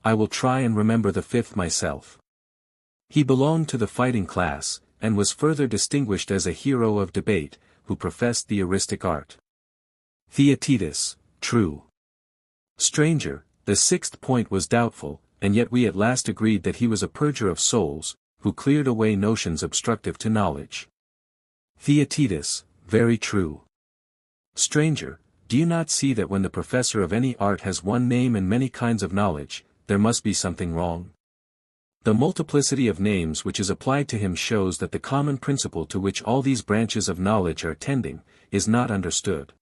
I will try and remember the fifth myself. He belonged to the fighting class, and was further distinguished as a hero of debate, who professed the eristic art. Theaetetus, true. Stranger, the sixth point was doubtful, and yet we at last agreed that he was a purger of souls, who cleared away notions obstructive to knowledge. Theaetetus, very true. Stranger, do you not see that when the professor of any art has one name and many kinds of knowledge, there must be something wrong? The multiplicity of names which is applied to him shows that the common principle to which all these branches of knowledge are tending, is not understood.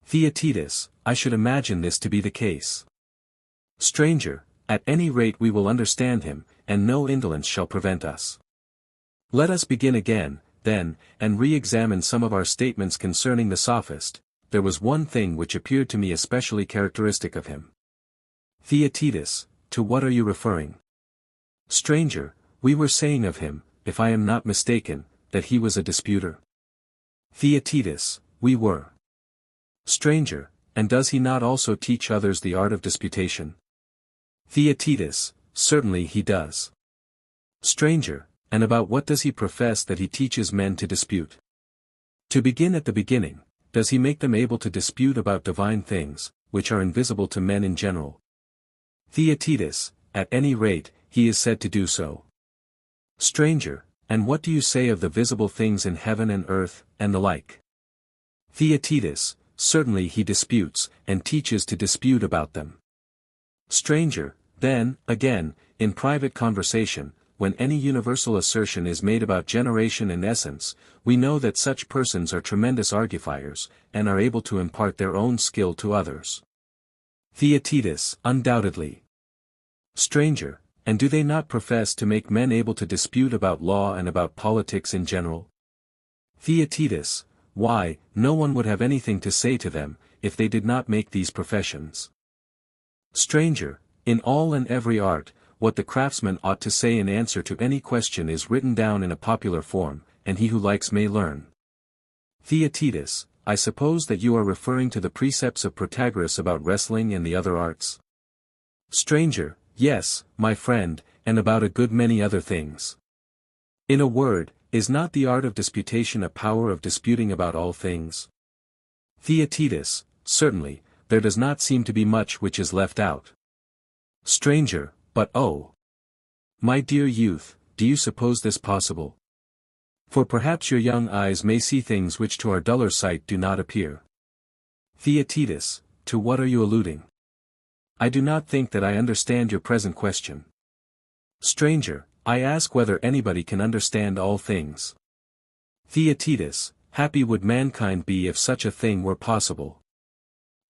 Theaetetus, I should imagine this to be the case. Stranger, at any rate we will understand him, and no indolence shall prevent us. Let us begin again, then, and re-examine some of our statements concerning the sophist. There was one thing which appeared to me especially characteristic of him. Theaetetus, to what are you referring? Stranger, we were saying of him, if I am not mistaken, that he was a disputer. Theaetetus, we were. Stranger, and does he not also teach others the art of disputation? Theaetetus, certainly he does. Stranger, and about what does he profess that he teaches men to dispute? To begin at the beginning, does he make them able to dispute about divine things, which are invisible to men in general? Theaetetus, at any rate, he is said to do so. Stranger, and what do you say of the visible things in heaven and earth, and the like? Theaetetus, certainly he disputes, and teaches to dispute about them. Stranger, then, again, in private conversation, when any universal assertion is made about generation and essence, we know that such persons are tremendous argufiers, and are able to impart their own skill to others. Theaetetus, undoubtedly. Stranger, and do they not profess to make men able to dispute about law and about politics in general? Theaetetus, why, no one would have anything to say to them, if they did not make these professions. Stranger, in all and every art, what the craftsman ought to say in answer to any question is written down in a popular form, and he who likes may learn. Theaetetus, I suppose that you are referring to the precepts of Protagoras about wrestling and the other arts? Stranger, yes, my friend, and about a good many other things. In a word, is not the art of disputation a power of disputing about all things? Theaetetus, certainly, there does not seem to be much which is left out. Stranger, but oh! My dear youth, do you suppose this possible? For perhaps your young eyes may see things which to our duller sight do not appear. Theaetetus, to what are you alluding? I do not think that I understand your present question. Stranger, I ask whether anybody can understand all things. Theaetetus, happy would mankind be if such a thing were possible.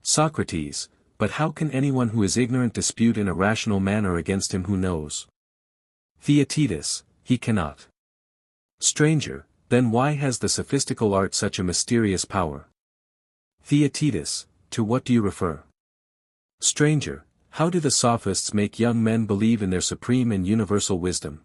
Socrates, but how can anyone who is ignorant dispute in a rational manner against him who knows? Theaetetus, he cannot. Stranger, then why has the sophistical art such a mysterious power? Theaetetus, to what do you refer? Stranger, how do the sophists make young men believe in their supreme and universal wisdom?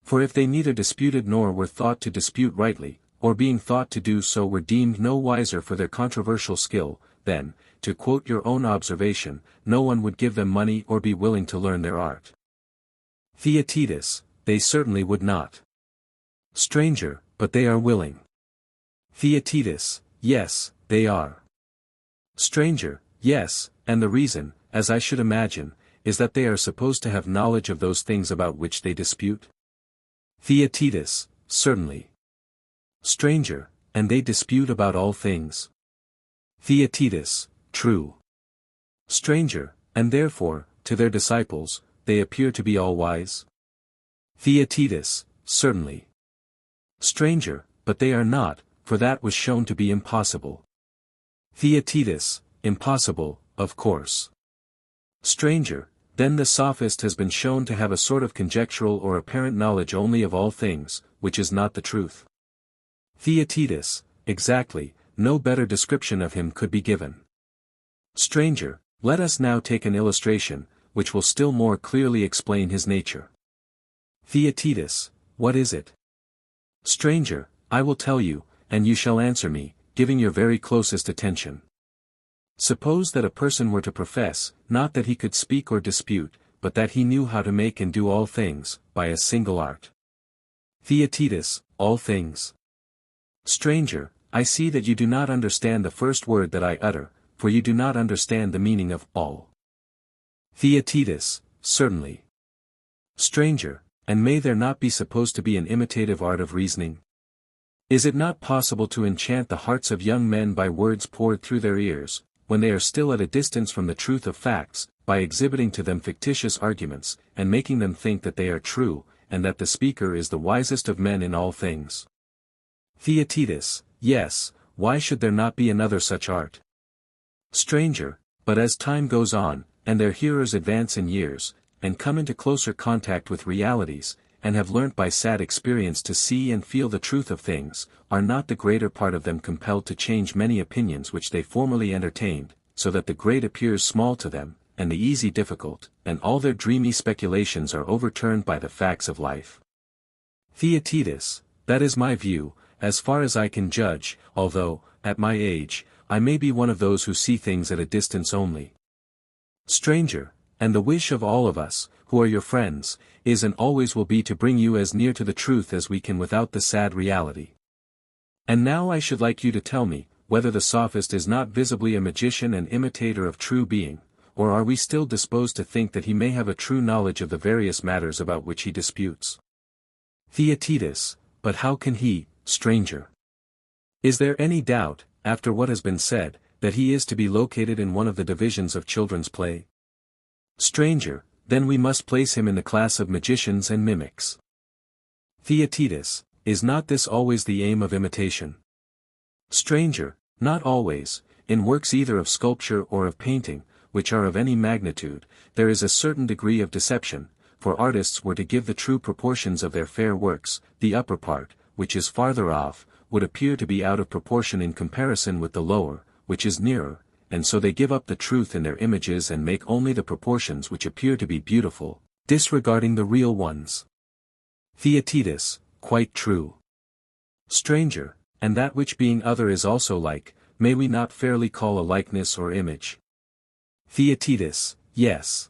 For if they neither disputed nor were thought to dispute rightly, or being thought to do so were deemed no wiser for their controversial skill, then, to quote your own observation, no one would give them money or be willing to learn their art. Theaetetus, they certainly would not. Stranger, but they are willing. Theaetetus, yes, they are. Stranger, yes, and the reason, as I should imagine, is that they are supposed to have knowledge of those things about which they dispute? Theaetetus, certainly. Stranger, and they dispute about all things? Theaetetus, true. Stranger, and therefore, to their disciples, they appear to be all wise? Theaetetus, certainly. Stranger, but they are not, for that was shown to be impossible. Theaetetus, impossible, of course. Stranger, then the sophist has been shown to have a sort of conjectural or apparent knowledge only of all things, which is not the truth. Theaetetus, exactly, no better description of him could be given. Stranger, let us now take an illustration, which will still more clearly explain his nature. Theaetetus, what is it? Stranger, I will tell you, and you shall answer me, giving your very closest attention. Suppose that a person were to profess, not that he could speak or dispute, but that he knew how to make and do all things, by a single art. Theaetetus, all things. Stranger, I see that you do not understand the first word that I utter, for you do not understand the meaning of all. Theaetetus, certainly. Stranger, and may there not be supposed to be an imitative art of reasoning? Is it not possible to enchant the hearts of young men by words poured through their ears, when they are still at a distance from the truth of facts, by exhibiting to them fictitious arguments, and making them think that they are true, and that the speaker is the wisest of men in all things? Theaetetus, yes, why should there not be another such art? Stranger, but as time goes on, and their hearers advance in years, and come into closer contact with realities, and have learnt by sad experience to see and feel the truth of things, are not the greater part of them compelled to change many opinions which they formerly entertained, so that the great appears small to them, and the easy difficult, and all their dreamy speculations are overturned by the facts of life? Theaetetus, that is my view, as far as I can judge, although, at my age, I may be one of those who see things at a distance only. Stranger, and the wish of all of us, who are your friends, is and always will be to bring you as near to the truth as we can without the sad reality. And now I should like you to tell me, whether the sophist is not visibly a magician and imitator of true being, or are we still disposed to think that he may have a true knowledge of the various matters about which he disputes? Theaetetus, but how can he, stranger? Is there any doubt, after what has been said, that he is to be located in one of the divisions of children's play? Stranger, then we must place him in the class of magicians and mimics. Theaetetus, is not this always the aim of imitation? Stranger, not always. In works either of sculpture or of painting, which are of any magnitude, there is a certain degree of deception, for artists were to give the true proportions of their fair works, the upper part, which is farther off, would appear to be out of proportion in comparison with the lower, which is nearer, and so they give up the truth in their images and make only the proportions which appear to be beautiful, disregarding the real ones. Theaetetus, quite true. Stranger, and that which being other is also like, may we not fairly call a likeness or image? Theaetetus, yes.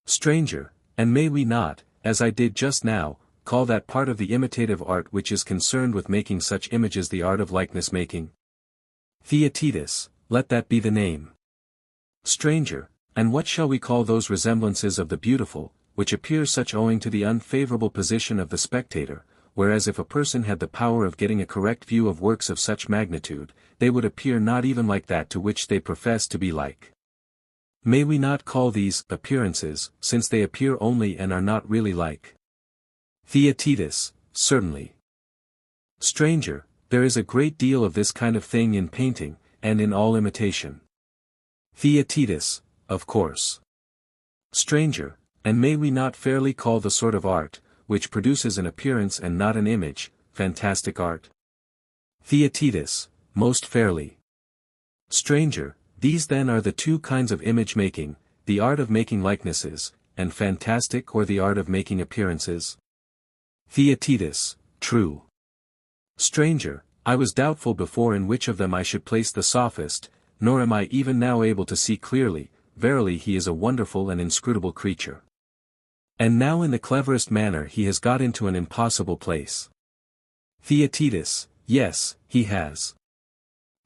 Stranger, and may we not, as I did just now, call that part of the imitative art which is concerned with making such images the art of likeness making? Theaetetus, let that be the name. Stranger, and what shall we call those resemblances of the beautiful, which appear such owing to the unfavorable position of the spectator, whereas if a person had the power of getting a correct view of works of such magnitude, they would appear not even like that to which they profess to be like? May we not call these appearances, since they appear only and are not really like? Theaetetus, certainly. Stranger, there is a great deal of this kind of thing in painting, and in all imitation. Theaetetus, of course. Stranger, and may we not fairly call the sort of art, which produces an appearance and not an image, fantastic art? Theaetetus, most fairly. Stranger, these then are the two kinds of image-making, the art of making likenesses, and fantastic or the art of making appearances? Theaetetus, true. Stranger, I was doubtful before in which of them I should place the sophist, nor am I even now able to see clearly. Verily he is a wonderful and inscrutable creature. And now in the cleverest manner he has got into an impossible place. Theaetetus, yes, he has.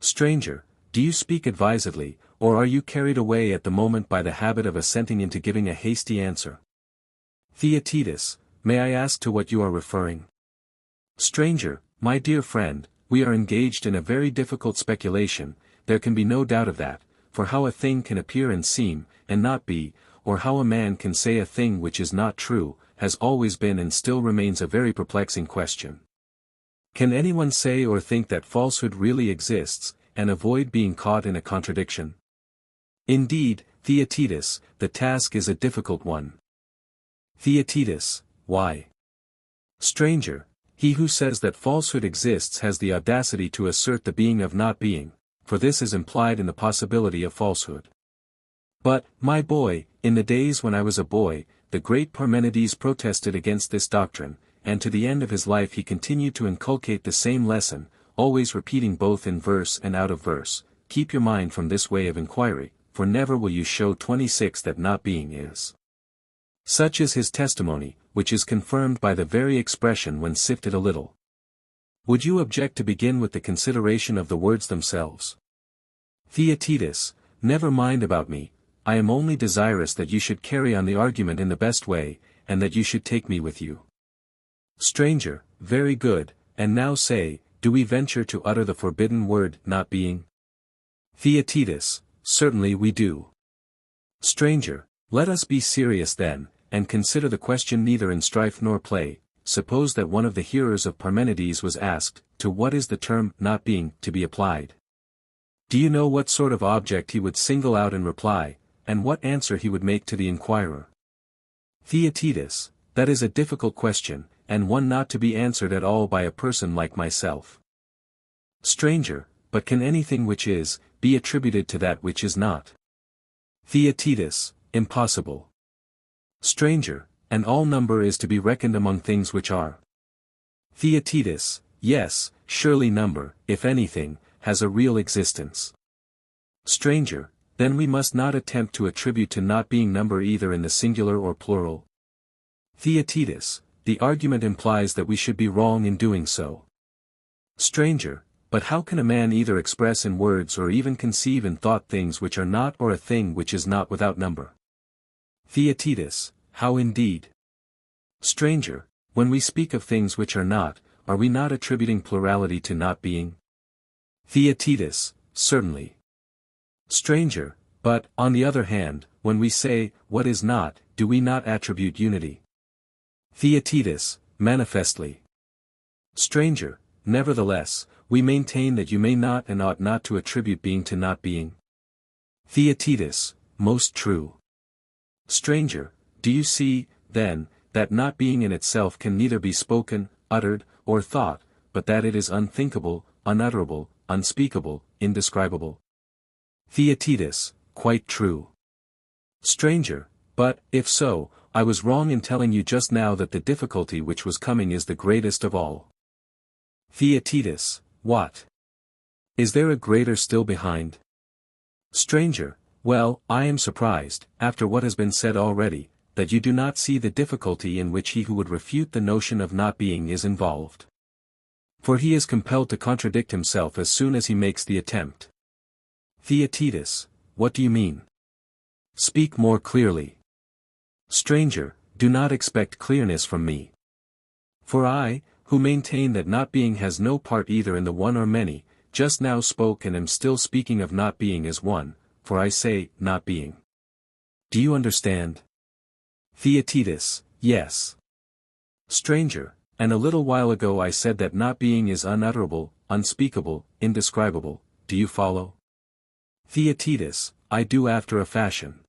Stranger, do you speak advisedly, or are you carried away at the moment by the habit of assenting into giving a hasty answer? Theaetetus, may I ask to what you are referring? Stranger, my dear friend, we are engaged in a very difficult speculation, there can be no doubt of that, for how a thing can appear and seem, and not be, or how a man can say a thing which is not true, has always been and still remains a very perplexing question. Can anyone say or think that falsehood really exists, and avoid being caught in a contradiction? Indeed, Theaetetus, the task is a difficult one. Theaetetus, why? Stranger, he who says that falsehood exists has the audacity to assert the being of not being, for this is implied in the possibility of falsehood. But, my boy, in the days when I was a boy, the great Parmenides protested against this doctrine, and to the end of his life he continued to inculcate the same lesson, always repeating both in verse and out of verse, keep your mind from this way of inquiry, for never will you show 26 that not being is. Such is his testimony, which is confirmed by the very expression when sifted a little. Would you object to begin with the consideration of the words themselves? Theaetetus, never mind about me, I am only desirous that you should carry on the argument in the best way, and that you should take me with you. Stranger, very good, and now say, do we venture to utter the forbidden word, not being? Theaetetus, certainly we do. Stranger, let us be serious then, and consider the question neither in strife nor play. Suppose that one of the hearers of Parmenides was asked, to what is the term, not being, to be applied? Do you know what sort of object he would single out in reply, and what answer he would make to the inquirer? Theaetetus, that is a difficult question, and one not to be answered at all by a person like myself. Stranger, but can anything which is, be attributed to that which is not? Theaetetus, impossible. Stranger, and all number is to be reckoned among things which are. Theaetetus, yes, surely number, if anything, has a real existence. Stranger, then we must not attempt to attribute to not being number either in the singular or plural. Theaetetus, the argument implies that we should be wrong in doing so. Stranger, but how can a man either express in words or even conceive in thought things which are not or a thing which is not without number? Theaetetus, how indeed? Stranger, when we speak of things which are we not attributing plurality to not being? Theaetetus, certainly. Stranger, but, on the other hand, when we say, what is not, do we not attribute unity? Theaetetus, manifestly. Stranger, nevertheless, we maintain that you may not and ought not to attribute being to not being. Theaetetus, most true. Stranger, do you see, then, that not being in itself can neither be spoken, uttered, or thought, but that it is unthinkable, unutterable, unspeakable, indescribable? Theaetetus, quite true. Stranger, but, if so, I was wrong in telling you just now that the difficulty which was coming is the greatest of all. Theaetetus, what? Is there a greater still behind? Stranger, well, I am surprised, after what has been said already, that you do not see the difficulty in which he who would refute the notion of not being is involved. For he is compelled to contradict himself as soon as he makes the attempt. Theaetetus, what do you mean? Speak more clearly. Stranger, do not expect clearness from me. For I, who maintain that not being has no part either in the one or many, just now spoke and am still speaking of not being as one, for I say, not being. Do you understand? Theaetetus, yes. Stranger, and a little while ago I said that not being is unutterable, unspeakable, indescribable, do you follow? Theaetetus, I do after a fashion.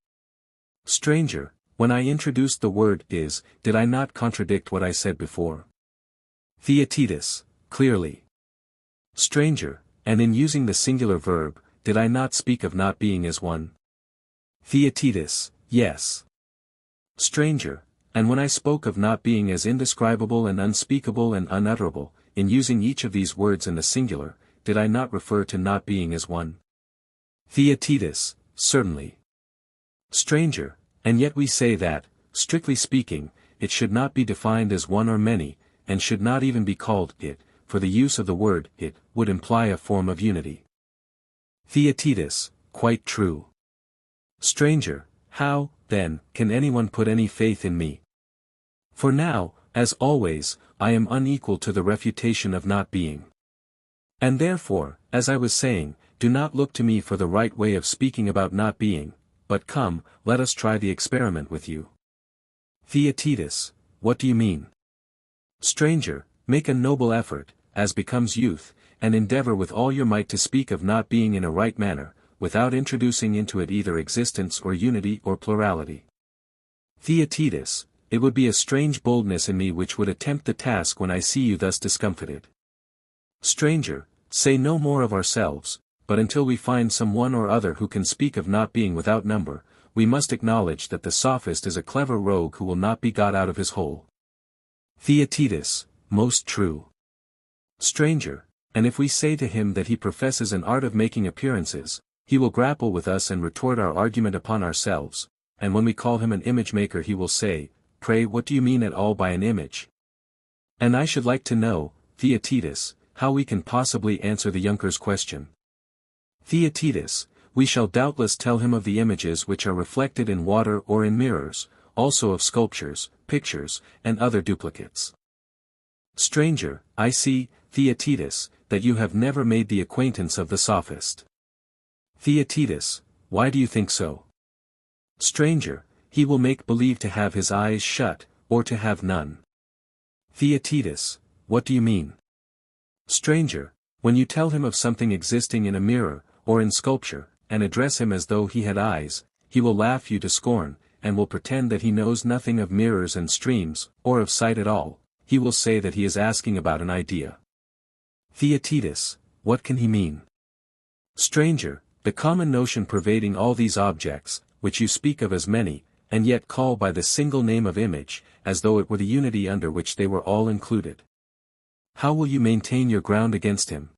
Stranger, when I introduced the word is, did I not contradict what I said before? Theaetetus, clearly. Stranger, and in using the singular verb, did I not speak of not being as one? Theaetetus, yes. Stranger, and when I spoke of not being as indescribable and unspeakable and unutterable, in using each of these words in the singular, did I not refer to not being as one? Theaetetus, certainly. Stranger, and yet we say that, strictly speaking, it should not be defined as one or many, and should not even be called it, for the use of the word it would imply a form of unity. Theaetetus, quite true. Stranger, how, then, can anyone put any faith in me? For now, as always, I am unequal to the refutation of not being. And therefore, as I was saying, do not look to me for the right way of speaking about not being, but come, let us try the experiment with you. Theaetetus, what do you mean? Stranger, make a noble effort, as becomes youth, and endeavor with all your might to speak of not being in a right manner, without introducing into it either existence or unity or plurality. Theaetetus, it would be a strange boldness in me which would attempt the task when I see you thus discomfited. Stranger, say no more of ourselves, but until we find some one or other who can speak of not being without number, we must acknowledge that the sophist is a clever rogue who will not be got out of his hole. Theaetetus, most true. Stranger, And if we say to him that he professes an art of making appearances, he will grapple with us and retort our argument upon ourselves, and when we call him an image maker he will say, "Pray what do you mean at all by an image?" And I should like to know, Theaetetus, how we can possibly answer the Junker's question. Theaetetus, we shall doubtless tell him of the images which are reflected in water or in mirrors, also of sculptures, pictures, and other duplicates. Stranger, I see, Theaetetus, that you have never made the acquaintance of the sophist. Theaetetus, why do you think so? Stranger, he will make believe to have his eyes shut, or to have none. Theaetetus, what do you mean? Stranger, when you tell him of something existing in a mirror, or in sculpture, and address him as though he had eyes, he will laugh you to scorn, and will pretend that he knows nothing of mirrors and streams, or of sight at all. He will say that he is asking about an idea. Theaetetus, what can he mean? Stranger, the common notion pervading all these objects, which you speak of as many, and yet call by the single name of image, as though it were the unity under which they were all included. How will you maintain your ground against him?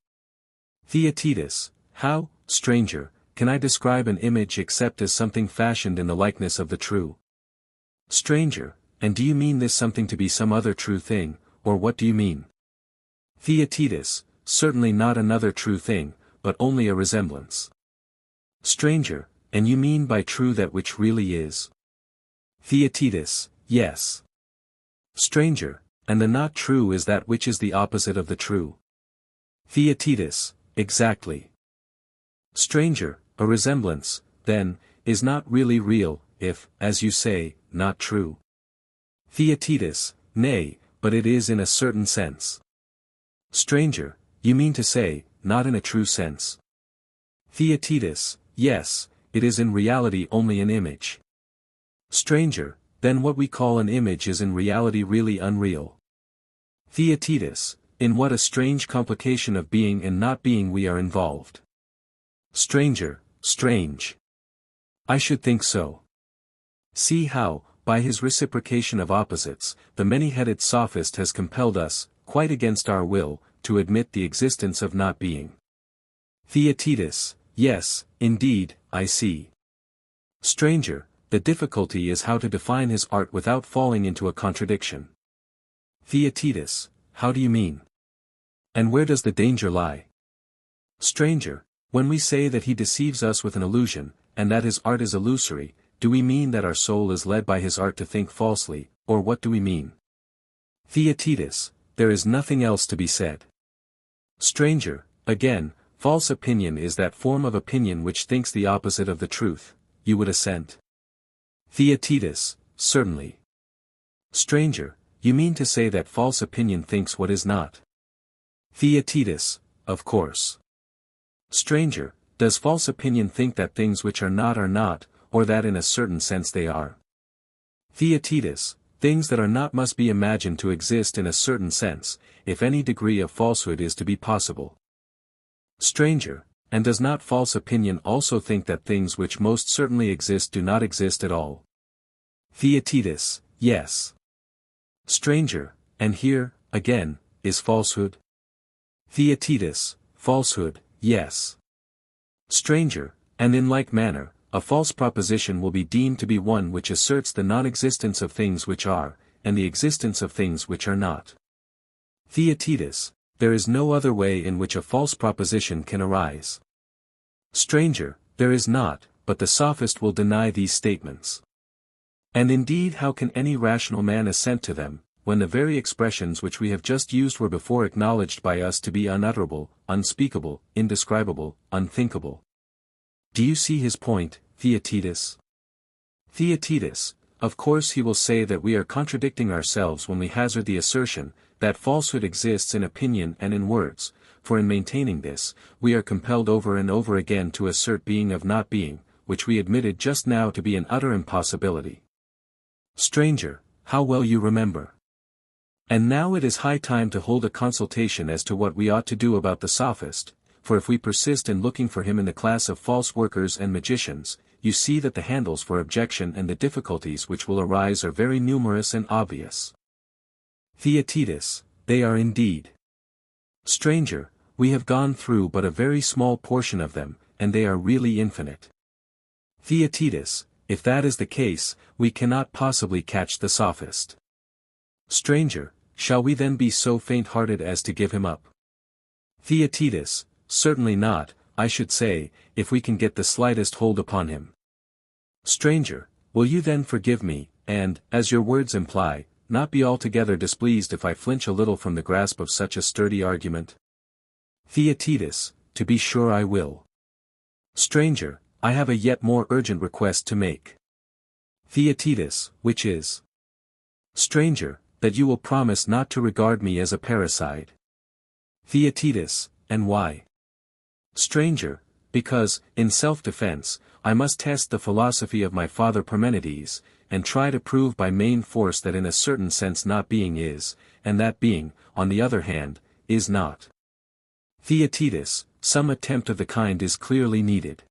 Theaetetus, how, stranger, can I describe an image except as something fashioned in the likeness of the true? Stranger, and do you mean this something to be some other true thing, or what do you mean? Theaetetus, certainly not another true thing, but only a resemblance. Stranger, and you mean by true that which really is? Theaetetus, yes. Stranger, and the not true is that which is the opposite of the true? Theaetetus, exactly. Stranger, a resemblance, then, is not really real, if, as you say, not true. Theaetetus, nay, but it is in a certain sense. Stranger, you mean to say, not in a true sense? Theaetetus, yes, it is in reality only an image. Stranger, then what we call an image is in reality really unreal. Theaetetus, in what a strange complication of being and not being we are involved. Stranger, strange. I should think so. See how, by his reciprocation of opposites, the many-headed sophist has compelled us, quite against our will, to admit the existence of not being. Theaetetus, yes, indeed, I see. Stranger, the difficulty is how to define his art without falling into a contradiction. Theaetetus, how do you mean? And where does the danger lie? Stranger, when we say that he deceives us with an illusion, and that his art is illusory, do we mean that our soul is led by his art to think falsely, or what do we mean? Theaetetus, there is nothing else to be said. Stranger, again, false opinion is that form of opinion which thinks the opposite of the truth. You would assent? Theaetetus, certainly. Stranger, you mean to say that false opinion thinks what is not? Theaetetus, of course. Stranger, does false opinion think that things which are not, or that in a certain sense they are? Theaetetus, things that are not must be imagined to exist in a certain sense, if any degree of falsehood is to be possible. Stranger, and does not false opinion also think that things which most certainly exist do not exist at all? Theaetetus, yes. Stranger, and here, again, is falsehood? Theaetetus, falsehood, yes. Stranger, and in like manner, a false proposition will be deemed to be one which asserts the non-existence of things which are, and the existence of things which are not. Theaetetus, there is no other way in which a false proposition can arise. Stranger, there is not, but the sophist will deny these statements. And indeed how can any rational man assent to them, when the very expressions which we have just used were before acknowledged by us to be unutterable, unspeakable, indescribable, unthinkable? Do you see his point, Theaetetus? Theaetetus, of course he will say that we are contradicting ourselves when we hazard the assertion, that falsehood exists in opinion and in words, for in maintaining this, we are compelled over and over again to assert being of not being, which we admitted just now to be an utter impossibility. Stranger, how well you remember. And now it is high time to hold a consultation as to what we ought to do about the sophist, for if we persist in looking for him in the class of false workers and magicians, you see that the handles for objection and the difficulties which will arise are very numerous and obvious. Theaetetus, they are indeed. Stranger, we have gone through but a very small portion of them, and they are really infinite. Theaetetus, if that is the case, we cannot possibly catch the sophist. Stranger, shall we then be so faint-hearted as to give him up? Theaetetus, certainly not, I should say, if we can get the slightest hold upon him. Stranger, will you then forgive me, and, as your words imply, not be altogether displeased if I flinch a little from the grasp of such a sturdy argument? Theaetetus, to be sure I will. Stranger, I have a yet more urgent request to make. Theaetetus, which is? Stranger, that you will promise not to regard me as a parricide. Theaetetus, and why? Stranger, because, in self-defense, I must test the philosophy of my father Parmenides, and try to prove by main force that in a certain sense not being is, and that being, on the other hand, is not. Theaetetus, some attempt of the kind is clearly needed.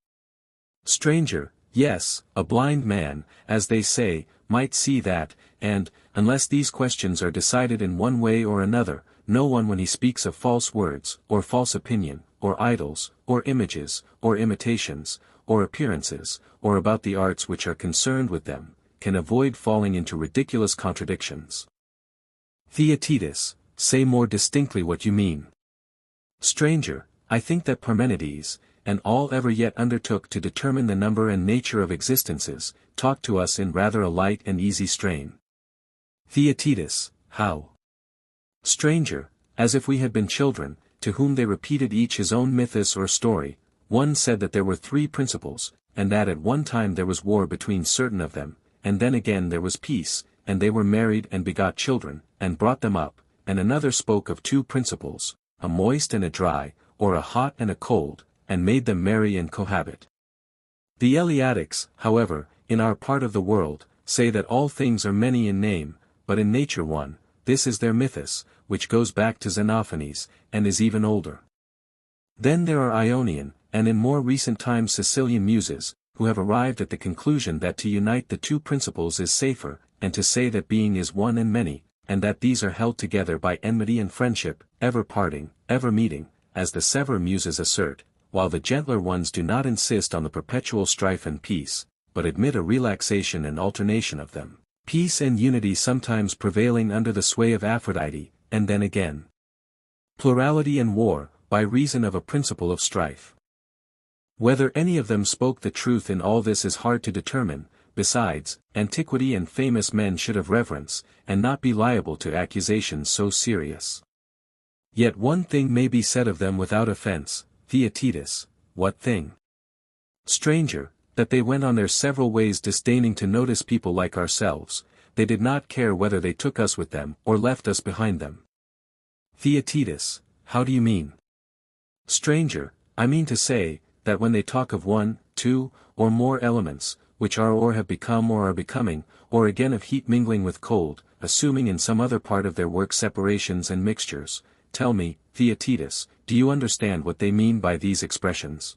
Stranger, yes, a blind man, as they say, might see that, and, unless these questions are decided in one way or another, no one when he speaks of false words, or false opinion, or idols, or images, or imitations, or appearances, or about the arts which are concerned with them, can avoid falling into ridiculous contradictions. Theaetetus, say more distinctly what you mean. Stranger, I think that Parmenides, and all ever yet undertook to determine the number and nature of existences, talked to us in rather a light and easy strain. Theaetetus, how? Stranger, as if we had been children, to whom they repeated each his own mythus or story. One said that there were 3 principles, and that at one time there was war between certain of them, and then again there was peace, and they were married and begot children, and brought them up, and another spoke of 2 principles, a moist and a dry, or a hot and a cold, and made them marry and cohabit. The Eleatics, however, in our part of the world, say that all things are many in name, but in nature one. This is their mythus, which goes back to Xenophanes, and is even older. Then there are Ionian, and in more recent times Sicilian muses, who have arrived at the conclusion that to unite the 2 principles is safer, and to say that being is one and many, and that these are held together by enmity and friendship, ever parting, ever meeting, as the severer muses assert, while the gentler ones do not insist on the perpetual strife and peace, but admit a relaxation and alternation of them. Peace and unity sometimes prevailing under the sway of Aphrodite, and then again plurality and war, by reason of a principle of strife. Whether any of them spoke the truth in all this is hard to determine. Besides, antiquity and famous men should have reverence, and not be liable to accusations so serious. Yet one thing may be said of them without offense. Theaetetus, what thing? Stranger, that they went on their several ways disdaining to notice people like ourselves. They did not care whether they took us with them or left us behind them. Theaetetus, how do you mean? Stranger, I mean to say, that when they talk of 1, 2, or more elements, which are or have become or are becoming, or again of heat mingling with cold, assuming in some other part of their work separations and mixtures, tell me, Theaetetus, do you understand what they mean by these expressions?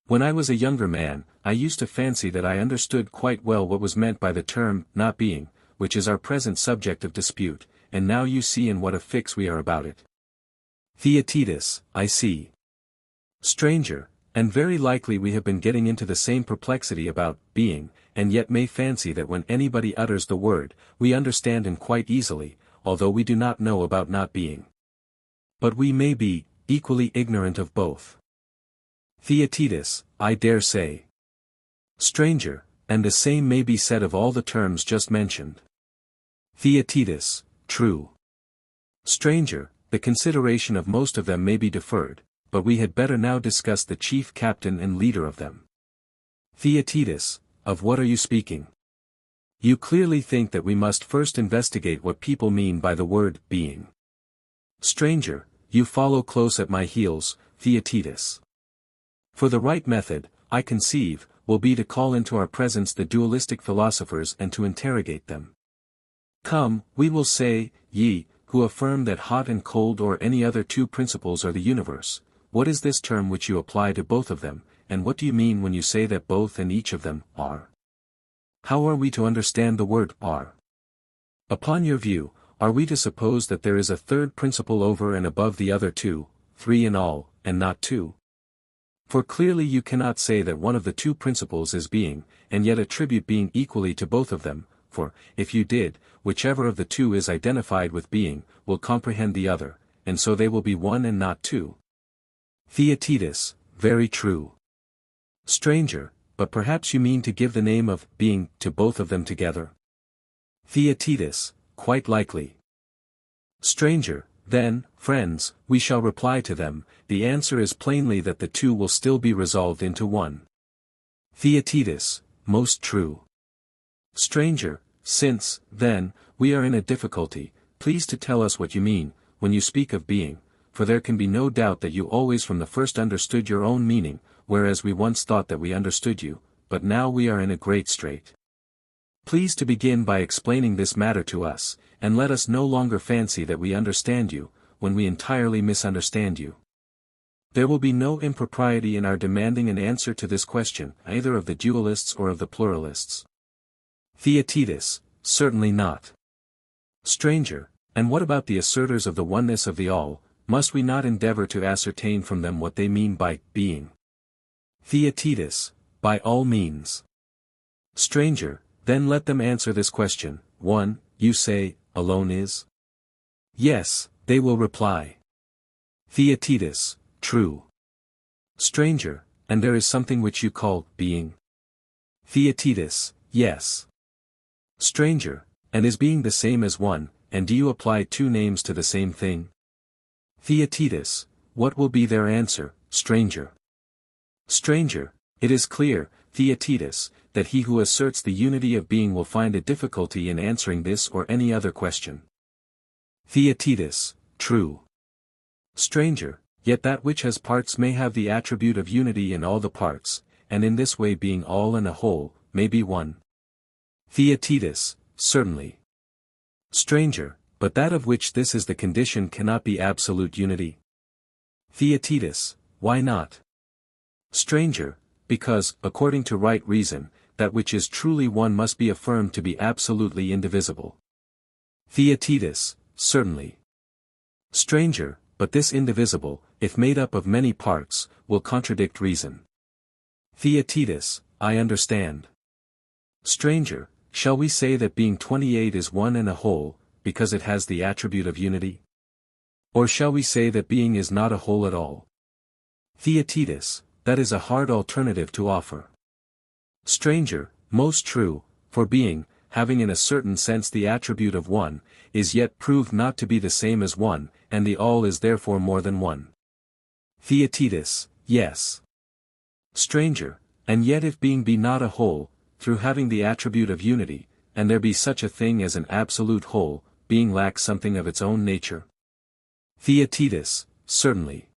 When I was a younger man, I used to fancy that I understood quite well what was meant by the term, not being, which is our present subject of dispute, and now you see in what a fix we are about it. Theaetetus, I see. Stranger, and very likely we have been getting into the same perplexity about being, and yet may fancy that when anybody utters the word, we understand him quite easily, although we do not know about not being. But we may be equally ignorant of both. Theaetetus, I dare say. Stranger, and the same may be said of all the terms just mentioned. Theaetetus, true. Stranger, the consideration of most of them may be deferred, but we had better now discuss the chief captain and leader of them. Theaetetus, of what are you speaking? You clearly think that we must first investigate what people mean by the word being. Stranger, you follow close at my heels, Theaetetus. For the right method, I conceive, will be to call into our presence the dualistic philosophers and to interrogate them. Come, we will say, ye, who affirm that hot and cold or any other 2 principles are the universe, what is this term which you apply to both of them, and what do you mean when you say that both and each of them are? How are we to understand the word are? Upon your view, are we to suppose that there is a 3rd principle over and above the other 2, three in all, and not two? For clearly you cannot say that one of the two principles is being, and yet attribute being equally to both of them, for, if you did, whichever of the two is identified with being, will comprehend the other, and so they will be one and not two. Theaetetus, very true. Stranger, but perhaps you mean to give the name of being to both of them together? Theaetetus, quite likely. Stranger, then, friends, we shall reply to them, the answer is plainly that the two will still be resolved into one. Theaetetus, most true. Stranger, since, then, we are in a difficulty, please to tell us what you mean, when you speak of being, for there can be no doubt that you always from the first understood your own meaning, whereas we once thought that we understood you, but now we are in a great strait. Please to begin by explaining this matter to us, and let us no longer fancy that we understand you, when we entirely misunderstand you. There will be no impropriety in our demanding an answer to this question, either of the dualists or of the pluralists. Theaetetus, certainly not. Stranger, and what about the assertors of the oneness of the all, must we not endeavor to ascertain from them what they mean by being? Theaetetus, by all means. Stranger, then let them answer this question. 1. You say, alone is? Yes, they will reply. Theaetetus, true. Stranger, and there is something which you call being? Theaetetus, yes. Stranger, and is being the same as one, and do you apply two names to the same thing? Theaetetus, what will be their answer, stranger? Stranger, it is clear, Theaetetus, that he who asserts the unity of being will find a difficulty in answering this or any other question. Theaetetus, true. Stranger, yet that which has parts may have the attribute of unity in all the parts, and in this way being all and a whole, may be one. Theaetetus, certainly. Stranger, but that of which this is the condition cannot be absolute unity. Theaetetus, why not? Stranger, because, according to right reason, that which is truly one must be affirmed to be absolutely indivisible. Theaetetus, certainly. Stranger, but this indivisible, if made up of many parts, will contradict reason. Theaetetus, I understand. Stranger, shall we say that being 28 is one and a whole, because it has the attribute of unity? Or shall we say that being is not a whole at all? Theaetetus, that is a hard alternative to offer. Stranger, most true, for being, having in a certain sense the attribute of one, is yet proved not to be the same as one, and the all is therefore more than one. Theaetetus, yes. Stranger, and yet if being be not a whole, through having the attribute of unity, and there be such a thing as an absolute whole, being lacks something of its own nature? Theaetetus, certainly.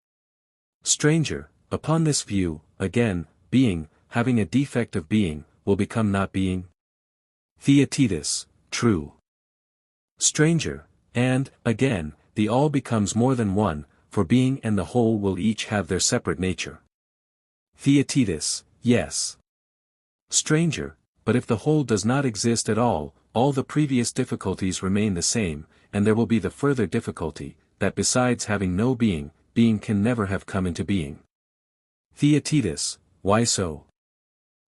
Stranger, upon this view, again, being, having a defect of being, will become not being? Theaetetus, true. Stranger, and, again, the all becomes more than one, for being and the whole will each have their separate nature. Theaetetus, yes. Stranger, but if the whole does not exist at all the previous difficulties remain the same, and there will be the further difficulty, that besides having no being, being can never have come into being. Theaetetus, why so?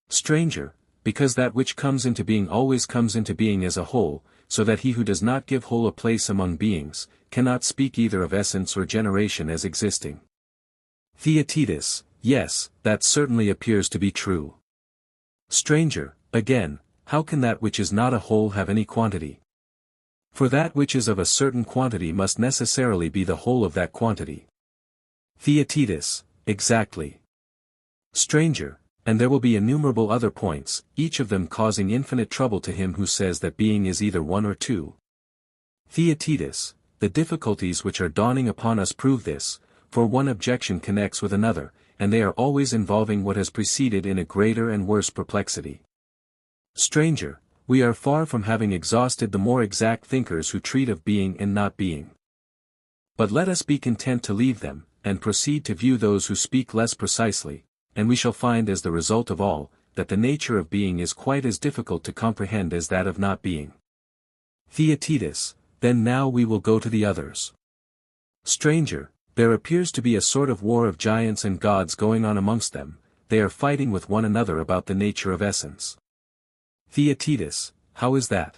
Stranger, because that which comes into being always comes into being as a whole, so that he who does not give whole a place among beings, cannot speak either of essence or generation as existing. Theaetetus, yes, that certainly appears to be true. Stranger, again, how can that which is not a whole have any quantity? For that which is of a certain quantity must necessarily be the whole of that quantity. Theaetetus, exactly. Stranger, and there will be innumerable other points, each of them causing infinite trouble to him who says that being is either one or two. Theaetetus, the difficulties which are dawning upon us prove this, for one objection connects with another, and they are always involving what has preceded in a greater and worse perplexity. Stranger, we are far from having exhausted the more exact thinkers who treat of being and not being. But let us be content to leave them, and proceed to view those who speak less precisely, and we shall find as the result of all, that the nature of being is quite as difficult to comprehend as that of not being. Theaetetus, then now we will go to the others. Stranger, There appears to be a sort of war of giants and gods going on amongst them. They are fighting with one another about the nature of essence. Theaetetus, how is that?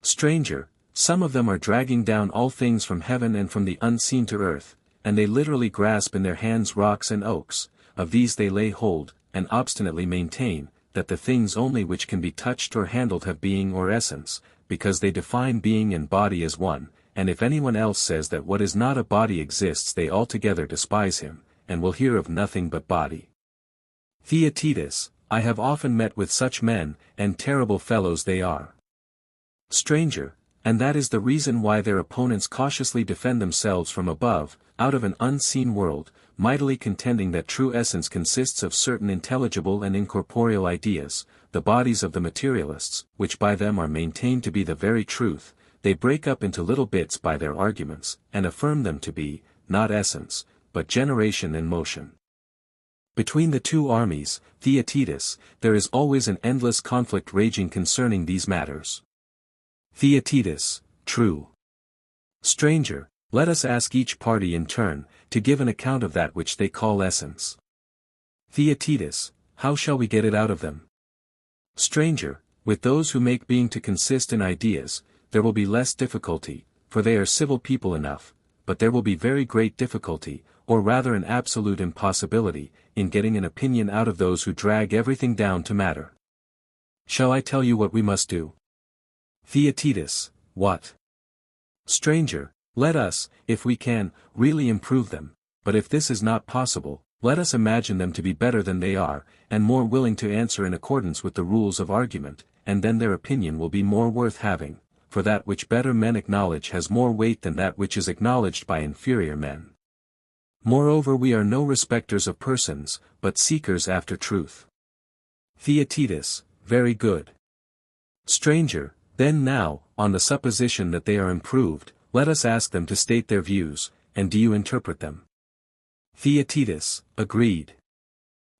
Stranger, some of them are dragging down all things from heaven and from the unseen to earth, and they literally grasp in their hands rocks and oaks, of these they lay hold, and obstinately maintain, that the things only which can be touched or handled have being or essence, because they define being and body as one, and if anyone else says that what is not a body exists they altogether despise him, and will hear of nothing but body. Theaetetus, I have often met with such men, and terrible fellows they are. Stranger, and that is the reason why their opponents cautiously defend themselves from above, out of an unseen world, mightily contending that true essence consists of certain intelligible and incorporeal ideas, the bodies of the materialists, which by them are maintained to be the very truth. They break up into little bits by their arguments, and affirm them to be, not essence, but generation and motion. Between the two armies, Theaetetus, there is always an endless conflict raging concerning these matters. Theaetetus, true. Stranger, let us ask each party in turn, to give an account of that which they call essence. Theaetetus, how shall we get it out of them? Stranger, with those who make being to consist in ideas, there will be less difficulty, for they are civil people enough, but there will be very great difficulty, or rather an absolute impossibility, in getting an opinion out of those who drag everything down to matter. Shall I tell you what we must do? Theaetetus, what? Stranger, let us, if we can, really improve them, but if this is not possible, let us imagine them to be better than they are, and more willing to answer in accordance with the rules of argument, and then their opinion will be more worth having, for that which better men acknowledge has more weight than that which is acknowledged by inferior men. Moreover, we are no respecters of persons, but seekers after truth. Theaetetus, very good. Stranger, then now, on the supposition that they are improved, let us ask them to state their views, and do you interpret them? Theaetetus, agreed.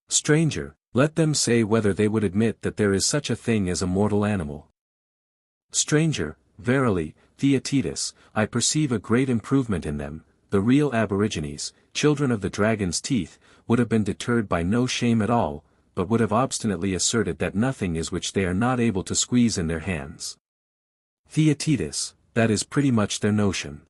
Stranger, let them say whether they would admit that there is such a thing as a mortal animal. Stranger, verily, Theaetetus, I perceive a great improvement in them. The real aborigines, children of the dragon's teeth, would have been deterred by no shame at all, but would have obstinately asserted that nothing is which they are not able to squeeze in their hands. Theaetetus, that is pretty much their notion.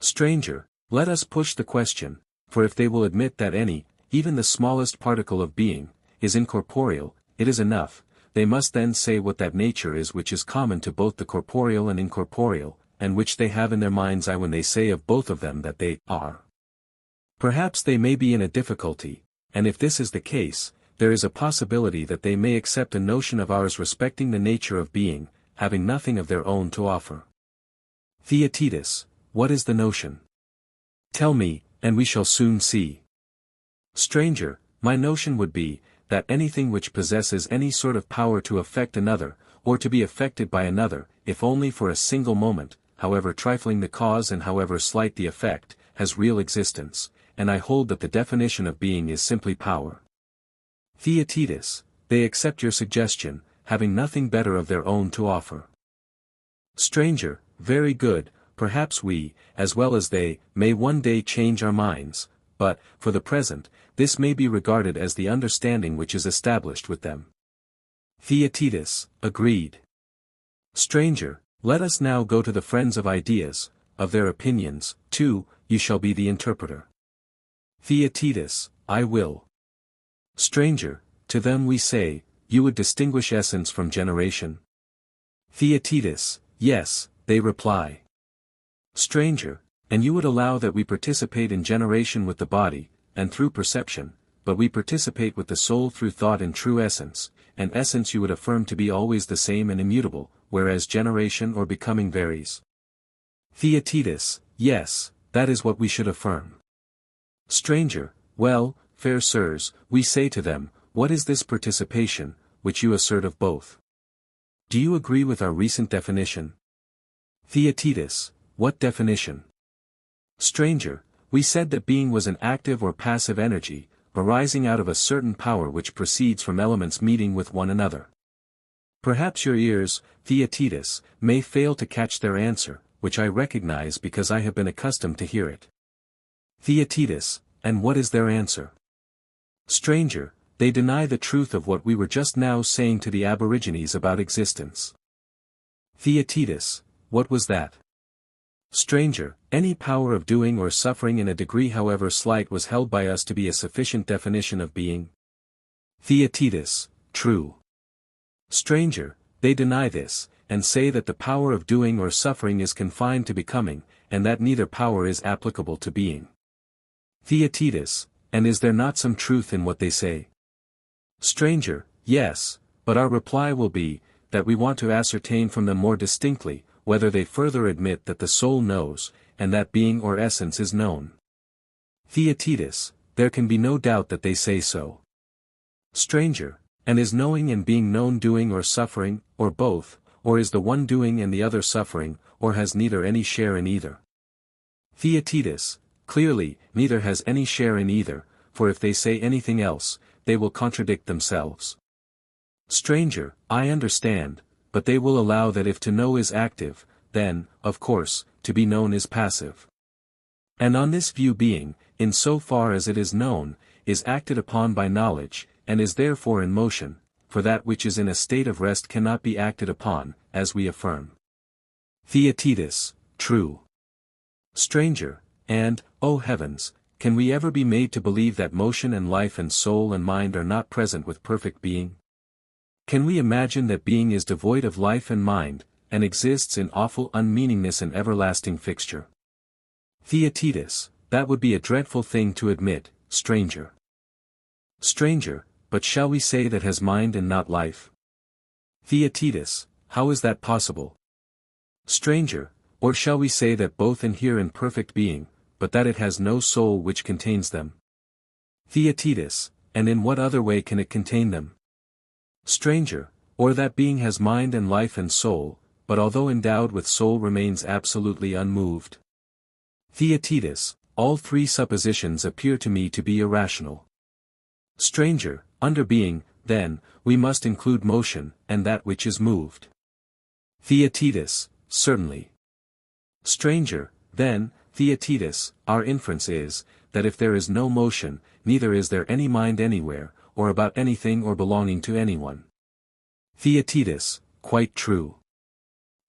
Stranger, let us push the question, for if they will admit that any, even the smallest particle of being, is incorporeal, it is enough. They must then say what that nature is which is common to both the corporeal and incorporeal, and which they have in their mind's eye when they say of both of them that they are. Perhaps they may be in a difficulty, and if this is the case, there is a possibility that they may accept a notion of ours respecting the nature of being, having nothing of their own to offer. Theaetetus, what is the notion? Tell me, and we shall soon see. Stranger, my notion would be, that anything which possesses any sort of power to affect another, or to be affected by another, if only for a single moment, however trifling the cause and however slight the effect, has real existence, and I hold that the definition of being is simply power. Theaetetus, they accept your suggestion, having nothing better of their own to offer. Stranger, very good, perhaps we, as well as they, may one day change our minds, but, for the present, this may be regarded as the understanding which is established with them. Theaetetus, agreed. Stranger, let us now go to the friends of ideas, of their opinions, too, you shall be the interpreter. Theaetetus, I will. Stranger, to them we say, you would distinguish essence from generation? Theaetetus, yes, they reply. Stranger, and you would allow that we participate in generation with the body, and through perception, but we participate with the soul through thought in true essence, and essence you would affirm to be always the same and immutable, whereas generation or becoming varies. Theaetetus, yes, that is what we should affirm. Stranger, well, fair sirs, we say to them, what is this participation, which you assert of both? Do you agree with our recent definition? Theaetetus, what definition? Stranger, we said that being was an active or passive energy, arising out of a certain power which proceeds from elements meeting with one another. Perhaps your ears, Theaetetus, may fail to catch their answer, which I recognize because I have been accustomed to hear it. Theaetetus, and what is their answer? Stranger, they deny the truth of what we were just now saying to the aborigines about existence. Theaetetus, what was that? Stranger, any power of doing or suffering in a degree however slight was held by us to be a sufficient definition of being. Theaetetus, true. Stranger, they deny this, and say that the power of doing or suffering is confined to becoming, and that neither power is applicable to being. Theaetetus, and is there not some truth in what they say? Stranger, yes, but our reply will be, that we want to ascertain from them more distinctly, whether they further admit that the soul knows, and that being or essence is known. Theaetetus, there can be no doubt that they say so. Stranger, and is knowing and being known doing or suffering, or both, or is the one doing and the other suffering, or has neither any share in either? Theaetetus, clearly, neither has any share in either, for if they say anything else, they will contradict themselves. Stranger, I understand, but they will allow that if to know is active, then, of course, to be known is passive. And on this view being, in so far as it is known, is acted upon by knowledge, and is therefore in motion, for that which is in a state of rest cannot be acted upon, as we affirm. Theaetetus, true. Stranger, and, O heavens, can we ever be made to believe that motion and life and soul and mind are not present with perfect being? Can we imagine that being is devoid of life and mind, and exists in awful unmeaningness and everlasting fixture? Theaetetus, that would be a dreadful thing to admit, stranger. Stranger, but shall we say that has mind and not life? Theaetetus, how is that possible? Stranger, or shall we say that both inhere in perfect being, but that it has no soul which contains them? Theaetetus, and in what other way can it contain them? Stranger, or that being has mind and life and soul, but although endowed with soul remains absolutely unmoved? Theaetetus, all three suppositions appear to me to be irrational. Stranger, under being, then, we must include motion, and that which is moved. Theaetetus, certainly. Stranger, then, Theaetetus, our inference is, that if there is no motion, neither is there any mind anywhere, or about anything or belonging to anyone. Theaetetus, quite true.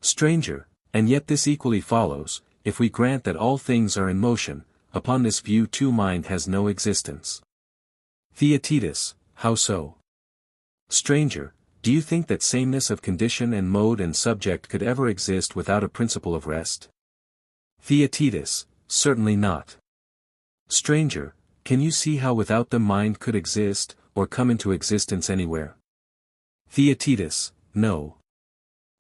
Stranger, and yet this equally follows, if we grant that all things are in motion, upon this view too mind has no existence. Theaetetus, how so? Stranger, do you think that sameness of condition and mode and subject could ever exist without a principle of rest? Theaetetus, certainly not. Stranger, can you see how without them mind could exist, or come into existence anywhere? Theaetetus, no.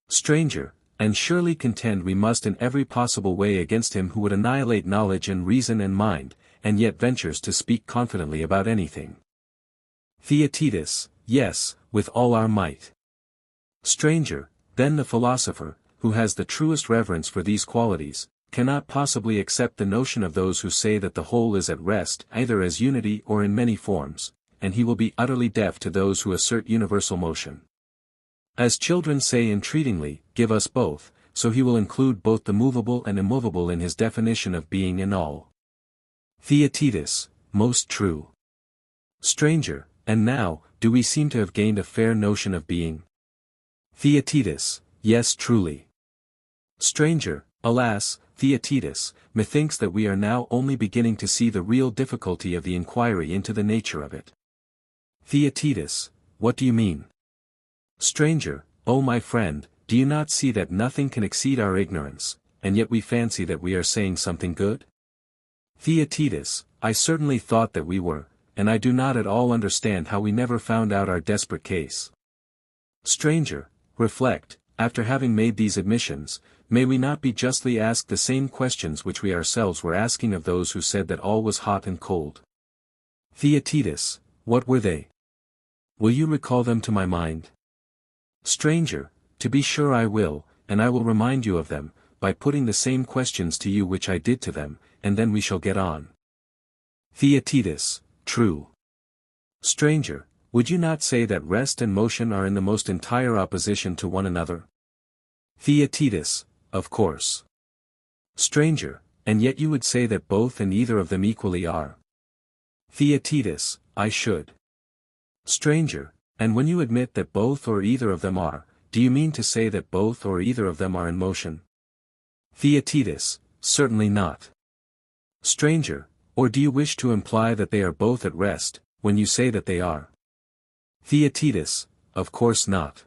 Stranger, and surely contend we must in every possible way against him who would annihilate knowledge and reason and mind, and yet ventures to speak confidently about anything. Theaetetus, yes, with all our might. Stranger, then the philosopher, who has the truest reverence for these qualities, cannot possibly accept the notion of those who say that the whole is at rest either as unity or in many forms, and he will be utterly deaf to those who assert universal motion. As children say entreatingly, give us both, so he will include both the movable and immovable in his definition of being and all. Theaetetus, most true. Stranger, and now, do we seem to have gained a fair notion of being? Theaetetus, yes truly. Stranger, alas, Theaetetus, methinks that we are now only beginning to see the real difficulty of the inquiry into the nature of it. Theaetetus, what do you mean? Stranger, O my friend, do you not see that nothing can exceed our ignorance, and yet we fancy that we are saying something good? Theaetetus, I certainly thought that we were, and I do not at all understand how we never found out our desperate case. Stranger, reflect, after having made these admissions, may we not be justly asked the same questions which we ourselves were asking of those who said that all was hot and cold? Theaetetus, what were they? Will you recall them to my mind? Stranger, to be sure I will, and I will remind you of them, by putting the same questions to you which I did to them, and then we shall get on. Theaetetus, true. Stranger, would you not say that rest and motion are in the most entire opposition to one another? Theaetetus, of course. Stranger, and yet you would say that both and either of them equally are. Theaetetus, I should. Stranger, and when you admit that both or either of them are, do you mean to say that both or either of them are in motion? Theaetetus, certainly not. Stranger, or do you wish to imply that they are both at rest, when you say that they are? Theaetetus, of course not.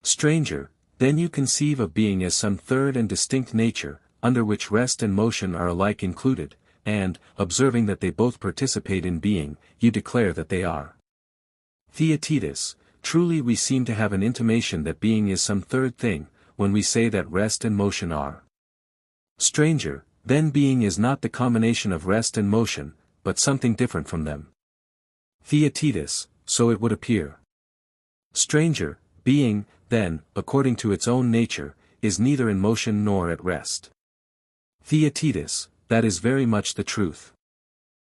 Stranger, then you conceive of being as some third and distinct nature, under which rest and motion are alike included, and, observing that they both participate in being, you declare that they are. Theaetetus, truly we seem to have an intimation that being is some third thing, when we say that rest and motion are. Stranger, then being is not the combination of rest and motion, but something different from them. Theaetetus, so it would appear. Stranger, being, then, according to its own nature, is neither in motion nor at rest. Theaetetus, that is very much the truth.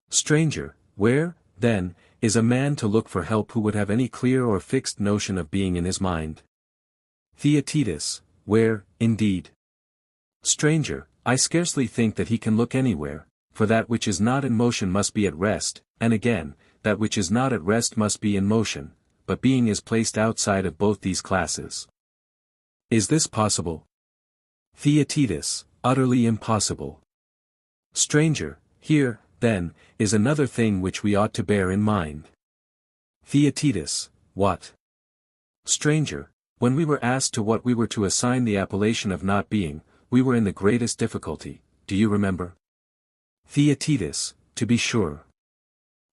Stranger, where, then, is a man to look for help who would have any clear or fixed notion of being in his mind? Theaetetus, where, indeed? Stranger, I scarcely think that he can look anywhere, for that which is not in motion must be at rest, and again, that which is not at rest must be in motion, but being is placed outside of both these classes. Is this possible? Theaetetus, utterly impossible. Stranger, here, then, is another thing which we ought to bear in mind. Theaetetus, what? Stranger, when we were asked to what we were to assign the appellation of not being, we were in the greatest difficulty, do you remember? Theaetetus, to be sure.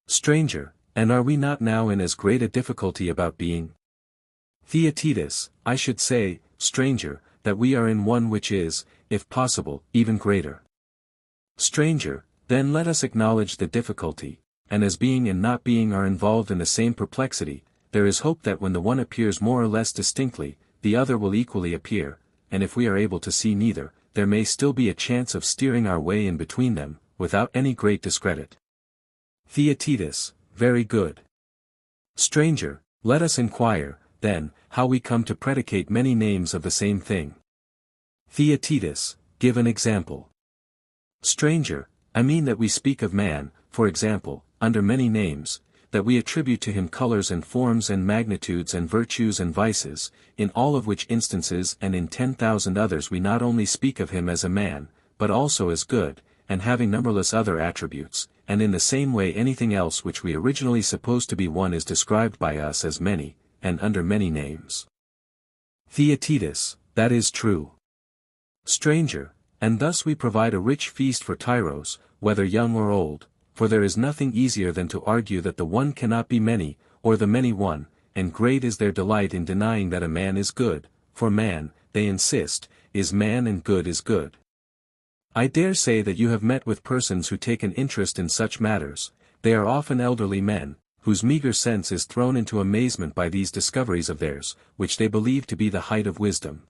Stranger, and are we not now in as great a difficulty about being? Theaetetus, I should say, stranger, that we are in one which is, if possible, even greater. Stranger, then let us acknowledge the difficulty, and as being and not being are involved in the same perplexity, there is hope that when the one appears more or less distinctly, the other will equally appear, and if we are able to see neither, there may still be a chance of steering our way in between them, without any great discredit. Theaetetus, very good. Stranger, let us inquire, then, how we come to predicate many names of the same thing. Theaetetus, give an example. Stranger, I mean that we speak of man, for example, under many names, that we attribute to him colors and forms and magnitudes and virtues and vices, in all of which instances and in 10,000 others we not only speak of him as a man, but also as good, and having numberless other attributes, and in the same way anything else which we originally supposed to be one is described by us as many, and under many names. Theaetetus, that is true. Stranger, and thus we provide a rich feast for tyros, whether young or old, for there is nothing easier than to argue that the one cannot be many, or the many one, and great is their delight in denying that a man is good, for man, they insist, is man and good is good. I dare say that you have met with persons who take an interest in such matters, they are often elderly men, whose meager sense is thrown into amazement by these discoveries of theirs, which they believe to be the height of wisdom.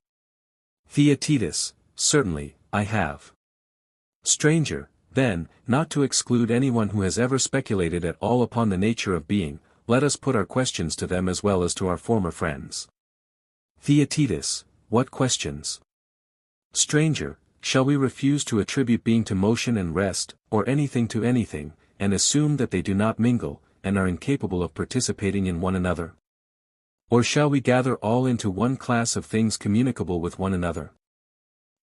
Theaetetus, certainly, I have. Stranger, then, not to exclude anyone who has ever speculated at all upon the nature of being, let us put our questions to them as well as to our former friends. Theaetetus, what questions? Stranger, shall we refuse to attribute being to motion and rest, or anything to anything, and assume that they do not mingle, and are incapable of participating in one another? Or shall we gather all into one class of things communicable with one another?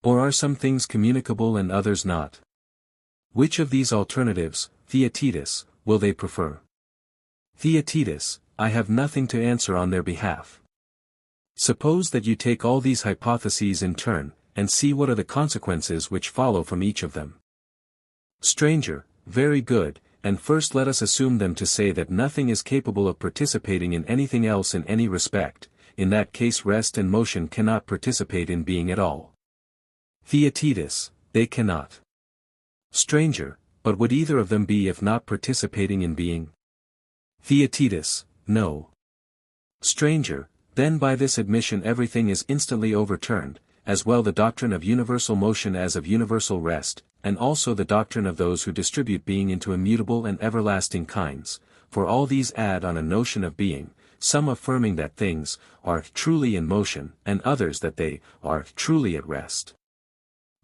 Or are some things communicable and others not? Which of these alternatives, Theaetetus, will they prefer? Theaetetus, I have nothing to answer on their behalf. Suppose that you take all these hypotheses in turn, and see what are the consequences which follow from each of them. Stranger, very good, and first let us assume them to say that nothing is capable of participating in anything else in any respect, in that case rest and motion cannot participate in being at all. Theaetetus, they cannot. Stranger, but would either of them be if not participating in being? Theaetetus, no. Stranger, then by this admission everything is instantly overturned, as well the doctrine of universal motion as of universal rest, and also the doctrine of those who distribute being into immutable and everlasting kinds, for all these add on a notion of being, some affirming that things are truly in motion, and others that they are truly at rest.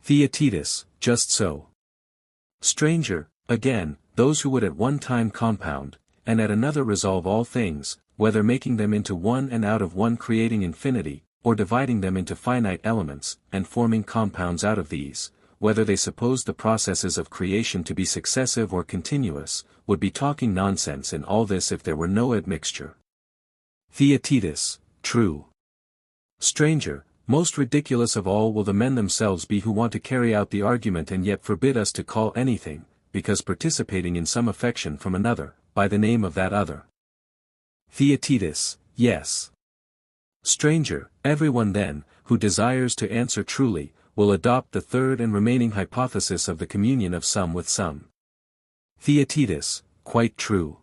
Theaetetus, just so. Stranger, again, those who would at one time compound, and at another resolve all things, whether making them into one and out of one creating infinity, or dividing them into finite elements, and forming compounds out of these, whether they suppose the processes of creation to be successive or continuous, would be talking nonsense in all this if there were no admixture. Theaetetus, true. Stranger, most ridiculous of all will the men themselves be who want to carry out the argument and yet forbid us to call anything, because participating in some affection from another, by the name of that other. Theaetetus, yes. Stranger, everyone then, who desires to answer truly, will adopt the third and remaining hypothesis of the communion of some with some. Theaetetus, quite true.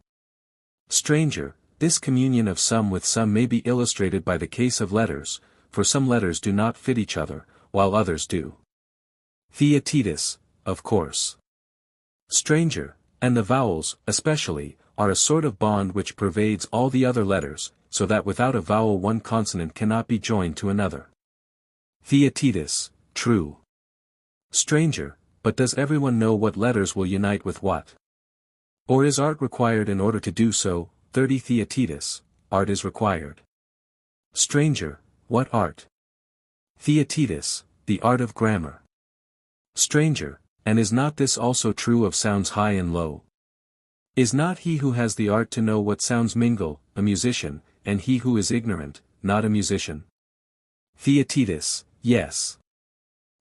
Stranger, this communion of some with some may be illustrated by the case of letters, for some letters do not fit each other, while others do. Theaetetus, of course. Stranger, and the vowels, especially, are a sort of bond which pervades all the other letters, so that without a vowel one consonant cannot be joined to another. Theaetetus, true. Stranger, but does everyone know what letters will unite with what? Or is art required in order to do so? 30 Theaetetus, art is required. Stranger, what art? Theaetetus, the art of grammar. Stranger, and is not this also true of sounds high and low? Is not he who has the art to know what sounds mingle, a musician, and he who is ignorant, not a musician? Theaetetus, yes.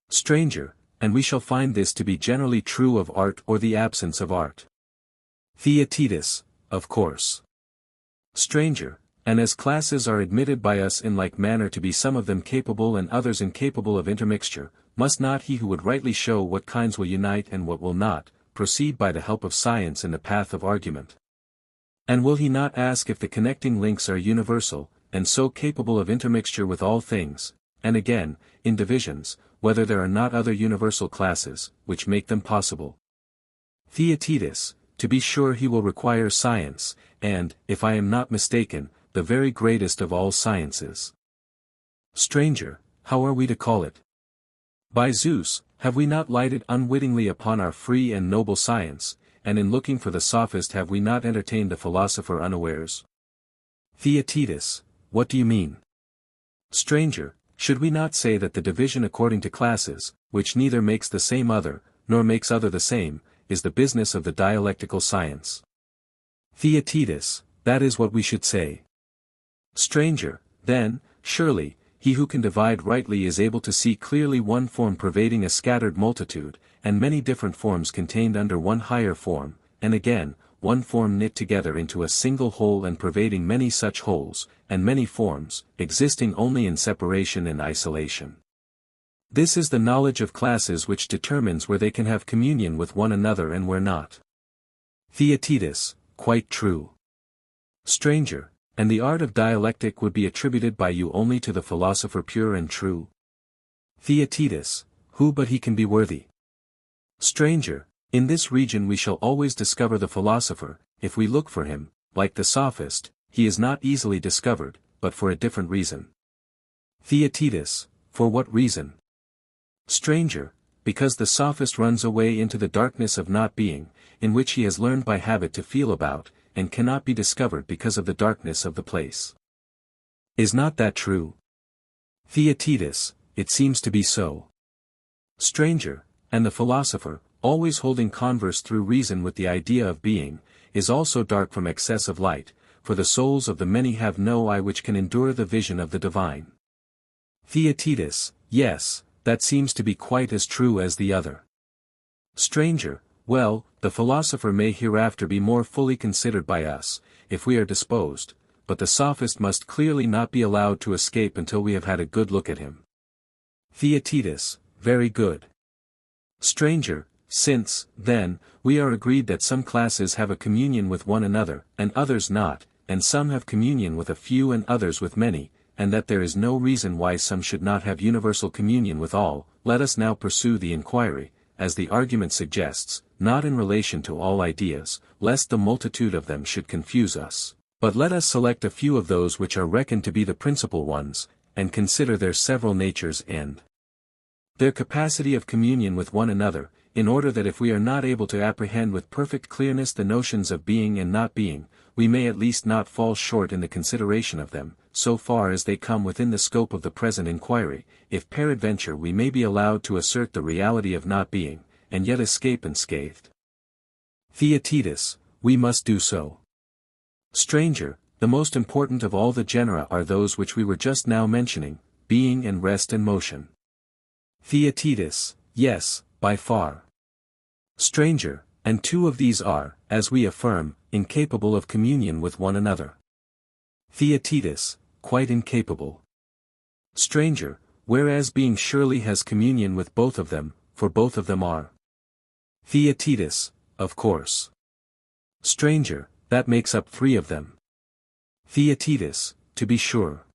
Stranger, and we shall find this to be generally true of art or the absence of art. Theaetetus, of course. Stranger, and as classes are admitted by us in like manner to be some of them capable and others incapable of intermixture, must not he who would rightly show what kinds will unite and what will not, proceed by the help of science in the path of argument? And will he not ask if the connecting links are universal, and so capable of intermixture with all things, and again, in divisions, whether there are not other universal classes, which make them possible? Theaetetus, to be sure he will require science, and, if I am not mistaken, the very greatest of all sciences. Stranger, how are we to call it? By Zeus, have we not lighted unwittingly upon our free and noble science, and in looking for the sophist have we not entertained the philosopher unawares? Theaetetus, what do you mean? Stranger, should we not say that the division according to classes, which neither makes the same other, nor makes other the same, is the business of the dialectical science? Theaetetus, that is what we should say. Stranger, then, surely, he who can divide rightly is able to see clearly one form pervading a scattered multitude, and many different forms contained under one higher form, and again, one form knit together into a single whole and pervading many such wholes, and many forms, existing only in separation and isolation. This is the knowledge of classes which determines where they can have communion with one another and where not. Theaetetus, quite true. Stranger, and the art of dialectic would be attributed by you only to the philosopher pure and true? Theaetetus, who but he can be worthy? Stranger, in this region we shall always discover the philosopher, if we look for him, like the sophist, he is not easily discovered, but for a different reason. Theaetetus, for what reason? Stranger, because the sophist runs away into the darkness of not being, in which he has learned by habit to feel about, and cannot be discovered because of the darkness of the place. Is not that true? Theaetetus, it seems to be so. Stranger, and the philosopher, always holding converse through reason with the idea of being, is also dark from excess of light, for the souls of the many have no eye which can endure the vision of the divine. Theaetetus, yes, that seems to be quite as true as the other. Stranger, well, the philosopher may hereafter be more fully considered by us, if we are disposed, but the sophist must clearly not be allowed to escape until we have had a good look at him. Theaetetus, very good. Stranger, since, then, we are agreed that some classes have a communion with one another, and others not, and some have communion with a few and others with many, and that there is no reason why some should not have universal communion with all, let us now pursue the inquiry, as the argument suggests, not in relation to all ideas, lest the multitude of them should confuse us, but let us select a few of those which are reckoned to be the principal ones, and consider their several natures and their capacity of communion with one another, in order that if we are not able to apprehend with perfect clearness the notions of being and not being, we may at least not fall short in the consideration of them, so far as they come within the scope of the present inquiry, if peradventure we may be allowed to assert the reality of not being, and yet escape unscathed. Theaetetus, we must do so. Stranger, the most important of all the genera are those which we were just now mentioning, being and rest and motion. Theaetetus, yes, by far. Stranger, and two of these are, as we affirm, incapable of communion with one another. Theaetetus, quite incapable. Stranger, whereas being surely has communion with both of them, for both of them are. Theaetetus, of course. Stranger, that makes up three of them. Theaetetus, to be sure.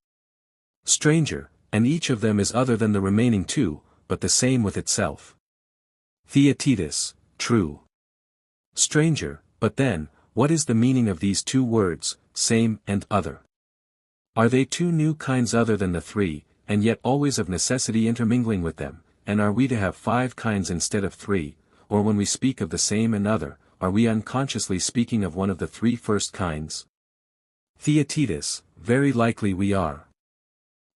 Stranger, and each of them is other than the remaining two, but the same with itself. Theaetetus, true. Stranger, but then, what is the meaning of these two words, same and other? Are they two new kinds other than the three, and yet always of necessity intermingling with them, and are we to have 5 kinds instead of 3, or when we speak of the same and other, are we unconsciously speaking of one of the 3 first kinds? Theaetetus, very likely we are.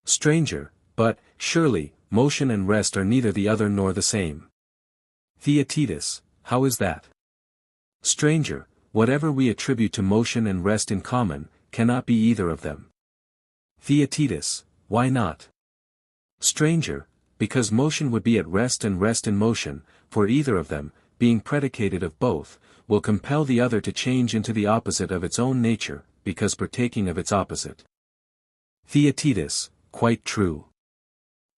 Stranger, but, surely, motion and rest are neither the other nor the same. Theaetetus, how is that? Stranger, whatever we attribute to motion and rest in common, cannot be either of them. Theaetetus, why not? Stranger, because motion would be at rest and rest in motion, for either of them, being predicated of both, will compel the other to change into the opposite of its own nature, because partaking of its opposite. Theaetetus, quite true.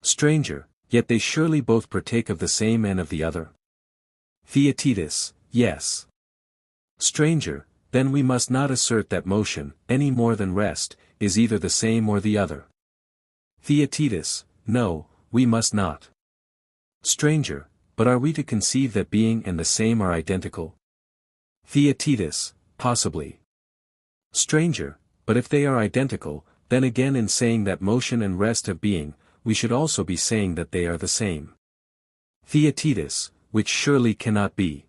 Stranger, yet they surely both partake of the same and of the other. Theaetetus, yes. Stranger, then we must not assert that motion, any more than rest, is either the same or the other. Theaetetus, no, we must not. Stranger, but are we to conceive that being and the same are identical? Theaetetus, possibly. Stranger, but if they are identical, then again in saying that motion and rest have being, we should also be saying that they are the same. Theaetetus, which surely cannot be.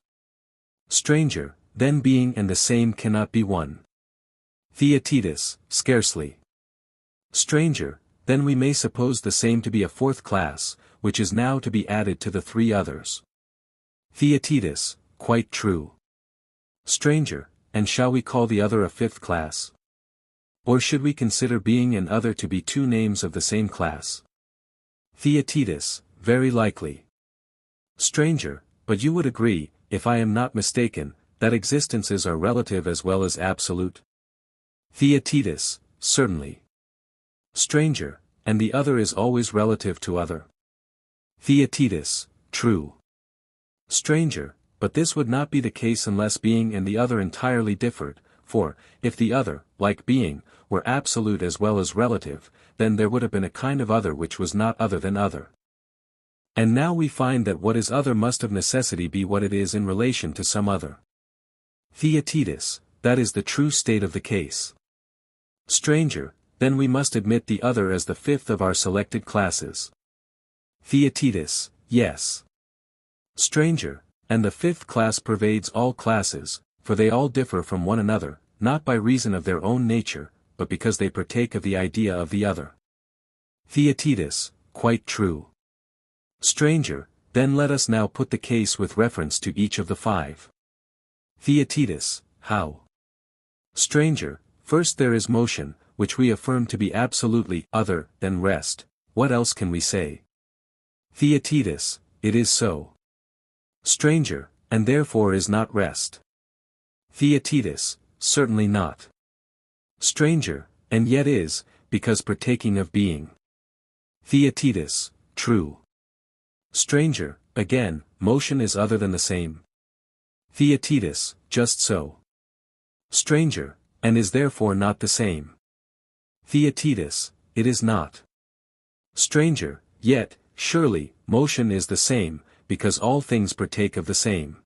Stranger, then being and the same cannot be one. Theaetetus, scarcely. Stranger, then we may suppose the same to be a 4th class, which is now to be added to the 3 others. Theaetetus, quite true. Stranger, and shall we call the other a 5th class? Or should we consider being and other to be 2 names of the same class? Theaetetus, very likely. Stranger, but you would agree, if I am not mistaken, that existences are relative as well as absolute? Theaetetus, certainly. Stranger, and the other is always relative to other? Theaetetus, true. Stranger, but this would not be the case unless being and the other entirely differed, for, if the other, like being, were absolute as well as relative, then there would have been a kind of other which was not other than other. And now we find that what is other must of necessity be what it is in relation to some other. Theaetetus, that is the true state of the case. Stranger, then we must admit the other as the 5th of our selected classes. Theaetetus, yes. Stranger, and the 5th class pervades all classes, for they all differ from one another, not by reason of their own nature, but because they partake of the idea of the other. Theaetetus, quite true. Stranger, then let us now put the case with reference to each of the 5. Theaetetus, how? Stranger, first there is motion, which we affirm to be absolutely other than rest. What else can we say? Theaetetus, it is so. Stranger, and therefore is not rest. Theaetetus, certainly not. Stranger, and yet is, because partaking of being. Theaetetus, true. Stranger, again, motion is other than the same. Theaetetus, just so. Stranger, and is therefore not the same. Theaetetus, it is not. Stranger, yet, surely, motion is the same, because all things partake of the same.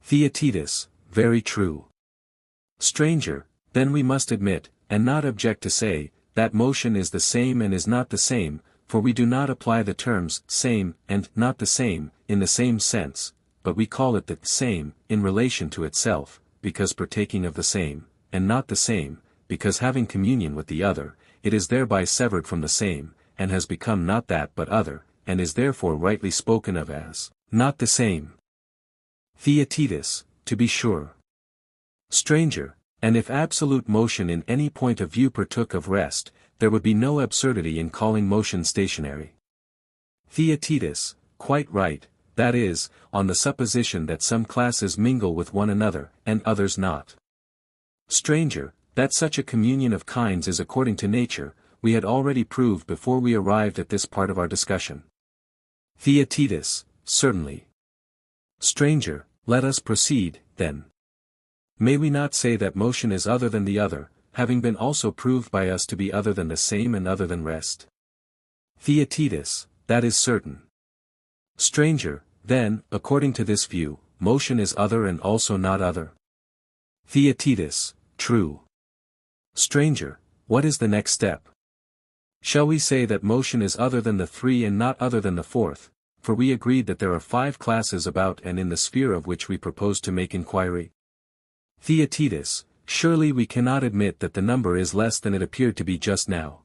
Theaetetus, very true. Stranger, then we must admit, and not object to say, that motion is the same and is not the same, for we do not apply the terms same and not the same, in the same sense, but we call it the same, in relation to itself, because partaking of the same, and not the same, because having communion with the other, it is thereby severed from the same, and has become not that but other, and is therefore rightly spoken of as, not the same. Theaetetus, to be sure. Stranger, and if absolute motion in any point of view partook of rest, there would be no absurdity in calling motion stationary. Theaetetus, quite right, that is, on the supposition that some classes mingle with one another, and others not. Stranger, that such a communion of kinds is according to nature, we had already proved before we arrived at this part of our discussion. Theaetetus, certainly. Stranger, let us proceed, then. May we not say that motion is other than the other, having been also proved by us to be other than the same and other than rest? Theaetetus, that is certain. Stranger, then, according to this view, motion is other and also not other? Theaetetus, true. Stranger, what is the next step? Shall we say that motion is other than the three and not other than the fourth, for we agreed that there are 5 classes about and in the sphere of which we propose to make inquiry? Theaetetus, surely we cannot admit that the number is less than it appeared to be just now.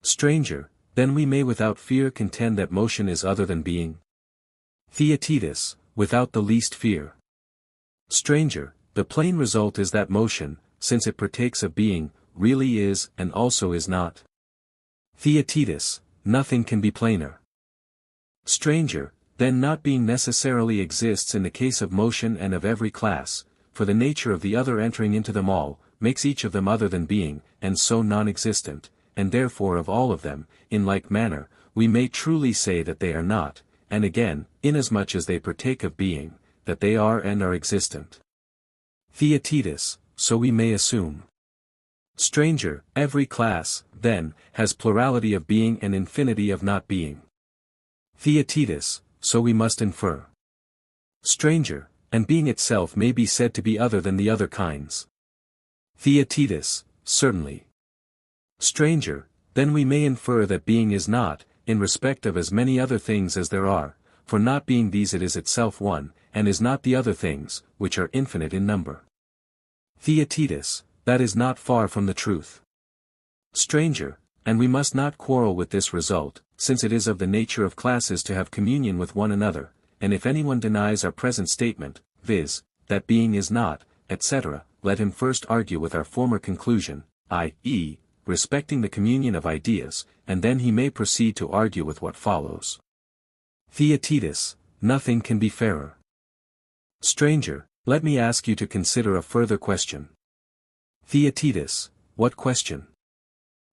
Stranger, then we may without fear contend that motion is other than being? Theaetetus, without the least fear. Stranger, the plain result is that motion, since it partakes of being, really is and also is not. Theaetetus, nothing can be plainer. Stranger, then not being necessarily exists in the case of motion and of every class, for the nature of the other entering into them all, makes each of them other than being, and so non-existent, and therefore of all of them, in like manner, we may truly say that they are not, and again, inasmuch as they partake of being, that they are and are existent. Theaetetus, so we may assume. Stranger, every class, then, has plurality of being and infinity of not being. Theaetetus, so we must infer. Stranger, and being itself may be said to be other than the other kinds. Theaetetus, certainly. Stranger, then we may infer that being is not, in respect of as many other things as there are, for not being these it is itself one, and is not the other things, which are infinite in number. Theaetetus, that is not far from the truth. Stranger, and we must not quarrel with this result, since it is of the nature of classes to have communion with one another, and if anyone denies our present statement, viz., that being is not, etc., let him first argue with our former conclusion, i.e., respecting the communion of ideas, and then he may proceed to argue with what follows. Theaetetus, nothing can be fairer. Stranger, let me ask you to consider a further question. Theaetetus, what question?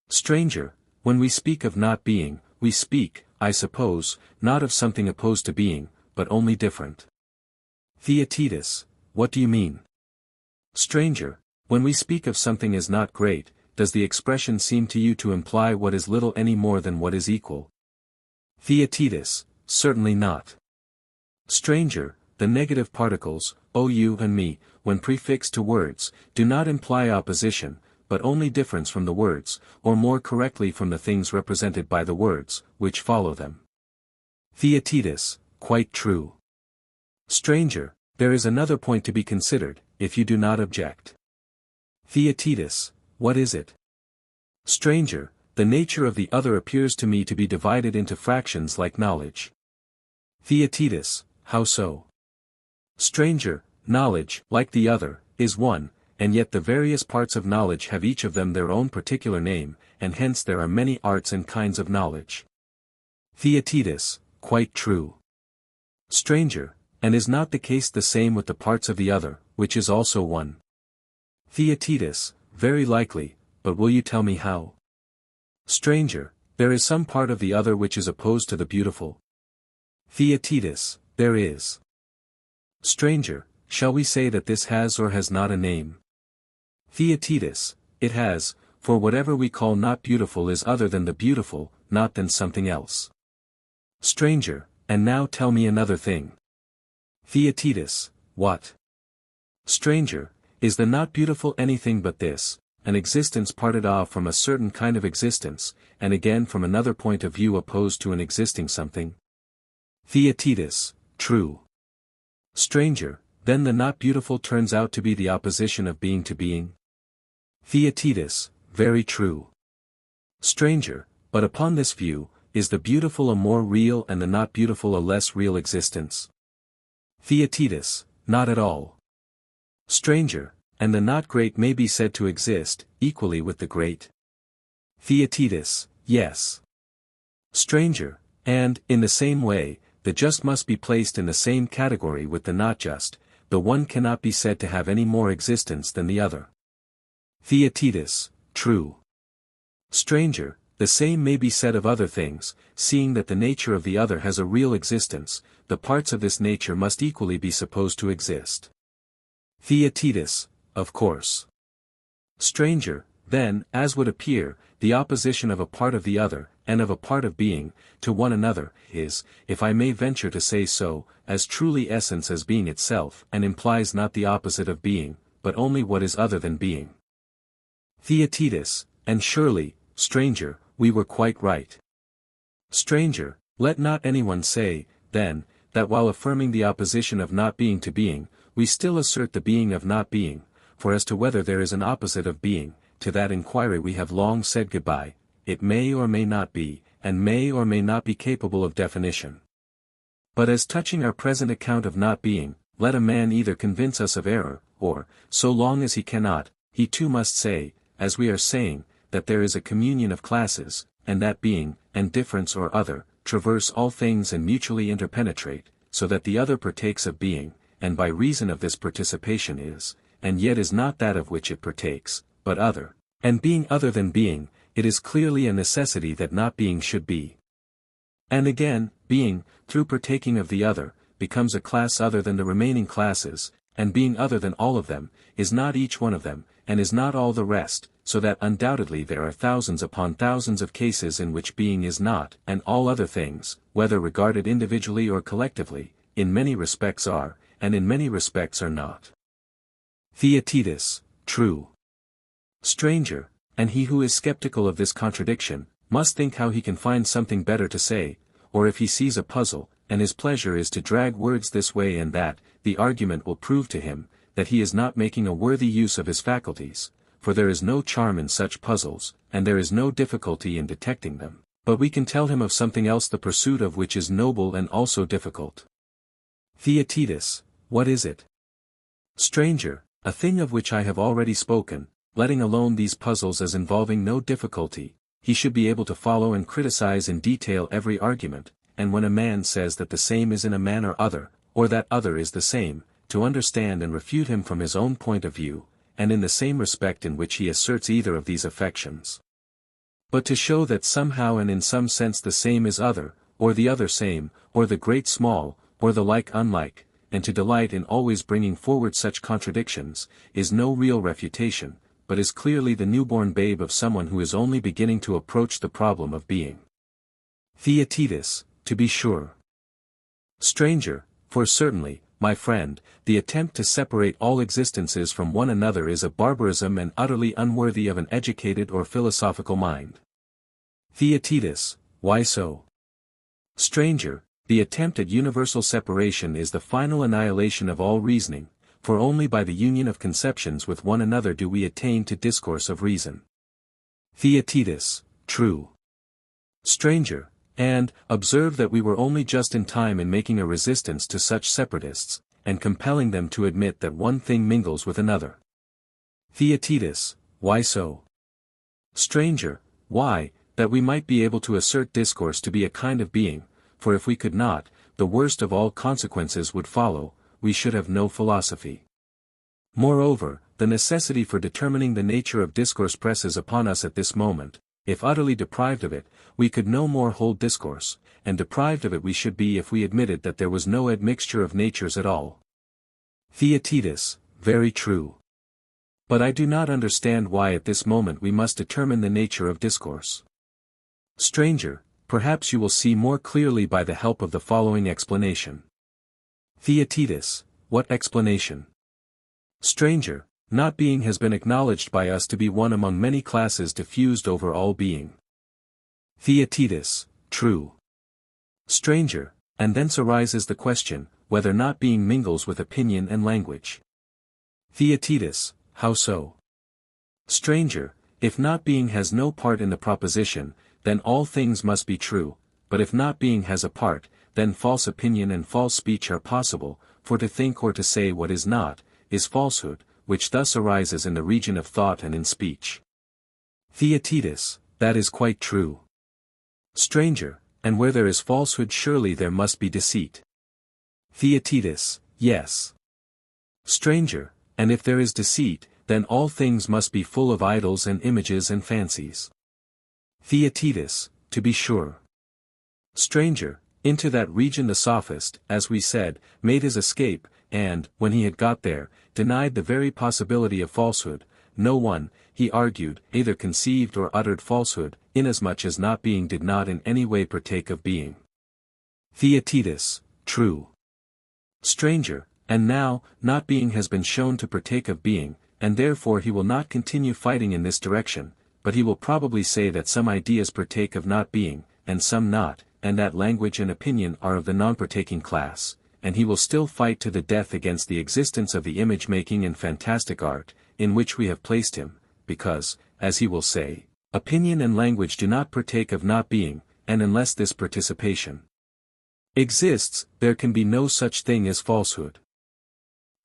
Stranger, when we speak of not being, we speak, I suppose, not of something opposed to being, but only different. Theaetetus, what do you mean? Stranger, when we speak of something as not great, does the expression seem to you to imply what is little any more than what is equal? Theaetetus, certainly not. Stranger, the negative particles, o you and me, when prefixed to words, do not imply opposition, but only difference from the words, or more correctly from the things represented by the words, which follow them. Theaetetus, quite true. Stranger, there is another point to be considered, if you do not object. Theaetetus, what is it? Stranger, the nature of the other appears to me to be divided into fractions like knowledge. Theaetetus, how so? Stranger, knowledge, like the other, is one, and yet the various parts of knowledge have each of them their own particular name, and hence there are many arts and kinds of knowledge. Theaetetus, quite true. Stranger, and is not the case the same with the parts of the other, which is also one? Theaetetus, very likely, but will you tell me how? Stranger, there is some part of the other which is opposed to the beautiful. Theaetetus, there is. Stranger, shall we say that this has or has not a name? Theaetetus, it has, for whatever we call not beautiful is other than the beautiful, not than something else. Stranger, and now tell me another thing. Theaetetus, what? Stranger, is the not beautiful anything but this, an existence parted off from a certain kind of existence, and again from another point of view opposed to an existing something? Theaetetus, true. Stranger, then the not beautiful turns out to be the opposition of being to being? Theaetetus, very true. Stranger, but upon this view, is the beautiful a more real and the not beautiful a less real existence? Theaetetus, not at all. Stranger, and the not great may be said to exist, equally with the great? Theaetetus, yes. Stranger, and, in the same way, the just must be placed in the same category with the not just, the one cannot be said to have any more existence than the other. Theaetetus, true. Stranger, the same may be said of other things, seeing that the nature of the other has a real existence, the parts of this nature must equally be supposed to exist. Theaetetus, of course. Stranger, then, as would appear, the opposition of a part of the other, and of a part of being, to one another, is, if I may venture to say so, as truly essence as being itself, and implies not the opposite of being, but only what is other than being. Theaetetus, and surely, stranger, we were quite right. Stranger, let not anyone say, then, that while affirming the opposition of not being to being, we still assert the being of not being, for as to whether there is an opposite of being, to that inquiry we have long said goodbye, it may or may not be, and may or may not be capable of definition. But as touching our present account of not being, let a man either convince us of error, or, so long as he cannot, he too must say, as we are saying, that there is a communion of classes, and that being, and difference or other, traverse all things and mutually interpenetrate, so that the other partakes of being, and by reason of this participation is, and yet is not that of which it partakes, but other, and being other than being, it is clearly a necessity that not being should be. And again, being, through partaking of the other, becomes a class other than the remaining classes, and being other than all of them, is not each one of them, and is not all the rest, so that undoubtedly there are thousands upon thousands of cases in which being is not, and all other things, whether regarded individually or collectively, in many respects are, and in many respects are not. Theaetetus, true. Stranger, and he who is skeptical of this contradiction, must think how he can find something better to say, or if he sees a puzzle, and his pleasure is to drag words this way and that, the argument will prove to him, that he is not making a worthy use of his faculties, for there is no charm in such puzzles, and there is no difficulty in detecting them, but we can tell him of something else the pursuit of which is noble and also difficult. Theaetetus, what is it? Stranger, a thing of which I have already spoken, letting alone these puzzles as involving no difficulty, he should be able to follow and criticize in detail every argument, and when a man says that the same is in a man or other, or that other is the same, to understand and refute him from his own point of view, and in the same respect in which he asserts either of these affections. But to show that somehow and in some sense the same is other, or the other same, or the great small, or the like unlike, and to delight in always bringing forward such contradictions, is no real refutation, but is clearly the newborn babe of someone who is only beginning to approach the problem of being. Theaetetus, to be sure. Stranger, for certainly, my friend, the attempt to separate all existences from one another is a barbarism and utterly unworthy of an educated or philosophical mind. Theaetetus, why so? Stranger, the attempt at universal separation is the final annihilation of all reasoning, for only by the union of conceptions with one another do we attain to discourse of reason. Theaetetus, true. Stranger, and, observe that we were only just in time in making a resistance to such separatists, and compelling them to admit that one thing mingles with another. Theaetetus, why so? Stranger, why, that we might be able to assert discourse to be a kind of being, for if we could not, the worst of all consequences would follow, we should have no philosophy. Moreover, the necessity for determining the nature of discourse presses upon us at this moment. If utterly deprived of it, we could no more hold discourse, and deprived of it we should be if we admitted that there was no admixture of natures at all. Theaetetus, very true. But I do not understand why at this moment we must determine the nature of discourse. Stranger, perhaps you will see more clearly by the help of the following explanation. Theaetetus, what explanation? Stranger, not being has been acknowledged by us to be one among many classes diffused over all being. Theaetetus, true. Stranger, and thence arises the question, whether not being mingles with opinion and language. Theaetetus, how so? Stranger, if not being has no part in the proposition, then all things must be true, but if not being has a part, then false opinion and false speech are possible, for to think or to say what is not, is falsehood, which thus arises in the region of thought and in speech. Theaetetus, that is quite true. Stranger, and where there is falsehood surely there must be deceit. Theaetetus, yes. Stranger, and if there is deceit, then all things must be full of idols and images and fancies. Theaetetus, to be sure. Stranger, into that region the sophist, as we said, made his escape, and, when he had got there, denied the very possibility of falsehood. No one, he argued, either conceived or uttered falsehood, inasmuch as not being did not in any way partake of being. Theaetetus, true. Stranger, and now, not being has been shown to partake of being, and therefore he will not continue fighting in this direction, but he will probably say that some ideas partake of not being, and some not, and that language and opinion are of the non-partaking class, and he will still fight to the death against the existence of the image-making and fantastic art, in which we have placed him, because, as he will say, opinion and language do not partake of not being, and unless this participation exists, there can be no such thing as falsehood.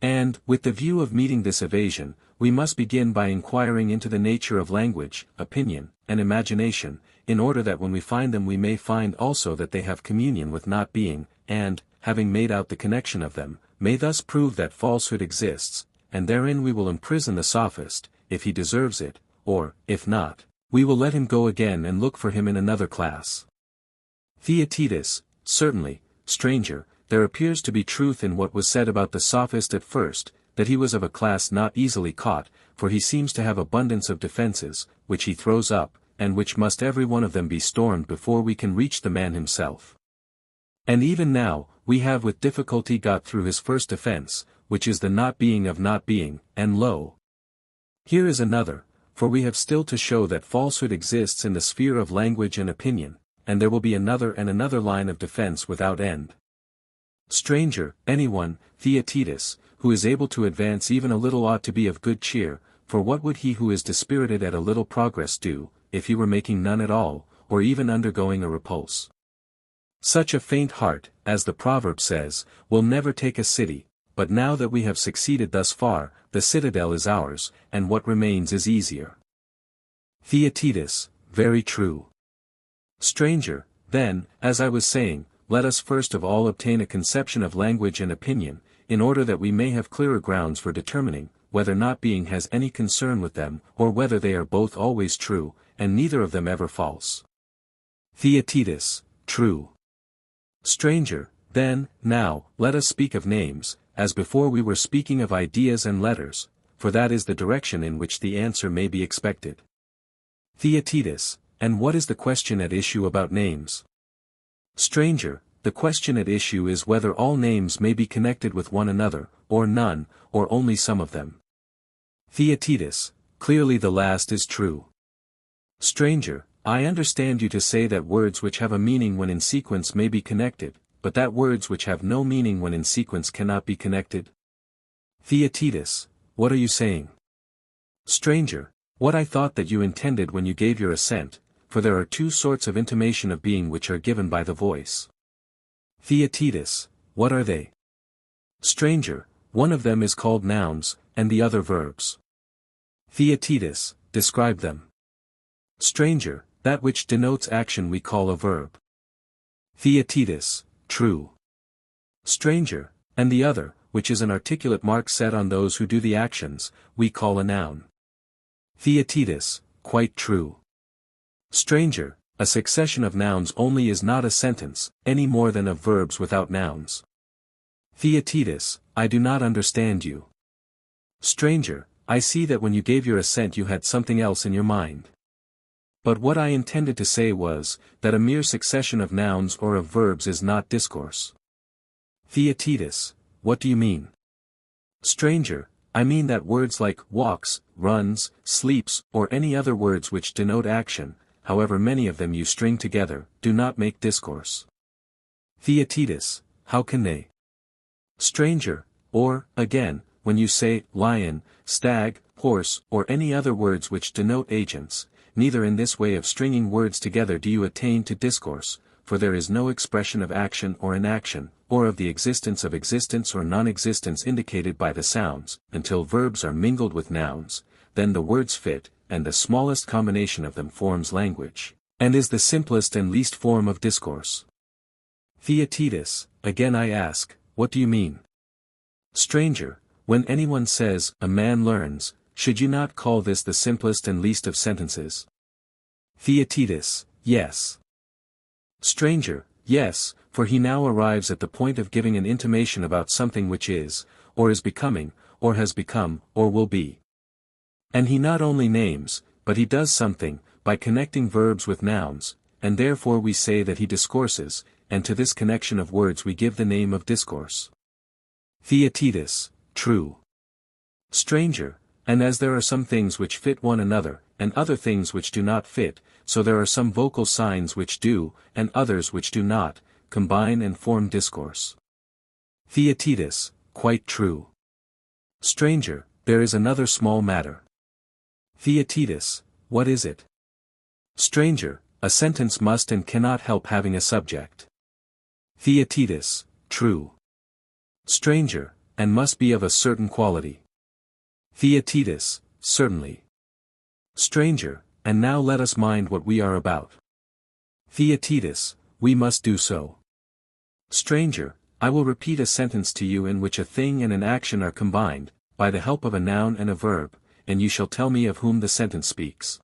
And, with the view of meeting this evasion, we must begin by inquiring into the nature of language, opinion, and imagination, in order that when we find them we may find also that they have communion with not being, and, having made out the connection of them, may thus prove that falsehood exists, and therein we will imprison the sophist, if he deserves it, or, if not, we will let him go again and look for him in another class. Theaetetus, certainly, stranger, there appears to be truth in what was said about the sophist at first, that he was of a class not easily caught, for he seems to have abundance of defenses, which he throws up, and which must every one of them be stormed before we can reach the man himself. And even now, we have with difficulty got through his first defense, which is the not being of not being, and lo! Here is another, for we have still to show that falsehood exists in the sphere of language and opinion, and there will be another and another line of defense without end. Stranger, anyone, Theaetetus, who is able to advance even a little ought to be of good cheer, for what would he who is dispirited at a little progress do, if he were making none at all, or even undergoing a repulse? Such a faint heart, as the proverb says, will never take a city, but now that we have succeeded thus far, the citadel is ours, and what remains is easier. Theaetetus, very true. Stranger, then, as I was saying, let us first of all obtain a conception of language and opinion, in order that we may have clearer grounds for determining, whether not being has any concern with them, or whether they are both always true, and neither of them ever false. Theaetetus, true. Stranger, then, now, let us speak of names, as before we were speaking of ideas and letters, for that is the direction in which the answer may be expected. Theaetetus, and what is the question at issue about names? Stranger, the question at issue is whether all names may be connected with one another, or none, or only some of them. Theaetetus, clearly the last is true. Stranger, I understand you to say that words which have a meaning when in sequence may be connected, but that words which have no meaning when in sequence cannot be connected. Theaetetus, what are you saying? Stranger, what I thought that you intended when you gave your assent, for there are two sorts of intimation of being which are given by the voice. Theaetetus, what are they? Stranger, one of them is called nouns, and the other verbs. Theaetetus, describe them. Stranger, that which denotes action we call a verb. Theaetetus, true. Stranger, and the other, which is an articulate mark set on those who do the actions, we call a noun. Theaetetus, quite true. Stranger, a succession of nouns only is not a sentence, any more than of verbs without nouns. Theaetetus, I do not understand you. Stranger, I see that when you gave your assent you had something else in your mind. But what I intended to say was, that a mere succession of nouns or of verbs is not discourse. Theaetetus, what do you mean? Stranger, I mean that words like walks, runs, sleeps, or any other words which denote action, however many of them you string together, do not make discourse. Theaetetus, how can they? Stranger, or, again, when you say, lion, stag, horse, or any other words which denote agents, neither in this way of stringing words together do you attain to discourse, for there is no expression of action or inaction, or of the existence or non-existence indicated by the sounds, until verbs are mingled with nouns, then the words fit, and the smallest combination of them forms language, and is the simplest and least form of discourse. Theaetetus, again I ask, what do you mean? Stranger, when anyone says, a man learns, should you not call this the simplest and least of sentences? Theaetetus, yes. Stranger, yes, for he now arrives at the point of giving an intimation about something which is becoming, or has become, or will be. And he not only names, but he does something, by connecting verbs with nouns, and therefore we say that he discourses, and to this connection of words we give the name of discourse. Theaetetus, true. Stranger, and as there are some things which fit one another, and other things which do not fit, so there are some vocal signs which do, and others which do not, combine and form discourse. Theaetetus, quite true. Stranger, there is another small matter. Theaetetus, what is it? Stranger, a sentence must and cannot help having a subject. Theaetetus, true. Stranger, and must be of a certain quality. Theaetetus, certainly. Stranger, and now let us mind what we are about. Theaetetus, we must do so. Stranger, I will repeat a sentence to you in which a thing and an action are combined, by the help of a noun and a verb, and you shall tell me of whom the sentence speaks.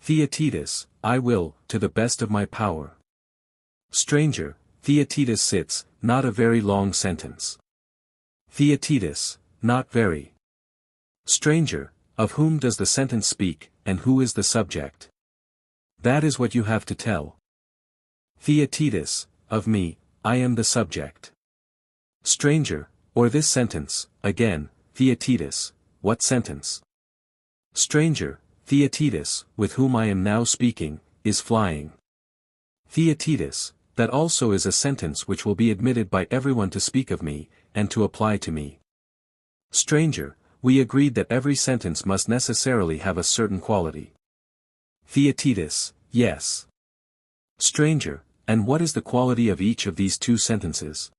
Theaetetus, I will, to the best of my power. Stranger, Theaetetus sits, not a very long sentence. Theaetetus, not very. Stranger, of whom does the sentence speak, and who is the subject? That is what you have to tell. Theaetetus, of me, I am the subject. Stranger, or this sentence, again, Theaetetus, what sentence? Stranger, Theaetetus, with whom I am now speaking, is flying. Theaetetus, that also is a sentence which will be admitted by everyone to speak of me, and to apply to me. Stranger, we agreed that every sentence must necessarily have a certain quality. Theaetetus, yes. Stranger, and what is the quality of each of these two sentences?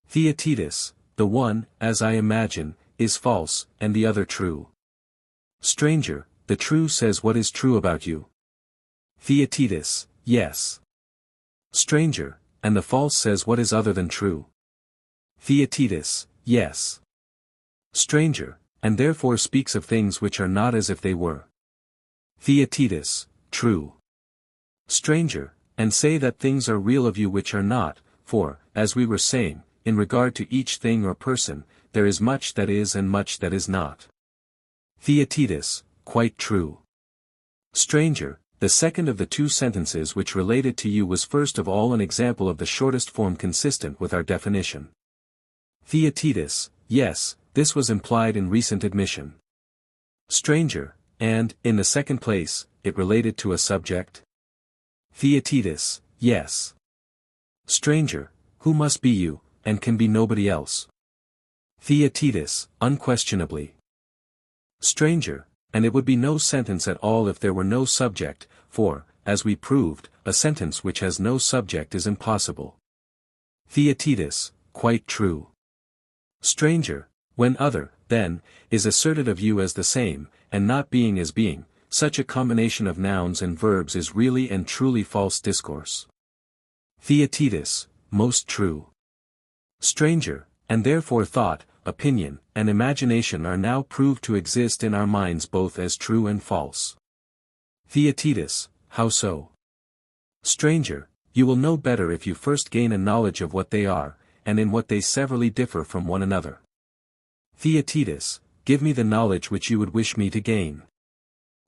Theaetetus, the one, as I imagine, is false, and the other true. Stranger, the true says what is true about you. Theaetetus, yes. Stranger, and the false says what is other than true. Theaetetus, yes. Stranger, and therefore speaks of things which are not as if they were. Theaetetus, true. Stranger, and say that things are real of you which are not, for, as we were saying, in regard to each thing or person, there is much that is and much that is not. Theaetetus, quite true. Stranger, the second of the two sentences which related to you was first of all an example of the shortest form consistent with our definition. Theaetetus, yes, this was implied in recent admission. Stranger, and, in the second place, it related to a subject? Theaetetus, yes. Stranger, who must be you, and can be nobody else? Theaetetus, unquestionably. Stranger, and it would be no sentence at all if there were no subject, for, as we proved, a sentence which has no subject is impossible. Theaetetus, quite true. Stranger, when other, then, is asserted of you as the same, and not being as being, such a combination of nouns and verbs is really and truly false discourse. Theaetetus, most true. Stranger, and therefore thought, opinion, and imagination are now proved to exist in our minds both as true and false. Theaetetus, how so? Stranger, you will know better if you first gain a knowledge of what they are, and in what they severally differ from one another. Theaetetus, give me the knowledge which you would wish me to gain.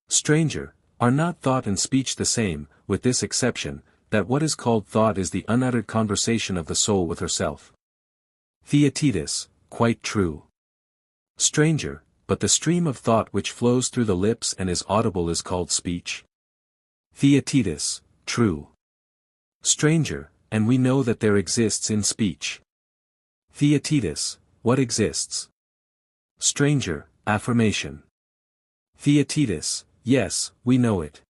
Stranger, are not thought and speech the same, with this exception, that what is called thought is the unuttered conversation of the soul with herself? Theaetetus, quite true. Stranger, but the stream of thought which flows through the lips and is audible is called speech? Theaetetus, true. Stranger, and we know that there exists in speech. Theaetetus, what exists? Stranger, affirmation. Theaetetus, yes, we know it.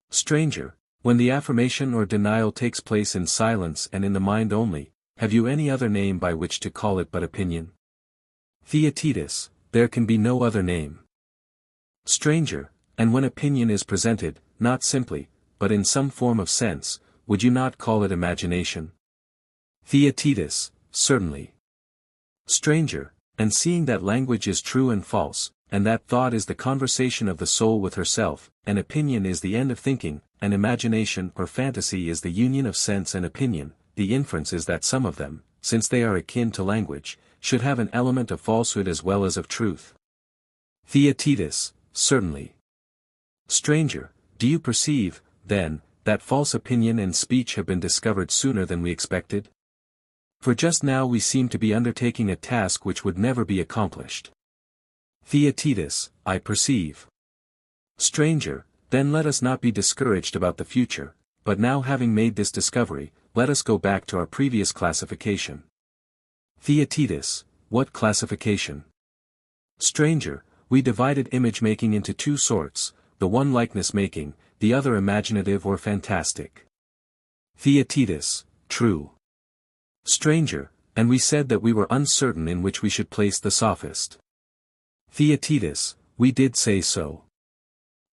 Stranger, when the affirmation or denial takes place in silence and in the mind only, have you any other name by which to call it but opinion? Theaetetus, there can be no other name. Stranger, and when opinion is presented, not simply, but in some form of sense, would you not call it imagination? Theaetetus, certainly. Stranger, and seeing that language is true and false, and that thought is the conversation of the soul with herself, and opinion is the end of thinking, and imagination or fantasy is the union of sense and opinion, the inference is that some of them, since they are akin to language, should have an element of falsehood as well as of truth. Theaetetus, certainly. Stranger, do you perceive, then, that false opinion and speech have been discovered sooner than we expected? For just now we seem to be undertaking a task which would never be accomplished. Theaetetus, I perceive. Stranger, then let us not be discouraged about the future, but now having made this discovery, let us go back to our previous classification. Theaetetus, what classification? Stranger, we divided image-making into two sorts, the one likeness-making, the other imaginative or fantastic. Theaetetus, true. Stranger, and we said that we were uncertain in which we should place the sophist. Theaetetus, we did say so.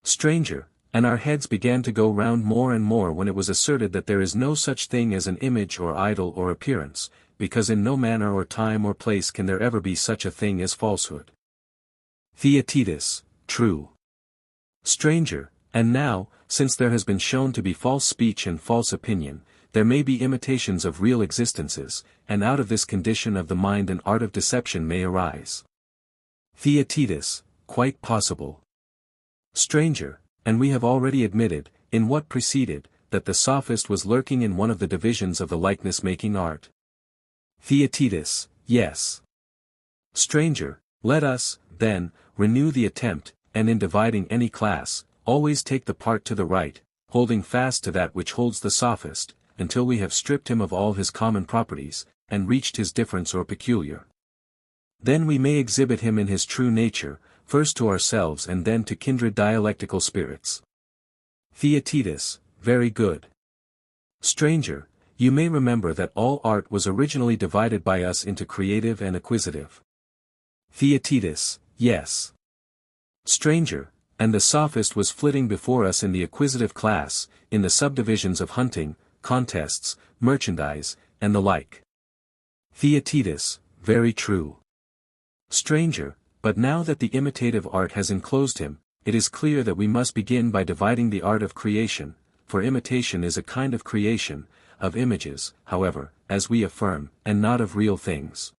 Stranger, and our heads began to go round more and more when it was asserted that there is no such thing as an image or idol or appearance, because in no manner or time or place can there ever be such a thing as falsehood. Theaetetus, true. Stranger, and now, since there has been shown to be false speech and false opinion, there may be imitations of real existences, and out of this condition of the mind an art of deception may arise. Theaetetus, quite possible. Stranger, and we have already admitted, in what preceded, that the sophist was lurking in one of the divisions of the likeness-making art. Theaetetus, yes. Stranger, let us, then, renew the attempt, and in dividing any class, always take the part to the right, holding fast to that which holds the sophist, until we have stripped him of all his common properties, and reached his difference or peculiar. Then we may exhibit him in his true nature, first to ourselves and then to kindred dialectical spirits. Theaetetus, very good. Stranger, you may remember that all art was originally divided by us into creative and acquisitive. Theaetetus, yes. Stranger, and the sophist was flitting before us in the acquisitive class, in the subdivisions of hunting, contests, merchandise, and the like. Theaetetus, very true. Stranger, but now that the imitative art has enclosed him, it is clear that we must begin by dividing the art of creation, for imitation is a kind of creation, of images, however, as we affirm, and not of real things.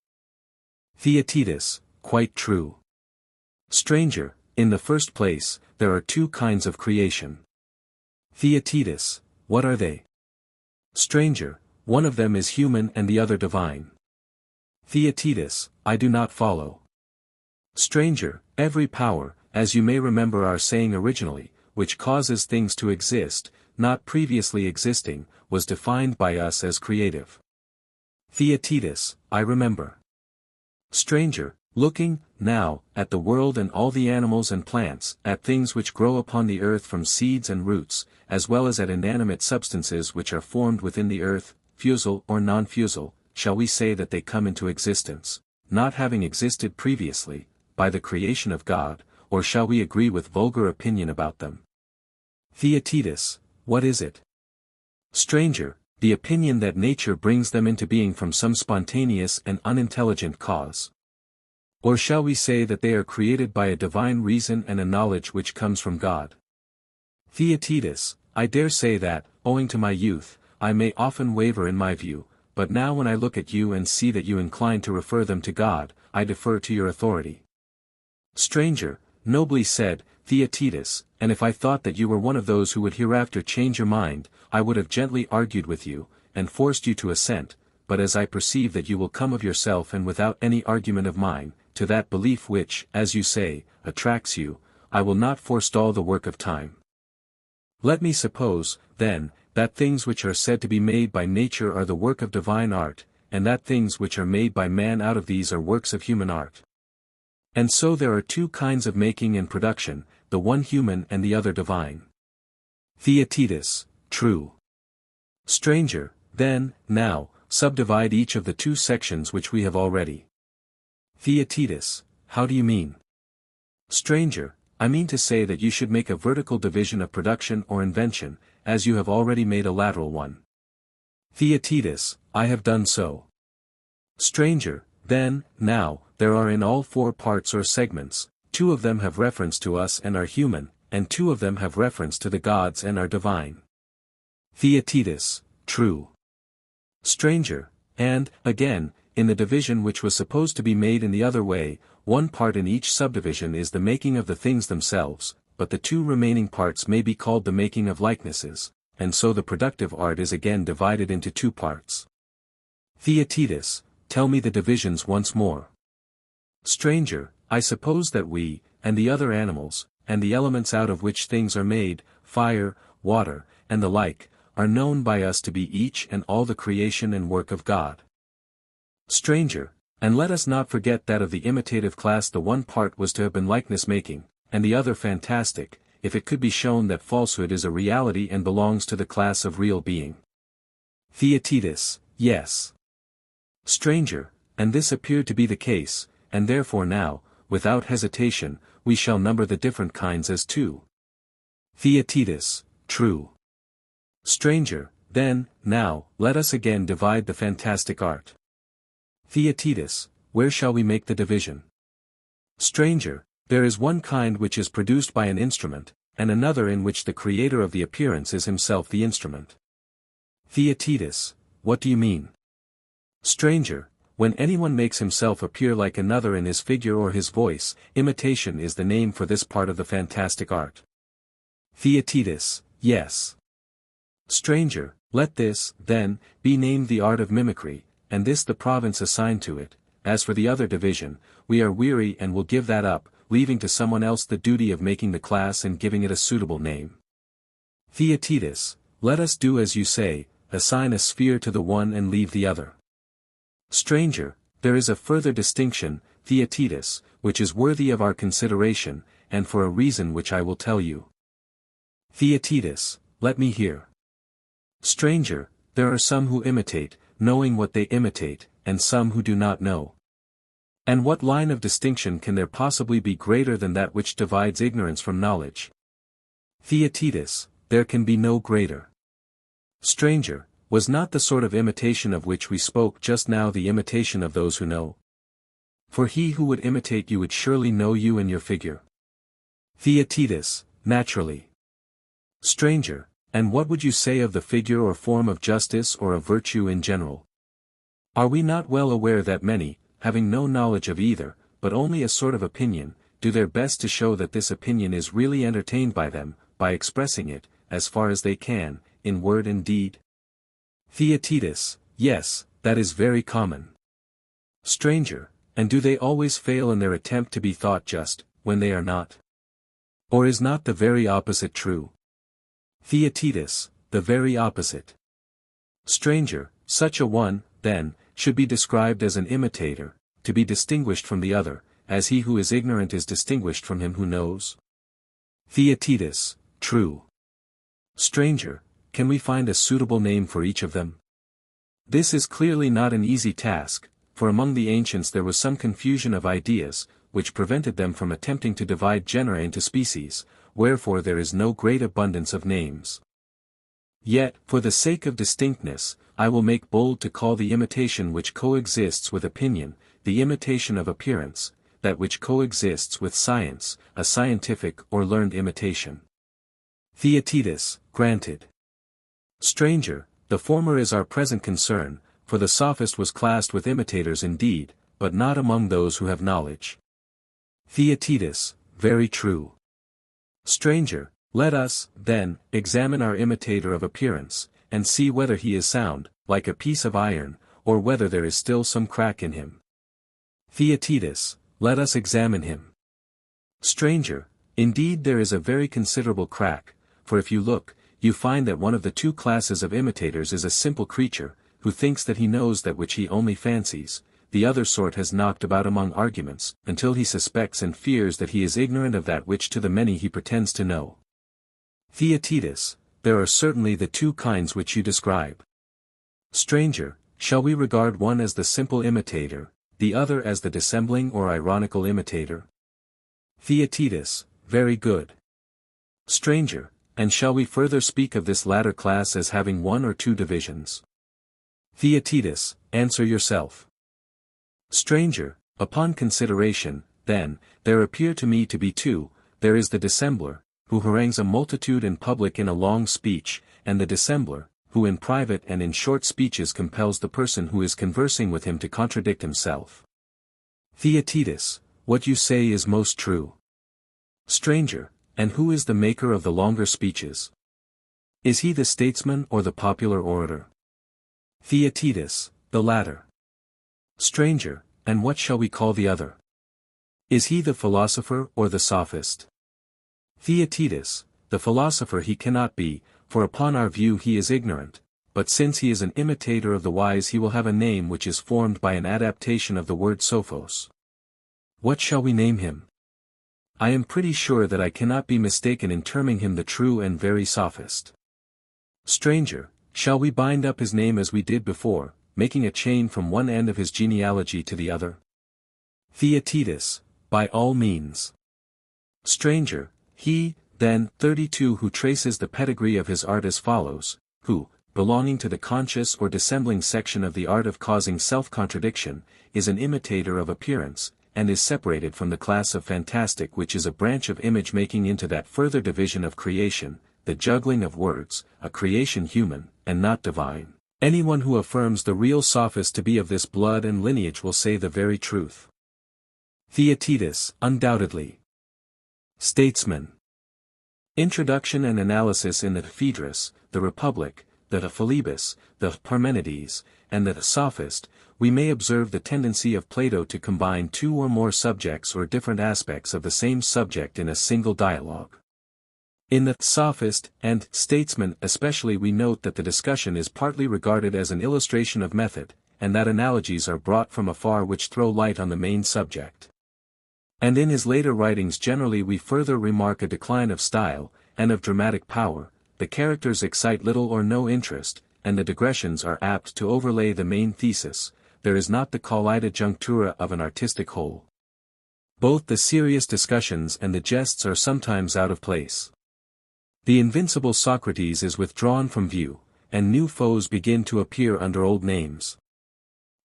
Theaetetus, quite true. Stranger, in the first place, there are two kinds of creation. Theaetetus, what are they? Stranger, one of them is human and the other divine. Theaetetus, I do not follow. Stranger, every power, as you may remember our saying originally, which causes things to exist, not previously existing, was defined by us as creative. Theaetetus, I remember. Stranger, looking, now, at the world and all the animals and plants, at things which grow upon the earth from seeds and roots, as well as at inanimate substances which are formed within the earth, fusel or non-fusel, shall we say that they come into existence, not having existed previously, by the creation of God, or shall we agree with vulgar opinion about them? Theaetetus, what is it? Stranger, the opinion that nature brings them into being from some spontaneous and unintelligent cause. Or shall we say that they are created by a divine reason and a knowledge which comes from God? Theaetetus, I dare say that, owing to my youth, I may often waver in my view, but now when I look at you and see that you incline to refer them to God, I defer to your authority. Stranger, nobly said, Theaetetus, and if I thought that you were one of those who would hereafter change your mind, I would have gently argued with you, and forced you to assent, but as I perceive that you will come of yourself and without any argument of mine, to that belief which, as you say, attracts you, I will not forestall the work of time. Let me suppose, then, that things which are said to be made by nature are the work of divine art, and that things which are made by man out of these are works of human art. And so there are two kinds of making and production, the one human and the other divine. Theaetetus, true. Stranger, then, now, subdivide each of the two sections which we have already. Theaetetus, how do you mean? Stranger, I mean to say that you should make a vertical division of production or invention, as you have already made a lateral one. Theaetetus, I have done so. Stranger, then, now, there are in all four parts or segments, two of them have reference to us and are human, and two of them have reference to the gods and are divine. Theaetetus, true. Stranger, and, again, in the division which was supposed to be made in the other way, one part in each subdivision is the making of the things themselves, but the two remaining parts may be called the making of likenesses, and so the productive art is again divided into two parts. Theaetetus, tell me the divisions once more. Stranger, I suppose that we, and the other animals, and the elements out of which things are made, fire, water, and the like, are known by us to be each and all the creation and work of God. Stranger, and let us not forget that of the imitative class the one part was to have been likeness-making, and the other fantastic, if it could be shown that falsehood is a reality and belongs to the class of real being. Theaetetus, yes. Stranger, and this appeared to be the case, and therefore now, without hesitation, we shall number the different kinds as two. Theaetetus, true. Stranger, then, now, let us again divide the fantastic art. Theaetetus, where shall we make the division? Stranger, there is one kind which is produced by an instrument, and another in which the creator of the appearance is himself the instrument. Theaetetus, what do you mean? Stranger, when anyone makes himself appear like another in his figure or his voice, imitation is the name for this part of the fantastic art. Theaetetus, yes. Stranger, let this, then, be named the art of mimicry, and this the province assigned to it. As for the other division, we are weary and will give that up, leaving to someone else the duty of making the class and giving it a suitable name. Theaetetus, let us do as you say, assign a sphere to the one and leave the other. Stranger, there is a further distinction, Theaetetus, which is worthy of our consideration, and for a reason which I will tell you. Theaetetus, let me hear. Stranger, there are some who imitate, knowing what they imitate, and some who do not know. And what line of distinction can there possibly be greater than that which divides ignorance from knowledge? Theaetetus, there can be no greater. Stranger, was not the sort of imitation of which we spoke just now the imitation of those who know? For he who would imitate you would surely know you and your figure. Theaetetus, naturally. Stranger, and what would you say of the figure or form of justice or of virtue in general? Are we not well aware that many, having no knowledge of either, but only a sort of opinion, do their best to show that this opinion is really entertained by them, by expressing it, as far as they can, in word and deed? Theaetetus, yes, that is very common. Stranger, and do they always fail in their attempt to be thought just, when they are not? Or is not the very opposite true? Theaetetus, the very opposite. Stranger, such a one, then, should be described as an imitator, to be distinguished from the other, as he who is ignorant is distinguished from him who knows. Theaetetus, true. Stranger, can we find a suitable name for each of them? This is clearly not an easy task, for among the ancients there was some confusion of ideas, which prevented them from attempting to divide genera into species, wherefore there is no great abundance of names. Yet, for the sake of distinctness, I will make bold to call the imitation which coexists with opinion, the imitation of appearance, that which coexists with science, a scientific or learned imitation. Theaetetus, granted. Stranger, the former is our present concern, for the sophist was classed with imitators indeed, but not among those who have knowledge. Theaetetus, very true. Stranger, let us, then, examine our imitator of appearance, and see whether he is sound, like a piece of iron, or whether there is still some crack in him. Theaetetus, let us examine him. Stranger, indeed there is a very considerable crack, for if you look, you find that one of the two classes of imitators is a simple creature, who thinks that he knows that which he only fancies, the other sort has knocked about among arguments, until he suspects and fears that he is ignorant of that which to the many he pretends to know. Theaetetus, there are certainly the two kinds which you describe. Stranger, shall we regard one as the simple imitator, the other as the dissembling or ironical imitator? Theaetetus, very good. Stranger, and shall we further speak of this latter class as having one or two divisions? Theaetetus, answer yourself. Stranger, upon consideration, then, there appear to me to be two. There is the dissembler, who harangues a multitude in public in a long speech, and the dissembler, who in private and in short speeches compels the person who is conversing with him to contradict himself. Theaetetus, what you say is most true. Stranger, and who is the maker of the longer speeches? Is he the statesman or the popular orator? Theaetetus, the latter. Stranger, and what shall we call the other? Is he the philosopher or the sophist? Theaetetus, the philosopher he cannot be, for upon our view he is ignorant, but since he is an imitator of the wise he will have a name which is formed by an adaptation of the word sophos. What shall we name him? I am pretty sure that I cannot be mistaken in terming him the true and very sophist. Stranger, shall we bind up his name as we did before, making a chain from one end of his genealogy to the other? Theaetetus, by all means. Stranger, he, then, 32 who traces the pedigree of his art as follows, who, belonging to the conscious or dissembling section of the art of causing self-contradiction, is an imitator of appearance, and is separated from the class of fantastic which is a branch of image-making into that further division of creation, the juggling of words, a creation human, and not divine. Anyone who affirms the real sophist to be of this blood and lineage will say the very truth. Theaetetus, undoubtedly. Statesman. Introduction and analysis in the Phaedrus, the Republic, the Philebus, the Parmenides, and the Sophist, we may observe the tendency of Plato to combine two or more subjects or different aspects of the same subject in a single dialogue. In the Sophist and Statesman especially we note that the discussion is partly regarded as an illustration of method, and that analogies are brought from afar which throw light on the main subject. And in his later writings generally we further remark a decline of style, and of dramatic power, the characters excite little or no interest, and the digressions are apt to overlay the main thesis. There is not the collida junctura of an artistic whole. Both the serious discussions and the jests are sometimes out of place. The invincible Socrates is withdrawn from view, and new foes begin to appear under old names.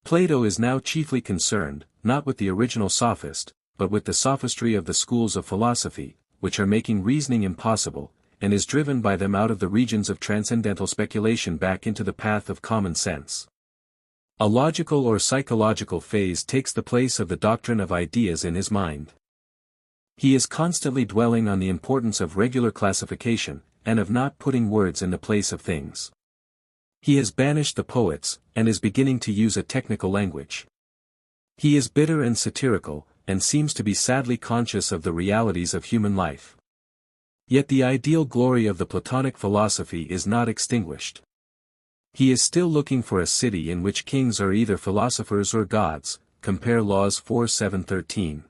Plato is now chiefly concerned, not with the original sophist, but with the sophistry of the schools of philosophy, which are making reasoning impossible, and is driven by them out of the regions of transcendental speculation back into the path of common sense. A logical or psychological phase takes the place of the doctrine of ideas in his mind. He is constantly dwelling on the importance of regular classification, and of not putting words in the place of things. He has banished the poets, and is beginning to use a technical language. He is bitter and satirical, and seems to be sadly conscious of the realities of human life. Yet the ideal glory of the Platonic philosophy is not extinguished. He is still looking for a city in which kings are either philosophers or gods, compare Laws 4:7-13.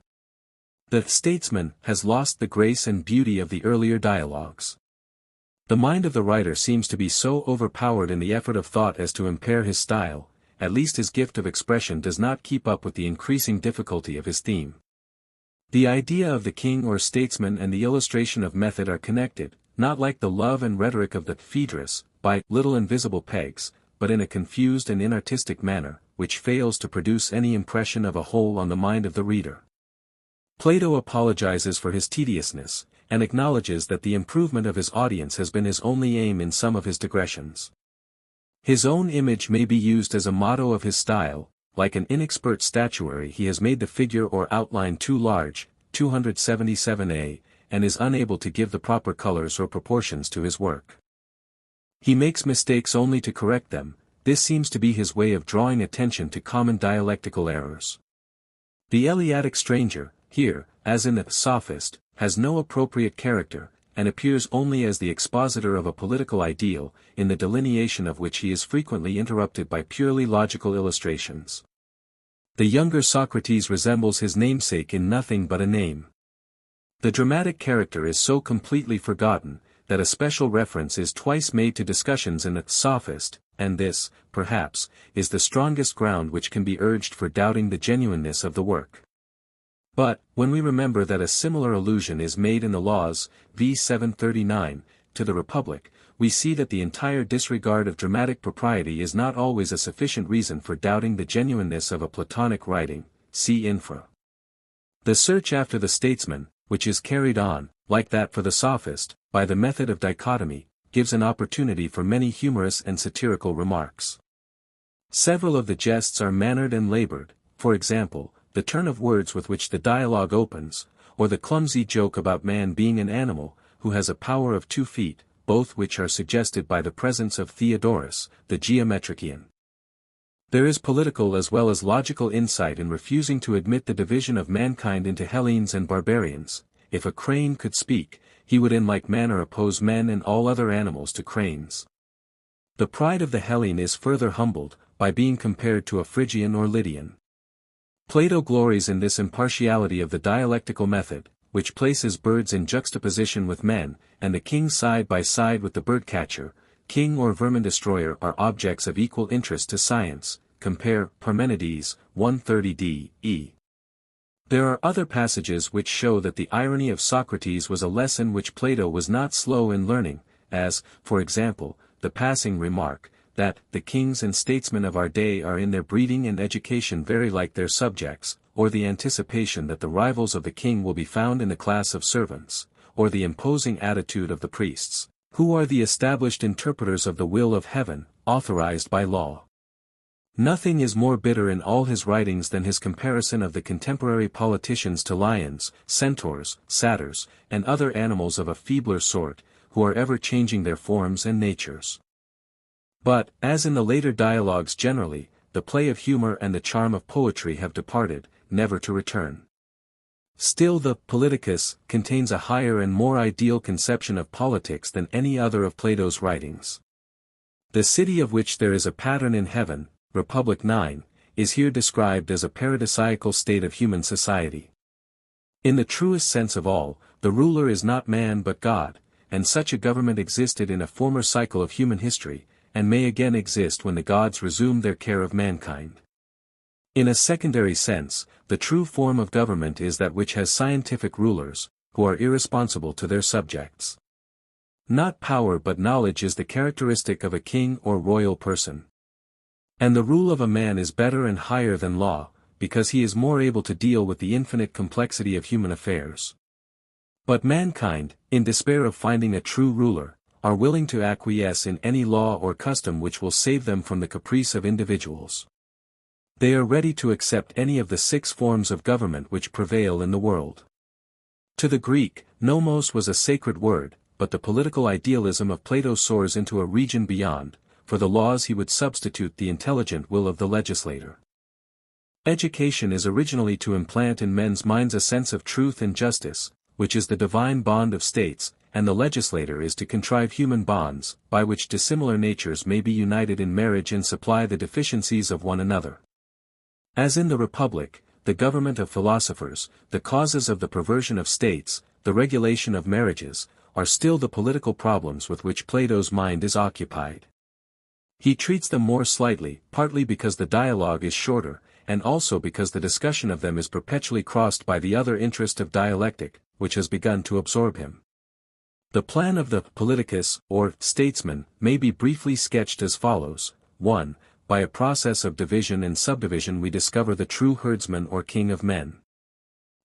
The statesman has lost the grace and beauty of the earlier dialogues. The mind of the writer seems to be so overpowered in the effort of thought as to impair his style, at least his gift of expression does not keep up with the increasing difficulty of his theme. The idea of the king or statesman and the illustration of method are connected, not like the love and rhetoric of the Phaedrus, by little invisible pegs, but in a confused and inartistic manner, which fails to produce any impression of a whole on the mind of the reader. Plato apologizes for his tediousness, and acknowledges that the improvement of his audience has been his only aim in some of his digressions. His own image may be used as a motto of his style. Like an inexpert statuary he has made the figure or outline too large, 277a, and is unable to give the proper colors or proportions to his work. He makes mistakes only to correct them. This seems to be his way of drawing attention to common dialectical errors. The Eleatic stranger, here, as in the Sophist, has no appropriate character, and appears only as the expositor of a political ideal, in the delineation of which he is frequently interrupted by purely logical illustrations. The younger Socrates resembles his namesake in nothing but a name. The dramatic character is so completely forgotten, that a special reference is twice made to discussions in the Sophist, and this, perhaps, is the strongest ground which can be urged for doubting the genuineness of the work. But, when we remember that a similar allusion is made in the Laws, v. 739, to the Republic, we see that the entire disregard of dramatic propriety is not always a sufficient reason for doubting the genuineness of a Platonic writing, see infra. The search after the statesman, which is carried on, like that for the Sophist, by the method of dichotomy, gives an opportunity for many humorous and satirical remarks. Several of the jests are mannered and labored, for example, the turn of words with which the dialogue opens, or the clumsy joke about man being an animal, who has a power of 2 feet, both which are suggested by the presence of Theodorus, the geometrician. There is political as well as logical insight in refusing to admit the division of mankind into Hellenes and barbarians. If a crane could speak, he would in like manner oppose men and all other animals to cranes. The pride of the Hellene is further humbled, by being compared to a Phrygian or Lydian. Plato glories in this impartiality of the dialectical method, which places birds in juxtaposition with men, and the king side by side with the birdcatcher. King or vermin destroyer are objects of equal interest to science, compare Parmenides, 130 d. There are other passages which show that the irony of Socrates was a lesson which Plato was not slow in learning, as, for example, the passing remark, that the kings and statesmen of our day are in their breeding and education very like their subjects, or the anticipation that the rivals of the king will be found in the class of servants, or the imposing attitude of the priests, who are the established interpreters of the will of heaven, authorized by law. Nothing is more bitter in all his writings than his comparison of the contemporary politicians to lions, centaurs, satyrs, and other animals of a feebler sort, who are ever changing their forms and natures. But, as in the later dialogues generally, the play of humor and the charm of poetry have departed, never to return. Still the Politicus contains a higher and more ideal conception of politics than any other of Plato's writings. The city of which there is a pattern in heaven, Republic 9, is here described as a paradisiacal state of human society. In the truest sense of all, the ruler is not man but God, and such a government existed in a former cycle of human history, and may again exist when the gods resume their care of mankind. In a secondary sense, the true form of government is that which has scientific rulers, who are irresponsible to their subjects. Not power but knowledge is the characteristic of a king or royal person. And the rule of a man is better and higher than law, because he is more able to deal with the infinite complexity of human affairs. But mankind, in despair of finding a true ruler, are willing to acquiesce in any law or custom which will save them from the caprice of individuals. They are ready to accept any of the 6 forms of government which prevail in the world. To the Greek, nomos was a sacred word, but the political idealism of Plato soars into a region beyond. For the laws he would substitute the intelligent will of the legislator. Education is originally to implant in men's minds a sense of truth and justice, which is the divine bond of states, and the legislator is to contrive human bonds, by which dissimilar natures may be united in marriage and supply the deficiencies of one another. As in the Republic, the government of philosophers, the causes of the perversion of states, the regulation of marriages, are still the political problems with which Plato's mind is occupied. He treats them more slightly, partly because the dialogue is shorter, and also because the discussion of them is perpetually crossed by the other interest of dialectic, which has begun to absorb him. The plan of the politicus, or statesman, may be briefly sketched as follows. 1. By a process of division and subdivision we discover the true herdsman or king of men.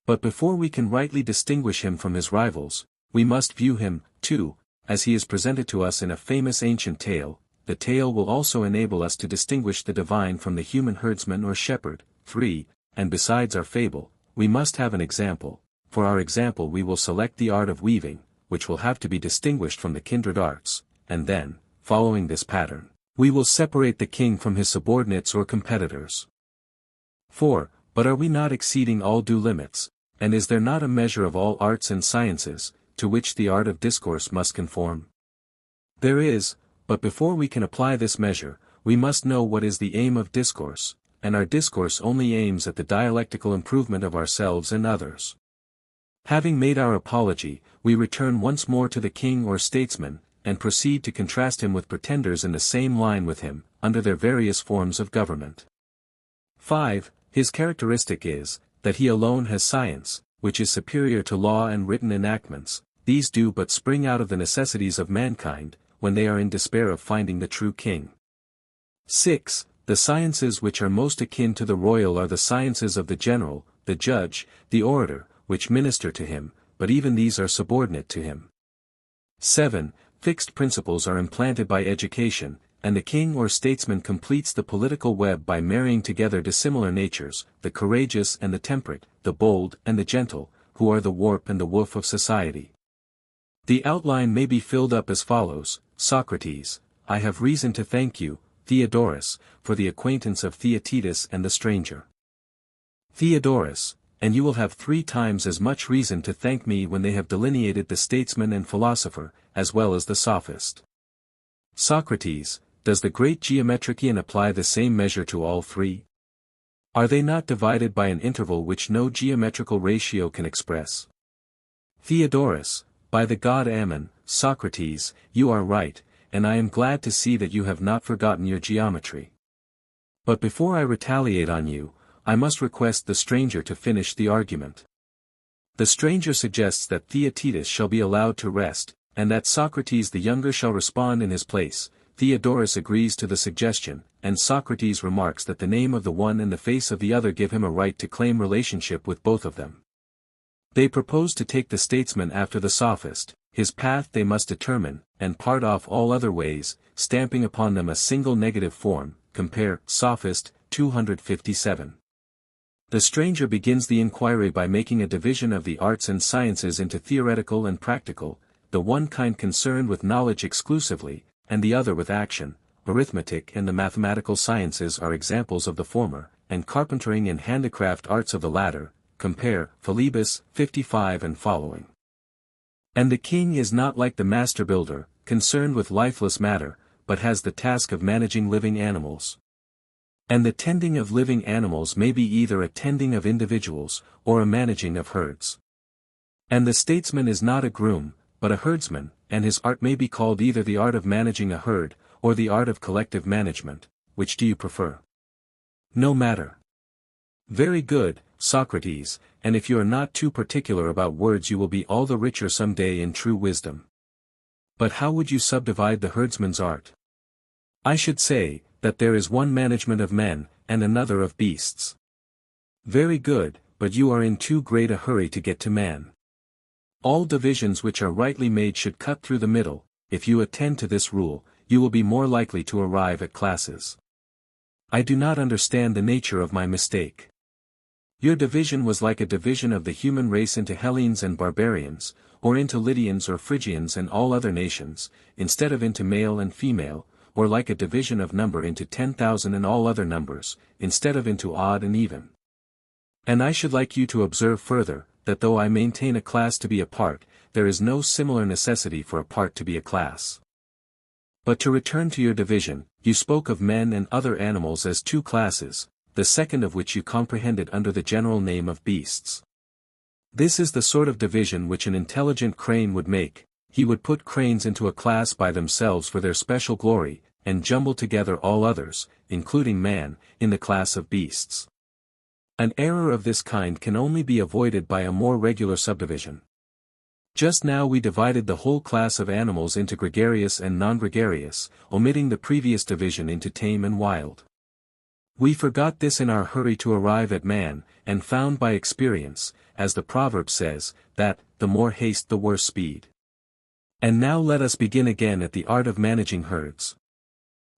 But before we can rightly distinguish him from his rivals, we must view him, 2, as he is presented to us in a famous ancient tale. The tale will also enable us to distinguish the divine from the human herdsman or shepherd. 3. And besides our fable, we must have an example. For our example we will select the art of weaving, which will have to be distinguished from the kindred arts, and then, following this pattern, we will separate the king from his subordinates or competitors. 4. But are we not exceeding all due limits, and is there not a measure of all arts and sciences, to which the art of discourse must conform. There is, but before we can apply this measure, we must know what is the aim of discourse, and our discourse only aims at the dialectical improvement of ourselves and others. Having made our apology, we return once more to the king or statesman, and proceed to contrast him with pretenders in the same line with him, under their various forms of government. 5. His characteristic is, that he alone has science, which is superior to law and written enactments. These do but spring out of the necessities of mankind, when they are in despair of finding the true king. 6. The sciences which are most akin to the royal are the sciences of the general, the judge, the orator, which minister to him, but even these are subordinate to him. 7. Fixed principles are implanted by education, and the king or statesman completes the political web by marrying together dissimilar natures, the courageous and the temperate, the bold and the gentle, who are the warp and the woof of society. The outline may be filled up as follows: Socrates, I have reason to thank you, Theodorus, for the acquaintance of Theaetetus and the stranger. Theodorus, and you will have 3 times as much reason to thank me when they have delineated the statesman and philosopher, as well as the sophist. Socrates, does the great geometrician apply the same measure to all 3? Are they not divided by an interval which no geometrical ratio can express? Theodorus, by the god Ammon. Socrates, you are right, and I am glad to see that you have not forgotten your geometry. But before I retaliate on you, I must request the stranger to finish the argument. The stranger suggests that Theaetetus shall be allowed to rest, and that Socrates the younger shall respond in his place. Theodorus agrees to the suggestion, and Socrates remarks that the name of the one and the face of the other give him a right to claim relationship with both of them. They propose to take the statesman after the sophist, his path they must determine, and part off all other ways, stamping upon them a single negative form. Compare, Sophist, 257. The stranger begins the inquiry by making a division of the arts and sciences into theoretical and practical, the one kind concerned with knowledge exclusively, and the other with action. Arithmetic and the mathematical sciences are examples of the former, and carpentering and handicraft arts of the latter. Compare, Philebus, 55 and following. And the king is not like the master builder, concerned with lifeless matter, but has the task of managing living animals. And the tending of living animals may be either a tending of individuals, or a managing of herds. And the statesman is not a groom, but a herdsman, and his art may be called either the art of managing a herd, or the art of collective management. Which do you prefer? No matter. Very good, Socrates, and if you are not too particular about words you will be all the richer some day in true wisdom. But how would you subdivide the herdsman's art? I should say, that there is one management of men, and another of beasts. Very good, but you are in too great a hurry to get to man. All divisions which are rightly made should cut through the middle. If you attend to this rule, you will be more likely to arrive at classes. I do not understand the nature of my mistake. Your division was like a division of the human race into Hellenes and barbarians, or into Lydians or Phrygians and all other nations, instead of into male and female, or like a division of number into 10,000 and all other numbers, instead of into odd and even. And I should like you to observe further, that though I maintain a class to be a part, there is no similar necessity for a part to be a class. But to return to your division, you spoke of men and other animals as 2 classes, the second of which you comprehended under the general name of beasts. This is the sort of division which an intelligent crane would make. He would put cranes into a class by themselves for their special glory, and jumble together all others, including man, in the class of beasts. An error of this kind can only be avoided by a more regular subdivision. Just now we divided the whole class of animals into gregarious and non-gregarious, omitting the previous division into tame and wild. We forgot this in our hurry to arrive at man, and found by experience, as the proverb says, that, the more haste the worse speed. And now let us begin again at the art of managing herds.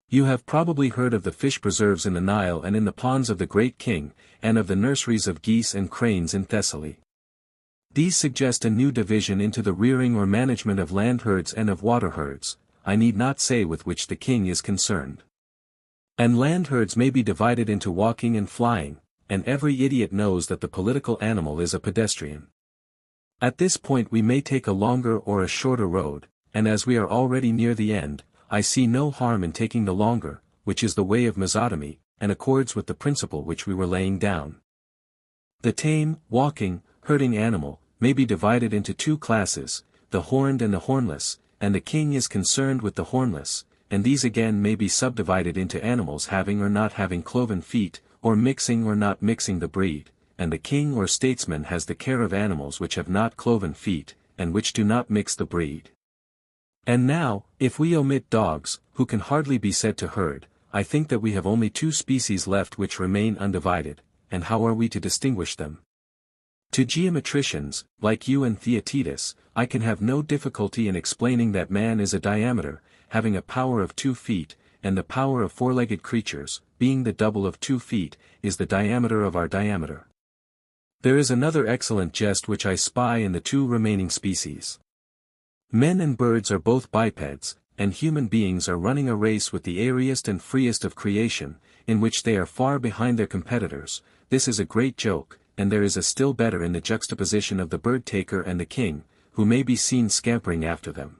You have probably heard of the fish preserves in the Nile and in the ponds of the great king, and of the nurseries of geese and cranes in Thessaly. These suggest a new division into the rearing or management of land herds and of water herds, I need not say with which the king is concerned. And land herds may be divided into walking and flying, and every idiot knows that the political animal is a pedestrian. At this point we may take a longer or a shorter road, and as we are already near the end, I see no harm in taking the longer, which is the way of mesotomy, and accords with the principle which we were laying down. The tame, walking, herding animal, may be divided into two classes, the horned and the hornless, and the king is concerned with the hornless, and these again may be subdivided into animals having or not having cloven feet, or mixing or not mixing the breed, and the king or statesman has the care of animals which have not cloven feet, and which do not mix the breed. And now, if we omit dogs, who can hardly be said to herd, I think that we have only two species left which remain undivided, and how are we to distinguish them? To geometricians, like you and Theaetetus, I can have no difficulty in explaining that man is a diameter, having a power of 2 feet, and the power of four-legged creatures, being the double of 2 feet, is the diameter of our diameter. There is another excellent jest which I spy in the two remaining species. Men and birds are both bipeds, and human beings are running a race with the airiest and freest of creation, in which they are far behind their competitors. This is a great joke, and there is a still better in the juxtaposition of the bird-taker and the king, who may be seen scampering after them.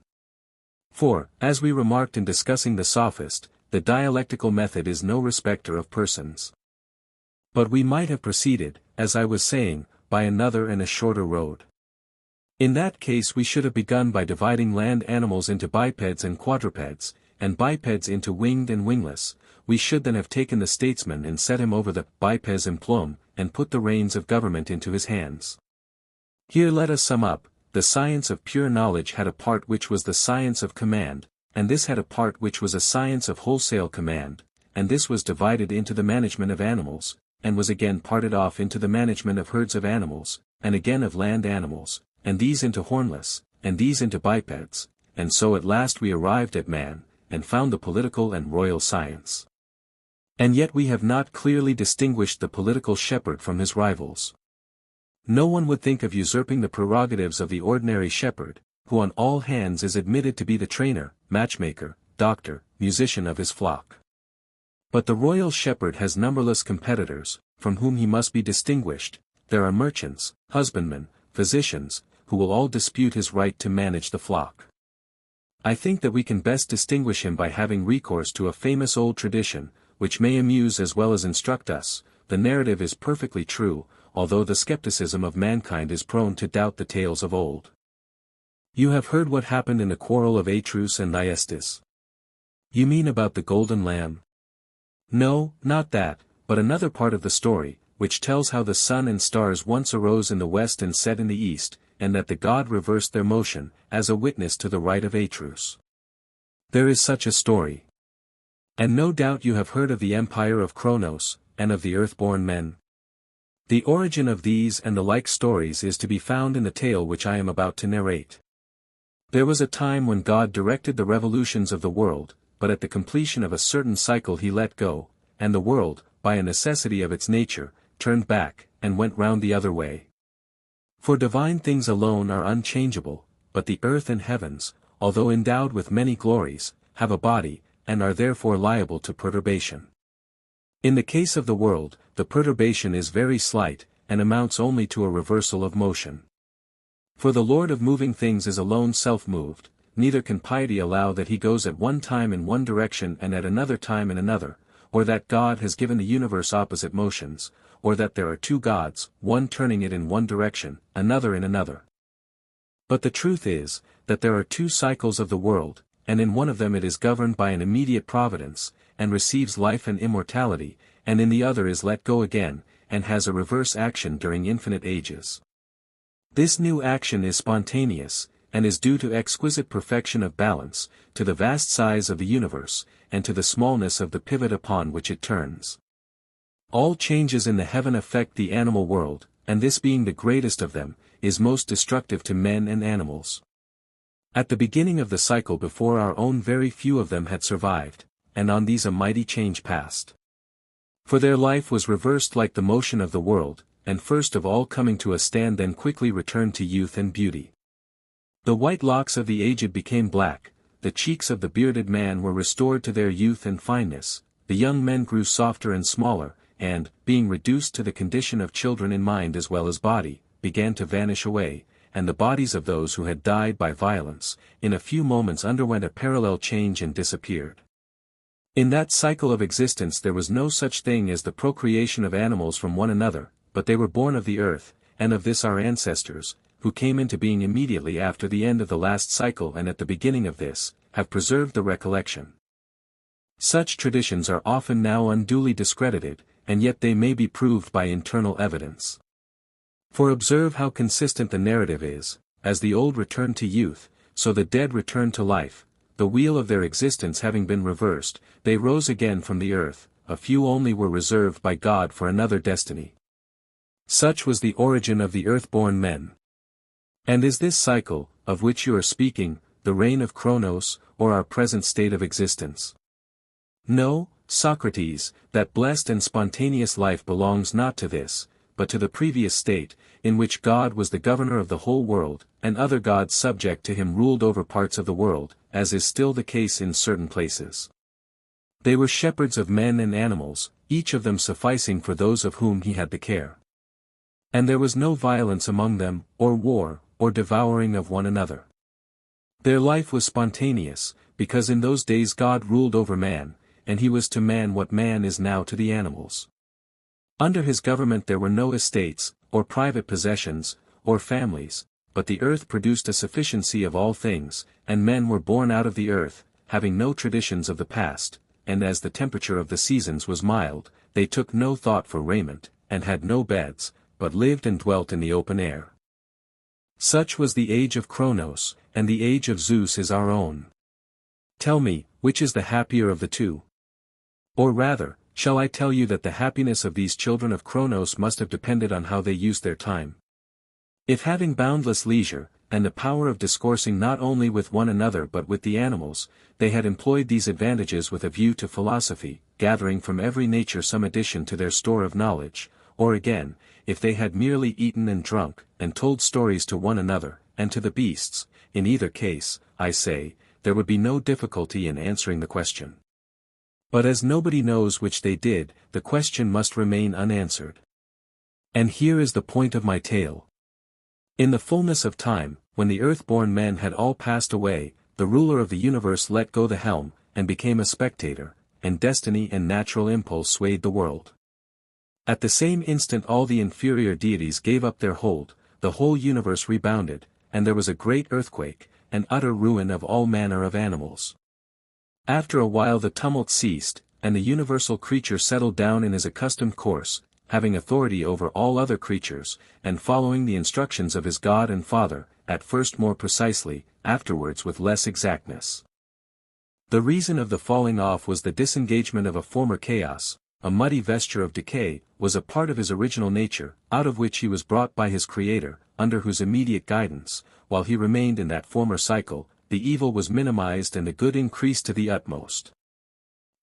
For, as we remarked in discussing the sophist, the dialectical method is no respecter of persons. But we might have proceeded, as I was saying, by another and a shorter road. In that case we should have begun by dividing land animals into bipeds and quadrupeds, and bipeds into winged and wingless. We should then have taken the statesman and set him over the bipes implum, and put the reins of government into his hands. Here let us sum up. The science of pure knowledge had a part which was the science of command, and this had a part which was a science of wholesale command, and this was divided into the management of animals, and was again parted off into the management of herds of animals, and again of land animals, and these into hornless, and these into bipeds, and so at last we arrived at man, and found the political and royal science. And yet we have not clearly distinguished the political shepherd from his rivals. No one would think of usurping the prerogatives of the ordinary shepherd, who on all hands is admitted to be the trainer, matchmaker, doctor, musician of his flock. But the royal shepherd has numberless competitors, from whom he must be distinguished. There are merchants, husbandmen, physicians, who will all dispute his right to manage the flock. I think that we can best distinguish him by having recourse to a famous old tradition, which may amuse as well as instruct us. The narrative is perfectly true, although the skepticism of mankind is prone to doubt the tales of old. You have heard what happened in the quarrel of Atreus and Thyestes. You mean about the golden lamb? No, not that, but another part of the story, which tells how the sun and stars once arose in the west and set in the east, and that the god reversed their motion, as a witness to the right of Atreus. There is such a story. And no doubt you have heard of the empire of Cronos, and of the earth-born men. The origin of these and the like stories is to be found in the tale which I am about to narrate. There was a time when God directed the revolutions of the world, but at the completion of a certain cycle he let go, and the world, by a necessity of its nature, turned back, and went round the other way. For divine things alone are unchangeable, but the earth and heavens, although endowed with many glories, have a body, and are therefore liable to perturbation. In the case of the world, the perturbation is very slight, and amounts only to a reversal of motion. For the Lord of moving things is alone self-moved, neither can piety allow that he goes at one time in one direction and at another time in another, or that God has given the universe opposite motions, or that there are two gods, one turning it in one direction, another in another. But the truth is, that there are two cycles of the world, and in one of them it is governed by an immediate providence, and receives life and immortality, and in the other is let go again, and has a reverse action during infinite ages. This new action is spontaneous, and is due to exquisite perfection of balance, to the vast size of the universe, and to the smallness of the pivot upon which it turns. All changes in the heaven affect the animal world, and this being the greatest of them, is most destructive to men and animals. At the beginning of the cycle before our own very few of them had survived, and on these a mighty change passed. For their life was reversed like the motion of the world, and first of all coming to a stand then quickly returned to youth and beauty. The white locks of the aged became black, the cheeks of the bearded man were restored to their youth and fineness, the young men grew softer and smaller, and, being reduced to the condition of children in mind as well as body, began to vanish away, and the bodies of those who had died by violence, in a few moments underwent a parallel change and disappeared. In that cycle of existence there was no such thing as the procreation of animals from one another, but they were born of the earth, and of this our ancestors, who came into being immediately after the end of the last cycle and at the beginning of this, have preserved the recollection. Such traditions are often now unduly discredited, and yet they may be proved by internal evidence. For observe how consistent the narrative is: as the old returned to youth, so the dead returned to life, the wheel of their existence having been reversed, they rose again from the earth, a few only were reserved by God for another destiny. Such was the origin of the earth-born men. And is this cycle, of which you are speaking, the reign of Kronos, or our present state of existence? No, Socrates, that blessed and spontaneous life belongs not to this, but to the previous state, in which God was the governor of the whole world, and other gods subject to him ruled over parts of the world, as is still the case in certain places. They were shepherds of men and animals, each of them sufficing for those of whom he had the care. And there was no violence among them, or war, or devouring of one another. Their life was spontaneous, because in those days God ruled over man, and he was to man what man is now to the animals. Under his government there were no estates, or private possessions, or families, but the earth produced a sufficiency of all things, and men were born out of the earth, having no traditions of the past, and as the temperature of the seasons was mild, they took no thought for raiment, and had no beds, but lived and dwelt in the open air. Such was the age of Kronos, and the age of Zeus is our own. Tell me, which is the happier of the two? Or rather, shall I tell you that the happiness of these children of Kronos must have depended on how they used their time? If having boundless leisure, and the power of discoursing not only with one another but with the animals, they had employed these advantages with a view to philosophy, gathering from every nature some addition to their store of knowledge, or again, if they had merely eaten and drunk, and told stories to one another, and to the beasts, in either case, I say, there would be no difficulty in answering the question. But as nobody knows which they did, the question must remain unanswered. And here is the point of my tale. In the fullness of time, when the earth-born men had all passed away, the ruler of the universe let go the helm, and became a spectator, and destiny and natural impulse swayed the world. At the same instant all the inferior deities gave up their hold, the whole universe rebounded, and there was a great earthquake, an utter ruin of all manner of animals. After a while the tumult ceased, and the universal creature settled down in his accustomed course, having authority over all other creatures, and following the instructions of his God and Father, at first more precisely, afterwards with less exactness. The reason of the falling off was the disengagement of a former chaos. A muddy vesture of decay was a part of his original nature, out of which he was brought by his Creator, under whose immediate guidance, while he remained in that former cycle, the evil was minimized and the good increased to the utmost.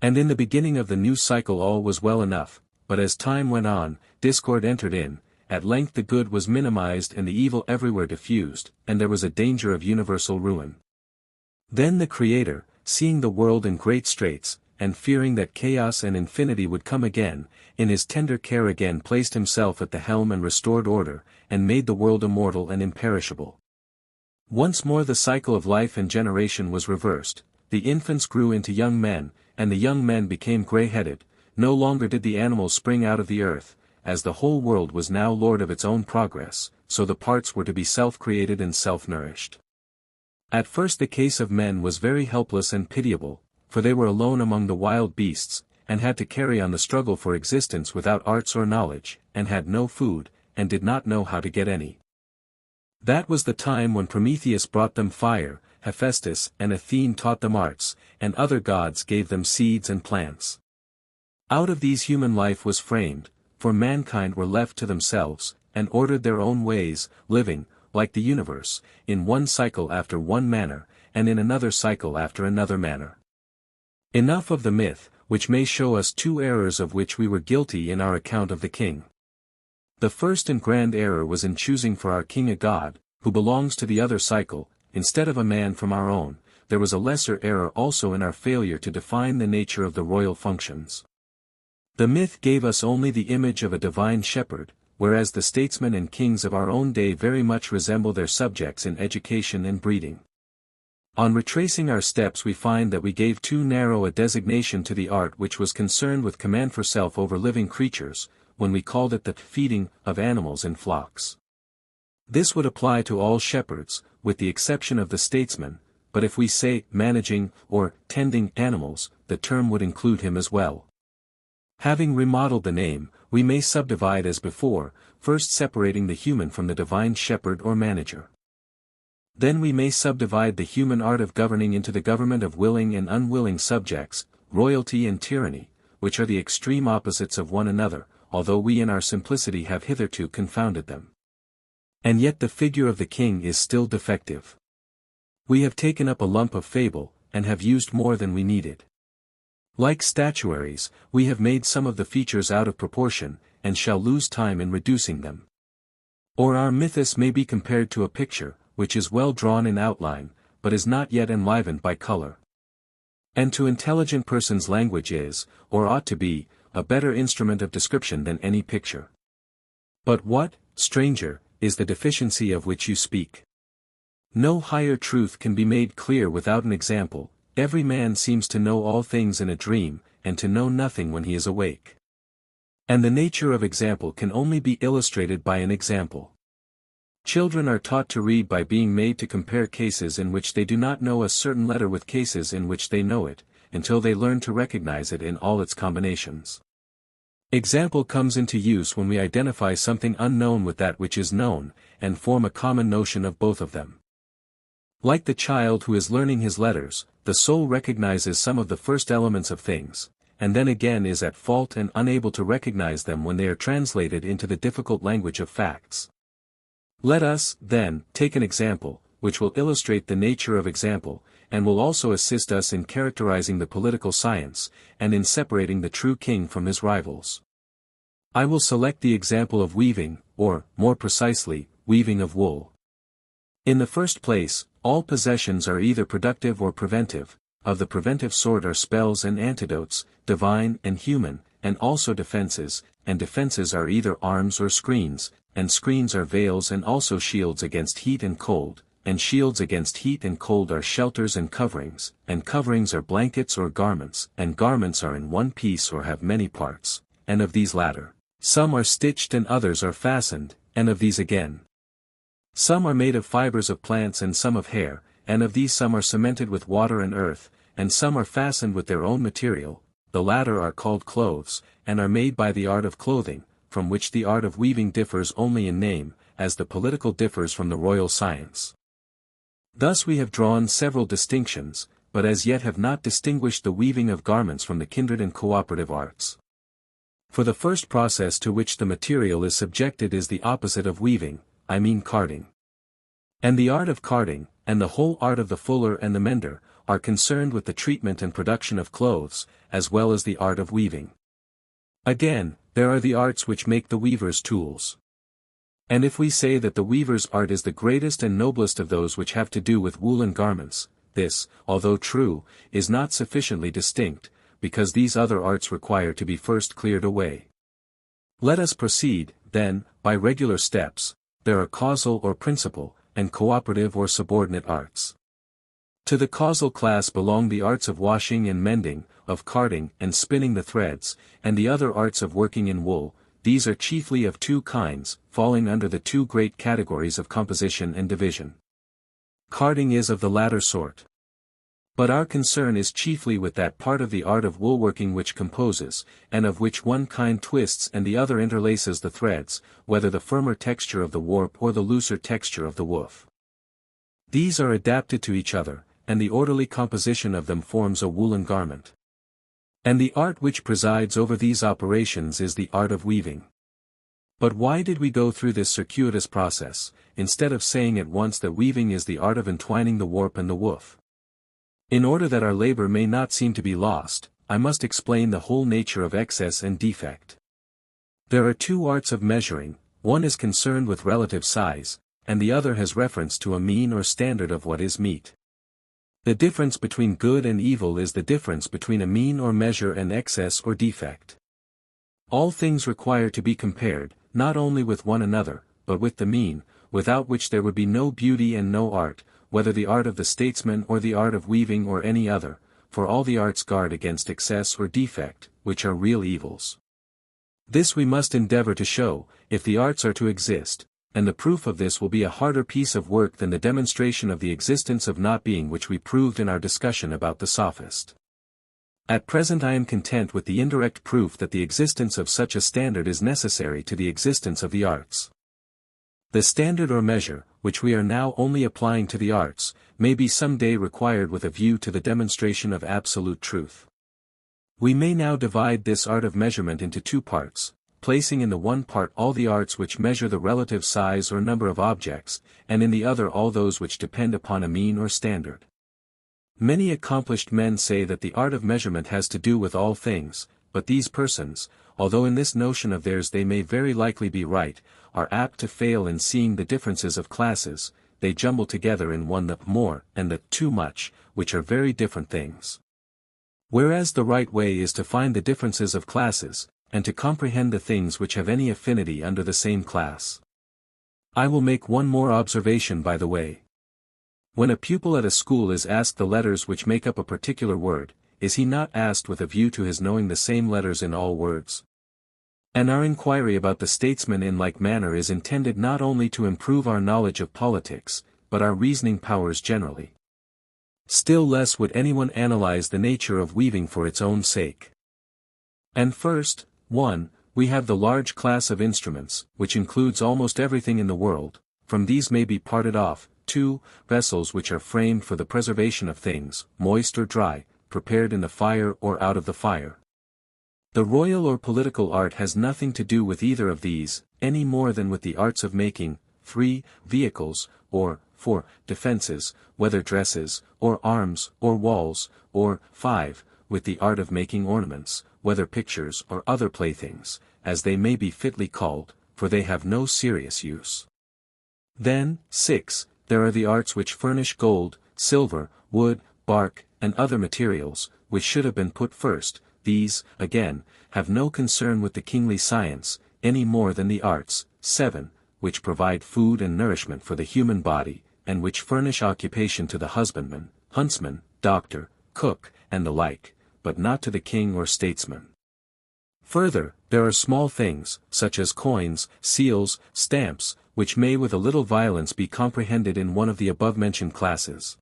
And in the beginning of the new cycle all was well enough, but as time went on, discord entered in, at length the good was minimized and the evil everywhere diffused, and there was a danger of universal ruin. Then the Creator, seeing the world in great straits, and fearing that chaos and infinity would come again, in his tender care again placed himself at the helm and restored order, and made the world immortal and imperishable. Once more the cycle of life and generation was reversed, the infants grew into young men, and the young men became grey-headed. No longer did the animals spring out of the earth, as the whole world was now lord of its own progress, so the parts were to be self-created and self-nourished. At first the case of men was very helpless and pitiable, for they were alone among the wild beasts, and had to carry on the struggle for existence without arts or knowledge, and had no food, and did not know how to get any. That was the time when Prometheus brought them fire, Hephaestus and Athene taught them arts, and other gods gave them seeds and plants. Out of these human life was framed, for mankind were left to themselves, and ordered their own ways, living, like the universe, in one cycle after one manner, and in another cycle after another manner. Enough of the myth, which may show us two errors of which we were guilty in our account of the king. The first and grand error was in choosing for our king a god, who belongs to the other cycle, instead of a man from our own. There was a lesser error also in our failure to define the nature of the royal functions. The myth gave us only the image of a divine shepherd, whereas the statesmen and kings of our own day very much resemble their subjects in education and breeding. On retracing our steps we find that we gave too narrow a designation to the art which was concerned with command for self over living creatures, when we called it the feeding of animals in flocks. This would apply to all shepherds, with the exception of the statesman, but if we say managing or tending animals, the term would include him as well. Having remodeled the name, we may subdivide as before, first separating the human from the divine shepherd or manager. Then we may subdivide the human art of governing into the government of willing and unwilling subjects, royalty and tyranny, which are the extreme opposites of one another, although we in our simplicity have hitherto confounded them. And yet the figure of the king is still defective. We have taken up a lump of fable, and have used more than we needed. Like statuaries, we have made some of the features out of proportion, and shall lose time in reducing them. Or our mythus may be compared to a picture, which is well drawn in outline, but is not yet enlivened by color. And to intelligent persons language is, or ought to be, a better instrument of description than any picture. But what, stranger, is the deficiency of which you speak? No higher truth can be made clear without an example. Every man seems to know all things in a dream, and to know nothing when he is awake. And the nature of example can only be illustrated by an example. Children are taught to read by being made to compare cases in which they do not know a certain letter with cases in which they know it, until they learn to recognize it in all its combinations. Example comes into use when we identify something unknown with that which is known, and form a common notion of both of them. Like the child who is learning his letters, the soul recognizes some of the first elements of things, and then again is at fault and unable to recognize them when they are translated into the difficult language of facts. Let us, then, take an example, which will illustrate the nature of example, and will also assist us in characterizing the political science, and in separating the true king from his rivals. I will select the example of weaving, or, more precisely, weaving of wool. In the first place, all possessions are either productive or preventive. Of the preventive sort are spells and antidotes, divine and human, and also defenses, and defenses are either arms or screens, and screens are veils and also shields against heat and cold, and shields against heat and cold are shelters and coverings are blankets or garments, and garments are in one piece or have many parts, and of these latter, some are stitched and others are fastened, and of these again, some are made of fibers of plants and some of hair, and of these some are cemented with water and earth, and some are fastened with their own material. The latter are called clothes, and are made by the art of clothing, from which the art of weaving differs only in name, as the political differs from the royal science. Thus we have drawn several distinctions, but as yet have not distinguished the weaving of garments from the kindred and cooperative arts. For the first process to which the material is subjected is the opposite of weaving, I mean carding. And the art of carding, and the whole art of the fuller and the mender, are concerned with the treatment and production of clothes, as well as the art of weaving. Again, there are the arts which make the weaver's tools. And if we say that the weaver's art is the greatest and noblest of those which have to do with woolen garments, this, although true, is not sufficiently distinct, because these other arts require to be first cleared away. Let us proceed, then, by regular steps. There are causal or principal, and cooperative or subordinate arts. To the causal class belong the arts of washing and mending, of carding and spinning the threads, and the other arts of working in wool. These are chiefly of two kinds, falling under the two great categories of composition and division. Carding is of the latter sort. But our concern is chiefly with that part of the art of woolworking which composes, and of which one kind twists and the other interlaces the threads, whether the firmer texture of the warp or the looser texture of the woof. These are adapted to each other, and the orderly composition of them forms a woolen garment. And the art which presides over these operations is the art of weaving. But why did we go through this circuitous process, instead of saying at once that weaving is the art of entwining the warp and the woof? In order that our labor may not seem to be lost, I must explain the whole nature of excess and defect. There are two arts of measuring, one is concerned with relative size, and the other has reference to a mean or standard of what is meet. The difference between good and evil is the difference between a mean or measure and excess or defect. All things require to be compared, not only with one another, but with the mean, without which there would be no beauty and no art, whether the art of the statesman or the art of weaving or any other, for all the arts guard against excess or defect, which are real evils. This we must endeavor to show, if the arts are to exist, and the proof of this will be a harder piece of work than the demonstration of the existence of not being which we proved in our discussion about the sophist. At present I am content with the indirect proof that the existence of such a standard is necessary to the existence of the arts. The standard or measure, which we are now only applying to the arts, may be some day required with a view to the demonstration of absolute truth. We may now divide this art of measurement into two parts, placing in the one part all the arts which measure the relative size or number of objects, and in the other all those which depend upon a mean or standard. Many accomplished men say that the art of measurement has to do with all things, but these persons, although in this notion of theirs they may very likely be right, are apt to fail in seeing the differences of classes. They jumble together in one the more and the too much, which are very different things. Whereas the right way is to find the differences of classes, and to comprehend the things which have any affinity under the same class. I will make one more observation by the way. When a pupil at a school is asked the letters which make up a particular word, is he not asked with a view to his knowing the same letters in all words? And our inquiry about the statesman in like manner is intended not only to improve our knowledge of politics, but our reasoning powers generally. Still less would anyone analyze the nature of weaving for its own sake. And first, 1. We have the large class of instruments, which includes almost everything in the world. From these may be parted off, 2. Vessels which are framed for the preservation of things, moist or dry, prepared in the fire or out of the fire. The royal or political art has nothing to do with either of these, any more than with the arts of making. 3. Vehicles, or, 4. Defenses, whether dresses, or arms, or walls, or, 5. With the art of making ornaments, whether pictures or other playthings, as they may be fitly called, for they have no serious use. Then, 6. There are the arts which furnish gold, silver, wood, bark, and other materials, which should have been put first. These, again, have no concern with the kingly science, any more than the arts. 7. Which provide food and nourishment for the human body, and which furnish occupation to the husbandman, huntsman, doctor, cook, and the like, but not to the king or statesman. Further, there are small things, such as coins, seals, stamps, which may with a little violence be comprehended in one of the above-mentioned classes.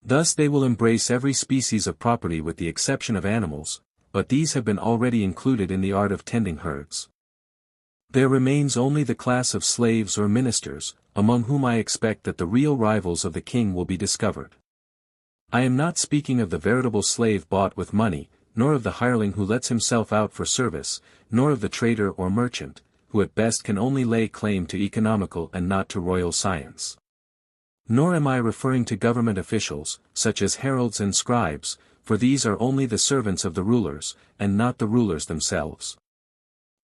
Thus they will embrace every species of property with the exception of animals, but these have been already included in the art of tending herds. There remains only the class of slaves or ministers, among whom I expect that the real rivals of the king will be discovered. I am not speaking of the veritable slave bought with money, nor of the hireling who lets himself out for service, nor of the trader or merchant, who at best can only lay claim to economical and not to royal science. Nor am I referring to government officials, such as heralds and scribes, for these are only the servants of the rulers, and not the rulers themselves.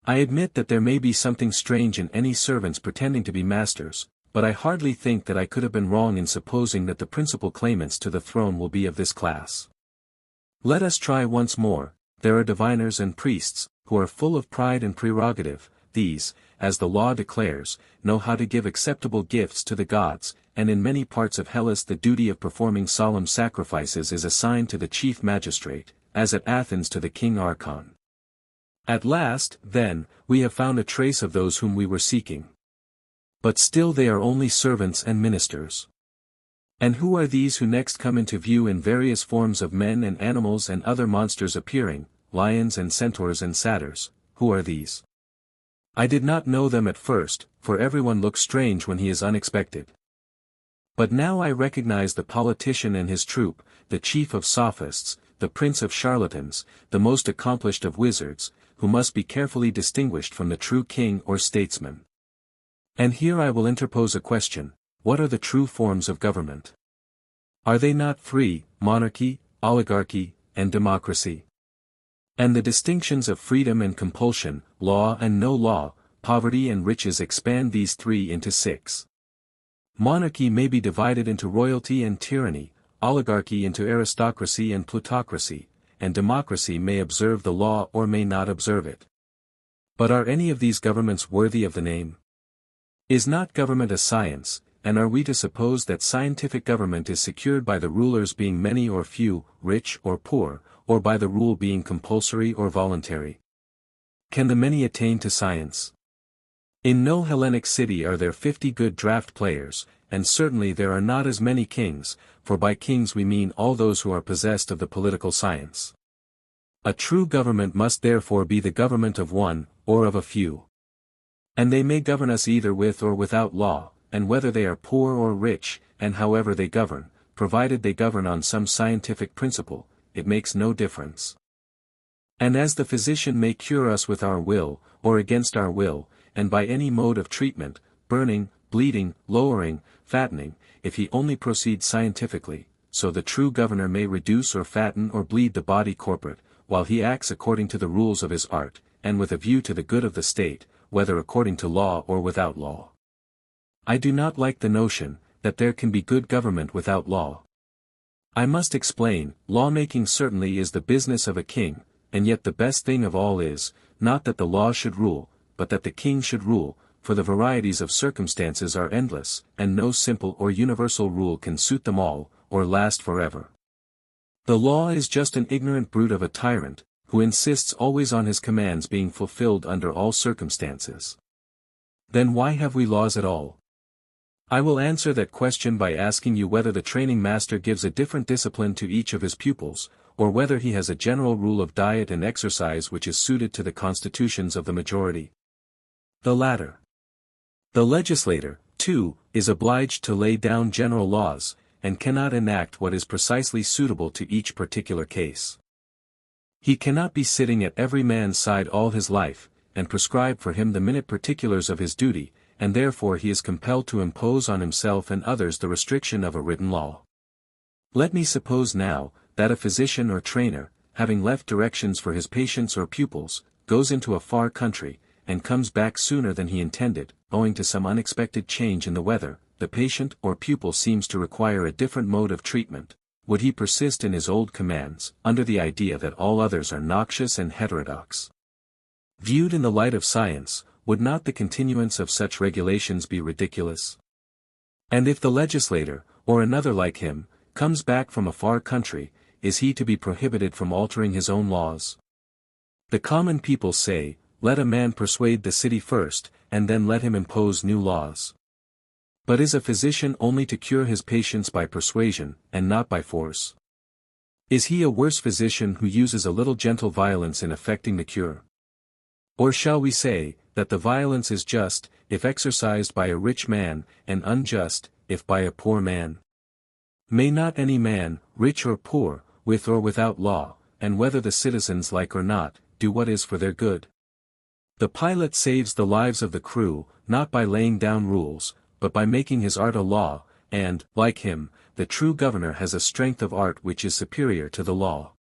I admit that there may be something strange in any servants pretending to be masters, but I hardly think that I could have been wrong in supposing that the principal claimants to the throne will be of this class. Let us try once more. There are diviners and priests, who are full of pride and prerogative. These, as the law declares, know how to give acceptable gifts to the gods, and in many parts of Hellas the duty of performing solemn sacrifices is assigned to the chief magistrate, as at Athens to the king archon. At last, then, we have found a trace of those whom we were seeking. But still they are only servants and ministers. And who are these who next come into view in various forms of men and animals and other monsters appearing, lions and centaurs and satyrs? Who are these? I did not know them at first, for everyone looks strange when he is unexpected. But now I recognize the politician and his troop, the chief of sophists, the prince of charlatans, the most accomplished of wizards, who must be carefully distinguished from the true king or statesman. And here I will interpose a question: what are the true forms of government? Are they not three: monarchy, oligarchy, and democracy? And the distinctions of freedom and compulsion, law and no law, poverty and riches expand these three into 6. Monarchy may be divided into royalty and tyranny, oligarchy into aristocracy and plutocracy, and democracy may observe the law or may not observe it. But are any of these governments worthy of the name? Is not government a science, and are we to suppose that scientific government is secured by the rulers being many or few, rich or poor, or by the rule being compulsory or voluntary? Can the many attain to science? In no Hellenic city are there 50 good draught players, and certainly there are not as many kings, for by kings we mean all those who are possessed of the political science. A true government must therefore be the government of one, or of a few. And they may govern us either with or without law, and whether they are poor or rich, and however they govern, provided they govern on some scientific principle, it makes no difference. And as the physician may cure us with our will, or against our will, and by any mode of treatment, burning, bleeding, lowering, fattening, if he only proceed scientifically, so the true governor may reduce or fatten or bleed the body corporate, while he acts according to the rules of his art, and with a view to the good of the state, whether according to law or without law. I do not like the notion, that there can be good government without law. I must explain, lawmaking certainly is the business of a king, and yet the best thing of all is, not that the law should rule, but that the king should rule, for the varieties of circumstances are endless, and no simple or universal rule can suit them all, or last forever. The law is just an ignorant brute of a tyrant, who insists always on his commands being fulfilled under all circumstances. Then why have we laws at all? I will answer that question by asking you whether the training master gives a different discipline to each of his pupils, or whether he has a general rule of diet and exercise which is suited to the constitutions of the majority. The latter. The legislator, too, is obliged to lay down general laws, and cannot enact what is precisely suitable to each particular case. He cannot be sitting at every man's side all his life, and prescribe for him the minute particulars of his duty, and therefore he is compelled to impose on himself and others the restriction of a written law. Let me suppose now, that a physician or trainer, having left directions for his patients or pupils, goes into a far country, and comes back sooner than he intended, owing to some unexpected change in the weather. The patient or pupil seems to require a different mode of treatment. Would he persist in his old commands, under the idea that all others are noxious and heterodox? Viewed in the light of science, would not the continuance of such regulations be ridiculous? And if the legislator, or another like him, comes back from a far country, is he to be prohibited from altering his own laws? The common people say, let a man persuade the city first, and then let him impose new laws. But is a physician only to cure his patients by persuasion, and not by force? Is he a worse physician who uses a little gentle violence in effecting the cure? Or shall we say, that the violence is just, if exercised by a rich man, and unjust, if by a poor man? May not any man, rich or poor, with or without law, and whether the citizens like or not, do what is for their good? The pilot saves the lives of the crew, not by laying down rules, but by making his art a law, and, like him, the true governor has a strength of art which is superior to the law.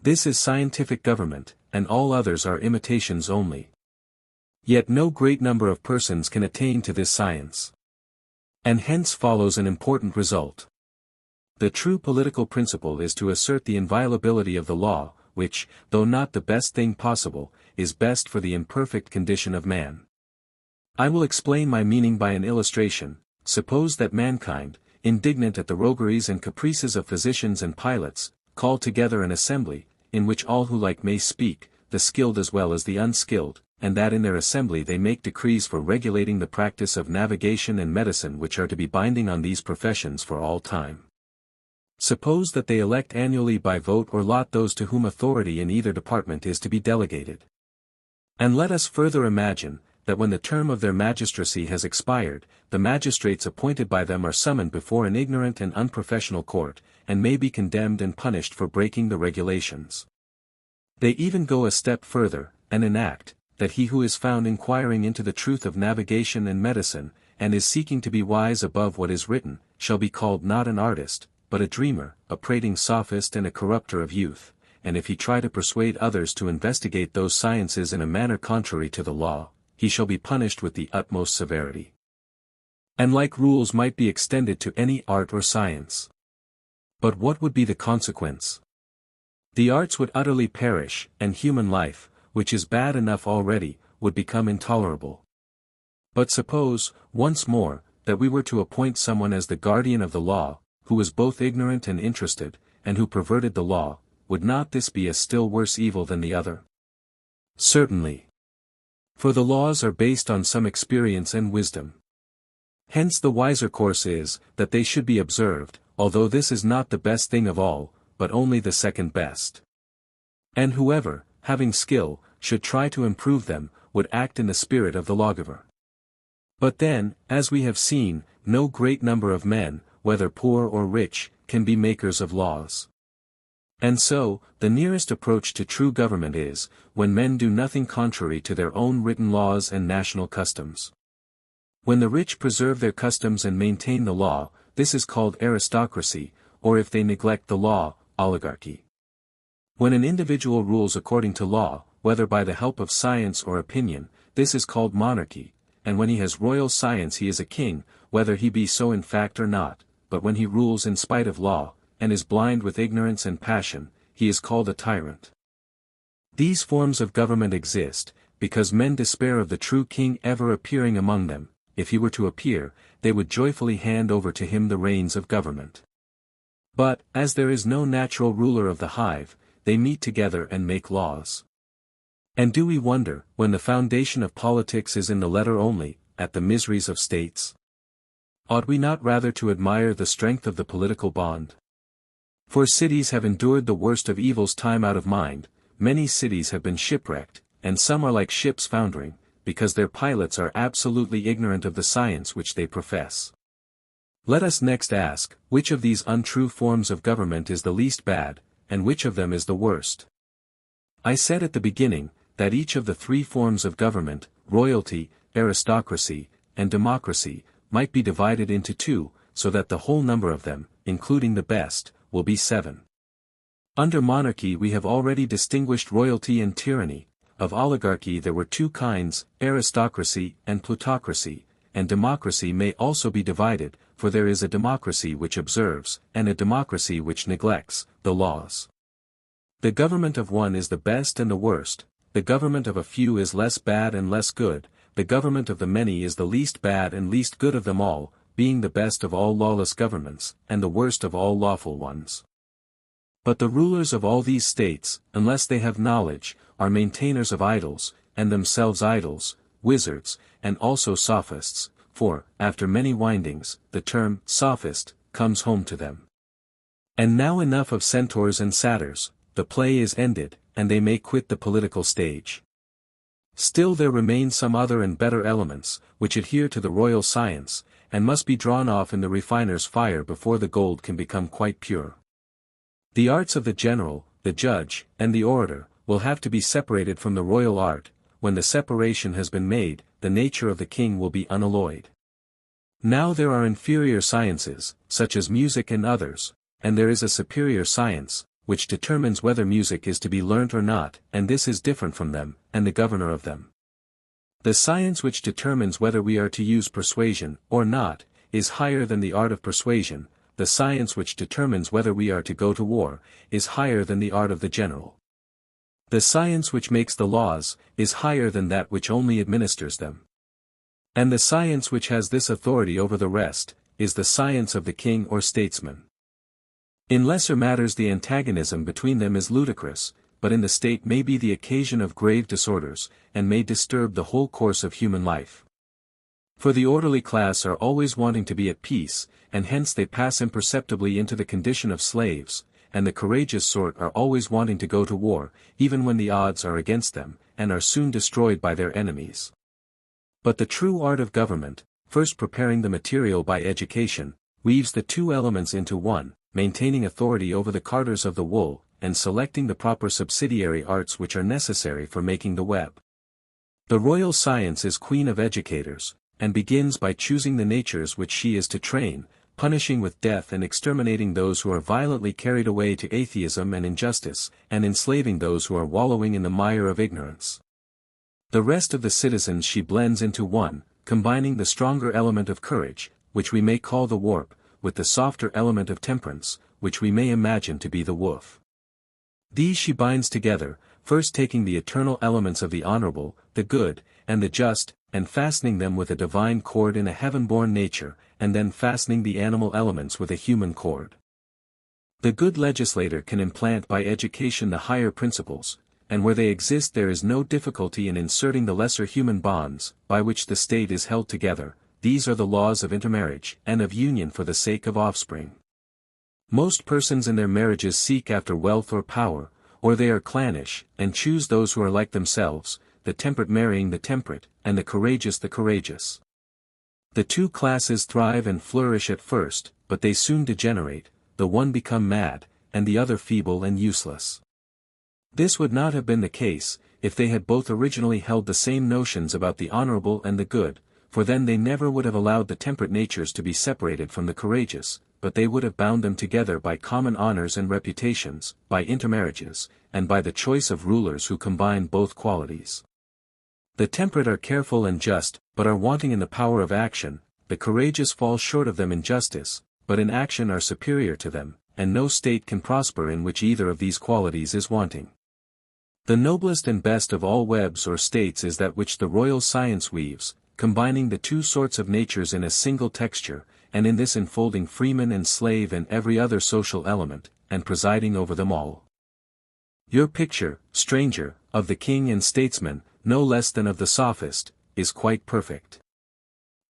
This is scientific government, and all others are imitations only. Yet no great number of persons can attain to this science. And hence follows an important result. The true political principle is to assert the inviolability of the law, which, though not the best thing possible, is best for the imperfect condition of man. I will explain my meaning by an illustration. Suppose that mankind, indignant at the rogueries and caprices of physicians and pilots, call together an assembly, in which all who like may speak, the skilled as well as the unskilled, and that in their assembly they make decrees for regulating the practice of navigation and medicine which are to be binding on these professions for all time. Suppose that they elect annually by vote or lot those to whom authority in either department is to be delegated. And let us further imagine, that when the term of their magistracy has expired, the magistrates appointed by them are summoned before an ignorant and unprofessional court, and may be condemned and punished for breaking the regulations. They even go a step further, and enact, that he who is found inquiring into the truth of navigation and medicine, and is seeking to be wise above what is written, shall be called not an artist, but a dreamer, a prating sophist and a corrupter of youth, and if he try to persuade others to investigate those sciences in a manner contrary to the law, he shall be punished with the utmost severity. And like rules might be extended to any art or science. But what would be the consequence? The arts would utterly perish, and human life, which is bad enough already, would become intolerable. But suppose, once more, that we were to appoint someone as the guardian of the law, who was both ignorant and interested, and who perverted the law, would not this be a still worse evil than the other? Certainly. For the laws are based on some experience and wisdom. Hence the wiser course is, that they should be observed, although this is not the best thing of all, but only the second best. And whoever, having skill, should try to improve them, would act in the spirit of the lawgiver. But then, as we have seen, no great number of men, whether poor or rich, can be makers of laws. And so, the nearest approach to true government is, when men do nothing contrary to their own written laws and national customs. When the rich preserve their customs and maintain the law, this is called aristocracy, or if they neglect the law, oligarchy. When an individual rules according to law, whether by the help of science or opinion, this is called monarchy, and when he has royal science he is a king, whether he be so in fact or not, but when he rules in spite of law, and is blind with ignorance and passion, he is called a tyrant. These forms of government exist, because men despair of the true king ever appearing among them. If he were to appear, they would joyfully hand over to him the reins of government. But, as there is no natural ruler of the hive, they meet together and make laws. And do we wonder, when the foundation of politics is in the letter only, at the miseries of states? Ought we not rather to admire the strength of the political bond? For cities have endured the worst of evils time out of mind, many cities have been shipwrecked, and some are like ships foundering, because their pilots are absolutely ignorant of the science which they profess. Let us next ask, which of these untrue forms of government is the least bad, and which of them is the worst? I said at the beginning, that each of the three forms of government, royalty, aristocracy, and democracy, might be divided into two, so that the whole number of them, including the best, will be 7. Under monarchy we have already distinguished royalty and tyranny. Of oligarchy there were two kinds, aristocracy and plutocracy, and democracy may also be divided, for there is a democracy which observes, and a democracy which neglects, the laws. The government of one is the best and the worst, the government of a few is less bad and less good, the government of the many is the least bad and least good of them all, being the best of all lawless governments, and the worst of all lawful ones. But the rulers of all these states, unless they have knowledge, are maintainers of idols, and themselves idols, wizards, and also sophists, for, after many windings, the term sophist comes home to them. And now enough of centaurs and satyrs, the play is ended, and they may quit the political stage. Still there remain some other and better elements, which adhere to the royal science, and must be drawn off in the refiner's fire before the gold can become quite pure. The arts of the general, the judge, and the orator, will have to be separated from the royal art. When the separation has been made, the nature of the king will be unalloyed. Now there are inferior sciences, such as music and others, and there is a superior science, which determines whether music is to be learnt or not, and this is different from them, and the governor of them. The science which determines whether we are to use persuasion, or not, is higher than the art of persuasion. The science which determines whether we are to go to war, is higher than the art of the general. The science which makes the laws, is higher than that which only administers them. And the science which has this authority over the rest, is the science of the king or statesman. In lesser matters the antagonism between them is ludicrous, but in the state may be the occasion of grave disorders, and may disturb the whole course of human life. For the orderly class are always wanting to be at peace, and hence they pass imperceptibly into the condition of slaves, and the courageous sort are always wanting to go to war, even when the odds are against them, and are soon destroyed by their enemies. But the true art of government, first preparing the material by education, weaves the two elements into one, maintaining authority over the carders of the wool, and selecting the proper subsidiary arts which are necessary for making the web. The royal science is queen of educators, and begins by choosing the natures which she is to train, punishing with death and exterminating those who are violently carried away to atheism and injustice, and enslaving those who are wallowing in the mire of ignorance. The rest of the citizens she blends into one, combining the stronger element of courage, which we may call the warp, with the softer element of temperance, which we may imagine to be the woof. These she binds together, first taking the eternal elements of the honorable, the good, and the just, and fastening them with a divine cord in a heaven-born nature, and then fastening the animal elements with a human cord. The good legislator can implant by education the higher principles, and where they exist there is no difficulty in inserting the lesser human bonds, by which the state is held together. These are the laws of intermarriage, and of union for the sake of offspring. Most persons in their marriages seek after wealth or power, or they are clannish, and choose those who are like themselves, the temperate marrying the temperate, and the courageous the courageous. The two classes thrive and flourish at first, but they soon degenerate, the one become mad, and the other feeble and useless. This would not have been the case, if they had both originally held the same notions about the honorable and the good, for then they never would have allowed the temperate natures to be separated from the courageous, but they would have bound them together by common honors and reputations, by intermarriages, and by the choice of rulers who combine both qualities. The temperate are careful and just, but are wanting in the power of action, the courageous fall short of them in justice, but in action are superior to them, and no state can prosper in which either of these qualities is wanting. The noblest and best of all webs or states is that which the royal science weaves, combining the two sorts of natures in a single texture, and in this enfolding freeman and slave and every other social element, and presiding over them all. Your picture, stranger, of the king and statesman, no less than of the sophist, is quite perfect.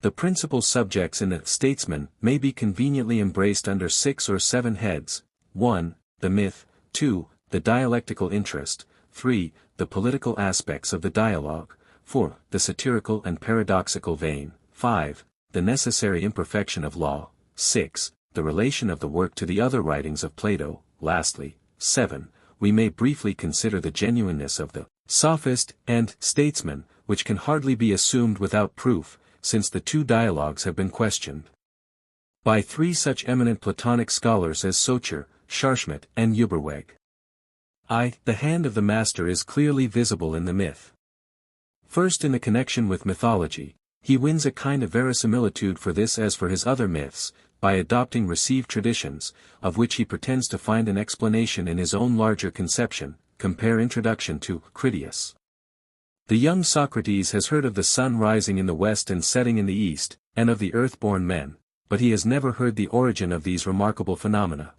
The principal subjects in the statesman may be conveniently embraced under 6 or 7 heads: 1. The myth, 2. The dialectical interest, 3. The political aspects of the dialogue, 4. The satirical and paradoxical vein, 5. The necessary imperfection of law, 6. The relation of the work to the other writings of Plato, lastly, 7. We may briefly consider the genuineness of the sophist and statesman, which can hardly be assumed without proof, since the two dialogues have been questioned by 3 such eminent Platonic scholars as Socher, Scharschmidt, and Ueberweg. The hand of the master is clearly visible in the myth. First, in the connection with mythology, he wins a kind of verisimilitude for this as for his other myths, by adopting received traditions, of which he pretends to find an explanation in his own larger conception. Compare Introduction to Critias. The young Socrates has heard of the sun rising in the west and setting in the east, and of the earth-born men, but he has never heard the origin of these remarkable phenomena.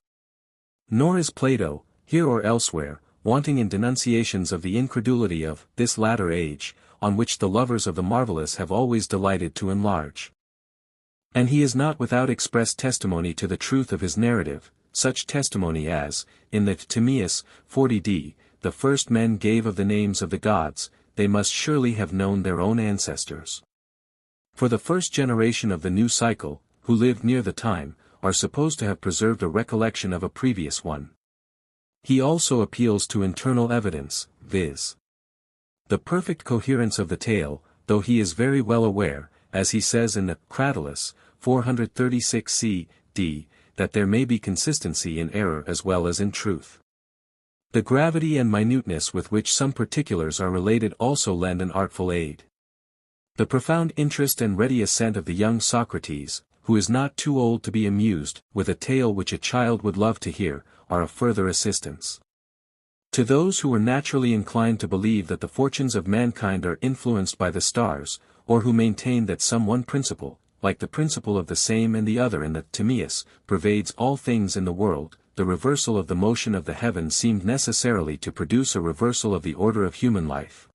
Nor is Plato, here or elsewhere, wanting in denunciations of the incredulity of this latter age, on which the lovers of the marvelous have always delighted to enlarge. And he is not without express testimony to the truth of his narrative, such testimony as, in the Timaeus, 40d, the first men gave of the names of the gods, they must surely have known their own ancestors. For the first generation of the new cycle, who lived near the time, are supposed to have preserved a recollection of a previous one. He also appeals to internal evidence, viz. the perfect coherence of the tale, though he is very well aware, as he says in the Cratylus, 436 c.d., that there may be consistency in error as well as in truth. The gravity and minuteness with which some particulars are related also lend an artful aid. The profound interest and ready assent of the young Socrates, who is not too old to be amused with a tale which a child would love to hear, are a further assistance. To those who are naturally inclined to believe that the fortunes of mankind are influenced by the stars, or who maintain that some one principle, like the principle of the same and the other in the Timaeus, pervades all things in the world, the reversal of the motion of the heavens seemed necessarily to produce a reversal of the order of human life.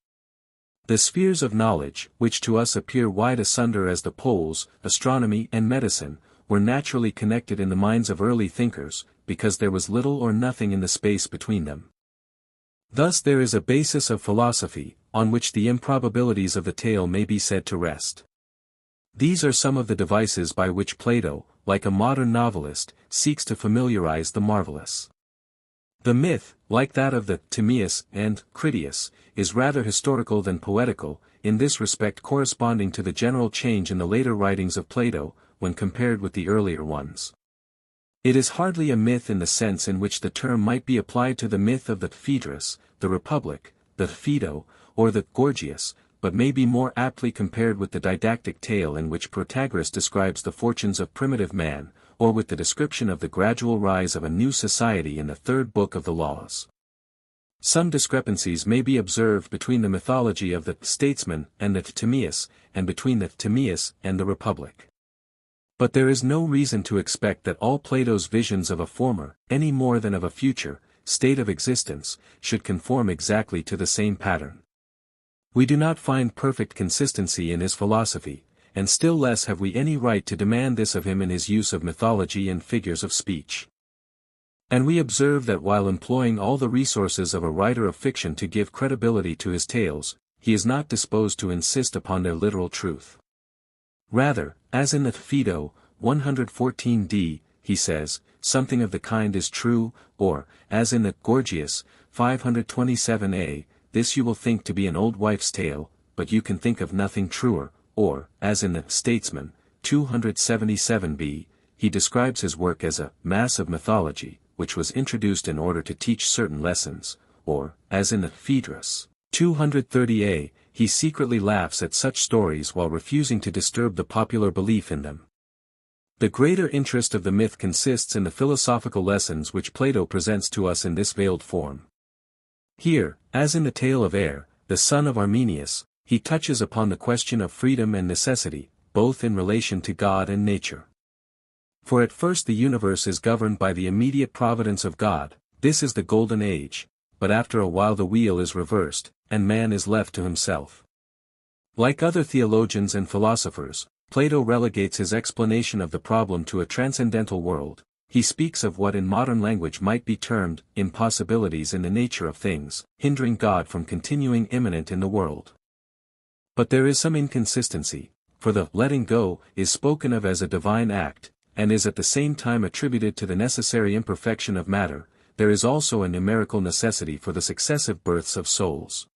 The spheres of knowledge, which to us appear wide asunder as the poles, astronomy and medicine, were naturally connected in the minds of early thinkers, because there was little or nothing in the space between them. Thus there is a basis of philosophy, on which the improbabilities of the tale may be said to rest. These are some of the devices by which Plato, like a modern novelist, seeks to familiarize the marvelous. The myth, like that of the Timaeus and Critias, is rather historical than poetical, in this respect corresponding to the general change in the later writings of Plato, when compared with the earlier ones. It is hardly a myth in the sense in which the term might be applied to the myth of the Phaedrus, the Republic, the Phaedo, or the Gorgias, but may be more aptly compared with the didactic tale in which Protagoras describes the fortunes of primitive man, or with the description of the gradual rise of a new society in the third book of the Laws. Some discrepancies may be observed between the mythology of the statesman and the Timaeus, and between the Timaeus and the Republic. But there is no reason to expect that all Plato's visions of a former, any more than of a future, state of existence, should conform exactly to the same pattern. We do not find perfect consistency in his philosophy, and still less have we any right to demand this of him in his use of mythology and figures of speech. And we observe that while employing all the resources of a writer of fiction to give credibility to his tales, he is not disposed to insist upon their literal truth. Rather, as in the Phaedo, 114d, he says, something of the kind is true, or, as in the Gorgias, 527a, this you will think to be an old wife's tale, but you can think of nothing truer, or, as in the Statesman, 277b, he describes his work as a mass of mythology, which was introduced in order to teach certain lessons, or, as in the Phaedrus, 230a, he secretly laughs at such stories while refusing to disturb the popular belief in them. The greater interest of the myth consists in the philosophical lessons which Plato presents to us in this veiled form. Here, as in the tale of Aer, the son of Arminius, he touches upon the question of freedom and necessity, both in relation to God and nature. For at first the universe is governed by the immediate providence of God, this is the golden age, but after a while the wheel is reversed, and man is left to himself. Like other theologians and philosophers, Plato relegates his explanation of the problem to a transcendental world. He speaks of what in modern language might be termed impossibilities in the nature of things, hindering God from continuing immanent in the world. But there is some inconsistency, for the letting go is spoken of as a divine act, and is at the same time attributed to the necessary imperfection of matter. There is also a numerical necessity for the successive births of souls.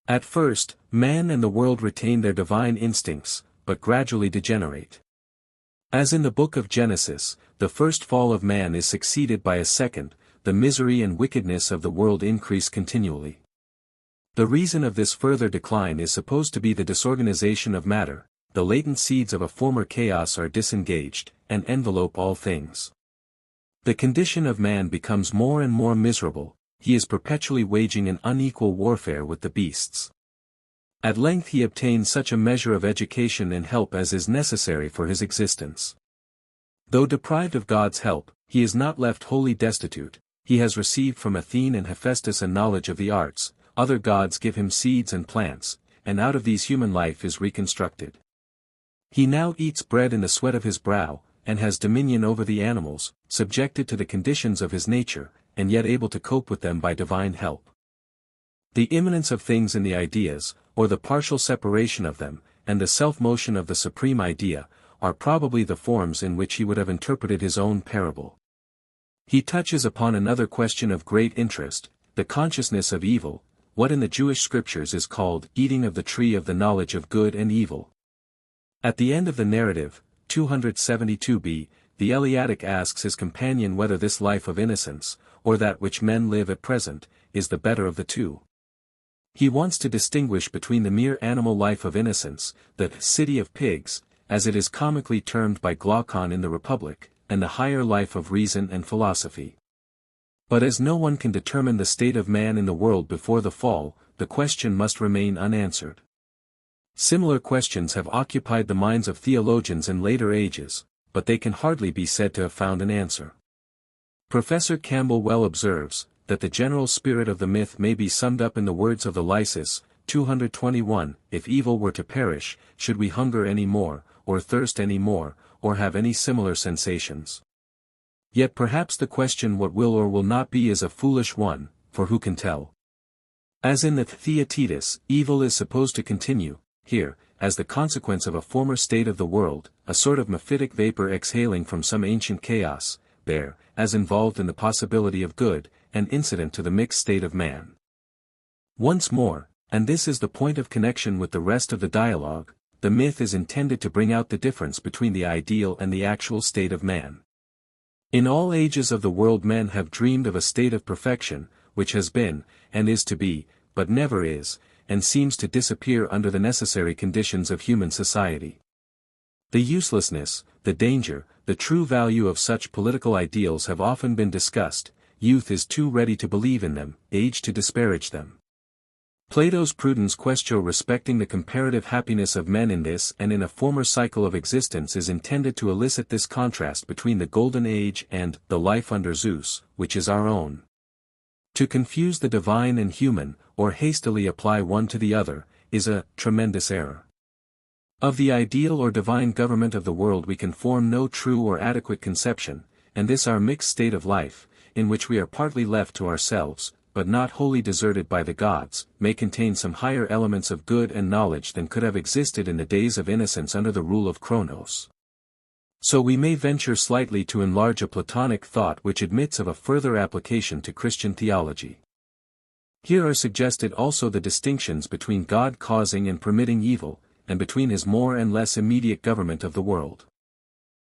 At first, man and the world retain their divine instincts, but gradually degenerate. As in the book of Genesis, the first fall of man is succeeded by a second, the misery and wickedness of the world increase continually. The reason of this further decline is supposed to be the disorganization of matter. The latent seeds of a former chaos are disengaged, and envelope all things. The condition of man becomes more and more miserable, he is perpetually waging an unequal warfare with the beasts. At length he obtains such a measure of education and help as is necessary for his existence. Though deprived of God's help, he is not left wholly destitute, he has received from Athene and Hephaestus a knowledge of the arts, other gods give him seeds and plants, and out of these human life is reconstructed. He now eats bread in the sweat of his brow, and has dominion over the animals, subjected to the conditions of his nature, and yet able to cope with them by divine help. The immanence of things in the ideas, or the partial separation of them, and the self-motion of the supreme idea, are probably the forms in which he would have interpreted his own parable. He touches upon another question of great interest, the consciousness of evil, what in the Jewish scriptures is called eating of the tree of the knowledge of good and evil. At the end of the narrative, 272b, the Eleatic asks his companion whether this life of innocence, or that which men live at present, is the better of the two. He wants to distinguish between the mere animal life of innocence, the city of pigs, as it is comically termed by Glaucon in the Republic, and the higher life of reason and philosophy. But as no one can determine the state of man in the world before the fall, the question must remain unanswered. Similar questions have occupied the minds of theologians in later ages, but they can hardly be said to have found an answer. Professor Campbell well observes, that the general spirit of the myth may be summed up in the words of the Lysis, 221, if evil were to perish, should we hunger any more, or thirst any more, or have any similar sensations? Yet perhaps the question what will or will not be is a foolish one, for who can tell? As in the Theaetetus, evil is supposed to continue, here, as the consequence of a former state of the world, a sort of mephitic vapor exhaling from some ancient chaos, there, as involved in the possibility of good, and incident to the mixed state of man. Once more, and this is the point of connection with the rest of the dialogue, the myth is intended to bring out the difference between the ideal and the actual state of man. In all ages of the world men have dreamed of a state of perfection, which has been, and is to be, but never is, and seems to disappear under the necessary conditions of human society. The uselessness, the danger, the true value of such political ideals have often been discussed, youth is too ready to believe in them, age to disparage them. Plato's Prudens Quaestio respecting the comparative happiness of men in this and in a former cycle of existence is intended to elicit this contrast between the golden age and the life under Zeus, which is our own. To confuse the divine and human, or hastily apply one to the other, is a tremendous error. Of the ideal or divine government of the world we can form no true or adequate conception, and this our mixed state of life, in which we are partly left to ourselves, but not wholly deserted by the gods, may contain some higher elements of good and knowledge than could have existed in the days of innocence under the rule of Cronos. So we may venture slightly to enlarge a Platonic thought which admits of a further application to Christian theology. Here are suggested also the distinctions between God causing and permitting evil, and between his more and less immediate government of the world.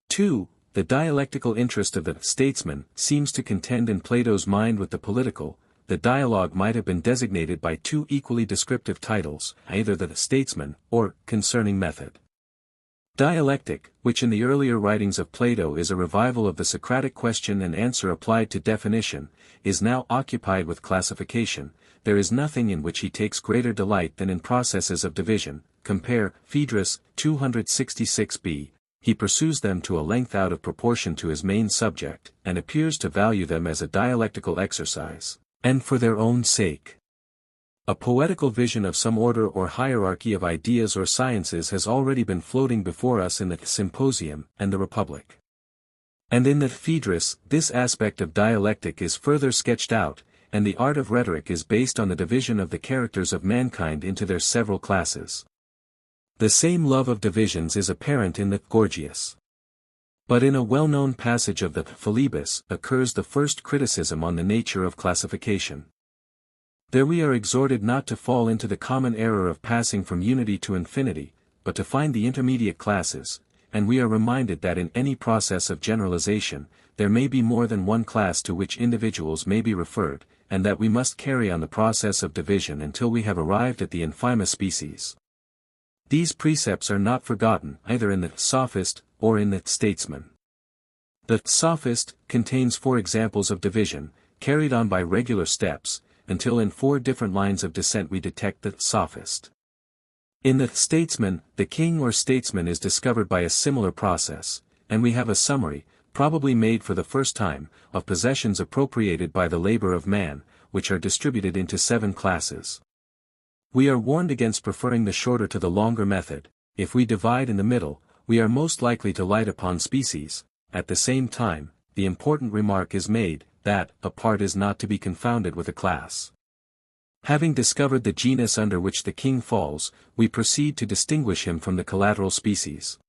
2. The dialectical interest of the statesman seems to contend in Plato's mind with the political. The dialogue might have been designated by two equally descriptive titles, either the statesman, or concerning method. Dialectic, which in the earlier writings of Plato is a revival of the Socratic question and answer applied to definition, is now occupied with classification. There is nothing in which he takes greater delight than in processes of division. Compare, Phaedrus, 266b. He pursues them to a length out of proportion to his main subject, and appears to value them as a dialectical exercise, and for their own sake. A poetical vision of some order or hierarchy of ideas or sciences has already been floating before us in the Symposium and the Republic. And in the Phaedrus, this aspect of dialectic is further sketched out, and the art of rhetoric is based on the division of the characters of mankind into their several classes. The same love of divisions is apparent in the Gorgias. But in a well-known passage of the Philebus occurs the first criticism on the nature of classification. There we are exhorted not to fall into the common error of passing from unity to infinity, but to find the intermediate classes, and we are reminded that in any process of generalization, there may be more than one class to which individuals may be referred, and that we must carry on the process of division until we have arrived at the infima species. These precepts are not forgotten either in the Sophist or in the Statesman. The Sophist contains 4 examples of division, carried on by regular steps, until in 4 different lines of descent we detect the Sophist. In the Statesman, the king or statesman is discovered by a similar process, and we have a summary, probably made for the first time, of possessions appropriated by the labor of man, which are distributed into 7 classes. We are warned against preferring the shorter to the longer method. If we divide in the middle, we are most likely to light upon species. At the same time, the important remark is made, that a part is not to be confounded with a class. Having discovered the genus under which the king falls, we proceed to distinguish him from the collateral species.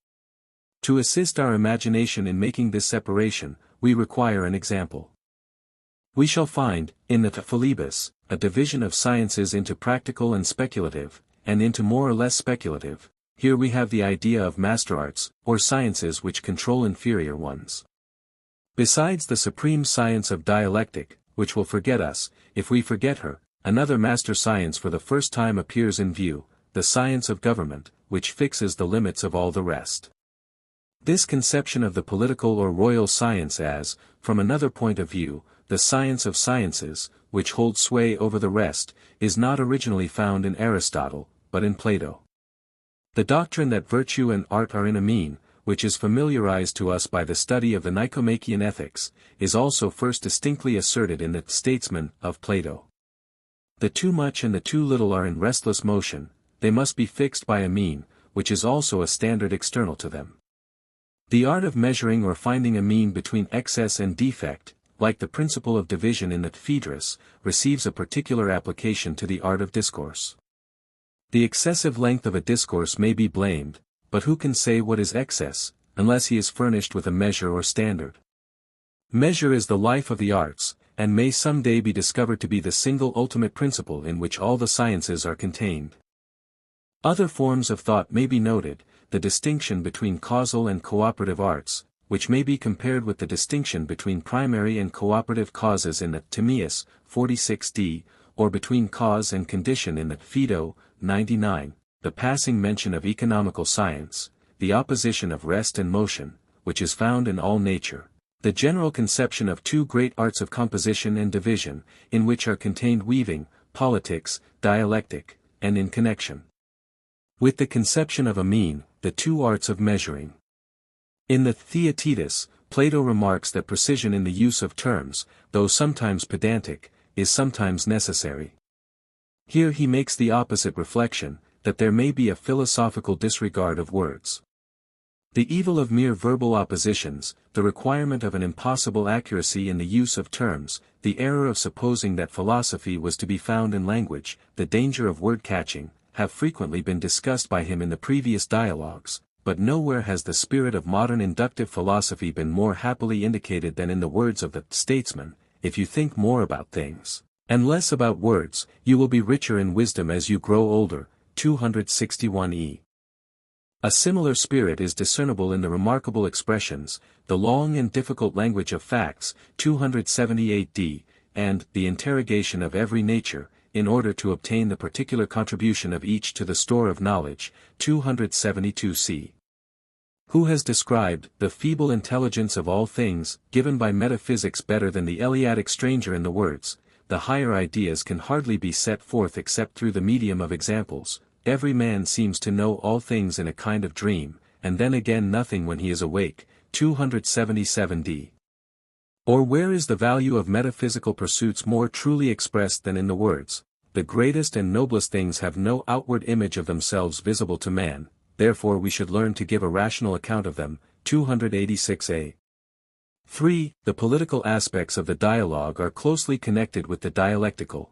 To assist our imagination in making this separation, we require an example. We shall find, in the Philebus, a division of sciences into practical and speculative, and into more or less speculative. Here we have the idea of master arts, or sciences which control inferior ones. Besides the supreme science of dialectic, which will forget us, if we forget her, another master science for the first time appears in view, the science of government, which fixes the limits of all the rest. This conception of the political or royal science as, from another point of view, the science of sciences, which holds sway over the rest, is not originally found in Aristotle, but in Plato. The doctrine that virtue and art are in a mean, which is familiarized to us by the study of the Nicomachean Ethics, is also first distinctly asserted in the Statesman of Plato. The too much and the too little are in restless motion, they must be fixed by a mean, which is also a standard external to them. The art of measuring or finding a mean between excess and defect, like the principle of division in the Phaedrus, receives a particular application to the art of discourse. The excessive length of a discourse may be blamed, but who can say what is excess, unless he is furnished with a measure or standard? Measure is the life of the arts, and may some day be discovered to be the single ultimate principle in which all the sciences are contained. Other forms of thought may be noted, the distinction between causal and cooperative arts, which may be compared with the distinction between primary and cooperative causes in the Timaeus, 46d, or between cause and condition in the Phaedo, 99, the passing mention of economical science, the opposition of rest and motion, which is found in all nature, the general conception of two great arts of composition and division, in which are contained weaving, politics, dialectic, and in connection with the conception of a mean, the two arts of measuring. In the Theaetetus, Plato remarks that precision in the use of terms, though sometimes pedantic, is sometimes necessary. Here he makes the opposite reflection, that there may be a philosophical disregard of words. The evil of mere verbal oppositions, the requirement of an impossible accuracy in the use of terms, the error of supposing that philosophy was to be found in language, the danger of word-catching, have frequently been discussed by him in the previous dialogues, but nowhere has the spirit of modern inductive philosophy been more happily indicated than in the words of the statesman: if you think more about things, and less about words, you will be richer in wisdom as you grow older. 261e. A similar spirit is discernible in the remarkable expressions, the long and difficult language of facts, 278d, and the interrogation of every nature, in order to obtain the particular contribution of each to the store of knowledge, 272c. Who has described the feeble intelligence of all things, given by metaphysics better than the Eleatic stranger in the words, the higher ideas can hardly be set forth except through the medium of examples. Every man seems to know all things in a kind of dream, and then again nothing when he is awake, 277d. Or where is the value of metaphysical pursuits more truly expressed than in the words, the greatest and noblest things have no outward image of themselves visible to man, therefore we should learn to give a rational account of them, 286a. 3. The political aspects of the dialogue are closely connected with the dialectical.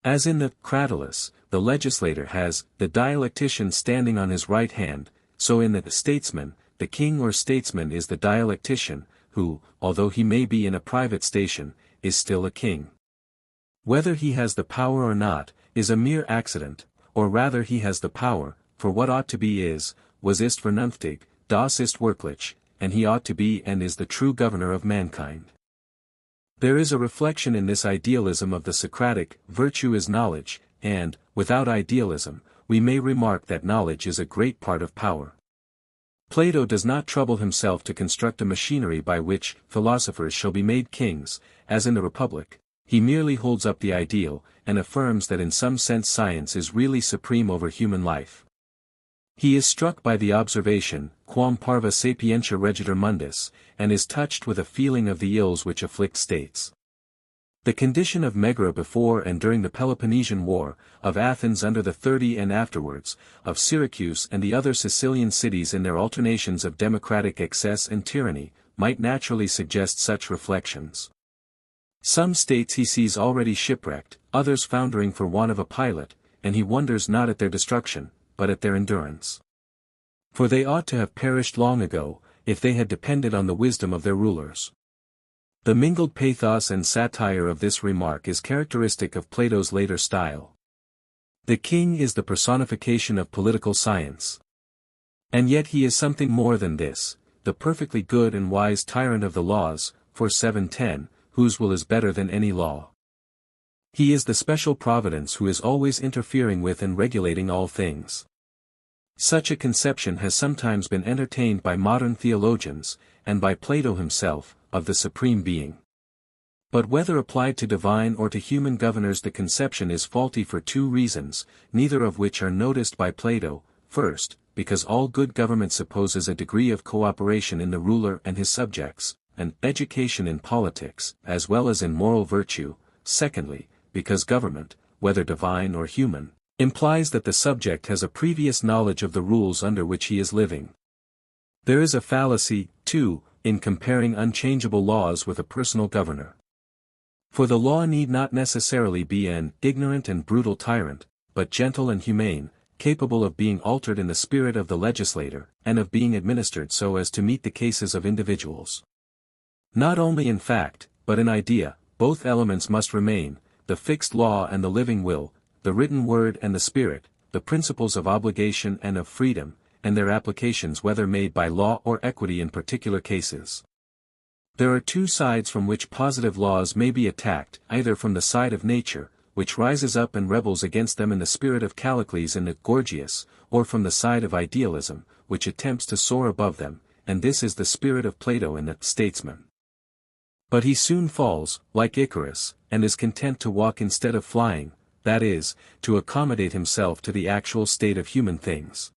As in the Cratylus, the legislator has the dialectician standing on his right hand, so in the statesman, the king or statesman is the dialectician, who, although he may be in a private station, is still a king. Whether he has the power or not, is a mere accident, or rather he has the power, for what ought to be is, was ist vernünftig, das ist wirklich, and he ought to be and is the true governor of mankind. There is a reflection in this idealism of the Socratic, virtue is knowledge, and, without idealism, we may remark that knowledge is a great part of power. Plato does not trouble himself to construct a machinery by which philosophers shall be made kings, as in the Republic. He merely holds up the ideal, and affirms that in some sense science is really supreme over human life. He is struck by the observation, quam parva sapientia regitur mundus, and is touched with a feeling of the ills which afflict states. The condition of Megara before and during the Peloponnesian War, of Athens under the 30 and afterwards, of Syracuse and the other Sicilian cities in their alternations of democratic excess and tyranny, might naturally suggest such reflections. Some states he sees already shipwrecked, others foundering for want of a pilot, and he wonders not at their destruction, but at their endurance. For they ought to have perished long ago, if they had depended on the wisdom of their rulers. The mingled pathos and satire of this remark is characteristic of Plato's later style. The king is the personification of political science. And yet he is something more than this, the perfectly good and wise tyrant of the laws, for 710, whose will is better than any law. He is the special providence who is always interfering with and regulating all things. Such a conception has sometimes been entertained by modern theologians, and by Plato himself, of the Supreme Being. But whether applied to divine or to human governors the conception is faulty for two reasons, neither of which are noticed by Plato. First, because all good government supposes a degree of cooperation in the ruler and his subjects, and education in politics, as well as in moral virtue. Secondly, because government, whether divine or human, implies that the subject has a previous knowledge of the rules under which he is living. There is a fallacy, too, in comparing unchangeable laws with a personal governor. For the law need not necessarily be an ignorant and brutal tyrant, but gentle and humane, capable of being altered in the spirit of the legislator, and of being administered so as to meet the cases of individuals. Not only in fact, but in idea, both elements must remain, the fixed law and the living will, the written word and the spirit, the principles of obligation and of freedom, and their applications whether made by law or equity in particular cases. There are two sides from which positive laws may be attacked, either from the side of nature, which rises up and rebels against them in the spirit of Callicles and the Gorgias, or from the side of idealism, which attempts to soar above them, and this is the spirit of Plato in the Statesman. But he soon falls, like Icarus, and is content to walk instead of flying, that is, to accommodate himself to the actual state of human things.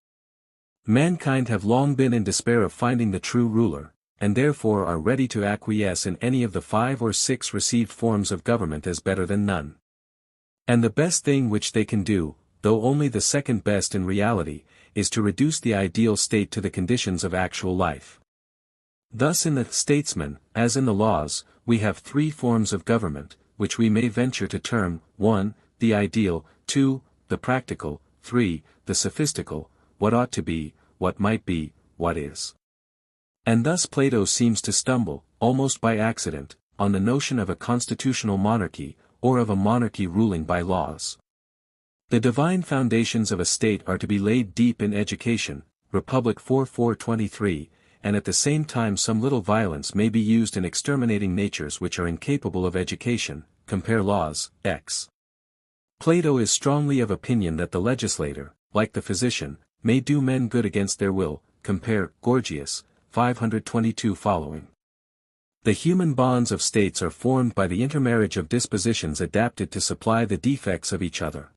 Mankind have long been in despair of finding the true ruler, and therefore are ready to acquiesce in any of the 5 or 6 received forms of government as better than none. And the best thing which they can do, though only the second best in reality, is to reduce the ideal state to the conditions of actual life. Thus in the statesman, as in the laws, we have 3 forms of government, which we may venture to term, 1, the ideal, 2, the practical, 3, the sophistical, what ought to be, what might be, what is. And thus Plato seems to stumble, almost by accident, on the notion of a constitutional monarchy, or of a monarchy ruling by laws. The divine foundations of a state are to be laid deep in education, Republic 4:423, and at the same time some little violence may be used in exterminating natures which are incapable of education, compare Laws, X. Plato is strongly of opinion that the legislator, like the physician, may do men good against their will, compare Gorgias, 522 following. The human bonds of states are formed by the intermarriage of dispositions adapted to supply the defects of each other.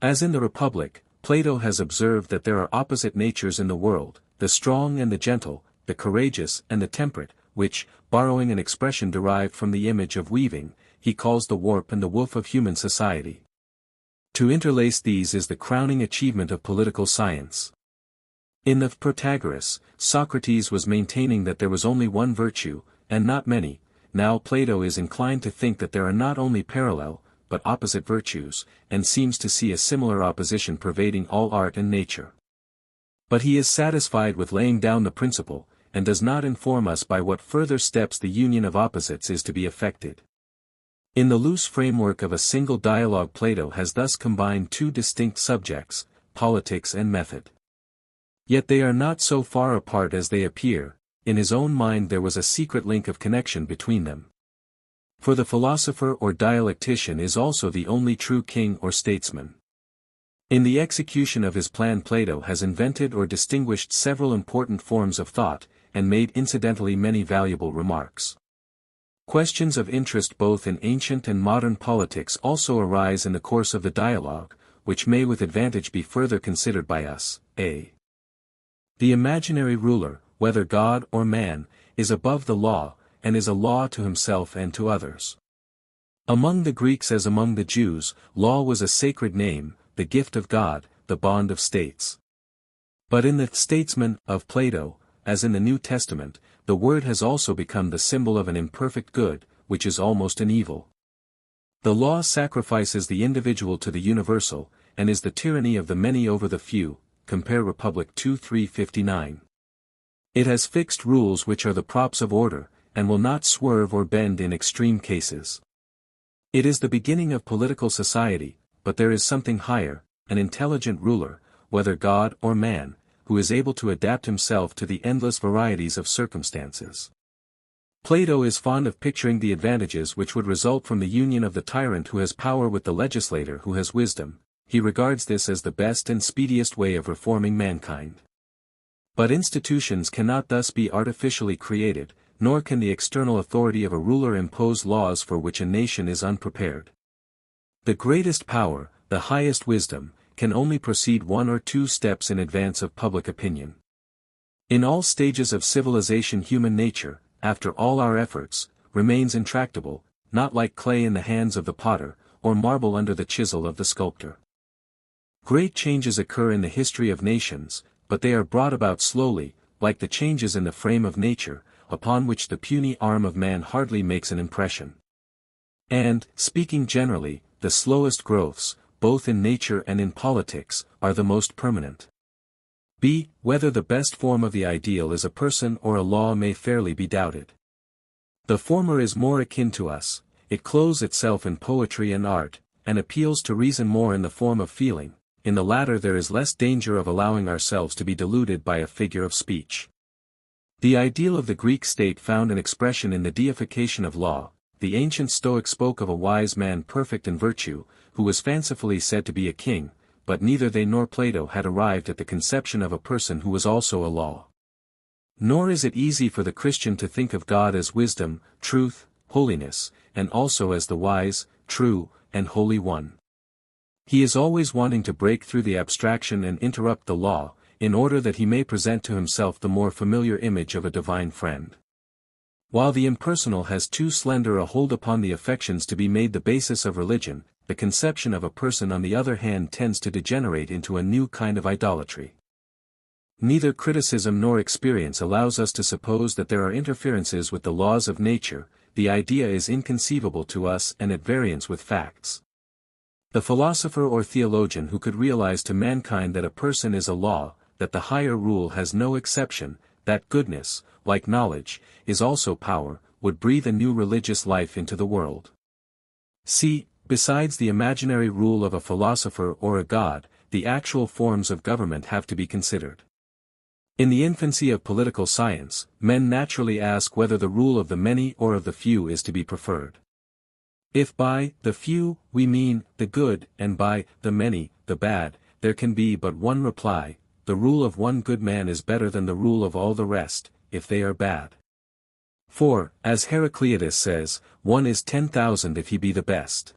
As in the Republic, Plato has observed that there are opposite natures in the world, the strong and the gentle, the courageous and the temperate, which, borrowing an expression derived from the image of weaving, he calls the warp and the woof of human society. To interlace these is the crowning achievement of political science. In the Protagoras, Socrates was maintaining that there was only one virtue, and not many. Now Plato is inclined to think that there are not only parallel, but opposite virtues, and seems to see a similar opposition pervading all art and nature. But he is satisfied with laying down the principle, and does not inform us by what further steps the union of opposites is to be effected. In the loose framework of a single dialogue Plato has thus combined 2 distinct subjects, politics and method. Yet they are not so far apart as they appear. In his own mind there was a secret link of connection between them. For the philosopher or dialectician is also the only true king or statesman. In the execution of his plan Plato has invented or distinguished several important forms of thought, and made incidentally many valuable remarks. Questions of interest both in ancient and modern politics also arise in the course of the dialogue, which may with advantage be further considered by us. A. The imaginary ruler, whether God or man, is above the law, and is a law to himself and to others. Among the Greeks as among the Jews, law was a sacred name, the gift of God, the bond of states. But in the statesman of Plato, as in the New Testament, the word has also become the symbol of an imperfect good, which is almost an evil. The law sacrifices the individual to the universal, and is the tyranny of the many over the few, compare Republic 2:359. It has fixed rules which are the props of order, and will not swerve or bend in extreme cases. It is the beginning of political society, but there is something higher, an intelligent ruler, whether God or man, who is able to adapt himself to the endless varieties of circumstances. Plato is fond of picturing the advantages which would result from the union of the tyrant who has power with the legislator who has wisdom. He regards this as the best and speediest way of reforming mankind. But institutions cannot thus be artificially created, nor can the external authority of a ruler impose laws for which a nation is unprepared. The greatest power, the highest wisdom, can only proceed 1 or 2 steps in advance of public opinion. In all stages of civilization human nature, after all our efforts, remains intractable, not like clay in the hands of the potter, or marble under the chisel of the sculptor. Great changes occur in the history of nations, but they are brought about slowly, like the changes in the frame of nature, upon which the puny arm of man hardly makes an impression. And, speaking generally, the slowest growths, both in nature and in politics, are the most permanent. b. Whether the best form of the ideal is a person or a law may fairly be doubted. The former is more akin to us, it clothes itself in poetry and art, and appeals to reason more in the form of feeling. In the latter there is less danger of allowing ourselves to be deluded by a figure of speech. The ideal of the Greek state found an expression in the deification of law. The ancient Stoic spoke of a wise man perfect in virtue, who was fancifully said to be a king, but neither they nor Plato had arrived at the conception of a person who was also a law. Nor is it easy for the Christian to think of God as wisdom, truth, holiness, and also as the wise, true, and holy one. He is always wanting to break through the abstraction and interrupt the law, in order that he may present to himself the more familiar image of a divine friend. While the impersonal has too slender a hold upon the affections to be made the basis of religion, the conception of a person on the other hand tends to degenerate into a new kind of idolatry. Neither criticism nor experience allows us to suppose that there are interferences with the laws of nature. The idea is inconceivable to us and at variance with facts. The philosopher or theologian who could realize to mankind that a person is a law, that the higher rule has no exception, that goodness, like knowledge, is also power, would breathe a new religious life into the world. See, besides the imaginary rule of a philosopher or a god, the actual forms of government have to be considered. In the infancy of political science, men naturally ask whether the rule of the many or of the few is to be preferred. If by the few we mean the good and by the many the bad, there can be but one reply: the rule of one good man is better than the rule of all the rest, if they are bad. For, as Heraclitus says, one is 10,000 if he be the best.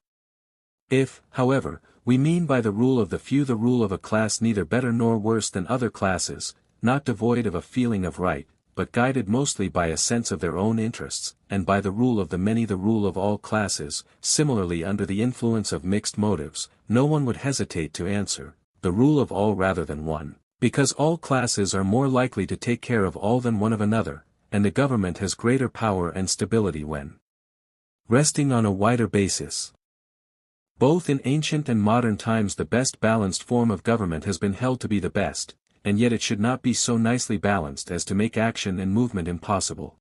If, however, we mean by the rule of the few the rule of a class neither better nor worse than other classes, not devoid of a feeling of right, but guided mostly by a sense of their own interests, and by the rule of the many the rule of all classes, similarly under the influence of mixed motives, no one would hesitate to answer, the rule of all rather than one, because all classes are more likely to take care of all than one of another, and the government has greater power and stability when resting on a wider basis. Both in ancient and modern times the best balanced form of government has been held to be the best, and yet it should not be so nicely balanced as to make action and movement impossible.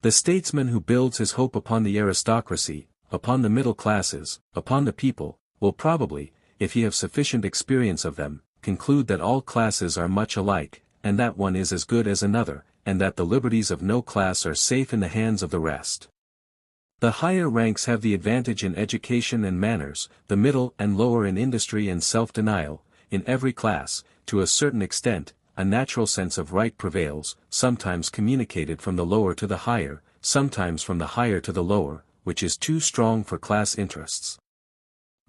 The statesman who builds his hope upon the aristocracy, upon the middle classes, upon the people, will probably, if he have sufficient experience of them, conclude that all classes are much alike, and that one is as good as another, and that the liberties of no class are safe in the hands of the rest. The higher ranks have the advantage in education and manners, the middle and lower in industry and self-denial. In every class, to a certain extent, a natural sense of right prevails, sometimes communicated from the lower to the higher, sometimes from the higher to the lower, which is too strong for class interests.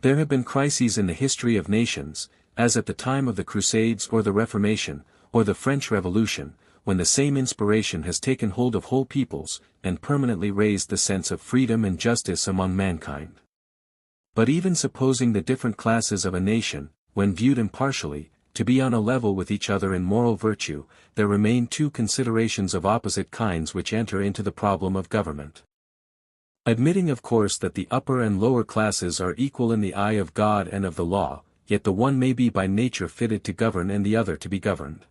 There have been crises in the history of nations, as at the time of the Crusades or the Reformation, or the French Revolution, when the same inspiration has taken hold of whole peoples, and permanently raised the sense of freedom and justice among mankind. But even supposing the different classes of a nation, when viewed impartially, to be on a level with each other in moral virtue, there remain two considerations of opposite kinds which enter into the problem of government. Admitting of course that the upper and lower classes are equal in the eye of God and of the law, yet the one may be by nature fitted to govern and the other to be governed.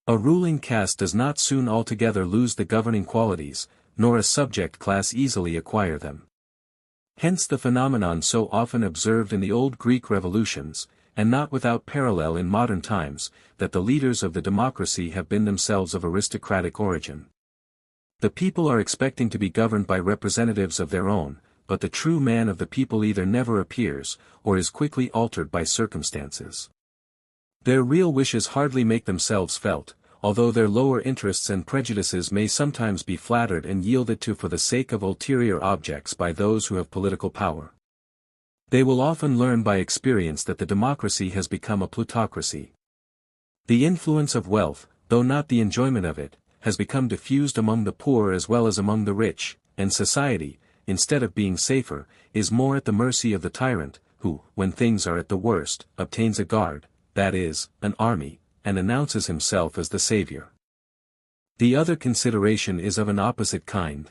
A ruling caste does not soon altogether lose the governing qualities, nor a subject class easily acquire them. Hence the phenomenon so often observed in the old Greek revolutions, and not without parallel in modern times, that the leaders of the democracy have been themselves of aristocratic origin. The people are expecting to be governed by representatives of their own, but the true man of the people either never appears, or is quickly altered by circumstances. Their real wishes hardly make themselves felt, although their lower interests and prejudices may sometimes be flattered and yielded to for the sake of ulterior objects by those who have political power. They will often learn by experience that the democracy has become a plutocracy. The influence of wealth, though not the enjoyment of it, has become diffused among the poor as well as among the rich, and society, instead of being safer, is more at the mercy of the tyrant, who, when things are at the worst, obtains a guard, that is, an army, and announces himself as the savior. The other consideration is of an opposite kind.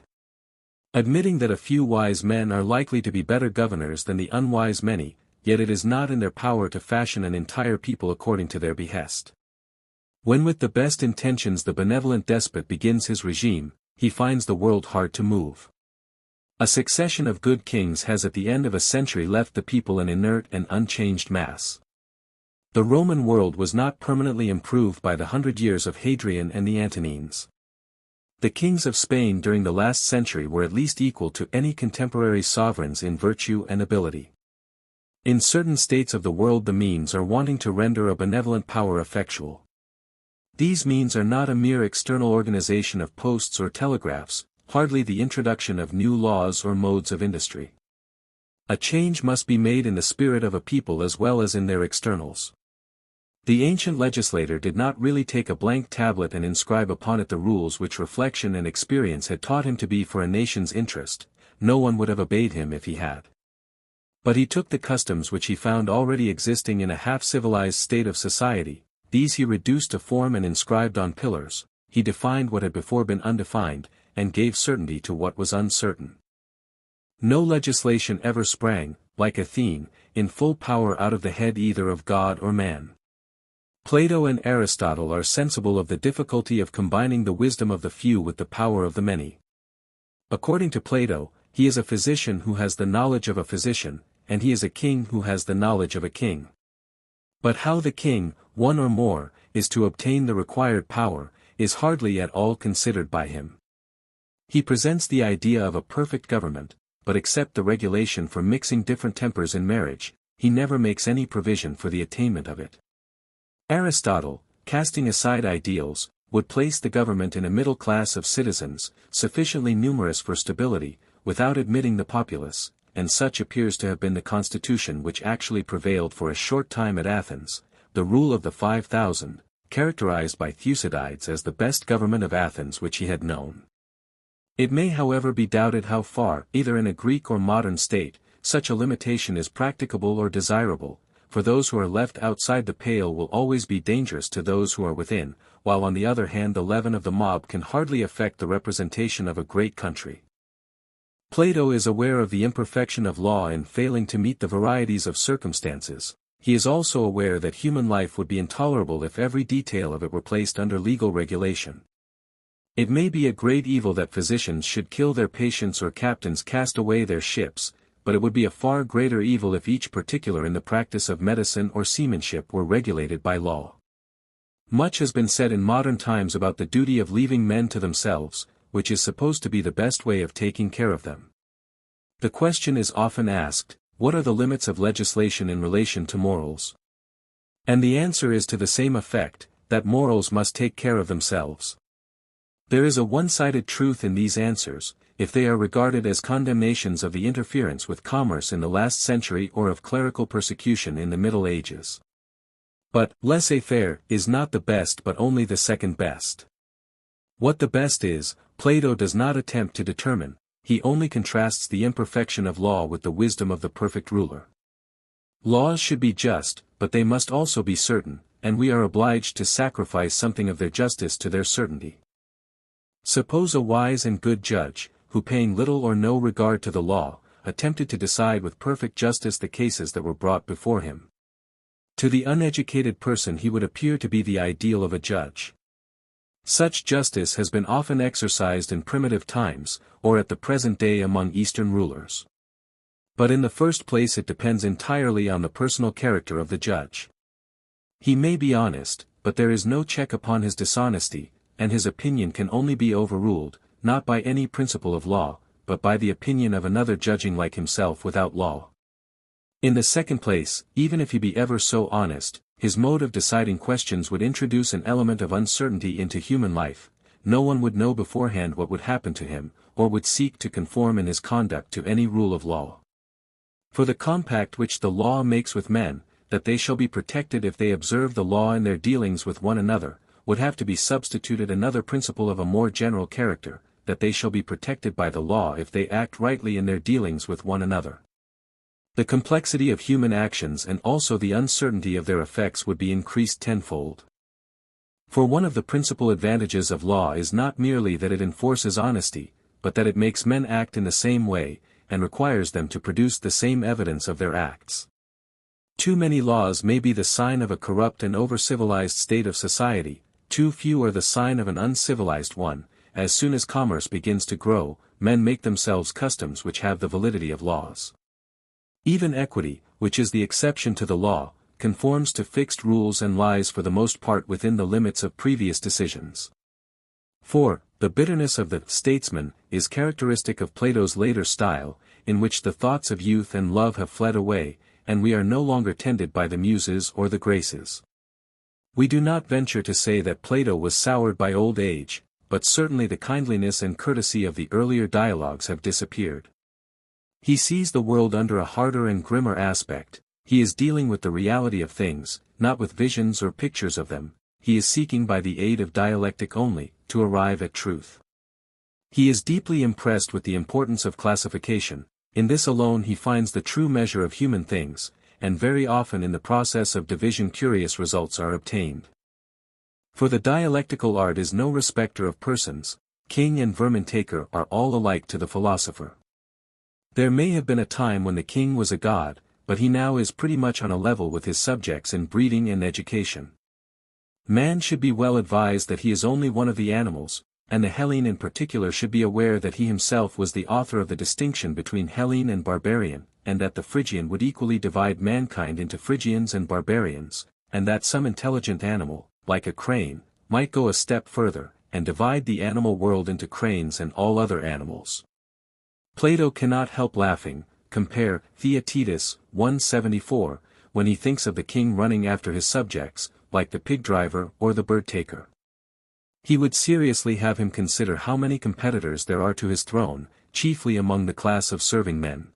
Admitting that a few wise men are likely to be better governors than the unwise many, yet it is not in their power to fashion an entire people according to their behest. When with the best intentions the benevolent despot begins his regime, he finds the world hard to move. A succession of good kings has at the end of a century left the people an inert and unchanged mass. The Roman world was not permanently improved by the 100 years of Hadrian and the Antonines. The kings of Spain during the last century were at least equal to any contemporary sovereigns in virtue and ability. In certain states of the world the means are wanting to render a benevolent power effectual. These means are not a mere external organization of posts or telegraphs, hardly the introduction of new laws or modes of industry. A change must be made in the spirit of a people as well as in their externals. The ancient legislator did not really take a blank tablet and inscribe upon it the rules which reflection and experience had taught him to be for a nation's interest. No one would have obeyed him if he had. But he took the customs which he found already existing in a half-civilized state of society, these he reduced to form and inscribed on pillars, he defined what had before been undefined, and gave certainty to what was uncertain. No legislation ever sprang, like Athene, in full power out of the head either of God or man. Plato and Aristotle are sensible of the difficulty of combining the wisdom of the few with the power of the many. According to Plato, he is a physician who has the knowledge of a physician, and he is a king who has the knowledge of a king. But how the king, one or more, is to obtain the required power, is hardly at all considered by him. He presents the idea of a perfect government, but except the regulation for mixing different tempers in marriage, he never makes any provision for the attainment of it. Aristotle, casting aside ideals, would place the government in a middle class of citizens, sufficiently numerous for stability, without admitting the populace, and such appears to have been the constitution which actually prevailed for a short time at Athens, the rule of the 5,000, characterized by Thucydides as the best government of Athens which he had known. It may however be doubted how far, either in a Greek or modern state, such a limitation is practicable or desirable, for those who are left outside the pale will always be dangerous to those who are within, while on the other hand the leaven of the mob can hardly affect the representation of a great country. Plato is aware of the imperfection of law in failing to meet the varieties of circumstances. He is also aware that human life would be intolerable if every detail of it were placed under legal regulation. It may be a great evil that physicians should kill their patients or captains cast away their ships, but it would be a far greater evil if each particular in the practice of medicine or seamanship were regulated by law. Much has been said in modern times about the duty of leaving men to themselves, which is supposed to be the best way of taking care of them. The question is often asked, what are the limits of legislation in relation to morals? And the answer is to the same effect, that morals must take care of themselves. There is a one-sided truth in these answers, if they are regarded as condemnations of the interference with commerce in the last century or of clerical persecution in the Middle Ages. But, laissez-faire is not the best but only the second best. What the best is, Plato does not attempt to determine, he only contrasts the imperfection of law with the wisdom of the perfect ruler. Laws should be just, but they must also be certain, and we are obliged to sacrifice something of their justice to their certainty. Suppose a wise and good judge, who paying little or no regard to the law, attempted to decide with perfect justice the cases that were brought before him. To the uneducated person he would appear to be the ideal of a judge. Such justice has been often exercised in primitive times, or at the present day among Eastern rulers. But in the first place it depends entirely on the personal character of the judge. He may be honest, but there is no check upon his dishonesty, and his opinion can only be overruled, not by any principle of law, but by the opinion of another judging like himself without law. In the second place, even if he be ever so honest, his mode of deciding questions would introduce an element of uncertainty into human life. No one would know beforehand what would happen to him, or would seek to conform in his conduct to any rule of law. For the compact which the law makes with men, that they shall be protected if they observe the law in their dealings with one another, would have to be substituted another principle of a more general character, that they shall be protected by the law if they act rightly in their dealings with one another. The complexity of human actions and also the uncertainty of their effects would be increased tenfold. For one of the principal advantages of law is not merely that it enforces honesty, but that it makes men act in the same way, and requires them to produce the same evidence of their acts. Too many laws may be the sign of a corrupt and over-civilized state of society, too few are the sign of an uncivilized one. As soon as commerce begins to grow, men make themselves customs which have the validity of laws. Even equity, which is the exception to the law, conforms to fixed rules and lies for the most part within the limits of previous decisions. 4. The bitterness of the statesman is characteristic of Plato's later style, in which the thoughts of youth and love have fled away, and we are no longer tended by the muses or the graces. We do not venture to say that Plato was soured by old age, but certainly the kindliness and courtesy of the earlier dialogues have disappeared. He sees the world under a harder and grimmer aspect. He is dealing with the reality of things, not with visions or pictures of them. He is seeking by the aid of dialectic only, to arrive at truth. He is deeply impressed with the importance of classification. In this alone he finds the true measure of human things, and very often in the process of division curious results are obtained. For the dialectical art is no respecter of persons. King and vermin taker are all alike to the philosopher. There may have been a time when the king was a god, but he now is pretty much on a level with his subjects in breeding and education. Man should be well advised that he is only one of the animals, and the Hellene in particular should be aware that he himself was the author of the distinction between Hellene and barbarian, and that the Phrygian would equally divide mankind into Phrygians and barbarians, and that some intelligent animal, like a crane, might go a step further, and divide the animal world into cranes and all other animals. Plato cannot help laughing, compare Theaetetus 174, when he thinks of the king running after his subjects, like the pig driver or the bird taker. He would seriously have him consider how many competitors there are to his throne, chiefly among the class of serving men.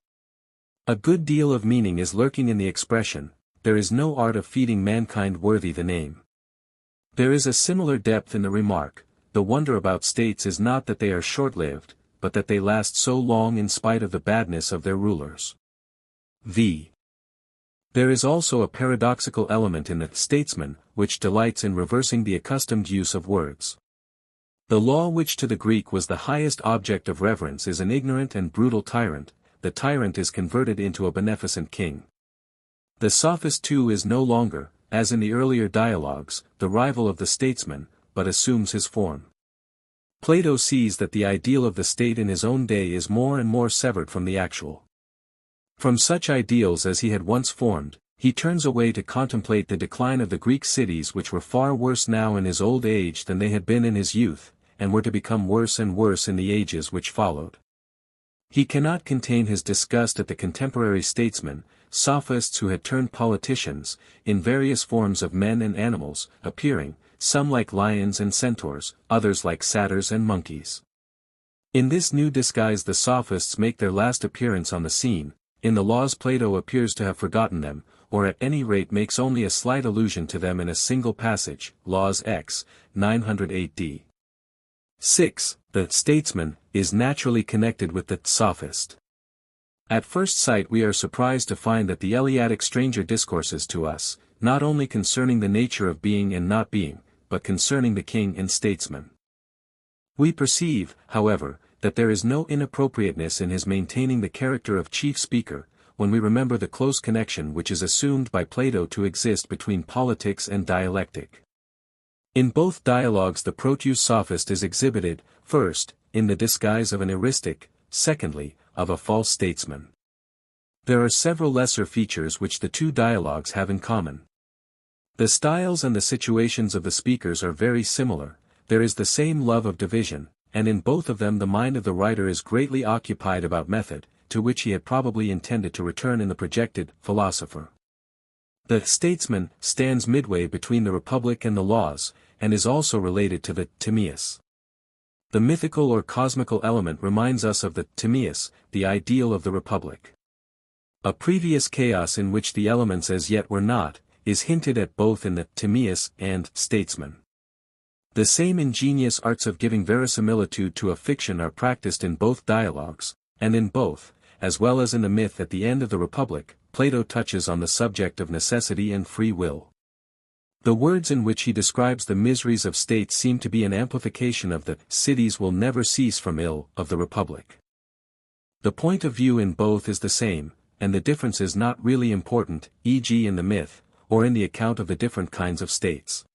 A good deal of meaning is lurking in the expression, there is no art of feeding mankind worthy the name. There is a similar depth in the remark, the wonder about states is not that they are short-lived, but that they last so long in spite of the badness of their rulers. There is also a paradoxical element in the statesman, which delights in reversing the accustomed use of words. The law which to the Greek was the highest object of reverence is an ignorant and brutal tyrant, the tyrant is converted into a beneficent king. The sophist too is no longer, as in the earlier dialogues, the rival of the statesman, but assumes his form. Plato sees that the ideal of the state in his own day is more and more severed from the actual. From such ideals as he had once formed, he turns away to contemplate the decline of the Greek cities which were far worse now in his old age than they had been in his youth, and were to become worse and worse in the ages which followed. He cannot contain his disgust at the contemporary statesmen, sophists who had turned politicians, in various forms of men and animals, appearing, some like lions and centaurs, others like satyrs and monkeys. In this new disguise the sophists make their last appearance on the scene. In the laws Plato appears to have forgotten them, or at any rate makes only a slight allusion to them in a single passage, Laws X, 908 d. 6. The statesman is naturally connected with the sophist. At first sight we are surprised to find that the Eleatic stranger discourses to us, not only concerning the nature of being and not being, but concerning the king and statesman. We perceive, however, that there is no inappropriateness in his maintaining the character of chief speaker, when we remember the close connection which is assumed by Plato to exist between politics and dialectic. In both dialogues the proto-sophist is exhibited, first, in the disguise of an heuristic, secondly, of a false statesman. There are several lesser features which the two dialogues have in common. The styles and the situations of the speakers are very similar, there is the same love of division, and in both of them the mind of the writer is greatly occupied about method, to which he had probably intended to return in the projected philosopher. The statesman stands midway between the Republic and the laws, and is also related to the Timaeus. The mythical or cosmical element reminds us of the Timaeus, the ideal of the Republic. A previous chaos in which the elements as yet were not, is hinted at both in the Timaeus and statesman. The same ingenious arts of giving verisimilitude to a fiction are practiced in both dialogues, and in both, as well as in the myth at the end of the Republic, Plato touches on the subject of necessity and free will. The words in which he describes the miseries of states seem to be an amplification of the cities will never cease from ill of the Republic. The point of view in both is the same, and the difference is not really important, e.g. in the myth, or in the account of the different kinds of states.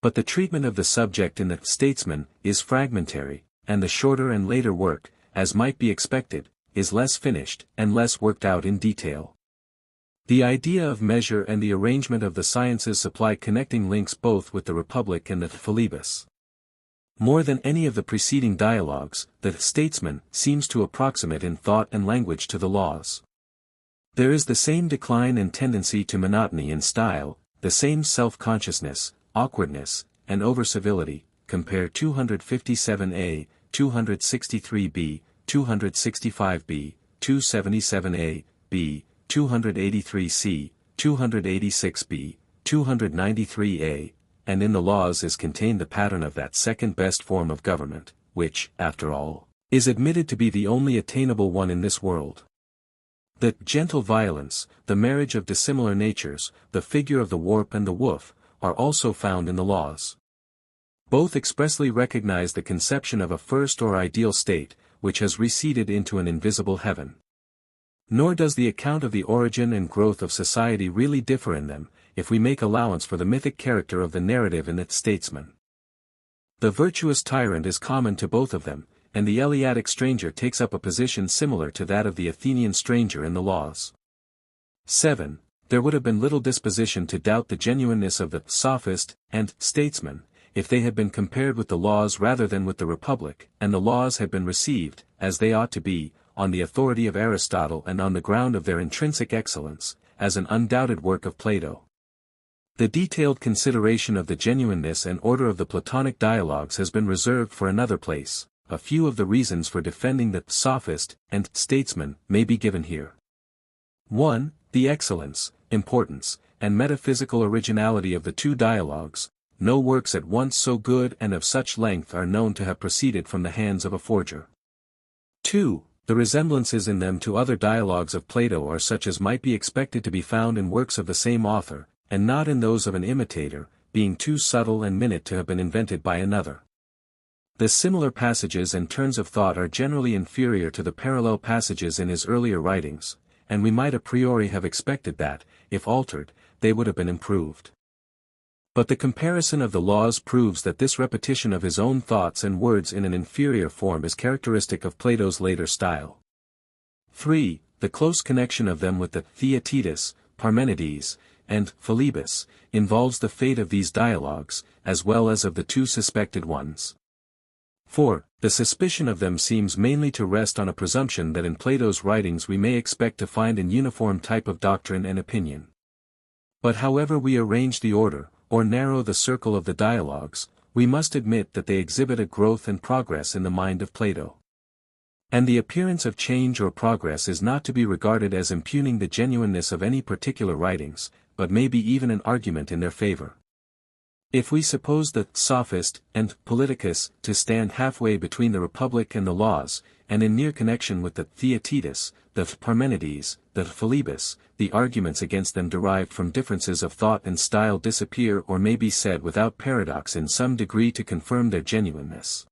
But the treatment of the subject in the statesman is fragmentary, and the shorter and later work, as might be expected, is less finished and less worked out in detail. The idea of measure and the arrangement of the sciences supply connecting links both with the Republic and the Philebus. More than any of the preceding dialogues, the statesman seems to approximate in thought and language to the laws. There is the same decline and tendency to monotony in style, the same self-consciousness, awkwardness, and over-civility, compare 257a, 263b, 265b, 277a, b, 283c, 286b, 293a, and in the laws is contained the pattern of that second-best form of government, which, after all, is admitted to be the only attainable one in this world. The gentle violence, the marriage of dissimilar natures, the figure of the warp and the woof, are also found in the laws. Both expressly recognize the conception of a first or ideal state, which has receded into an invisible heaven. Nor does the account of the origin and growth of society really differ in them, if we make allowance for the mythic character of the narrative in its statesman. The virtuous tyrant is common to both of them, and the Eleatic stranger takes up a position similar to that of the Athenian stranger in the laws. 7. There would have been little disposition to doubt the genuineness of the sophist and statesman, if they had been compared with the laws rather than with the Republic, and the laws had been received, as they ought to be, on the authority of Aristotle and on the ground of their intrinsic excellence, as an undoubted work of Plato. The detailed consideration of the genuineness and order of the Platonic dialogues has been reserved for another place. A few of the reasons for defending the sophist and statesman may be given here. 1. The excellence, importance, and metaphysical originality of the two dialogues. No works at once so good and of such length are known to have proceeded from the hands of a forger. 2. The resemblances in them to other dialogues of Plato are such as might be expected to be found in works of the same author, and not in those of an imitator, being too subtle and minute to have been invented by another. The similar passages and turns of thought are generally inferior to the parallel passages in his earlier writings, and we might a priori have expected that, if altered, they would have been improved. But the comparison of the laws proves that this repetition of his own thoughts and words in an inferior form is characteristic of Plato's later style. 3. The close connection of them with the Theaetetus, Parmenides, and Philebus, involves the fate of these dialogues, as well as of the two suspected ones. 4. The suspicion of them seems mainly to rest on a presumption that in Plato's writings we may expect to find an uniform type of doctrine and opinion. But however we arrange the order, or narrow the circle of the dialogues, we must admit that they exhibit a growth and progress in the mind of Plato. And the appearance of change or progress is not to be regarded as impugning the genuineness of any particular writings, but may be even an argument in their favor. If we suppose the sophist and politicus to stand halfway between the Republic and the laws, and in near connection with the Theaetetus, the Parmenides, the Philebus, the arguments against them derived from differences of thought and style disappear or may be said without paradox in some degree to confirm their genuineness.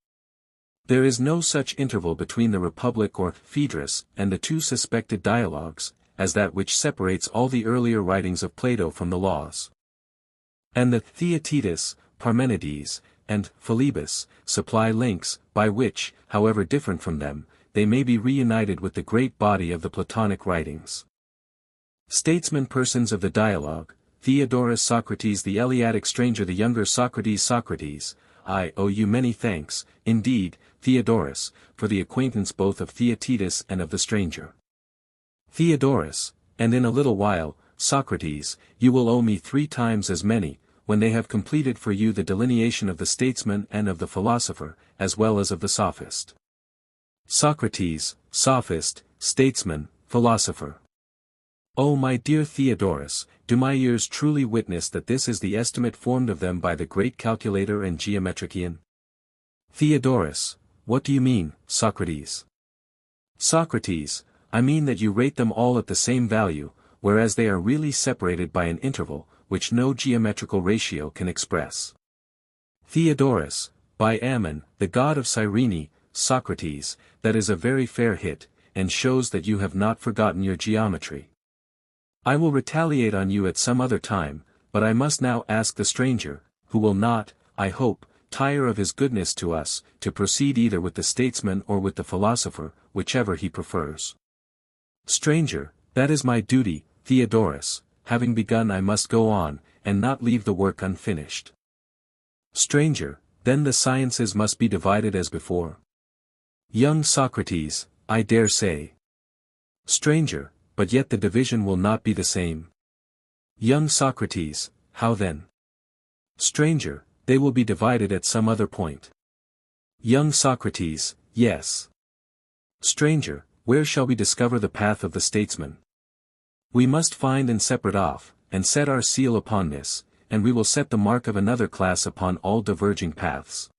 There is no such interval between the Republic or Phaedrus and the two suspected dialogues, as that which separates all the earlier writings of Plato from the laws. And the Theaetetus, Parmenides, and Philebus supply links, by which, however different from them, they may be reunited with the great body of the Platonic writings. Statesmen persons of the dialogue, Theodorus Socrates the Eleatic stranger the younger Socrates, I owe you many thanks, indeed, Theodorus, for the acquaintance both of Theaetetus and of the stranger. Theodorus, and in a little while, Socrates, you will owe me 3 times as many, when they have completed for you the delineation of the statesman and of the philosopher, as well as of the sophist. Socrates, sophist, statesman, philosopher. O my dear Theodorus, do my ears truly witness that this is the estimate formed of them by the great calculator and geometrician? Theodorus, what do you mean, Socrates? Socrates, I mean that you rate them all at the same value, whereas they are really separated by an interval, which no geometrical ratio can express. Theodorus, by Ammon, the god of Cyrene, Socrates, that is a very fair hit, and shows that you have not forgotten your geometry. I will retaliate on you at some other time, but I must now ask the stranger, who will not, I hope, tire of his goodness to us, to proceed either with the statesman or with the philosopher, whichever he prefers. Stranger, that is my duty, Theodorus, having begun I must go on, and not leave the work unfinished. Stranger, then the sciences must be divided as before. Young Socrates, I dare say. Stranger, but yet the division will not be the same. Young Socrates, how then? Stranger, they will be divided at some other point. Young Socrates, yes. Stranger, where shall we discover the path of the statesman? We must find and separate off, and set our seal upon this, and we will set the mark of another class upon all diverging paths.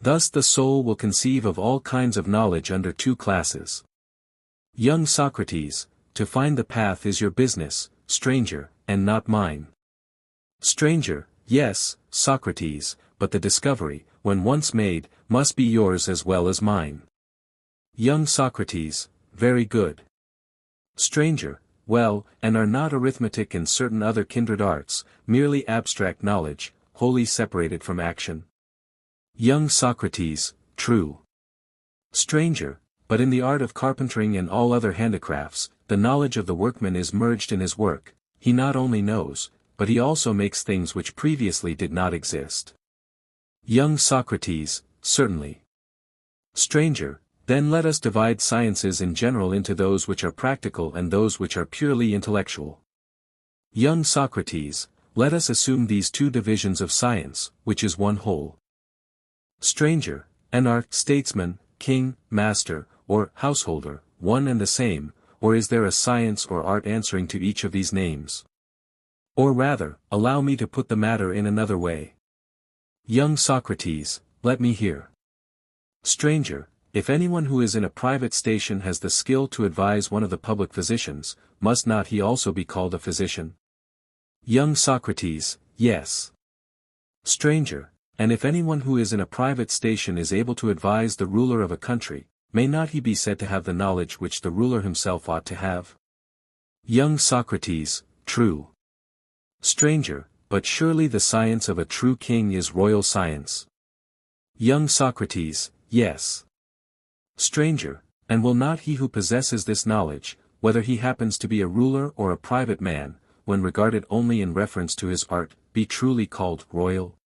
Thus the soul will conceive of all kinds of knowledge under two classes. Young Socrates, to find the path is your business, stranger, and not mine. Stranger, yes, Socrates, but the discovery, when once made, must be yours as well as mine. Young Socrates, very good. Stranger, well, and are not arithmetic and certain other kindred arts, merely abstract knowledge, wholly separated from action? Young Socrates, true. Stranger, but in the art of carpentering and all other handicrafts, the knowledge of the workman is merged in his work. He not only knows, but he also makes things which previously did not exist. Young Socrates, certainly. Stranger, then let us divide sciences in general into those which are practical and those which are purely intellectual. Young Socrates, let us assume these two divisions of science, which is one whole. Stranger, and are statesman, king, master, or householder, one and the same, or is there a science or art answering to each of these names? Or rather, allow me to put the matter in another way. Young Socrates, let me hear. Stranger, if anyone who is in a private station has the skill to advise one of the public physicians, must not he also be called a physician? Young Socrates, yes. Stranger, and if anyone who is in a private station is able to advise the ruler of a country, may not he be said to have the knowledge which the ruler himself ought to have? Young Socrates, true. Stranger, but surely the science of a true king is royal science. Young Socrates, yes. Stranger, and will not he who possesses this knowledge, whether he happens to be a ruler or a private man, when regarded only in reference to his art, be truly called royal?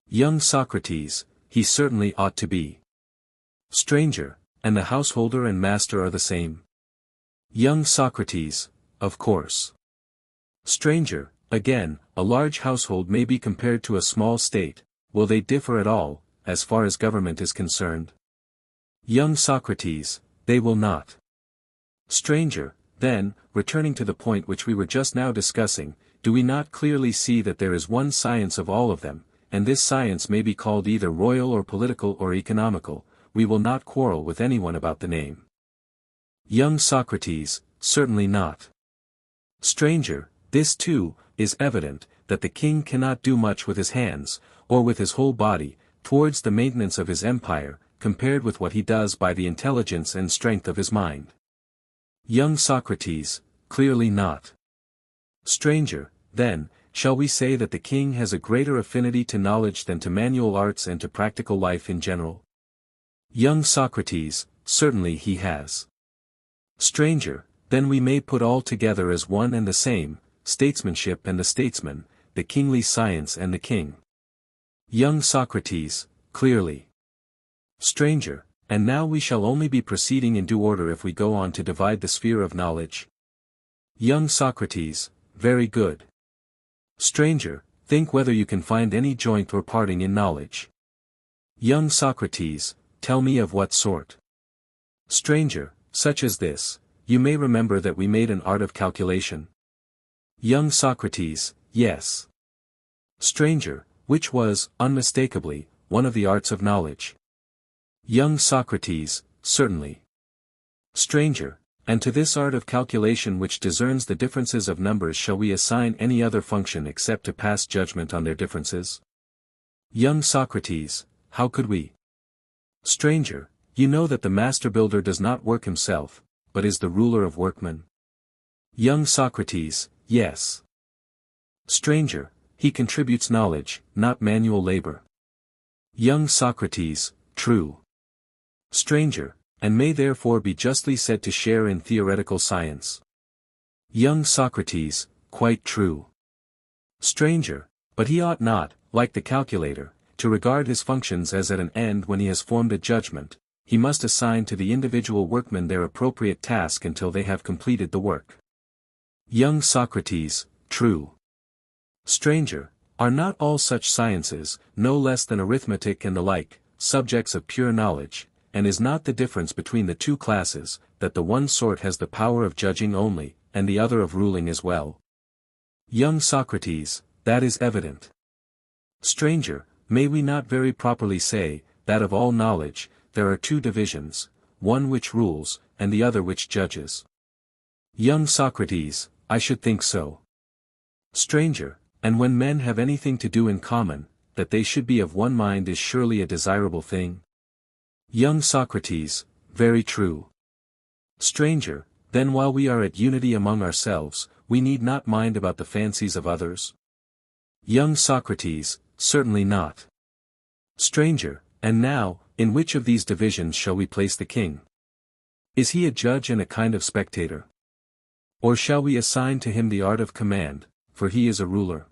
Young Socrates, he certainly ought to be. Stranger, and the householder and master are the same? Young Socrates, of course. Stranger, again, a large household may be compared to a small state. Will they differ at all, as far as government is concerned? Young Socrates, they will not. Stranger, then, returning to the point which we were just now discussing, do we not clearly see that there is one science of all of them, and this science may be called either royal or political or economical? We will not quarrel with anyone about the name. Young Socrates, certainly not. Stranger, this too, is evident, that the king cannot do much with his hands, or with his whole body, towards the maintenance of his empire, compared with what he does by the intelligence and strength of his mind. Young Socrates, clearly not. Stranger, then, shall we say that the king has a greater affinity to knowledge than to manual arts and to practical life in general? Young Socrates, certainly he has. Stranger, then we may put all together as one and the same, statesmanship and the statesman, the kingly science and the king. Young Socrates, clearly. Stranger, and now we shall only be proceeding in due order if we go on to divide the sphere of knowledge. Young Socrates, very good. Stranger, think whether you can find any joint or parting in knowledge. Young Socrates, tell me of what sort. Stranger, such as this: you may remember that we made an art of calculation. Young Socrates, yes. Stranger, which was, unmistakably, one of the arts of knowledge. Young Socrates, certainly. Stranger, and to this art of calculation which discerns the differences of numbers shall we assign any other function except to pass judgment on their differences? Young Socrates, how could we? Stranger, you know that the master builder does not work himself, but is the ruler of workmen. Young Socrates, yes. Stranger, he contributes knowledge, not manual labor. Young Socrates, true. Stranger, and may therefore be justly said to share in theoretical science. Young Socrates, quite true. Stranger, but he ought not, like the calculator, to regard his functions as at an end when he has formed a judgment. He must assign to the individual workmen their appropriate task until they have completed the work. Young Socrates, true. Stranger, are not all such sciences, no less than arithmetic and the like, subjects of pure knowledge, and is not the difference between the two classes, that the one sort has the power of judging only, and the other of ruling as well? Young Socrates, that is evident. Stranger, may we not very properly say, that of all knowledge, there are two divisions, one which rules, and the other which judges? Young Socrates, I should think so. Stranger, and when men have anything to do in common, that they should be of one mind is surely a desirable thing? Young Socrates, very true. Stranger, then while we are at unity among ourselves, we need not mind about the fancies of others? Young Socrates, certainly not. Stranger, and now, in which of these divisions shall we place the king? Is he a judge and a kind of spectator? Or shall we assign to him the art of command, for he is a ruler?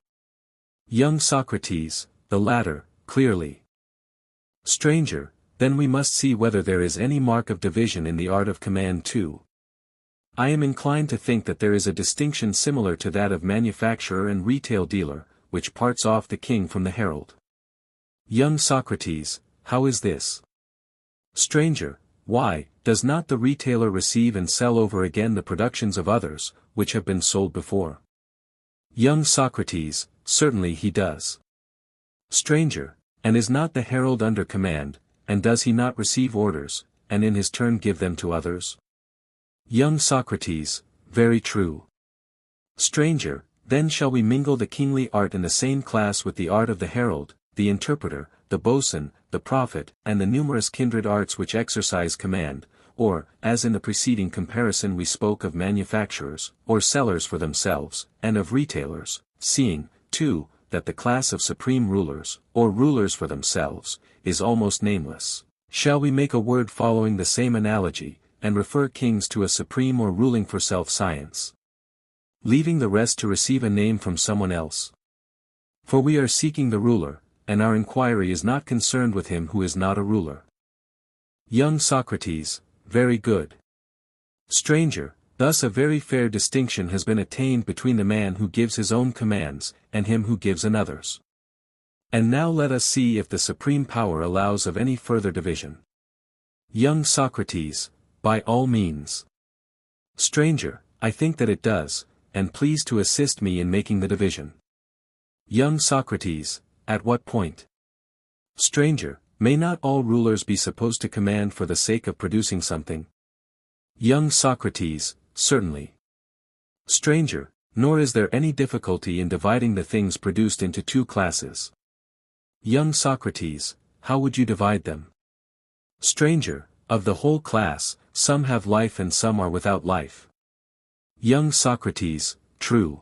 Young Socrates, the latter, clearly. Stranger, then we must see whether there is any mark of division in the art of command too. I am inclined to think that there is a distinction similar to that of manufacturer and retail dealer, which parts off the king from the herald. Young Socrates, how is this? Stranger, why, does not the retailer receive and sell over again the productions of others, which have been sold before? Young Socrates, certainly he does. Stranger, and is not the herald under command, and does he not receive orders, and in his turn give them to others? Young Socrates, very true. Stranger, then shall we mingle the kingly art in the same class with the art of the herald, the interpreter, the boatswain, the prophet, and the numerous kindred arts which exercise command, or, as in the preceding comparison we spoke of manufacturers, or sellers for themselves, and of retailers, seeing, too, that the class of supreme rulers, or rulers for themselves, is almost nameless? Shall we make a word following the same analogy, and refer kings to a supreme or ruling for self-science, leaving the rest to receive a name from someone else? For we are seeking the ruler, and our inquiry is not concerned with him who is not a ruler. Young Socrates, very good. Stranger, thus a very fair distinction has been attained between the man who gives his own commands, and him who gives another's. And now let us see if the supreme power allows of any further division. Young Socrates, by all means. Stranger, I think that it does, and please to assist me in making the division. Young Socrates, at what point? Stranger, may not all rulers be supposed to command for the sake of producing something? Young Socrates, certainly. Stranger, nor is there any difficulty in dividing the things produced into two classes. Young Socrates, how would you divide them? Stranger, of the whole class, some have life and some are without life. Young Socrates, true.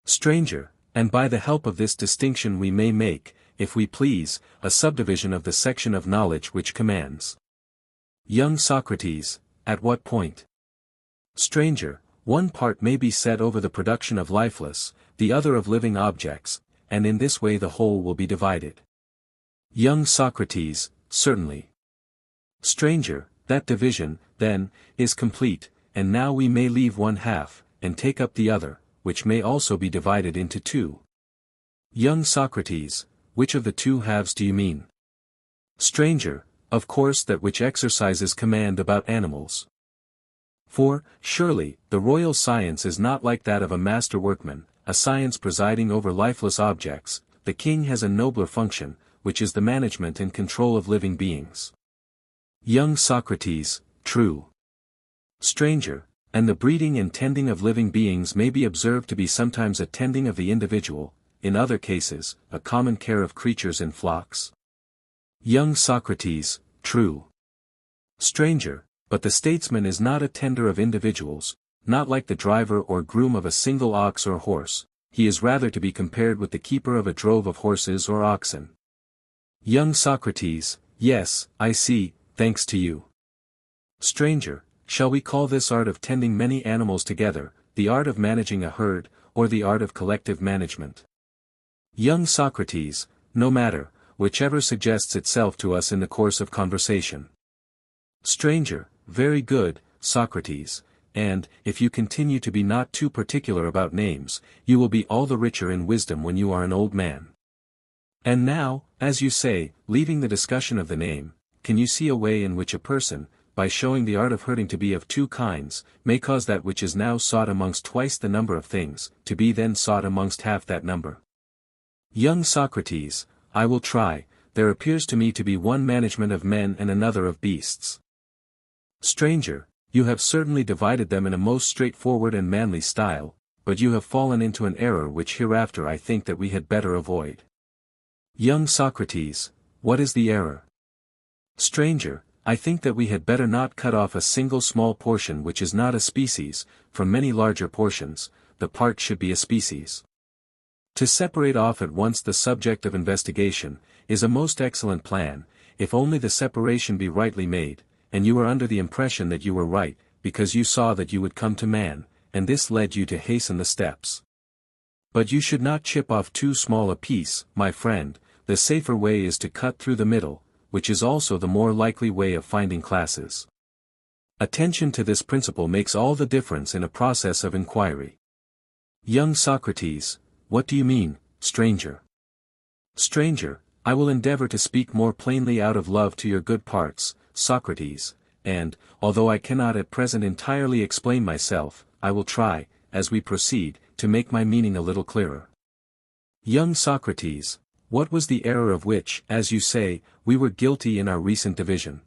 Stranger, and by the help of this distinction we may make, if we please, a subdivision of the section of knowledge which commands. Young Socrates, at what point? Stranger, one part may be set over the production of lifeless, the other of living objects, and in this way the whole will be divided. Young Socrates, certainly. Stranger, that division, then, is complete, and now we may leave one half, and take up the other, which may also be divided into two. Young Socrates, which of the two halves do you mean? Stranger, of course that which exercises command about animals. For, surely, the royal science is not like that of a master workman, a science presiding over lifeless objects. The king has a nobler function, which is the management and control of living beings. Young Socrates, true. Stranger, and the breeding and tending of living beings may be observed to be sometimes a tending of the individual, in other cases, a common care of creatures in flocks. Young Socrates, true. Stranger, but the statesman is not a tender of individuals, not like the driver or groom of a single ox or horse, he is rather to be compared with the keeper of a drove of horses or oxen. Young Socrates, yes, I see, thanks to you. Stranger, shall we call this art of tending many animals together, the art of managing a herd, or the art of collective management? Young Socrates, no matter, whichever suggests itself to us in the course of conversation. Stranger, very good, Socrates, and, if you continue to be not too particular about names, you will be all the richer in wisdom when you are an old man. And now, as you say, leaving the discussion of the name, can you see a way in which a person, by showing the art of hurting to be of two kinds, may cause that which is now sought amongst twice the number of things, to be then sought amongst half that number? Young Socrates, I will try. There appears to me to be one management of men and another of beasts. Stranger, you have certainly divided them in a most straightforward and manly style, but you have fallen into an error which hereafter I think that we had better avoid. Young Socrates, what is the error? Stranger, I think that we had better not cut off a single small portion which is not a species, from many larger portions. The part should be a species. To separate off at once the subject of investigation, is a most excellent plan, if only the separation be rightly made, and you are under the impression that you were right, because you saw that you would come to man, and this led you to hasten the steps. But you should not chip off too small a piece, my friend. The safer way is to cut through the middle, which is also the more likely way of finding classes. Attention to this principle makes all the difference in a process of inquiry. Young Socrates, what do you mean, stranger? Stranger, I will endeavor to speak more plainly out of love to your good parts, Socrates, and, although I cannot at present entirely explain myself, I will try, as we proceed, to make my meaning a little clearer. Young Socrates, what was the error of which, as you say, we were guilty in our recent division?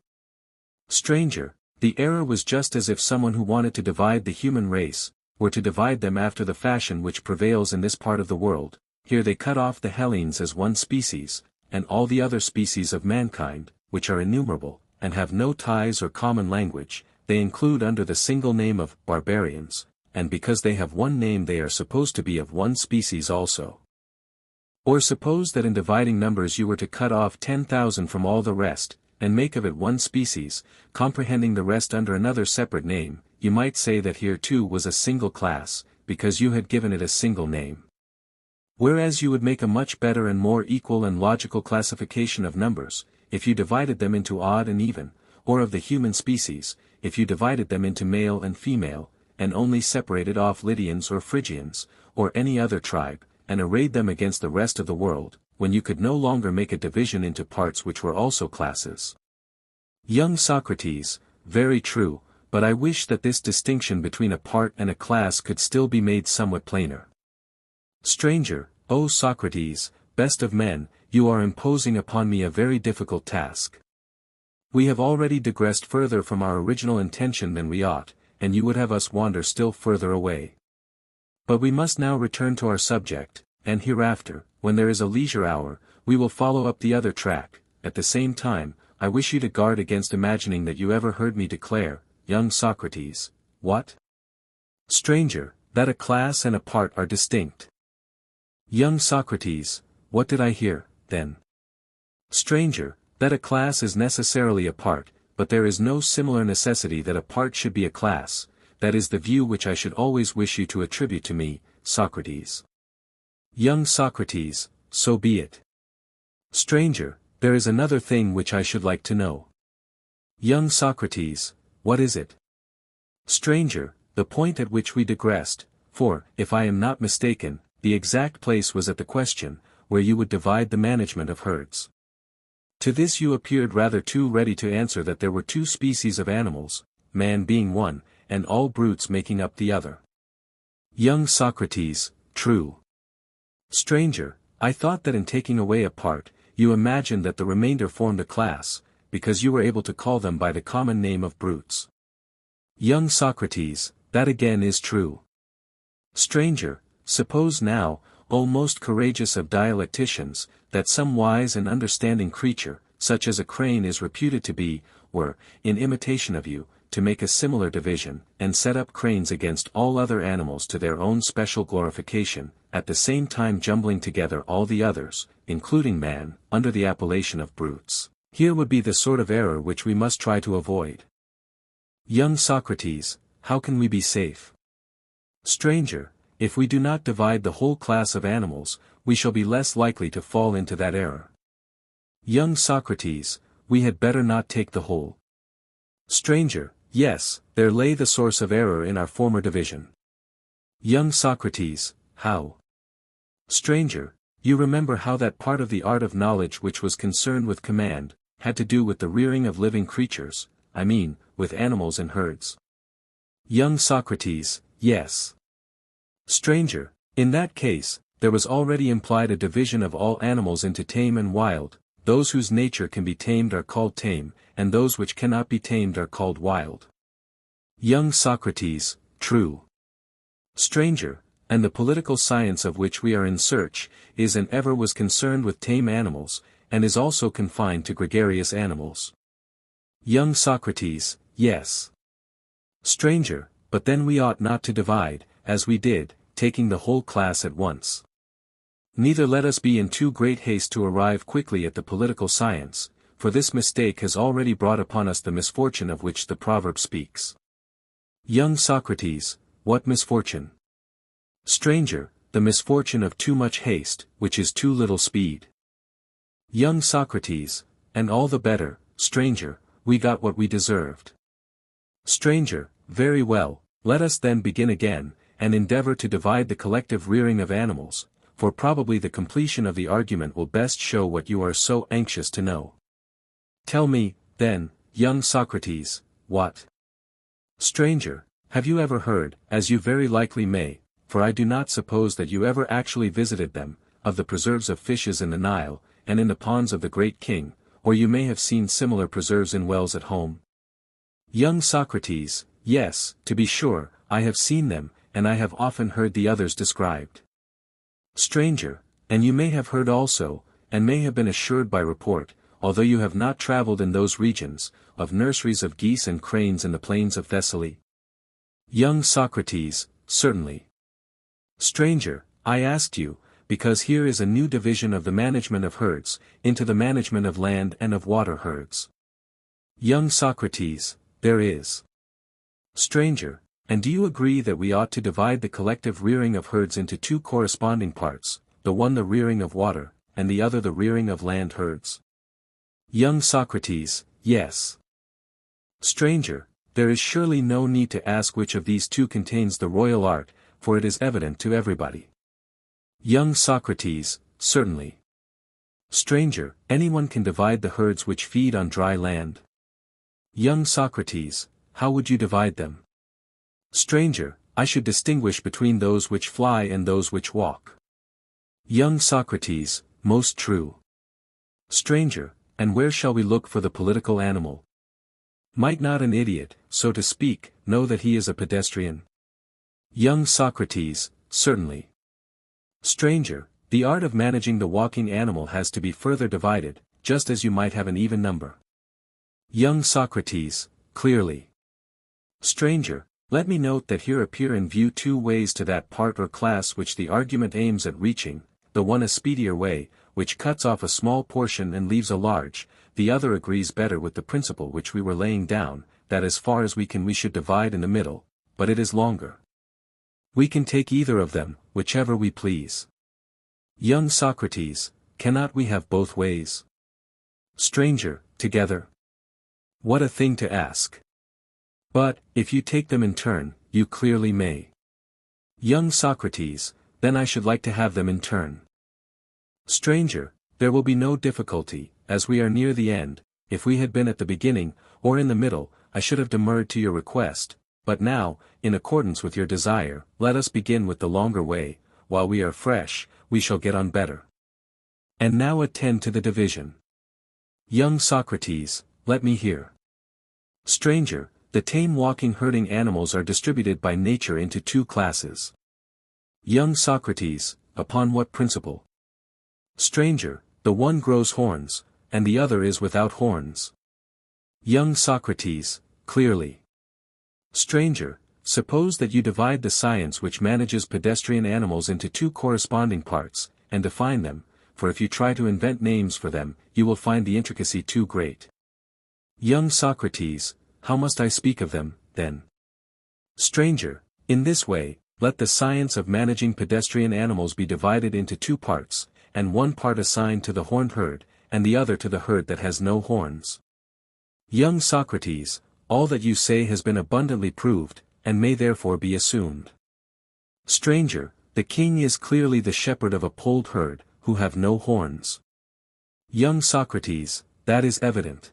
Stranger, the error was just as if someone who wanted to divide the human race, were to divide them after the fashion which prevails in this part of the world. Here they cut off the Hellenes as one species, and all the other species of mankind, which are innumerable, and have no ties or common language, they include under the single name of barbarians, and because they have one name they are supposed to be of one species also. Or suppose that in dividing numbers you were to cut off 10,000 from all the rest, and make of it one species, comprehending the rest under another separate name, you might say that here too was a single class, because you had given it a single name. Whereas you would make a much better and more equal and logical classification of numbers, if you divided them into odd and even, or of the human species, if you divided them into male and female, and only separated off Lydians or Phrygians, or any other tribe, and arrayed them against the rest of the world, when you could no longer make a division into parts which were also classes. Young Socrates, very true, but I wish that this distinction between a part and a class could still be made somewhat plainer. Stranger, O Socrates, best of men, you are imposing upon me a very difficult task. We have already digressed further from our original intention than we ought, and you would have us wander still further away. But we must now return to our subject, and hereafter, when there is a leisure hour, we will follow up the other track. At the same time, I wish you to guard against imagining that you ever heard me declare, young Socrates, what? Stranger, that a class and a part are distinct. Young Socrates, what did I hear, then? Stranger, that a class is necessarily a part, but there is no similar necessity that a part should be a class. That is the view which I should always wish you to attribute to me, Socrates. Young Socrates, so be it. Stranger, there is another thing which I should like to know. Young Socrates, what is it? Stranger, the point at which we digressed, for, if I am not mistaken, the exact place was at the question, where you would divide the management of herds. To this you appeared rather too ready to answer that there were two species of animals, man being one, and all brutes making up the other. Young Socrates, true. Stranger, I thought that in taking away a part, you imagined that the remainder formed a class, because you were able to call them by the common name of brutes. Young Socrates, that again is true. Stranger, suppose now, O most courageous of dialecticians, that some wise and understanding creature, such as a crane is reputed to be, were, in imitation of you, to make a similar division, and set up cranes against all other animals to their own special glorification, at the same time jumbling together all the others, including man, under the appellation of brutes. Here would be the sort of error which we must try to avoid. Young Socrates, how can we be safe? Stranger, if we do not divide the whole class of animals, we shall be less likely to fall into that error. Young Socrates, we had better not take the whole. Stranger, Yes, there lay the source of error in our former division. Young Socrates, how? Stranger, you remember how that part of the art of knowledge which was concerned with command, had to do with the rearing of living creatures, I mean, with animals and herds. Young Socrates, yes. Stranger, in that case, there was already implied a division of all animals into tame and wild. Those whose nature can be tamed are called tame, and those which cannot be tamed are called wild. Young Socrates, true. Stranger, and the political science of which we are in search, is and ever was concerned with tame animals, and is also confined to gregarious animals. Young Socrates, yes. Stranger, but then we ought not to divide, as we did, taking the whole class at once. Neither let us be in too great haste to arrive quickly at the political science, for this mistake has already brought upon us the misfortune of which the proverb speaks. Young Socrates, what misfortune? Stranger, the misfortune of too much haste, which is too little speed. Young Socrates, and all the better, stranger, we got what we deserved. Stranger, very well, let us then begin again, and endeavor to divide the collective rearing of animals, for probably the completion of the argument will best show what you are so anxious to know. Tell me, then, young Socrates, what? Stranger, have you ever heard, as you very likely may, for I do not suppose that you ever actually visited them, of the preserves of fishes in the Nile, and in the ponds of the great king, or you may have seen similar preserves in wells at home? Young Socrates, yes, to be sure, I have seen them, and I have often heard the others described. Stranger, and you may have heard also, and may have been assured by report, although you have not travelled in those regions, of nurseries of geese and cranes in the plains of Thessaly. Young Socrates, certainly. Stranger, I asked you, because here is a new division of the management of herds, into the management of land and of water herds. Young Socrates, there is. Stranger, and do you agree that we ought to divide the collective rearing of herds into two corresponding parts, the one the rearing of water, and the other the rearing of land herds? Young Socrates, yes. Stranger, there is surely no need to ask which of these two contains the royal art, for it is evident to everybody. Young Socrates, certainly. Stranger, anyone can divide the herds which feed on dry land. Young Socrates, how would you divide them? Stranger, I should distinguish between those which fly and those which walk. Young Socrates, most true. Stranger, and where shall we look for the political animal? Might not an idiot, so to speak, know that he is a pedestrian? Young Socrates, certainly. Stranger, the art of managing the walking animal has to be further divided, just as you might have an even number. Young Socrates, clearly. Stranger, let me note that here appear in view two ways to that part or class which the argument aims at reaching, the one a speedier way, which cuts off a small portion and leaves a large, the other agrees better with the principle which we were laying down, that as far as we can we should divide in the middle, but it is longer. We can take either of them, whichever we please. Young Socrates, cannot we have both ways? Stranger, together. What a thing to ask! But, if you take them in turn, you clearly may. Young Socrates, then I should like to have them in turn. Stranger, there will be no difficulty, as we are near the end. If we had been at the beginning, or in the middle, I should have demurred to your request, but now, in accordance with your desire, let us begin with the longer way. While we are fresh, we shall get on better. And now attend to the division. Young Socrates, let me hear. Stranger, the tame walking herding animals are distributed by nature into two classes. Young Socrates, upon what principle? Stranger, the one grows horns, and the other is without horns. Young Socrates, clearly. Stranger, suppose that you divide the science which manages pedestrian animals into two corresponding parts, and define them, for if you try to invent names for them, you will find the intricacy too great. Young Socrates, how must I speak of them, then? Stranger, in this way, let the science of managing pedestrian animals be divided into two parts, and one part assigned to the horned herd, and the other to the herd that has no horns. Young Socrates, all that you say has been abundantly proved, and may therefore be assumed. Stranger, the king is clearly the shepherd of a polled herd, who have no horns. Young Socrates, that is evident.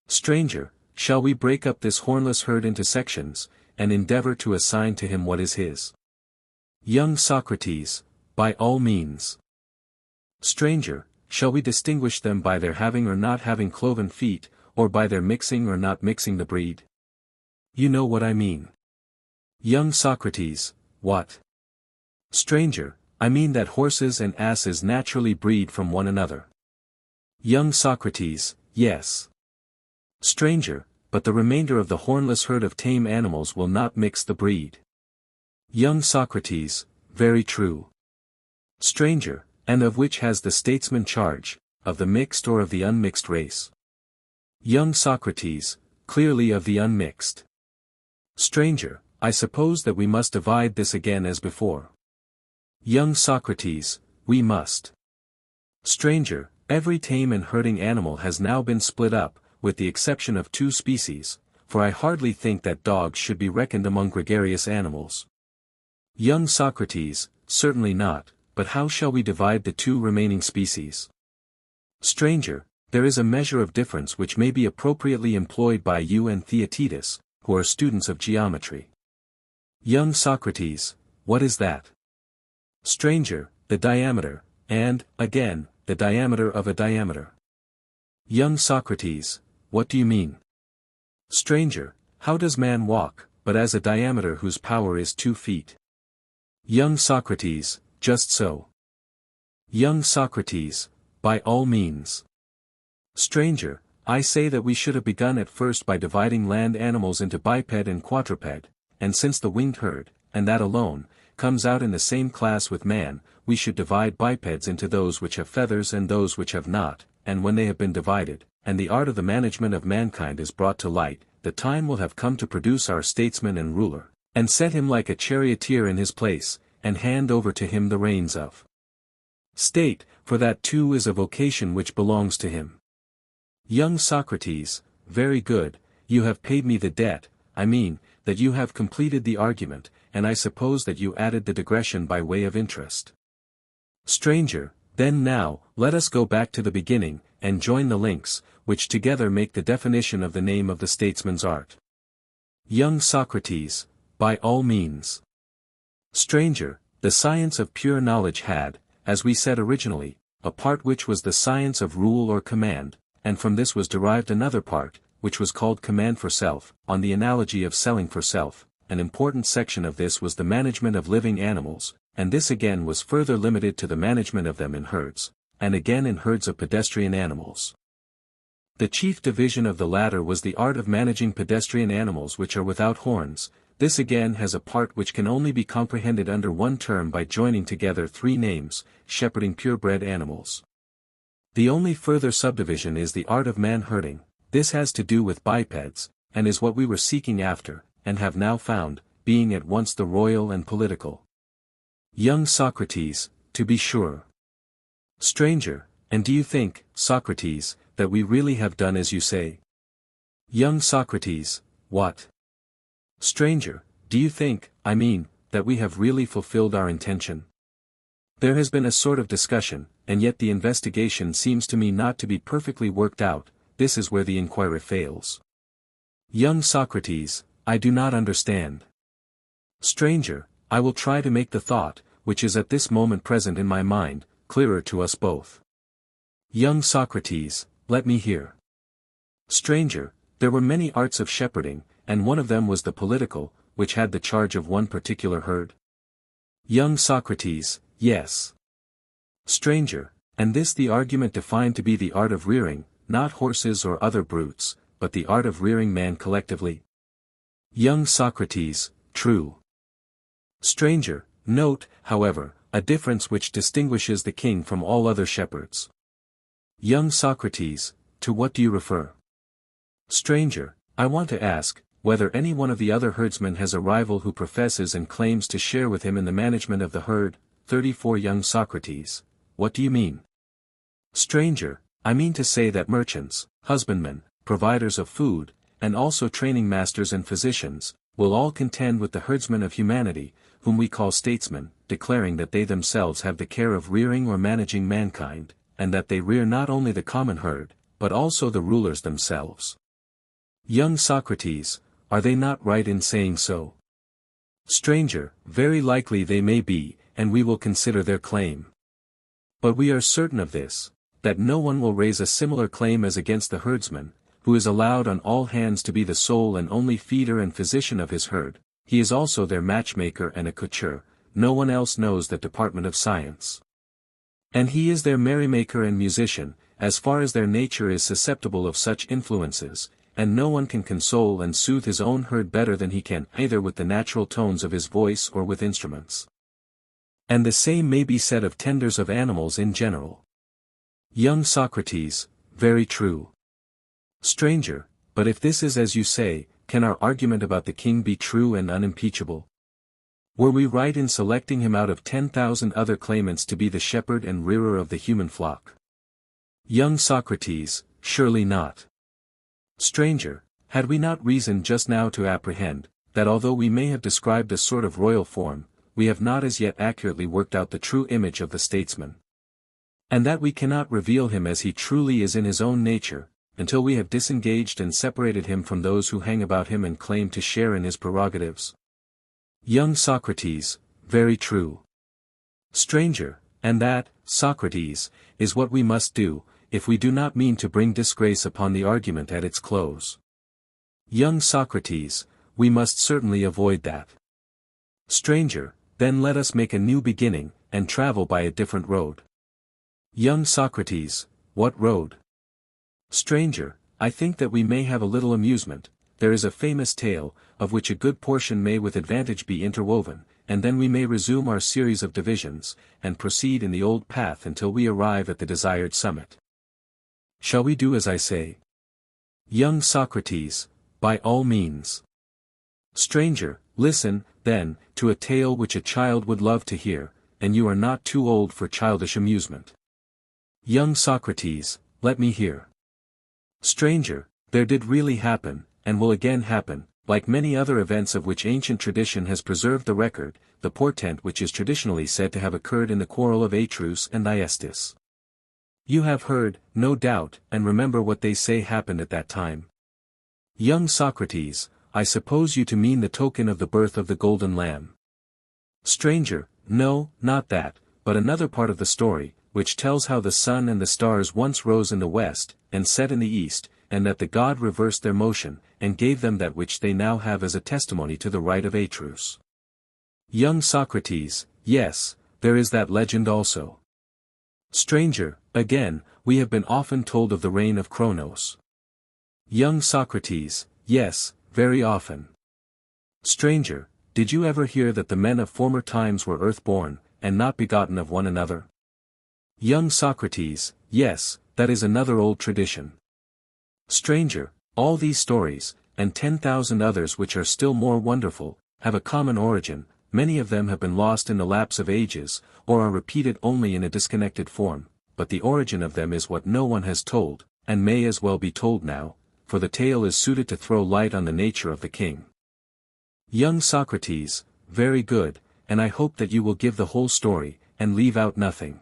Stranger, shall we break up this hornless herd into sections, and endeavor to assign to him what is his? Young Socrates, by all means. Stranger, shall we distinguish them by their having or not having cloven feet, or by their mixing or not mixing the breed? You know what I mean. Young Socrates, what? Stranger, I mean that horses and asses naturally breed from one another. Young Socrates, yes. Stranger, but the remainder of the hornless herd of tame animals will not mix the breed. Young Socrates, very true. Stranger, and of which has the statesman charge, of the mixed or of the unmixed race? Young Socrates, clearly of the unmixed. Stranger, I suppose that we must divide this again as before. Young Socrates, we must. Stranger, every tame and herding animal has now been split up, with the exception of 2 species, for I hardly think that dogs should be reckoned among gregarious animals. Young Socrates, certainly not, but how shall we divide the 2 remaining species? Stranger, there is a measure of difference which may be appropriately employed by you and Theaetetus, who are students of geometry. Young Socrates, what is that? Stranger, the diameter, and, again, the diameter of a diameter. Young Socrates, what do you mean? Stranger, how does man walk, but as a diameter whose power is 2 feet? Young Socrates, just so. Young Socrates, by all means. Stranger, I say that we should have begun at first by dividing land animals into biped and quadruped, and since the winged herd, and that alone, comes out in the same class with man, we should divide bipeds into those which have feathers and those which have not, and when they have been divided, and the art of the management of mankind is brought to light, the time will have come to produce our statesman and ruler, and set him like a charioteer in his place, and hand over to him the reins of state, for that too is a vocation which belongs to him. Young Socrates, very good, you have paid me the debt, I mean, that you have completed the argument, and I suppose that you added the digression by way of interest. Stranger, then now, let us go back to the beginning, and join the links, which together make the definition of the name of the statesman's art. Young Socrates, by all means. Stranger, the science of pure knowledge had, as we said originally, a part which was the science of rule or command, and from this was derived another part, which was called command for self, on the analogy of selling for self. An important section of this was the management of living animals, and this again was further limited to the management of them in herds, and again in herds of pedestrian animals. The chief division of the latter was the art of managing pedestrian animals which are without horns. This again has a part which can only be comprehended under one term by joining together 3 names, shepherding purebred animals. The only further subdivision is the art of man-herding. This has to do with bipeds, and is what we were seeking after, and have now found, being at once the royal and political. Young Socrates, to be sure. Stranger, and do you think, Socrates, that we really have done as you say? Young Socrates, what? Stranger, do you think, I mean, that we have really fulfilled our intention? There has been a sort of discussion, and yet the investigation seems to me not to be perfectly worked out. This is where the inquiry fails. Young Socrates, I do not understand. Stranger, I will try to make the thought, which is at this moment present in my mind, clearer to us both. Young Socrates, let me hear. Stranger, there were many arts of shepherding, and one of them was the political, which had the charge of one particular herd. Young Socrates, yes. Stranger, and this the argument defined to be the art of rearing, not horses or other brutes, but the art of rearing man collectively. Young Socrates, true. Stranger, note, however, a difference which distinguishes the king from all other shepherds. Young Socrates, to what do you refer? Stranger, I want to ask, whether any one of the other herdsmen has a rival who professes and claims to share with him in the management of the herd. 34 Young Socrates, what do you mean? Stranger, I mean to say that merchants, husbandmen, providers of food, and also training masters and physicians, will all contend with the herdsmen of humanity, whom we call statesmen, declaring that they themselves have the care of rearing or managing mankind, and that they rear not only the common herd, but also the rulers themselves. Young Socrates, are they not right in saying so? Stranger, very likely they may be, and we will consider their claim. But we are certain of this, that no one will raise a similar claim as against the herdsman, who is allowed on all hands to be the sole and only feeder and physician of his herd. He is also their matchmaker and a courtier. No one else knows that department of science. And he is their merrymaker and musician, as far as their nature is susceptible of such influences, and no one can console and soothe his own herd better than he can, either with the natural tones of his voice or with instruments. And the same may be said of tenders of animals in general. Young Socrates, very true. Stranger, but if this is as you say, can our argument about the king be true and unimpeachable? Were we right in selecting him out of 10,000 other claimants to be the shepherd and rearer of the human flock? Young Socrates, surely not. Stranger, had we not reason just now to apprehend, that although we may have described a sort of royal form, we have not as yet accurately worked out the true image of the statesman? And that we cannot reveal him as he truly is in his own nature, until we have disengaged and separated him from those who hang about him and claim to share in his prerogatives? Young Socrates, very true. Stranger, and that, Socrates, is what we must do, if we do not mean to bring disgrace upon the argument at its close. Young Socrates, we must certainly avoid that. Stranger, then let us make a new beginning, and travel by a different road. Young Socrates, what road? Stranger, I think that we may have a little amusement. There is a famous tale, of which a good portion may with advantage be interwoven, and then we may resume our series of divisions, and proceed in the old path until we arrive at the desired summit. Shall we do as I say? Young Socrates, by all means. Stranger, listen, then, to a tale which a child would love to hear, and you are not too old for childish amusement. Young Socrates, let me hear. Stranger, there did really happen, and will again happen, like many other events of which ancient tradition has preserved the record, the portent which is traditionally said to have occurred in the quarrel of Atrus and Thyestes. You have heard, no doubt, and remember what they say happened at that time. Young Socrates, I suppose you to mean the token of the birth of the golden lamb. Stranger, no, not that, but another part of the story, which tells how the sun and the stars once rose in the west, and set in the east, and that the god reversed their motion, and gave them that which they now have as a testimony to the right of Atrus. Young Socrates, yes, there is that legend also. Stranger, again, we have been often told of the reign of Cronos. Young Socrates, yes, very often. Stranger, did you ever hear that the men of former times were earth-born, and not begotten of one another? Young Socrates, yes, that is another old tradition. Stranger, all these stories, and 10,000 others which are still more wonderful, have a common origin. Many of them have been lost in the lapse of ages, or are repeated only in a disconnected form, but the origin of them is what no one has told, and may as well be told now, for the tale is suited to throw light on the nature of the king. Young Socrates, very good, and I hope that you will give the whole story, and leave out nothing.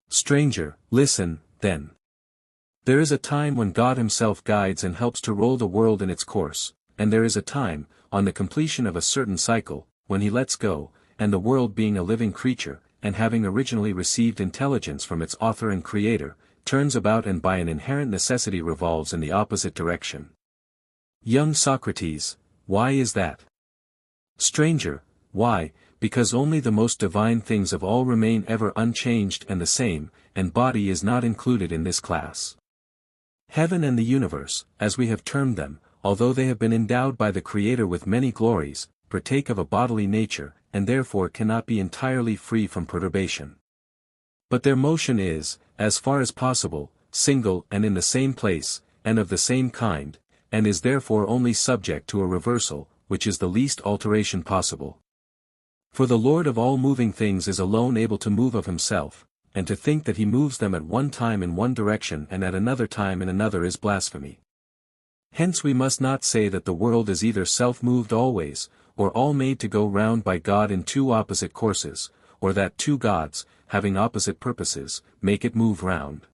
Stranger, listen, then. There is a time when God himself guides and helps to roll the world in its course, and there is a time, on the completion of a certain cycle, when he lets go, and the world being a living creature, and having originally received intelligence from its author and creator, turns about and by an inherent necessity revolves in the opposite direction. Young Socrates, why is that? Stranger, why, because only the most divine things of all remain ever unchanged and the same, and body is not included in this class. Heaven and the universe, as we have termed them, although they have been endowed by the Creator with many glories, partake of a bodily nature, and therefore cannot be entirely free from perturbation. But their motion is, as far as possible, single and in the same place, and of the same kind, and is therefore only subject to a reversal, which is the least alteration possible. For the Lord of all moving things is alone able to move of himself, and to think that he moves them at one time in one direction and at another time in another is blasphemy. Hence we must not say that the world is either self-moved always, or all made to go round by God in two opposite courses, or that two gods, having opposite purposes, make it move round.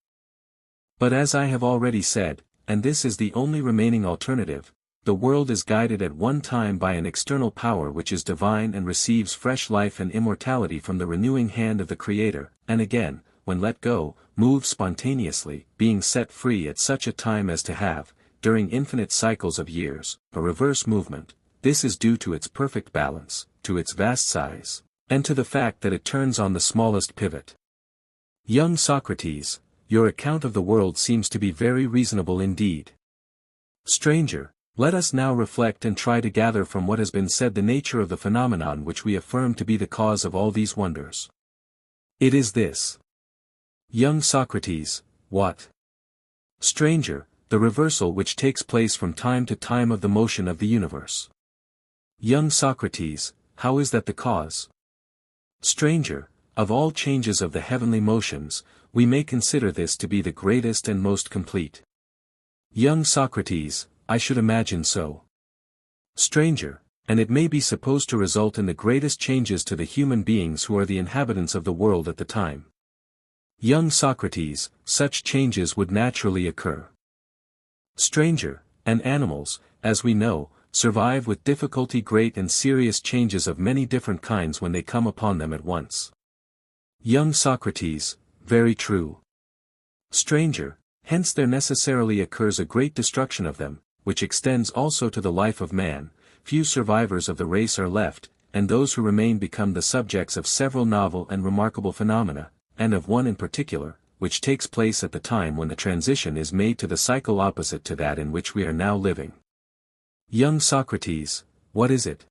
But as I have already said, and this is the only remaining alternative, the world is guided at one time by an external power which is divine and receives fresh life and immortality from the renewing hand of the Creator, and again, when let go, moves spontaneously, being set free at such a time as to have, during infinite cycles of years, a reverse movement. This is due to its perfect balance, to its vast size, and to the fact that it turns on the smallest pivot. Young Socrates, your account of the world seems to be very reasonable indeed. Stranger, let us now reflect and try to gather from what has been said the nature of the phenomenon which we affirm to be the cause of all these wonders. It is this. Young Socrates, what? Stranger, the reversal which takes place from time to time of the motion of the universe. Young Socrates, how is that the cause? Stranger, of all changes of the heavenly motions, we may consider this to be the greatest and most complete. Young Socrates, I should imagine so. Stranger, and it may be supposed to result in the greatest changes to the human beings who are the inhabitants of the world at the time. Young Socrates, such changes would naturally occur. Stranger, and animals, as we know, survive with difficulty great and serious changes of many different kinds when they come upon them at once. Young Socrates, very true. Stranger, hence there necessarily occurs a great destruction of them, which extends also to the life of man. Few survivors of the race are left, and those who remain become the subjects of several novel and remarkable phenomena, and of one in particular, which takes place at the time when the transition is made to the cycle opposite to that in which we are now living. Young Socrates, what is it?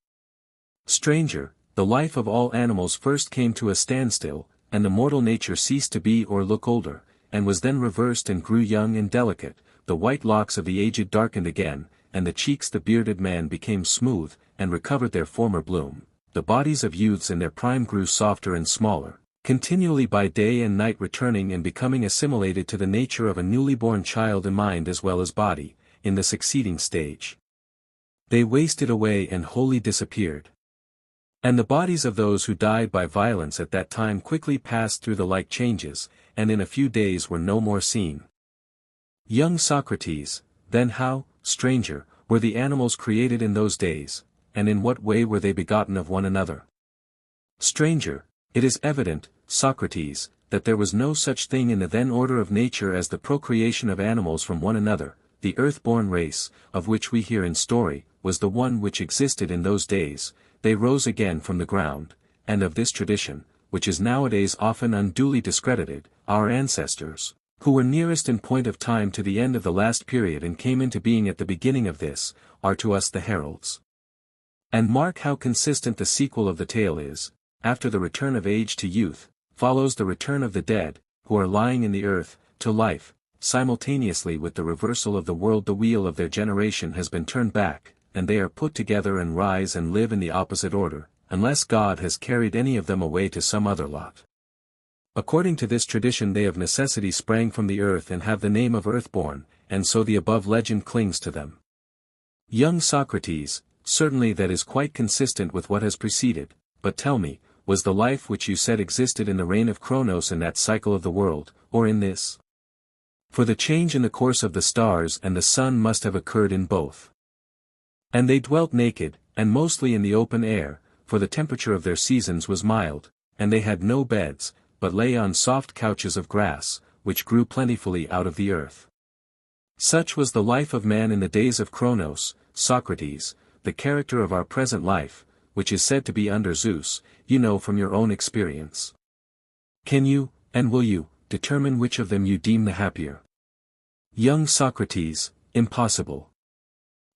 Stranger, the life of all animals first came to a standstill, and the mortal nature ceased to be or look older, and was then reversed and grew young and delicate. The white locks of the aged darkened again, and the cheeks the bearded man became smooth, and recovered their former bloom. The bodies of youths in their prime grew softer and smaller, continually by day and night returning and becoming assimilated to the nature of a newly born child in mind as well as body. In the succeeding stage, they wasted away and wholly disappeared. And the bodies of those who died by violence at that time quickly passed through the like changes, and in a few days were no more seen. Young Socrates, then how, stranger, were the animals created in those days, and in what way were they begotten of one another? Stranger, it is evident, Socrates, that there was no such thing in the then order of nature as the procreation of animals from one another. The earth-born race, of which we hear in story, was the one which existed in those days. They rose again from the ground, and of this tradition, which is nowadays often unduly discredited, our ancestors, who were nearest in point of time to the end of the last period and came into being at the beginning of this, are to us the heralds. And mark how consistent the sequel of the tale is. After the return of age to youth, follows the return of the dead, who are lying in the earth, to life. Simultaneously with the reversal of the world the wheel of their generation has been turned back, and they are put together and rise and live in the opposite order, unless God has carried any of them away to some other lot. According to this tradition they of necessity sprang from the earth and have the name of earthborn, and so the above legend clings to them. Young Socrates, certainly that is quite consistent with what has preceded, but tell me, was the life which you said existed in the reign of Cronos in that cycle of the world, or in this? For the change in the course of the stars and the sun must have occurred in both. And they dwelt naked, and mostly in the open air, for the temperature of their seasons was mild, and they had no beds, but lay on soft couches of grass, which grew plentifully out of the earth. Such was the life of man in the days of Cronos, Socrates. The character of our present life, which is said to be under Zeus, you know from your own experience. Can you, and will you, determine which of them you deem the happier? Young Socrates, impossible.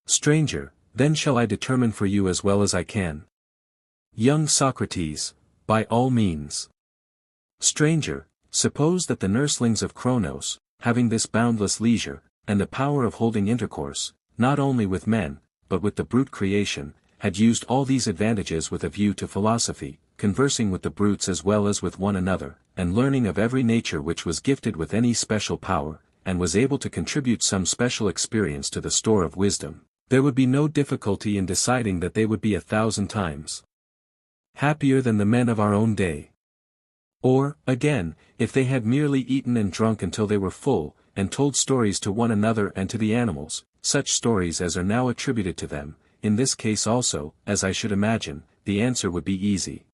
Stranger, then shall I determine for you as well as I can? Young Socrates, by all means. Stranger, suppose that the nurslings of Cronos, having this boundless leisure, and the power of holding intercourse, not only with men, but with the brute creation, had used all these advantages with a view to philosophy, conversing with the brutes as well as with one another, and learning of every nature which was gifted with any special power, and was able to contribute some special experience to the store of wisdom, there would be no difficulty in deciding that they would be 1,000 times happier than the men of our own day. Or, again, if they had merely eaten and drunk until they were full, and told stories to one another and to the animals, such stories as are now attributed to them, in this case also, as I should imagine, the answer would be easy.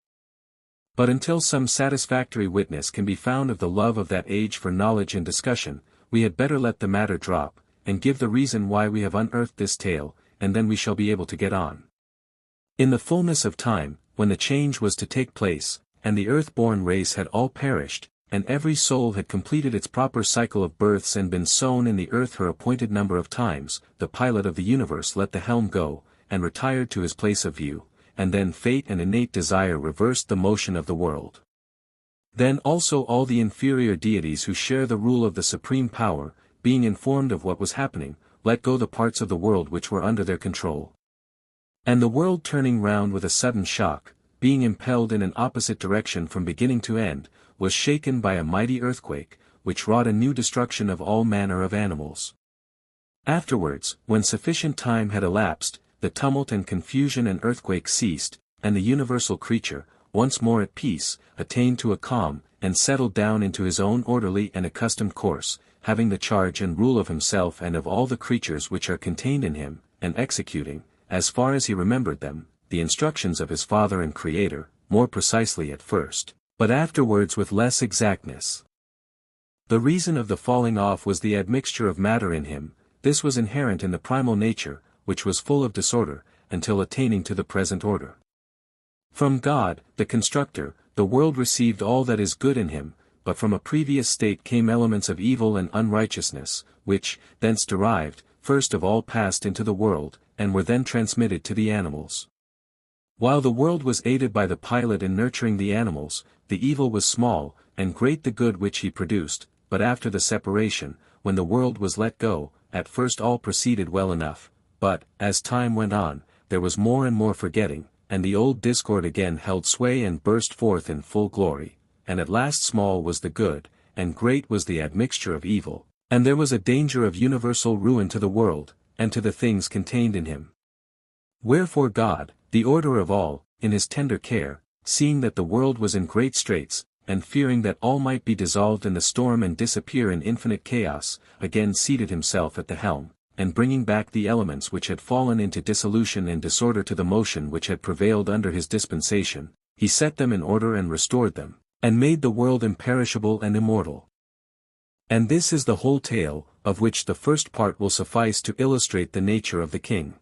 But until some satisfactory witness can be found of the love of that age for knowledge and discussion, we had better let the matter drop, and give the reason why we have unearthed this tale, and then we shall be able to get on. In the fullness of time, when the change was to take place, and the earth-born race had all perished, and every soul had completed its proper cycle of births and been sown in the earth her appointed number of times, the pilot of the universe let the helm go, and retired to his place of view, and then fate and innate desire reversed the motion of the world. Then also all the inferior deities who share the rule of the supreme power, being informed of what was happening, let go the parts of the world which were under their control. And the world turning round with a sudden shock, being impelled in an opposite direction from beginning to end, was shaken by a mighty earthquake, which wrought a new destruction of all manner of animals. Afterwards, when sufficient time had elapsed, the tumult and confusion and earthquake ceased, and the universal creature, once more at peace, attained to a calm, and settled down into his own orderly and accustomed course, having the charge and rule of himself and of all the creatures which are contained in him, and executing, as far as he remembered them, the instructions of his Father and Creator, more precisely at first, but afterwards with less exactness. The reason of the falling off was the admixture of matter in him. This was inherent in the primal nature, which was full of disorder, until attaining to the present order. From God, the constructor, the world received all that is good in him, but from a previous state came elements of evil and unrighteousness, which, thence derived, first of all passed into the world, and were then transmitted to the animals. While the world was aided by the pilot in nurturing the animals, the evil was small, and great the good which he produced, but after the separation, when the world was let go, at first all proceeded well enough, but, as time went on, there was more and more forgetting, and the old discord again held sway and burst forth in full glory, and at last small was the good, and great was the admixture of evil, and there was a danger of universal ruin to the world, and to the things contained in him. Wherefore God, the order of all, in his tender care, seeing that the world was in great straits, and fearing that all might be dissolved in the storm and disappear in infinite chaos, again seated himself at the helm, and bringing back the elements which had fallen into dissolution and disorder to the motion which had prevailed under his dispensation, he set them in order and restored them, and made the world imperishable and immortal. And this is the whole tale, of which the first part will suffice to illustrate the nature of the king.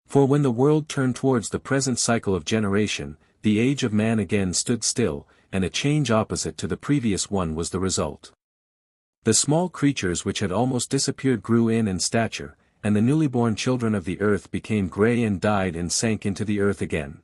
For when the world turned towards the present cycle of generation, the age of man again stood still, and a change opposite to the previous one was the result. The small creatures which had almost disappeared grew in stature, and the newly born children of the earth became grey and died and sank into the earth again.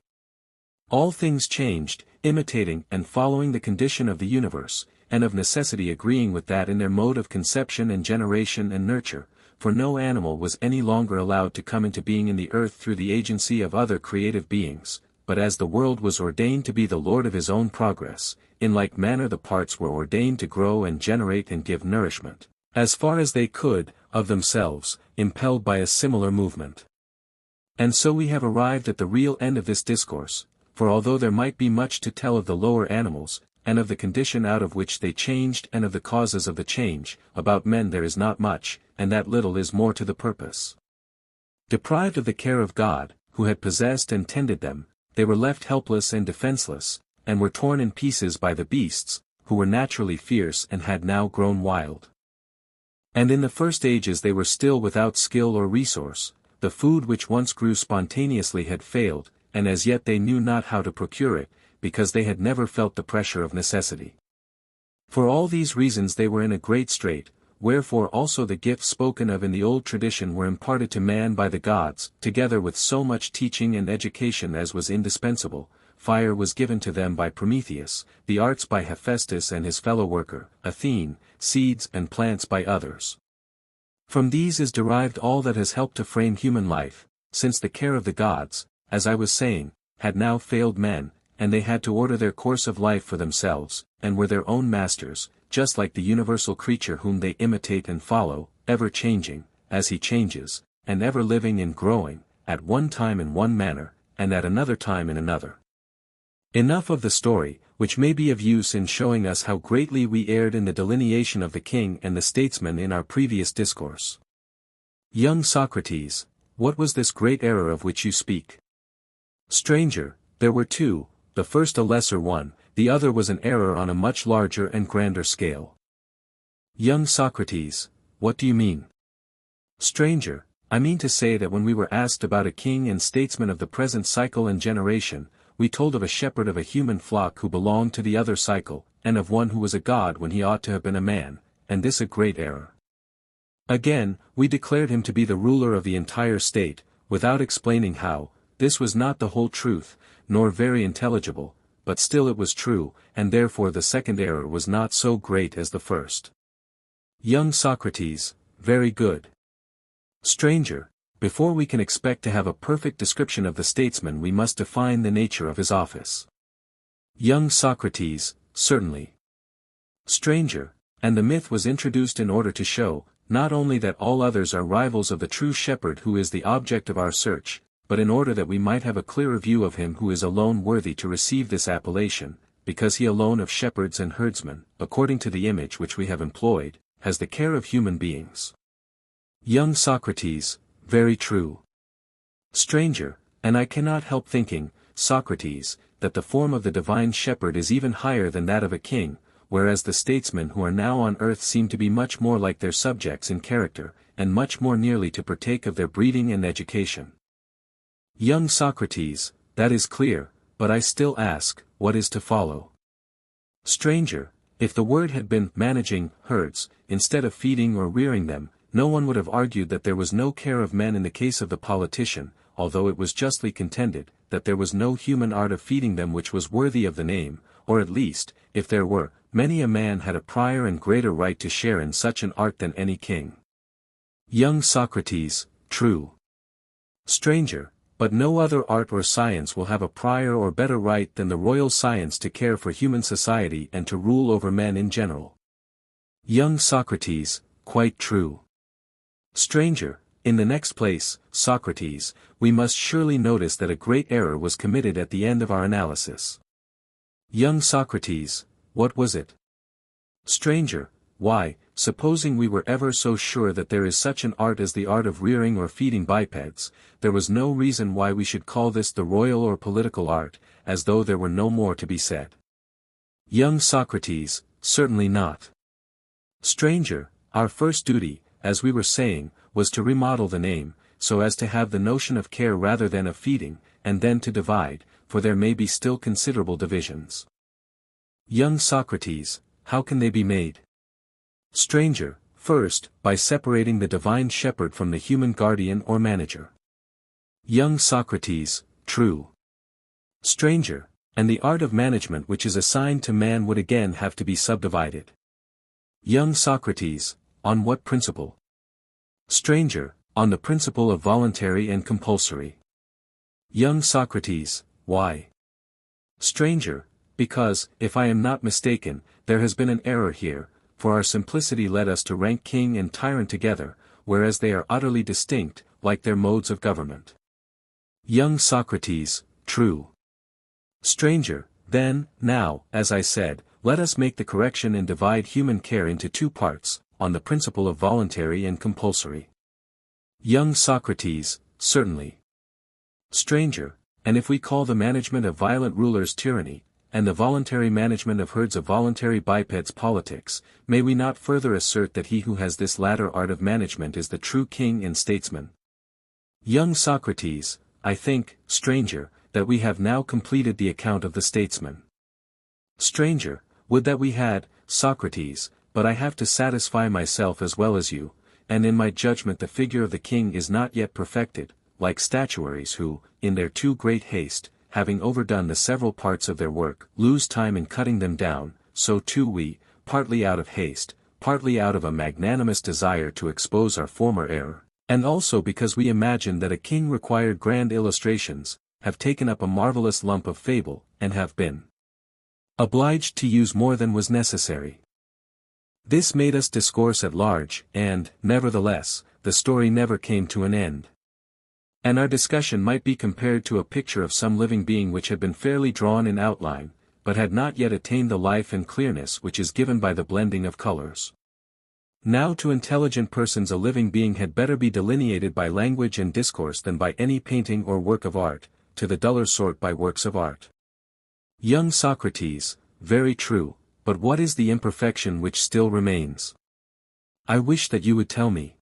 All things changed, imitating and following the condition of the universe, and of necessity agreeing with that in their mode of conception and generation and nurture, for no animal was any longer allowed to come into being in the earth through the agency of other creative beings, but as the world was ordained to be the lord of his own progress, in like manner the parts were ordained to grow and generate and give nourishment, as far as they could, of themselves, impelled by a similar movement. And so we have arrived at the real end of this discourse, for although there might be much to tell of the lower animals, and of the condition out of which they changed and of the causes of the change, about men there is not much, and that little is more to the purpose. Deprived of the care of God, who had possessed and tended them, they were left helpless and defenseless, and were torn in pieces by the beasts, who were naturally fierce and had now grown wild. And in the first ages they were still without skill or resource, the food which once grew spontaneously had failed, and as yet they knew not how to procure it, because they had never felt the pressure of necessity. For all these reasons they were in a great strait, wherefore also the gifts spoken of in the old tradition were imparted to man by the gods, together with so much teaching and education as was indispensable. Fire was given to them by Prometheus, the arts by Hephaestus and his fellow worker, Athene, seeds and plants by others. From these is derived all that has helped to frame human life, since the care of the gods, as I was saying, had now failed men, and they had to order their course of life for themselves, and were their own masters, just like the universal creature whom they imitate and follow, ever changing, as he changes, and ever living and growing, at one time in one manner, and at another time in another. Enough of the story, which may be of use in showing us how greatly we erred in the delineation of the king and the statesman in our previous discourse. Young Socrates, what was this great error of which you speak? Stranger, there were two, the first a lesser one, the other was an error on a much larger and grander scale. Young Socrates, what do you mean? Stranger, I mean to say that when we were asked about a king and statesman of the present cycle and generation, we told of a shepherd of a human flock who belonged to the other cycle, and of one who was a god when he ought to have been a man, and this a great error. Again, we declared him to be the ruler of the entire state, without explaining how. This was not the whole truth, nor very intelligible, but still it was true, and therefore the second error was not so great as the first. Young Socrates, very good. Stranger, before we can expect to have a perfect description of the statesman we must define the nature of his office. Young Socrates, certainly. Stranger, and the myth was introduced in order to show, not only that all others are rivals of the true shepherd who is the object of our search, but in order that we might have a clearer view of him who is alone worthy to receive this appellation, because he alone of shepherds and herdsmen, according to the image which we have employed, has the care of human beings. Young Socrates, very true. Stranger, and I cannot help thinking, Socrates, that the form of the divine shepherd is even higher than that of a king, whereas the statesmen who are now on earth seem to be much more like their subjects in character, and much more nearly to partake of their breeding and education. Young Socrates, that is clear, but I still ask, what is to follow? Stranger, if the word had been managing herds, instead of feeding or rearing them, no one would have argued that there was no care of men in the case of the politician, although it was justly contended, that there was no human art of feeding them which was worthy of the name, or at least, if there were, many a man had a prior and greater right to share in such an art than any king. Young Socrates, true. Stranger, but no other art or science will have a prior or better right than the royal science to care for human society and to rule over men in general. Young Socrates, quite true. Stranger, in the next place, Socrates, we must surely notice that a great error was committed at the end of our analysis. Young Socrates, what was it? Stranger, why, supposing we were ever so sure that there is such an art as the art of rearing or feeding bipeds, there was no reason why we should call this the royal or political art, as though there were no more to be said. Young Socrates, certainly not. Stranger, our first duty, as we were saying, was to remodel the name, so as to have the notion of care rather than of feeding, and then to divide, for there may be still considerable divisions. Young Socrates, how can they be made? Stranger, first, by separating the divine shepherd from the human guardian or manager. Young Socrates, true. Stranger, and the art of management which is assigned to man would again have to be subdivided. Young Socrates, on what principle? Stranger, on the principle of voluntary and compulsory. Young Socrates, why? Stranger, because, if I am not mistaken, there has been an error here, for our simplicity led us to rank king and tyrant together, whereas they are utterly distinct, like their modes of government. Young Socrates, true. Stranger, then, now, as I said, let us make the correction and divide human care into two parts, on the principle of voluntary and compulsory. Young Socrates, certainly. Stranger, and if we call the management of violent rulers tyranny, and the voluntary management of herds of voluntary bipeds politics, may we not further assert that he who has this latter art of management is the true king and statesman? Young Socrates, I think, stranger, that we have now completed the account of the statesman. Stranger, would that we had, Socrates, but I have to satisfy myself as well as you, and in my judgment the figure of the king is not yet perfected, like statuaries who, in their too great haste, having overdone the several parts of their work, lose time in cutting them down, so too we, partly out of haste, partly out of a magnanimous desire to expose our former error, and also because we imagine that a king required grand illustrations, have taken up a marvelous lump of fable, and have been obliged to use more than was necessary. This made us discourse at large, and, nevertheless, the story never came to an end. And our discussion might be compared to a picture of some living being which had been fairly drawn in outline, but had not yet attained the life and clearness which is given by the blending of colors. Now to intelligent persons a living being had better be delineated by language and discourse than by any painting or work of art, to the duller sort by works of art. Young Socrates, very true, but what is the imperfection which still remains? I wish that you would tell me.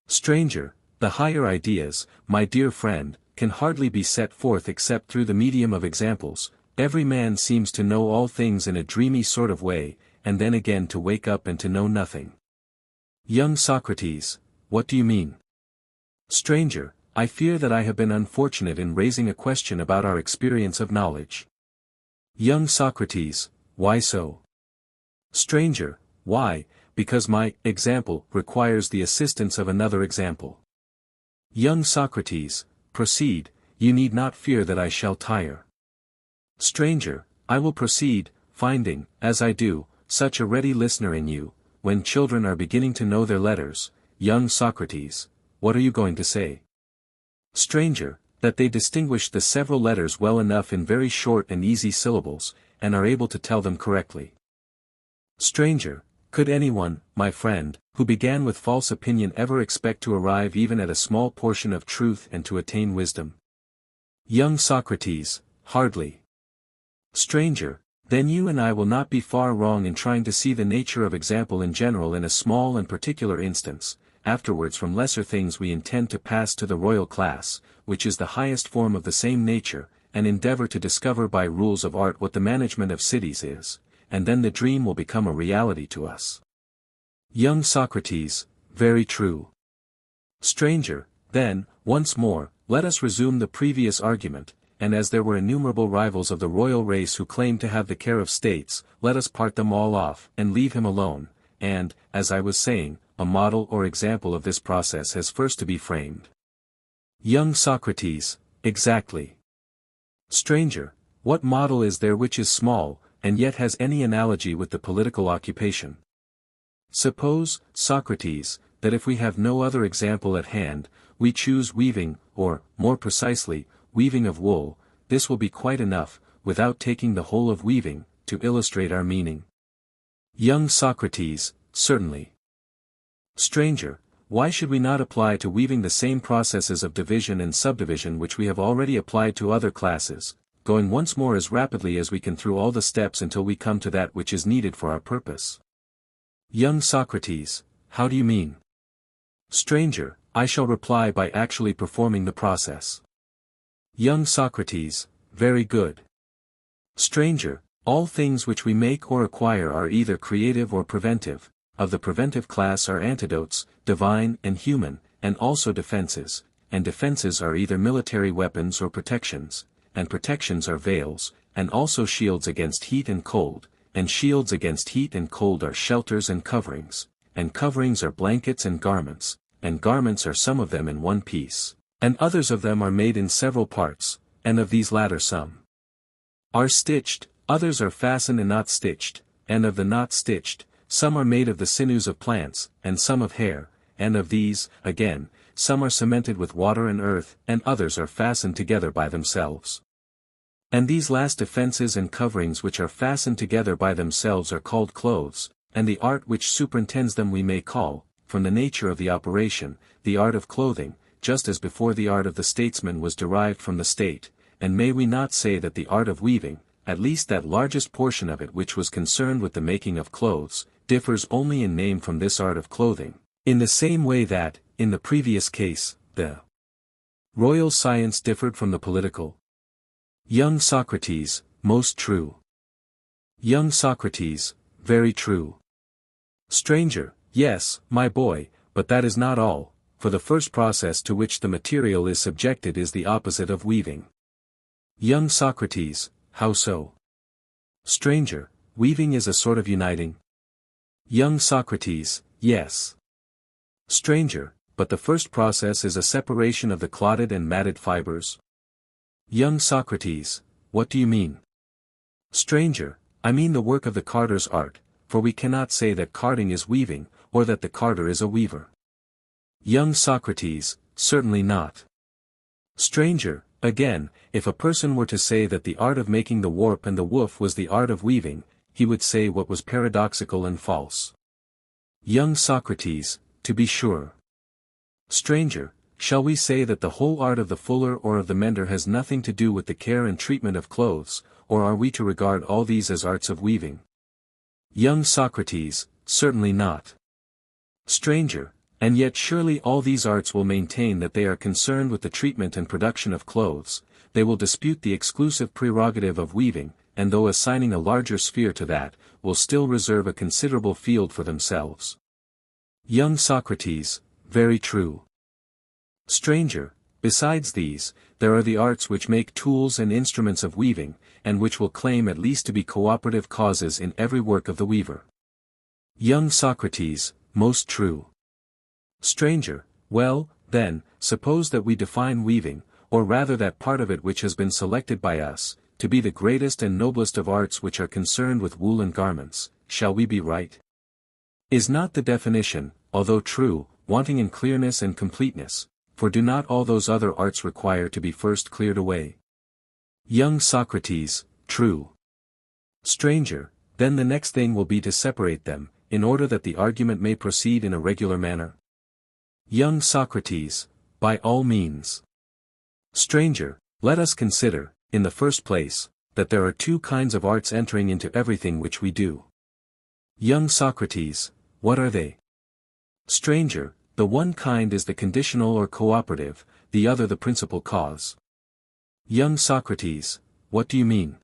Stranger, the higher ideas, my dear friend, can hardly be set forth except through the medium of examples. Every man seems to know all things in a dreamy sort of way, and then again to wake up and to know nothing. Young Socrates, what do you mean? Stranger, I fear that I have been unfortunate in raising a question about our experience of knowledge. Young Socrates, why so? Stranger, why, because my example requires the assistance of another example. Young Socrates, proceed, you need not fear that I shall tire. Stranger, I will proceed, finding, as I do, such a ready listener in you, when children are beginning to know their letters. Young Socrates, what are you going to say? Stranger, that they distinguish the several letters well enough in very short and easy syllables, and are able to tell them correctly. Stranger, could anyone, my friend, who began with false opinion ever expect to arrive even at a small portion of truth and to attain wisdom? Young Socrates, hardly. Stranger, then you and I will not be far wrong in trying to see the nature of example in general in a small and particular instance. Afterwards from lesser things we intend to pass to the royal class, which is the highest form of the same nature, and endeavor to discover by rules of art what the management of cities is, and then the dream will become a reality to us. Young Socrates, very true. Stranger, then, once more, let us resume the previous argument, and as there were innumerable rivals of the royal race who claimed to have the care of states, let us part them all off, and leave him alone, and, as I was saying, a model or example of this process has first to be framed. Young Socrates, exactly. Stranger, what model is there which is small, and yet has any analogy with the political occupation? Suppose, Socrates, that if we have no other example at hand, we choose weaving, or, more precisely, weaving of wool. This will be quite enough, without taking the whole of weaving, to illustrate our meaning. Young Socrates, certainly. Stranger, why should we not apply to weaving the same processes of division and subdivision which we have already applied to other classes, going once more as rapidly as we can through all the steps until we come to that which is needed for our purpose? Young Socrates, how do you mean? Stranger, I shall reply by actually performing the process. Young Socrates, very good. Stranger, all things which we make or acquire are either creative or preventive. Of the preventive class are antidotes, divine and human, and also defenses, and defenses are either military weapons or protections, and protections are veils, and also shields against heat and cold, and shields against heat and cold are shelters and coverings are blankets and garments are some of them in one piece, and others of them are made in several parts, and of these latter some are stitched, others are fastened and not stitched, and of the not stitched, some are made of the sinews of plants, and some of hair, and of these, again, some are cemented with water and earth, and others are fastened together by themselves. And these last defenses and coverings which are fastened together by themselves are called clothes, and the art which superintends them we may call, from the nature of the operation, the art of clothing, just as before the art of the statesman was derived from the state, and may we not say that the art of weaving, at least that largest portion of it which was concerned with the making of clothes, differs only in name from this art of clothing, in the same way that, in the previous case, the royal science differed from the political? Young Socrates, most true. Young Socrates, very true. Stranger, yes, my boy, but that is not all, for the first process to which the material is subjected is the opposite of weaving. Young Socrates, how so? Stranger, weaving is a sort of uniting. Young Socrates, yes. Stranger, but the first process is a separation of the clotted and matted fibers. Young Socrates, what do you mean? Stranger, I mean the work of the carter's art, for we cannot say that carding is weaving, or that the carder is a weaver. Young Socrates, certainly not. Stranger, again, if a person were to say that the art of making the warp and the woof was the art of weaving, he would say what was paradoxical and false. Young Socrates, to be sure. Stranger, shall we say that the whole art of the fuller or of the mender has nothing to do with the care and treatment of clothes, or are we to regard all these as arts of weaving? Young Socrates, certainly not. Stranger, and yet surely all these arts will maintain that they are concerned with the treatment and production of clothes, they will dispute the exclusive prerogative of weaving, and though assigning a larger sphere to that, will still reserve a considerable field for themselves. Young Socrates, very true. Stranger, besides these, there are the arts which make tools and instruments of weaving, and which will claim at least to be cooperative causes in every work of the weaver. Young Socrates, most true. Stranger, well, then, suppose that we define weaving, or rather that part of it which has been selected by us, to be the greatest and noblest of arts which are concerned with woolen garments, shall we be right? Is not the definition, although true, wanting in clearness and completeness, for do not all those other arts require to be first cleared away? Young Socrates, true. Stranger, then the next thing will be to separate them, in order that the argument may proceed in a regular manner. Young Socrates, by all means. Stranger, let us consider, in the first place, that there are two kinds of arts entering into everything which we do. Young Socrates, what are they? Stranger, the one kind is the conditional or cooperative, the other the principal cause. Young Socrates, what do you mean?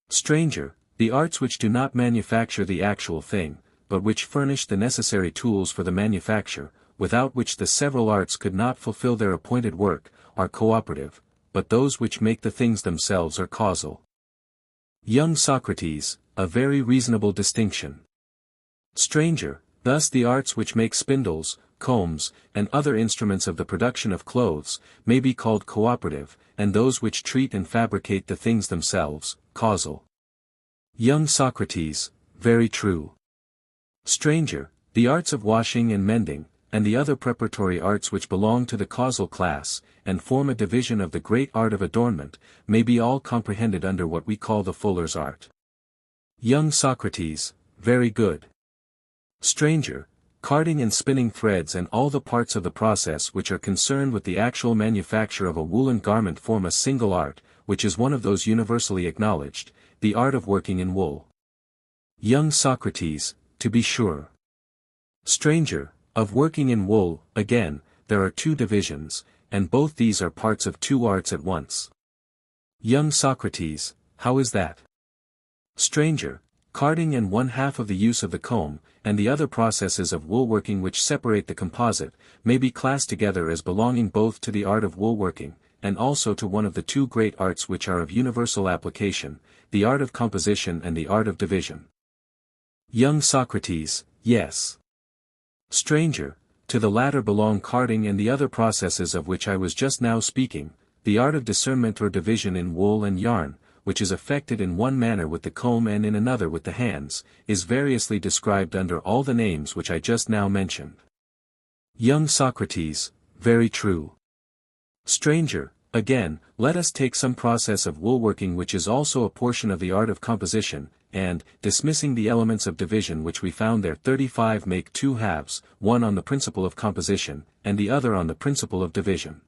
Stranger, the arts which do not manufacture the actual thing, but which furnish the necessary tools for the manufacture, without which the several arts could not fulfill their appointed work, are cooperative, but those which make the things themselves are causal. Young Socrates, a very reasonable distinction. Stranger, thus the arts which make spindles, combs, and other instruments of the production of clothes, may be called cooperative, and those which treat and fabricate the things themselves, causal. Young Socrates, very true. Stranger, the arts of washing and mending, and the other preparatory arts which belong to the causal class, and form a division of the great art of adornment, may be all comprehended under what we call the fuller's art. Young Socrates, very good. Stranger, carding and spinning threads and all the parts of the process which are concerned with the actual manufacture of a woolen garment form a single art, which is one of those universally acknowledged, the art of working in wool. Young Socrates, to be sure. Stranger, of working in wool, again, there are two divisions, and both these are parts of two arts at once. Young Socrates, how is that? Stranger, carding and one half of the use of the comb, and the other processes of woolworking which separate the composite, may be classed together as belonging both to the art of woolworking, and also to one of the two great arts which are of universal application, the art of composition and the art of division. Young Socrates, yes. Stranger, to the latter belong carding and the other processes of which I was just now speaking, the art of discernment or division in wool and yarn, which is effected in one manner with the comb and in another with the hands, is variously described under all the names which I just now mentioned. Young Socrates, very true. Stranger, again, let us take some process of woolworking which is also a portion of the art of composition, and, dismissing the elements of division which we found there 35 make two halves, one on the principle of composition, and the other on the principle of division.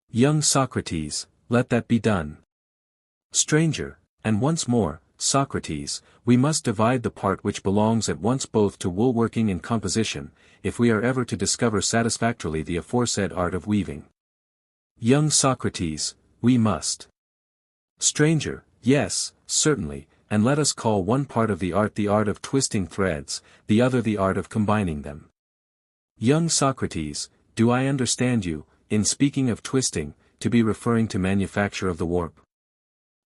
Young Socrates, let that be done. Stranger, and once more, Socrates, we must divide the part which belongs at once both to woolworking and composition, if we are ever to discover satisfactorily the aforesaid art of weaving. Young Socrates, we must. Stranger, yes, certainly, and let us call one part of the art of twisting threads, the other the art of combining them. Young Socrates, do I understand you, in speaking of twisting, to be referring to manufacture of the warp?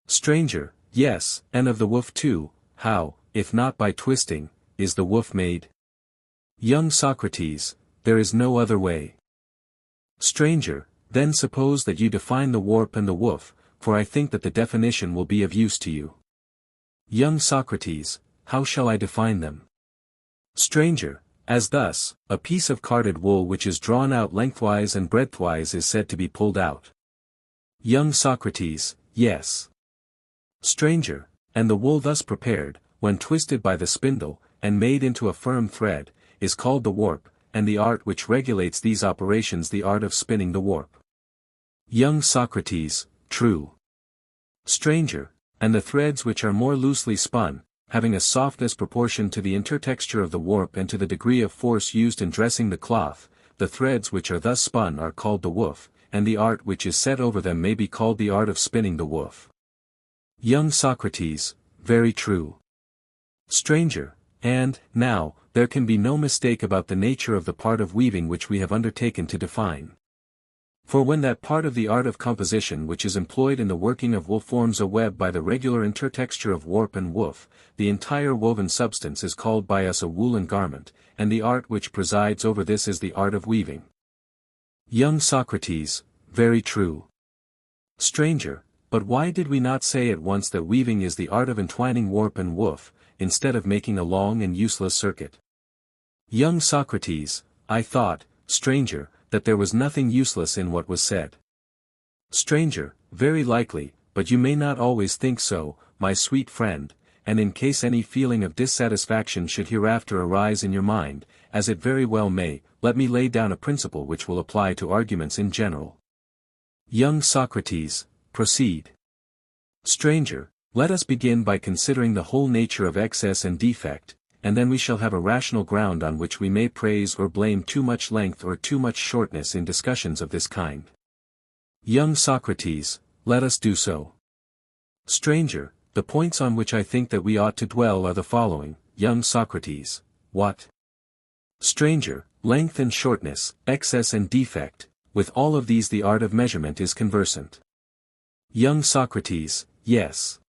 Stranger, yes, and of the woof too. How, if not by twisting, is the woof made? Young Socrates, there is no other way. Stranger, then suppose that you define the warp and the woof, for I think that the definition will be of use to you. Young Socrates, how shall I define them? Stranger, as thus, a piece of carded wool which is drawn out lengthwise and breadthwise is said to be pulled out. Young Socrates, yes. Stranger, and the wool thus prepared, when twisted by the spindle, and made into a firm thread, is called the warp, and the art which regulates these operations the art of spinning the warp. Young Socrates, true. Stranger, and the threads which are more loosely spun, having a softness proportioned to the intertexture of the warp and to the degree of force used in dressing the cloth, the threads which are thus spun are called the woof, and the art which is set over them may be called the art of spinning the woof. Young Socrates, very true. Stranger, and, now, there can be no mistake about the nature of the part of weaving which we have undertaken to define. For when that part of the art of composition which is employed in the working of wool forms a web by the regular intertexture of warp and woof, the entire woven substance is called by us a woolen garment, and the art which presides over this is the art of weaving. Young Socrates, very true. Stranger, but why did we not say at once that weaving is the art of entwining warp and woof, instead of making a long and useless circuit? Young Socrates, I thought, stranger, that there was nothing useless in what was said. Stranger, very likely, but you may not always think so, my sweet friend, and in case any feeling of dissatisfaction should hereafter arise in your mind, as it very well may, let me lay down a principle which will apply to arguments in general. Young Socrates, proceed. Stranger, let us begin by considering the whole nature of excess and defect, and then we shall have a rational ground on which we may praise or blame too much length or too much shortness in discussions of this kind. Young Socrates, let us do so. Stranger, the points on which I think that we ought to dwell are the following. Young Socrates, what? Stranger, length and shortness, excess and defect, with all of these the art of measurement is conversant. Young Socrates, yes.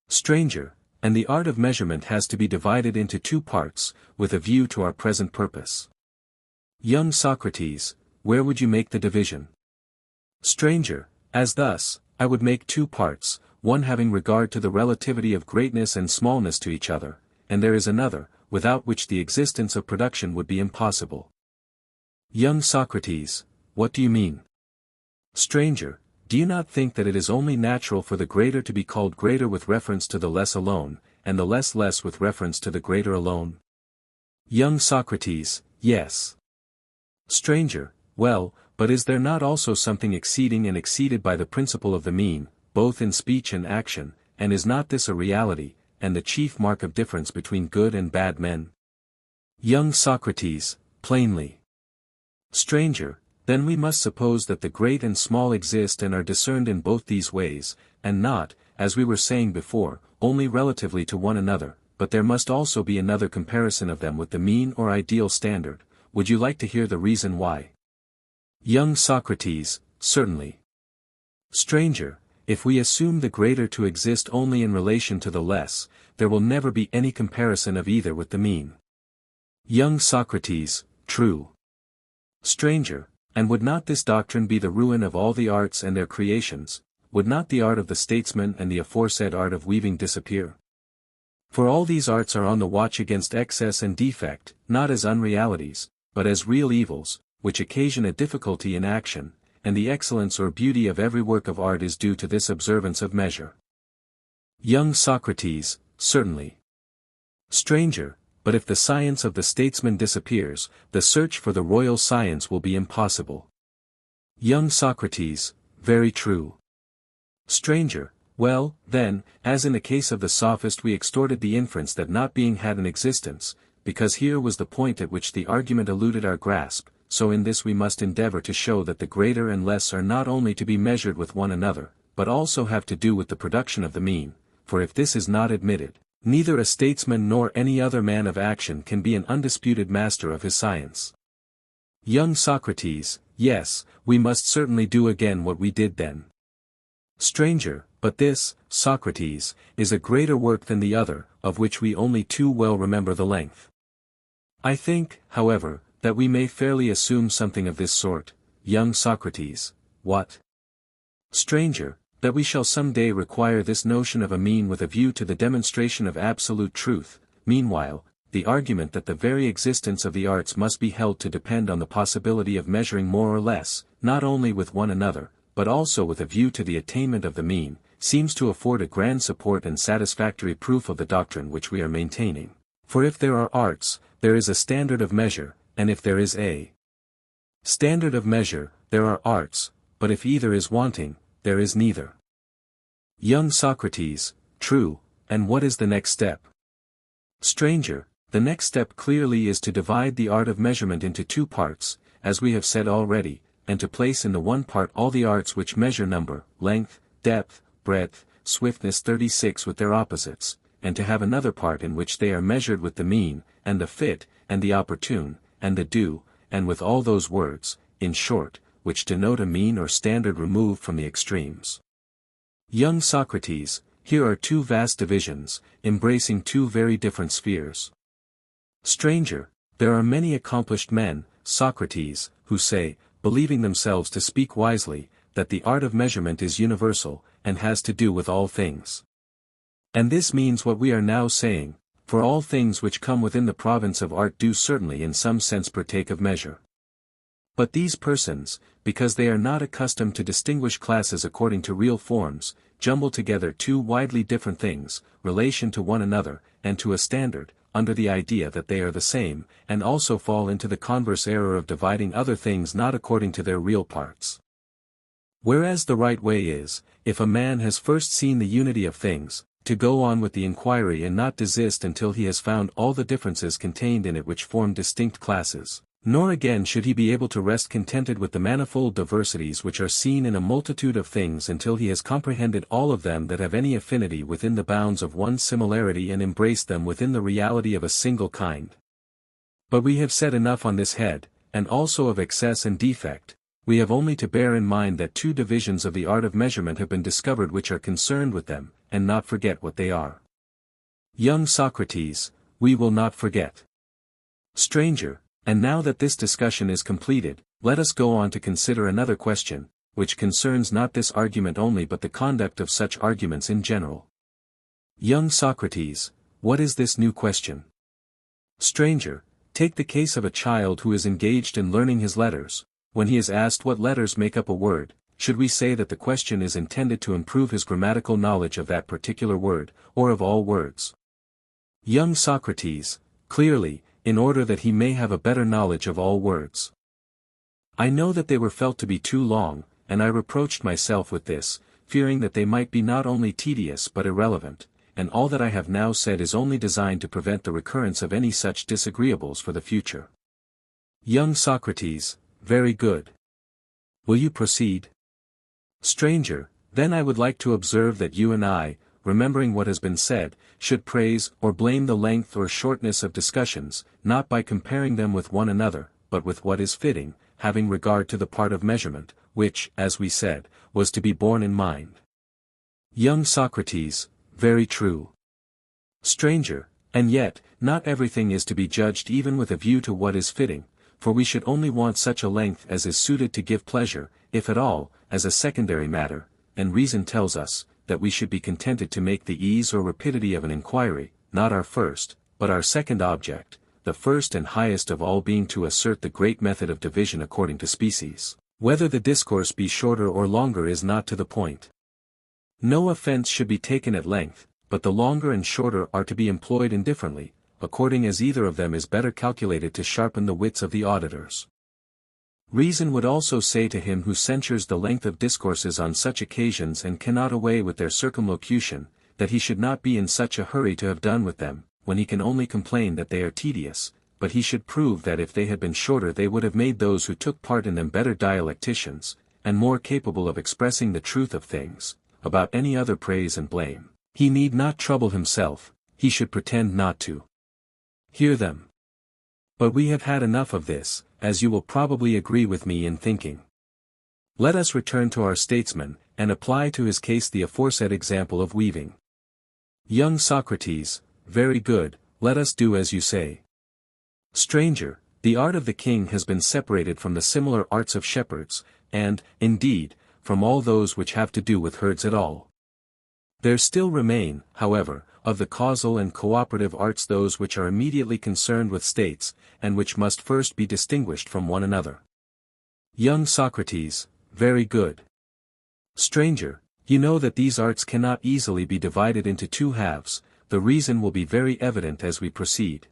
Stranger, and the art of measurement has to be divided into two parts, with a view to our present purpose. Young Socrates, where would you make the division? Stranger, as thus, I would make two parts, one having regard to the relativity of greatness and smallness to each other, and there is another, without which the existence of production would be impossible. Young Socrates, what do you mean? Stranger, do you not think that it is only natural for the greater to be called greater with reference to the less alone, and the less with reference to the greater alone? Young Socrates, yes. Stranger, well, but is there not also something exceeding and exceeded by the principle of the mean, both in speech and action, and is not this a reality, and the chief mark of difference between good and bad men? Young Socrates, plainly. Stranger, then we must suppose that the great and small exist and are discerned in both these ways, and not, as we were saying before, only relatively to one another, but there must also be another comparison of them with the mean or ideal standard. Would you like to hear the reason why? Young Socrates, certainly. Stranger, if we assume the greater to exist only in relation to the less, there will never be any comparison of either with the mean. Young Socrates, true. Stranger, and would not this doctrine be the ruin of all the arts and their creations? Would not the art of the statesman and the aforesaid art of weaving disappear? For all these arts are on the watch against excess and defect, not as unrealities, but as real evils, which occasion a difficulty in action, and the excellence or beauty of every work of art is due to this observance of measure. Young Socrates, certainly. Stranger, but if the science of the statesman disappears, the search for the royal science will be impossible. Young Socrates, very true. Stranger, well, then, as in the case of the sophist we extorted the inference that not being had an existence, because here was the point at which the argument eluded our grasp, so in this we must endeavor to show that the greater and less are not only to be measured with one another, but also have to do with the production of the mean, for if this is not admitted, neither a statesman nor any other man of action can be an undisputed master of his science. Young Socrates, yes, we must certainly do again what we did then. Stranger, but this, Socrates, is a greater work than the other, of which we only too well remember the length. I think, however, that we may fairly assume something of this sort. Young Socrates, what? Stranger, that we shall some day require this notion of a mean with a view to the demonstration of absolute truth. Meanwhile, the argument that the very existence of the arts must be held to depend on the possibility of measuring more or less, not only with one another, but also with a view to the attainment of the mean, seems to afford a grand support and satisfactory proof of the doctrine which we are maintaining. For if there are arts, there is a standard of measure, and if there is a standard of measure, there are arts, but if either is wanting, there is neither. Young Socrates, true, and what is the next step? Stranger, the next step clearly is to divide the art of measurement into two parts, as we have said already, and to place in the one part all the arts which measure number, length, depth, breadth, swiftness 36 with their opposites, and to have another part in which they are measured with the mean, and the fit, and the opportune, and the due, and with all those words, in short, which denote a mean or standard removed from the extremes. Young Socrates, here are two vast divisions, embracing two very different spheres. Stranger, there are many accomplished men, Socrates, who say, believing themselves to speak wisely, that the art of measurement is universal, and has to do with all things. And this means what we are now saying, for all things which come within the province of art do certainly in some sense partake of measure. But these persons, because they are not accustomed to distinguish classes according to real forms, jumble together two widely different things, relation to one another, and to a standard, under the idea that they are the same, and also fall into the converse error of dividing other things not according to their real parts. Whereas the right way is, if a man has first seen the unity of things, to go on with the inquiry and not desist until he has found all the differences contained in it which form distinct classes. Nor again should he be able to rest contented with the manifold diversities which are seen in a multitude of things until he has comprehended all of them that have any affinity within the bounds of one similarity and embraced them within the reality of a single kind. But we have said enough on this head, and also of excess and defect. We have only to bear in mind that two divisions of the art of measurement have been discovered which are concerned with them, and not forget what they are. Young Socrates, we will not forget. Stranger, and now that this discussion is completed, let us go on to consider another question, which concerns not this argument only but the conduct of such arguments in general. Young Socrates, what is this new question? Stranger, take the case of a child who is engaged in learning his letters. When he is asked what letters make up a word, should we say that the question is intended to improve his grammatical knowledge of that particular word, or of all words? Young Socrates, clearly, in order that he may have a better knowledge of all words. I know that they were felt to be too long, and I reproached myself with this, fearing that they might be not only tedious but irrelevant, and all that I have now said is only designed to prevent the recurrence of any such disagreeables for the future. Young Socrates, very good. Will you proceed? Stranger, then I would like to observe that you and I, remembering what has been said, should praise or blame the length or shortness of discussions, not by comparing them with one another, but with what is fitting, having regard to the part of measurement, which, as we said, was to be borne in mind. Young Socrates, very true. Stranger, and yet, not everything is to be judged even with a view to what is fitting, for we should only want such a length as is suited to give pleasure, if at all, as a secondary matter, and reason tells us, that we should be contented to make the ease or rapidity of an inquiry, not our first, but our second object, the first and highest of all being to assert the great method of division according to species. Whether the discourse be shorter or longer is not to the point. No offense should be taken at length, but the longer and shorter are to be employed indifferently, according as either of them is better calculated to sharpen the wits of the auditors. Reason would also say to him who censures the length of discourses on such occasions and cannot away with their circumlocution, that he should not be in such a hurry to have done with them, when he can only complain that they are tedious, but he should prove that if they had been shorter they would have made those who took part in them better dialecticians, and more capable of expressing the truth of things. About any other praise and blame, he need not trouble himself, he should pretend not to hear them. But we have had enough of this, as you will probably agree with me in thinking. Let us return to our statesman, and apply to his case the aforesaid example of weaving. Young Socrates, very good, let us do as you say. Stranger, the art of the king has been separated from the similar arts of shepherds, and, indeed, from all those which have to do with herds at all. There still remain, however, of the causal and cooperative arts those which are immediately concerned with states, and which must first be distinguished from one another. Young Socrates, very good. Stranger, you know that these arts cannot easily be divided into two halves, the reason will be very evident as we proceed.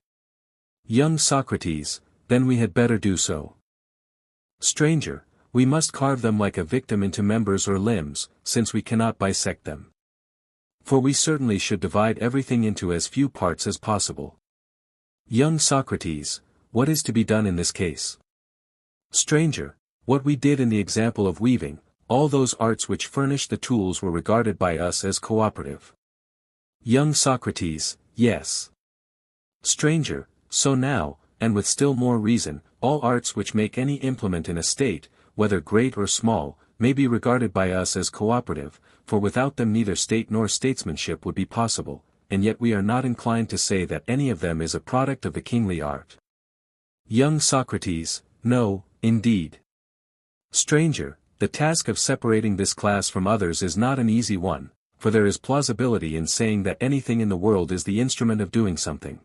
Young Socrates, then we had better do so. Stranger, we must carve them like a victim into members or limbs, since we cannot bisect them. For we certainly should divide everything into as few parts as possible. Young Socrates, what is to be done in this case? Stranger, what we did in the example of weaving, all those arts which furnished the tools were regarded by us as cooperative. Young Socrates, yes. Stranger, so now, and with still more reason, all arts which make any implement in a state, whether great or small, may be regarded by us as cooperative, for without them neither state nor statesmanship would be possible, and yet we are not inclined to say that any of them is a product of the kingly art. Young Socrates, no, indeed. Stranger, the task of separating this class from others is not an easy one, for there is plausibility in saying that anything in the world is the instrument of doing something.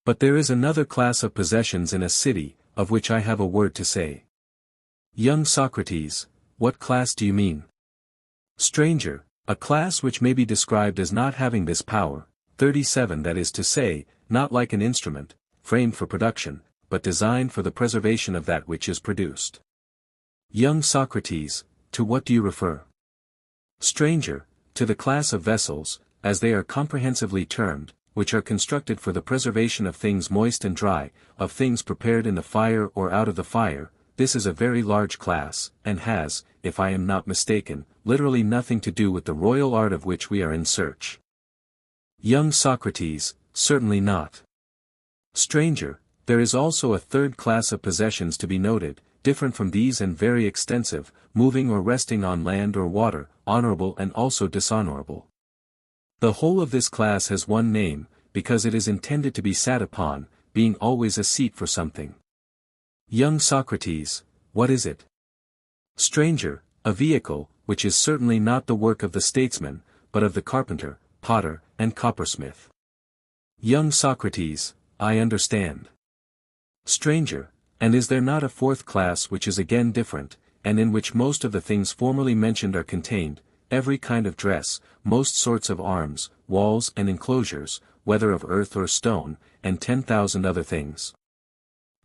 But there is another class of possessions in a city, of which I have a word to say. Young Socrates, what class do you mean? Stranger, a class which may be described as not having this power, 37 that is to say, not like an instrument, framed for production, but designed for the preservation of that which is produced. Young Socrates, to what do you refer? Stranger, to the class of vessels, as they are comprehensively termed, which are constructed for the preservation of things moist and dry, of things prepared in the fire or out of the fire. This is a very large class, and has, if I am not mistaken, literally nothing to do with the royal art of which we are in search. Young Socrates, certainly not. Stranger, there is also a third class of possessions to be noted, different from these and very extensive, moving or resting on land or water, honorable and also dishonorable. The whole of this class has one name, because it is intended to be sat upon, being always a seat for something. Young Socrates, what is it? Stranger, a vehicle, which is certainly not the work of the statesman, but of the carpenter, potter, and coppersmith. Young Socrates, I understand. Stranger, and is there not a fourth class which is again different, and in which most of the things formerly mentioned are contained, every kind of dress, most sorts of arms, walls and enclosures, whether of earth or stone, and 10,000 other things?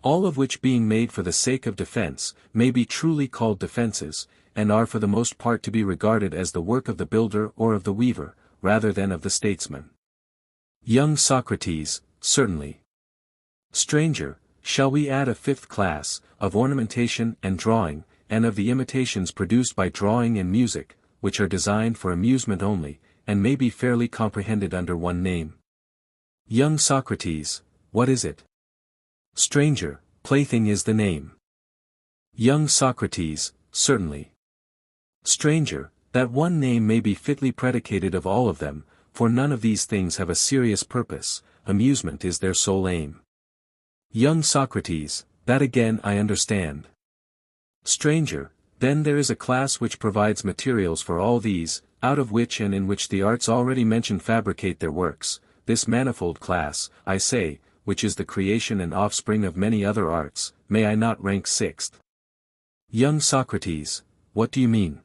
All of which being made for the sake of defense, may be truly called defenses, and are for the most part to be regarded as the work of the builder or of the weaver, rather than of the statesman. Young Socrates, certainly. Stranger, shall we add a fifth class, of ornamentation and drawing, and of the imitations produced by drawing and music, which are designed for amusement only, and may be fairly comprehended under one name? Young Socrates, what is it? Stranger, plaything is the name. Young Socrates, certainly. Stranger, that one name may be fitly predicated of all of them, for none of these things have a serious purpose, amusement is their sole aim. Young Socrates, that again I understand. Stranger, then there is a class which provides materials for all these, out of which and in which the arts already mentioned fabricate their works. This manifold class, I say, which is the creation and offspring of many other arts, may I not rank sixth? Young Socrates, what do you mean?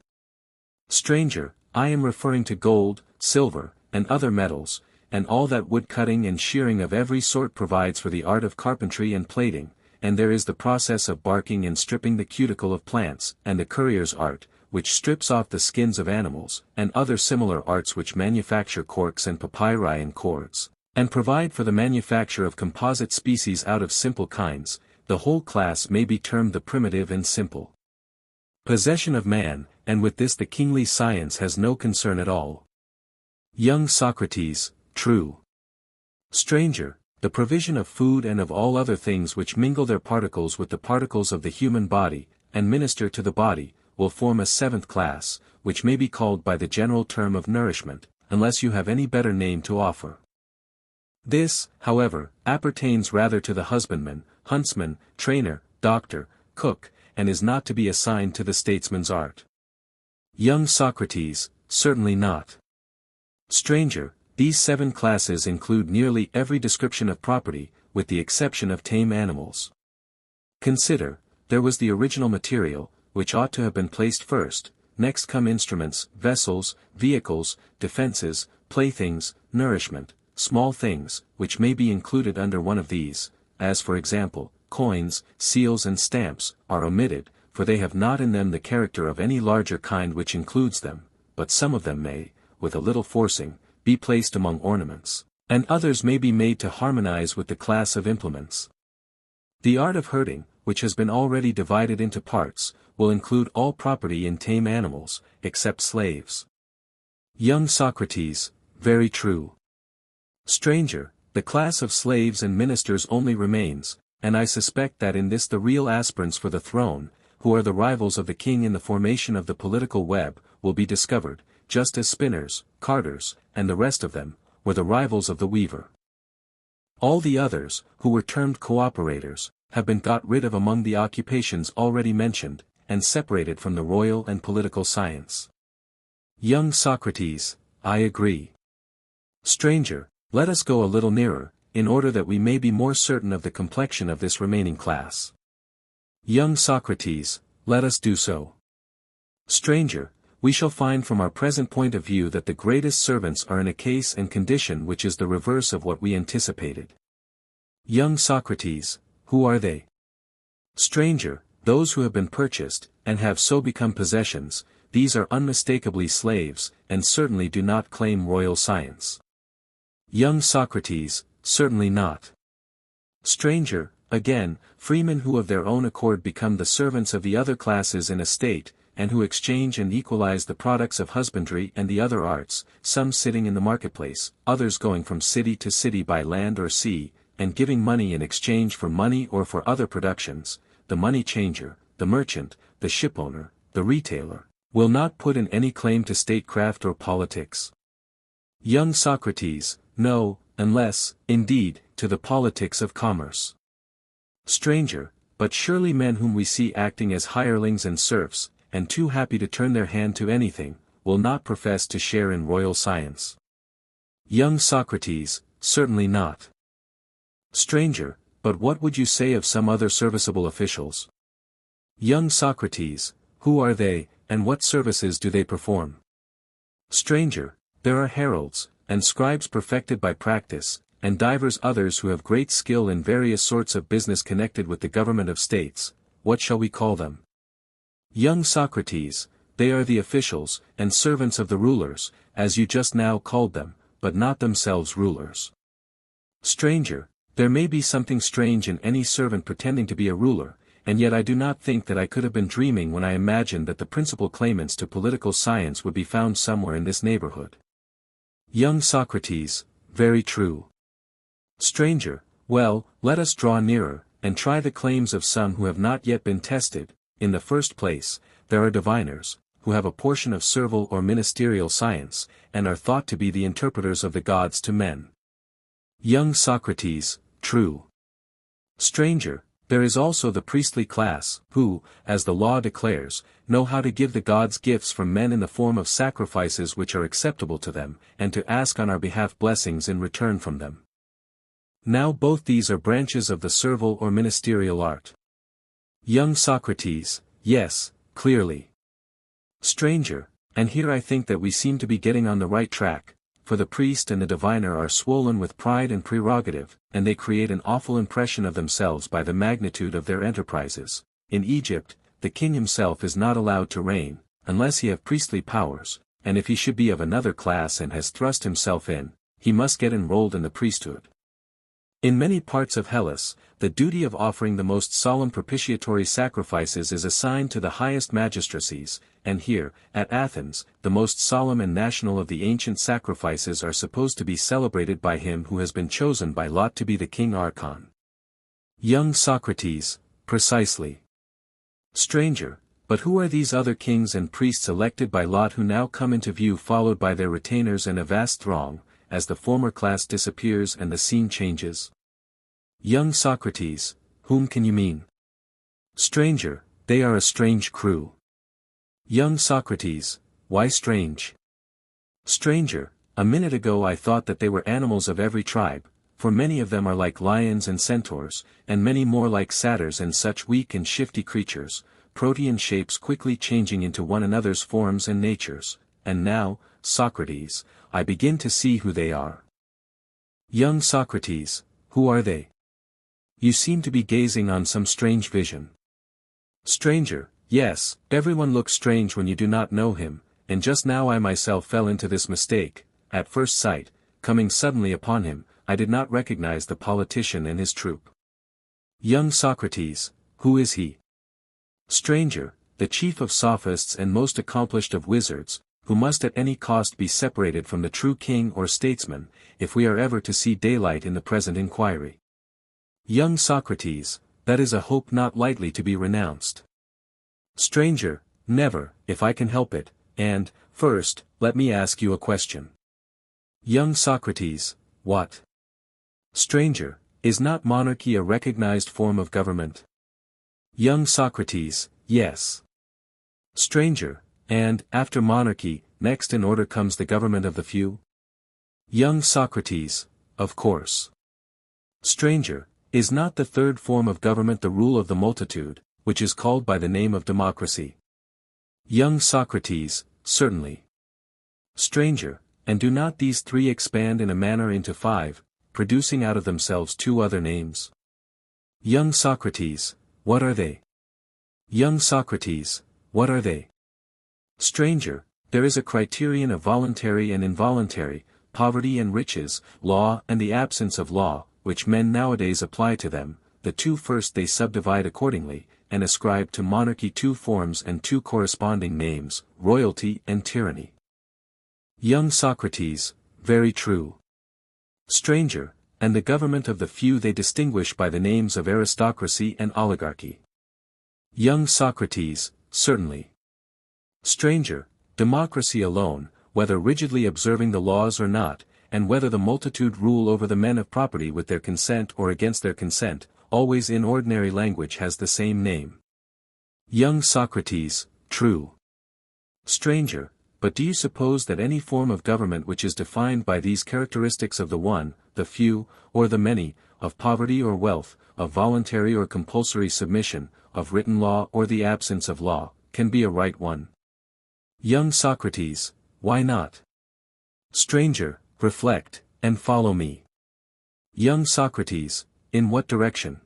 Stranger, I am referring to gold, silver, and other metals, and all that wood-cutting and shearing of every sort provides for the art of carpentry and plating, and there is the process of barking and stripping the cuticle of plants, and the currier's art, which strips off the skins of animals, and other similar arts which manufacture corks and papyri and cords, and provide for the manufacture of composite species out of simple kinds. The whole class may be termed the primitive and simple possession of man, and with this the kingly science has no concern at all. Young Socrates, true. Stranger, the provision of food and of all other things which mingle their particles with the particles of the human body, and minister to the body, will form a seventh class, which may be called by the general term of nourishment, unless you have any better name to offer. This, however, appertains rather to the husbandman, huntsman, trainer, doctor, cook, and is not to be assigned to the statesman's art. Young Socrates, certainly not. Stranger, these 7 classes include nearly every description of property, with the exception of tame animals. Consider, there was the original material, which ought to have been placed first, next come instruments, vessels, vehicles, defenses, playthings, nourishment, small things, which may be included under one of these, as for example, coins, seals and stamps, are omitted, for they have not in them the character of any larger kind which includes them, but some of them may, with a little forcing, be placed among ornaments, and others may be made to harmonize with the class of implements. The art of herding, which has been already divided into parts, will include all property in tame animals, except slaves. Young Socrates, very true. Stranger, the class of slaves and ministers only remains, and I suspect that in this the real aspirants for the throne, who are the rivals of the king in the formation of the political web, will be discovered, just as spinners, carters, and the rest of them, were the rivals of the weaver. All the others, who were termed cooperators, have been got rid of among the occupations already mentioned, and separated from the royal and political science. Young Socrates, I agree. Stranger, let us go a little nearer, in order that we may be more certain of the complexion of this remaining class. Young Socrates, let us do so. Stranger, we shall find from our present point of view that the greatest servants are in a case and condition which is the reverse of what we anticipated. Young Socrates, who are they? Stranger, those who have been purchased, and have so become possessions, these are unmistakably slaves, and certainly do not claim royal science. Young Socrates, certainly not. Stranger, again, freemen who of their own accord become the servants of the other classes in a state, and who exchange and equalize the products of husbandry and the other arts, some sitting in the marketplace, others going from city to city by land or sea, and giving money in exchange for money or for other productions, the money changer, the merchant, the shipowner, the retailer, will not put in any claim to statecraft or politics. Young Socrates, no, unless, indeed, to the politics of commerce. Stranger, but surely men whom we see acting as hirelings and serfs, and too happy to turn their hand to anything, will not profess to share in royal science. Young Socrates, certainly not. Stranger, but what would you say of some other serviceable officials? Young Socrates, who are they, and what services do they perform? Stranger, there are heralds, and scribes perfected by practice, and divers others who have great skill in various sorts of business connected with the government of states. What shall we call them? Young Socrates, they are the officials, and servants of the rulers, as you just now called them, but not themselves rulers. Stranger, there may be something strange in any servant pretending to be a ruler, and yet I do not think that I could have been dreaming when I imagined that the principal claimants to political science would be found somewhere in this neighborhood. Young Socrates, very true. Stranger, well, let us draw nearer, and try the claims of some who have not yet been tested. In the first place, there are diviners, who have a portion of servile or ministerial science, and are thought to be the interpreters of the gods to men. Young Socrates, true. Stranger, there is also the priestly class, who, as the law declares, know how to give the gods gifts from men in the form of sacrifices which are acceptable to them, and to ask on our behalf blessings in return from them. Now both these are branches of the servile or ministerial art. Young Socrates, yes, clearly. Stranger, and here I think that we seem to be getting on the right track, for the priest and the diviner are swollen with pride and prerogative, and they create an awful impression of themselves by the magnitude of their enterprises. In Egypt, the king himself is not allowed to reign, unless he have priestly powers, and if he should be of another class and has thrust himself in, he must get enrolled in the priesthood. In many parts of Hellas, the duty of offering the most solemn propitiatory sacrifices is assigned to the highest magistracies, and here, at Athens, the most solemn and national of the ancient sacrifices are supposed to be celebrated by him who has been chosen by lot to be the king archon. Young Socrates, precisely. Stranger, but who are these other kings and priests elected by lot who now come into view followed by their retainers and a vast throng, as the former class disappears and the scene changes? Young Socrates, whom can you mean? Stranger, they are a strange crew. Young Socrates, why strange? Stranger, a minute ago I thought that they were animals of every tribe, for many of them are like lions and centaurs, and many more like satyrs and such weak and shifty creatures, protean shapes quickly changing into one another's forms and natures, and now, Socrates, I begin to see who they are. Young Socrates, who are they? You seem to be gazing on some strange vision. Stranger, yes, everyone looks strange when you do not know him, and just now I myself fell into this mistake. At first sight, coming suddenly upon him, I did not recognize the politician and his troop. Young Socrates, who is he? Stranger, the chief of sophists and most accomplished of wizards, who must at any cost be separated from the true king or statesman, if we are ever to see daylight in the present inquiry. Young Socrates, that is a hope not lightly to be renounced. Stranger, never, if I can help it, and, first, let me ask you a question. Young Socrates, what? Stranger, is not monarchy a recognized form of government? Young Socrates, yes. Stranger, and, after monarchy, next in order comes the government of the few? Young Socrates, of course. Stranger, is not the third form of government the rule of the multitude, which is called by the name of democracy? Young Socrates, certainly. Stranger, and do not these three expand in a manner into five, producing out of themselves two other names? Young Socrates, what are they? Young Socrates, what are they? Stranger, there is a criterion of voluntary and involuntary, poverty and riches, law and the absence of law, which men nowadays apply to them. The two first they subdivide accordingly, and ascribe to monarchy two forms and two corresponding names, royalty and tyranny. Young Socrates, very true. Stranger, and the government of the few they distinguish by the names of aristocracy and oligarchy. Young Socrates, certainly. Stranger, democracy alone, whether rigidly observing the laws or not, and whether the multitude rule over the men of property with their consent or against their consent, always in ordinary language has the same name. Young Socrates, true. Stranger, but do you suppose that any form of government which is defined by these characteristics of the one, the few, or the many, of poverty or wealth, of voluntary or compulsory submission, of written law or the absence of law, can be a right one? Young Socrates, why not? Stranger, reflect, and follow me. Young Socrates, in what direction?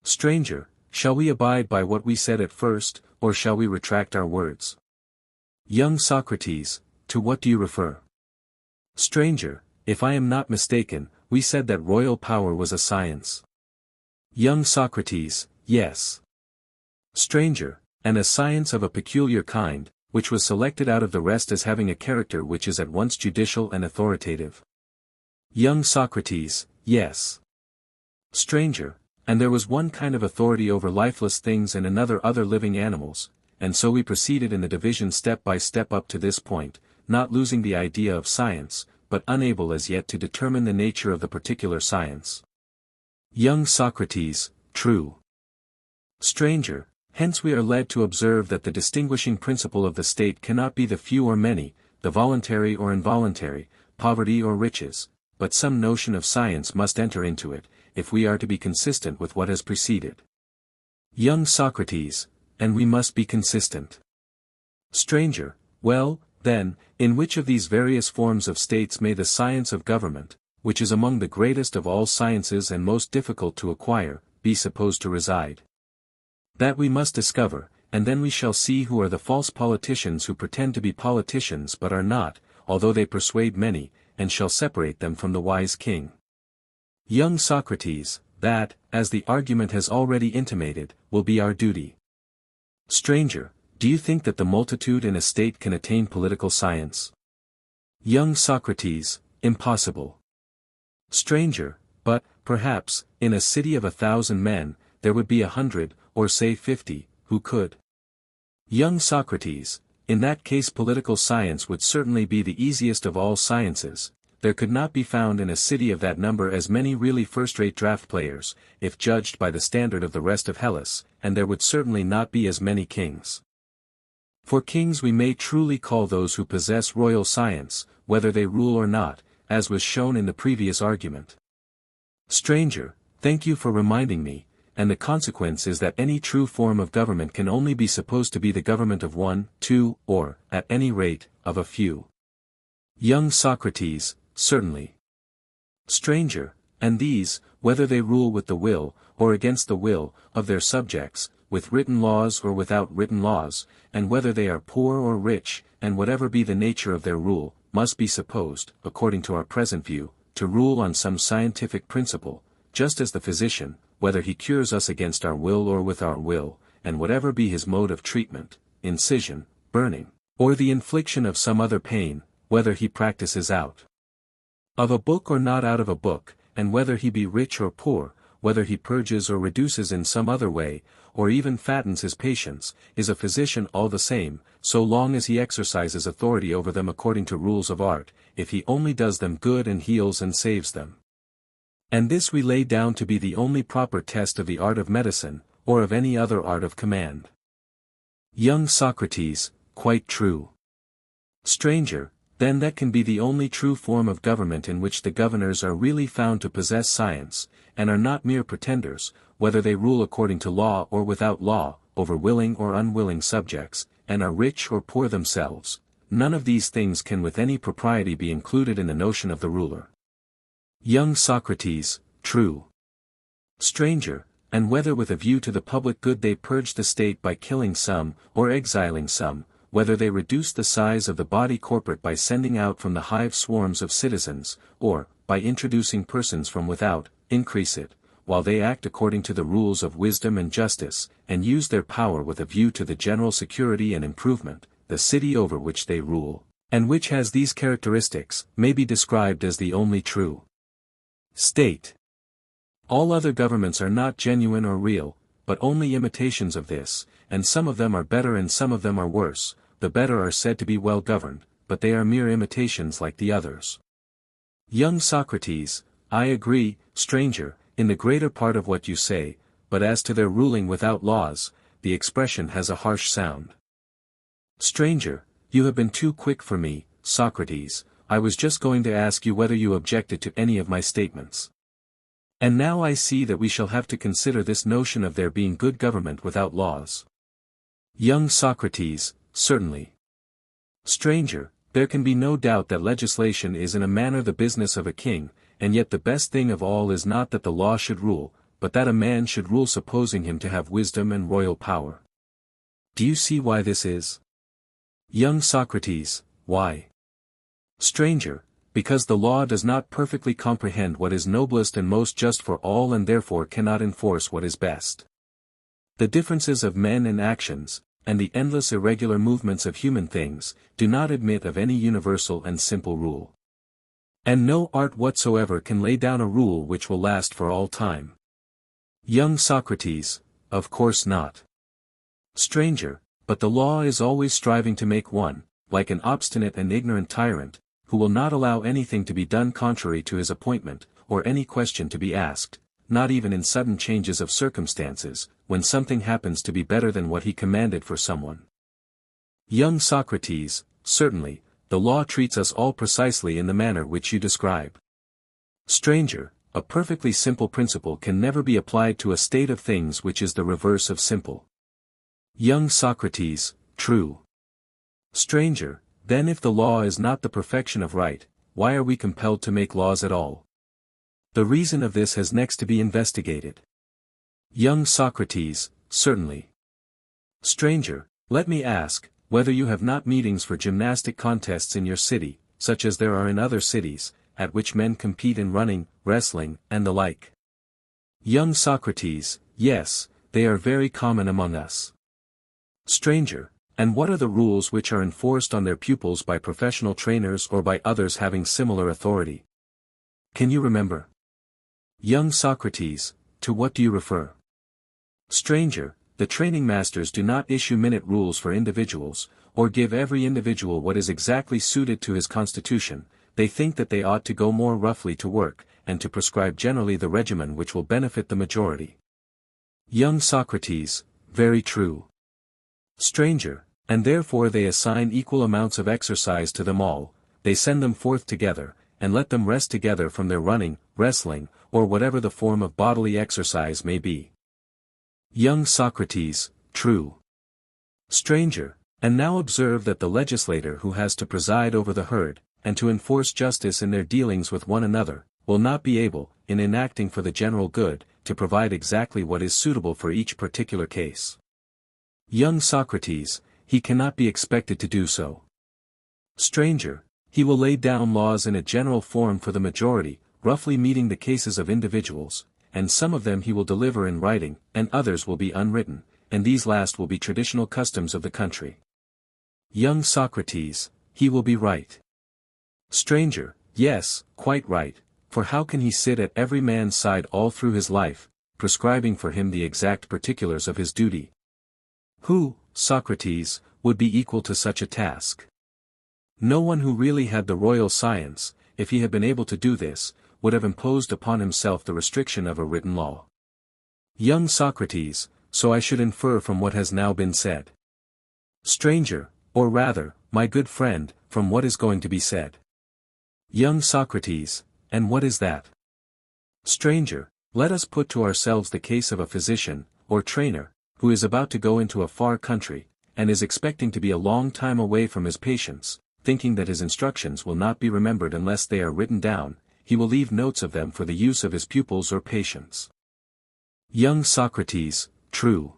Stranger, shall we abide by what we said at first, or shall we retract our words? Young Socrates, to what do you refer? Stranger, if I am not mistaken, we said that royal power was a science. Young Socrates, yes. Stranger, and a science of a peculiar kind, which was selected out of the rest as having a character which is at once judicial and authoritative. Young Socrates, yes. Stranger, and there was one kind of authority over lifeless things and another other living animals, and so we proceeded in the division step by step up to this point, not losing the idea of science, but unable as yet to determine the nature of the particular science. Young Socrates, true. Stranger, hence we are led to observe that the distinguishing principle of the state cannot be the few or many, the voluntary or involuntary, poverty or riches, but some notion of science must enter into it, if we are to be consistent with what has preceded. Young Socrates, and we must be consistent. Stranger, well, then, in which of these various forms of states may the science of government, which is among the greatest of all sciences and most difficult to acquire, be supposed to reside? That we must discover, and then we shall see who are the false politicians who pretend to be politicians but are not, although they persuade many, and shall separate them from the wise king. Young Socrates, that, as the argument has already intimated, will be our duty. Stranger, do you think that the multitude in a state can attain political science? Young Socrates, impossible. Stranger, but, perhaps, in a city of 1,000 men, there would be 100, or say 50, who could. Young Socrates, in that case political science would certainly be the easiest of all sciences. There could not be found in a city of that number as many really first-rate draught players, if judged by the standard of the rest of Hellas, and there would certainly not be as many kings. For kings we may truly call those who possess royal science, whether they rule or not, as was shown in the previous argument. Stranger, thank you for reminding me, and the consequence is that any true form of government can only be supposed to be the government of one, two, or, at any rate, of a few. Young Socrates, certainly. Stranger, and these, whether they rule with the will, or against the will, of their subjects, with written laws or without written laws, and whether they are poor or rich, and whatever be the nature of their rule, must be supposed, according to our present view, to rule on some scientific principle, just as the physician, whether he cures us against our will or with our will, and whatever be his mode of treatment, incision, burning, or the infliction of some other pain, whether he practices out of a book or not out of a book, and whether he be rich or poor, whether he purges or reduces in some other way, or even fattens his patients, is a physician all the same, so long as he exercises authority over them according to rules of art, if he only does them good and heals and saves them. And this we lay down to be the only proper test of the art of medicine, or of any other art of command. Young Socrates, quite true. Stranger, then that can be the only true form of government in which the governors are really found to possess science, and are not mere pretenders, whether they rule according to law or without law, over willing or unwilling subjects, and are rich or poor themselves. None of these things can with any propriety be included in the notion of the ruler. Young Socrates, true. Stranger, and whether with a view to the public good they purge the state by killing some, or exiling some, whether they reduce the size of the body corporate by sending out from the hive swarms of citizens, or, by introducing persons from without, increase it, while they act according to the rules of wisdom and justice, and use their power with a view to the general security and improvement, the city over which they rule, and which has these characteristics, may be described as the only true state. All other governments are not genuine or real, but only imitations of this, and some of them are better and some of them are worse. The better are said to be well governed, but they are mere imitations like the others. Young Socrates, I agree, stranger, in the greater part of what you say, but as to their ruling without laws, the expression has a harsh sound. Stranger, you have been too quick for me, Socrates. I was just going to ask you whether you objected to any of my statements. And now I see that we shall have to consider this notion of there being good government without laws. Young Socrates, certainly. Stranger, there can be no doubt that legislation is in a manner the business of a king, and yet the best thing of all is not that the law should rule, but that a man should rule supposing him to have wisdom and royal power. Do you see why this is? Young Socrates, why? Stranger, because the law does not perfectly comprehend what is noblest and most just for all and therefore cannot enforce what is best. The differences of men and actions, and the endless irregular movements of human things, do not admit of any universal and simple rule. And no art whatsoever can lay down a rule which will last for all time. Young Socrates, of course not. Stranger, but the law is always striving to make one, like an obstinate and ignorant tyrant, who will not allow anything to be done contrary to his appointment, or any question to be asked, not even in sudden changes of circumstances, when something happens to be better than what he commanded for someone. Young Socrates, certainly, the law treats us all precisely in the manner which you describe. Stranger, a perfectly simple principle can never be applied to a state of things which is the reverse of simple. Young Socrates, true. Stranger, then if the law is not the perfection of right, why are we compelled to make laws at all? The reason of this has next to be investigated. Young Socrates, certainly. Stranger, let me ask, whether you have not meetings for gymnastic contests in your city, such as there are in other cities, at which men compete in running, wrestling, and the like. Young Socrates, yes, they are very common among us. Stranger, and what are the rules which are enforced on their pupils by professional trainers or by others having similar authority? Can you remember? Young Socrates, to what do you refer? Stranger, the training masters do not issue minute rules for individuals, or give every individual what is exactly suited to his constitution. They think that they ought to go more roughly to work, and to prescribe generally the regimen which will benefit the majority. Young Socrates, very true. Stranger, And therefore they assign equal amounts of exercise to them all, they send them forth together, and let them rest together from their running, wrestling, or whatever the form of bodily exercise may be. Young Socrates, true. Stranger, and now observe that the legislator who has to preside over the herd, and to enforce justice in their dealings with one another, will not be able, in enacting for the general good, to provide exactly what is suitable for each particular case. Young Socrates, he cannot be expected to do so. Stranger, he will lay down laws in a general form for the majority, roughly meeting the cases of individuals, and some of them he will deliver in writing, and others will be unwritten, and these last will be traditional customs of the country. Young Socrates, he will be right. Stranger, yes, quite right, for how can he sit at every man's side all through his life, prescribing for him the exact particulars of his duty? Who, Socrates, would be equal to such a task? No one who really had the royal science, if he had been able to do this, would have imposed upon himself the restriction of a written law. Young Socrates, so I should infer from what has now been said. Stranger, or rather, my good friend, from what is going to be said. Young Socrates, and what is that? Stranger, let us put to ourselves the case of a physician, or trainer, who is about to go into a far country, and is expecting to be a long time away from his patients, thinking that his instructions will not be remembered unless they are written down, he will leave notes of them for the use of his pupils or patients. Young Socrates, true.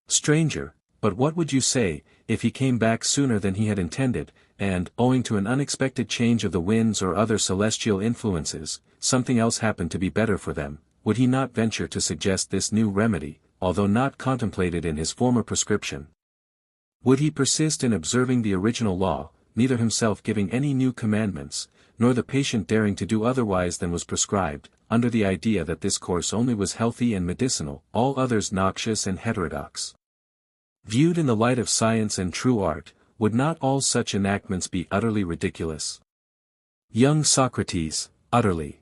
Stranger, but what would you say, if he came back sooner than he had intended, and, owing to an unexpected change of the winds or other celestial influences, something else happened to be better for them, would he not venture to suggest this new remedy, although not contemplated in his former prescription? Would he persist in observing the original law, neither himself giving any new commandments, nor the patient daring to do otherwise than was prescribed, under the idea that this course only was healthy and medicinal, all others noxious and heterodox? Viewed in the light of science and true art, would not all such enactments be utterly ridiculous? Young Socrates, utterly.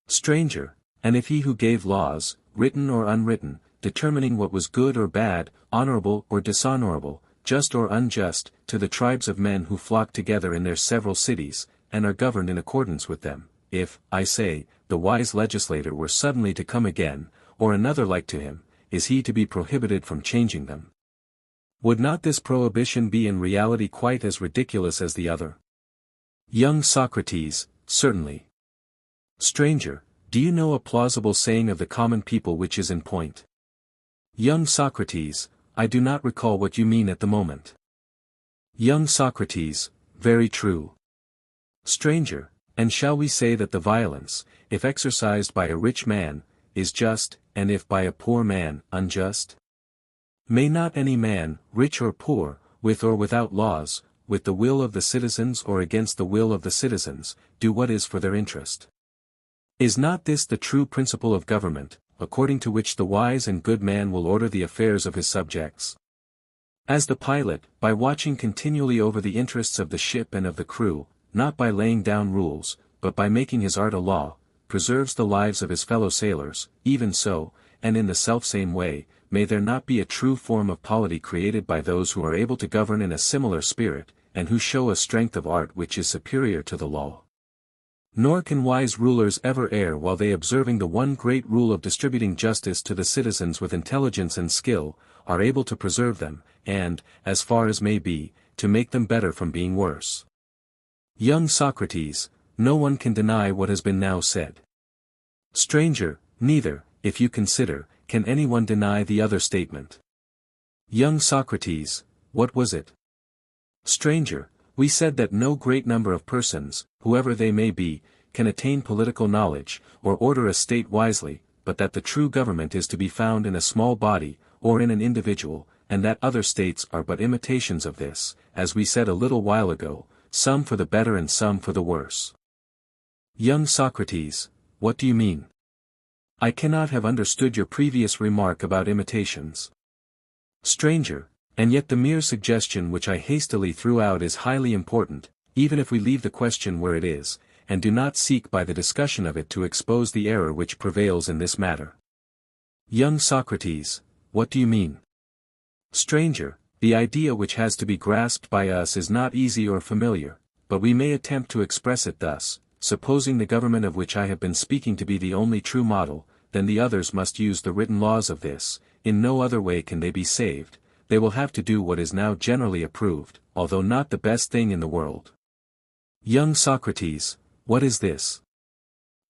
Stranger, and if he who gave laws, written or unwritten, determining what was good or bad, honorable or dishonorable, just or unjust, to the tribes of men who flock together in their several cities, and are governed in accordance with them, if, I say, the wise legislator were suddenly to come again, or another like to him, is he to be prohibited from changing them? Would not this prohibition be in reality quite as ridiculous as the other? Young Socrates, certainly. Stranger, do you know a plausible saying of the common people which is in point? Young Socrates, I do not recall what you mean at the moment. Young Socrates, very true. Stranger, and shall we say that the violence, if exercised by a rich man, is just, and if by a poor man, unjust? May not any man, rich or poor, with or without laws, with the will of the citizens or against the will of the citizens, do what is for their interest? Is not this the true principle of government, according to which the wise and good man will order the affairs of his subjects? As the pilot, by watching continually over the interests of the ship and of the crew, not by laying down rules, but by making his art a law, preserves the lives of his fellow sailors, even so, and in the selfsame way, may there not be a true form of polity created by those who are able to govern in a similar spirit, and who show a strength of art which is superior to the law? Nor can wise rulers ever err while they, observing the one great rule of distributing justice to the citizens with intelligence and skill, are able to preserve them, and, as far as may be, to make them better from being worse. Young Socrates, no one can deny what has been now said. Stranger, neither, if you consider, can anyone deny the other statement. Young Socrates, what was it? Stranger, we said that no great number of persons, whoever they may be, can attain political knowledge, or order a state wisely, but that the true government is to be found in a small body, or in an individual, and that other states are but imitations of this, as we said a little while ago, some for the better and some for the worse. Young Socrates, what do you mean? I cannot have understood your previous remark about imitations. Stranger, and yet the mere suggestion which I hastily threw out is highly important, even if we leave the question where it is, and do not seek by the discussion of it to expose the error which prevails in this matter. Young Socrates, what do you mean? Stranger, The idea which has to be grasped by us is not easy or familiar, but we may attempt to express it thus: supposing the government of which I have been speaking to be the only true model, then the others must use the written laws of this. In no other way can they be saved. They will have to do what is now generally approved, although not the best thing in the world. Young Socrates, what is this?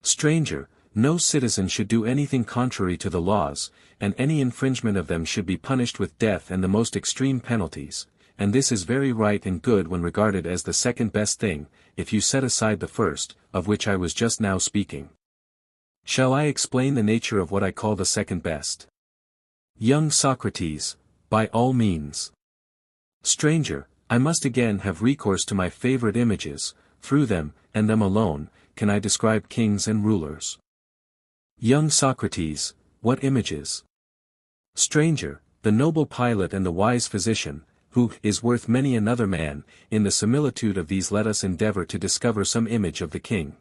Stranger, no citizen should do anything contrary to the laws, and any infringement of them should be punished with death and the most extreme penalties, and this is very right and good when regarded as the second best thing, if you set aside the first, of which I was just now speaking. Shall I explain the nature of what I call the second best? Young Socrates, by all means. Stranger, I must again have recourse to my favorite images. Through them, and them alone, can I describe kings and rulers. Young Socrates, what images? Stranger, the noble pilot and the wise physician, who is worth many another man. In the similitude of these let us endeavor to discover some image of the king.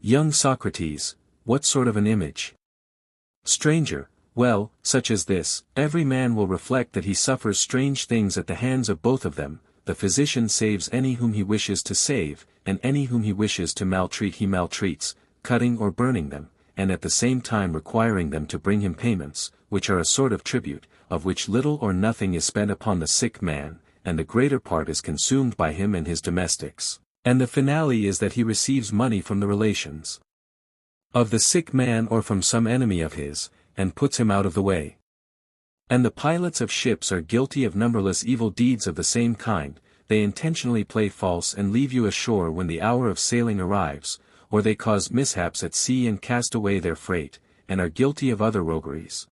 Young Socrates, what sort of an image? Stranger, well, such as this: every man will reflect that he suffers strange things at the hands of both of them. The physician saves any whom he wishes to save, and any whom he wishes to maltreat he maltreats, cutting or burning them, and at the same time requiring them to bring him payments, which are a sort of tribute, of which little or nothing is spent upon the sick man, and the greater part is consumed by him and his domestics, and the finale is that he receives money from the relations of the sick man or from some enemy of his, and puts him out of the way. And the pilots of ships are guilty of numberless evil deeds of the same kind. They intentionally play false and leave you ashore when the hour of sailing arrives, or they cause mishaps at sea and cast away their freight, and are guilty of other rogueries.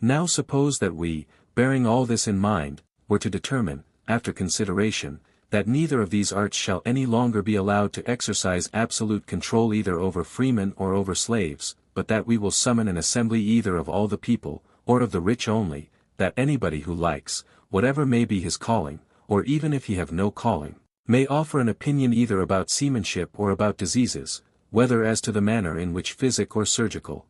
Now suppose that we, bearing all this in mind, were to determine, after consideration, that neither of these arts shall any longer be allowed to exercise absolute control either over freemen or over slaves, but that we will summon an assembly either of all the people, or of the rich only, that anybody who likes, whatever may be his calling, or even if he have no calling, may offer an opinion either about seamanship or about diseases, whether as to the manner in which physic or surgical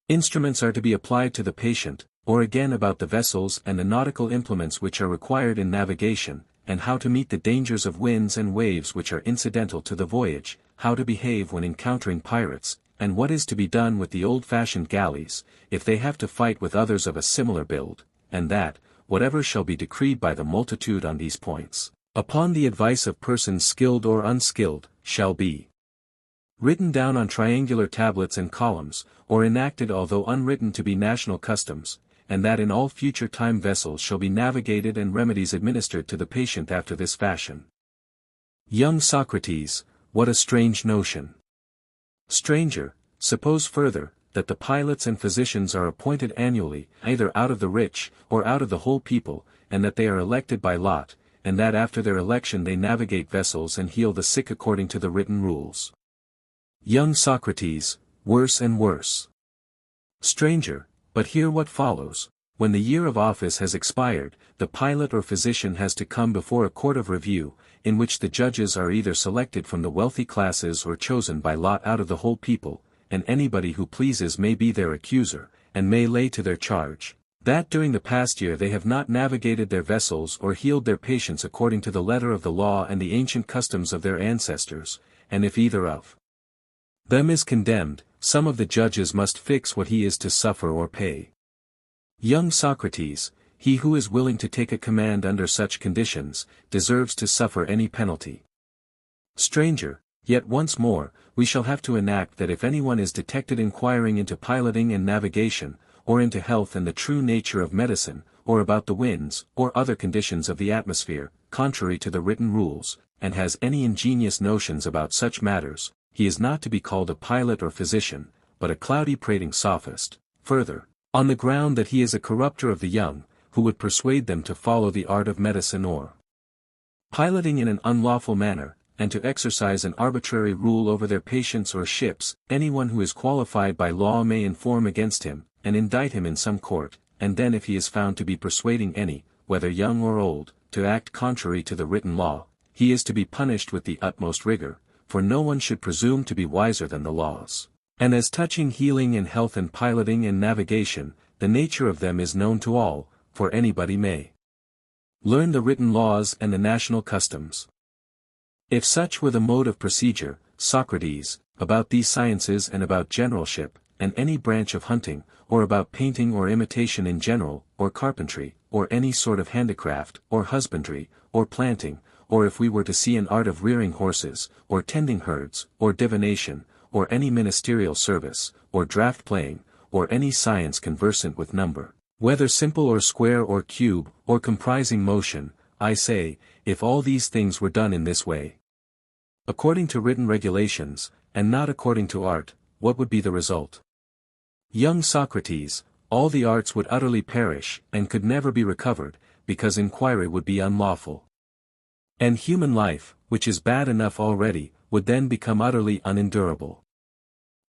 instruments are to be applied to the patient, or again about the vessels and the nautical implements which are required in navigation, and how to meet the dangers of winds and waves which are incidental to the voyage, how to behave when encountering pirates, and what is to be done with the old-fashioned galleys, if they have to fight with others of a similar build, and that, whatever shall be decreed by the multitude on these points, upon the advice of persons skilled or unskilled, shall be written down on triangular tablets and columns, or enacted although unwritten to be national customs, and that in all future time vessels shall be navigated and remedies administered to the patient after this fashion. Young Socrates, what a strange notion! Stranger, suppose further, that the pilots and physicians are appointed annually, either out of the rich, or out of the whole people, and that they are elected by lot, and that after their election they navigate vessels and heal the sick according to the written rules. Young Socrates, worse and worse. Stranger, but hear what follows: when the year of office has expired, the pilot or physician has to come before a court of review, in which the judges are either selected from the wealthy classes or chosen by lot out of the whole people, and anybody who pleases may be their accuser, and may lay to their charge that during the past year they have not navigated their vessels or healed their patients according to the letter of the law and the ancient customs of their ancestors, and if either of them is condemned, some of the judges must fix what he is to suffer or pay. Young Socrates, he who is willing to take a command under such conditions, deserves to suffer any penalty. Stranger, yet once more, we shall have to enact that if anyone is detected inquiring into piloting and navigation, or into health and the true nature of medicine, or about the winds, or other conditions of the atmosphere, contrary to the written rules, and has any ingenious notions about such matters, he is not to be called a pilot or physician, but a cloudy prating sophist. Further, on the ground that he is a corrupter of the young, who would persuade them to follow the art of medicine or piloting in an unlawful manner, and to exercise an arbitrary rule over their patients or ships. Anyone who is qualified by law may inform against him, and indict him in some court, and then if he is found to be persuading any, whether young or old, to act contrary to the written law, he is to be punished with the utmost rigor, for no one should presume to be wiser than the laws. And as touching healing and health and piloting and navigation, the nature of them is known to all, for anybody may Learn the written laws and the national customs. If such were the mode of procedure, Socrates, about these sciences and about generalship, and any branch of hunting, or about painting or imitation in general, or carpentry, or any sort of handicraft, or husbandry, or planting, or if we were to see an art of rearing horses, or tending herds, or divination, or any ministerial service, or draught playing, or any science conversant with number, whether simple or square or cube, or comprising motion, I say, if all these things were done in this way, according to written regulations, and not according to art, what would be the result? Young Socrates, all the arts would utterly perish, and could never be recovered, because inquiry would be unlawful. And human life, which is bad enough already, would then become utterly unendurable.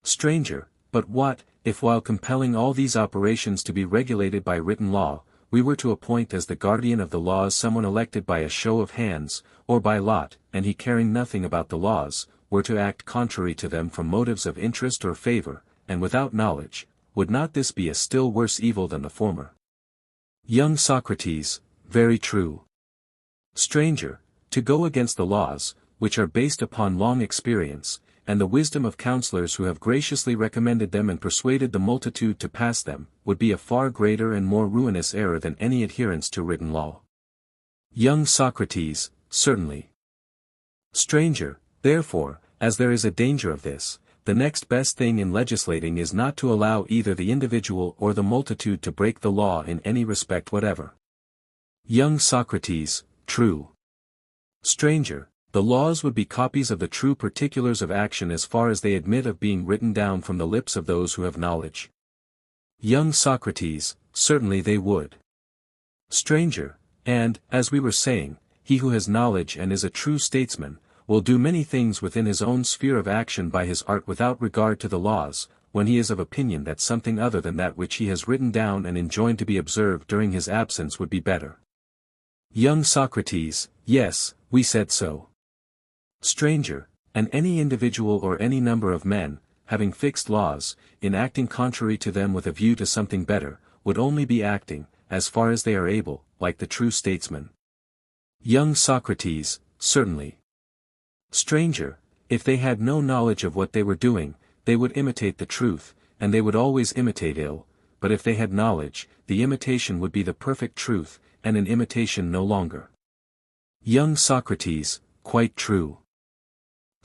Stranger, but what, if while compelling all these operations to be regulated by written law, we were to appoint as the guardian of the laws someone elected by a show of hands, or by lot, and he caring nothing about the laws, were to act contrary to them from motives of interest or favor, and without knowledge, would not this be a still worse evil than the former? Young Socrates, very true. Stranger, to go against the laws, which are based upon long experience, and the wisdom of counselors who have graciously recommended them and persuaded the multitude to pass them, would be a far greater and more ruinous error than any adherence to written law. Young Socrates, certainly. Stranger, therefore, as there is a danger of this, the next best thing in legislating is not to allow either the individual or the multitude to break the law in any respect whatever. Young Socrates, true. Stranger, the laws would be copies of the true particulars of action as far as they admit of being written down from the lips of those who have knowledge. Young Socrates, certainly they would. Stranger, and, as we were saying, he who has knowledge and is a true statesman, will do many things within his own sphere of action by his art without regard to the laws, when he is of opinion that something other than that which he has written down and enjoined to be observed during his absence would be better. Young Socrates, yes, we said so. Stranger, and any individual or any number of men, having fixed laws, in acting contrary to them with a view to something better, would only be acting, as far as they are able, like the true statesman. Young Socrates, certainly. Stranger, if they had no knowledge of what they were doing, they would imitate the truth, and they would always imitate ill, but if they had knowledge, the imitation would be the perfect truth, and an imitation no longer. Young Socrates, quite true.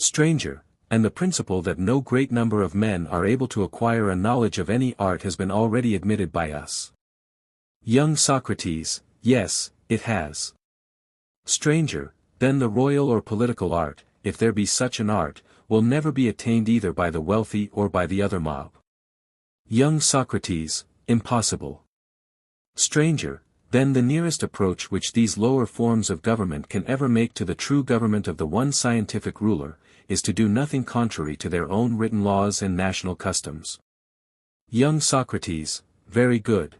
Stranger, and the principle that no great number of men are able to acquire a knowledge of any art has been already admitted by us. Young Socrates, yes, it has. Stranger, then the royal or political art, if there be such an art, will never be attained either by the wealthy or by the other mob. Young Socrates, impossible. Stranger, then the nearest approach which these lower forms of government can ever make to the true government of the one scientific ruler, is to do nothing contrary to their own written laws and national customs. Young Socrates, very good.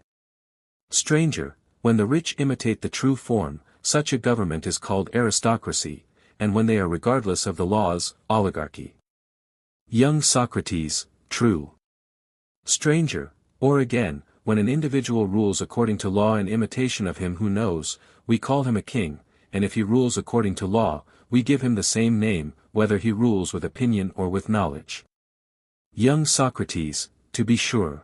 Stranger, when the rich imitate the true form, such a government is called aristocracy, and when they are regardless of the laws, oligarchy. Young Socrates, true. Stranger, or again, when an individual rules according to law in imitation of him who knows, we call him a king, and if he rules according to law, we give him the same name, whether he rules with opinion or with knowledge. Young Socrates, to be sure.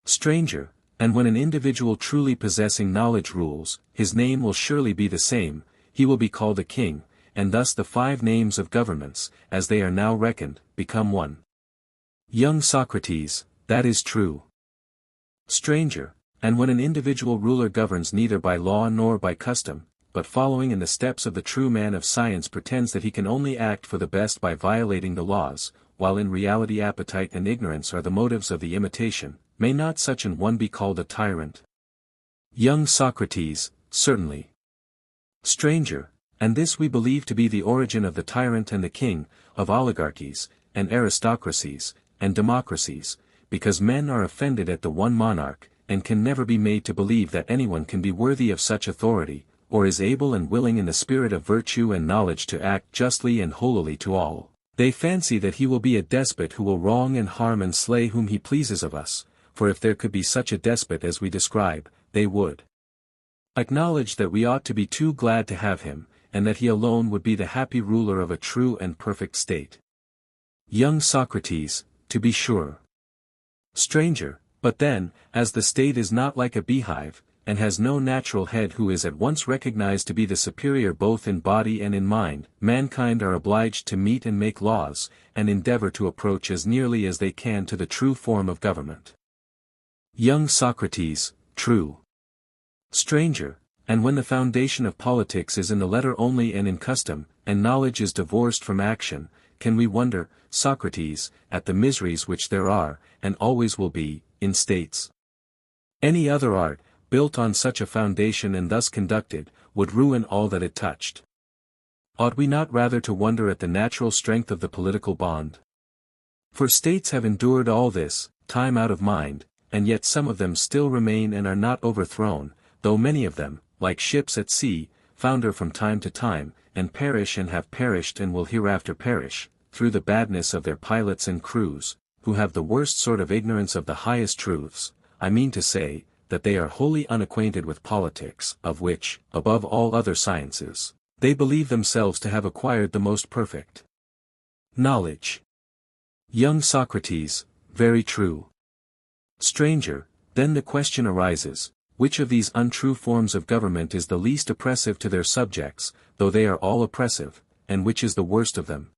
Stranger, and when an individual truly possessing knowledge rules, his name will surely be the same, he will be called a king, and thus the 5 names of governments, as they are now reckoned, become one. Young Socrates, that is true. Stranger, and when an individual ruler governs neither by law nor by custom, but following in the steps of the true man of science pretends that he can only act for the best by violating the laws, while in reality appetite and ignorance are the motives of the imitation, may not such an one be called a tyrant? Young Socrates, certainly. Stranger, and this we believe to be the origin of the tyrant and the king, of oligarchies, and aristocracies, and democracies, because men are offended at the one monarch, and can never be made to believe that anyone can be worthy of such authority, or is able and willing in the spirit of virtue and knowledge to act justly and holily to all. They fancy that he will be a despot who will wrong and harm and slay whom he pleases of us, for if there could be such a despot as we describe, they would. Acknowledge that we ought to be too glad to have him, and that he alone would be the happy ruler of a true and perfect state. Young Socrates, to be sure. Stranger, but then, as the state is not like a beehive, and has no natural head who is at once recognized to be the superior both in body and in mind, mankind are obliged to meet and make laws, and endeavor to approach as nearly as they can to the true form of government. Young Socrates, true. Stranger, and when the foundation of politics is in the letter only and in custom, and knowledge is divorced from action, can we wonder, Socrates, at the miseries which there are, and always will be, in states? Any other art, built on such a foundation and thus conducted, would ruin all that it touched. Ought we not rather to wonder at the natural strength of the political bond? For states have endured all this, time out of mind, and yet some of them still remain and are not overthrown, though many of them, like ships at sea, founder from time to time, and perish and have perished and will hereafter perish, through the badness of their pilots and crews, who have the worst sort of ignorance of the highest truths, I mean to say, that they are wholly unacquainted with politics, of which, above all other sciences, they believe themselves to have acquired the most perfect knowledge. Young Socrates, very true. Stranger, then the question arises, which of these untrue forms of government is the least oppressive to their subjects, though they are all oppressive, and which is the worst of them?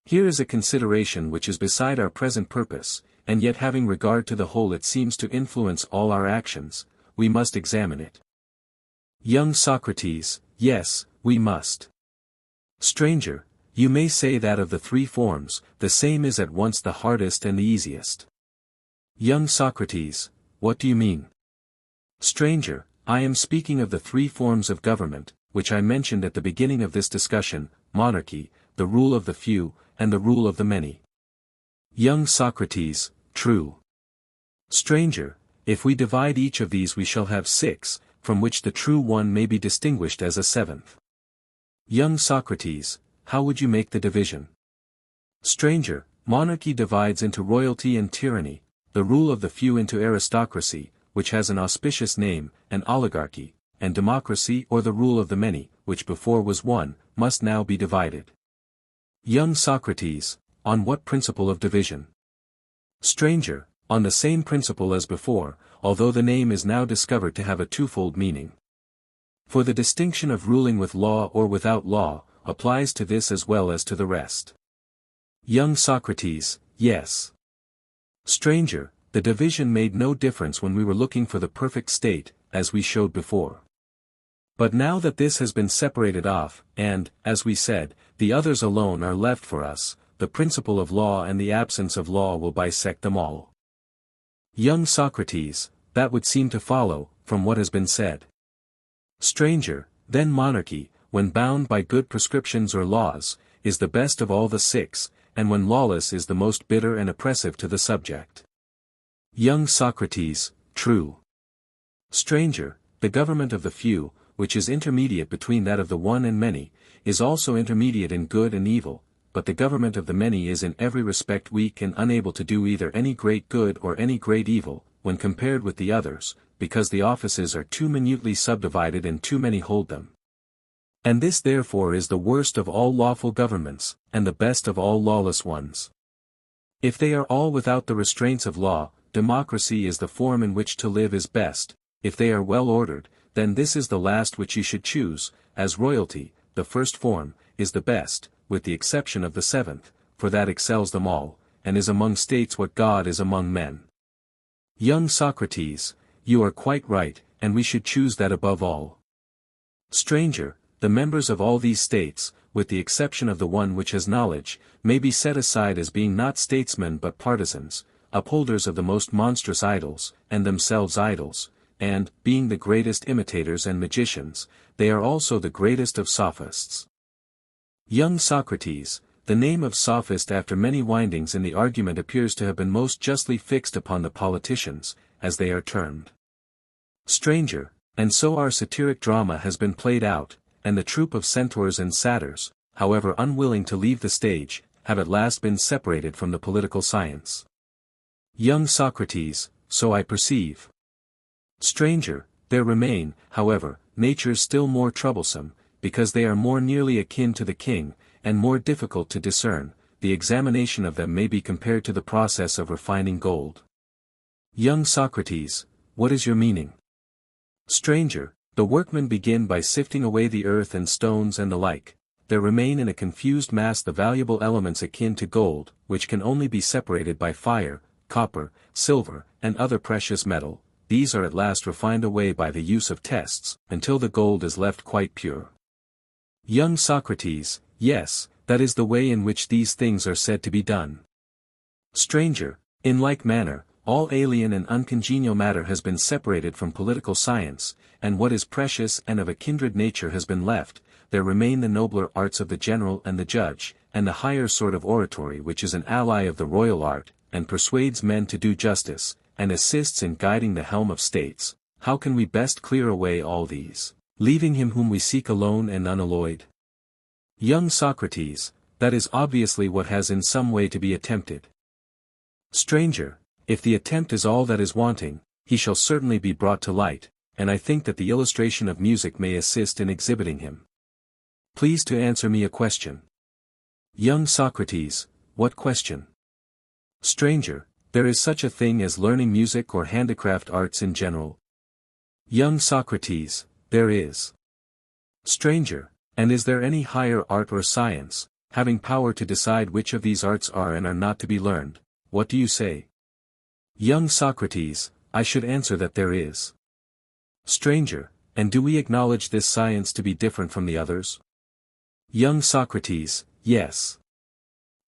Here is a consideration which is beside our present purpose, and yet having regard to the whole it seems to influence all our actions, we must examine it. Young Socrates, yes, we must. Stranger, you may say that of the three forms, the same is at once the hardest and the easiest. Young Socrates, what do you mean? Stranger, I am speaking of the three forms of government, which I mentioned at the beginning of this discussion, monarchy, the rule of the few, and the rule of the many. Young Socrates, true. Stranger, if we divide each of these we shall have 6, from which the true one may be distinguished as a 7th. Young Socrates, how would you make the division? Stranger, monarchy divides into royalty and tyranny, the rule of the few into aristocracy, which has an auspicious name, and oligarchy, and democracy or the rule of the many, which before was one, must now be divided. Young Socrates, on what principle of division? Stranger, on the same principle as before, although the name is now discovered to have a twofold meaning. For the distinction of ruling with law or without law, applies to this as well as to the rest. Young Socrates, yes. Stranger, the division made no difference when we were looking for the perfect state, as we showed before. But now that this has been separated off, and, as we said, the others alone are left for us, the principle of law and the absence of law will bisect them all. Young Socrates, that would seem to follow, from what has been said. Stranger, then monarchy, when bound by good prescriptions or laws, is the best of all the 6, and when lawless is the most bitter and oppressive to the subject. Young Socrates, true. Stranger, the government of the few, which is intermediate between that of the one and many, is also intermediate in good and evil, but the government of the many is in every respect weak and unable to do either any great good or any great evil, when compared with the others, because the offices are too minutely subdivided and too many hold them. And this therefore is the worst of all lawful governments, and the best of all lawless ones. If they are all without the restraints of law, democracy is the form in which to live is best; if they are well ordered, then this is the last which you should choose, as royalty, the first form, is the best, with the exception of the 7th, for that excels them all, and is among states what God is among men. Young Socrates, you are quite right, and we should choose that above all. Stranger, the members of all these states, with the exception of the one which has knowledge, may be set aside as being not statesmen but partisans, upholders of the most monstrous idols, and themselves idols, and, being the greatest imitators and magicians, they are also the greatest of sophists. Young Socrates, the name of sophist after many windings in the argument appears to have been most justly fixed upon the politicians, as they are termed. Stranger, and so our satiric drama has been played out, and the troupe of centaurs and satyrs, however unwilling to leave the stage, have at last been separated from the political science. Young Socrates, so I perceive. Stranger, There remain, however, natures still more troublesome, because they are more nearly akin to the king, and more difficult to discern. The examination of them may be compared to the process of refining gold. Young Socrates, what is your meaning? Stranger, the workmen begin by sifting away the earth and stones and the like. There remain in a confused mass the valuable elements akin to gold, which can only be separated by fire, copper, silver, and other precious metal. These are at last refined away by the use of tests, until the gold is left quite pure. Young Socrates, yes, that is the way in which these things are said to be done. Stranger, in like manner, all alien and uncongenial matter has been separated from political science, and what is precious and of a kindred nature has been left. There remain the nobler arts of the general and the judge, and the higher sort of oratory which is an ally of the royal art, and persuades men to do justice, and assists in guiding the helm of states. How can we best clear away all these, leaving him whom we seek alone and unalloyed? Young Socrates, that is obviously what has in some way to be attempted. Stranger, if the attempt is all that is wanting, he shall certainly be brought to light, and I think that the illustration of music may assist in exhibiting him. Please to answer me a question. Young Socrates, what question? Stranger, there is such a thing as learning music or handicraft arts in general. Young Socrates, there is. Stranger, and is there any higher art or science, having power to decide which of these arts are and are not to be learned? What do you say? Young Socrates, I should answer that there is. Stranger, and do we acknowledge this science to be different from the others? Young Socrates, yes.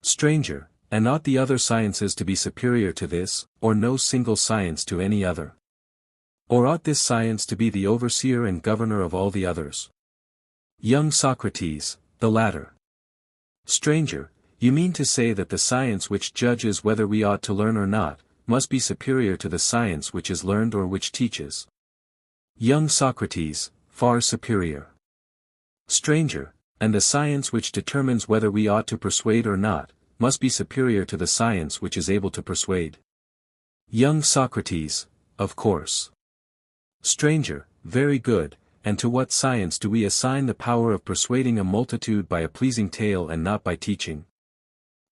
Stranger, and ought the other sciences to be superior to this, or no single science to any other? Or ought this science to be the overseer and governor of all the others? Young Socrates, the latter. Stranger, you mean to say that the science which judges whether we ought to learn or not, must be superior to the science which is learned or which teaches? Young Socrates, far superior. Stranger, and the science which determines whether we ought to persuade or not, must be superior to the science which is able to persuade? Young Socrates, of course. Stranger, very good, and to what science do we assign the power of persuading a multitude by a pleasing tale and not by teaching?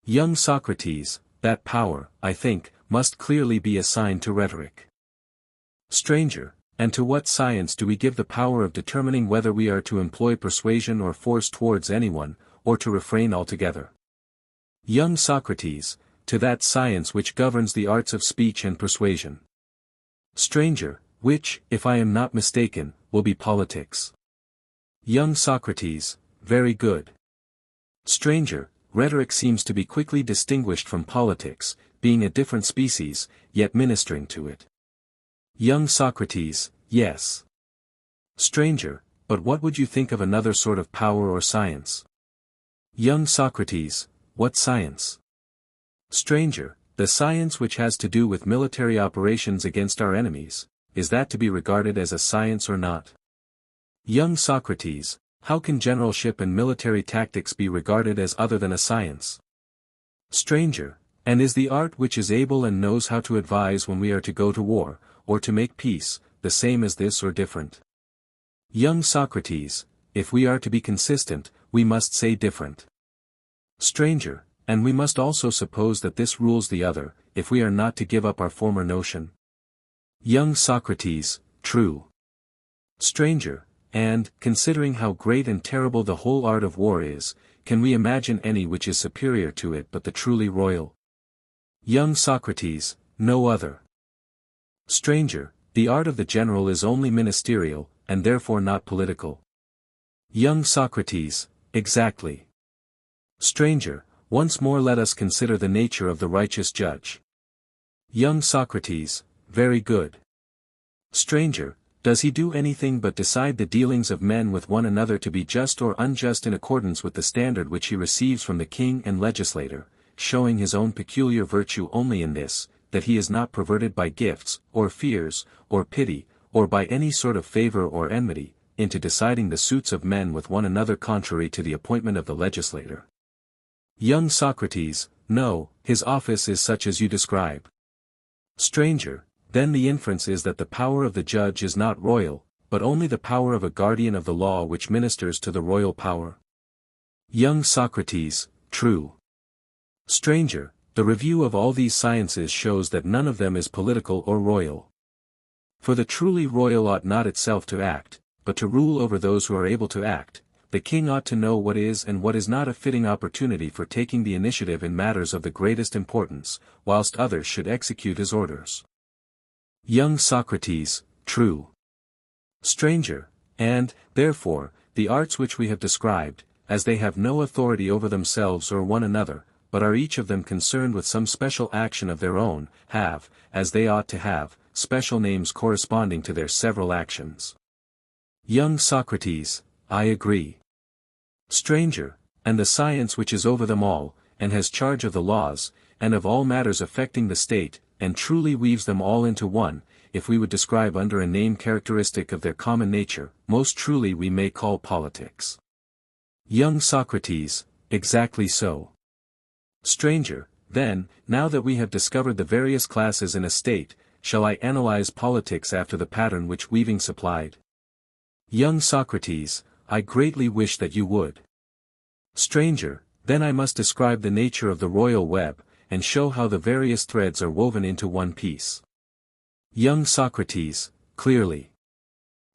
Young Socrates, that power, I think, must clearly be assigned to rhetoric. Stranger, and to what science do we give the power of determining whether we are to employ persuasion or force towards anyone, or to refrain altogether? Young Socrates, to that science which governs the arts of speech and persuasion. Stranger, which, if I am not mistaken, will be politics. Young Socrates, very good. Stranger, rhetoric seems to be quickly distinguished from politics, being a different species, yet ministering to it. Young Socrates, yes. Stranger, but what would you think of another sort of power or science? Young Socrates, what science? Stranger, the science which has to do with military operations against our enemies, is that to be regarded as a science or not? Young Socrates, how can generalship and military tactics be regarded as other than a science? Stranger, and is the art which is able and knows how to advise when we are to go to war, or to make peace, the same as this or different? Young Socrates, if we are to be consistent, we must say different. Stranger, and we must also suppose that this rules the other, if we are not to give up our former notion. Young Socrates, true. Stranger, and, considering how great and terrible the whole art of war is, can we imagine any which is superior to it but the truly royal? Young Socrates, no other. Stranger, the art of the general is only ministerial, and therefore not political. Young Socrates, exactly. Stranger, once more let us consider the nature of the righteous judge. Young Socrates, very good. Stranger, does he do anything but decide the dealings of men with one another to be just or unjust in accordance with the standard which he receives from the king and legislator, showing his own peculiar virtue only in this, that he is not perverted by gifts, or fears, or pity, or by any sort of favor or enmity, into deciding the suits of men with one another contrary to the appointment of the legislator? Young Socrates, no, his office is such as you describe. Stranger, then the inference is that the power of the judge is not royal, but only the power of a guardian of the law which ministers to the royal power. Young Socrates, true. Stranger, the review of all these sciences shows that none of them is political or royal. For the truly royal ought not itself to act, but to rule over those who are able to act. The king ought to know what is and what is not a fitting opportunity for taking the initiative in matters of the greatest importance, whilst others should execute his orders. Young Socrates, true. Stranger, and, therefore, the arts which we have described, as they have no authority over themselves or one another, but are each of them concerned with some special action of their own, have, as they ought to have, special names corresponding to their several actions. Young Socrates, I agree. Stranger, and the science which is over them all, and has charge of the laws, and of all matters affecting the state, and truly weaves them all into one, if we would describe under a name characteristic of their common nature, most truly we may call politics. Young Socrates, exactly so. Stranger, then, now that we have discovered the various classes in a state, shall I analyze politics after the pattern which weaving supplied? Young Socrates, I greatly wish that you would. Stranger, then I must describe the nature of the royal web, and show how the various threads are woven into one piece. Young Socrates, clearly.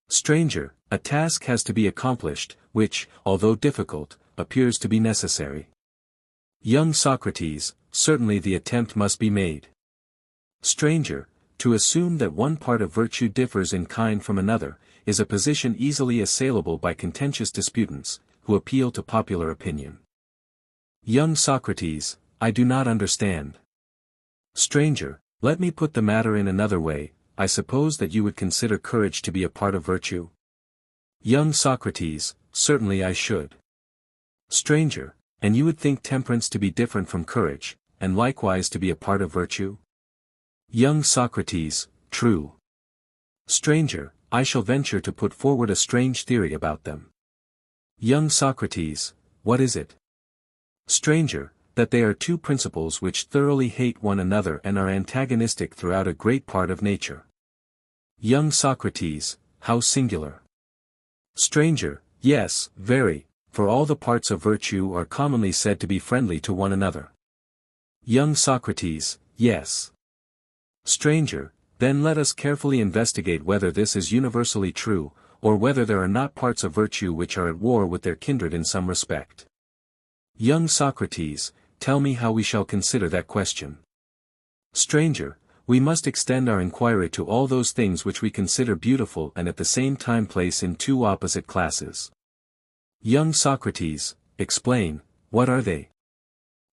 Stranger, a task has to be accomplished, which, although difficult, appears to be necessary. Young Socrates, certainly the attempt must be made. Stranger, to assume that one part of virtue differs in kind from another, is a position easily assailable by contentious disputants, who appeal to popular opinion. Young Socrates, I do not understand. Stranger, let me put the matter in another way. I suppose that you would consider courage to be a part of virtue? Young Socrates, certainly I should. Stranger, and you would think temperance to be different from courage, and likewise to be a part of virtue? Young Socrates, true. Stranger, I shall venture to put forward a strange theory about them. Young Socrates, what is it? Stranger, that they are two principles which thoroughly hate one another and are antagonistic throughout a great part of nature. Young Socrates, how singular. Stranger, yes, very, for all the parts of virtue are commonly said to be friendly to one another. Young Socrates, yes. Stranger, then let us carefully investigate whether this is universally true, or whether there are not parts of virtue which are at war with their kindred in some respect. Young Socrates, tell me how we shall consider that question. Stranger, we must extend our inquiry to all those things which we consider beautiful and at the same time place in two opposite classes. Young Socrates, explain, what are they?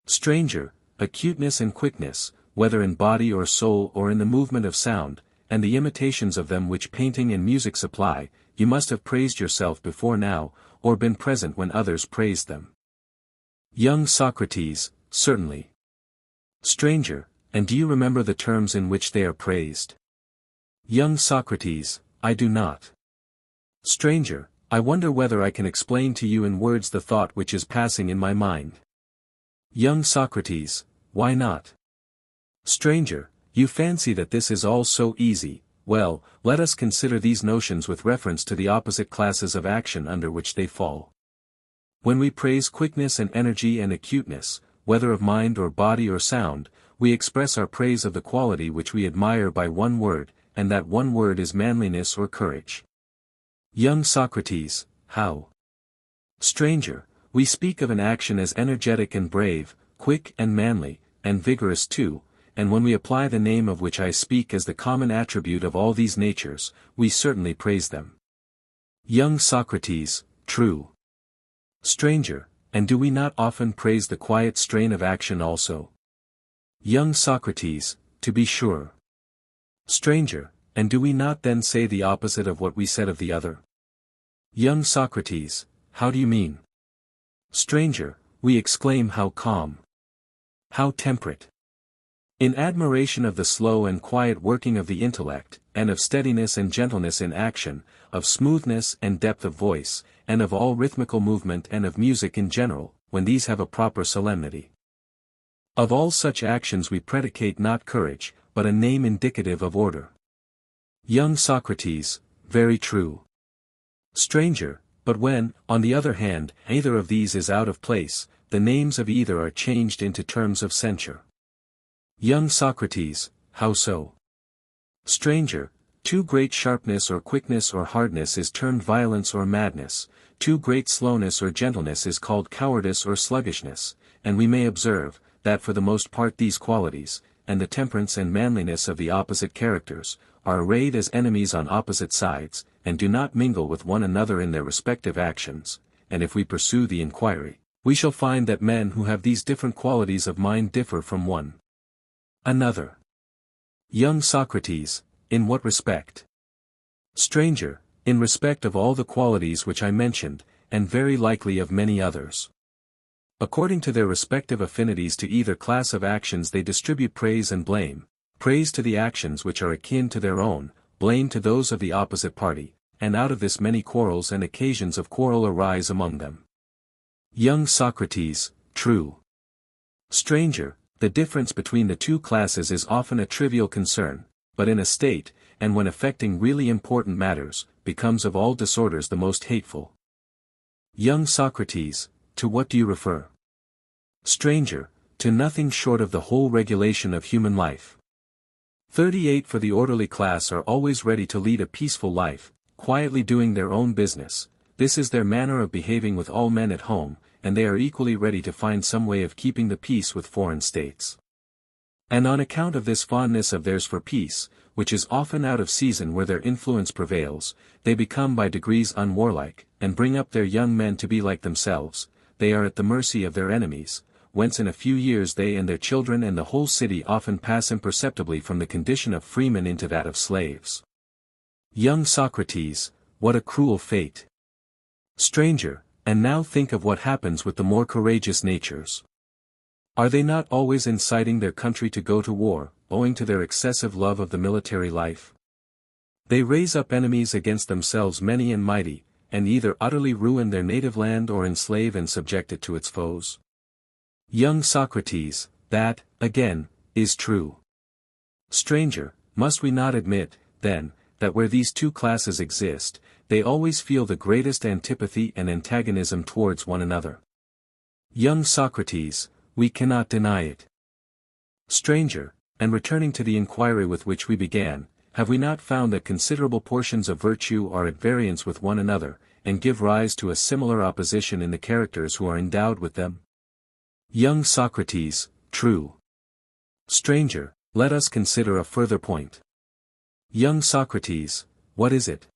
Stranger, acuteness and quickness, whether in body or soul or in the movement of sound, and the imitations of them which painting and music supply. You must have praised yourself before now, or been present when others praised them. Young Socrates, certainly. Stranger, and do you remember the terms in which they are praised? Young Socrates, I do not. Stranger, I wonder whether I can explain to you in words the thought which is passing in my mind. Young Socrates, why not? Stranger, you fancy that this is all so easy. Well, let us consider these notions with reference to the opposite classes of action under which they fall. When we praise quickness and energy and acuteness, whether of mind or body or sound, we express our praise of the quality which we admire by one word, and that one word is manliness or courage. Young Socrates, how? Stranger, we speak of an action as energetic and brave, quick and manly, and vigorous too, and when we apply the name of which I speak as the common attribute of all these natures, we certainly praise them. Young Socrates, true. Stranger, and do we not often praise the quiet strain of action also? Young Socrates, to be sure. Stranger, and do we not then say the opposite of what we said of the other? Young Socrates, how do you mean? Stranger, we exclaim how calm, how temperate. In admiration of the slow and quiet working of the intellect, and of steadiness and gentleness in action, of smoothness and depth of voice, and of all rhythmical movement and of music in general, when these have a proper solemnity. Of all such actions we predicate not courage, but a name indicative of order. Young Socrates, very true. Stranger, but when, on the other hand, either of these is out of place, the names of either are changed into terms of censure. Young Socrates, how so? Stranger, too great sharpness or quickness or hardness is termed violence or madness, too great slowness or gentleness is called cowardice or sluggishness, and we may observe, that for the most part these qualities, and the temperance and manliness of the opposite characters, are arrayed as enemies on opposite sides, and do not mingle with one another in their respective actions, and if we pursue the inquiry, we shall find that men who have these different qualities of mind differ from one another. Young Socrates, in what respect? Stranger, in respect of all the qualities which I mentioned, and very likely of many others. According to their respective affinities to either class of actions they distribute praise and blame, praise to the actions which are akin to their own, blame to those of the opposite party, and out of this many quarrels and occasions of quarrel arise among them. Young Socrates, true. Stranger, the difference between the two classes is often a trivial concern, but in a state, and when affecting really important matters, becomes of all disorders the most hateful. Young Socrates, to what do you refer? Stranger, to nothing short of the whole regulation of human life. 38 For the orderly class are always ready to lead a peaceful life, quietly doing their own business, this is their manner of behaving with all men at home, and they are equally ready to find some way of keeping the peace with foreign states. And on account of this fondness of theirs for peace, which is often out of season where their influence prevails, they become by degrees unwarlike, and bring up their young men to be like themselves, they are at the mercy of their enemies, whence in a few years they and their children and the whole city often pass imperceptibly from the condition of freemen into that of slaves. Young Socrates, what a cruel fate! Stranger, and now think of what happens with the more courageous natures. Are they not always inciting their country to go to war, owing to their excessive love of the military life? They raise up enemies against themselves many and mighty, and either utterly ruin their native land or enslave and subject it to its foes. Young Socrates, that, again, is true. Stranger, must we not admit, then, that where these two classes exist, they always feel the greatest antipathy and antagonism towards one another? Young Socrates, we cannot deny it. Stranger, and returning to the inquiry with which we began, have we not found that considerable portions of virtue are at variance with one another, and give rise to a similar opposition in the characters who are endowed with them? Young Socrates, true. Stranger, let us consider a further point. Young Socrates, what is it?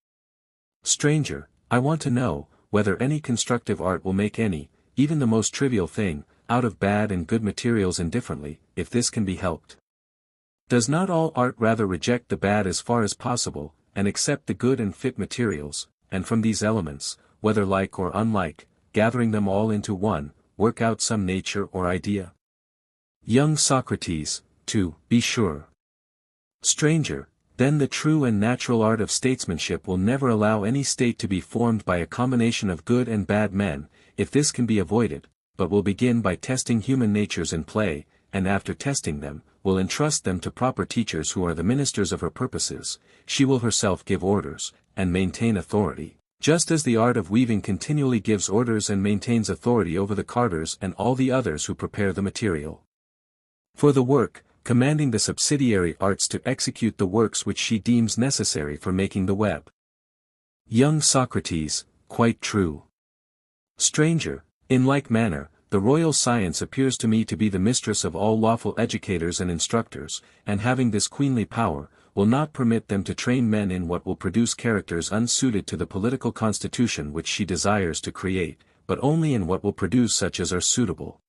Stranger, I want to know, whether any constructive art will make any, even the most trivial thing, out of bad and good materials indifferently, if this can be helped. Does not all art rather reject the bad as far as possible, and accept the good and fit materials, and from these elements, whether like or unlike, gathering them all into one, work out some nature or idea? Young Socrates, to be sure. Stranger, then the true and natural art of statesmanship will never allow any state to be formed by a combination of good and bad men, if this can be avoided, but will begin by testing human natures in play, and after testing them, will entrust them to proper teachers who are the ministers of her purposes. She will herself give orders, and maintain authority, just as the art of weaving continually gives orders and maintains authority over the carders and all the others who prepare the material for the work, commanding the subsidiary arts to execute the works which she deems necessary for making the web. Young Socrates, quite true. Stranger, in like manner, the royal science appears to me to be the mistress of all lawful educators and instructors, and having this queenly power, will not permit them to train men in what will produce characters unsuited to the political constitution which she desires to create, but only in what will produce such as are suitable.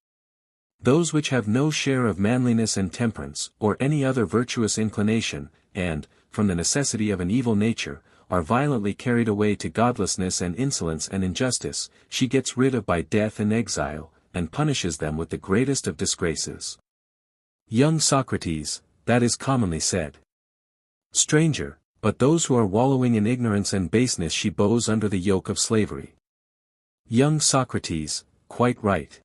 Those which have no share of manliness and temperance, or any other virtuous inclination, and, from the necessity of an evil nature, are violently carried away to godlessness and insolence and injustice, she gets rid of by death and exile, and punishes them with the greatest of disgraces. Young Socrates, that is commonly said. Stranger, but those who are wallowing in ignorance and baseness she bows under the yoke of slavery. Young Socrates, quite right.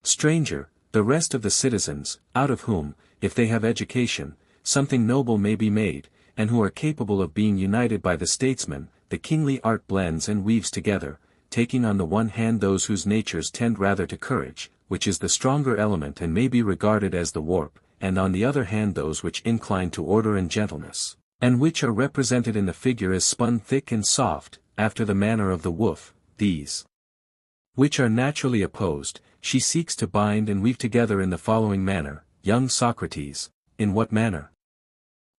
Stranger, the rest of the citizens, out of whom, if they have education, something noble may be made, and who are capable of being united by the statesman, the kingly art blends and weaves together, taking on the one hand those whose natures tend rather to courage, which is the stronger element and may be regarded as the warp, and on the other hand those which incline to order and gentleness, and which are represented in the figure as spun thick and soft, after the manner of the woof. These, which are naturally opposed, she seeks to bind and weave together in the following manner. Young Socrates, in what manner?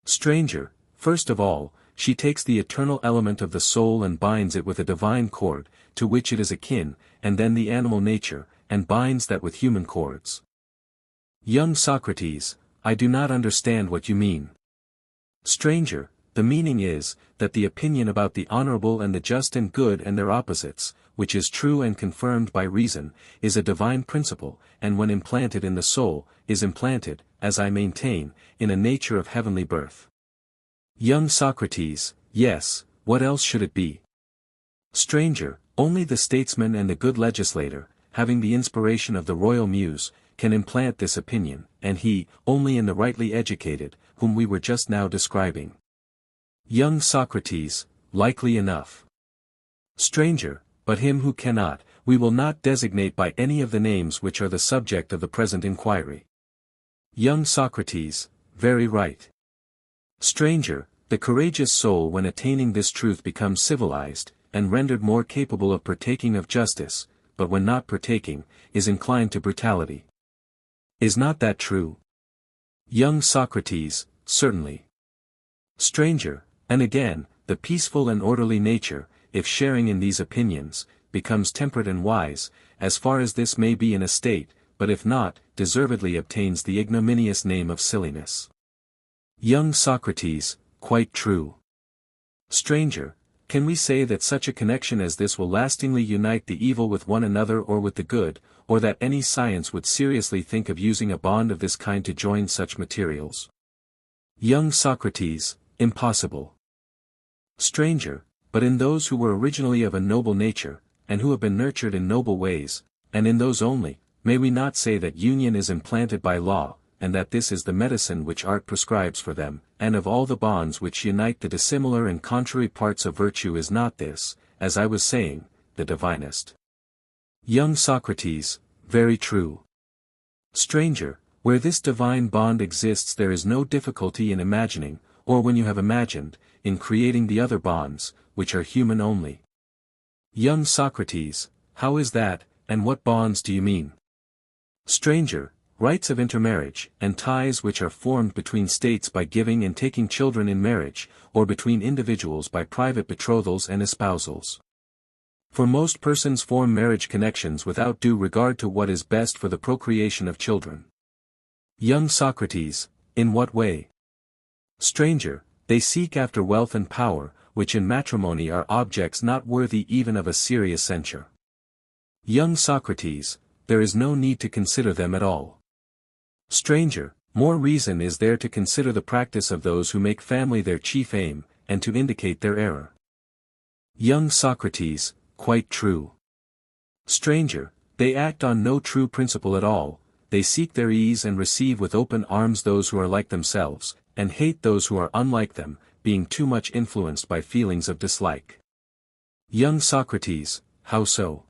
Stranger, first of all, she takes the eternal element of the soul and binds it with a divine cord, to which it is akin, and then the animal nature, and binds that with human cords. Young Socrates, I do not understand what you mean. Stranger, the meaning is, that the opinion about the honorable and the just and good and their opposites, which is true and confirmed by reason, is a divine principle, and when implanted in the soul, is implanted, as I maintain, in a nature of heavenly birth. Young Socrates, yes, what else should it be? Stranger, only the statesman and the good legislator, having the inspiration of the royal muse, can implant this opinion, and he, only in the rightly educated, whom we were just now describing. Young Socrates, likely enough. Stranger, but him who cannot, we will not designate by any of the names which are the subject of the present inquiry. Young Socrates, very right. Stranger, the courageous soul when attaining this truth becomes civilized, and rendered more capable of partaking of justice, but when not partaking, is inclined to brutality. Is not that true? Young Socrates, certainly. Stranger, and again, the peaceful and orderly nature, if sharing in these opinions, becomes temperate and wise, as far as this may be in a state, but if not, deservedly obtains the ignominious name of silliness. Young Socrates, quite true. Stranger, can we say that such a connection as this will lastingly unite the evil with one another or with the good, or that any science would seriously think of using a bond of this kind to join such materials? Young Socrates, impossible. Stranger, but in those who were originally of a noble nature, and who have been nurtured in noble ways, and in those only, may we not say that union is implanted by law, and that this is the medicine which art prescribes for them, and of all the bonds which unite the dissimilar and contrary parts of virtue is not this, as I was saying, the divinest? Young Socrates, very true. Stranger, where this divine bond exists there is no difficulty in imagining, or when you have imagined, in creating the other bonds, which are human only. Young Socrates, how is that, and what bonds do you mean? Stranger, rights of intermarriage, and ties which are formed between states by giving and taking children in marriage, or between individuals by private betrothals and espousals. For most persons form marriage connections without due regard to what is best for the procreation of children. Young Socrates, in what way? Stranger, they seek after wealth and power, which in matrimony are objects not worthy even of a serious censure. Young Socrates, there is no need to consider them at all. Stranger, more reason is there to consider the practice of those who make family their chief aim, and to indicate their error. Young Socrates, quite true. Stranger, they act on no true principle at all, they seek their ease and receive with open arms those who are like themselves, and hate those who are unlike them, being too much influenced by feelings of dislike. Young Socrates, how so?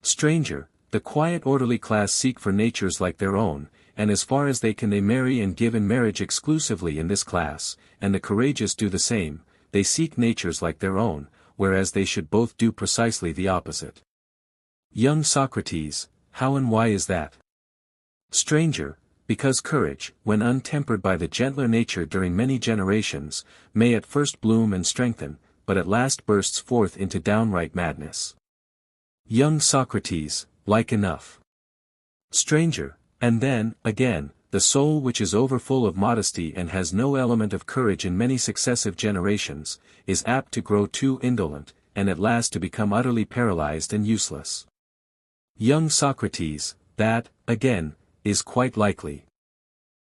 Stranger, the quiet orderly class seek for natures like their own, and as far as they can they marry and give in marriage exclusively in this class, and the courageous do the same, they seek natures like their own, whereas they should both do precisely the opposite. Young Socrates, how and why is that? Stranger, because courage, when untempered by the gentler nature during many generations, may at first bloom and strengthen, but at last bursts forth into downright madness. Young Socrates, like enough. Stranger, and then, again, the soul which is overfull of modesty and has no element of courage in many successive generations, is apt to grow too indolent, and at last to become utterly paralyzed and useless. Young Socrates, that, again, is quite likely.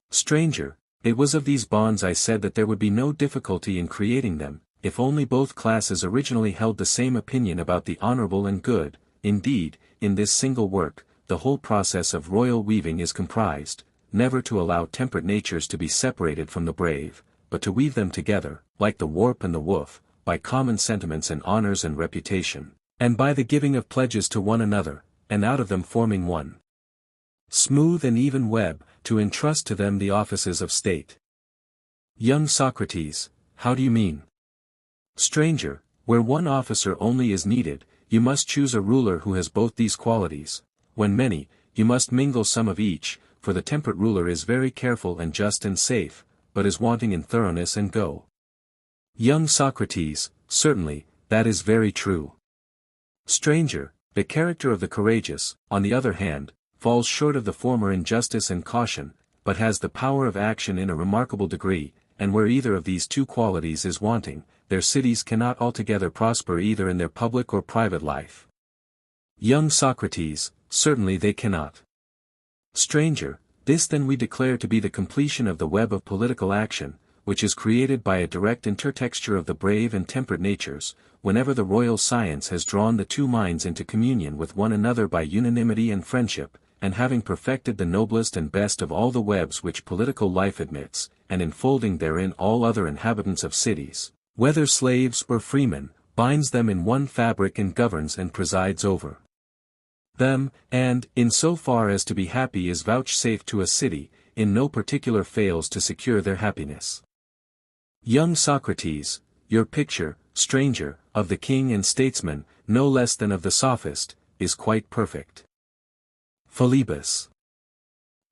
Stranger, it was of these bonds I said that there would be no difficulty in creating them, if only both classes originally held the same opinion about the honorable and good. Indeed, in this single work, the whole process of royal weaving is comprised, never to allow temperate natures to be separated from the brave, but to weave them together, like the warp and the woof, by common sentiments and honors and reputation, and by the giving of pledges to one another, and out of them forming one smooth and even web, to entrust to them the offices of state. Young Socrates, how do you mean? Stranger, where one officer only is needed, you must choose a ruler who has both these qualities. When many, you must mingle some of each, for the temperate ruler is very careful and just and safe, but is wanting in thoroughness and go. Young Socrates, certainly, that is very true. Stranger, the character of the courageous, on the other hand, falls short of the former in justice and caution, but has the power of action in a remarkable degree, and where either of these two qualities is wanting, their cities cannot altogether prosper either in their public or private life. Young Socrates, certainly they cannot. Stranger, this then we declare to be the completion of the web of political action, which is created by a direct intertexture of the brave and temperate natures, whenever the royal science has drawn the two minds into communion with one another by unanimity and friendship, and having perfected the noblest and best of all the webs which political life admits, and enfolding therein all other inhabitants of cities, whether slaves or freemen, binds them in one fabric and governs and presides over them, and, in so far as to be happy is vouchsafed to a city, in no particular fails to secure their happiness. Young Socrates, your picture, stranger, of the king and statesman, no less than of the sophist, is quite perfect. Philebus.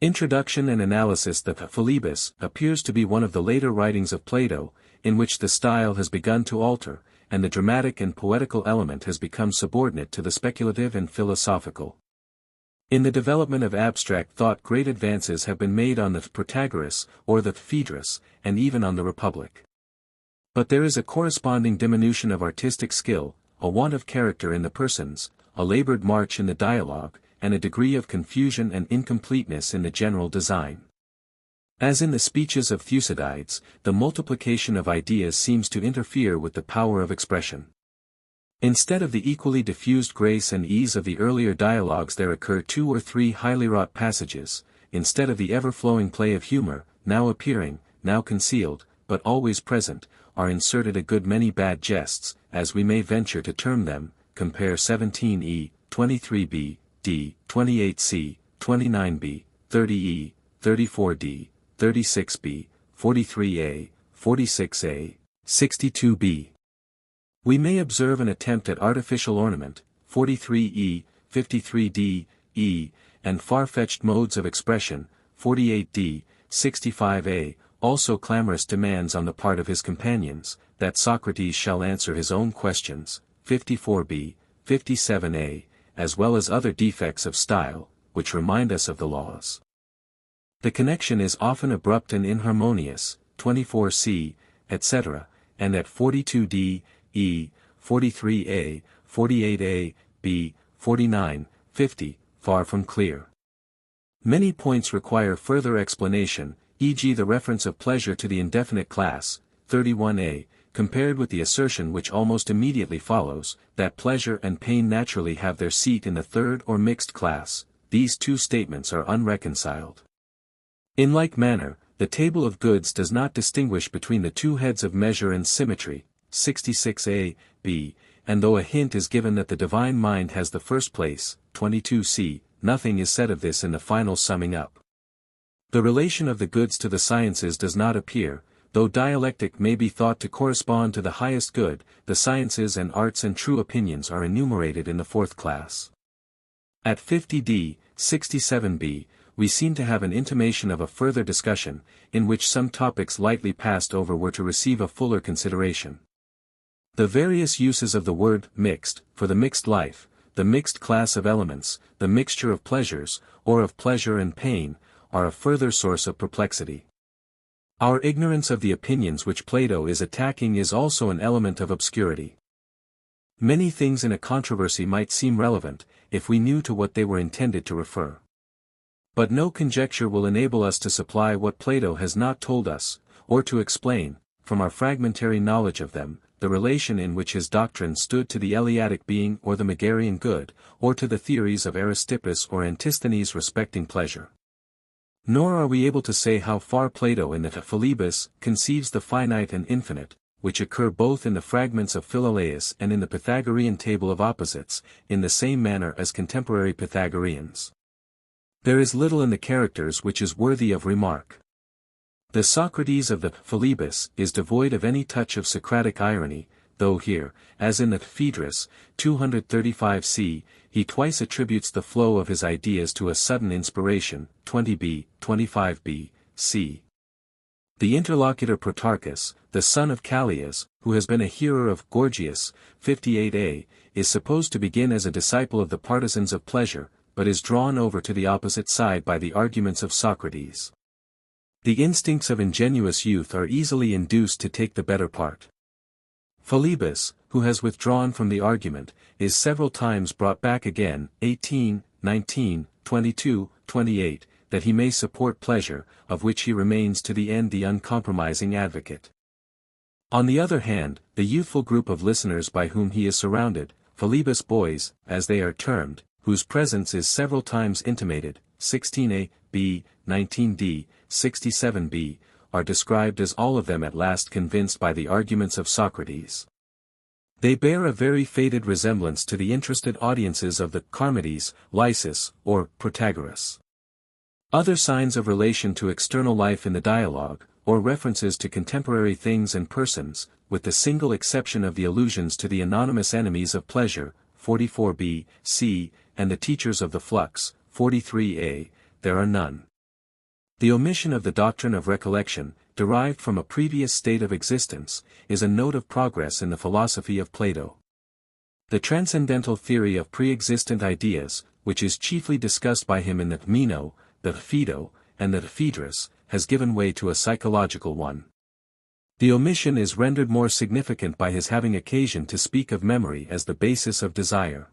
Introduction and Analysis. The Philebus appears to be one of the later writings of Plato, in which the style has begun to alter, and the dramatic and poetical element has become subordinate to the speculative and philosophical. In the development of abstract thought great advances have been made on the Protagoras, or the Phaedrus, and even on the Republic. But there is a corresponding diminution of artistic skill, a want of character in the persons, a labored march in the dialogue, and a degree of confusion and incompleteness in the general design. As in the speeches of Thucydides, the multiplication of ideas seems to interfere with the power of expression. Instead of the equally diffused grace and ease of the earlier dialogues there occur 2 or 3 highly wrought passages, instead of the ever-flowing play of humor, now appearing, now concealed, but always present, are inserted a good many bad jests, as we may venture to term them, compare 17e, 23b, d, 28c, 29b, 30e, 34d, 36b, 43a, 46a, 62b. We may observe an attempt at artificial ornament, 43e, 53d, e, and far-fetched modes of expression, 48d, 65a, also clamorous demands on the part of his companions, that Socrates shall answer his own questions, 54b, 57a, as well as other defects of style, which remind us of the laws. The connection is often abrupt and inharmonious, 24c, etc., and at 42d, e, 43a, 48a, b, 49, 50, far from clear. Many points require further explanation, e.g. the reference of pleasure to the indefinite class, 31a, compared with the assertion which almost immediately follows, that pleasure and pain naturally have their seat in the third or mixed class. These two statements are unreconciled. In like manner, the table of goods does not distinguish between the two heads of measure and symmetry, 66a, b, and though a hint is given that the divine mind has the first place, 22c, nothing is said of this in the final summing up. The relation of the goods to the sciences does not appear, though dialectic may be thought to correspond to the highest good, the sciences and arts and true opinions are enumerated in the fourth class. At 50d, 67b, we seem to have an intimation of a further discussion, in which some topics lightly passed over were to receive a fuller consideration. The various uses of the word mixed, for the mixed life, the mixed class of elements, the mixture of pleasures, or of pleasure and pain, are a further source of perplexity. Our ignorance of the opinions which Plato is attacking is also an element of obscurity. Many things in a controversy might seem relevant, if we knew to what they were intended to refer. But no conjecture will enable us to supply what Plato has not told us, or to explain, from our fragmentary knowledge of them, the relation in which his doctrine stood to the Eleatic being or the Megarian good, or to the theories of Aristippus or Antisthenes respecting pleasure. Nor are we able to say how far Plato in the Philebus conceives the finite and infinite, which occur both in the fragments of Philolaus and in the Pythagorean table of opposites, in the same manner as contemporary Pythagoreans. There is little in the characters which is worthy of remark. The Socrates of the Philebus is devoid of any touch of Socratic irony, though here, as in the Phaedrus, 235 c, he twice attributes the flow of his ideas to a sudden inspiration, 20b, 25b, c. The interlocutor Protarchus, the son of Callias, who has been a hearer of Gorgias, 58a, is supposed to begin as a disciple of the partisans of pleasure, but is drawn over to the opposite side by the arguments of Socrates. The instincts of ingenuous youth are easily induced to take the better part. Philebus, who has withdrawn from the argument, is several times brought back again, 18, 19, 22, 28, that he may support pleasure, of which he remains to the end the uncompromising advocate. On the other hand, the youthful group of listeners by whom he is surrounded, Philebus boys, as they are termed, whose presence is several times intimated, 16a, b, 19d, 67b, are described as all of them at last convinced by the arguments of Socrates. They bear a very faded resemblance to the interested audiences of the Charmides, Lysis, or Protagoras. Other signs of relation to external life in the dialogue, or references to contemporary things and persons, with the single exception of the allusions to the anonymous enemies of pleasure, 44b, c, and the teachers of the flux, 43a, there are none. The omission of the doctrine of recollection, derived from a previous state of existence, is a note of progress in the philosophy of Plato. The transcendental theory of pre-existent ideas, which is chiefly discussed by him in the Meno, the Phaedo, and the Phaedrus, has given way to a psychological one. The omission is rendered more significant by his having occasion to speak of memory as the basis of desire.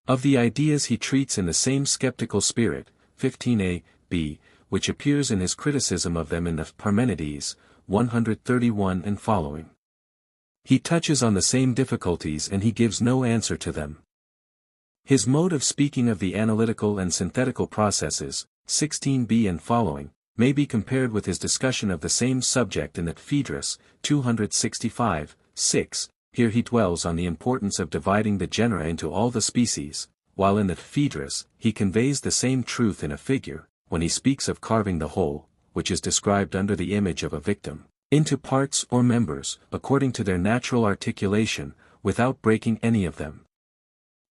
Of the ideas he treats in the same skeptical spirit, 15a, b, which appears in his criticism of them in the Parmenides, 131 and following. He touches on the same difficulties and he gives no answer to them. His mode of speaking of the analytical and synthetical processes, 16b and following, may be compared with his discussion of the same subject in the Phaedrus, 265, 6, here he dwells on the importance of dividing the genera into all the species, while in the Phaedrus, he conveys the same truth in a figure, when he speaks of carving the whole, which is described under the image of a victim, into parts or members, according to their natural articulation, without breaking any of them.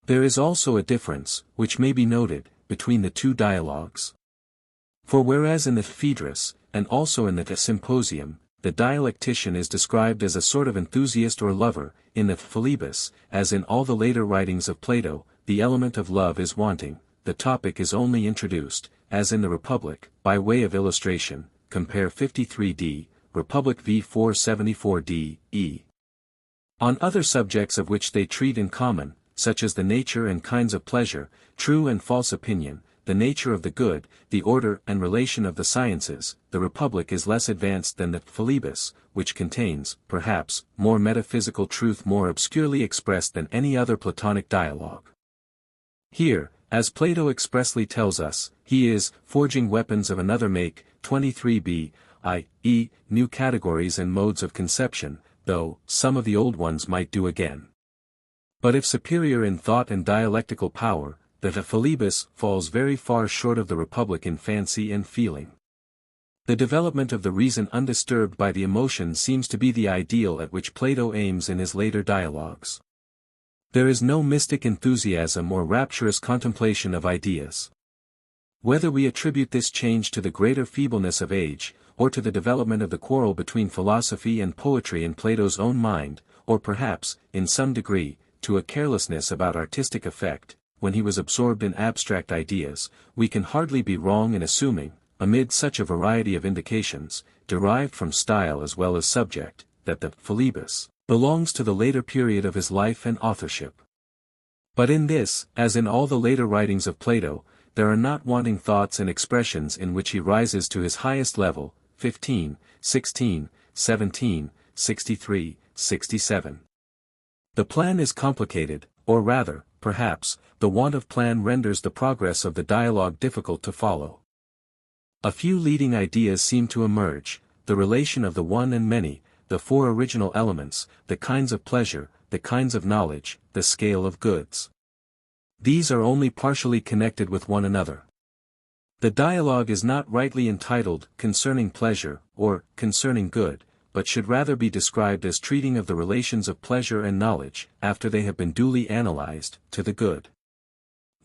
There is also a difference, which may be noted, between the two dialogues. For whereas in the Phaedrus, and also in the Symposium, the dialectician is described as a sort of enthusiast or lover, in the Philebus, as in all the later writings of Plato, the element of love is wanting, the topic is only introduced, as in the Republic, by way of illustration, compare 53d, Republic v 474d, e. On other subjects of which they treat in common, such as the nature and kinds of pleasure, true and false opinion, the nature of the good, the order and relation of the sciences, the Republic is less advanced than the Philebus, which contains, perhaps, more metaphysical truth more obscurely expressed than any other Platonic dialogue. Here, as Plato expressly tells us, he is forging weapons of another make, 23b, i.e., new categories and modes of conception, though some of the old ones might do again. But if superior in thought and dialectical power, the Philebus falls very far short of the Republic in fancy and feeling. The development of the reason undisturbed by the emotion seems to be the ideal at which Plato aims in his later dialogues. There is no mystic enthusiasm or rapturous contemplation of ideas. Whether we attribute this change to the greater feebleness of age, or to the development of the quarrel between philosophy and poetry in Plato's own mind, or perhaps, in some degree, to a carelessness about artistic effect, when he was absorbed in abstract ideas, we can hardly be wrong in assuming, amid such a variety of indications, derived from style as well as subject, that the Philebus belongs to the later period of his life and authorship. But in this, as in all the later writings of Plato, there are not wanting thoughts and expressions in which he rises to his highest level, 15, 16, 17, 63, 67. The plan is complicated, or rather, perhaps, the want of plan renders the progress of the dialogue difficult to follow. A few leading ideas seem to emerge: the relation of the one and many, the four original elements, the kinds of pleasure, the kinds of knowledge, the scale of goods. These are only partially connected with one another. The dialogue is not rightly entitled Concerning Pleasure, or Concerning Good, but should rather be described as treating of the relations of pleasure and knowledge, after they have been duly analyzed, to the good.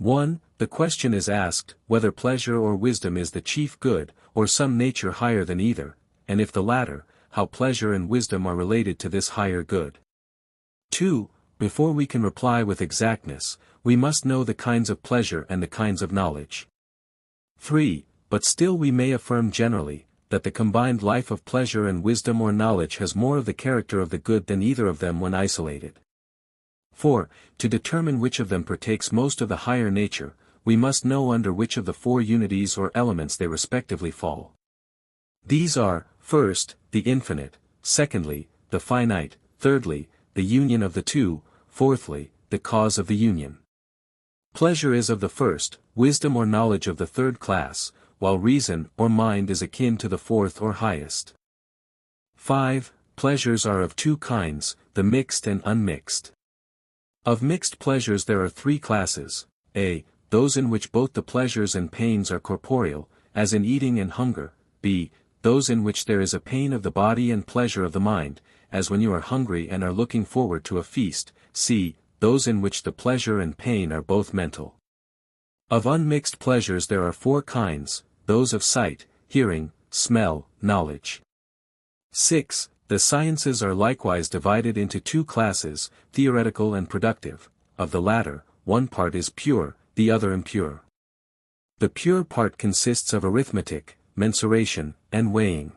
1. The question is asked, whether pleasure or wisdom is the chief good, or some nature higher than either, and if the latter, how pleasure and wisdom are related to this higher good. 2. Before we can reply with exactness, we must know the kinds of pleasure and the kinds of knowledge. 3. But still we may affirm generally, that the combined life of pleasure and wisdom or knowledge has more of the character of the good than either of them when isolated. 4. To determine which of them partakes most of the higher nature, we must know under which of the four unities or elements they respectively fall. These are, first, the infinite; secondly, the finite; thirdly, the union of the two; fourthly, the cause of the union. Pleasure is of the first, wisdom or knowledge of the third class, while reason or mind is akin to the fourth or highest. 5. Pleasures are of two kinds, the mixed and unmixed. Of mixed pleasures there are three classes: a. Those in which both the pleasures and pains are corporeal, as in eating and hunger; b. Those in which there is a pain of the body and pleasure of the mind, as when you are hungry and are looking forward to a feast; c. Those in which the pleasure and pain are both mental. Of unmixed pleasures there are four kinds: those of sight, hearing, smell, knowledge. 6. The sciences are likewise divided into two classes, theoretical and productive. Of the latter, one part is pure, the other impure. The pure part consists of arithmetic, mensuration, and weighing.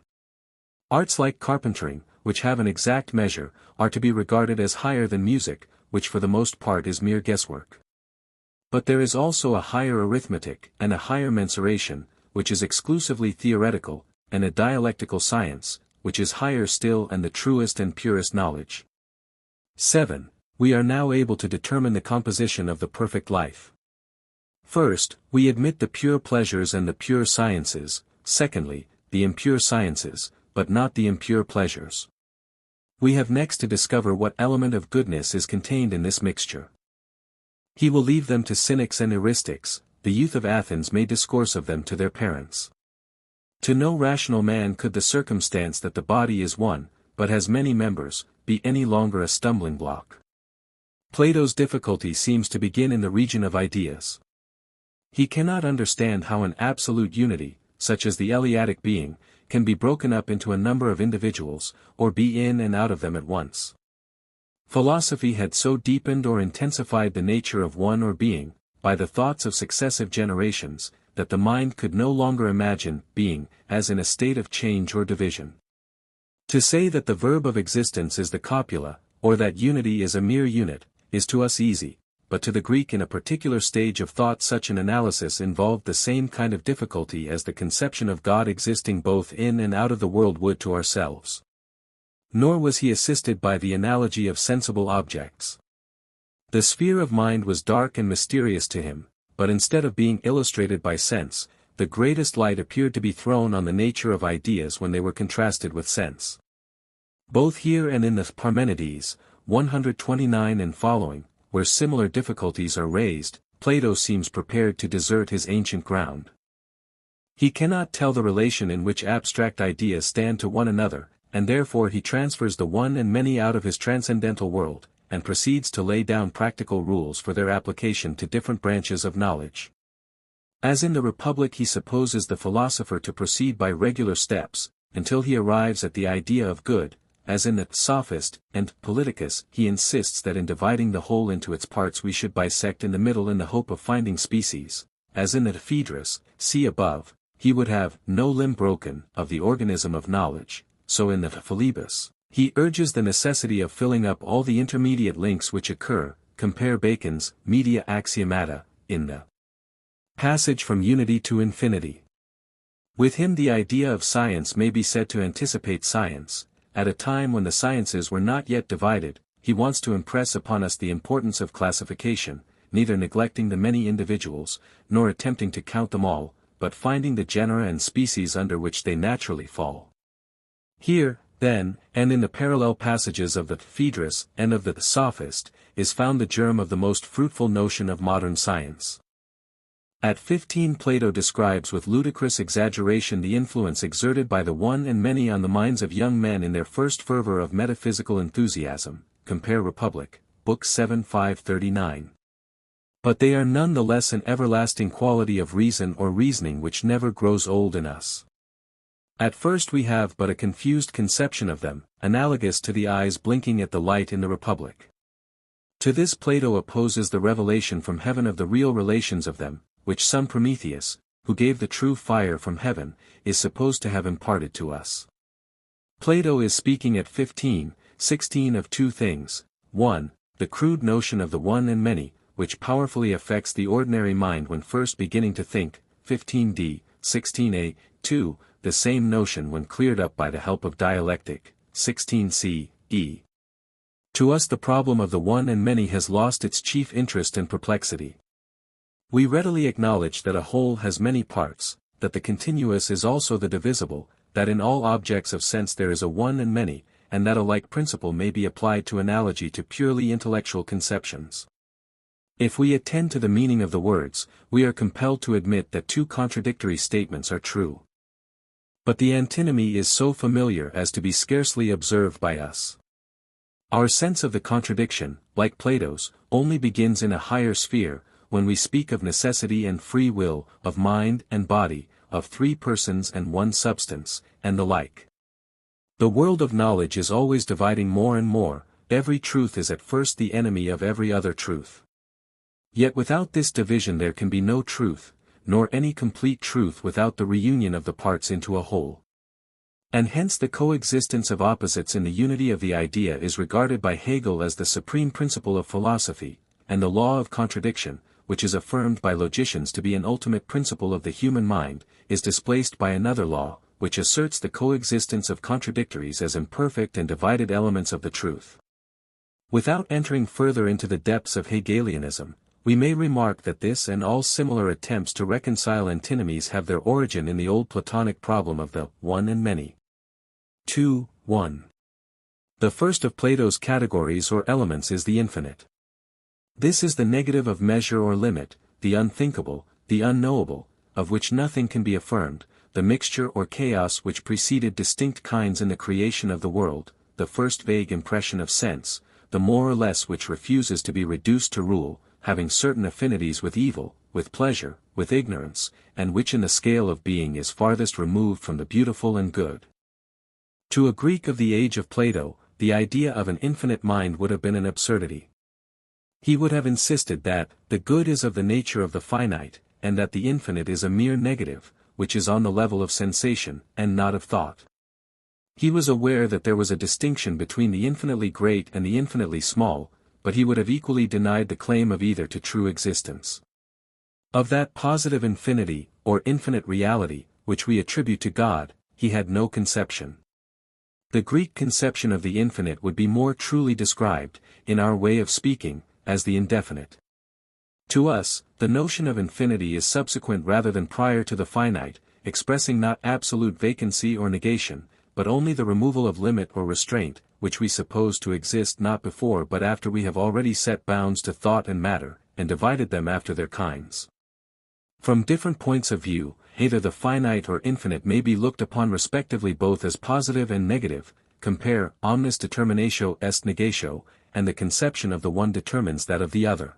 Arts like carpentering, which have an exact measure, are to be regarded as higher than music, which for the most part is mere guesswork. But there is also a higher arithmetic, and a higher mensuration, which is exclusively theoretical, and a dialectical science, which is higher still and the truest and purest knowledge. 7. We are now able to determine the composition of the perfect life. First, we admit the pure pleasures and the pure sciences; secondly, the impure sciences, but not the impure pleasures. We have next to discover what element of goodness is contained in this mixture. He will leave them to cynics and heuristics; the youth of Athens may discourse of them to their parents. To no rational man could the circumstance that the body is one, but has many members, be any longer a stumbling block. Plato's difficulty seems to begin in the region of ideas. He cannot understand how an absolute unity, such as the Eleatic being, can be broken up into a number of individuals, or be in and out of them at once. Philosophy had so deepened or intensified the nature of one or being, by the thoughts of successive generations, that the mind could no longer imagine being, as in a state of change or division. To say that the verb of existence is the copula, or that unity is a mere unit, is to us easy, but to the Greek in a particular stage of thought such an analysis involved the same kind of difficulty as the conception of God existing both in and out of the world would to ourselves. Nor was he assisted by the analogy of sensible objects. The sphere of mind was dark and mysterious to him, but instead of being illustrated by sense, the greatest light appeared to be thrown on the nature of ideas when they were contrasted with sense. Both here and in the Parmenides, 129 and following, where similar difficulties are raised, Plato seems prepared to desert his ancient ground. He cannot tell the relation in which abstract ideas stand to one another, and therefore he transfers the one and many out of his transcendental world, and proceeds to lay down practical rules for their application to different branches of knowledge. As in the Republic he supposes the philosopher to proceed by regular steps, until he arrives at the idea of good; as in the Sophist and Politicus he insists that in dividing the whole into its parts we should bisect in the middle in the hope of finding species; as in the Phaedrus, see above, he would have no limb broken of the organism of knowledge; so in the Philebus, he urges the necessity of filling up all the intermediate links which occur, compare Bacon's Media Axiomata, in the passage from unity to infinity. With him the idea of science may be said to anticipate science. At a time when the sciences were not yet divided, he wants to impress upon us the importance of classification, neither neglecting the many individuals, nor attempting to count them all, but finding the genera and species under which they naturally fall. Here, then, and in the parallel passages of the Phaedrus and of the Sophist, is found the germ of the most fruitful notion of modern science. At 15, Plato describes with ludicrous exaggeration the influence exerted by the one and many on the minds of young men in their first fervor of metaphysical enthusiasm, compare Republic, Book 7 539. But they are none the less an everlasting quality of reason or reasoning which never grows old in us. At first we have but a confused conception of them, analogous to the eyes blinking at the light in the Republic. To this Plato opposes the revelation from heaven of the real relations of them, which some Prometheus, who gave the true fire from heaven, is supposed to have imparted to us. Plato is speaking at 15:16 of two things: 1. The crude notion of the one and many, which powerfully affects the ordinary mind when first beginning to think, 15d, 16a, 2, the same notion when cleared up by the help of dialectic, 16c, e. To us the problem of the one and many has lost its chief interest and perplexity. We readily acknowledge that a whole has many parts, that the continuous is also the divisible, that in all objects of sense there is a one and many, and that a like principle may be applied to analogy to purely intellectual conceptions. If we attend to the meaning of the words, we are compelled to admit that two contradictory statements are true. But the antinomy is so familiar as to be scarcely observed by us. Our sense of the contradiction, like Plato's, only begins in a higher sphere, when we speak of necessity and free will, of mind and body, of three persons and one substance, and the like. The world of knowledge is always dividing more and more, every truth is at first the enemy of every other truth. Yet without this division there can be no truth, nor any complete truth without the reunion of the parts into a whole. And hence the coexistence of opposites in the unity of the idea is regarded by Hegel as the supreme principle of philosophy, and the law of contradiction, which is affirmed by logicians to be an ultimate principle of the human mind, is displaced by another law, which asserts the coexistence of contradictories as imperfect and divided elements of the truth. Without entering further into the depths of Hegelianism, we may remark that this and all similar attempts to reconcile antinomies have their origin in the old Platonic problem of the one and many. 2:1. The first of Plato's categories or elements is the infinite. This is the negative of measure or limit, the unthinkable, the unknowable, of which nothing can be affirmed, the mixture or chaos which preceded distinct kinds in the creation of the world, the first vague impression of sense, the more or less which refuses to be reduced to rule, having certain affinities with evil, with pleasure, with ignorance, and which in the scale of being is farthest removed from the beautiful and good. To a Greek of the age of Plato, the idea of an infinite mind would have been an absurdity. He would have insisted that the good is of the nature of the finite, and that the infinite is a mere negative, which is on the level of sensation, and not of thought. He was aware that there was a distinction between the infinitely great and the infinitely small, but he would have equally denied the claim of either to true existence. Of that positive infinity, or infinite reality, which we attribute to God, he had no conception. The Greek conception of the infinite would be more truly described, in our way of speaking, as the indefinite. To us, the notion of infinity is subsequent rather than prior to the finite, expressing not absolute vacancy or negation, but only the removal of limit or restraint, which we suppose to exist not before but after we have already set bounds to thought and matter, and divided them after their kinds. From different points of view, either the finite or infinite may be looked upon respectively both as positive and negative, compare omnis determinatio est negatio, and the conception of the one determines that of the other.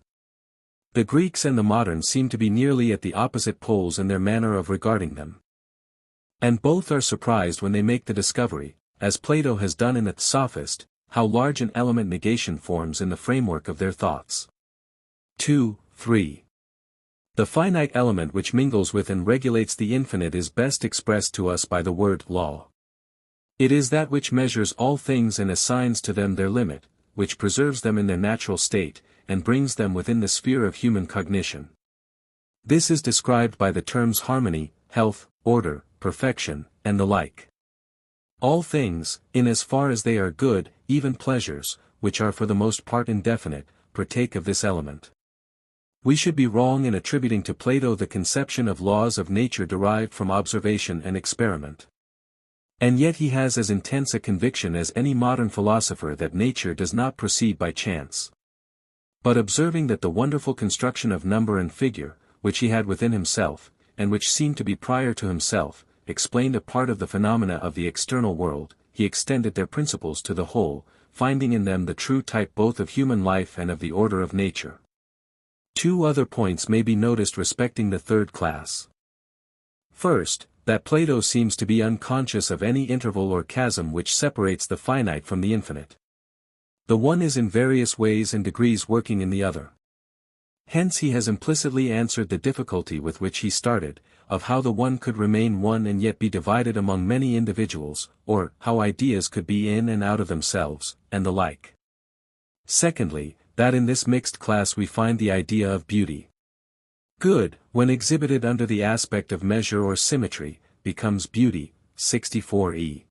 The Greeks and the moderns seem to be nearly at the opposite poles in their manner of regarding them. And both are surprised when they make the discovery, as Plato has done in the Sophist, how large an element negation forms in the framework of their thoughts. 2:3. The finite element which mingles with and regulates the infinite is best expressed to us by the word law. It is that which measures all things and assigns to them their limit, which preserves them in their natural state, and brings them within the sphere of human cognition. This is described by the terms harmony, health, order, perfection, and the like. All things, in as far as they are good, even pleasures, which are for the most part indefinite, partake of this element. We should be wrong in attributing to Plato the conception of laws of nature derived from observation and experiment. And yet he has as intense a conviction as any modern philosopher that nature does not proceed by chance. But observing that the wonderful construction of number and figure, which he had within himself, and which seemed to be prior to himself, explained a part of the phenomena of the external world, he extended their principles to the whole, finding in them the true type both of human life and of the order of nature. Two other points may be noticed respecting the third class. First, that Plato seems to be unconscious of any interval or chasm which separates the finite from the infinite. The one is in various ways and degrees working in the other. Hence he has implicitly answered the difficulty with which he started, of how the one could remain one and yet be divided among many individuals, or how ideas could be in and out of themselves, and the like. Secondly, that in this mixed class we find the idea of beauty. Good, when exhibited under the aspect of measure or symmetry, becomes beauty, 64e.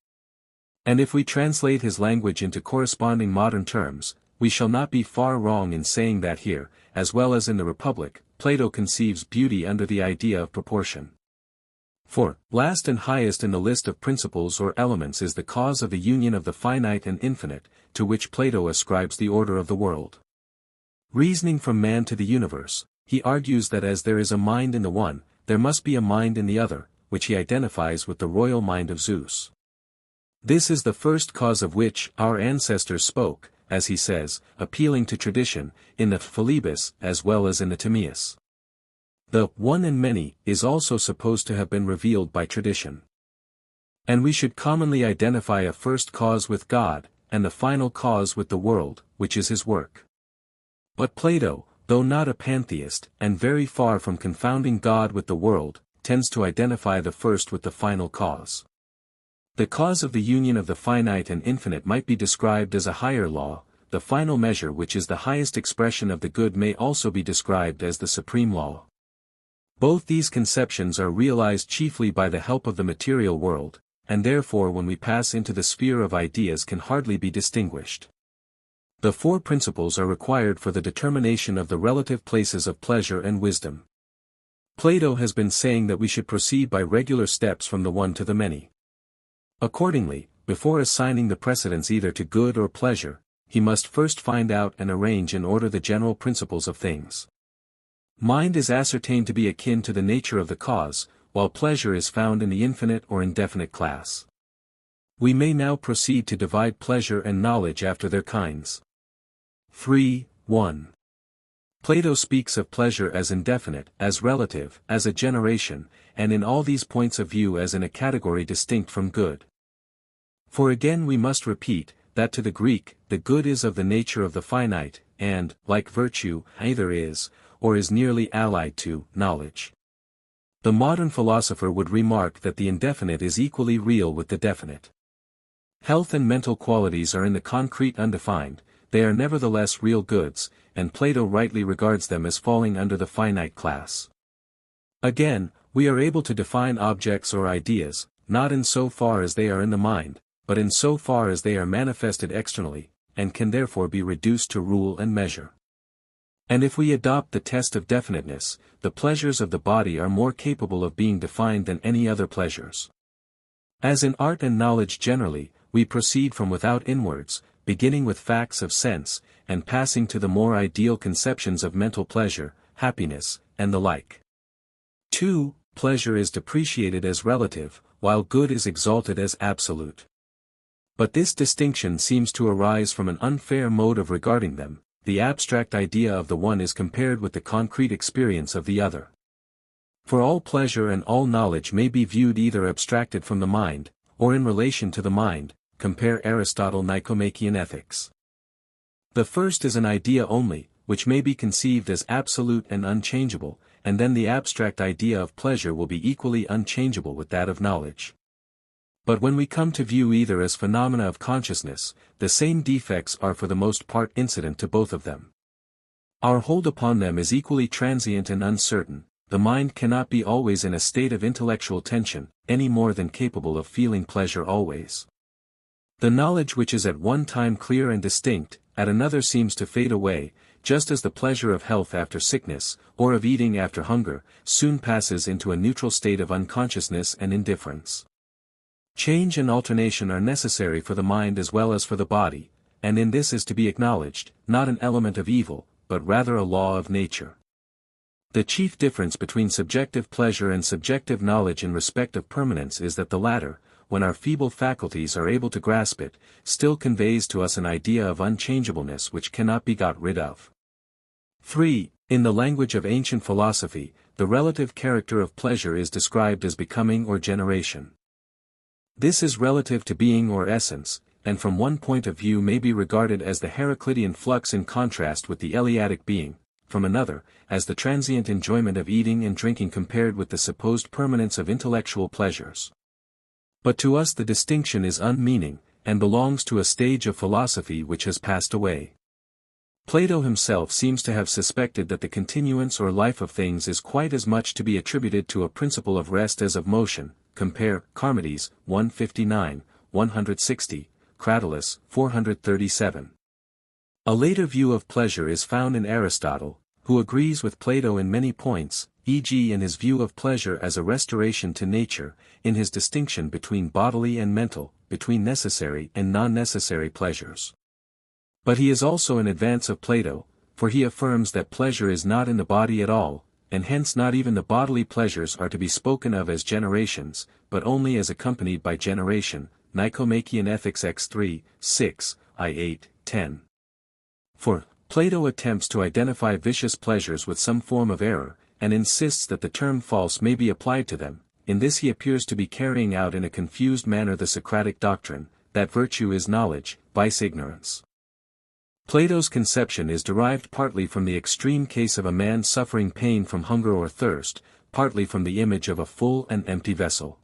And if we translate his language into corresponding modern terms, we shall not be far wrong in saying that here, as well as in the Republic, Plato conceives beauty under the idea of proportion. For, last and highest in the list of principles or elements is the cause of the union of the finite and infinite, to which Plato ascribes the order of the world. Reasoning from man to the universe, he argues that as there is a mind in the one, there must be a mind in the other, which he identifies with the royal mind of Zeus. This is the first cause of which our ancestors spoke, as he says, appealing to tradition, in the Philebus as well as in the Timaeus. The one and many is also supposed to have been revealed by tradition. And we should commonly identify a first cause with God, and the final cause with the world, which is his work. But Plato, though not a pantheist, and very far from confounding God with the world, tends to identify the first with the final cause. The cause of the union of the finite and infinite might be described as a higher law, the final measure which is the highest expression of the good may also be described as the supreme law. Both these conceptions are realized chiefly by the help of the material world, and therefore when we pass into the sphere of ideas can hardly be distinguished. The four principles are required for the determination of the relative places of pleasure and wisdom. Plato has been saying that we should proceed by regular steps from the one to the many. Accordingly, before assigning the precedence either to good or pleasure, he must first find out and arrange in order the general principles of things. Mind is ascertained to be akin to the nature of the cause, while pleasure is found in the infinite or indefinite class. We may now proceed to divide pleasure and knowledge after their kinds. 3.1. Plato speaks of pleasure as indefinite, as relative, as a generation, and in all these points of view as in a category distinct from good. For again we must repeat, that to the Greek, the good is of the nature of the finite, and, like virtue, either is, or is nearly allied to, knowledge. The modern philosopher would remark that the indefinite is equally real with the definite. Health and mental qualities are in the concrete undefined, they are nevertheless real goods, and Plato rightly regards them as falling under the finite class. Again, we are able to define objects or ideas, not in so far as they are in the mind, but in so far as they are manifested externally, and can therefore be reduced to rule and measure. And if we adopt the test of definiteness, the pleasures of the body are more capable of being defined than any other pleasures. As in art and knowledge generally, we proceed from without inwards, beginning with facts of sense, and passing to the more ideal conceptions of mental pleasure, happiness, and the like. 2. Pleasure is depreciated as relative, while good is exalted as absolute. But this distinction seems to arise from an unfair mode of regarding them. The abstract idea of the one is compared with the concrete experience of the other. For all pleasure and all knowledge may be viewed either abstracted from the mind, or in relation to the mind, compare Aristotle Nicomachean Ethics. The first is an idea only, which may be conceived as absolute and unchangeable, and then the abstract idea of pleasure will be equally unchangeable with that of knowledge. But when we come to view either as phenomena of consciousness, the same defects are for the most part incident to both of them. Our hold upon them is equally transient and uncertain. The mind cannot be always in a state of intellectual tension, any more than capable of feeling pleasure always. The knowledge which is at one time clear and distinct, at another seems to fade away, just as the pleasure of health after sickness, or of eating after hunger, soon passes into a neutral state of unconsciousness and indifference. Change and alternation are necessary for the mind as well as for the body, and in this is to be acknowledged, not an element of evil, but rather a law of nature. The chief difference between subjective pleasure and subjective knowledge in respect of permanence is that the latter, when our feeble faculties are able to grasp it, still conveys to us an idea of unchangeableness which cannot be got rid of. 3. In the language of ancient philosophy, the relative character of pleasure is described as becoming or generation. This is relative to being or essence, and from one point of view may be regarded as the Heraclitean flux in contrast with the Eleatic being, from another, as the transient enjoyment of eating and drinking compared with the supposed permanence of intellectual pleasures. But to us the distinction is unmeaning, and belongs to a stage of philosophy which has passed away. Plato himself seems to have suspected that the continuance or life of things is quite as much to be attributed to a principle of rest as of motion, compare Charmides, 159, 160, Cratylus, 437. A later view of pleasure is found in Aristotle, who agrees with Plato in many points, e.g. in his view of pleasure as a restoration to nature, in his distinction between bodily and mental, between necessary and non-necessary pleasures. But he is also in advance of Plato, for he affirms that pleasure is not in the body at all, and hence not even the bodily pleasures are to be spoken of as generations, but only as accompanied by generation, Nicomachean Ethics X3, 6, I8, 10. For, Plato attempts to identify vicious pleasures with some form of error, and insists that the term false may be applied to them. In this he appears to be carrying out in a confused manner the Socratic doctrine, that virtue is knowledge, vice ignorance. Plato's conception is derived partly from the extreme case of a man suffering pain from hunger or thirst, partly from the image of a full and empty vessel.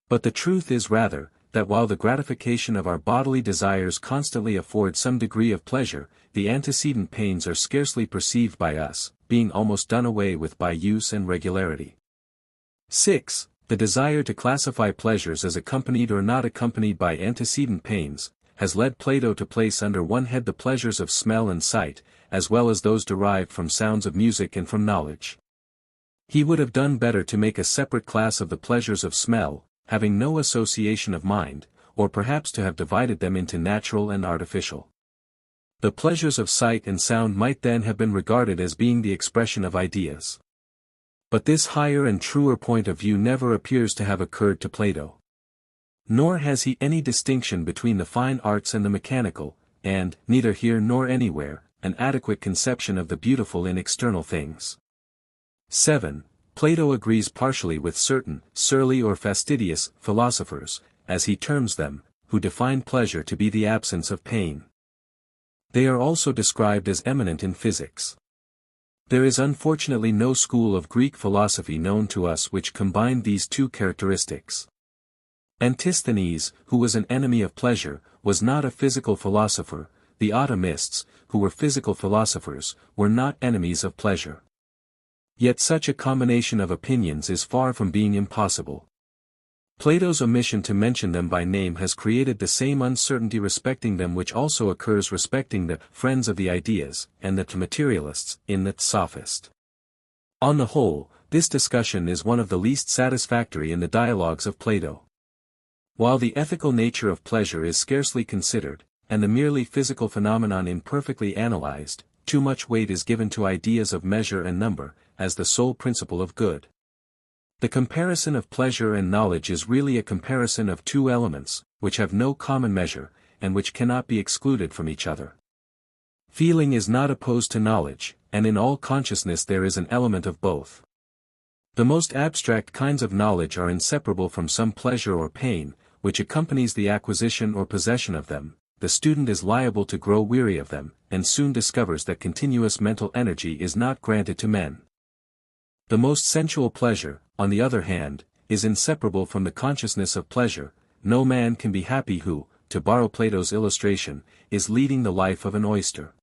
But the truth is rather, that while the gratification of our bodily desires constantly affords some degree of pleasure, the antecedent pains are scarcely perceived by us, being almost done away with by use and regularity. 6. The desire to classify pleasures as accompanied or not accompanied by antecedent pains, has led Plato to place under one head the pleasures of smell and sight, as well as those derived from sounds of music and from knowledge. He would have done better to make a separate class of the pleasures of smell, having no association of mind, or perhaps to have divided them into natural and artificial. The pleasures of sight and sound might then have been regarded as being the expression of ideas. But this higher and truer point of view never appears to have occurred to Plato. Nor has he any distinction between the fine arts and the mechanical, and, neither here nor anywhere, an adequate conception of the beautiful in external things. 7. Plato agrees partially with certain, surly or fastidious, philosophers, as he terms them, who define pleasure to be the absence of pain. They are also described as eminent in physics. There is unfortunately no school of Greek philosophy known to us which combined these two characteristics. Antisthenes, who was an enemy of pleasure, was not a physical philosopher. The atomists, who were physical philosophers, were not enemies of pleasure. Yet such a combination of opinions is far from being impossible. Plato's omission to mention them by name has created the same uncertainty respecting them which also occurs respecting the friends of the ideas, and the materialists, in the Sophist. On the whole, this discussion is one of the least satisfactory in the dialogues of Plato. While the ethical nature of pleasure is scarcely considered, and the merely physical phenomenon imperfectly analyzed, too much weight is given to ideas of measure and number, as the sole principle of good. The comparison of pleasure and knowledge is really a comparison of two elements, which have no common measure, and which cannot be excluded from each other. Feeling is not opposed to knowledge, and in all consciousness there is an element of both. The most abstract kinds of knowledge are inseparable from some pleasure or pain, which accompanies the acquisition or possession of them. The student is liable to grow weary of them, and soon discovers that continuous mental energy is not granted to men. The most sensual pleasure, on the other hand, is inseparable from the consciousness of pleasure. No man can be happy who, to borrow Plato's illustration, is leading the life of an oyster.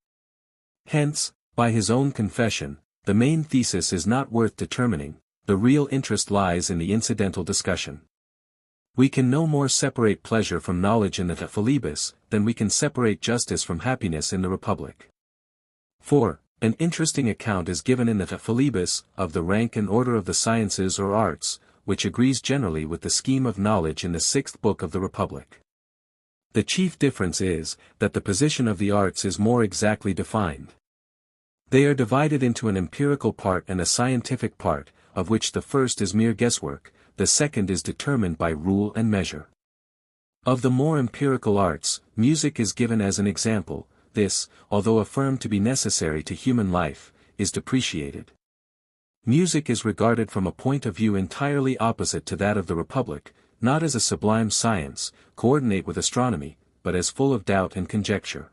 Hence, by his own confession, the main thesis is not worth determining, the real interest lies in the incidental discussion. We can no more separate pleasure from knowledge in the Philebus, than we can separate justice from happiness in the Republic. 4. An interesting account is given in the Philebus of the rank and order of the sciences or arts, which agrees generally with the scheme of knowledge in the 6th book of the Republic. The chief difference is, that the position of the arts is more exactly defined. They are divided into an empirical part and a scientific part, of which the first is mere guesswork, the second is determined by rule and measure. Of the more empirical arts, music is given as an example. This, although affirmed to be necessary to human life, is depreciated. Music is regarded from a point of view entirely opposite to that of the Republic, not as a sublime science, coordinate with astronomy, but as full of doubt and conjecture.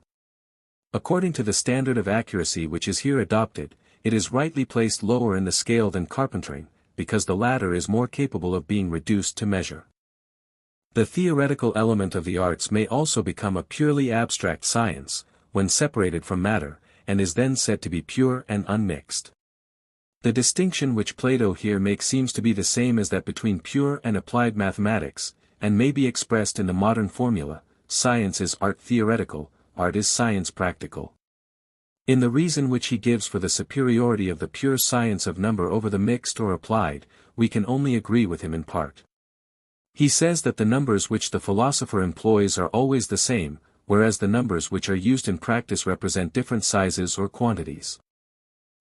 According to the standard of accuracy which is here adopted, it is rightly placed lower in the scale than carpentering, because the latter is more capable of being reduced to measure. The theoretical element of the arts may also become a purely abstract science, when separated from matter, and is then said to be pure and unmixed. The distinction which Plato here makes seems to be the same as that between pure and applied mathematics, and may be expressed in the modern formula: science is art theoretical, art is science practical. In the reason which he gives for the superiority of the pure science of number over the mixed or applied, we can only agree with him in part. He says that the numbers which the philosopher employs are always the same, whereas the numbers which are used in practice represent different sizes or quantities.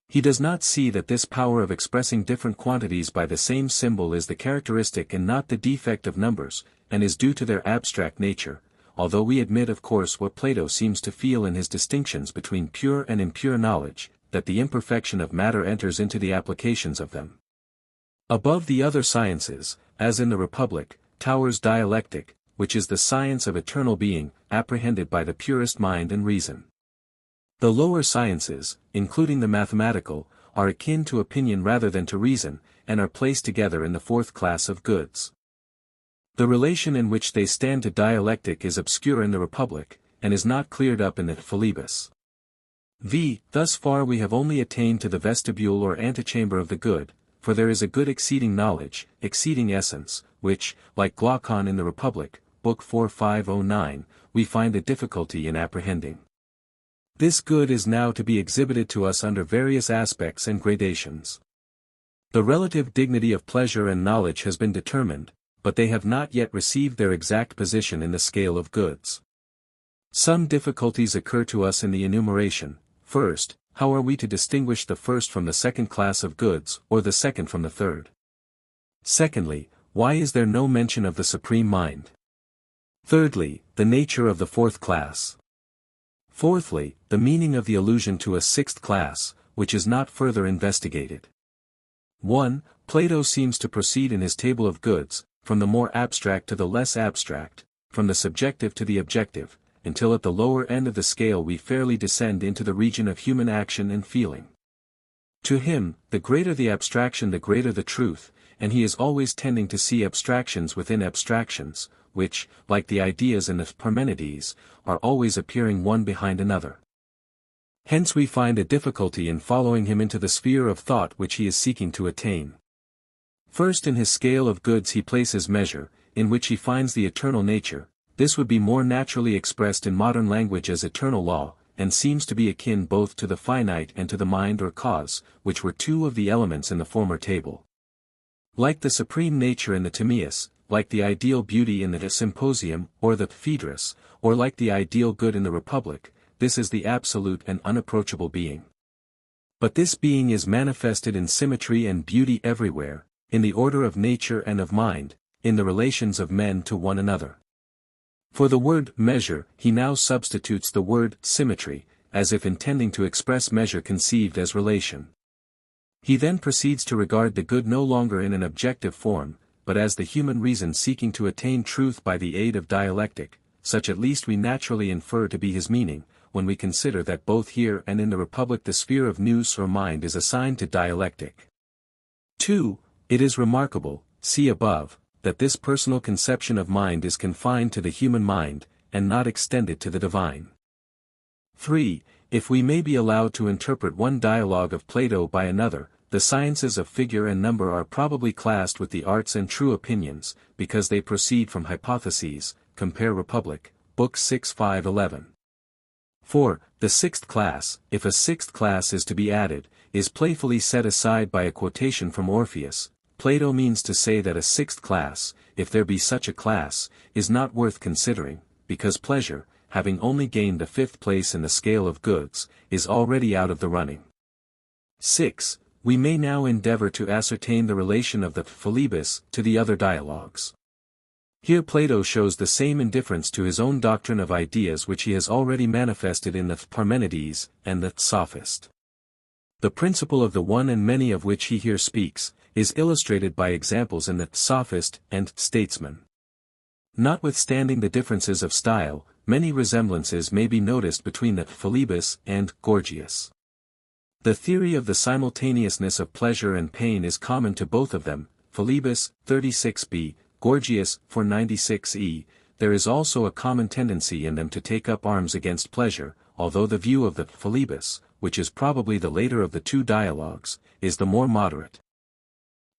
He does not see that this power of expressing different quantities by the same symbol is the characteristic and not the defect of numbers, and is due to their abstract nature, although we admit of course what Plato seems to feel in his distinctions between pure and impure knowledge, that the imperfection of matter enters into the applications of them. Above the other sciences, as in the Republic, towers dialectic, which is the science of eternal being, apprehended by the purest mind and reason. The lower sciences, including the mathematical, are akin to opinion rather than to reason, and are placed together in the 4th class of goods. The relation in which they stand to dialectic is obscure in the Republic, and is not cleared up in the Philebus. Thus far we have only attained to the vestibule or antechamber of the good, for there is a good exceeding knowledge, exceeding essence, which, like Glaucon in the Republic, Book 4509, we find a difficulty in apprehending. This good is now to be exhibited to us under various aspects and gradations. The relative dignity of pleasure and knowledge has been determined, but they have not yet received their exact position in the scale of goods. Some difficulties occur to us in the enumeration. First, how are we to distinguish the first from the 2nd class of goods, or the second from the 3rd? Secondly, why is there no mention of the supreme mind? Thirdly, the nature of the 4th class. Fourthly, the meaning of the allusion to a 6th class, which is not further investigated. 1. Plato seems to proceed in his table of goods, from the more abstract to the less abstract, from the subjective to the objective, until at the lower end of the scale we fairly descend into the region of human action and feeling. To him, the greater the abstraction the greater the truth, and he is always tending to see abstractions within abstractions, which, like the ideas in the Parmenides, are always appearing one behind another. Hence we find a difficulty in following him into the sphere of thought which he is seeking to attain. First in his scale of goods he places measure, in which he finds the eternal nature. This would be more naturally expressed in modern language as eternal law, and seems to be akin both to the finite and to the mind or cause, which were two of the elements in the former table. Like the supreme nature in the Timaeus, like the ideal beauty in the Symposium or the Phaedrus, or like the ideal good in the Republic, this is the absolute and unapproachable being. But this being is manifested in symmetry and beauty everywhere, in the order of nature and of mind, in the relations of men to one another. For the word measure, he now substitutes the word symmetry, as if intending to express measure conceived as relation. He then proceeds to regard the good no longer in an objective form, but as the human reason seeking to attain truth by the aid of dialectic, such at least we naturally infer to be his meaning, when we consider that both here and in the Republic the sphere of nous or mind is assigned to dialectic. 2. It is remarkable, see above, that this personal conception of mind is confined to the human mind, and not extended to the divine. 3. If we may be allowed to interpret one dialogue of Plato by another, the sciences of figure and number are probably classed with the arts and true opinions, because they proceed from hypotheses, compare Republic, Book 6 511. 4. The sixth class, if a sixth class is to be added, is playfully set aside by a quotation from Orpheus. Plato means to say that a sixth class, if there be such a class, is not worth considering, because pleasure, having only gained the fifth place in the scale of goods, is already out of the running. 6. We may now endeavor to ascertain the relation of the Philebus to the other dialogues. Here Plato shows the same indifference to his own doctrine of ideas which he has already manifested in the Parmenides and the Sophist. The principle of the one and many of which he here speaks, is illustrated by examples in the Sophist and Statesman. Notwithstanding the differences of style, many resemblances may be noticed between the Philebus and Gorgias. The theory of the simultaneousness of pleasure and pain is common to both of them, Philebus, 36b, Gorgias, 496e. There is also a common tendency in them to take up arms against pleasure, although the view of the Philebus, which is probably the later of the two dialogues, is the more moderate.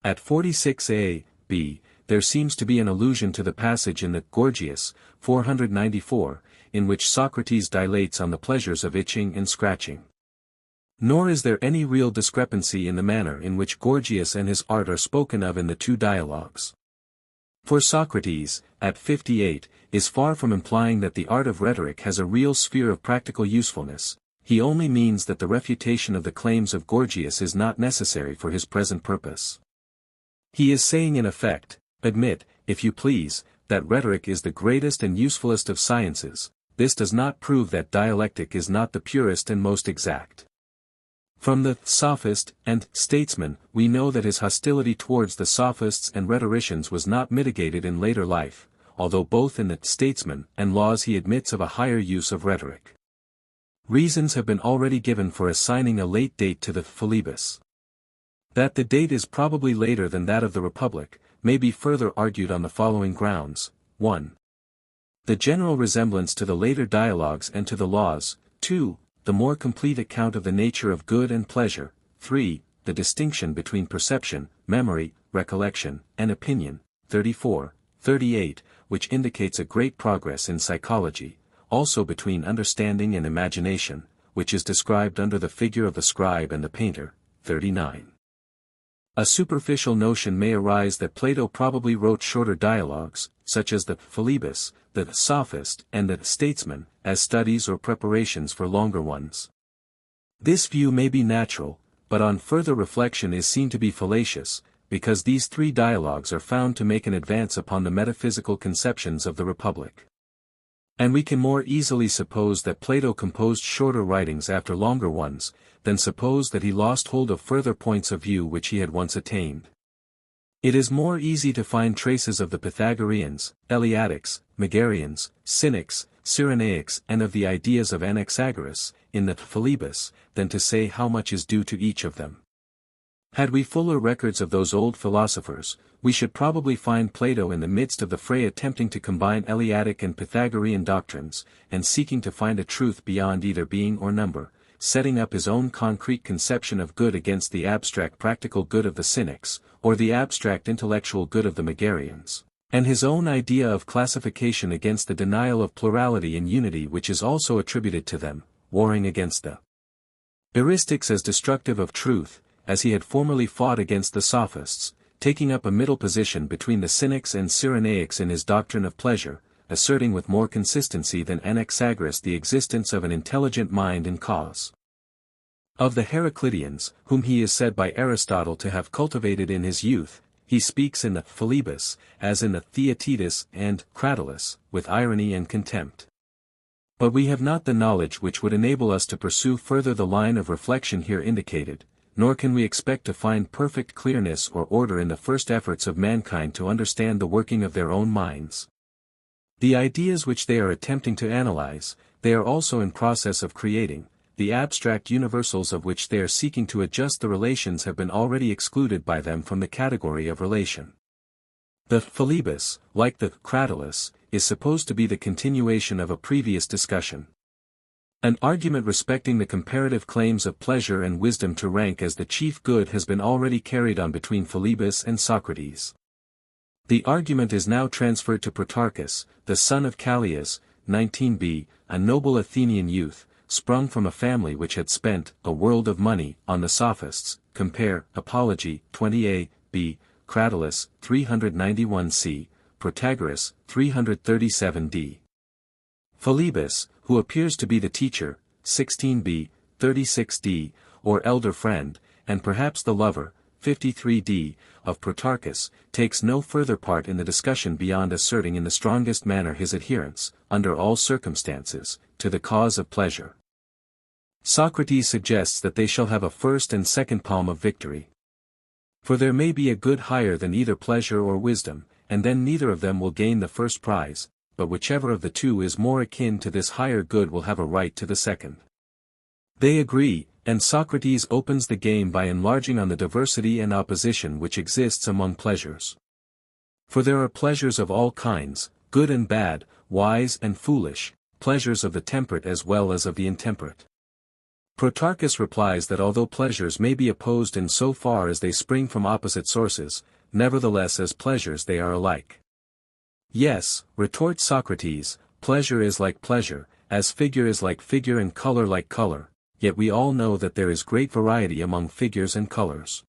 At 46a, there seems to be an allusion to the passage in the Gorgias, 494, in which Socrates dilates on the pleasures of itching and scratching. Nor is there any real discrepancy in the manner in which Gorgias and his art are spoken of in the two dialogues. For Socrates, at 58, is far from implying that the art of rhetoric has a real sphere of practical usefulness. He only means that the refutation of the claims of Gorgias is not necessary for his present purpose. He is saying in effect, admit, if you please, that rhetoric is the greatest and usefulest of sciences. This does not prove that dialectic is not the purest and most exact. From the Sophist and Statesman, we know that his hostility towards the Sophists and rhetoricians was not mitigated in later life, although both in the Statesman and Laws he admits of a higher use of rhetoric. Reasons have been already given for assigning a late date to the Philebus. That the date is probably later than that of the Republic, may be further argued on the following grounds. 1. The general resemblance to the later dialogues and to the Laws. 2. The more complete account of the nature of good and pleasure. 3. The distinction between perception, memory, recollection, and opinion. 34, 38, which indicates a great progress in psychology, also between understanding and imagination, which is described under the figure of the scribe and the painter. 39. A superficial notion may arise that Plato probably wrote shorter dialogues, such as the Philebus, the Sophist, and the Statesman, as studies or preparations for longer ones. This view may be natural, but on further reflection is seen to be fallacious, because these three dialogues are found to make an advance upon the metaphysical conceptions of the Republic. And we can more easily suppose that Plato composed shorter writings after longer ones, than suppose that he lost hold of further points of view which he had once attained. It is more easy to find traces of the Pythagoreans, Eleatics, Megarians, Cynics, Cyrenaics and of the ideas of Anaxagoras, in the Philebus, than to say how much is due to each of them. Had we fuller records of those old philosophers, we should probably find Plato in the midst of the fray attempting to combine Eleatic and Pythagorean doctrines, and seeking to find a truth beyond either being or number, setting up his own concrete conception of good against the abstract practical good of the Cynics, or the abstract intellectual good of the Megarians, and his own idea of classification against the denial of plurality and unity which is also attributed to them, warring against the Euristics as destructive of truth, as he had formerly fought against the Sophists, taking up a middle position between the Cynics and Cyrenaics in his doctrine of pleasure, asserting with more consistency than Anaxagoras the existence of an intelligent mind and cause. Of the Heracliteans, whom he is said by Aristotle to have cultivated in his youth, he speaks in the Philebus, as in the Theaetetus and Cratylus, with irony and contempt. But we have not the knowledge which would enable us to pursue further the line of reflection here indicated, nor can we expect to find perfect clearness or order in the first efforts of mankind to understand the working of their own minds. The ideas which they are attempting to analyze, they are also in process of creating. The abstract universals of which they are seeking to adjust the relations have been already excluded by them from the category of relation. The Philebus, like the Cratylus, is supposed to be the continuation of a previous discussion. An argument respecting the comparative claims of pleasure and wisdom to rank as the chief good has been already carried on between Philebus and Socrates. The argument is now transferred to Protarchus, the son of Callias, 19b, a noble Athenian youth, sprung from a family which had spent a world of money on the sophists, compare Apology 20a, b, Cratylus 391c, Protagoras 337d. Philebus, who appears to be the teacher, 16b, 36d, or elder friend, and perhaps the lover, 53d, of Protarchus, takes no further part in the discussion beyond asserting in the strongest manner his adherence, under all circumstances, to the cause of pleasure. Socrates suggests that they shall have a first and second palm of victory. For there may be a good higher than either pleasure or wisdom, and then neither of them will gain the first prize, but whichever of the two is more akin to this higher good will have a right to the second. They agree, and Socrates opens the game by enlarging on the diversity and opposition which exists among pleasures. For there are pleasures of all kinds, good and bad, wise and foolish, pleasures of the temperate as well as of the intemperate. Protarchus replies that although pleasures may be opposed in so far as they spring from opposite sources, nevertheless as pleasures they are alike. Yes, retorts Socrates, pleasure is like pleasure, as figure is like figure and color like color, yet we all know that there is great variety among figures and colors.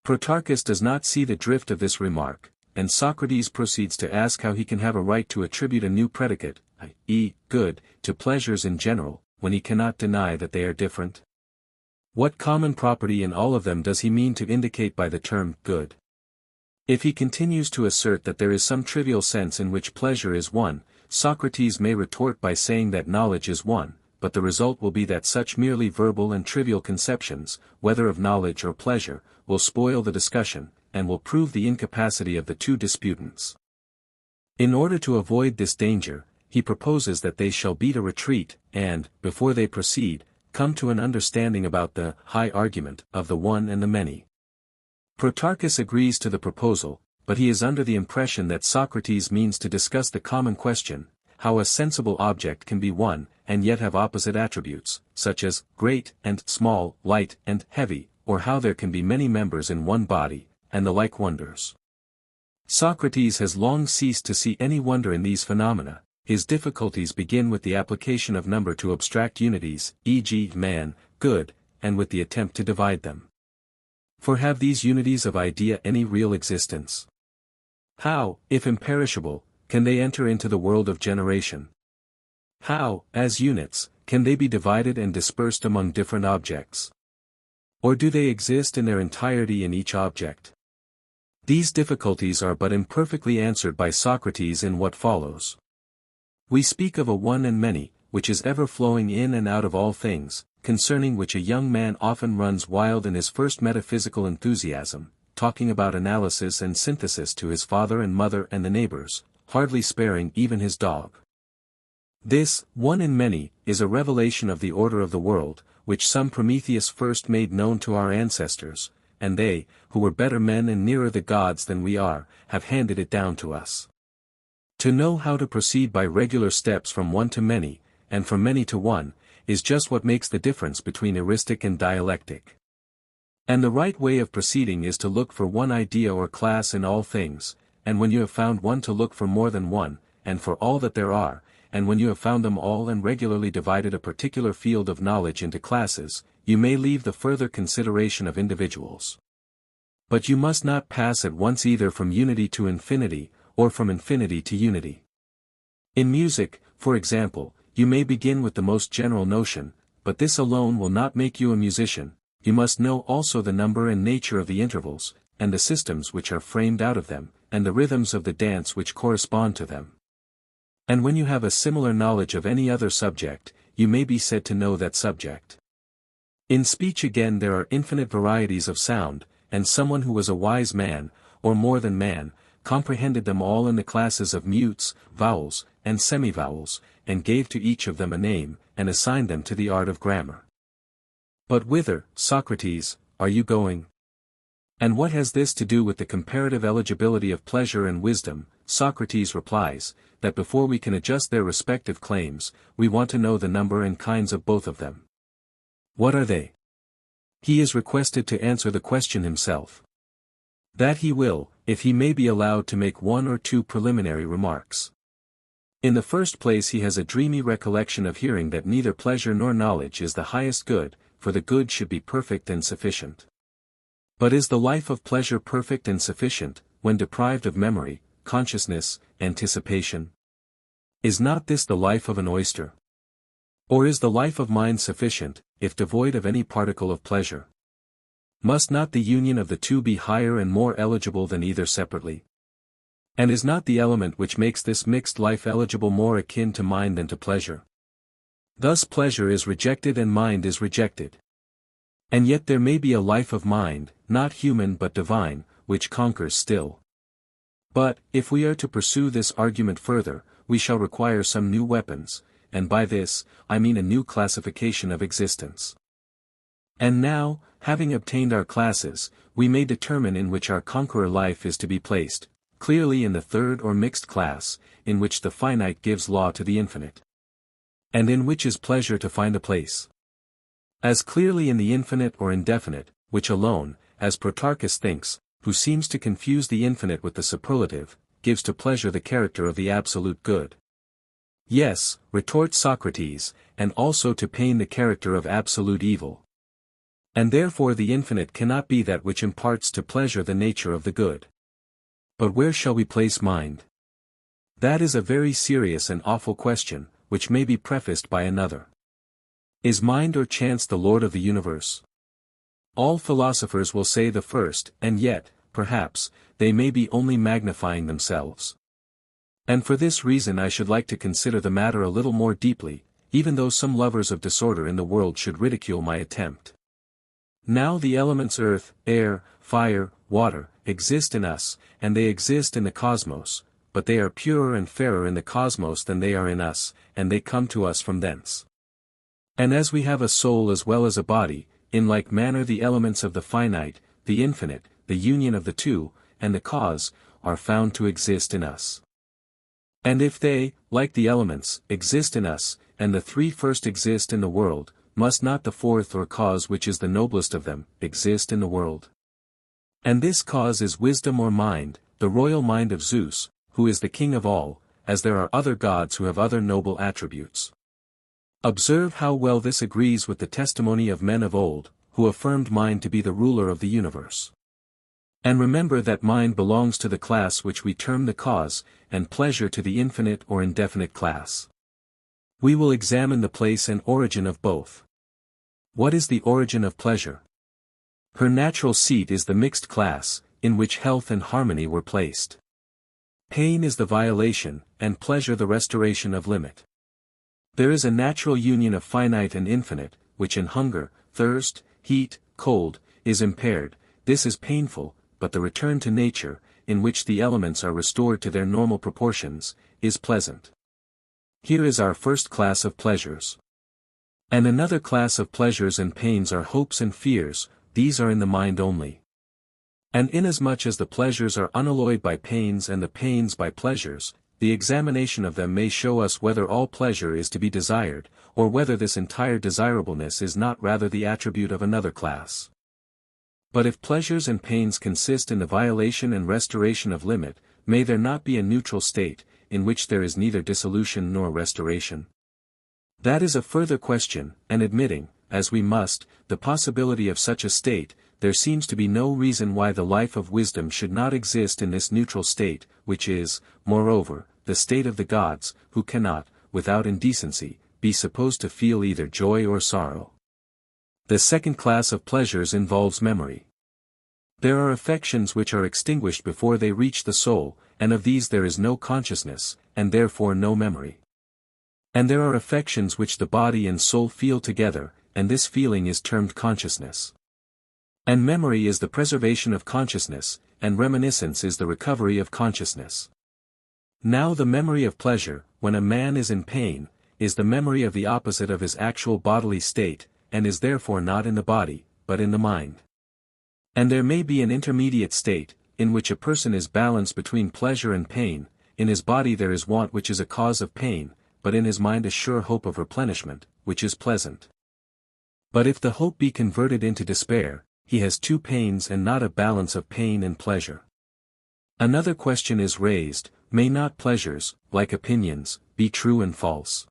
Protarchus does not see the drift of this remark, and Socrates proceeds to ask how he can have a right to attribute a new predicate, i.e., good, to pleasures in general, when he cannot deny that they are different. What common property in all of them does he mean to indicate by the term good? If he continues to assert that there is some trivial sense in which pleasure is one, Socrates may retort by saying that knowledge is one, but the result will be that such merely verbal and trivial conceptions, whether of knowledge or pleasure, will spoil the discussion, and will prove the incapacity of the two disputants. In order to avoid this danger, he proposes that they shall beat a retreat, and, before they proceed, come to an understanding about the high argument of the one and the many. Protarchus agrees to the proposal, but he is under the impression that Socrates means to discuss the common question, how a sensible object can be one, and yet have opposite attributes, such as great and small, light and heavy, or how there can be many members in one body, and the like wonders. Socrates has long ceased to see any wonder in these phenomena. His difficulties begin with the application of number to abstract unities, e.g., man, good, and with the attempt to divide them. For have these unities of idea any real existence? How, if imperishable, can they enter into the world of generation? How, as units, can they be divided and dispersed among different objects? Or do they exist in their entirety in each object? These difficulties are but imperfectly answered by Socrates in what follows. We speak of a one and many, which is ever flowing in and out of all things, concerning which a young man often runs wild in his first metaphysical enthusiasm, talking about analysis and synthesis to his father and mother and the neighbors, hardly sparing even his dog. This, one in many, is a revelation of the order of the world, which some Prometheus first made known to our ancestors, and they, who were better men and nearer the gods than we are, have handed it down to us. To know how to proceed by regular steps from one to many, and from many to one, is just what makes the difference between heuristic and dialectic. And the right way of proceeding is to look for one idea or class in all things, and when you have found one to look for more than one, and for all that there are, and when you have found them all and regularly divided a particular field of knowledge into classes, you may leave the further consideration of individuals. But you must not pass at once either from unity to infinity, or from infinity to unity. In music, for example, you may begin with the most general notion, but this alone will not make you a musician. You must know also the number and nature of the intervals, and the systems which are framed out of them, and the rhythms of the dance which correspond to them. And when you have a similar knowledge of any other subject, you may be said to know that subject. In speech again there are infinite varieties of sound, and someone who was a wise man, or more than man, comprehended them all in the classes of mutes, vowels, and semivowels, and gave to each of them a name, and assigned them to the art of grammar. But whither, Socrates, are you going? And what has this to do with the comparative eligibility of pleasure and wisdom? Socrates replies, that before we can adjust their respective claims, we want to know the number and kinds of both of them. What are they? He is requested to answer the question himself. That he will, if he may be allowed to make one or two preliminary remarks. In the first place he has a dreamy recollection of hearing that neither pleasure nor knowledge is the highest good, for the good should be perfect and sufficient. But is the life of pleasure perfect and sufficient, when deprived of memory, consciousness, anticipation? Is not this the life of an oyster? Or is the life of mind sufficient, if devoid of any particle of pleasure? Must not the union of the two be higher and more eligible than either separately? And is not the element which makes this mixed life eligible more akin to mind than to pleasure? Thus pleasure is rejected and mind is rejected. And yet there may be a life of mind, not human but divine, which conquers still. But, if we are to pursue this argument further, we shall require some new weapons, and by this, I mean a new classification of existence. And now, having obtained our classes, we may determine in which our conqueror life is to be placed, clearly in the third or mixed class, in which the finite gives law to the infinite. And in which is pleasure to find a place. As clearly in the infinite or indefinite, which alone, as Protarchus thinks, who seems to confuse the infinite with the superlative, gives to pleasure the character of the absolute good. Yes, retorts Socrates, and also to pain the character of absolute evil. And therefore the infinite cannot be that which imparts to pleasure the nature of the good. But where shall we place mind? That is a very serious and awful question, which may be prefaced by another. Is mind or chance the Lord of the universe? All philosophers will say the first, and yet, perhaps, they may be only magnifying themselves. And for this reason I should like to consider the matter a little more deeply, even though some lovers of disorder in the world should ridicule my attempt. Now the elements earth, air, fire, water, exist in us, and they exist in the cosmos, but they are purer and fairer in the cosmos than they are in us, and they come to us from thence. And as we have a soul as well as a body, in like manner the elements of the finite, the infinite, the union of the two, and the cause, are found to exist in us. And if they, like the elements, exist in us, and the three first exist in the world, must not the fourth or cause which is the noblest of them, exist in the world? And this cause is wisdom or mind, the royal mind of Zeus, who is the king of all, as there are other gods who have other noble attributes. Observe how well this agrees with the testimony of men of old, who affirmed mind to be the ruler of the universe. And remember that mind belongs to the class which we term the cause, and pleasure to the infinite or indefinite class. We will examine the place and origin of both. What is the origin of pleasure? Her natural seat is the mixed class, in which health and harmony were placed. Pain is the violation, and pleasure the restoration of limit. There is a natural union of finite and infinite, which in hunger, thirst, heat, cold, is impaired. This is painful, but the return to nature, in which the elements are restored to their normal proportions, is pleasant. Here is our first class of pleasures. And another class of pleasures and pains are hopes and fears, these are in the mind only. And inasmuch as the pleasures are unalloyed by pains and the pains by pleasures, the examination of them may show us whether all pleasure is to be desired, or whether this entire desirableness is not rather the attribute of another class. But if pleasures and pains consist in the violation and restoration of limit, may there not be a neutral state, in which there is neither dissolution nor restoration? That is a further question, and admitting, as we must, the possibility of such a state, there seems to be no reason why the life of wisdom should not exist in this neutral state, which is, moreover, the state of the gods, who cannot, without indecency, be supposed to feel either joy or sorrow. The second class of pleasures involves memory. There are affections which are extinguished before they reach the soul, and of these there is no consciousness, and therefore no memory. And there are affections which the body and soul feel together, and this feeling is termed consciousness. And memory is the preservation of consciousness, and reminiscence is the recovery of consciousness. Now the memory of pleasure, when a man is in pain, is the memory of the opposite of his actual bodily state, and is therefore not in the body, but in the mind. And there may be an intermediate state, in which a person is balanced between pleasure and pain. In his body there is want which is a cause of pain, but in his mind a sure hope of replenishment, which is pleasant. But if the hope be converted into despair, he has two pains and not a balance of pain and pleasure. Another question is raised, may not pleasures, like opinions, be true and false?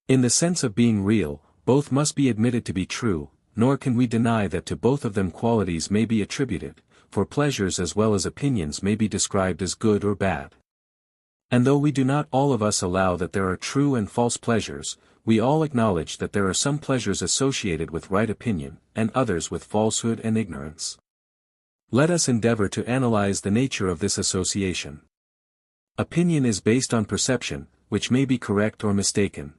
In the sense of being real, both must be admitted to be true, nor can we deny that to both of them qualities may be attributed, for pleasures as well as opinions may be described as good or bad. And though we do not all of us allow that there are true and false pleasures, we all acknowledge that there are some pleasures associated with right opinion, and others with falsehood and ignorance. Let us endeavor to analyze the nature of this association. Opinion is based on perception, which may be correct or mistaken.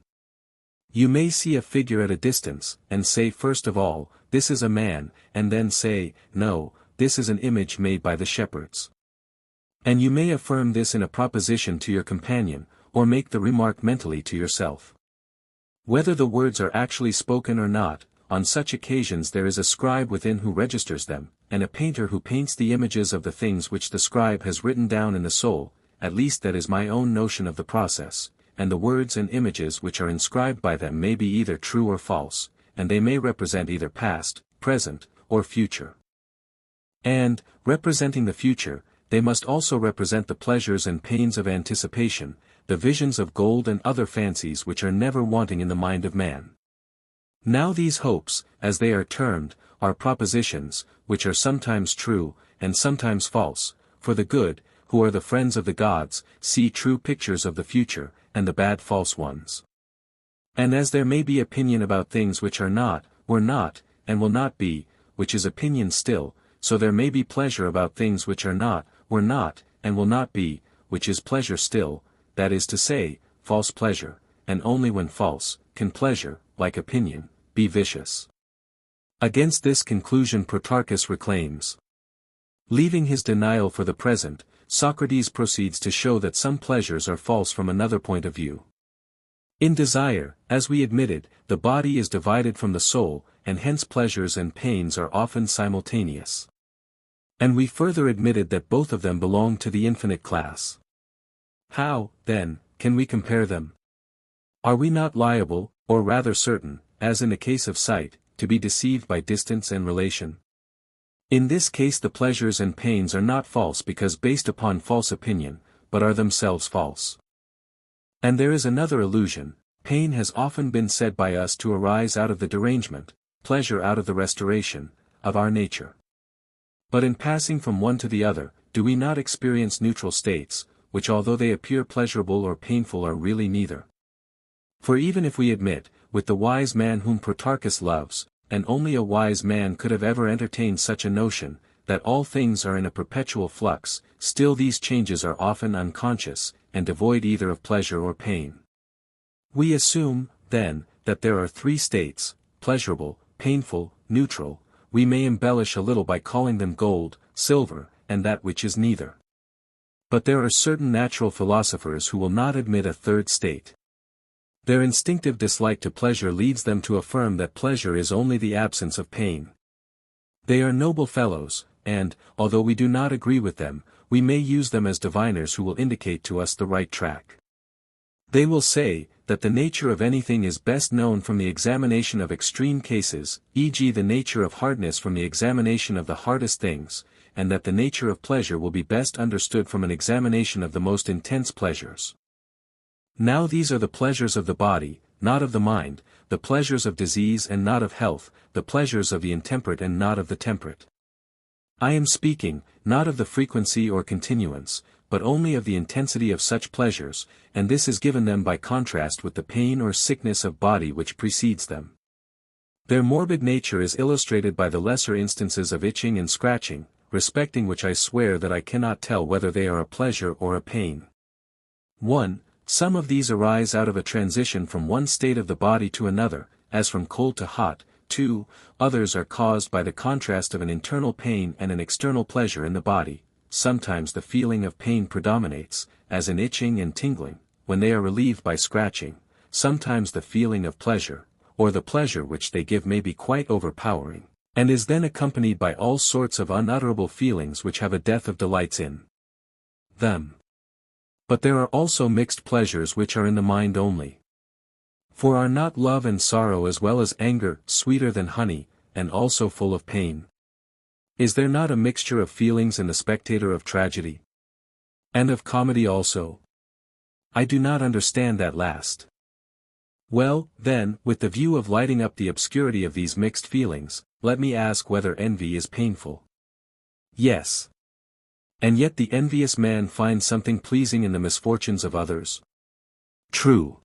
You may see a figure at a distance, and say first of all, this is a man, and then say, no, this is an image made by the shepherds. And you may affirm this in a proposition to your companion, or make the remark mentally to yourself. Whether the words are actually spoken or not, on such occasions there is a scribe within who registers them, and a painter who paints the images of the things which the scribe has written down in the soul, at least that is my own notion of the process, and the words and images which are inscribed by them may be either true or false, and they may represent either past, present, or future. And, representing the future, they must also represent the pleasures and pains of anticipation, the visions of gold and other fancies which are never wanting in the mind of man. Now these hopes, as they are termed, are propositions, which are sometimes true, and sometimes false, for the good, who are the friends of the gods, see true pictures of the future, and the bad false ones. And as there may be opinion about things which are not, were not, and will not be, which is opinion still, so there may be pleasure about things which are not, were not, and will not be, which is pleasure still, that is to say, false pleasure, and only when false, can pleasure, like opinion, be vicious. Against this conclusion Protarchus reclaims. Leaving his denial for the present, Socrates proceeds to show that some pleasures are false from another point of view. In desire, as we admitted, the body is divided from the soul, and hence pleasures and pains are often simultaneous. And we further admitted that both of them belong to the infinite class. How, then, can we compare them? Are we not liable, or rather certain, as in the case of sight, to be deceived by distance and relation? In this case the pleasures and pains are not false because based upon false opinion, but are themselves false. And there is another illusion: pain has often been said by us to arise out of the derangement, pleasure out of the restoration, of our nature. But in passing from one to the other, do we not experience neutral states, which although they appear pleasurable or painful are really neither? For even if we admit, with the wise man whom Protarchus loves, and only a wise man could have ever entertained such a notion, that all things are in a perpetual flux, still these changes are often unconscious, and devoid either of pleasure or pain. We assume, then, that there are three states, pleasurable, painful, neutral. We may embellish a little by calling them gold, silver, and that which is neither. But there are certain natural philosophers who will not admit a third state. Their instinctive dislike to pleasure leads them to affirm that pleasure is only the absence of pain. They are noble fellows, and, although we do not agree with them, we may use them as diviners who will indicate to us the right track. They will say, that the nature of anything is best known from the examination of extreme cases, e.g. the nature of hardness from the examination of the hardest things, and that the nature of pleasure will be best understood from an examination of the most intense pleasures. Now these are the pleasures of the body, not of the mind, the pleasures of disease and not of health, the pleasures of the intemperate and not of the temperate. I am speaking, not of the frequency or continuance, but only of the intensity of such pleasures, and this is given them by contrast with the pain or sickness of body which precedes them. Their morbid nature is illustrated by the lesser instances of itching and scratching, respecting which I swear that I cannot tell whether they are a pleasure or a pain. 1. Some of these arise out of a transition from one state of the body to another, as from cold to hot. 2. Others are caused by the contrast of an internal pain and an external pleasure in the body. Sometimes the feeling of pain predominates, as in itching and tingling, when they are relieved by scratching. Sometimes the feeling of pleasure, or the pleasure which they give may be quite overpowering, and is then accompanied by all sorts of unutterable feelings which have a death of delights in them. But there are also mixed pleasures which are in the mind only. For are not love and sorrow as well as anger sweeter than honey, and also full of pain? Is there not a mixture of feelings in the spectator of tragedy? And of comedy also? I do not understand that last. Well, then, with the view of lighting up the obscurity of these mixed feelings, let me ask whether envy is painful. Yes. And yet the envious man finds something pleasing in the misfortunes of others? True.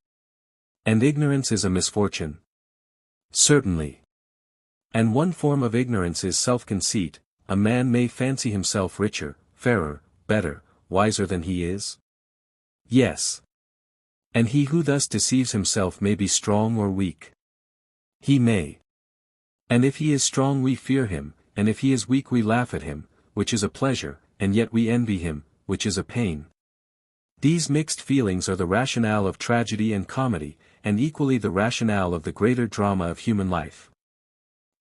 And ignorance is a misfortune? Certainly. And one form of ignorance is self-conceit. A man may fancy himself richer, fairer, better, wiser than he is? Yes. And he who thus deceives himself may be strong or weak. He may. And if he is strong we fear him, and if he is weak we laugh at him, which is a pleasure, and yet we envy him, which is a pain. These mixed feelings are the rationale of tragedy and comedy, and equally the rationale of the greater drama of human life.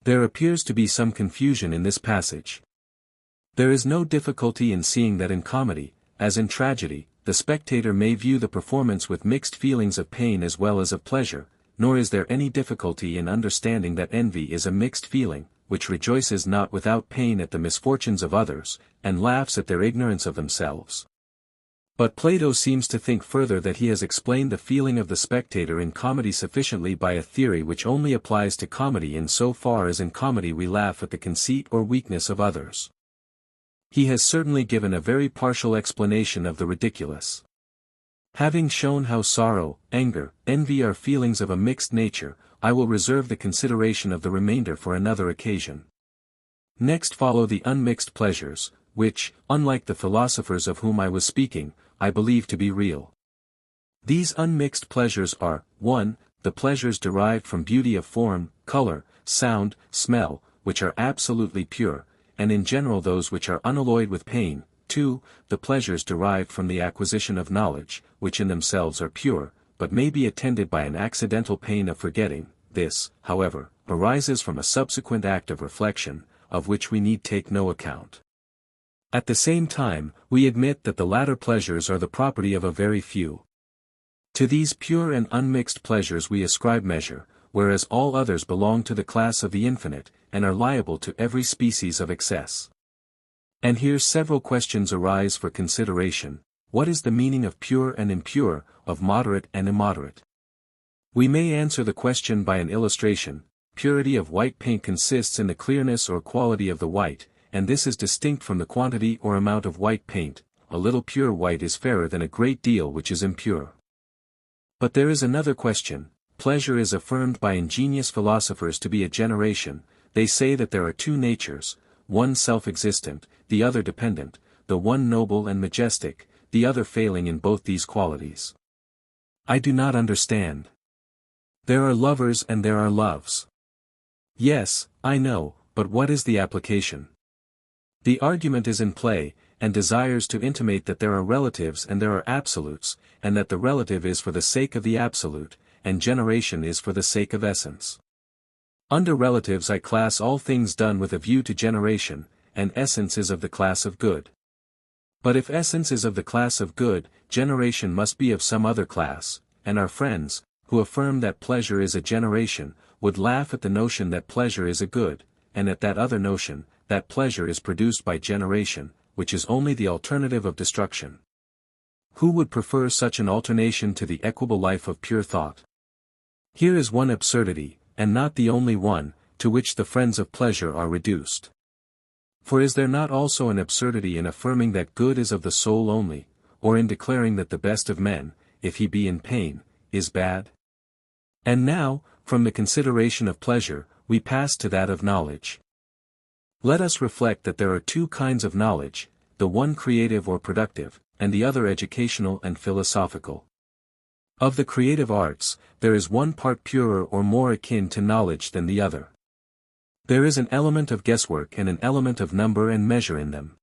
There appears to be some confusion in this passage. There is no difficulty in seeing that in comedy, as in tragedy, the spectator may view the performance with mixed feelings of pain as well as of pleasure, nor is there any difficulty in understanding that envy is a mixed feeling, which rejoices not without pain at the misfortunes of others, and laughs at their ignorance of themselves. But Plato seems to think further that he has explained the feeling of the spectator in comedy sufficiently by a theory which only applies to comedy in so far as in comedy we laugh at the conceit or weakness of others. He has certainly given a very partial explanation of the ridiculous. Having shown how sorrow, anger, envy are feelings of a mixed nature, I will reserve the consideration of the remainder for another occasion. Next follow the unmixed pleasures, which, unlike the philosophers of whom I was speaking, I believe to be real. These unmixed pleasures are, 1. The pleasures derived from beauty of form, color, sound, smell, which are absolutely pure, and in general those which are unalloyed with pain. 2. The pleasures derived from the acquisition of knowledge, which in themselves are pure, but may be attended by an accidental pain of forgetting. This, however, arises from a subsequent act of reflection, of which we need take no account. At the same time, we admit that the latter pleasures are the property of a very few. To these pure and unmixed pleasures we ascribe measure, whereas all others belong to the class of the infinite, and are liable to every species of excess. And here several questions arise for consideration. What is the meaning of pure and impure, of moderate and immoderate? We may answer the question by an illustration. Purity of white paint consists in the clearness or quality of the white, and this is distinct from the quantity or amount of white paint. A little pure white is fairer than a great deal which is impure. But there is another question. Pleasure is affirmed by ingenious philosophers to be a generation. They say that there are two natures, one self-existent, the other dependent, the one noble and majestic, the other failing in both these qualities. I do not understand. There are lovers and there are loves. Yes, I know, but what is the application? The argument is in play, and desires to intimate that there are relatives and there are absolutes, and that the relative is for the sake of the absolute, and generation is for the sake of essence. Under relatives I class all things done with a view to generation, and essence is of the class of good. But if essence is of the class of good, generation must be of some other class, and our friends, who affirm that pleasure is a generation, would laugh at the notion that pleasure is a good, and at that other notion, that pleasure is produced by generation, which is only the alternative of destruction. Who would prefer such an alternation to the equable life of pure thought? Here is one absurdity, and not the only one, to which the friends of pleasure are reduced. For is there not also an absurdity in affirming that good is of the soul only, or in declaring that the best of men, if he be in pain, is bad? And now, from the consideration of pleasure, we pass to that of knowledge. Let us reflect that there are two kinds of knowledge, the one creative or productive, and the other educational and philosophical. Of the creative arts, there is one part purer or more akin to knowledge than the other. There is an element of guesswork and an element of number and measure in them.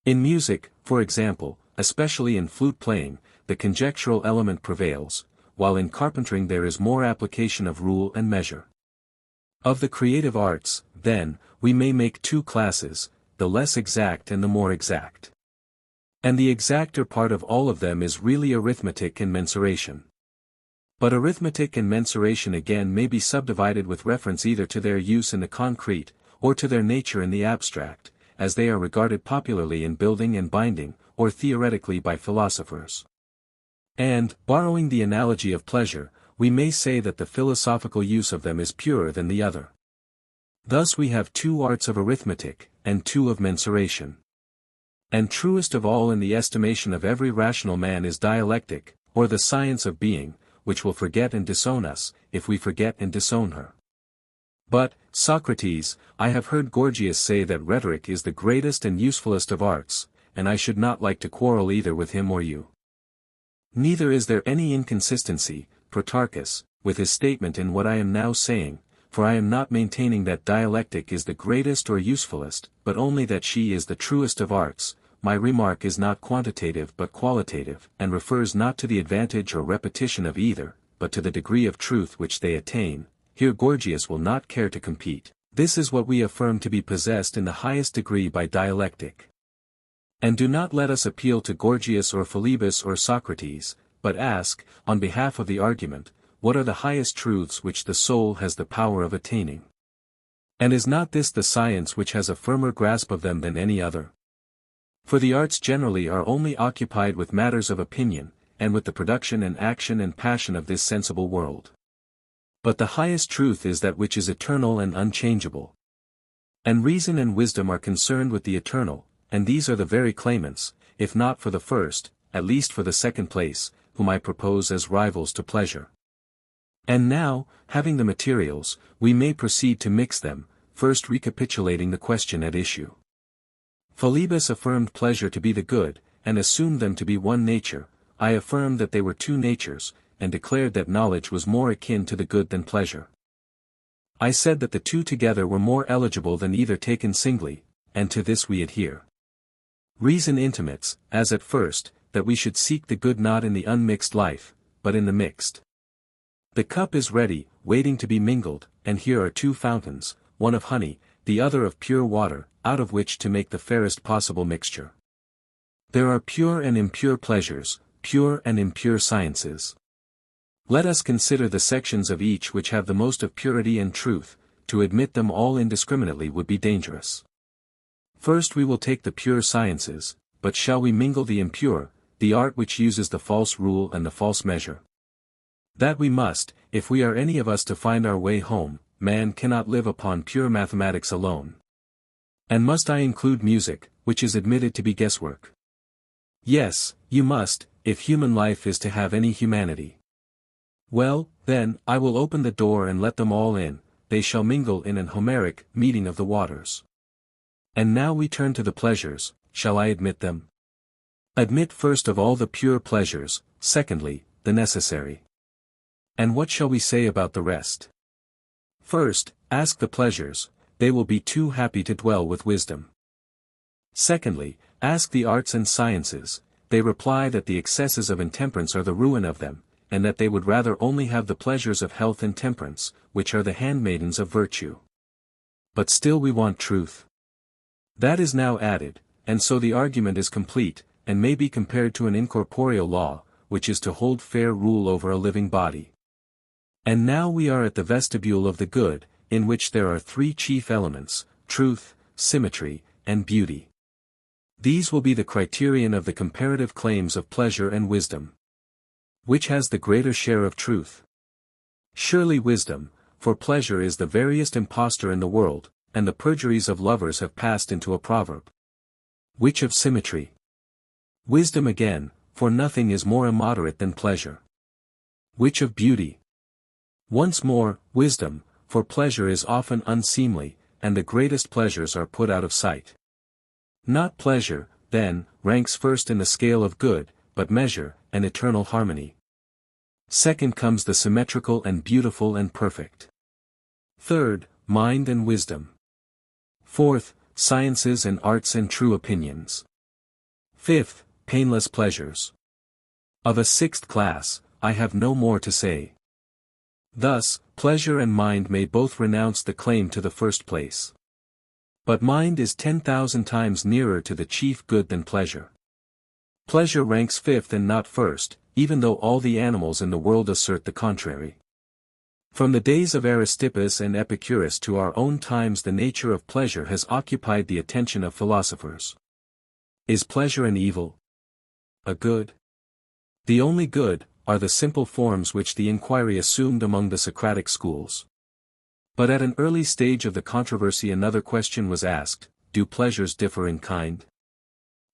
In music, for example, especially in flute playing, the conjectural element prevails, while in carpentering there is more application of rule and measure. Of the creative arts, then, we may make two classes, the less exact and the more exact. And the exacter part of all of them is really arithmetic and mensuration. But arithmetic and mensuration again may be subdivided with reference either to their use in the concrete, or to their nature in the abstract, as they are regarded popularly in building and binding, or theoretically by philosophers. And, borrowing the analogy of pleasure, we may say that the philosophical use of them is purer than the other. Thus we have 2 arts of arithmetic, and 2 of mensuration. And truest of all in the estimation of every rational man is dialectic, or the science of being, which will forget and disown us, if we forget and disown her. But, Socrates, I have heard Gorgias say that rhetoric is the greatest and usefulest of arts, and I should not like to quarrel either with him or you. Neither is there any inconsistency, Protarchus, with his statement in what I am now saying, for I am not maintaining that dialectic is the greatest or usefulest, but only that she is the truest of arts. My remark is not quantitative but qualitative, and refers not to the advantage or repetition of either, but to the degree of truth which they attain. Here Gorgias will not care to compete. This is what we affirm to be possessed in the highest degree by dialectic. And do not let us appeal to Gorgias or Philebus or Socrates, but ask, on behalf of the argument, what are the highest truths which the soul has the power of attaining? And is not this the science which has a firmer grasp of them than any other? For the arts generally are only occupied with matters of opinion, and with the production and action and passion of this sensible world. But the highest truth is that which is eternal and unchangeable. And reason and wisdom are concerned with the eternal, and these are the very claimants, if not for the first, at least for the second place, whom I propose as rivals to pleasure. And now, having the materials, we may proceed to mix them, first recapitulating the question at issue. Philebus affirmed pleasure to be the good, and assumed them to be one nature. I affirmed that they were 2 natures, and declared that knowledge was more akin to the good than pleasure. I said that the 2 together were more eligible than either taken singly, and to this we adhere. Reason intimates, as at first, that we should seek the good not in the unmixed life, but in the mixed. The cup is ready, waiting to be mingled, and here are 2 fountains, one of honey, the other of pure water, out of which to make the fairest possible mixture. There are pure and impure pleasures, pure and impure sciences. Let us consider the sections of each which have the most of purity and truth. To admit them all indiscriminately would be dangerous. First we will take the pure sciences, but shall we mingle the impure, the art which uses the false rule and the false measure? That we must, if we are any of us to find our way home. Man cannot live upon pure mathematics alone. And must I include music, which is admitted to be guesswork? Yes, you must, if human life is to have any humanity. Well, then, I will open the door and let them all in. They shall mingle in an Homeric meeting of the waters. And now we turn to the pleasures. Shall I admit them? Admit first of all the pure pleasures, secondly, the necessary. And what shall we say about the rest? First, ask the pleasures, they will be too happy to dwell with wisdom. Secondly, ask the arts and sciences, they reply that the excesses of intemperance are the ruin of them, and that they would rather only have the pleasures of health and temperance, which are the handmaidens of virtue. But still we want truth. That is now added, and so the argument is complete, and may be compared to an incorporeal law, which is to hold fair rule over a living body. And now we are at the vestibule of the good, in which there are 3 chief elements, truth, symmetry, and beauty. These will be the criterion of the comparative claims of pleasure and wisdom. Which has the greater share of truth? Surely wisdom, for pleasure is the veriest impostor in the world, and the perjuries of lovers have passed into a proverb. Which of symmetry? Wisdom again, for nothing is more immoderate than pleasure. Which of beauty? Once more, wisdom, for pleasure is often unseemly, and the greatest pleasures are put out of sight. Not pleasure, then, ranks first in the scale of good, but measure, and eternal harmony. Second comes the symmetrical and beautiful and perfect. Third, mind and wisdom. Fourth, sciences and arts and true opinions. Fifth, painless pleasures. Of a 6th class, I have no more to say. Thus, pleasure and mind may both renounce the claim to the first place. But mind is 10,000 times nearer to the chief good than pleasure. Pleasure ranks 5th and not first, even though all the animals in the world assert the contrary. From the days of Aristippus and Epicurus to our own times the nature of pleasure has occupied the attention of philosophers. Is pleasure an evil? A good? The only good, are the simple forms which the inquiry assumed among the Socratic schools. But at an early stage of the controversy another question was asked: do pleasures differ in kind?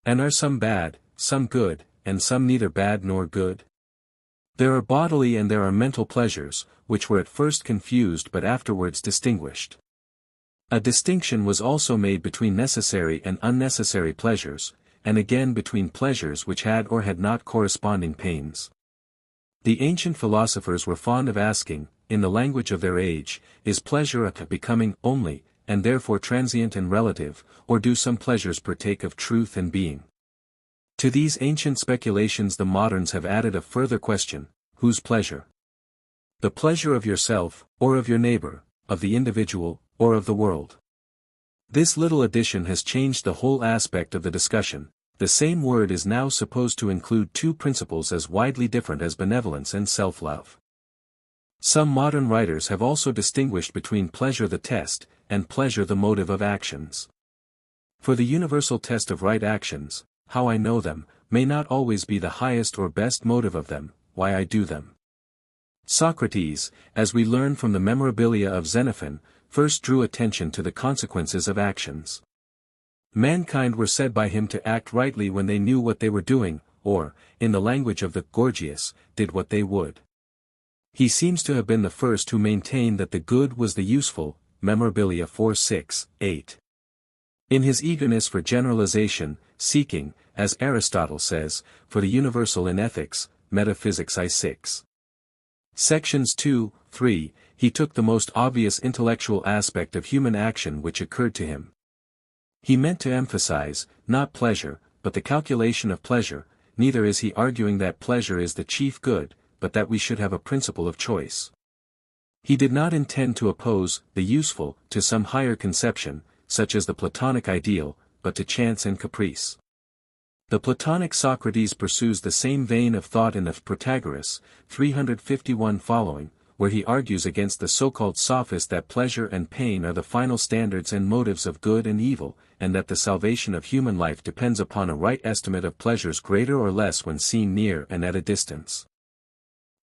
And are some bad, some good, and some neither bad nor good? There are bodily and there are mental pleasures, which were at first confused but afterwards distinguished. A distinction was also made between necessary and unnecessary pleasures, and again between pleasures which had or had not corresponding pains. The ancient philosophers were fond of asking, in the language of their age, is pleasure a becoming only, and therefore transient and relative, or do some pleasures partake of truth and being? To these ancient speculations the moderns have added a further question: whose pleasure? The pleasure of yourself, or of your neighbor, of the individual, or of the world? This little addition has changed the whole aspect of the discussion. The same word is now supposed to include two principles as widely different as benevolence and self-love. Some modern writers have also distinguished between pleasure the test, and pleasure the motive of actions. For the universal test of right actions, how I know them, may not always be the highest or best motive of them, why I do them. Socrates, as we learn from the memorabilia of Xenophon, first drew attention to the consequences of actions. Mankind were said by him to act rightly when they knew what they were doing, or, in the language of the Gorgias, did what they would. He seems to have been the first who maintained that the good was the useful, Memorabilia 4:6, 8. In his eagerness for generalization, seeking, as Aristotle says, for the universal in ethics, Metaphysics I6. Sections 2, 3, he took the most obvious intellectual aspect of human action which occurred to him. He meant to emphasize, not pleasure, but the calculation of pleasure. Neither is he arguing that pleasure is the chief good, but that we should have a principle of choice. He did not intend to oppose the useful to some higher conception, such as the Platonic ideal, but to chance and caprice. The Platonic Socrates pursues the same vein of thought in the Protagoras, 351 following, where he argues against the so-called sophist that pleasure and pain are the final standards and motives of good and evil, and that the salvation of human life depends upon a right estimate of pleasures greater or less when seen near and at a distance.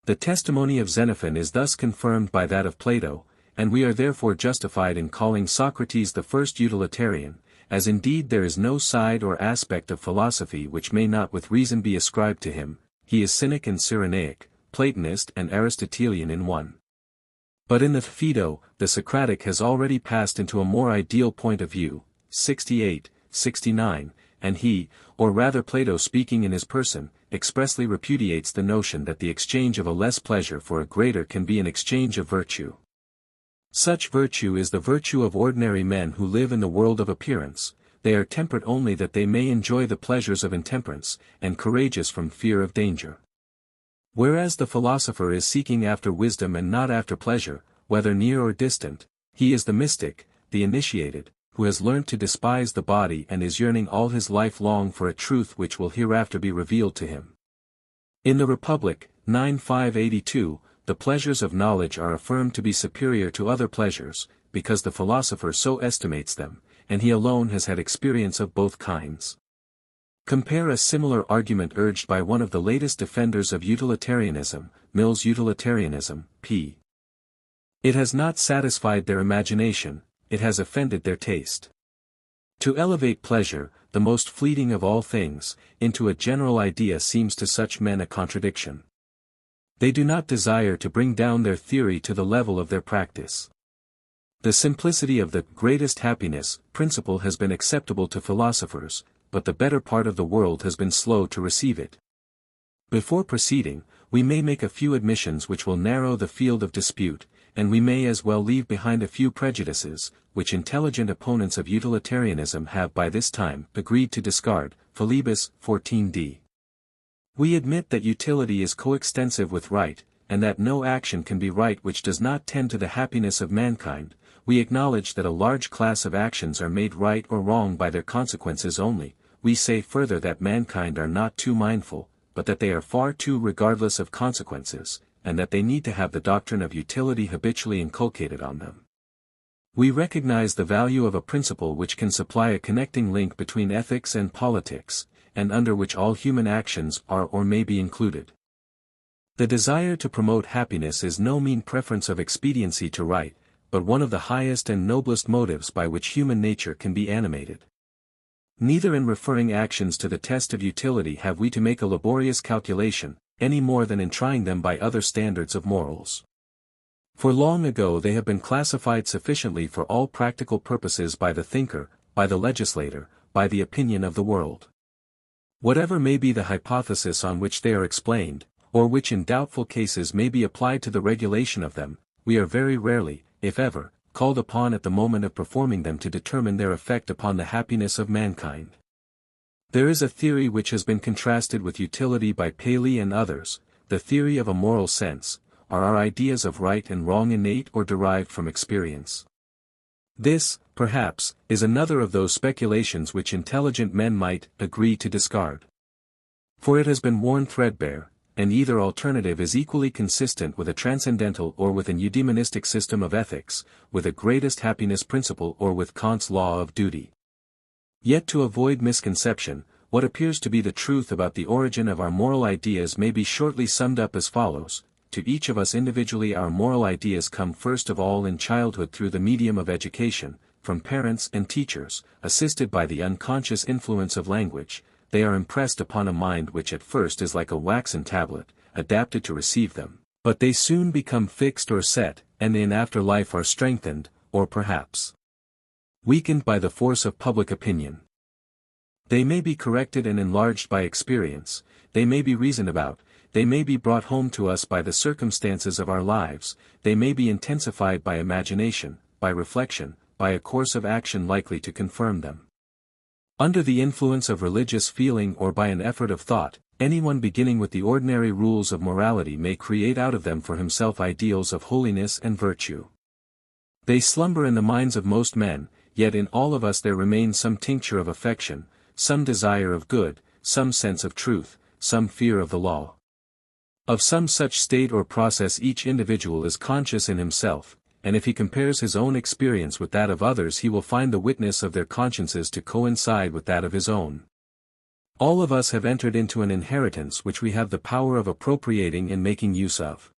The testimony of Xenophon is thus confirmed by that of Plato, and we are therefore justified in calling Socrates the first utilitarian, as indeed there is no side or aspect of philosophy which may not with reason be ascribed to him. He is Cynic and Cyrenaic, Platonist and Aristotelian in one. But in the Phaedo, the Socratic has already passed into a more ideal point of view, 68, 69, and he, or rather Plato speaking in his person, expressly repudiates the notion that the exchange of a less pleasure for a greater can be an exchange of virtue. Such virtue is the virtue of ordinary men who live in the world of appearance. They are temperate only that they may enjoy the pleasures of intemperance, and courageous from fear of danger. Whereas the philosopher is seeking after wisdom and not after pleasure, whether near or distant, he is the mystic, the initiated, who has learnt to despise the body and is yearning all his life long for a truth which will hereafter be revealed to him. In the Republic, 9:582, the pleasures of knowledge are affirmed to be superior to other pleasures, because the philosopher so estimates them, and he alone has had experience of both kinds. Compare a similar argument urged by one of the latest defenders of utilitarianism, Mill's Utilitarianism, p. It has not satisfied their imagination, it has offended their taste. To elevate pleasure, the most fleeting of all things, into a general idea seems to such men a contradiction. They do not desire to bring down their theory to the level of their practice. The simplicity of the greatest happiness principle has been acceptable to philosophers, but the better part of the world has been slow to receive it. Before proceeding, we may make a few admissions which will narrow the field of dispute, and we may as well leave behind a few prejudices, which intelligent opponents of utilitarianism have by this time agreed to discard. Philebus, 14d. We admit that utility is coextensive with right, and that no action can be right which does not tend to the happiness of mankind. We acknowledge that a large class of actions are made right or wrong by their consequences only. We say further that mankind are not too mindful, but that they are far too regardless of consequences, and that they need to have the doctrine of utility habitually inculcated on them. We recognize the value of a principle which can supply a connecting link between ethics and politics, and under which all human actions are or may be included. The desire to promote happiness is no mean preference of expediency to right, but one of the highest and noblest motives by which human nature can be animated. Neither in referring actions to the test of utility have we to make a laborious calculation, any more than in trying them by other standards of morals. For long ago they have been classified sufficiently for all practical purposes by the thinker, by the legislator, by the opinion of the world. Whatever may be the hypothesis on which they are explained, or which in doubtful cases may be applied to the regulation of them, we are very rarely, if ever, called upon at the moment of performing them to determine their effect upon the happiness of mankind. There is a theory which has been contrasted with utility by Paley and others, the theory of a moral sense. Are our ideas of right and wrong innate or derived from experience? This, perhaps, is another of those speculations which intelligent men might agree to discard. For it has been worn threadbare, and either alternative is equally consistent with a transcendental or with an eudaimonistic system of ethics, with a greatest happiness principle or with Kant's law of duty. Yet to avoid misconception, what appears to be the truth about the origin of our moral ideas may be shortly summed up as follows. To each of us individually our moral ideas come first of all in childhood through the medium of education, from parents and teachers, assisted by the unconscious influence of language. They are impressed upon a mind which at first is like a waxen tablet, adapted to receive them, but they soon become fixed or set, and in after life are strengthened, or perhaps weakened by the force of public opinion. They may be corrected and enlarged by experience, they may be reasoned about, they may be brought home to us by the circumstances of our lives, they may be intensified by imagination, by reflection, by a course of action likely to confirm them. Under the influence of religious feeling or by an effort of thought, anyone beginning with the ordinary rules of morality may create out of them for himself ideals of holiness and virtue. They slumber in the minds of most men, yet in all of us there remains some tincture of affection, some desire of good, some sense of truth, some fear of the law. Of some such state or process each individual is conscious in himself, and if he compares his own experience with that of others he will find the witness of their consciences to coincide with that of his own. All of us have entered into an inheritance which we have the power of appropriating and making use of.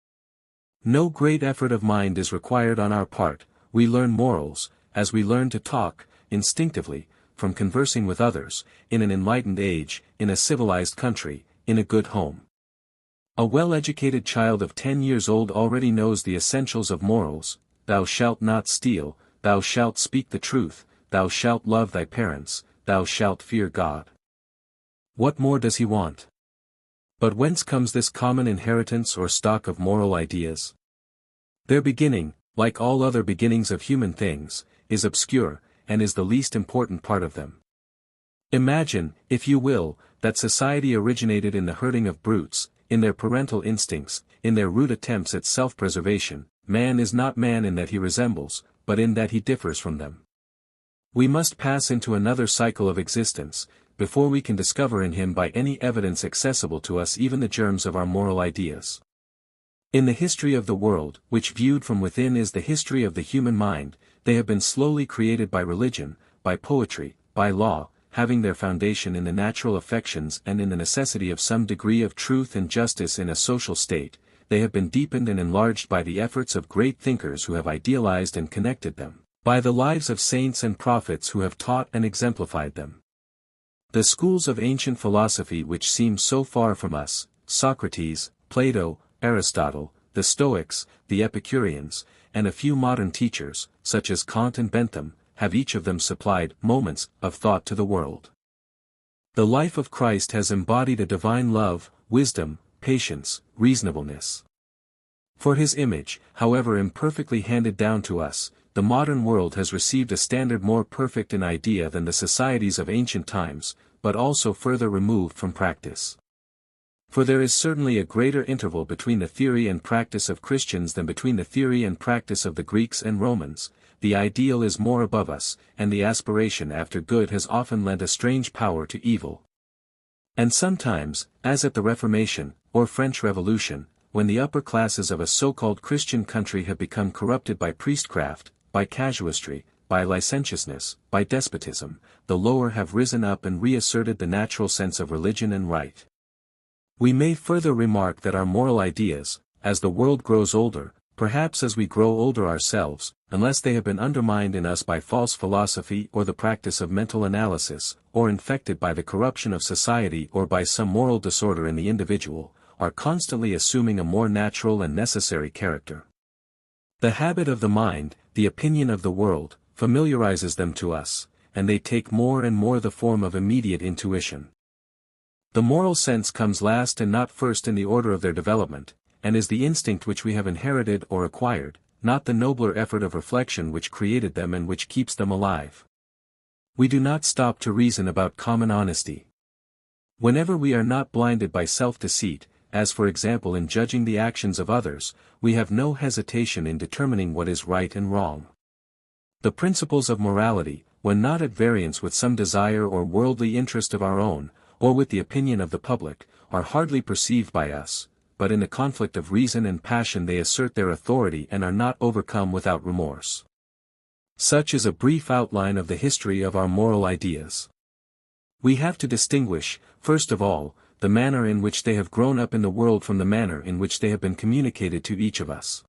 No great effort of mind is required on our part, we learn morals, as we learn to talk, instinctively, from conversing with others, in an enlightened age, in a civilized country, in a good home. A well-educated child of 10 years old already knows the essentials of morals. Thou shalt not steal, thou shalt speak the truth, thou shalt love thy parents, thou shalt fear God. What more does he want? But whence comes this common inheritance or stock of moral ideas? Their beginning, like all other beginnings of human things, is obscure, and is the least important part of them. Imagine, if you will, that society originated in the herding of brutes, in their parental instincts, in their rude attempts at self-preservation. Man is not man in that he resembles, but in that he differs from them. We must pass into another cycle of existence, before we can discover in him by any evidence accessible to us even the germs of our moral ideas. In the history of the world, which viewed from within is the history of the human mind, they have been slowly created by religion, by poetry, by law, having their foundation in the natural affections and in the necessity of some degree of truth and justice in a social state. They have been deepened and enlarged by the efforts of great thinkers who have idealized and connected them, by the lives of saints and prophets who have taught and exemplified them. The schools of ancient philosophy which seem so far from us, Socrates, Plato, Aristotle, the Stoics, the Epicureans, and a few modern teachers, such as Kant and Bentham, have each of them supplied moments of thought to the world. The life of Christ has embodied a divine love, wisdom, patience, reasonableness. For his image, however imperfectly handed down to us, the modern world has received a standard more perfect in idea than the societies of ancient times, but also further removed from practice. For there is certainly a greater interval between the theory and practice of Christians than between the theory and practice of the Greeks and Romans. The ideal is more above us, and the aspiration after good has often lent a strange power to evil. And sometimes, as at the Reformation, or French Revolution, when the upper classes of a so-called Christian country have become corrupted by priestcraft, by casuistry, by licentiousness, by despotism, the lower have risen up and reasserted the natural sense of religion and right. We may further remark that our moral ideas, as the world grows older, perhaps as we grow older ourselves, unless they have been undermined in us by false philosophy or the practice of mental analysis, or infected by the corruption of society or by some moral disorder in the individual, are constantly assuming a more natural and necessary character. The habit of the mind, the opinion of the world, familiarizes them to us, and they take more and more the form of immediate intuition. The moral sense comes last and not first in the order of their development, and is the instinct which we have inherited or acquired, not the nobler effort of reflection which created them and which keeps them alive. We do not stop to reason about common honesty. Whenever we are not blinded by self-deceit, as for example in judging the actions of others, we have no hesitation in determining what is right and wrong. The principles of morality, when not at variance with some desire or worldly interest of our own, or with the opinion of the public, are hardly perceived by us, but in a conflict of reason and passion they assert their authority and are not overcome without remorse. Such is a brief outline of the history of our moral ideas. We have to distinguish, first of all, the manner in which they have grown up in the world from the manner in which they have been communicated to each of us.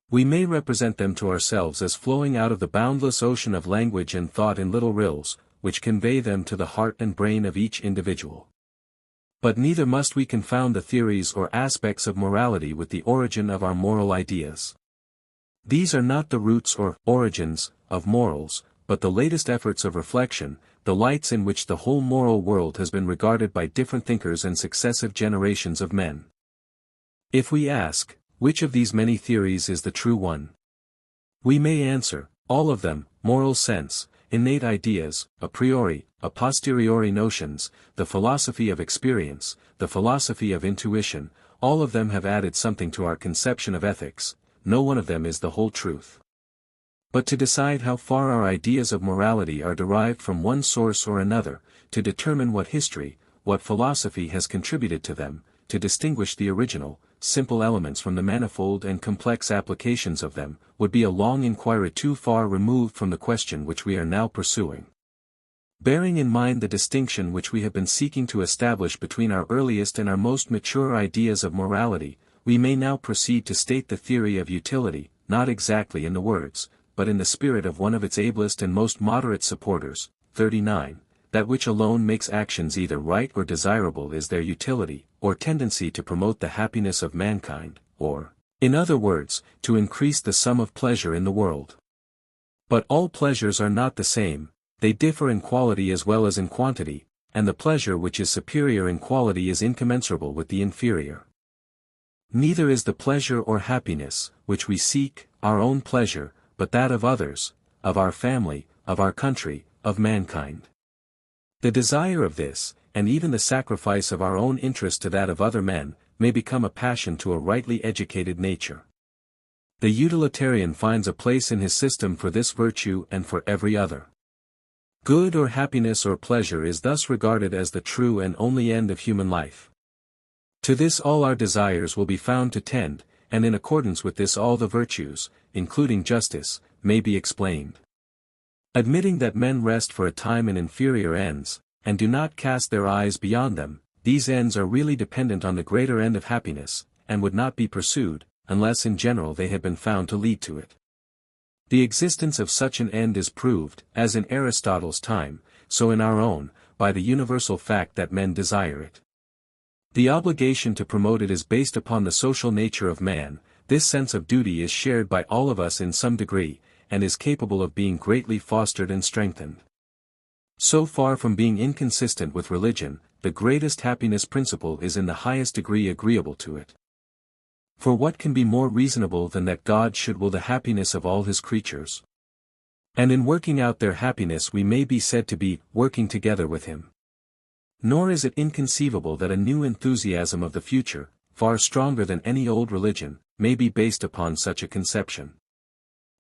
We may represent them to ourselves as flowing out of the boundless ocean of language and thought in little rills, which convey them to the heart and brain of each individual. But neither must we confound the theories or aspects of morality with the origin of our moral ideas. These are not the roots or origins of morals, but the latest efforts of reflection, the lights in which the whole moral world has been regarded by different thinkers and successive generations of men. If we ask, which of these many theories is the true one? We may answer, all of them: moral sense, innate ideas, a priori, a posteriori notions, the philosophy of experience, the philosophy of intuition, all of them have added something to our conception of ethics, no one of them is the whole truth. But to decide how far our ideas of morality are derived from one source or another, to determine what history, what philosophy has contributed to them, to distinguish the original, simple elements from the manifold and complex applications of them, would be a long inquiry too far removed from the question which we are now pursuing. Bearing in mind the distinction which we have been seeking to establish between our earliest and our most mature ideas of morality, we may now proceed to state the theory of utility, not exactly in the words, but in the spirit of one of its ablest and most moderate supporters. 39. That which alone makes actions either right or desirable is their utility, or tendency to promote the happiness of mankind, or, in other words, to increase the sum of pleasure in the world. But all pleasures are not the same, they differ in quality as well as in quantity, and the pleasure which is superior in quality is incommensurable with the inferior. Neither is the pleasure or happiness, which we seek, our own pleasure, but that of others, of our family, of our country, of mankind. The desire of this, and even the sacrifice of our own interest to that of other men, may become a passion to a rightly educated nature. The utilitarian finds a place in his system for this virtue and for every other. Good or happiness or pleasure is thus regarded as the true and only end of human life. To this all our desires will be found to tend, and in accordance with this all the virtues, including justice, may be explained. Admitting that men rest for a time in inferior ends, and do not cast their eyes beyond them, these ends are really dependent on the greater end of happiness, and would not be pursued, unless in general they had been found to lead to it. The existence of such an end is proved, as in Aristotle's time, so in our own, by the universal fact that men desire it. The obligation to promote it is based upon the social nature of man. This sense of duty is shared by all of us in some degree, and is capable of being greatly fostered and strengthened. So far from being inconsistent with religion, the greatest happiness principle is in the highest degree agreeable to it. For what can be more reasonable than that God should will the happiness of all his creatures? And in working out their happiness we may be said to be working together with him. Nor is it inconceivable that a new enthusiasm of the future, far stronger than any old religion, may be based upon such a conception.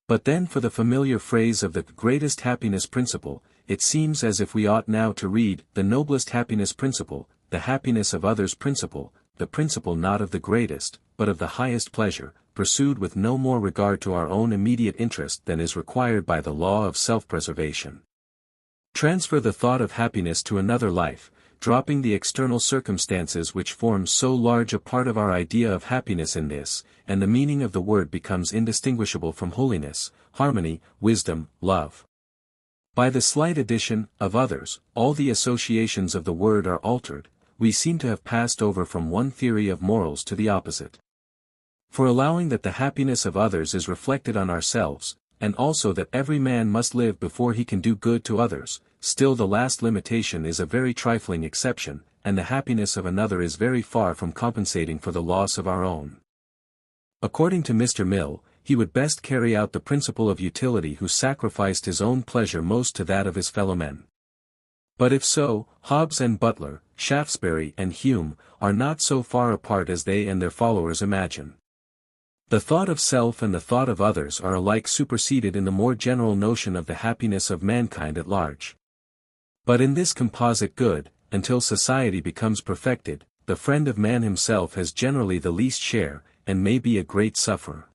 But then for the familiar phrase of the greatest happiness principle, it seems as if we ought now to read the noblest happiness principle, the happiness of others principle, the principle not of the greatest, but of the highest pleasure, pursued with no more regard to our own immediate interest than is required by the law of self-preservation. Transfer the thought of happiness to another life, dropping the external circumstances which form so large a part of our idea of happiness in this, and the meaning of the word becomes indistinguishable from holiness, harmony, wisdom, love. By the slight addition of others, all the associations of the word are altered. We seem to have passed over from one theory of morals to the opposite. For allowing that the happiness of others is reflected on ourselves, and also that every man must live before he can do good to others, still the last limitation is a very trifling exception, and the happiness of another is very far from compensating for the loss of our own. According to Mr. Mill, he would best carry out the principle of utility who sacrificed his own pleasure most to that of his fellowmen. But if so, Hobbes and Butler, Shaftesbury and Hume, are not so far apart as they and their followers imagine. The thought of self and the thought of others are alike superseded in the more general notion of the happiness of mankind at large. But in this composite good, until society becomes perfected, the friend of man himself has generally the least share, and may be a great sufferer.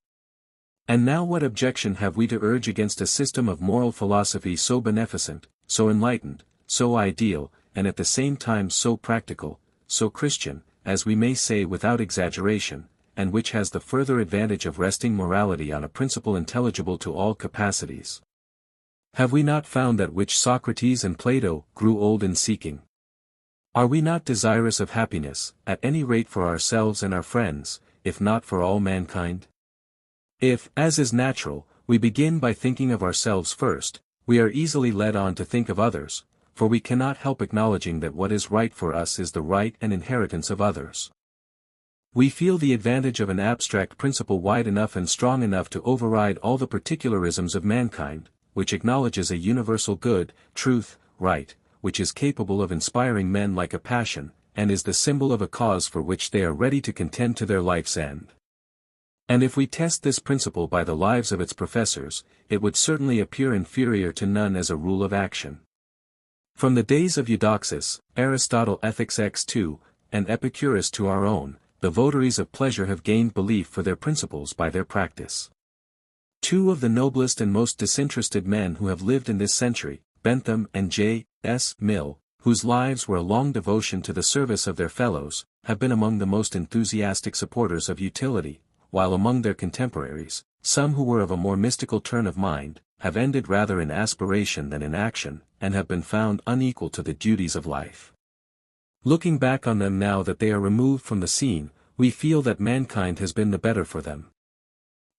And now what objection have we to urge against a system of moral philosophy so beneficent, so enlightened, so ideal, and at the same time so practical, so Christian, as we may say without exaggeration, and which has the further advantage of resting morality on a principle intelligible to all capacities? Have we not found that which Socrates and Plato grew old in seeking? Are we not desirous of happiness, at any rate for ourselves and our friends, if not for all mankind? If, as is natural, we begin by thinking of ourselves first, we are easily led on to think of others, for we cannot help acknowledging that what is right for us is the right and inheritance of others. We feel the advantage of an abstract principle wide enough and strong enough to override all the particularisms of mankind, which acknowledges a universal good, truth, right, which is capable of inspiring men like a passion, and is the symbol of a cause for which they are ready to contend to their life's end. And if we test this principle by the lives of its professors, it would certainly appear inferior to none as a rule of action. From the days of Eudoxus, Aristotle Ethics X2, and Epicurus to our own, the votaries of pleasure have gained belief for their principles by their practice. Two of the noblest and most disinterested men who have lived in this century, Bentham and J. S. Mill, whose lives were a long devotion to the service of their fellows, have been among the most enthusiastic supporters of utility, while among their contemporaries, some who were of a more mystical turn of mind, have ended rather in aspiration than in action, and have been found unequal to the duties of life. Looking back on them now that they are removed from the scene, we feel that mankind has been the better for them.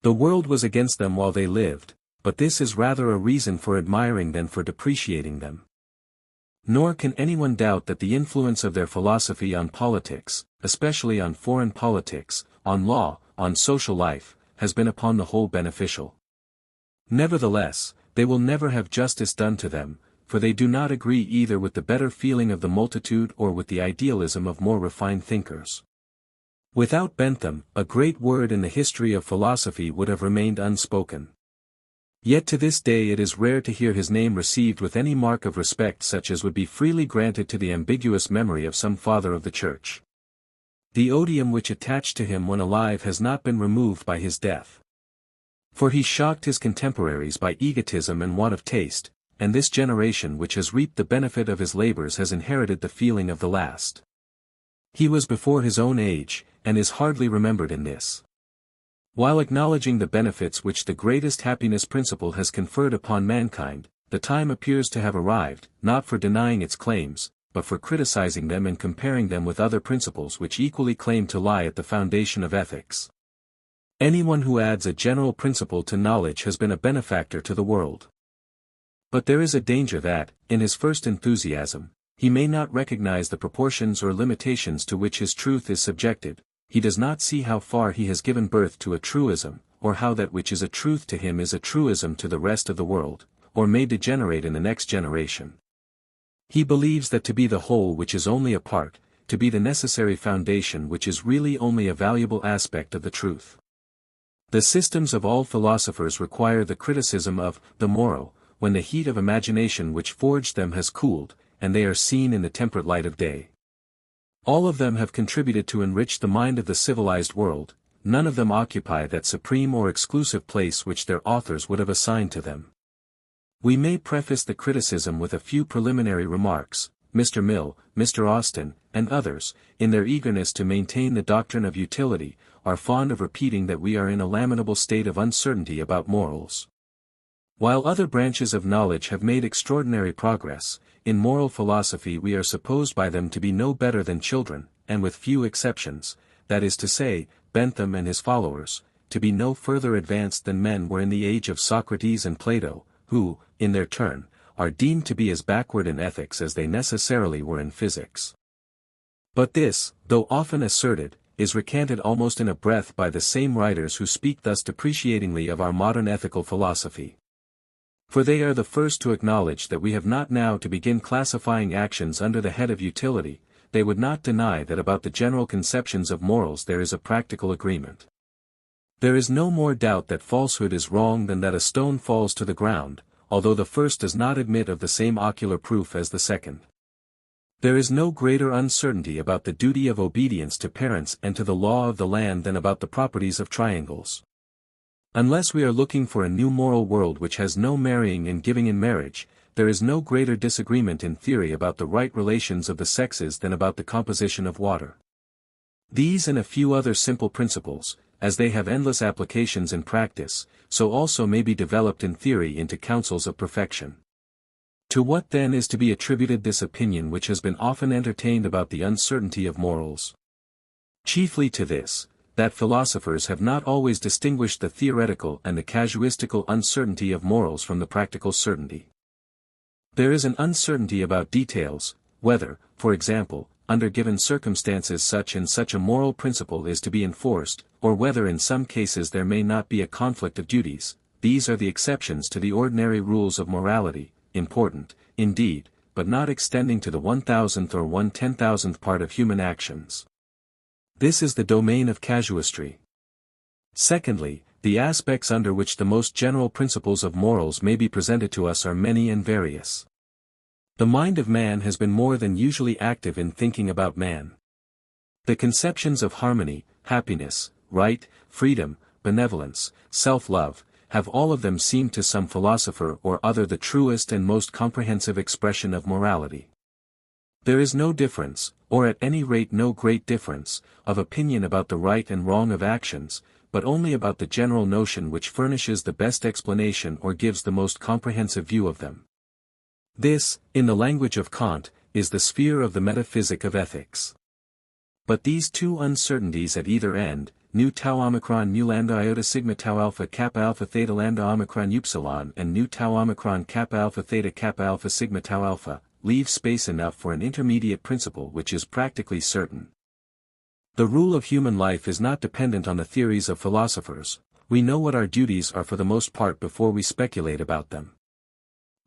The world was against them while they lived, but this is rather a reason for admiring than for depreciating them. Nor can anyone doubt that the influence of their philosophy on politics, especially on foreign politics, on law, on social life, has been upon the whole beneficial. Nevertheless, they will never have justice done to them, for they do not agree either with the better feeling of the multitude or with the idealism of more refined thinkers. Without Bentham, a great word in the history of philosophy would have remained unspoken. Yet to this day it is rare to hear his name received with any mark of respect such as would be freely granted to the ambiguous memory of some father of the Church. The odium which attached to him when alive has not been removed by his death. For he shocked his contemporaries by egotism and want of taste, and this generation which has reaped the benefit of his labors has inherited the feeling of the last. He was before his own age, and is hardly remembered in this. While acknowledging the benefits which the greatest happiness principle has conferred upon mankind, the time appears to have arrived, not for denying its claims, but for criticizing them and comparing them with other principles which equally claim to lie at the foundation of ethics. Anyone who adds a general principle to knowledge has been a benefactor to the world. But there is a danger that, in his first enthusiasm, he may not recognize the proportions or limitations to which his truth is subjected. He does not see how far he has given birth to a truism, or how that which is a truth to him is a truism to the rest of the world, or may degenerate in the next generation. He believes that to be the whole which is only a part, to be the necessary foundation which is really only a valuable aspect of the truth. The systems of all philosophers require the criticism of the moral, when the heat of imagination which forged them has cooled, and they are seen in the temperate light of day. All of them have contributed to enrich the mind of the civilized world, none of them occupy that supreme or exclusive place which their authors would have assigned to them. We may preface the criticism with a few preliminary remarks. Mr. Mill, Mr. Austin, and others, in their eagerness to maintain the doctrine of utility, are fond of repeating that we are in a lamentable state of uncertainty about morals. While other branches of knowledge have made extraordinary progress, in moral philosophy we are supposed by them to be no better than children, and with few exceptions, that is to say, Bentham and his followers, to be no further advanced than men were in the age of Socrates and Plato, who, in their turn, are deemed to be as backward in ethics as they necessarily were in physics. But this, though often asserted, is recanted almost in a breath by the same writers who speak thus depreciatingly of our modern ethical philosophy. For they are the first to acknowledge that we have not now to begin classifying actions under the head of utility. They would not deny that about the general conceptions of morals there is a practical agreement. There is no more doubt that falsehood is wrong than that a stone falls to the ground, although the first does not admit of the same ocular proof as the second. There is no greater uncertainty about the duty of obedience to parents and to the law of the land than about the properties of triangles. Unless we are looking for a new moral world which has no marrying and giving in marriage, there is no greater disagreement in theory about the right relations of the sexes than about the composition of water. These and a few other simple principles, as they have endless applications in practice, so also may be developed in theory into counsels of perfection. To what then is to be attributed this opinion which has been often entertained about the uncertainty of morals? Chiefly to this, that philosophers have not always distinguished the theoretical and the casuistical uncertainty of morals from the practical certainty. There is an uncertainty about details, whether, for example, under given circumstances such and such a moral principle is to be enforced, or whether in some cases there may not be a conflict of duties. These are the exceptions to the ordinary rules of morality, important, indeed, but not extending to the 1,000th or 1/10,000th part of human actions. This is the domain of casuistry. Secondly, the aspects under which the most general principles of morals may be presented to us are many and various. The mind of man has been more than usually active in thinking about man. The conceptions of harmony, happiness, right, freedom, benevolence, self-love, have all of them seemed to some philosopher or other the truest and most comprehensive expression of morality. There is no difference, or at any rate no great difference, of opinion about the right and wrong of actions, but only about the general notion which furnishes the best explanation or gives the most comprehensive view of them. This, in the language of Kant, is the sphere of the metaphysic of ethics. But these two uncertainties at either end, nu tau omicron nu lambda iota sigma tau alpha kappa alpha theta lambda omicron upsilon and nu tau omicron kappa alpha theta kappa alpha sigma tau alpha, leave space enough for an intermediate principle which is practically certain. The rule of human life is not dependent on the theories of philosophers. We know what our duties are for the most part before we speculate about them.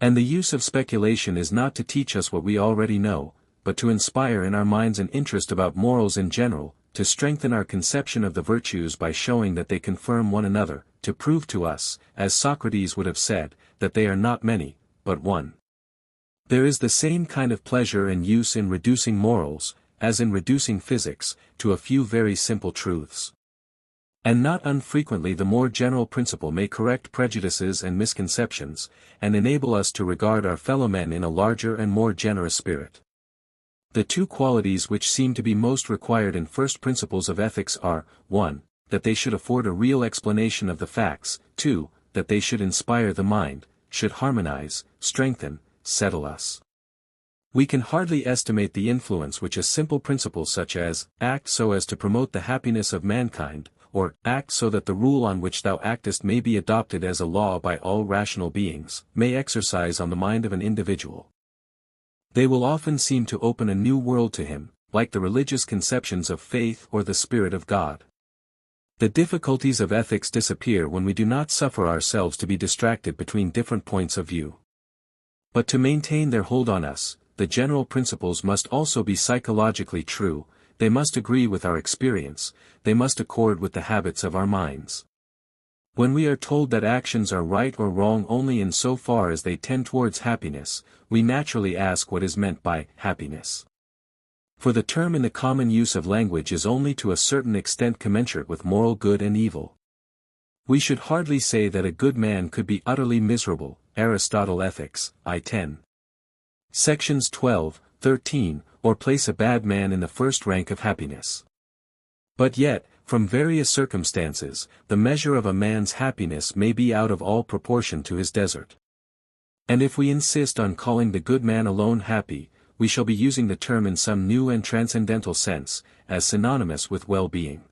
And the use of speculation is not to teach us what we already know, but to inspire in our minds an interest about morals in general, to strengthen our conception of the virtues by showing that they confirm one another, to prove to us, as Socrates would have said, that they are not many, but one. There is the same kind of pleasure and use in reducing morals, as in reducing physics, to a few very simple truths. And not unfrequently the more general principle may correct prejudices and misconceptions, and enable us to regard our fellow men in a larger and more generous spirit. The two qualities which seem to be most required in first principles of ethics are, 1, that they should afford a real explanation of the facts, 2, that they should inspire the mind, should harmonize, strengthen, settle us. We can hardly estimate the influence which a simple principle such as, act so as to promote the happiness of mankind, or, act so that the rule on which thou actest may be adopted as a law by all rational beings, may exercise on the mind of an individual. They will often seem to open a new world to him, like the religious conceptions of faith or the Spirit of God. The difficulties of ethics disappear when we do not suffer ourselves to be distracted between different points of view. But to maintain their hold on us, the general principles must also be psychologically true, they must agree with our experience, they must accord with the habits of our minds. When we are told that actions are right or wrong only in so far as they tend towards happiness, we naturally ask what is meant by happiness. For the term in the common use of language is only to a certain extent commensurate with moral good and evil. We should hardly say that a good man could be utterly miserable, Aristotle Ethics, I-10. Sections 12, 13, or place a bad man in the first rank of happiness. But yet, from various circumstances, the measure of a man's happiness may be out of all proportion to his desert. And if we insist on calling the good man alone happy, we shall be using the term in some new and transcendental sense, as synonymous with well-being.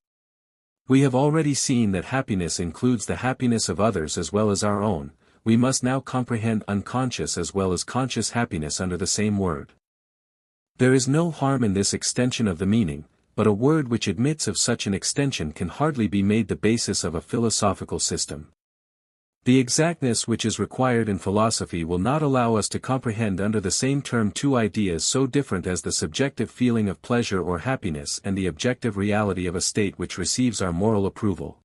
We have already seen that happiness includes the happiness of others as well as our own. We must now comprehend unconscious as well as conscious happiness under the same word. There is no harm in this extension of the meaning, but a word which admits of such an extension can hardly be made the basis of a philosophical system. The exactness which is required in philosophy will not allow us to comprehend under the same term two ideas so different as the subjective feeling of pleasure or happiness and the objective reality of a state which receives our moral approval.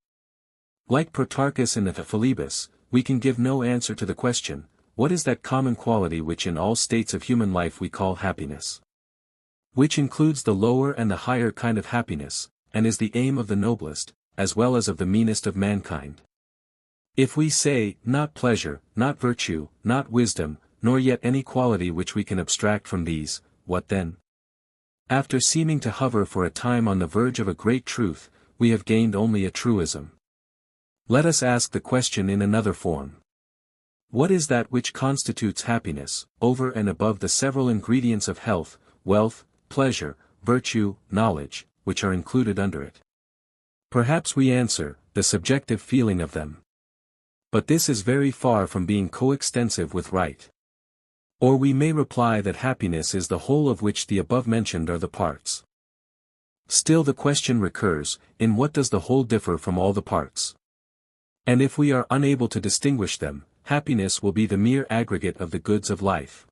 Like Protarchus in the Philebus, we can give no answer to the question, what is that common quality which in all states of human life we call happiness? Which includes the lower and the higher kind of happiness, and is the aim of the noblest, as well as of the meanest of mankind. If we say, not pleasure, not virtue, not wisdom, nor yet any quality which we can abstract from these, what then? After seeming to hover for a time on the verge of a great truth, we have gained only a truism. Let us ask the question in another form. What is that which constitutes happiness, over and above the several ingredients of health, wealth, pleasure, virtue, knowledge, which are included under it? Perhaps we answer, the subjective feeling of them. But this is very far from being coextensive with right. Or we may reply that happiness is the whole of which the above-mentioned are the parts. Still the question recurs, in what does the whole differ from all the parts? And if we are unable to distinguish them, happiness will be the mere aggregate of the goods of life.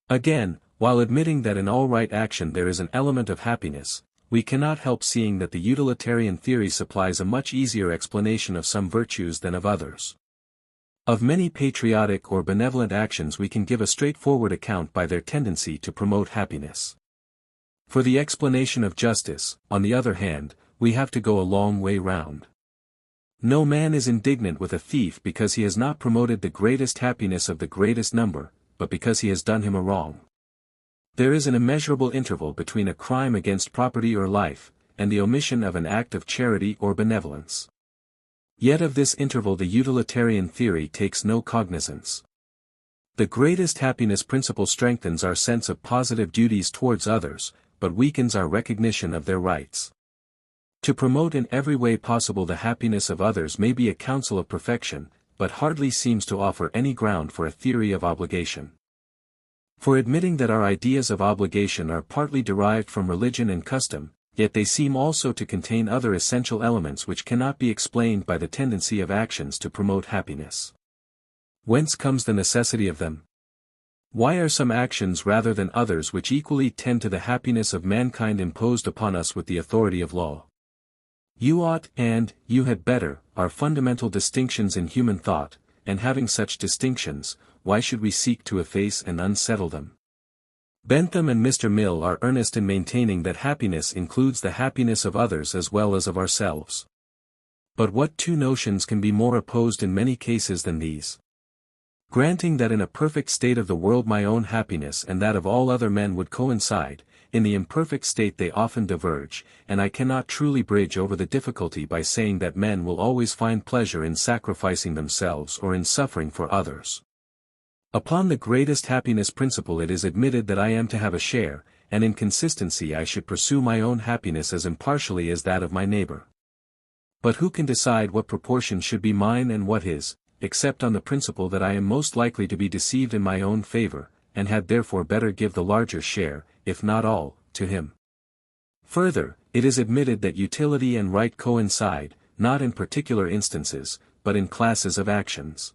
Again, while admitting that in all right action there is an element of happiness, we cannot help seeing that the utilitarian theory supplies a much easier explanation of some virtues than of others. Of many patriotic or benevolent actions we can give a straightforward account by their tendency to promote happiness. For the explanation of justice, on the other hand, we have to go a long way round. No man is indignant with a thief because he has not promoted the greatest happiness of the greatest number, but because he has done him a wrong. There is an immeasurable interval between a crime against property or life, and the omission of an act of charity or benevolence. Yet of this interval the utilitarian theory takes no cognizance. The greatest happiness principle strengthens our sense of positive duties towards others, but weakens our recognition of their rights. To promote in every way possible the happiness of others may be a counsel of perfection, but hardly seems to offer any ground for a theory of obligation. For admitting that our ideas of obligation are partly derived from religion and custom, yet they seem also to contain other essential elements which cannot be explained by the tendency of actions to promote happiness. Whence comes the necessity of them? Why are some actions rather than others which equally tend to the happiness of mankind imposed upon us with the authority of law? You ought and you had better are fundamental distinctions in human thought, and having such distinctions, why should we seek to efface and unsettle them? Bentham and Mr. Mill are earnest in maintaining that happiness includes the happiness of others as well as of ourselves. But what two notions can be more opposed in many cases than these? Granting that in a perfect state of the world my own happiness and that of all other men would coincide, in the imperfect state they often diverge, and I cannot truly bridge over the difficulty by saying that men will always find pleasure in sacrificing themselves or in suffering for others. Upon the greatest happiness principle it is admitted that I am to have a share, and in consistency I should pursue my own happiness as impartially as that of my neighbor. But who can decide what proportion should be mine and what his, except on the principle that I am most likely to be deceived in my own favor, and had therefore better give the larger share, if not all, to him? Further, it is admitted that utility and right coincide, not in particular instances, but in classes of actions.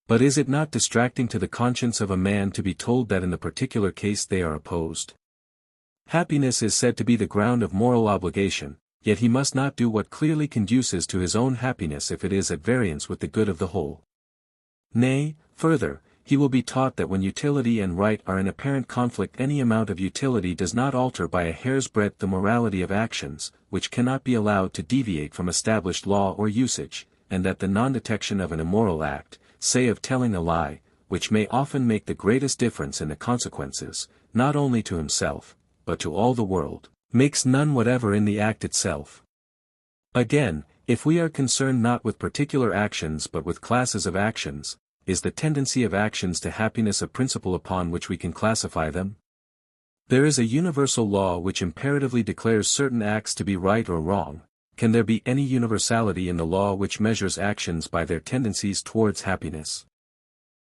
But is it not distracting to the conscience of a man to be told that in the particular case they are opposed? Happiness is said to be the ground of moral obligation, yet he must not do what clearly conduces to his own happiness if it is at variance with the good of the whole. Nay, further, he will be taught that when utility and right are in apparent conflict, any amount of utility does not alter by a hair's breadth the morality of actions, which cannot be allowed to deviate from established law or usage, and that the non-detection of an immoral act, say of telling a lie, which may often make the greatest difference in the consequences, not only to himself, but to all the world, makes none whatever in the act itself. Again, if we are concerned not with particular actions but with classes of actions, is the tendency of actions to happiness a principle upon which we can classify them? There is a universal law which imperatively declares certain acts to be right or wrong. Can there be any universality in the law which measures actions by their tendencies towards happiness?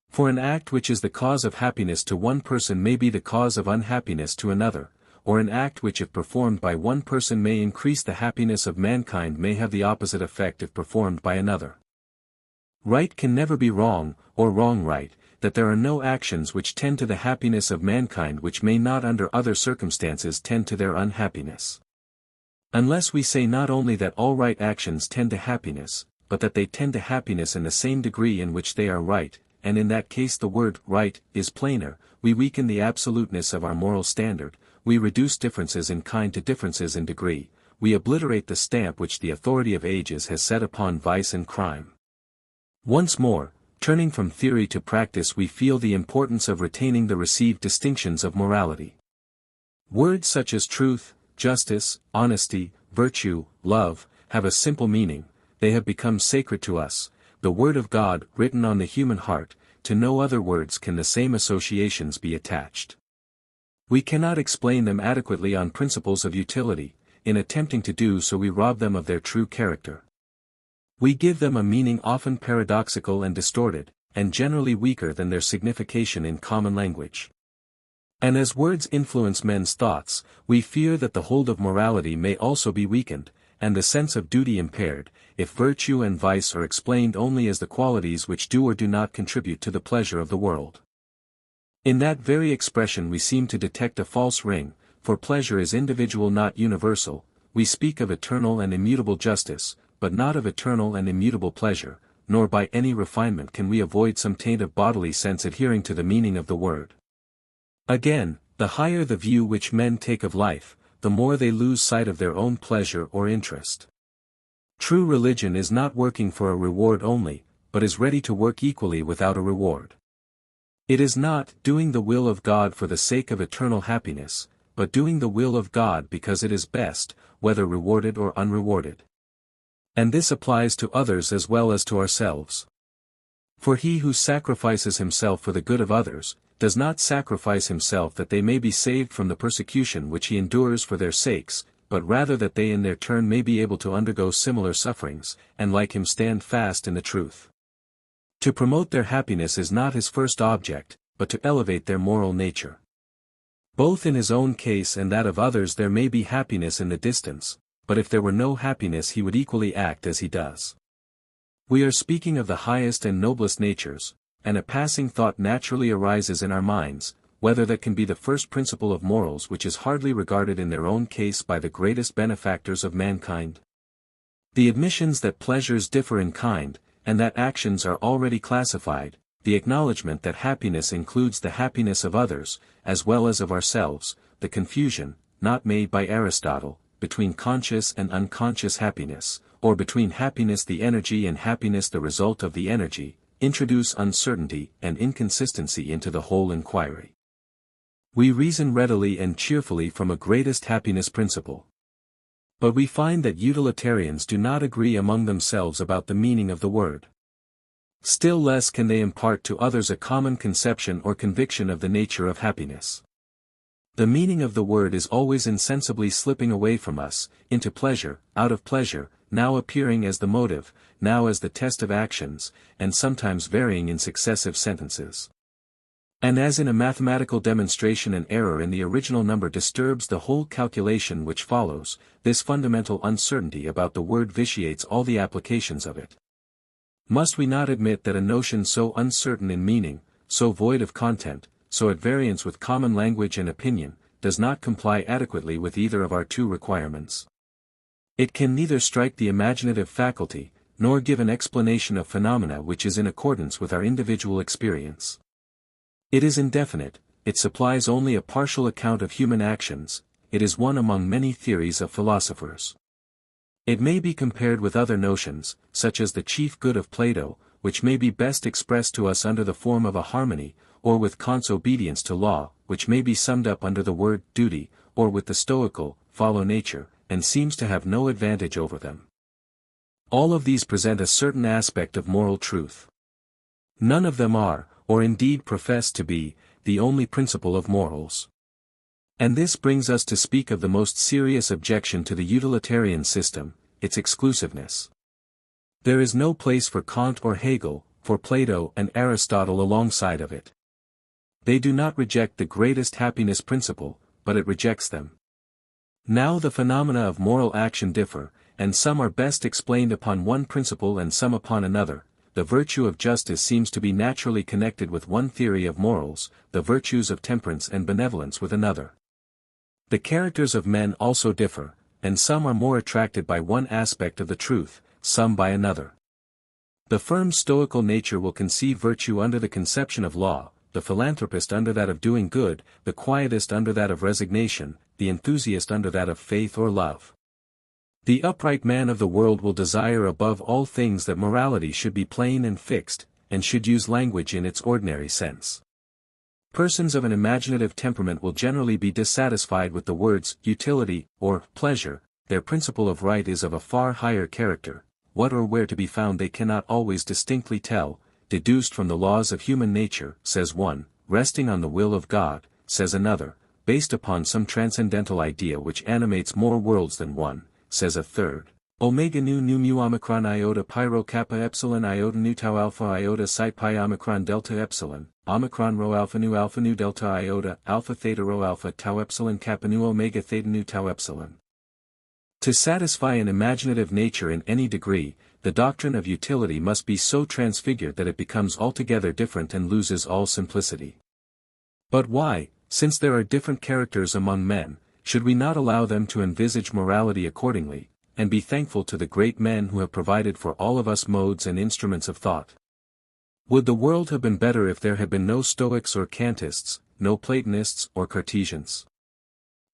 For an act which is the cause of happiness to one person may be the cause of unhappiness to another, or an act which if performed by one person may increase the happiness of mankind may have the opposite effect if performed by another. Right can never be wrong, or wrong right, that there are no actions which tend to the happiness of mankind which may not under other circumstances tend to their unhappiness. Unless we say not only that all right actions tend to happiness, but that they tend to happiness in the same degree in which they are right, and in that case the word right is plainer, we weaken the absoluteness of our moral standard, we reduce differences in kind to differences in degree, we obliterate the stamp which the authority of ages has set upon vice and crime. Once more, turning from theory to practice, we feel the importance of retaining the received distinctions of morality. Words such as truth, justice, honesty, virtue, love, have a simple meaning, they have become sacred to us, the word of God written on the human heart, to no other words can the same associations be attached. We cannot explain them adequately on principles of utility, in attempting to do so we rob them of their true character. We give them a meaning often paradoxical and distorted, and generally weaker than their signification in common language. And as words influence men's thoughts, we fear that the hold of morality may also be weakened, and the sense of duty impaired, if virtue and vice are explained only as the qualities which do or do not contribute to the pleasure of the world. In that very expression we seem to detect a false ring, for pleasure is individual not universal, we speak of eternal and immutable justice, but not of eternal and immutable pleasure, nor by any refinement can we avoid some taint of bodily sense adhering to the meaning of the word. Again, the higher the view which men take of life, the more they lose sight of their own pleasure or interest. True religion is not working for a reward only, but is ready to work equally without a reward. It is not doing the will of God for the sake of eternal happiness, but doing the will of God because it is best, whether rewarded or unrewarded. And this applies to others as well as to ourselves. For he who sacrifices himself for the good of others, does not sacrifice himself that they may be saved from the persecution which he endures for their sakes, but rather that they in their turn may be able to undergo similar sufferings, and like him stand fast in the truth. To promote their happiness is not his first object, but to elevate their moral nature. Both in his own case and that of others there may be happiness in the distance, but if there were no happiness he would equally act as he does. We are speaking of the highest and noblest natures, and a passing thought naturally arises in our minds, whether that can be the first principle of morals which is hardly regarded in their own case by the greatest benefactors of mankind. The admissions that pleasures differ in kind, and that actions are already classified, the acknowledgement that happiness includes the happiness of others, as well as of ourselves, the confusion, not made by Aristotle, between conscious and unconscious happiness, or between happiness the energy and happiness the result of the energy, introduce uncertainty and inconsistency into the whole inquiry. We reason readily and cheerfully from a greatest happiness principle. But we find that utilitarians do not agree among themselves about the meaning of the word. Still less can they impart to others a common conception or conviction of the nature of happiness. The meaning of the word is always insensibly slipping away from us, into pleasure, out of pleasure, now appearing as the motive, now as the test of actions, and sometimes varying in successive sentences. And as in a mathematical demonstration an error in the original number disturbs the whole calculation which follows, this fundamental uncertainty about the word vitiates all the applications of it. Must we not admit that a notion so uncertain in meaning, so void of content, so at variance with common language and opinion, does not comply adequately with either of our two requirements? It can neither strike the imaginative faculty, nor give an explanation of phenomena which is in accordance with our individual experience. It is indefinite, it supplies only a partial account of human actions, it is one among many theories of philosophers. It may be compared with other notions, such as the chief good of Plato, which may be best expressed to us under the form of a harmony, or with Kant's obedience to law, which may be summed up under the word duty, or with the Stoical, follow nature, and seems to have no advantage over them. All of these present a certain aspect of moral truth. None of them are, or indeed profess to be, the only principle of morals. And this brings us to speak of the most serious objection to the utilitarian system, its exclusiveness. There is no place for Kant or Hegel, for Plato and Aristotle alongside of it. They do not reject the greatest happiness principle, but it rejects them. Now the phenomena of moral action differ, and some are best explained upon one principle and some upon another. The virtue of justice seems to be naturally connected with one theory of morals, the virtues of temperance and benevolence with another. The characters of men also differ, and some are more attracted by one aspect of the truth, some by another. The firm stoical nature will conceive virtue under the conception of law, the philanthropist under that of doing good, the quietist under that of resignation, the enthusiast under that of faith or love. The upright man of the world will desire above all things that morality should be plain and fixed, and should use language in its ordinary sense. Persons of an imaginative temperament will generally be dissatisfied with the words utility or pleasure. Their principle of right is of a far higher character. What or where to be found they cannot always distinctly tell, deduced from the laws of human nature, says one, resting on the will of God, says another, based upon some transcendental idea which animates more worlds than one, says a third. Omega nu mu omicron iota pyro kappa epsilon iota nu tau alpha iota psi pi omicron delta epsilon, omicron rho alpha nu delta iota alpha theta rho alpha tau epsilon kappa nu omega theta nu tau epsilon. To satisfy an imaginative nature in any degree, the doctrine of utility must be so transfigured that it becomes altogether different and loses all simplicity. But why, since there are different characters among men, should we not allow them to envisage morality accordingly, and be thankful to the great men who have provided for all of us modes and instruments of thought? Would the world have been better if there had been no Stoics or Kantists, no Platonists or Cartesians?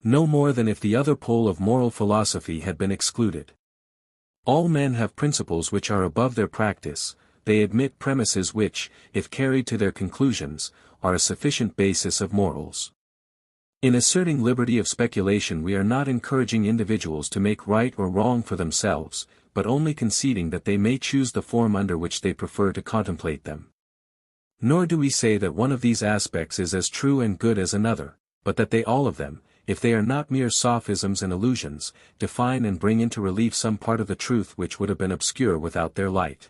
No more than if the other pole of moral philosophy had been excluded. All men have principles which are above their practice, they admit premises which, if carried to their conclusions, are a sufficient basis of morals. In asserting liberty of speculation we are not encouraging individuals to make right or wrong for themselves, but only conceding that they may choose the form under which they prefer to contemplate them. Nor do we say that one of these aspects is as true and good as another, but that they all of them, if they are not mere sophisms and illusions, define and bring into relief some part of the truth which would have been obscure without their light.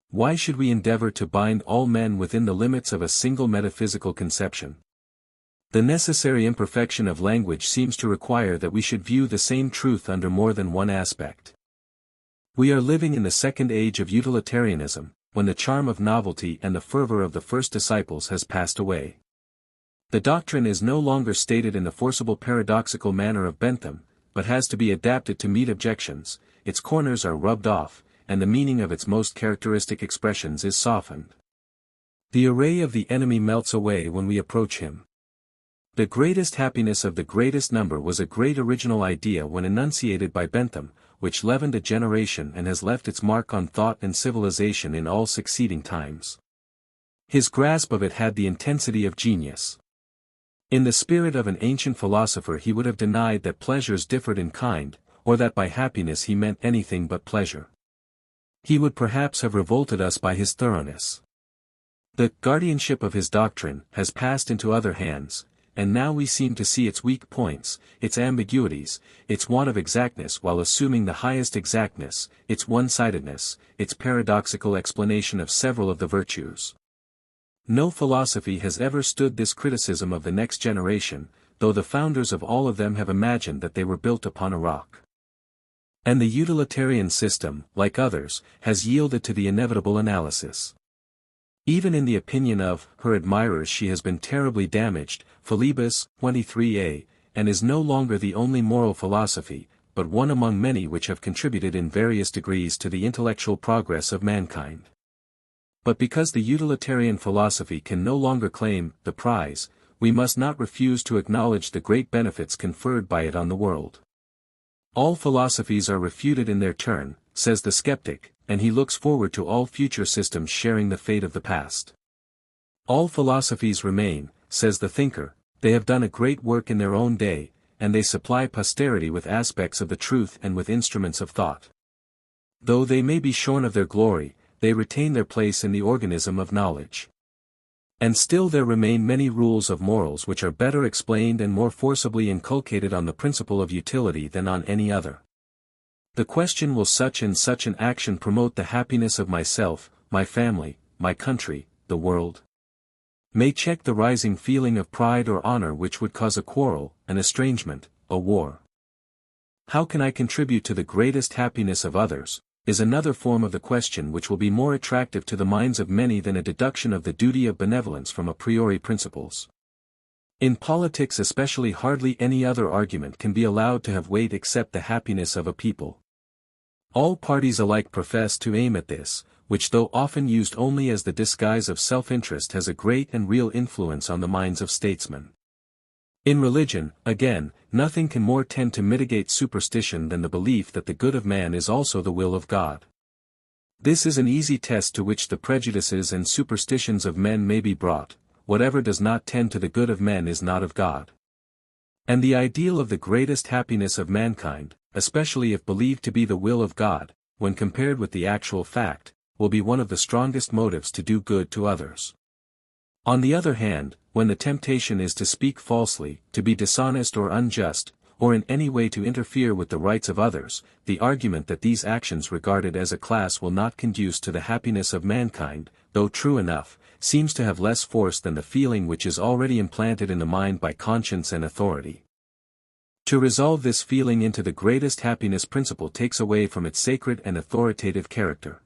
Why should we endeavor to bind all men within the limits of a single metaphysical conception? The necessary imperfection of language seems to require that we should view the same truth under more than one aspect. We are living in the second age of utilitarianism, when the charm of novelty and the fervor of the first disciples has passed away. The doctrine is no longer stated in the forcible paradoxical manner of Bentham, but has to be adapted to meet objections, its corners are rubbed off, and the meaning of its most characteristic expressions is softened. The array of the enemy melts away when we approach him. The greatest happiness of the greatest number was a great original idea when enunciated by Bentham, which leavened a generation and has left its mark on thought and civilization in all succeeding times. His grasp of it had the intensity of genius. In the spirit of an ancient philosopher he would have denied that pleasures differed in kind, or that by happiness he meant anything but pleasure. He would perhaps have revolted us by his thoroughness. The guardianship of his doctrine has passed into other hands, and now we seem to see its weak points, its ambiguities, its want of exactness while assuming the highest exactness, its one-sidedness, its paradoxical explanation of several of the virtues. No philosophy has ever stood this criticism of the next generation, though the founders of all of them have imagined that they were built upon a rock. And the utilitarian system, like others, has yielded to the inevitable analysis. Even in the opinion of her admirers she has been terribly damaged, Philebus, 23a, and is no longer the only moral philosophy, but one among many which have contributed in various degrees to the intellectual progress of mankind. But because the utilitarian philosophy can no longer claim the prize, we must not refuse to acknowledge the great benefits conferred by it on the world. All philosophies are refuted in their turn, says the skeptic, and he looks forward to all future systems sharing the fate of the past. All philosophies remain, says the thinker, they have done a great work in their own day, and they supply posterity with aspects of the truth and with instruments of thought. Though they may be shorn of their glory, they retain their place in the organism of knowledge. And still there remain many rules of morals which are better explained and more forcibly inculcated on the principle of utility than on any other. The question, will such and such an action promote the happiness of myself, my family, my country, the world? May check the rising feeling of pride or honor which would cause a quarrel, an estrangement, a war. How can I contribute to the greatest happiness of others, is another form of the question which will be more attractive to the minds of many than a deduction of the duty of benevolence from a priori principles. In politics especially, hardly any other argument can be allowed to have weight except the happiness of a people. All parties alike profess to aim at this, which though often used only as the disguise of self-interest has a great and real influence on the minds of statesmen. In religion, again, nothing can more tend to mitigate superstition than the belief that the good of man is also the will of God. This is an easy test to which the prejudices and superstitions of men may be brought: whatever does not tend to the good of men is not of God. And the ideal of the greatest happiness of mankind, especially if believed to be the will of God, when compared with the actual fact, will be one of the strongest motives to do good to others. On the other hand, when the temptation is to speak falsely, to be dishonest or unjust, or in any way to interfere with the rights of others, the argument that these actions regarded as a class will not conduce to the happiness of mankind, though true enough, seems to have less force than the feeling which is already implanted in the mind by conscience and authority. To resolve this feeling into the greatest happiness principle takes away from its sacred and authoritative character.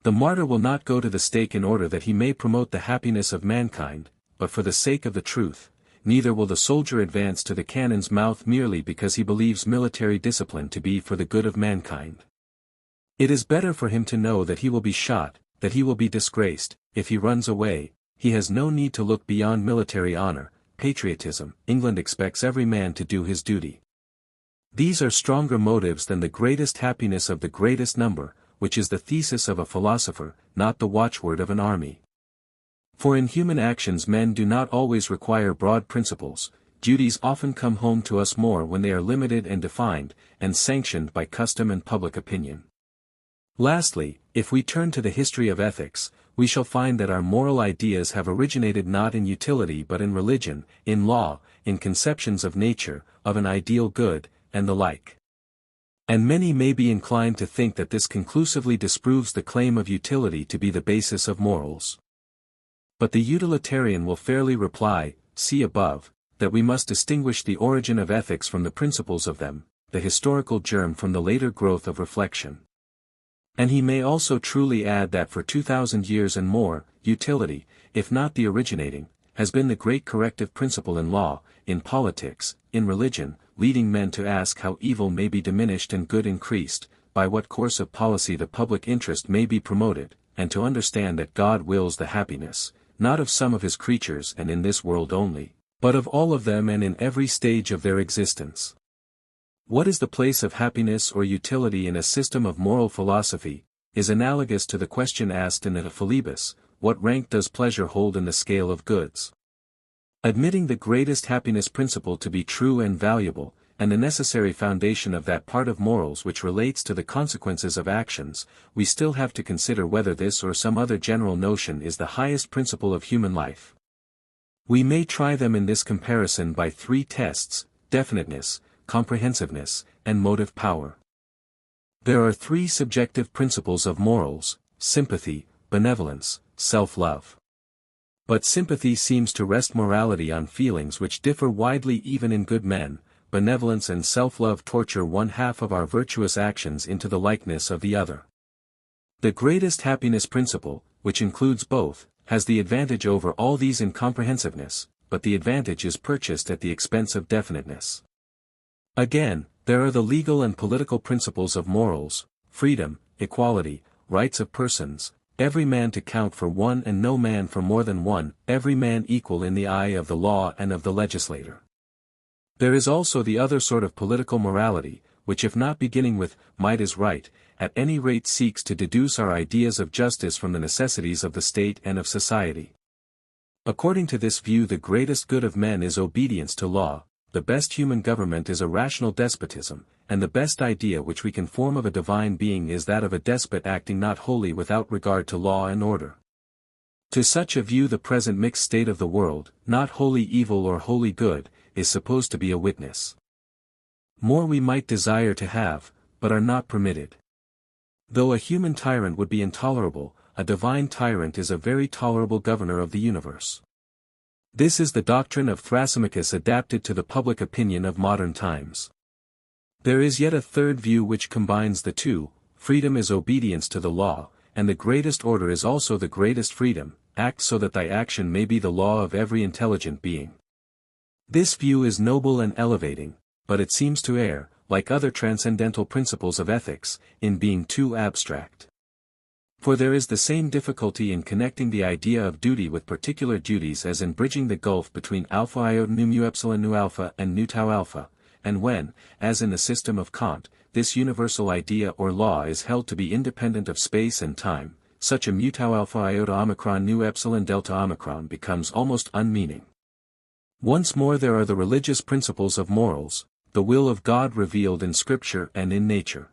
The martyr will not go to the stake in order that he may promote the happiness of mankind, but for the sake of the truth. Neither will the soldier advance to the cannon's mouth merely because he believes military discipline to be for the good of mankind. It is better for him to know that he will be shot, that he will be disgraced. If he runs away, he has no need to look beyond military honor, patriotism. England expects every man to do his duty. These are stronger motives than the greatest happiness of the greatest number, which is the thesis of a philosopher, not the watchword of an army. For in human actions men do not always require broad principles. Duties often come home to us more when they are limited and defined, and sanctioned by custom and public opinion. Lastly, if we turn to the history of ethics, we shall find that our moral ideas have originated not in utility but in religion, in law, in conceptions of nature, of an ideal good, and the like. And many may be inclined to think that this conclusively disproves the claim of utility to be the basis of morals. But the utilitarian will fairly reply, see above, that we must distinguish the origin of ethics from the principles of them, the historical germ from the later growth of reflection. And he may also truly add that for 2,000 years and more, utility, if not the originating, has been the great corrective principle in law, in politics, in religion, leading men to ask how evil may be diminished and good increased, by what course of policy the public interest may be promoted, and to understand that God wills the happiness, not of some of his creatures and in this world only, but of all of them and in every stage of their existence. What is the place of happiness or utility in a system of moral philosophy, is analogous to the question asked in the Philebus: what rank does pleasure hold in the scale of goods? Admitting the greatest happiness principle to be true and valuable, and the necessary foundation of that part of morals which relates to the consequences of actions, we still have to consider whether this or some other general notion is the highest principle of human life. We may try them in this comparison by three tests: definiteness, comprehensiveness, and motive power. There are three subjective principles of morals: sympathy, benevolence, self-love. But sympathy seems to rest morality on feelings which differ widely even in good men. Benevolence and self-love torture one half of our virtuous actions into the likeness of the other. The greatest happiness principle, which includes both, has the advantage over all these in comprehensiveness, but the advantage is purchased at the expense of definiteness. Again, there are the legal and political principles of morals: freedom, equality, rights of persons, every man to count for one and no man for more than one, every man equal in the eye of the law and of the legislator. There is also the other sort of political morality, which if not beginning with, might is right, at any rate seeks to deduce our ideas of justice from the necessities of the state and of society. According to this view the greatest good of men is obedience to law, the best human government is a rational despotism, and the best idea which we can form of a divine being is that of a despot acting not wholly without regard to law and order. To such a view the present mixed state of the world, not wholly evil or wholly good, is supposed to be a witness. More we might desire to have, but are not permitted. Though a human tyrant would be intolerable, a divine tyrant is a very tolerable governor of the universe. This is the doctrine of Thrasymachus adapted to the public opinion of modern times. There is yet a third view which combines the two: freedom is obedience to the law, and the greatest order is also the greatest freedom, act so that thy action may be the law of every intelligent being. This view is noble and elevating, but it seems to err, like other transcendental principles of ethics, in being too abstract. For there is the same difficulty in connecting the idea of duty with particular duties as in bridging the gulf between alpha iota nu mu epsilon nu alpha and nu tau alpha, and when, as in the system of Kant, this universal idea or law is held to be independent of space and time, such a mu tau alpha iota omicron nu epsilon delta omicron becomes almost unmeaning. Once more there are the religious principles of morals, the will of God revealed in Scripture and in nature.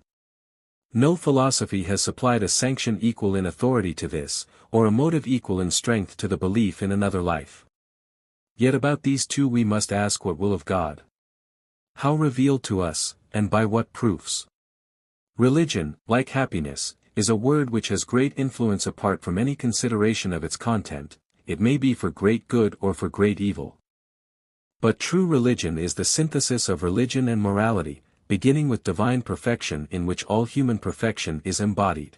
No philosophy has supplied a sanction equal in authority to this, or a motive equal in strength to the belief in another life. Yet about these two we must ask what will of God? How revealed to us, and by what proofs? Religion, like happiness, is a word which has great influence apart from any consideration of its content, it may be for great good or for great evil. But true religion is the synthesis of religion and morality, beginning with divine perfection in which all human perfection is embodied.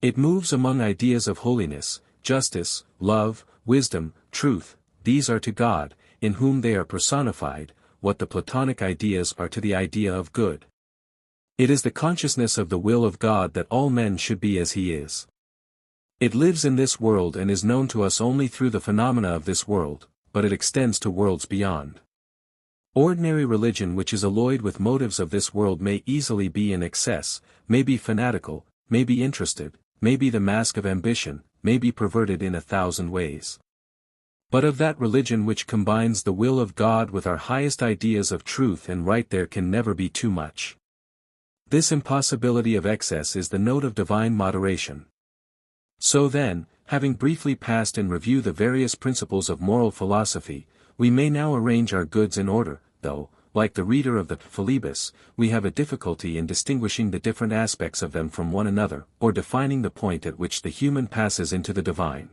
It moves among ideas of holiness, justice, love, wisdom, truth. These are to God, in whom they are personified, what the Platonic ideas are to the idea of good. It is the consciousness of the will of God that all men should be as He is. It lives in this world and is known to us only through the phenomena of this world, but it extends to worlds beyond. Ordinary religion which is alloyed with motives of this world may easily be in excess, may be fanatical, may be interested, may be the mask of ambition, may be perverted in 1,000 ways. But of that religion which combines the will of God with our highest ideas of truth and right there can never be too much. This impossibility of excess is the note of divine moderation. So then, having briefly passed in review the various principles of moral philosophy, we may now arrange our goods in order, though, like the reader of the Philebus, we have a difficulty in distinguishing the different aspects of them from one another, or defining the point at which the human passes into the divine.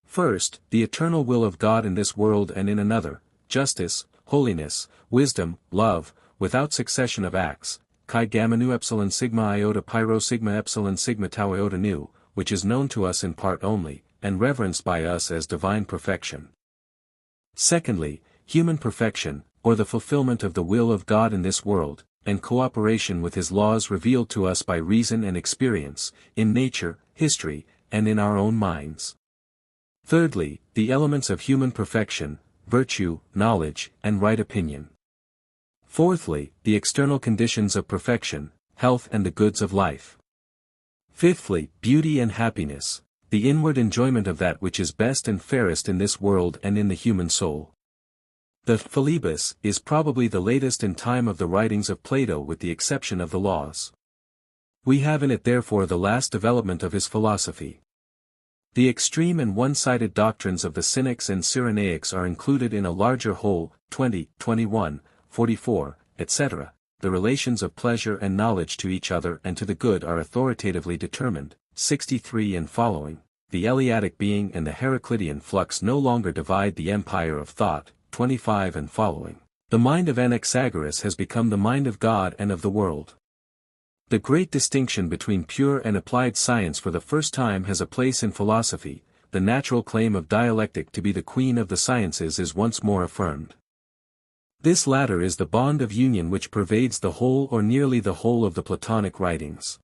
First, the eternal will of God in this world and in another, justice, holiness, wisdom, love, without succession of acts, chi gamma nu epsilon sigma iota pyro sigma epsilon sigma tau iota nu, which is known to us in part only, and reverenced by us as divine perfection. Secondly, human perfection, or the fulfillment of the will of God in this world, and cooperation with His laws revealed to us by reason and experience, in nature, history, and in our own minds. Thirdly, the elements of human perfection, virtue, knowledge, and right opinion. Fourthly, the external conditions of perfection, health and the goods of life. Fifthly, beauty and happiness, the inward enjoyment of that which is best and fairest in this world and in the human soul. The Philebus is probably the latest in time of the writings of Plato with the exception of the Laws. We have in it therefore the last development of his philosophy. The extreme and one-sided doctrines of the Cynics and Cyrenaics are included in a larger whole, 20, 21, 44, etc. The relations of pleasure and knowledge to each other and to the good are authoritatively determined, 63 and following. The Eleatic being and the Heraclitean flux no longer divide the empire of thought, 25 and following. The mind of Anaxagoras has become the mind of God and of the world. The great distinction between pure and applied science for the first time has a place in philosophy. The natural claim of dialectic to be the queen of the sciences is once more affirmed. This latter is the bond of union which pervades the whole or nearly the whole of the Platonic writings.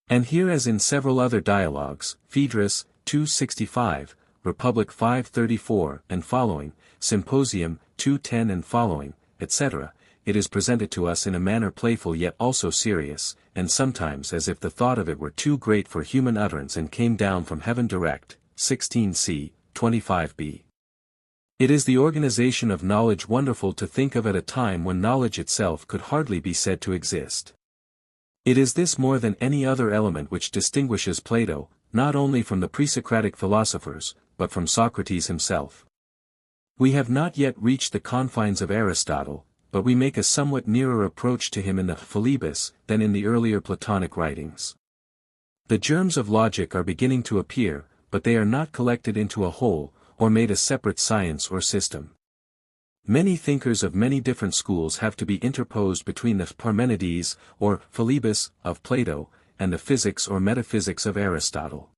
And here as in several other dialogues, Phaedrus, 265, Republic 534 and following, Symposium, 210 and following, etc., it is presented to us in a manner playful yet also serious, and sometimes as if the thought of it were too great for human utterance and came down from heaven direct, 16c, 25b. It is the organization of knowledge wonderful to think of at a time when knowledge itself could hardly be said to exist. It is this more than any other element which distinguishes Plato, not only from the pre-Socratic philosophers, but from Socrates himself. We have not yet reached the confines of Aristotle, but we make a somewhat nearer approach to him in the Philebus than in the earlier Platonic writings. The germs of logic are beginning to appear, but they are not collected into a whole, or made a separate science or system. Many thinkers of many different schools have to be interposed between the Parmenides, or Philebus, of Plato, and the physics or metaphysics of Aristotle.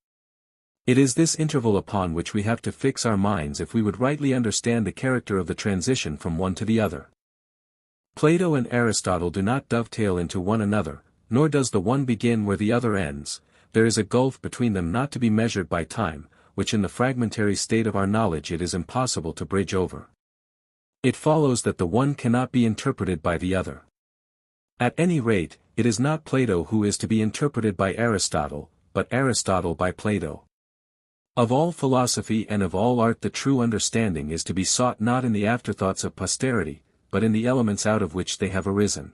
It is this interval upon which we have to fix our minds if we would rightly understand the character of the transition from one to the other. Plato and Aristotle do not dovetail into one another, nor does the one begin where the other ends. There is a gulf between them not to be measured by time, which in the fragmentary state of our knowledge it is impossible to bridge over. It follows that the one cannot be interpreted by the other. At any rate, it is not Plato who is to be interpreted by Aristotle, but Aristotle by Plato. Of all philosophy and of all art the true understanding is to be sought not in the afterthoughts of posterity, but in the elements out of which they have arisen.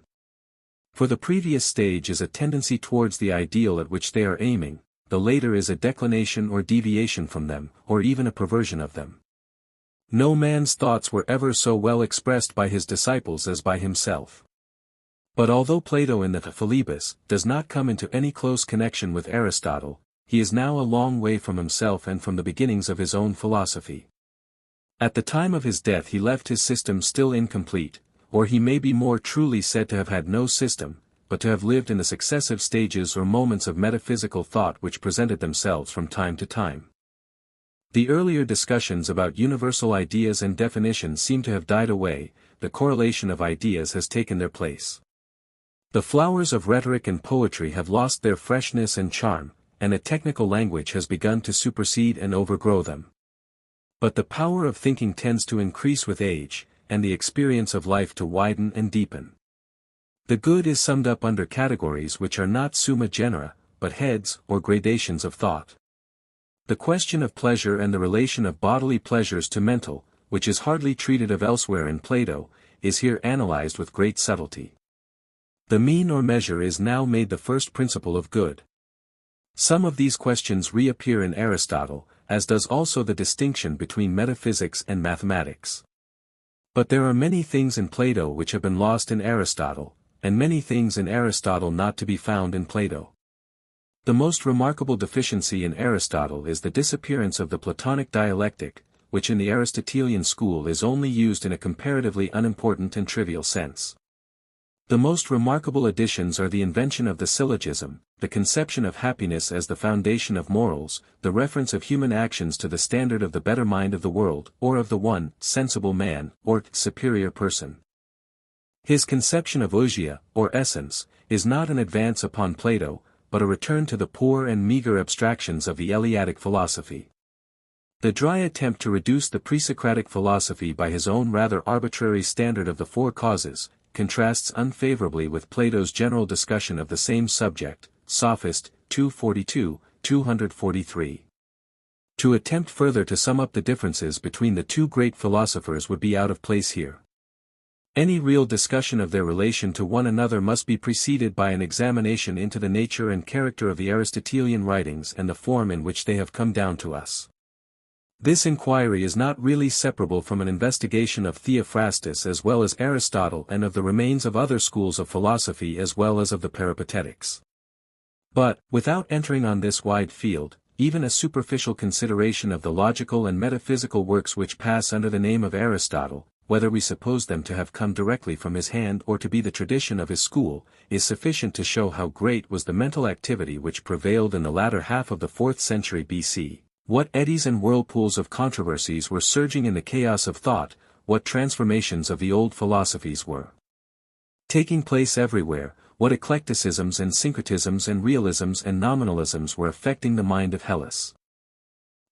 For the previous stage is a tendency towards the ideal at which they are aiming, the later is a declination or deviation from them, or even a perversion of them. No man's thoughts were ever so well expressed by his disciples as by himself. But although Plato in the Philebus does not come into any close connection with Aristotle, he is now a long way from himself and from the beginnings of his own philosophy. At the time of his death he left his system still incomplete, or he may be more truly said to have had no system, but to have lived in the successive stages or moments of metaphysical thought which presented themselves from time to time. The earlier discussions about universal ideas and definitions seem to have died away, the correlation of ideas has taken their place. The flowers of rhetoric and poetry have lost their freshness and charm, and a technical language has begun to supersede and overgrow them. But the power of thinking tends to increase with age, and the experience of life to widen and deepen. The good is summed up under categories which are not summa genera, but heads or gradations of thought. The question of pleasure and the relation of bodily pleasures to mental, which is hardly treated of elsewhere in Plato, is here analyzed with great subtlety. The mean or measure is now made the first principle of good. Some of these questions reappear in Aristotle, as does also the distinction between metaphysics and mathematics. But there are many things in Plato which have been lost in Aristotle, and many things in Aristotle not to be found in Plato. The most remarkable deficiency in Aristotle is the disappearance of the Platonic dialectic, which in the Aristotelian school is only used in a comparatively unimportant and trivial sense. The most remarkable additions are the invention of the syllogism, the conception of happiness as the foundation of morals, the reference of human actions to the standard of the better mind of the world, or of the one, sensible man, or superior person. His conception of ousia, or essence, is not an advance upon Plato, but a return to the poor and meager abstractions of the Eleatic philosophy. The dry attempt to reduce the pre-Socratic philosophy by his own rather arbitrary standard of the four causes, contrasts unfavorably with Plato's general discussion of the same subject, Sophist, 242, 243. To attempt further to sum up the differences between the two great philosophers would be out of place here. Any real discussion of their relation to one another must be preceded by an examination into the nature and character of the Aristotelian writings and the form in which they have come down to us. This inquiry is not really separable from an investigation of Theophrastus as well as Aristotle and of the remains of other schools of philosophy as well as of the Peripatetics. But, without entering on this wide field, even a superficial consideration of the logical and metaphysical works which pass under the name of Aristotle, whether we suppose them to have come directly from his hand or to be the tradition of his school, is sufficient to show how great was the mental activity which prevailed in the latter half of the 4th century BC, what eddies and whirlpools of controversies were surging in the chaos of thought, what transformations of the old philosophies were taking place everywhere, what eclecticisms and syncretisms and realisms and nominalisms were affecting the mind of Hellas.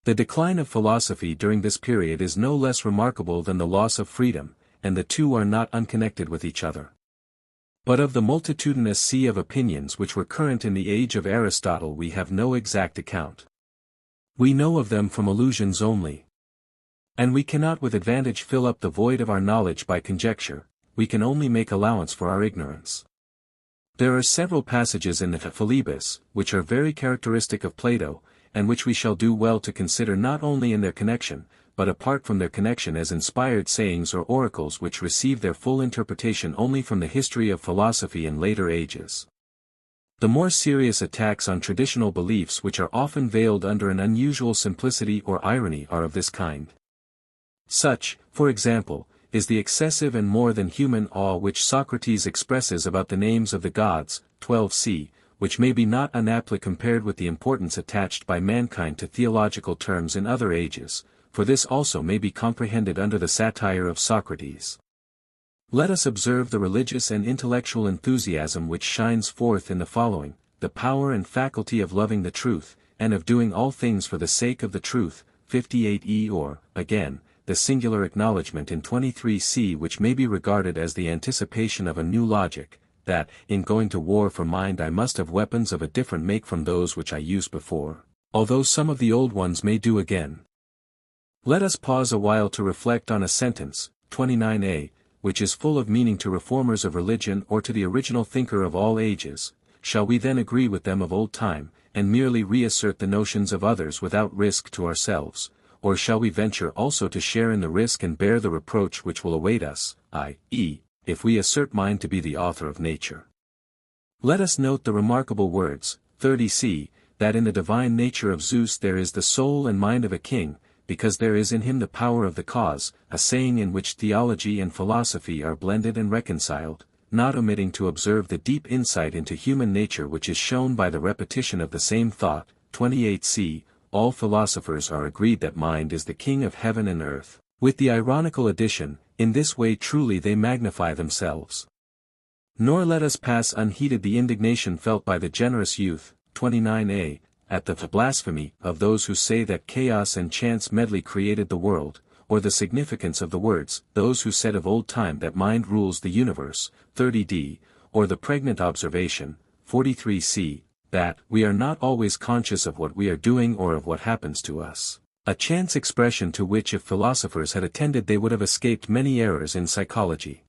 The decline of philosophy during this period is no less remarkable than the loss of freedom, and the two are not unconnected with each other. But of the multitudinous sea of opinions which were current in the age of Aristotle we have no exact account. We know of them from allusions only. And we cannot with advantage fill up the void of our knowledge by conjecture, we can only make allowance for our ignorance. There are several passages in the Philebus, which are very characteristic of Plato, and which we shall do well to consider not only in their connection, but apart from their connection as inspired sayings or oracles which receive their full interpretation only from the history of philosophy in later ages. The more serious attacks on traditional beliefs which are often veiled under an unusual simplicity or irony are of this kind. Such, for example, is the excessive and more than human awe which Socrates expresses about the names of the gods, 12c, which may be not unaptly compared with the importance attached by mankind to theological terms in other ages, for this also may be comprehended under the satire of Socrates. Let us observe the religious and intellectual enthusiasm which shines forth in the following: the power and faculty of loving the truth, and of doing all things for the sake of the truth, 58e, or, again, the singular acknowledgement in 23c which may be regarded as the anticipation of a new logic, that, in going to war for mind I must have weapons of a different make from those which I used before, although some of the old ones may do again. Let us pause a while to reflect on a sentence, 29a, which is full of meaning to reformers of religion or to the original thinker of all ages. Shall we then agree with them of old time, and merely reassert the notions of others without risk to ourselves, or shall we venture also to share in the risk and bear the reproach which will await us, i.e., if we assert mind to be the author of nature? Let us note the remarkable words, 30c, that in the divine nature of Zeus there is the soul and mind of a king, because there is in him the power of the cause, a saying in which theology and philosophy are blended and reconciled, not omitting to observe the deep insight into human nature which is shown by the repetition of the same thought. 28c, all philosophers are agreed that mind is the king of heaven and earth, with the ironical addition, in this way truly they magnify themselves. Nor let us pass unheeded the indignation felt by the generous youth, 29a, at the blasphemy of those who say that chaos and chance medley created the world, or the significance of the words, those who said of old time that mind rules the universe, 30d, or the pregnant observation, 43c, that we are not always conscious of what we are doing or of what happens to us, a chance expression to which if philosophers had attended they would have escaped many errors in psychology.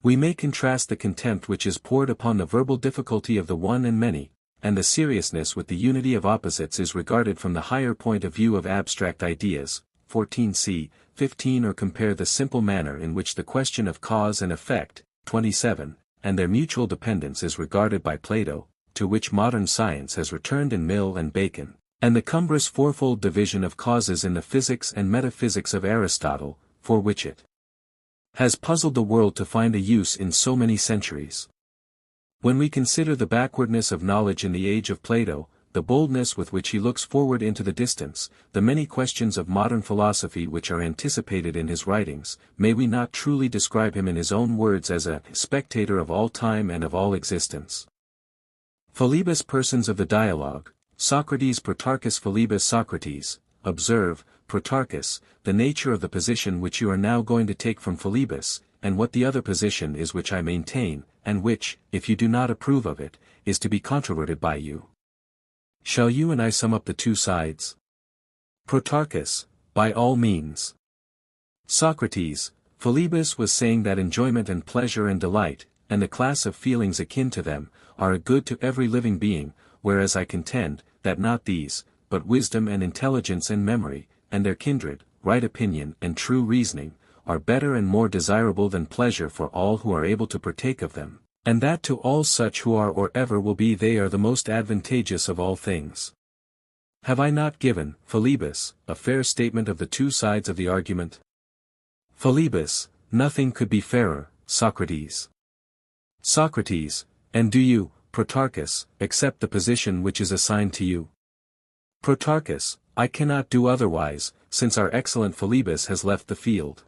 We may contrast the contempt which is poured upon the verbal difficulty of the one and many, and the seriousness with the unity of opposites is regarded from the higher point of view of abstract ideas, 14c, 15, or compare the simple manner in which the question of cause and effect, 27, and their mutual dependence is regarded by Plato, to which modern science has returned in Mill and Bacon, and the cumbrous fourfold division of causes in the physics and metaphysics of Aristotle, for which it has puzzled the world to find a use in so many centuries. When we consider the backwardness of knowledge in the age of Plato, the boldness with which he looks forward into the distance, the many questions of modern philosophy which are anticipated in his writings, may we not truly describe him in his own words as a spectator of all time and of all existence? Philebus, persons of the dialogue, Socrates, Protarchus, Philebus, Socrates. Observe, Protarchus, the nature of the position which you are now going to take from Philebus, and what the other position is which I maintain, and which, if you do not approve of it, is to be controverted by you. Shall you and I sum up the two sides? Protarchus, by all means. Socrates, Philebus was saying that enjoyment and pleasure and delight, and the class of feelings akin to them, are a good to every living being, whereas I contend, that not these, but wisdom and intelligence and memory, and their kindred, right opinion and true reasoning, are better and more desirable than pleasure for all who are able to partake of them, and that to all such who are or ever will be they are the most advantageous of all things. Have I not given, Philebus, a fair statement of the two sides of the argument? Philebus, nothing could be fairer, Socrates. Socrates, and do you, Protarchus, accept the position which is assigned to you? Protarchus, I cannot do otherwise, since our excellent Philebus has left the field.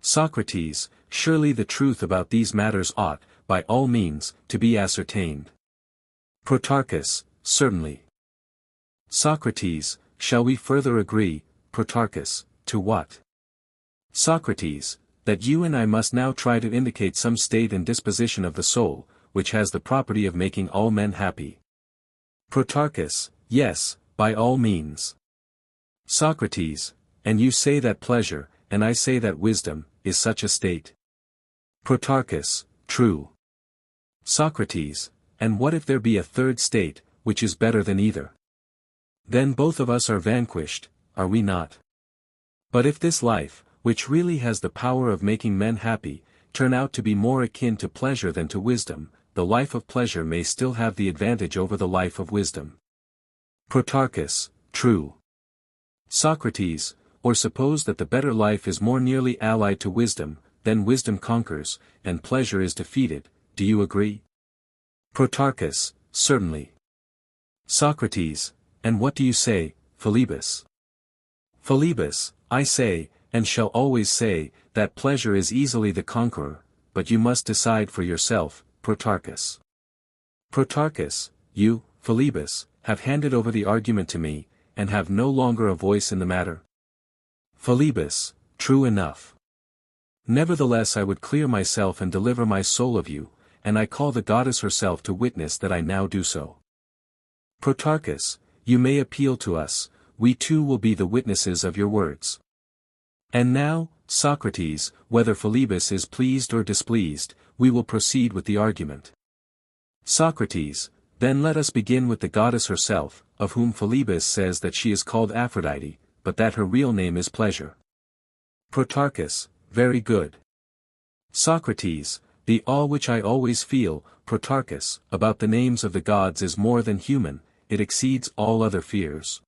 Socrates, surely the truth about these matters ought, by all means, to be ascertained. Protarchus, certainly. Socrates, shall we further agree, Protarchus, to what? Socrates, that you and I must now try to indicate some state and disposition of the soul, which has the property of making all men happy. Protarchus, yes, by all means. Socrates, and you say that pleasure, and I say that wisdom, is such a state. Protarchus, true. Socrates, and what if there be a third state, which is better than either? Then both of us are vanquished, are we not? But if this life, which really has the power of making men happy, turn out to be more akin to pleasure than to wisdom, the life of pleasure may still have the advantage over the life of wisdom. Protarchus, true. Socrates, or suppose that the better life is more nearly allied to wisdom, then wisdom conquers, and pleasure is defeated, do you agree? Protarchus, certainly. Socrates, and what do you say, Philebus? Philebus, I say, and shall always say, that pleasure is easily the conqueror, but you must decide for yourself, Protarchus. Protarchus, you, Philebus, have handed over the argument to me, and have no longer a voice in the matter. Philebus, true enough. Nevertheless I would clear myself and deliver my soul of you, and I call the goddess herself to witness that I now do so. Protarchus, you may appeal to us, we too will be the witnesses of your words. And now, Socrates, whether Philebus is pleased or displeased, we will proceed with the argument. Socrates, then let us begin with the goddess herself, of whom Philebus says that she is called Aphrodite, but that her real name is pleasure. Protarchus, very good. Socrates, the awe which I always feel, Protarchus, about the names of the gods is more than human, it exceeds all other fears.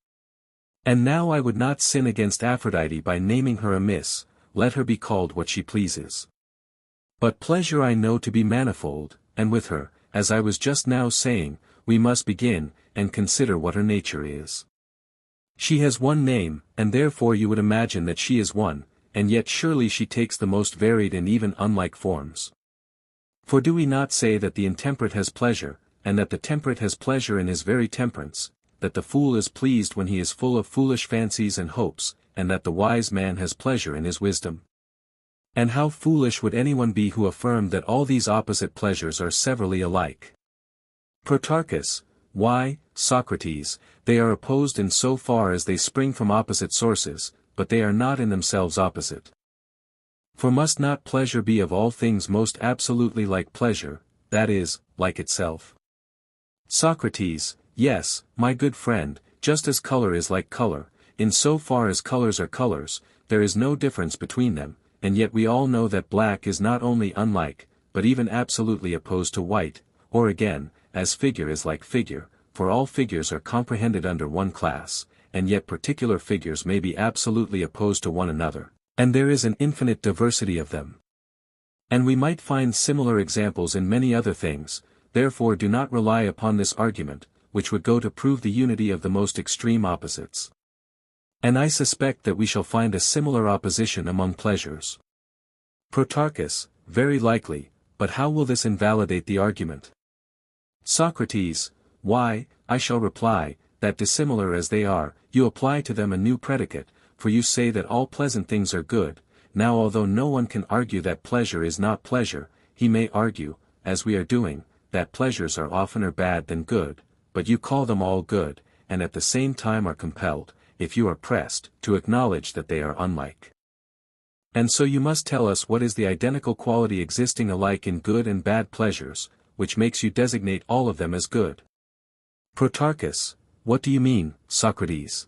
And now I would not sin against Aphrodite by naming her amiss, let her be called what she pleases. But pleasure I know to be manifold, and with her, as I was just now saying, we must begin, and consider what her nature is. She has one name, and therefore you would imagine that she is one, and yet surely she takes the most varied and even unlike forms. For do we not say that the intemperate has pleasure, and that the temperate has pleasure in his very temperance, that the fool is pleased when he is full of foolish fancies and hopes, and that the wise man has pleasure in his wisdom? And how foolish would anyone be who affirmed that all these opposite pleasures are severally alike? Protarchus, why, Socrates, they are opposed in so far as they spring from opposite sources, but they are not in themselves opposite. For must not pleasure be of all things most absolutely like pleasure, that is, like itself? Socrates, yes, my good friend, just as color is like color, in so far as colors are colors, there is no difference between them, and yet we all know that black is not only unlike, but even absolutely opposed to white, or again, as figure is like figure, for all figures are comprehended under one class, and yet particular figures may be absolutely opposed to one another, and there is an infinite diversity of them. And we might find similar examples in many other things, therefore do not rely upon this argument, which would go to prove the unity of the most extreme opposites. And I suspect that we shall find a similar opposition among pleasures. Protarchus, very likely, but how will this invalidate the argument? Socrates, why, I shall reply, that dissimilar as they are, you apply to them a new predicate, for you say that all pleasant things are good. Now although no one can argue that pleasure is not pleasure, he may argue, as we are doing, that pleasures are oftener bad than good, but you call them all good, and at the same time are compelled, if you are pressed, to acknowledge that they are unlike. And so you must tell us what is the identical quality existing alike in good and bad pleasures, which makes you designate all of them as good. Protarchus, what do you mean, Socrates?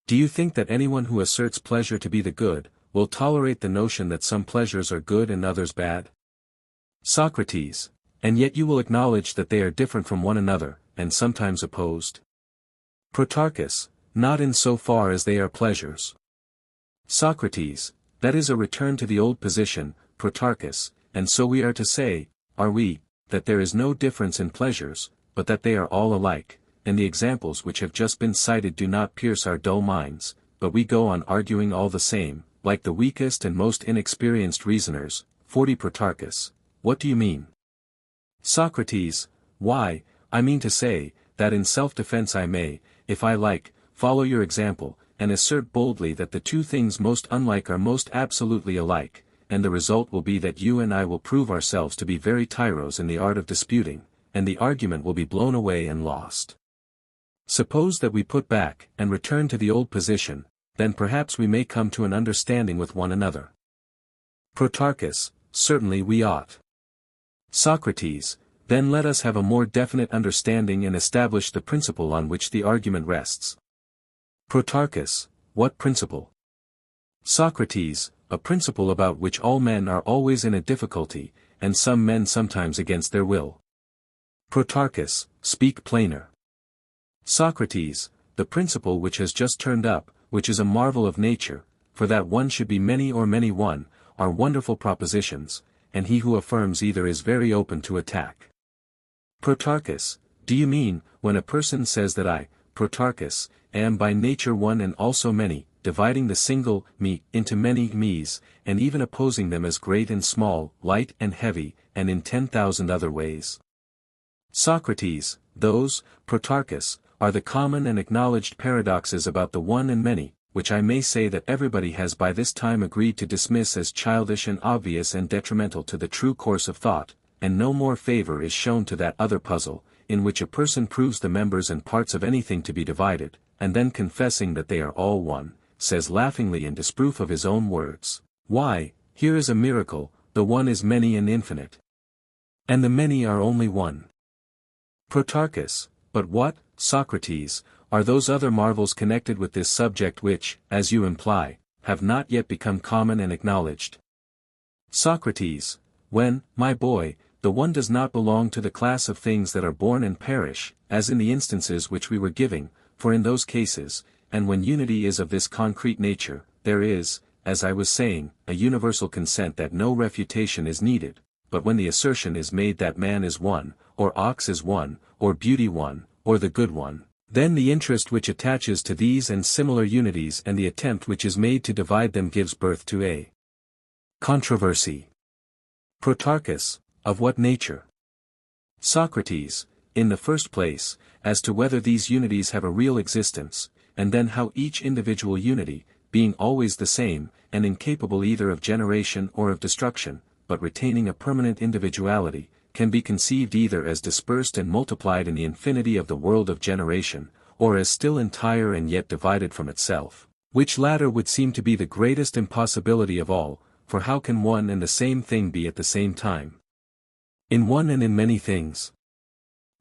Do you think that anyone who asserts pleasure to be the good, will tolerate the notion that some pleasures are good and others bad? Socrates, and yet you will acknowledge that they are different from one another, and sometimes opposed? Protarchus, not in so far as they are pleasures. Socrates, that is a return to the old position, Protarchus, and so we are to say, are we, that there is no difference in pleasures, but that they are all alike, and the examples which have just been cited do not pierce our dull minds, but we go on arguing all the same, like the weakest and most inexperienced reasoners. 40 Protarchus, what do you mean? Socrates, why, I mean to say, that in self-defense I may, if I like, follow your example, and assert boldly that the two things most unlike are most absolutely alike, and the result will be that you and I will prove ourselves to be very tyros in the art of disputing, and the argument will be blown away and lost. Suppose that we put back and return to the old position, then perhaps we may come to an understanding with one another. Protarchus, certainly we ought. Socrates, then let us have a more definite understanding and establish the principle on which the argument rests. Protarchus, what principle? Socrates, a principle about which all men are always in a difficulty, and some men sometimes against their will. Protarchus, speak plainer. Socrates, the principle which has just turned up, which is a marvel of nature, for that one should be many or many one, are wonderful propositions, and he who affirms either is very open to attack. Protarchus, do you mean, when a person says that I, Protarchus, am by nature one and also many, dividing the single me into many me's, and even opposing them as great and small, light and heavy, and in 10,000 other ways? Socrates, those, Protarchus, are the common and acknowledged paradoxes about the one and many, which I may say that everybody has by this time agreed to dismiss as childish and obvious and detrimental to the true course of thought, and no more favor is shown to that other puzzle, in which a person proves the members and parts of anything to be divided, and then confessing that they are all one, says laughingly in disproof of his own words, why, here is a miracle, the one is many and infinite. And the many are only one. Protarchus, but what, Socrates, are those other marvels connected with this subject which, as you imply, have not yet become common and acknowledged? Socrates, when, my boy, the one does not belong to the class of things that are born and perish, as in the instances which we were giving, for in those cases, and when unity is of this concrete nature, there is, as I was saying, a universal consent that no refutation is needed, but when the assertion is made that man is one, or ox is one, or beauty one, or the good one, then the interest which attaches to these and similar unities and the attempt which is made to divide them gives birth to a controversy. Protarchus, of what nature? Socrates, in the first place, as to whether these unities have a real existence, and then how each individual unity, being always the same, and incapable either of generation or of destruction, but retaining a permanent individuality, can be conceived either as dispersed and multiplied in the infinity of the world of generation, or as still entire and yet divided from itself, which latter would seem to be the greatest impossibility of all, for how can one and the same thing be at the same time in one and in many things?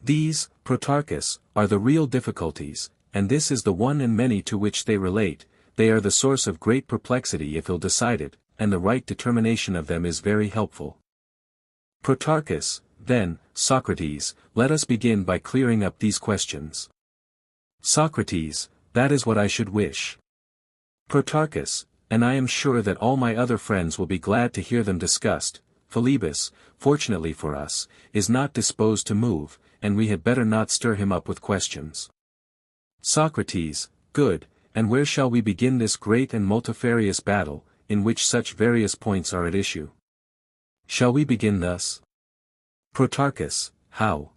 These, Protarchus, are the real difficulties, and this is the one and many to which they relate. They are the source of great perplexity if ill-decided, and the right determination of them is very helpful. Protarchus, then, Socrates, let us begin by clearing up these questions. Socrates, that is what I should wish. Protarchus, and I am sure that all my other friends will be glad to hear them discussed. Philebus, fortunately for us, is not disposed to move, and we had better not stir him up with questions. Socrates, good, and where shall we begin this great and multifarious battle, in which such various points are at issue? Shall we begin thus? Protarchus, how?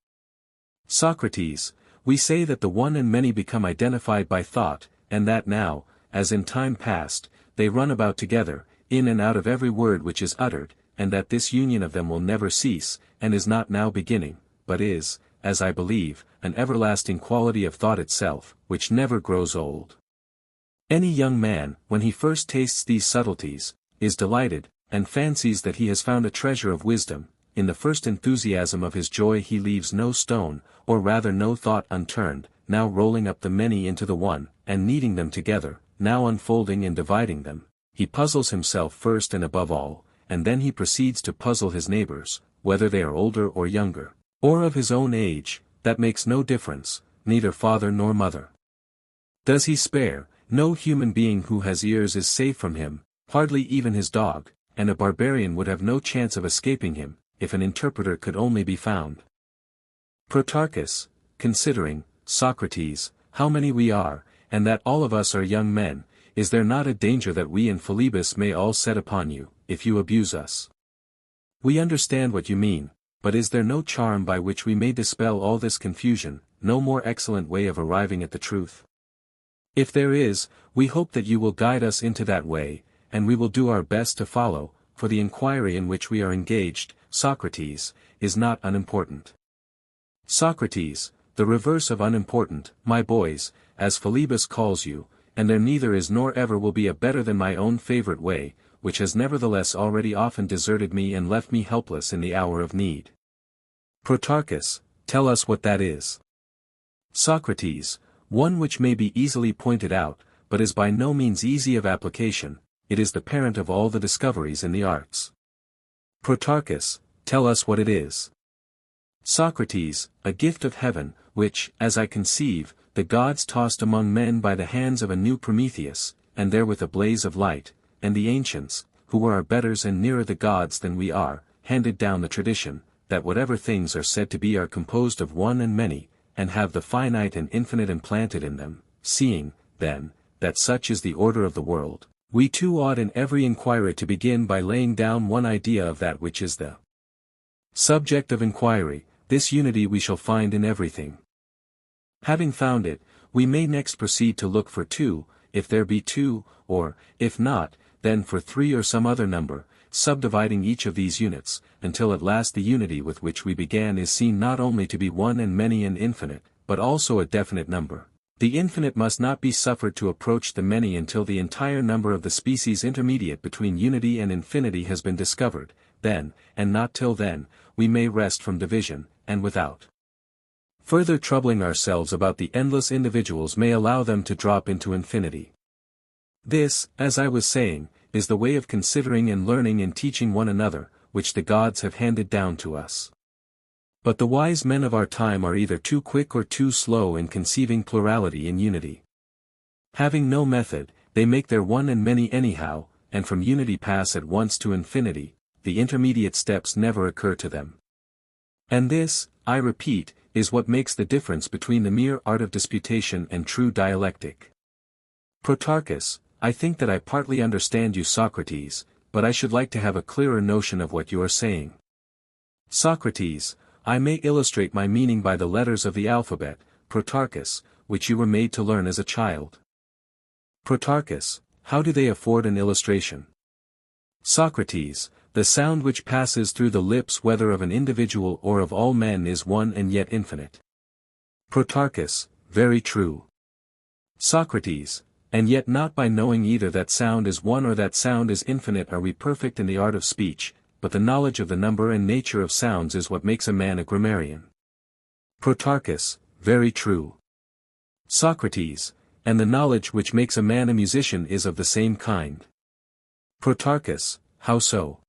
Socrates, we say that the one and many become identified by thought, and that now, as in time past, they run about together, in and out of every word which is uttered, and that this union of them will never cease, and is not now beginning, but is, as I believe, an everlasting quality of thought itself, which never grows old. Any young man, when he first tastes these subtleties, is delighted, and fancies that he has found a treasure of wisdom. In the first enthusiasm of his joy he leaves no stone, or rather no thought unturned, now rolling up the many into the one, and kneading them together, now unfolding and dividing them. He puzzles himself first and above all, and then he proceeds to puzzle his neighbors, whether they are older or younger, or of his own age, that makes no difference, neither father nor mother. Does he spare? No human being who has ears is safe from him, hardly even his dog, and a barbarian would have no chance of escaping him, if an interpreter could only be found. Protarchus, considering, Socrates, how many we are, and that all of us are young men, is there not a danger that we and Philebus may all set upon you, if you abuse us? We understand what you mean, but is there no charm by which we may dispel all this confusion, no more excellent way of arriving at the truth? If there is, we hope that you will guide us into that way, and we will do our best to follow, for the inquiry in which we are engaged, Socrates, is not unimportant. Socrates, the reverse of unimportant, my boys, as Philebus calls you, and there neither is nor ever will be a better than my own favorite way, which has nevertheless already often deserted me and left me helpless in the hour of need. Protarchus, tell us what that is. Socrates, one which may be easily pointed out, but is by no means easy of application, it is the parent of all the discoveries in the arts. Protarchus, tell us what it is. Socrates, a gift of heaven, which, as I conceive, the gods tossed among men by the hands of a new Prometheus, and therewith a blaze of light, and the ancients, who were our betters and nearer the gods than we are, handed down the tradition, that whatever things are said to be are composed of one and many, and have the finite and infinite implanted in them, seeing, then, that such is the order of the world, we too ought in every inquiry to begin by laying down one idea of that which is the subject of inquiry. This unity we shall find in everything. Having found it, we may next proceed to look for two, if there be two, or, if not, then for three or some other number, subdividing each of these units, until at last the unity with which we began is seen not only to be one and many and infinite, but also a definite number. The infinite must not be suffered to approach the many until the entire number of the species intermediate between unity and infinity has been discovered, then, and not till then, we may rest from division, and without further troubling ourselves about the endless individuals may allow them to drop into infinity. This, as I was saying, is the way of considering and learning and teaching one another, which the gods have handed down to us. But the wise men of our time are either too quick or too slow in conceiving plurality in unity. Having no method, they make their one and many anyhow, and from unity pass at once to infinity, the intermediate steps never occur to them. And this, I repeat, is what makes the difference between the mere art of disputation and true dialectic. Protarchus, I think that I partly understand you, Socrates, but I should like to have a clearer notion of what you are saying. Socrates, I may illustrate my meaning by the letters of the alphabet, Protarchus, which you were made to learn as a child. Protarchus, how do they afford an illustration? Socrates, the sound which passes through the lips whether of an individual or of all men is one and yet infinite. Protarchus, very true. Socrates, and yet not by knowing either that sound is one or that sound is infinite are we perfect in the art of speech, but the knowledge of the number and nature of sounds is what makes a man a grammarian. Protarchus, very true. Socrates, and the knowledge which makes a man a musician is of the same kind. Protarchus, how so?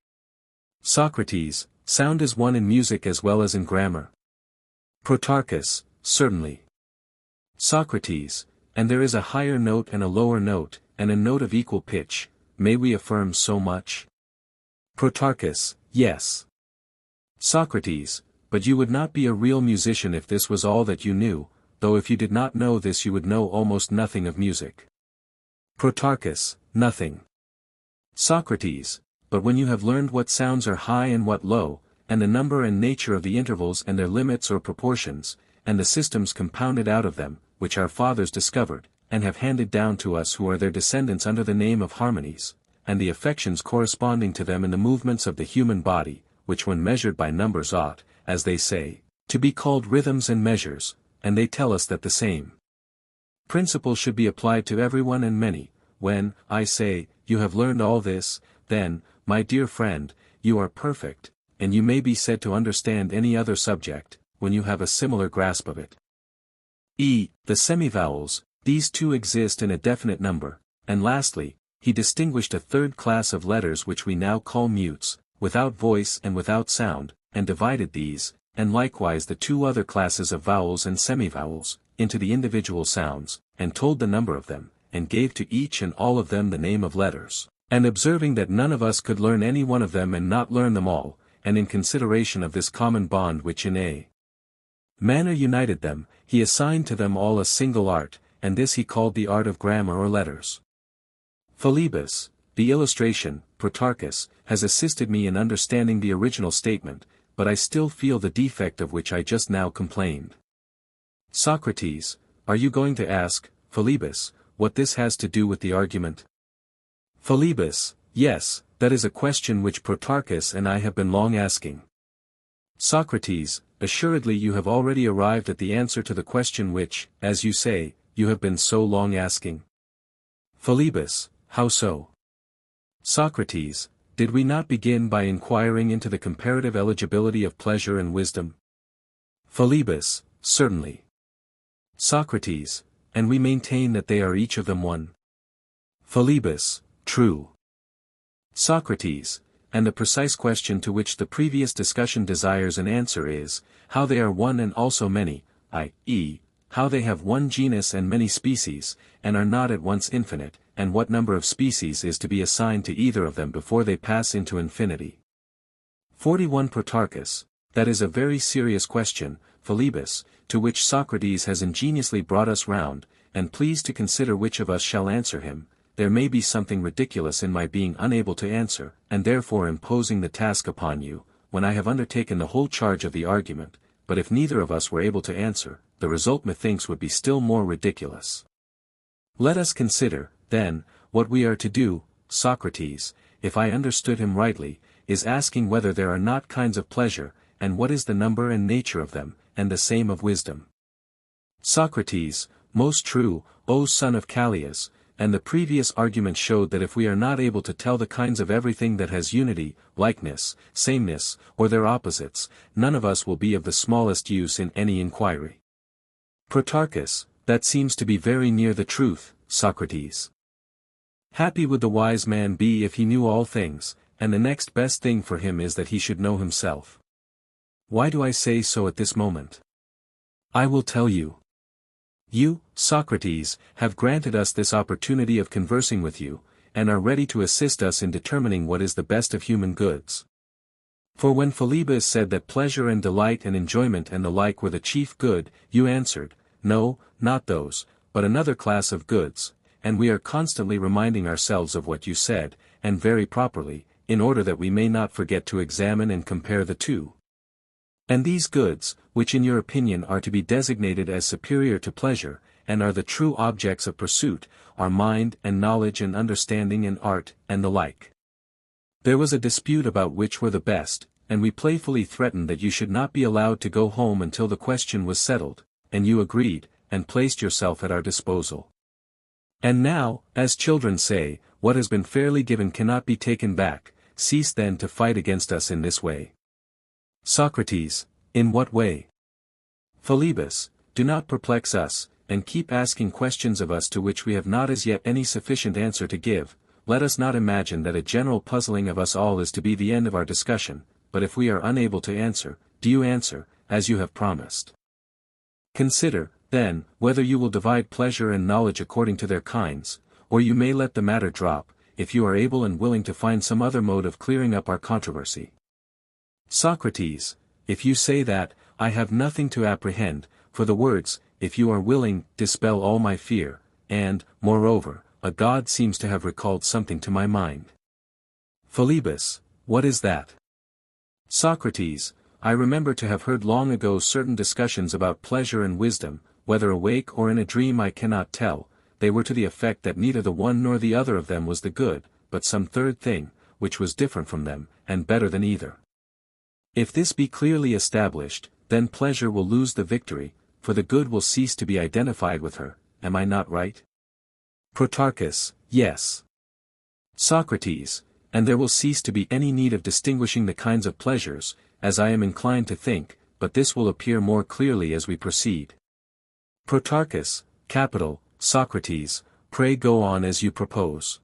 Socrates, sound is one in music as well as in grammar. Protarchus, certainly. Socrates, and there is a higher note and a lower note, and a note of equal pitch, may we affirm so much? Protarchus, yes. Socrates, but you would not be a real musician if this was all that you knew, though if you did not know this you would know almost nothing of music. Protarchus, nothing. Socrates, but when you have learned what sounds are high and what low, and the number and nature of the intervals and their limits or proportions, and the systems compounded out of them, which our fathers discovered, and have handed down to us who are their descendants under the name of harmonies, and the affections corresponding to them in the movements of the human body, which when measured by numbers ought, as they say, to be called rhythms and measures, and they tell us that the same principle should be applied to everyone and many. When, I say, you have learned all this, then, my dear friend, you are perfect, and you may be said to understand any other subject, when you have a similar grasp of it. The semivowels, these two exist in a definite number, and lastly, he distinguished a third class of letters which we now call mutes, without voice and without sound, and divided these, and likewise the two other classes of vowels and semivowels, into the individual sounds, and told the number of them, and gave to each and all of them the name of letters. And observing that none of us could learn any one of them and not learn them all, and in consideration of this common bond which in a manner united them, he assigned to them all a single art, and this he called the art of grammar or letters. Philebus, the illustration, Protarchus, has assisted me in understanding the original statement, but I still feel the defect of which I just now complained. Socrates, are you going to ask, Philebus, what this has to do with the argument? Philebus, yes, that is a question which Protarchus and I have been long asking. Socrates, assuredly you have already arrived at the answer to the question which, as you say, you have been so long asking. Philebus, how so? Socrates, did we not begin by inquiring into the comparative eligibility of pleasure and wisdom? Philebus, certainly. Socrates, and we maintain that they are each of them one. Philebus, true. Socrates, and the precise question to which the previous discussion desires an answer is, how they are one and also many, i.e., how they have one genus and many species, and are not at once infinite, and what number of species is to be assigned to either of them before they pass into infinity. 41 Protarchus, that is a very serious question, Philebus, to which Socrates has ingeniously brought us round, and please to consider which of us shall answer him. There may be something ridiculous in my being unable to answer, and therefore imposing the task upon you, when I have undertaken the whole charge of the argument, but if neither of us were able to answer, the result methinks would be still more ridiculous. Let us consider, then, what we are to do. Socrates, if I understood him rightly, is asking whether there are not kinds of pleasure, and what is the number and nature of them, and the same of wisdom. Socrates, most true, O son of Callias, and the previous argument showed that if we are not able to tell the kinds of everything that has unity, likeness, sameness, or their opposites, none of us will be of the smallest use in any inquiry. Protarchus, that seems to be very near the truth, Socrates. Happy would the wise man be if he knew all things, and the next best thing for him is that he should know himself. Why do I say so at this moment? I will tell you. You, Socrates, have granted us this opportunity of conversing with you, and are ready to assist us in determining what is the best of human goods. For when Philebus said that pleasure and delight and enjoyment and the like were the chief good, you answered, no, not those, but another class of goods, and we are constantly reminding ourselves of what you said, and very properly, in order that we may not forget to examine and compare the two. And these goods, which in your opinion are to be designated as superior to pleasure, and are the true objects of pursuit, are mind and knowledge and understanding and art, and the like. There was a dispute about which were the best, and we playfully threatened that you should not be allowed to go home until the question was settled, and you agreed, and placed yourself at our disposal. And now, as children say, what has been fairly given cannot be taken back. Cease then to fight against us in this way. Socrates, in what way? Philebus, do not perplex us, and keep asking questions of us to which we have not as yet any sufficient answer to give. Let us not imagine that a general puzzling of us all is to be the end of our discussion, but if we are unable to answer, do you answer, as you have promised. Consider, then, whether you will divide pleasure and knowledge according to their kinds, or you may let the matter drop, if you are able and willing to find some other mode of clearing up our controversy. Socrates, if you say that, I have nothing to apprehend, for the words, if you are willing, dispel all my fear, and, moreover, a god seems to have recalled something to my mind. Philebus, what is that? Socrates, I remember to have heard long ago certain discussions about pleasure and wisdom, whether awake or in a dream I cannot tell. They were to the effect that neither the one nor the other of them was the good, but some third thing, which was different from them, and better than either. If this be clearly established, then pleasure will lose the victory, for the good will cease to be identified with her. Am I not right? Protarchus, yes. Socrates, and there will cease to be any need of distinguishing the kinds of pleasures, as I am inclined to think, but this will appear more clearly as we proceed. Protarchus, capital. Socrates, pray go on as you propose.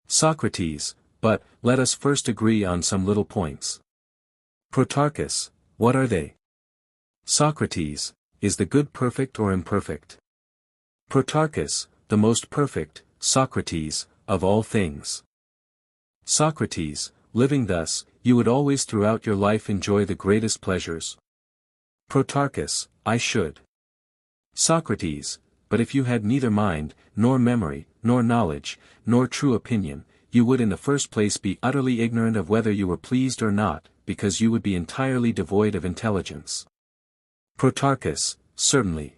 Socrates, but, let us first agree on some little points. Protarchus, what are they? Socrates, is the good perfect or imperfect? Protarchus, the most perfect, Socrates, of all things. Socrates, living thus, you would always throughout your life enjoy the greatest pleasures. Protarchus, I should. Socrates, but if you had neither mind, nor memory, nor knowledge, nor true opinion, you would in the first place be utterly ignorant of whether you were pleased or not, because you would be entirely devoid of intelligence. Protarchus, certainly.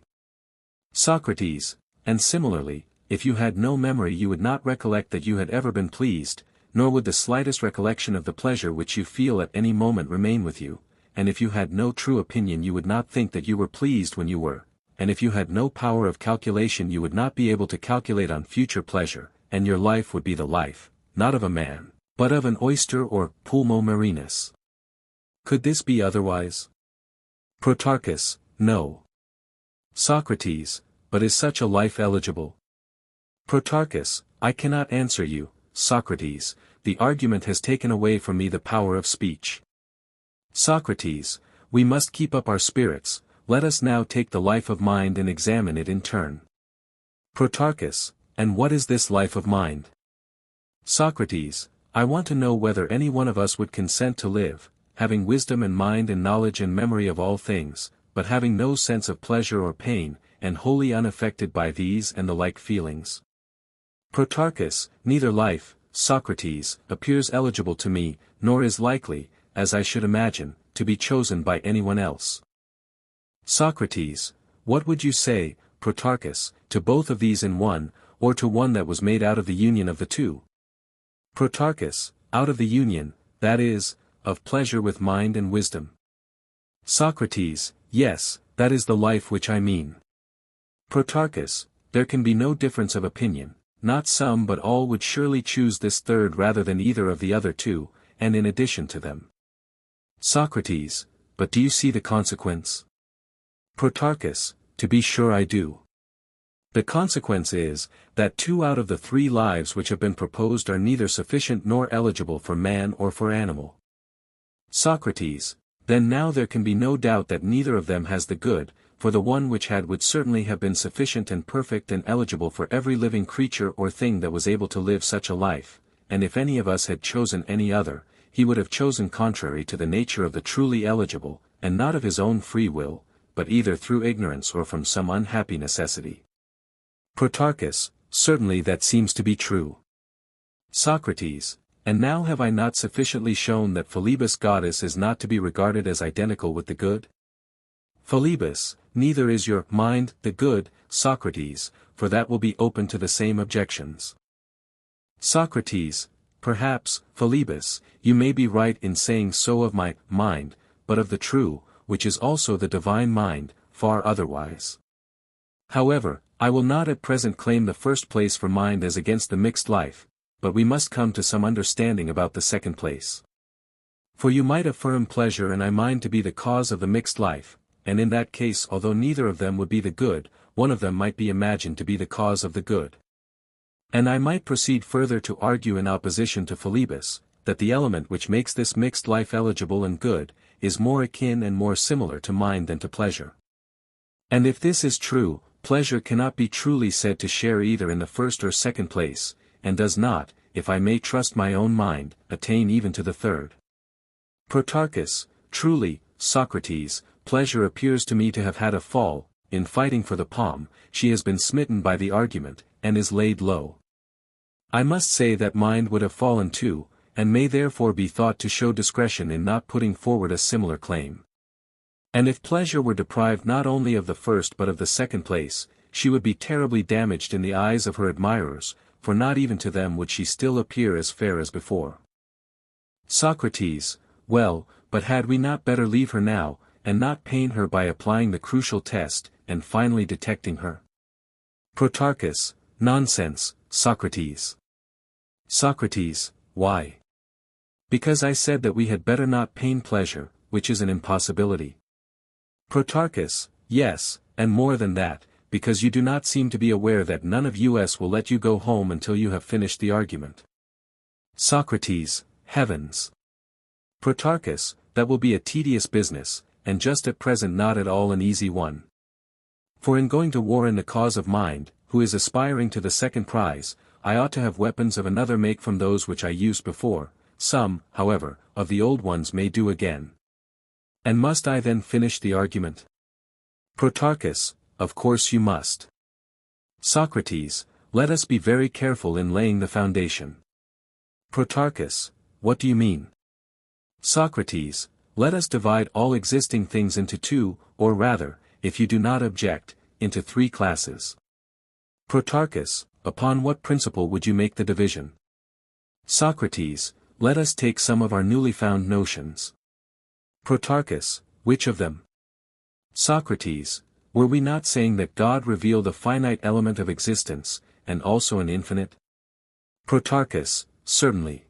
Socrates, and similarly, if you had no memory you would not recollect that you had ever been pleased, nor would the slightest recollection of the pleasure which you feel at any moment remain with you, and if you had no true opinion you would not think that you were pleased when you were, and if you had no power of calculation you would not be able to calculate on future pleasure, and your life would be the life, not of a man, but of an oyster or pulmo marinus. Could this be otherwise? Protarchus, no. Socrates, but is such a life eligible? Protarchus, I cannot answer you, Socrates, the argument has taken away from me the power of speech. Socrates, we must keep up our spirits, let us now take the life of mind and examine it in turn. Protarchus, and what is this life of mind? Socrates, I want to know whether any one of us would consent to live, having wisdom and mind and knowledge and memory of all things, but having no sense of pleasure or pain, and wholly unaffected by these and the like feelings. Protarchus, neither life, Socrates, appears eligible to me, nor is likely, as I should imagine, to be chosen by anyone else. Socrates, what would you say, Protarchus, to both of these in one, or to one that was made out of the union of the two? Protarchus, out of the union, that is, of pleasure with mind and wisdom. Socrates, yes, that is the life which I mean. Protarchus, there can be no difference of opinion, not some but all would surely choose this third rather than either of the other two, and in addition to them. Socrates, but do you see the consequence? Protarchus, to be sure I do. The consequence is, that 2 out of the 3 lives which have been proposed are neither sufficient nor eligible for man or for animal. Socrates, then now there can be no doubt that neither of them has the good, for the one which had would certainly have been sufficient and perfect and eligible for every living creature or thing that was able to live such a life, and if any of us had chosen any other, he would have chosen contrary to the nature of the truly eligible, and not of his own free will, but either through ignorance or from some unhappy necessity. Protarchus, certainly that seems to be true. Socrates, and now have I not sufficiently shown that Phoebus goddess is not to be regarded as identical with the good? Phoebus, neither is your mind the good, Socrates, for that will be open to the same objections. Socrates, perhaps, Phoebus, you may be right in saying so of my mind, but of the true, which is also the divine mind, far otherwise. However, I will not at present claim the first place for mind as against the mixed life, but we must come to some understanding about the second place. For you might affirm pleasure and I mind to be the cause of the mixed life, and in that case although neither of them would be the good, one of them might be imagined to be the cause of the good. And I might proceed further to argue in opposition to Phoebus, that the element which makes this mixed life eligible and good, is more akin and more similar to mind than to pleasure. And if this is true, pleasure cannot be truly said to share either in the first or second place, and does not, if I may trust my own mind, attain even to the third. Protarchus, truly, Socrates, pleasure appears to me to have had a fall, in fighting for the palm, she has been smitten by the argument, and is laid low. I must say that mind would have fallen too, and may therefore be thought to show discretion in not putting forward a similar claim. And if pleasure were deprived not only of the first but of the second place, she would be terribly damaged in the eyes of her admirers, for not even to them would she still appear as fair as before. Socrates, well, but had we not better leave her now, and not pain her by applying the crucial test, and finally detecting her? Protarchus, nonsense, Socrates. Socrates, why? Because I said that we had better not pain pleasure, which is an impossibility. Protarchus, yes, and more than that, because you do not seem to be aware that none of us will let you go home until you have finished the argument. Socrates, heavens! Protarchus, that will be a tedious business, and just at present not at all an easy one. For in going to war in the cause of mind, who is aspiring to the second prize, I ought to have weapons of another make from those which I used before, some, however, of the old ones may do again. And must I then finish the argument? Protarchus, of course you must. Socrates, let us be very careful in laying the foundation. Protarchus, what do you mean? Socrates, let us divide all existing things into two, or rather, if you do not object, into three classes. Protarchus, upon what principle would you make the division? Socrates, let us take some of our newly found notions. Protarchus, which of them? Socrates, were we not saying that God revealed a finite element of existence, and also an infinite? Protarchus, certainly.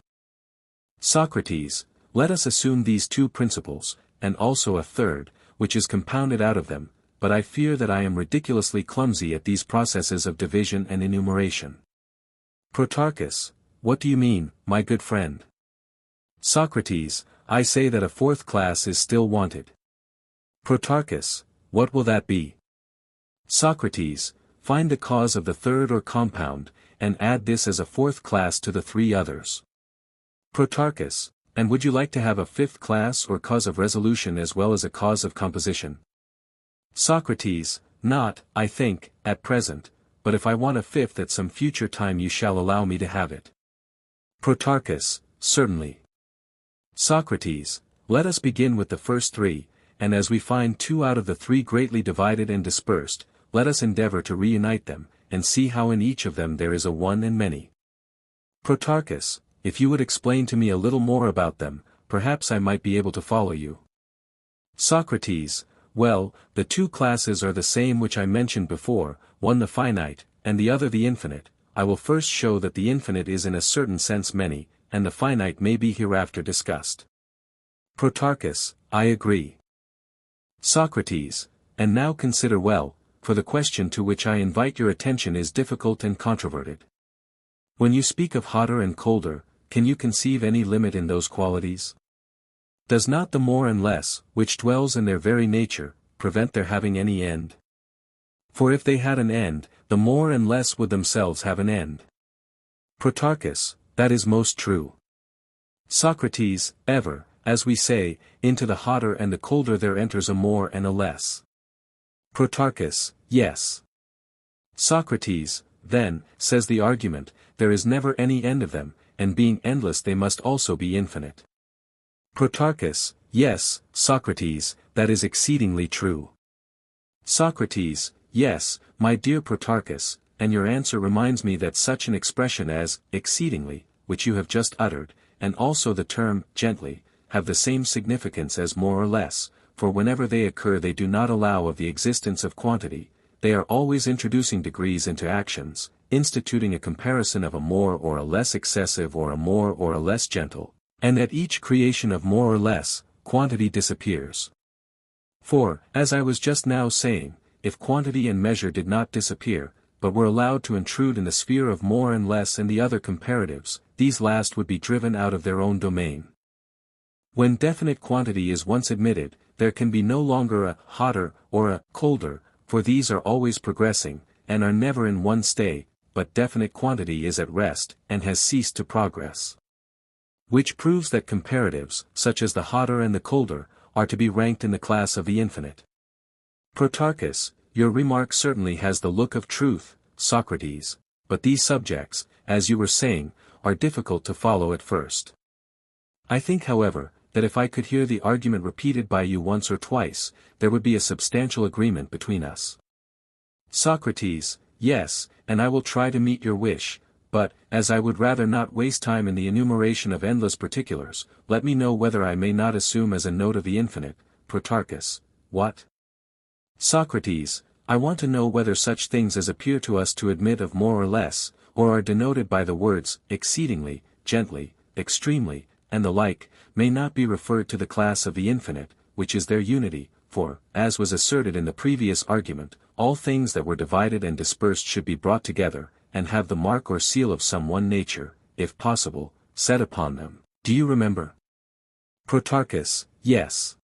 Socrates, let us assume these two principles, and also a third, which is compounded out of them, but I fear that I am ridiculously clumsy at these processes of division and enumeration. Protarchus, what do you mean, my good friend? Socrates, I say that a fourth class is still wanted. Protarchus, what will that be? Socrates, find the cause of the third or compound, and add this as a fourth class to the three others. Protarchus, and would you like to have a fifth class or cause of resolution as well as a cause of composition? Socrates, not, I think, at present, but if I want a fifth at some future time you shall allow me to have it. Protarchus, certainly. Socrates, let us begin with the first three, and as we find two out of the three greatly divided and dispersed, let us endeavor to reunite them, and see how in each of them there is a one and many. Protarchus, if you would explain to me a little more about them, perhaps I might be able to follow you. Socrates, well, the two classes are the same which I mentioned before, one the finite, and the other the infinite. I will first show that the infinite is in a certain sense many, and the finite may be hereafter discussed. Protarchus, I agree. Socrates, and now consider well, for the question to which I invite your attention is difficult and controverted. When you speak of hotter and colder, can you conceive any limit in those qualities? Does not the more and less, which dwells in their very nature, prevent their having any end? For if they had an end, the more and less would themselves have an end. Protarchus, that is most true. Socrates, ever, as we say, into the hotter and the colder there enters a more and a less. Protarchus, yes. Socrates, then, says the argument, there is never any end of them, and being endless they must also be infinite. Protarchus, yes, Socrates, that is exceedingly true. Socrates, yes, my dear Protarchus, and your answer reminds me that such an expression as, exceedingly, which you have just uttered, and also the term, gently, have the same significance as more or less, for whenever they occur they do not allow of the existence of quantity, they are always introducing degrees into actions, instituting a comparison of a more or a less excessive or a more or a less gentle, and at each creation of more or less, quantity disappears. For, as I was just now saying, if quantity and measure did not disappear, but were allowed to intrude in the sphere of more and less and the other comparatives, these last would be driven out of their own domain. When definite quantity is once admitted, there can be no longer a hotter or a colder, for these are always progressing, and are never in one stay, but definite quantity is at rest, and has ceased to progress. Which proves that comparatives, such as the hotter and the colder, are to be ranked in the class of the infinite. Protarchus, your remark certainly has the look of truth, Socrates, but these subjects, as you were saying, are difficult to follow at first. I think however, that if I could hear the argument repeated by you once or twice, there would be a substantial agreement between us. Socrates, yes, and I will try to meet your wish, but, as I would rather not waste time in the enumeration of endless particulars, let me know whether I may not assume as a note of the infinite. Protarchus, what? Socrates, I want to know whether such things as appear to us to admit of more or less, or are denoted by the words, exceedingly, gently, extremely, and the like, may not be referred to the class of the infinite, which is their unity, for, as was asserted in the previous argument, all things that were divided and dispersed should be brought together, and have the mark or seal of some one nature, if possible, set upon them. Do you remember? Protarchus, yes.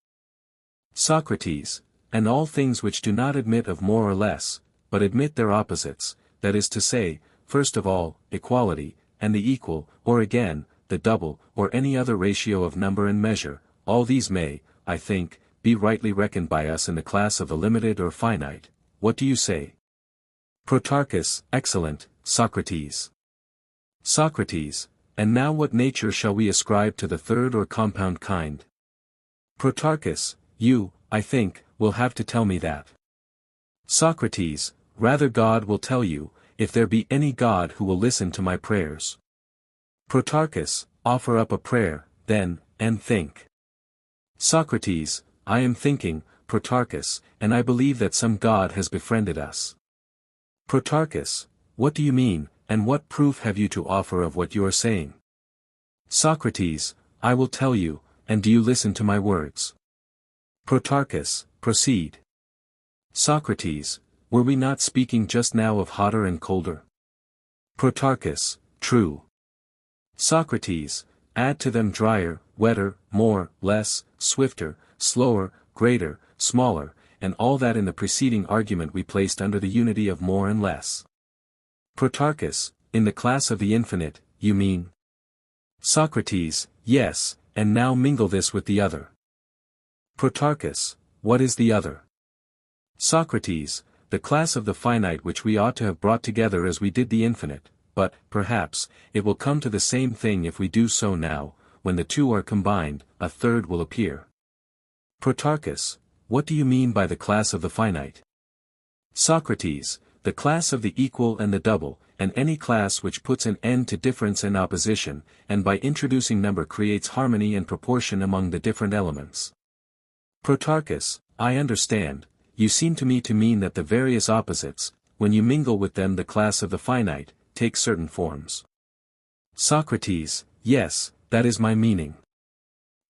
Socrates, and all things which do not admit of more or less, but admit their opposites, that is to say, first of all, equality, and the equal, or again, the double, or any other ratio of number and measure, all these may, I think, be rightly reckoned by us in the class of the limited or finite. What do you say? Protarchus, excellent, Socrates. Socrates, And now what nature shall we ascribe to the third or compound kind? Protarchus, you, I think, will have to tell me that. Socrates, rather God will tell you, if there be any God who will listen to my prayers. Protarchus, offer up a prayer, then, and think. Socrates, I am thinking, Protarchus, and I believe that some God has befriended us. Protarchus, what do you mean, and what proof have you to offer of what you are saying? Socrates, I will tell you, and do you listen to my words? Protarchus, proceed. Socrates, were we not speaking just now of hotter and colder? Protarchus, true. Socrates, add to them drier, wetter, more, less, swifter, slower, greater, smaller, and all that in the preceding argument we placed under the unity of more and less. Protarchus, in the class of the infinite, you mean? Socrates, yes, and now mingle this with the other. Protarchus, what is the other? Socrates, the class of the finite which we ought to have brought together as we did the infinite, but, perhaps, it will come to the same thing if we do so now, when the two are combined, a third will appear. Protarchus, what do you mean by the class of the finite? Socrates, the class of the equal and the double, and any class which puts an end to difference and opposition, and by introducing number creates harmony and proportion among the different elements. Protarchus, I understand, you seem to me to mean that the various opposites, when you mingle with them the class of the finite, take certain forms. Socrates, yes, that is my meaning.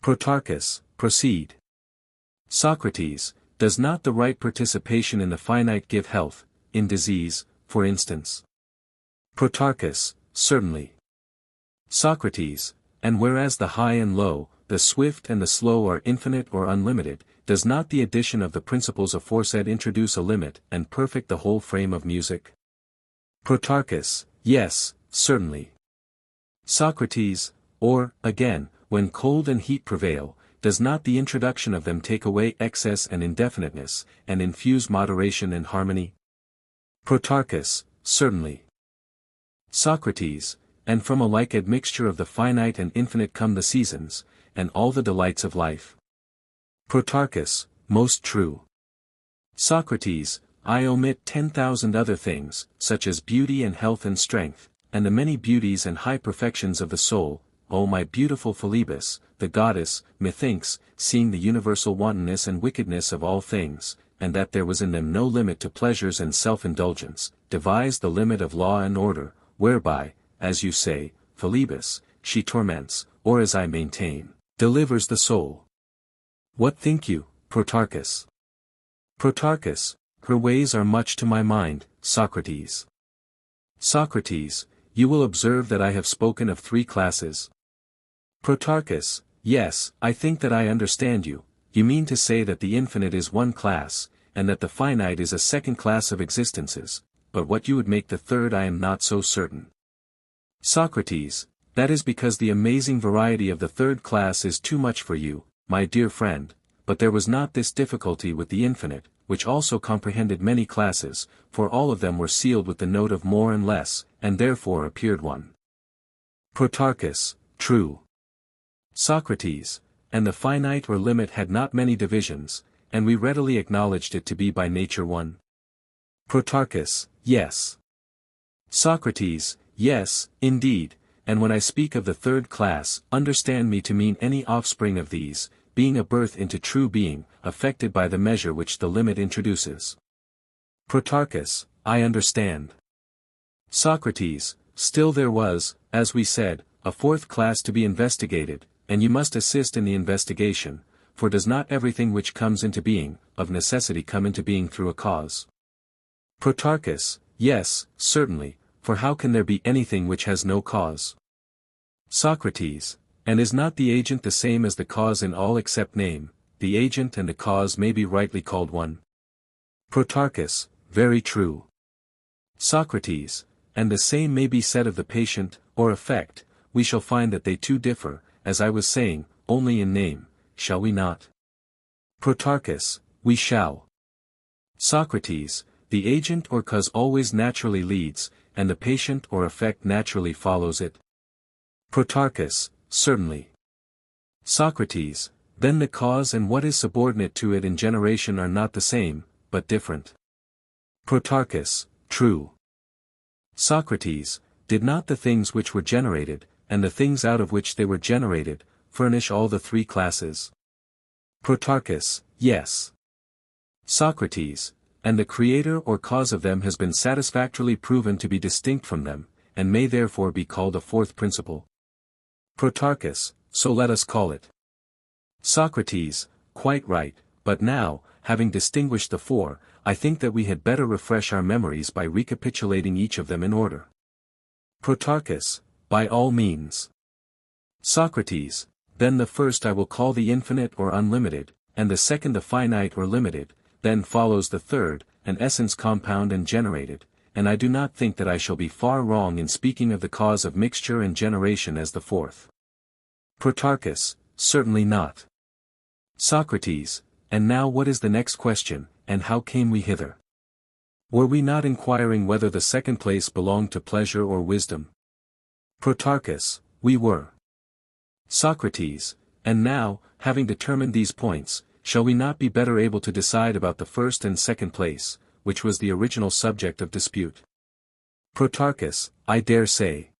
Protarchus, proceed. Socrates, does not the right participation in the finite give health, in disease, for instance? Protarchus, certainly. Socrates, and whereas the high and low, the swift and the slow are infinite or unlimited, does not the addition of the principles aforesaid introduce a limit and perfect the whole frame of music? Protarchus, yes, certainly. Socrates, or, again, when cold and heat prevail, does not the introduction of them take away excess and indefiniteness, and infuse moderation and harmony? Protarchus, certainly. Socrates, and from a like admixture of the finite and infinite come the seasons, and all the delights of life. Protarchus, most true. Socrates, I omit 10,000 other things, such as beauty and health and strength, and the many beauties and high perfections of the soul, O my beautiful Phalebus, the goddess, methinks, seeing the universal wantonness and wickedness of all things, and that there was in them no limit to pleasures and self-indulgence, devised the limit of law and order, whereby, as you say, Phalebus, she torments, or as I maintain, delivers the soul. What think you, Protarchus? Protarchus, her ways are much to my mind, Socrates. Socrates, you will observe that I have spoken of three classes. Protarchus, yes, I think that I understand you. You mean to say that the infinite is one class, and that the finite is a second class of existences, but what you would make the third I am not so certain. Socrates, that is because the amazing variety of the third class is too much for you, my dear friend, but there was not this difficulty with the infinite, which also comprehended many classes, for all of them were sealed with the note of more and less, and therefore appeared one. Protarchus, true. Socrates, and the finite or limit had not many divisions, and we readily acknowledged it to be by nature one. Protarchus, yes. Socrates, yes, indeed, and when I speak of the third class, understand me to mean any offspring of these, being a birth into true being, affected by the measure which the limit introduces. Protarchus, I understand. Socrates, still there was, as we said, a fourth class to be investigated, and you must assist in the investigation, for does not everything which comes into being, of necessity come into being through a cause? Protarchus, yes, certainly, for how can there be anything which has no cause? Socrates, and is not the agent the same as the cause in all except name? The agent and the cause may be rightly called one. Protarchus, very true. Socrates, and the same may be said of the patient, or effect. We shall find that they too differ, as I was saying, only in name, shall we not? Protarchus, we shall. Socrates, the agent or cause always naturally leads, and the patient or effect naturally follows it. Protarchus, certainly. Socrates, then the cause and what is subordinate to it in generation are not the same, but different. Protarchus, true. Socrates, did not the things which were generated, and the things out of which they were generated, furnish all the three classes? Protarchus, yes. Socrates, and the creator or cause of them has been satisfactorily proven to be distinct from them, and may therefore be called a fourth principle. Protarchus, so let us call it. Socrates, quite right, but now, having distinguished the four, I think that we had better refresh our memories by recapitulating each of them in order. Protarchus, by all means. Socrates, then the first I will call the infinite or unlimited, and the second the finite or limited, then follows the third, an essence compound and generated, and I do not think that I shall be far wrong in speaking of the cause of mixture and generation as the fourth. Protarchus, certainly not. Socrates, and now what is the next question, and how came we hither? Were we not inquiring whether the second place belonged to pleasure or wisdom? Protarchus, we were. Socrates, and now, having determined these points, shall we not be better able to decide about the first and second place, which was the original subject of dispute? Protarchus, I dare say.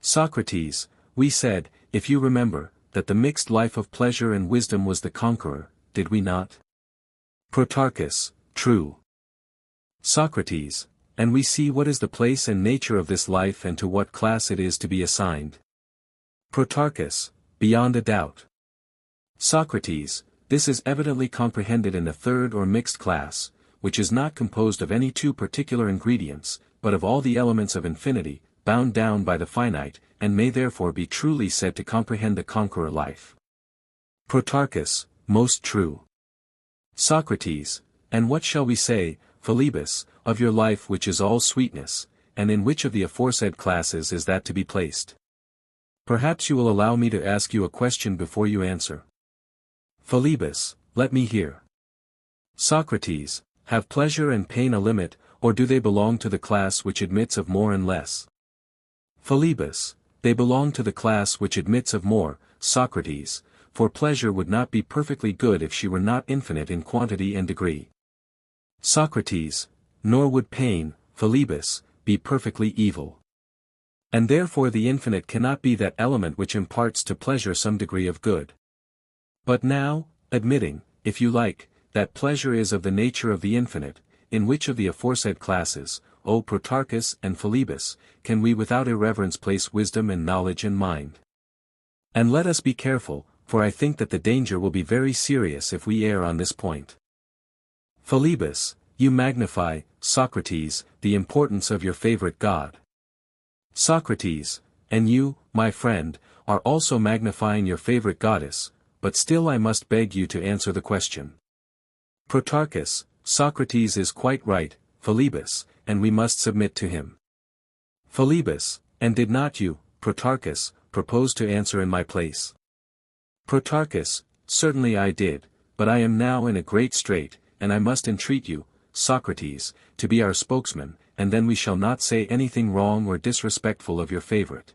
Socrates, we said, if you remember, that the mixed life of pleasure and wisdom was the conqueror, did we not? Protarchus, true. Socrates, and we see what is the place and nature of this life and to what class it is to be assigned. Protarchus, beyond a doubt. Socrates, this is evidently comprehended in the third or mixed class, which is not composed of any two particular ingredients, but of all the elements of infinity, bound down by the finite, and may therefore be truly said to comprehend the conqueror life. Protarchus, most true. Socrates, and what shall we say, Philebus, of your life which is all sweetness, and in which of the aforesaid classes is that to be placed? Perhaps you will allow me to ask you a question before you answer. Philebus, let me hear. Socrates, have pleasure and pain a limit, or do they belong to the class which admits of more and less? Philebus, they belong to the class which admits of more, Socrates, for pleasure would not be perfectly good if she were not infinite in quantity and degree. Socrates, nor would pain, Philebus, be perfectly evil. And therefore the infinite cannot be that element which imparts to pleasure some degree of good. But now, admitting, if you like, that pleasure is of the nature of the infinite, in which of the aforesaid classes, O Protarchus and Philebus, can we without irreverence place wisdom and knowledge and mind? And let us be careful, for I think that the danger will be very serious if we err on this point. Philebus, you magnify, Socrates, the importance of your favorite god. Socrates, and you, my friend, are also magnifying your favorite goddess, but still I must beg you to answer the question. Protarchus, Socrates is quite right, Philebus, and we must submit to him. Philebus, and did not you, Protarchus, propose to answer in my place? Protarchus, certainly I did, but I am now in a great strait, and I must entreat you, Socrates, to be our spokesman, and then we shall not say anything wrong or disrespectful of your favorite.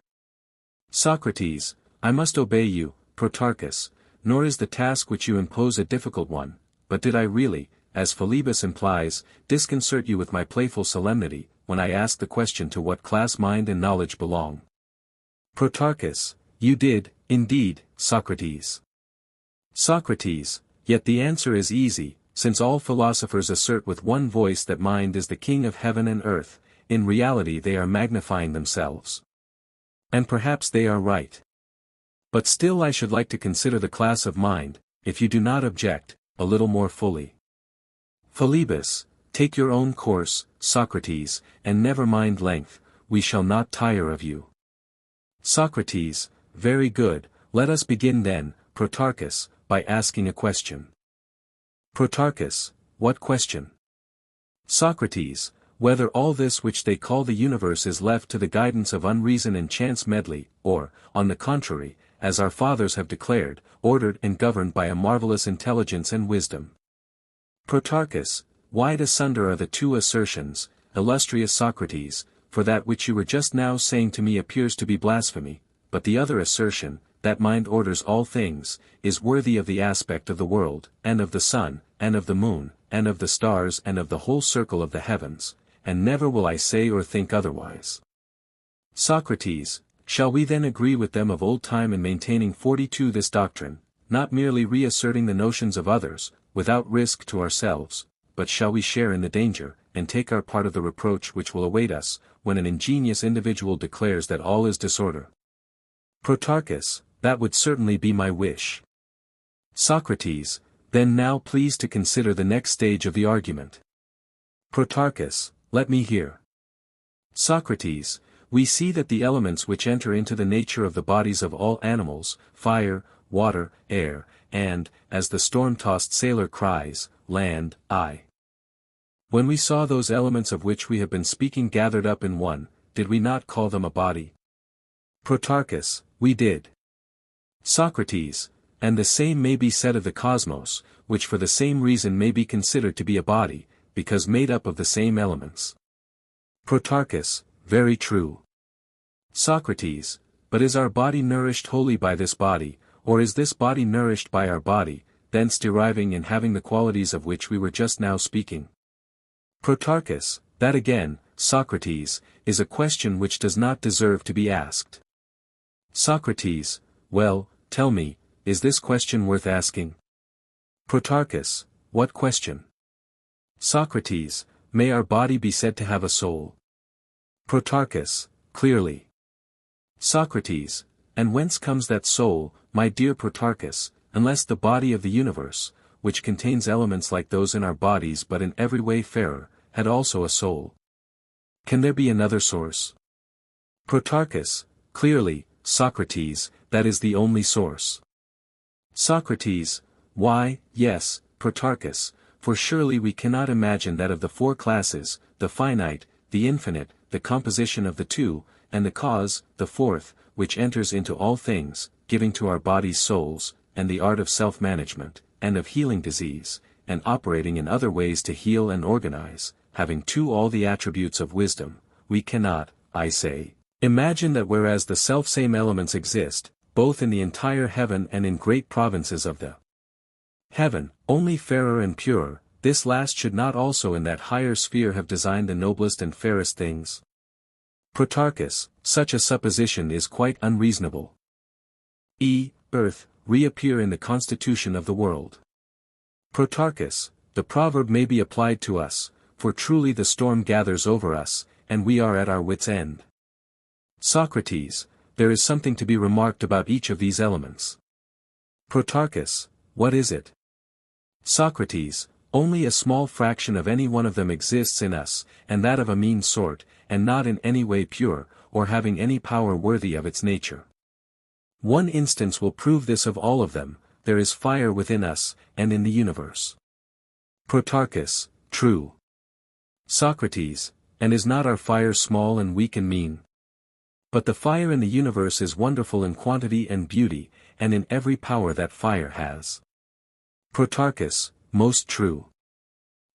Socrates, I must obey you, Protarchus, nor is the task which you impose a difficult one, but did I really, as Philebus implies, disconcert you with my playful solemnity, when I ask the question to what class mind and knowledge belong? Protarchus, you did, indeed, Socrates. Socrates, yet the answer is easy, since all philosophers assert with one voice that mind is the king of heaven and earth, in reality they are magnifying themselves. And perhaps they are right. But still I should like to consider the class of mind, if you do not object, a little more fully. Philebus, take your own course, Socrates, and never mind length, we shall not tire of you. Socrates, very good, let us begin then, Protarchus, by asking a question. Protarchus, what question? Socrates, whether all this which they call the universe is left to the guidance of unreason and chance medley, or, on the contrary, as our fathers have declared, ordered and governed by a marvelous intelligence and wisdom. Protarchus, wide asunder are the two assertions, illustrious Socrates, for that which you were just now saying to me appears to be blasphemy, but the other assertion, that mind orders all things, is worthy of the aspect of the world, and of the sun, and of the moon, and of the stars and of the whole circle of the heavens, and never will I say or think otherwise. Socrates, shall we then agree with them of old time in maintaining 42 this doctrine, not merely reasserting the notions of others, without risk to ourselves, but shall we share in the danger, and take our part of the reproach which will await us, when an ingenious individual declares that all is disorder? Protarchus, that would certainly be my wish. Socrates, then now please to consider the next stage of the argument. Protarchus, let me hear. Socrates, we see that the elements which enter into the nature of the bodies of all animals, fire, water, air, and, as the storm-tossed sailor cries, land, I. When we saw those elements of which we have been speaking gathered up in one, did we not call them a body? Protarchus, we did. Socrates, and the same may be said of the cosmos, which for the same reason may be considered to be a body, because made up of the same elements. Protarchus, very true. Socrates, but is our body nourished wholly by this body, or is this body nourished by our body, thence deriving and having the qualities of which we were just now speaking? Protarchus, that again, Socrates, is a question which does not deserve to be asked. Socrates, well, tell me, is this question worth asking? Protarchus, what question? Socrates, may our body be said to have a soul? Protarchus, clearly. Socrates, and whence comes that soul, my dear Protarchus, unless the body of the universe, which contains elements like those in our bodies but in every way fairer, had also a soul? Can there be another source? Protarchus, clearly, Socrates, that is the only source. Socrates, why, yes, Protarchus, for surely we cannot imagine that of the four classes, the finite, the infinite, the composition of the two, and the cause, the fourth, which enters into all things, giving to our bodies souls, and the art of self-management, and of healing disease, and operating in other ways to heal and organize, having too all the attributes of wisdom, we cannot, I say, imagine that whereas the selfsame elements exist, both in the entire heaven and in great provinces of the heaven, only fairer and purer, this last should not also in that higher sphere have designed the noblest and fairest things? Protarchus, such a supposition is quite unreasonable. Earth, reappear in the constitution of the world. Protarchus, the proverb may be applied to us, for truly the storm gathers over us, and we are at our wits' end. Socrates, there is something to be remarked about each of these elements. Protarchus, what is it? Socrates, only a small fraction of any one of them exists in us, and that of a mean sort, and not in any way pure, or having any power worthy of its nature. One instance will prove this of all of them, there is fire within us, and in the universe. Protarchus, true. Socrates, and is not our fire small and weak and mean? But the fire in the universe is wonderful in quantity and beauty, and in every power that fire has. Protarchus, most true.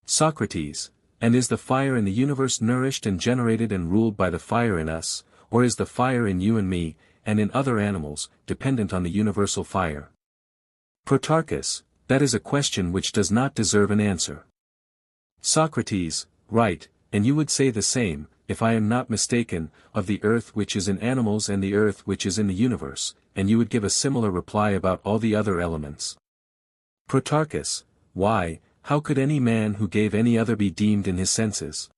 Socrates, and is the fire in the universe nourished and generated and ruled by the fire in us, or is the fire in you and me, and in other animals, dependent on the universal fire? Protarchus, that is a question which does not deserve an answer. Socrates, right, and you would say the same, if I am not mistaken, of the earth which is in animals and the earth which is in the universe, and you would give a similar reply about all the other elements. Protarchus, why, how could any man who gave any other be deemed in his senses?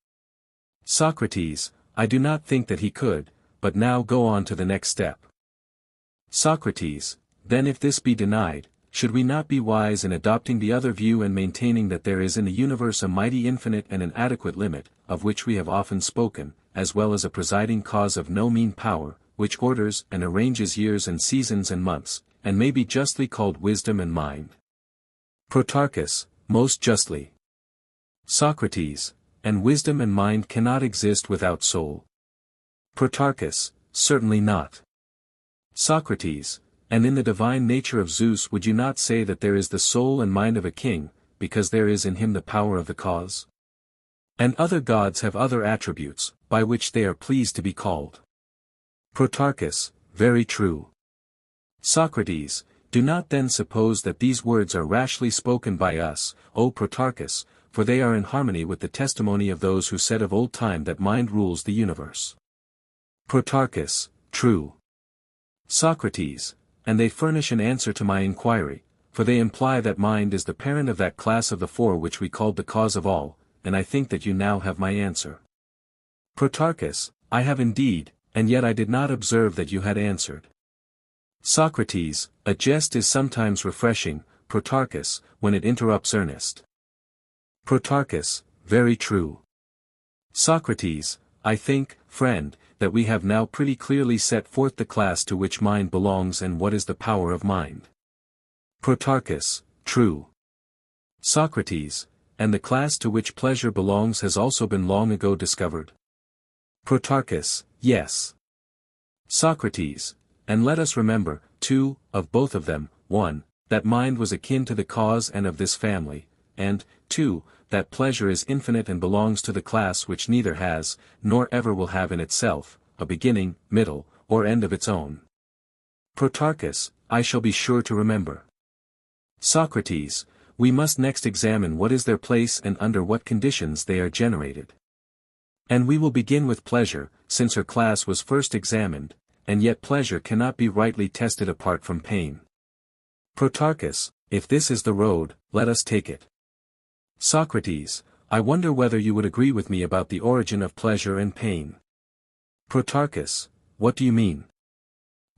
Socrates, I do not think that he could, but now go on to the next step. Socrates, then if this be denied, should we not be wise in adopting the other view and maintaining that there is in the universe a mighty infinite and an adequate limit, of which we have often spoken, as well as a presiding cause of no mean power, which orders and arranges years and seasons and months, and may be justly called wisdom and mind? Protarchus, most justly. Socrates, and wisdom and mind cannot exist without soul? Protarchus, certainly not. Socrates, and in the divine nature of Zeus would you not say that there is the soul and mind of a king, because there is in him the power of the cause? And other gods have other attributes, by which they are pleased to be called. Protarchus, very true. Socrates, do not then suppose that these words are rashly spoken by us, O Protarchus, for they are in harmony with the testimony of those who said of old time that mind rules the universe. Protarchus, true. Socrates, and they furnish an answer to my inquiry, for they imply that mind is the parent of that class of the four which we called the cause of all, and I think that you now have my answer. Protarchus, I have indeed, and yet I did not observe that you had answered. Socrates, a jest is sometimes refreshing, Protarchus, when it interrupts earnest. Protarchus, very true. Socrates, I think, friend, that we have now pretty clearly set forth the class to which mind belongs and what is the power of mind. Protarchus, true. Socrates, and the class to which pleasure belongs has also been long ago discovered. Protarchus, yes. Socrates, and let us remember, too, of both of them, 1, that mind was akin to the cause and of this family, and, 2, that pleasure is infinite and belongs to the class which neither has, nor ever will have in itself, a beginning, middle, or end of its own. Protarchus, I shall be sure to remember. Socrates, we must next examine what is their place and under what conditions they are generated. And we will begin with pleasure, since her class was first examined, and yet pleasure cannot be rightly tested apart from pain. Protarchus, if this is the road, let us take it. Socrates, I wonder whether you would agree with me about the origin of pleasure and pain. Protarchus, what do you mean?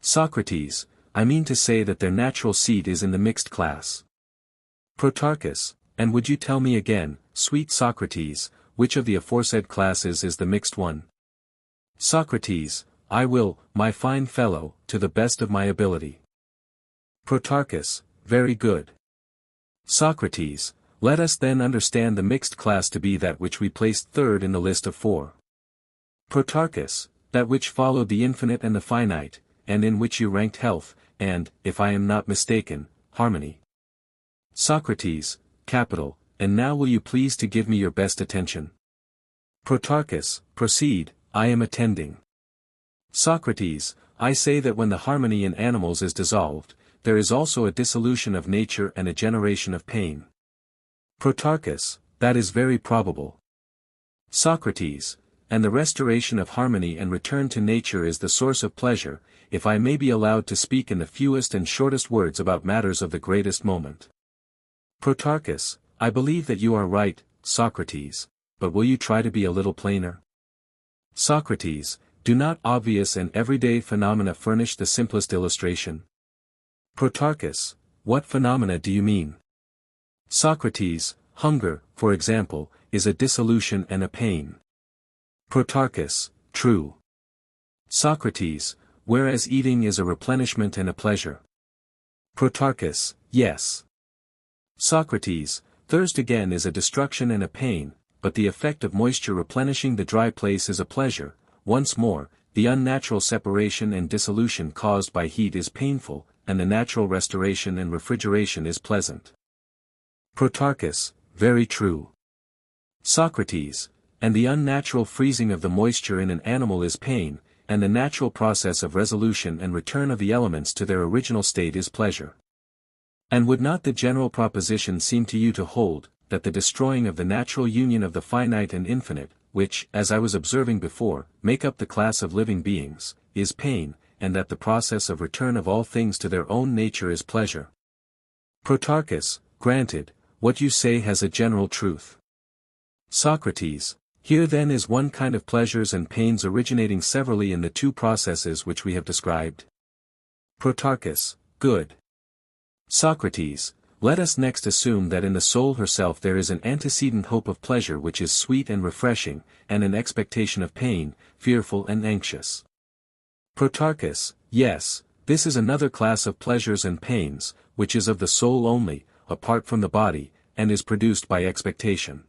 Socrates, I mean to say that their natural seat is in the mixed class. Protarchus, and would you tell me again, sweet Socrates, which of the aforesaid classes is the mixed one? Socrates, I will, my fine fellow, to the best of my ability. Protarchus, very good. Socrates, let us then understand the mixed class to be that which we placed third in the list of four. Protarchus, that which followed the infinite and the finite, and in which you ranked health, and, if I am not mistaken, harmony. Socrates, capital, and now will you please to give me your best attention? Protarchus, proceed, I am attending. Socrates, I say that when the harmony in animals is dissolved, there is also a dissolution of nature and a generation of pain. Protarchus, that is very probable. Socrates, and the restoration of harmony and return to nature is the source of pleasure, if I may be allowed to speak in the fewest and shortest words about matters of the greatest moment. Protarchus, I believe that you are right, Socrates, but will you try to be a little plainer? Socrates, do not obvious and everyday phenomena furnish the simplest illustration? Protarchus, what phenomena do you mean? Socrates, hunger, for example, is a dissolution and a pain. Protarchus, true. Socrates, whereas eating is a replenishment and a pleasure. Protarchus, yes. Socrates, thirst again is a destruction and a pain, but the effect of moisture replenishing the dry place is a pleasure. Once more, the unnatural separation and dissolution caused by heat is painful, and the natural restoration and refrigeration is pleasant. Protarchus, very true. Socrates, and the unnatural freezing of the moisture in an animal is pain, and the natural process of resolution and return of the elements to their original state is pleasure. And would not the general proposition seem to you to hold, that the destroying of the natural union of the finite and infinite, which, as I was observing before, make up the class of living beings, is pain, and that the process of return of all things to their own nature is pleasure? Protarchus, granted, what you say has a general truth. Socrates, here then is one kind of pleasures and pains originating severally in the two processes which we have described. Protarchus, good. Socrates, let us next assume that in the soul herself there is an antecedent hope of pleasure which is sweet and refreshing, and an expectation of pain, fearful and anxious. Protarchus, yes, this is another class of pleasures and pains, which is of the soul only, apart from the body, and is produced by expectation.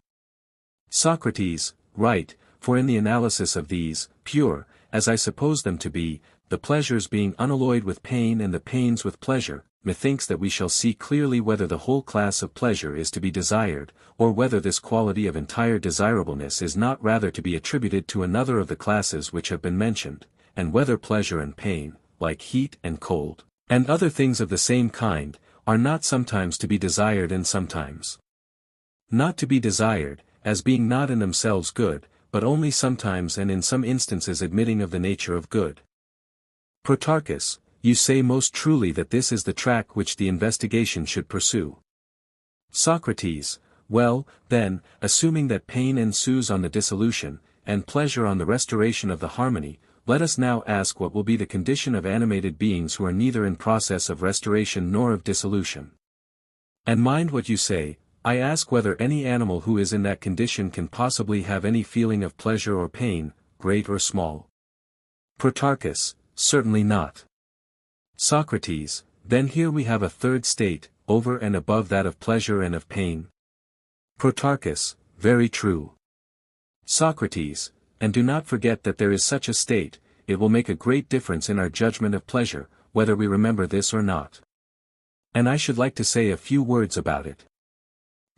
Socrates, right, for in the analysis of these, pure, as I suppose them to be, the pleasures being unalloyed with pain and the pains with pleasure, methinks that we shall see clearly whether the whole class of pleasure is to be desired, or whether this quality of entire desirableness is not rather to be attributed to another of the classes which have been mentioned, and whether pleasure and pain, like heat and cold, and other things of the same kind, are not sometimes to be desired and sometimes not to be desired, as being not in themselves good, but only sometimes and in some instances admitting of the nature of good. Protarchus, you say most truly that this is the track which the investigation should pursue. Socrates, well, then, assuming that pain ensues on the dissolution, and pleasure on the restoration of the harmony, let us now ask what will be the condition of animated beings who are neither in process of restoration nor of dissolution. And mind what you say, I ask whether any animal who is in that condition can possibly have any feeling of pleasure or pain, great or small. Protarchus, certainly not. Socrates, then here we have a third state, over and above that of pleasure and of pain. Protarchus, very true. Socrates, and do not forget that there is such a state, it will make a great difference in our judgment of pleasure, whether we remember this or not. And I should like to say a few words about it.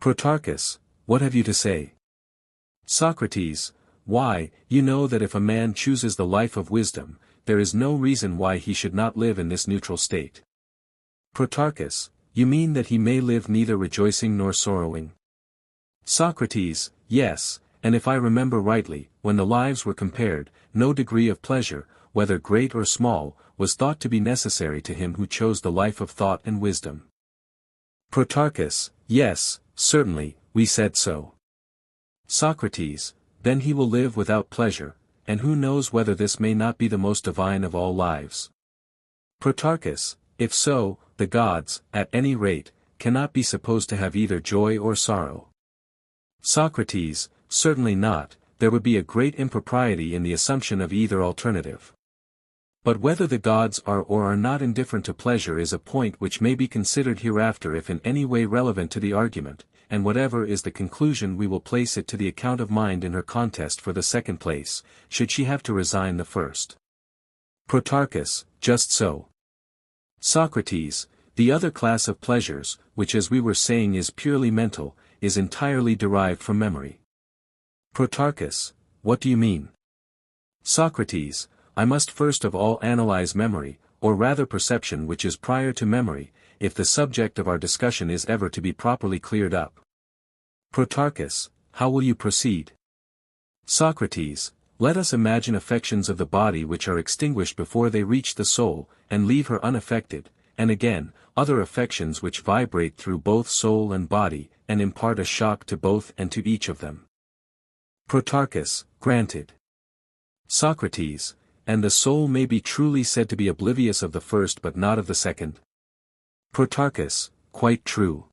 Protarchus, what have you to say? Socrates, why, you know that if a man chooses the life of wisdom, there is no reason why he should not live in this neutral state. Protarchus, you mean that he may live neither rejoicing nor sorrowing? Socrates, yes, and if I remember rightly, when the lives were compared, no degree of pleasure, whether great or small, was thought to be necessary to him who chose the life of thought and wisdom. Protarchus, yes, certainly, we said so. Socrates, then he will live without pleasure, and who knows whether this may not be the most divine of all lives. Protarchus, if so, the gods, at any rate, cannot be supposed to have either joy or sorrow. Socrates, certainly not, there would be a great impropriety in the assumption of either alternative. But whether the gods are or are not indifferent to pleasure is a point which may be considered hereafter if in any way relevant to the argument, and whatever is the conclusion we will place it to the account of mind in her contest for the second place, should she have to resign the first. Protarchus, just so. Socrates, the other class of pleasures, which as we were saying is purely mental, is entirely derived from memory. Protarchus, what do you mean? Socrates, I must first of all analyze memory, or rather perception which is prior to memory, if the subject of our discussion is ever to be properly cleared up. Protarchus, how will you proceed? Socrates, let us imagine affections of the body which are extinguished before they reach the soul, and leave her unaffected, and again, other affections which vibrate through both soul and body, and impart a shock to both and to each of them. Protarchus, granted. Socrates, and the soul may be truly said to be oblivious of the first but not of the second? Protarchus, quite true.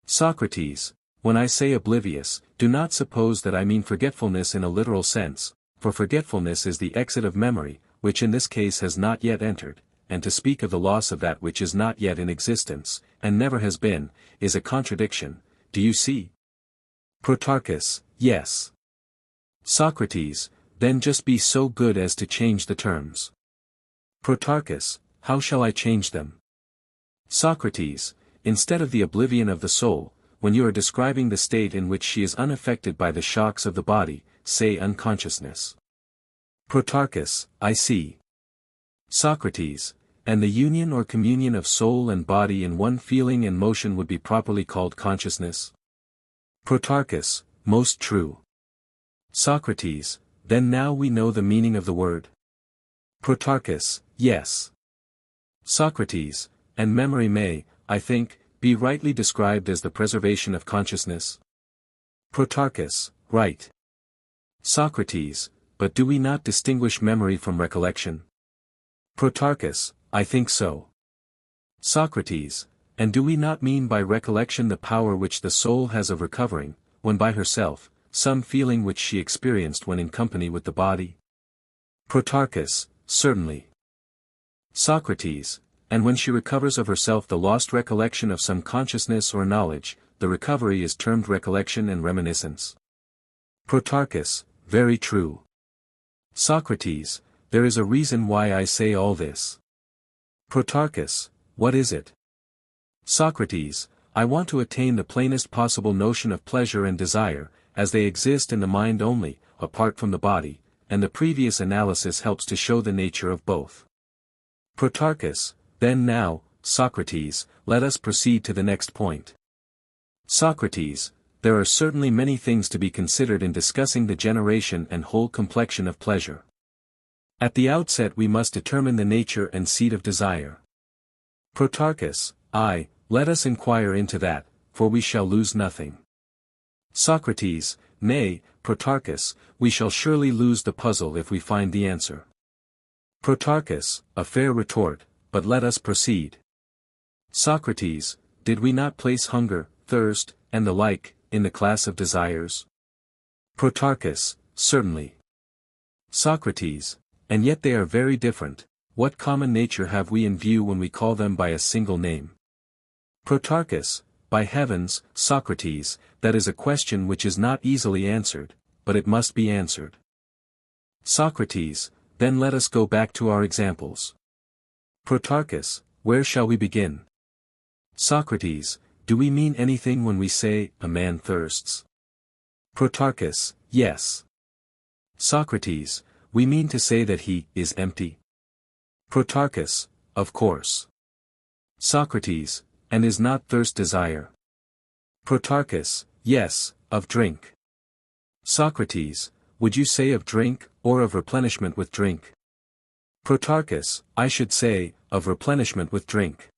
Socrates, when I say oblivious, do not suppose that I mean forgetfulness in a literal sense, for forgetfulness is the exit of memory, which in this case has not yet entered, and to speak of the loss of that which is not yet in existence, and never has been, is a contradiction, do you see? Protarchus, yes. Socrates, then just be so good as to change the terms. Protarchus, how shall I change them? Socrates, instead of the oblivion of the soul, when you are describing the state in which she is unaffected by the shocks of the body, say unconsciousness. Protarchus, I see. Socrates, and the union or communion of soul and body in one feeling and motion would be properly called consciousness? Protarchus, most true. Socrates, then now we know the meaning of the word. Protarchus, yes. Socrates, and memory may, I think, be rightly described as the preservation of consciousness? Protarchus, right. Socrates, but do we not distinguish memory from recollection? Protarchus, I think so. Socrates, and do we not mean by recollection the power which the soul has of recovering, when by herself, some feeling which she experienced when in company with the body? Protarchus, certainly. Socrates, and when she recovers of herself the lost recollection of some consciousness or knowledge, the recovery is termed recollection and reminiscence. Protarchus, very true. Socrates, there is a reason why I say all this. Protarchus, what is it? Socrates, I want to attain the plainest possible notion of pleasure and desire, as they exist in the mind only, apart from the body, and the previous analysis helps to show the nature of both. Protarchus, then now, Socrates, let us proceed to the next point. Socrates, there are certainly many things to be considered in discussing the generation and whole complexion of pleasure. At the outset we must determine the nature and seat of desire. Protarchus, aye, let us inquire into that, for we shall lose nothing. Socrates, nay, Protarchus, we shall surely lose the puzzle if we find the answer. Protarchus, a fair retort, but let us proceed. Socrates, did we not place hunger, thirst, and the like, in the class of desires? Protarchus, certainly. Socrates, and yet they are very different. What common nature have we in view when we call them by a single name? Protarchus, by heavens, Socrates, that is a question which is not easily answered, but it must be answered. Socrates, then let us go back to our examples. Protarchus, where shall we begin? Socrates, do we mean anything when we say, a man thirsts? Protarchus, yes. Socrates, we mean to say that he is empty? Protarchus, of course. Socrates, and is not thirst desire? Protarchus, yes, of drink. Socrates, would you say of drink, or of replenishment with drink? Protarchus, I should say, of replenishment with drink.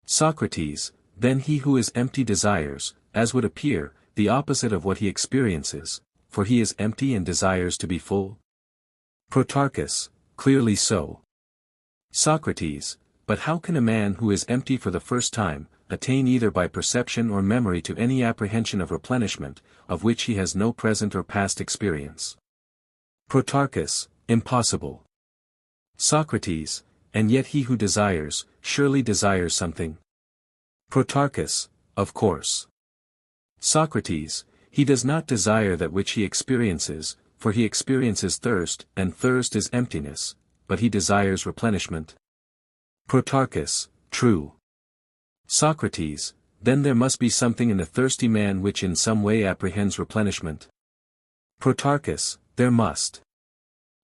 Socrates, then he who is empty desires, as would appear, the opposite of what he experiences, for he is empty and desires to be full? Protarchus, clearly so. Socrates, but how can a man who is empty for the first time, attain either by perception or memory to any apprehension of replenishment, of which he has no present or past experience? Protarchus, impossible. Socrates, and yet he who desires, surely desires something? Protarchus, of course. Socrates, he does not desire that which he experiences, for he experiences thirst, and thirst is emptiness, but he desires replenishment. Protarchus, true. Socrates, then there must be something in the thirsty man which in some way apprehends replenishment. Protarchus, there must.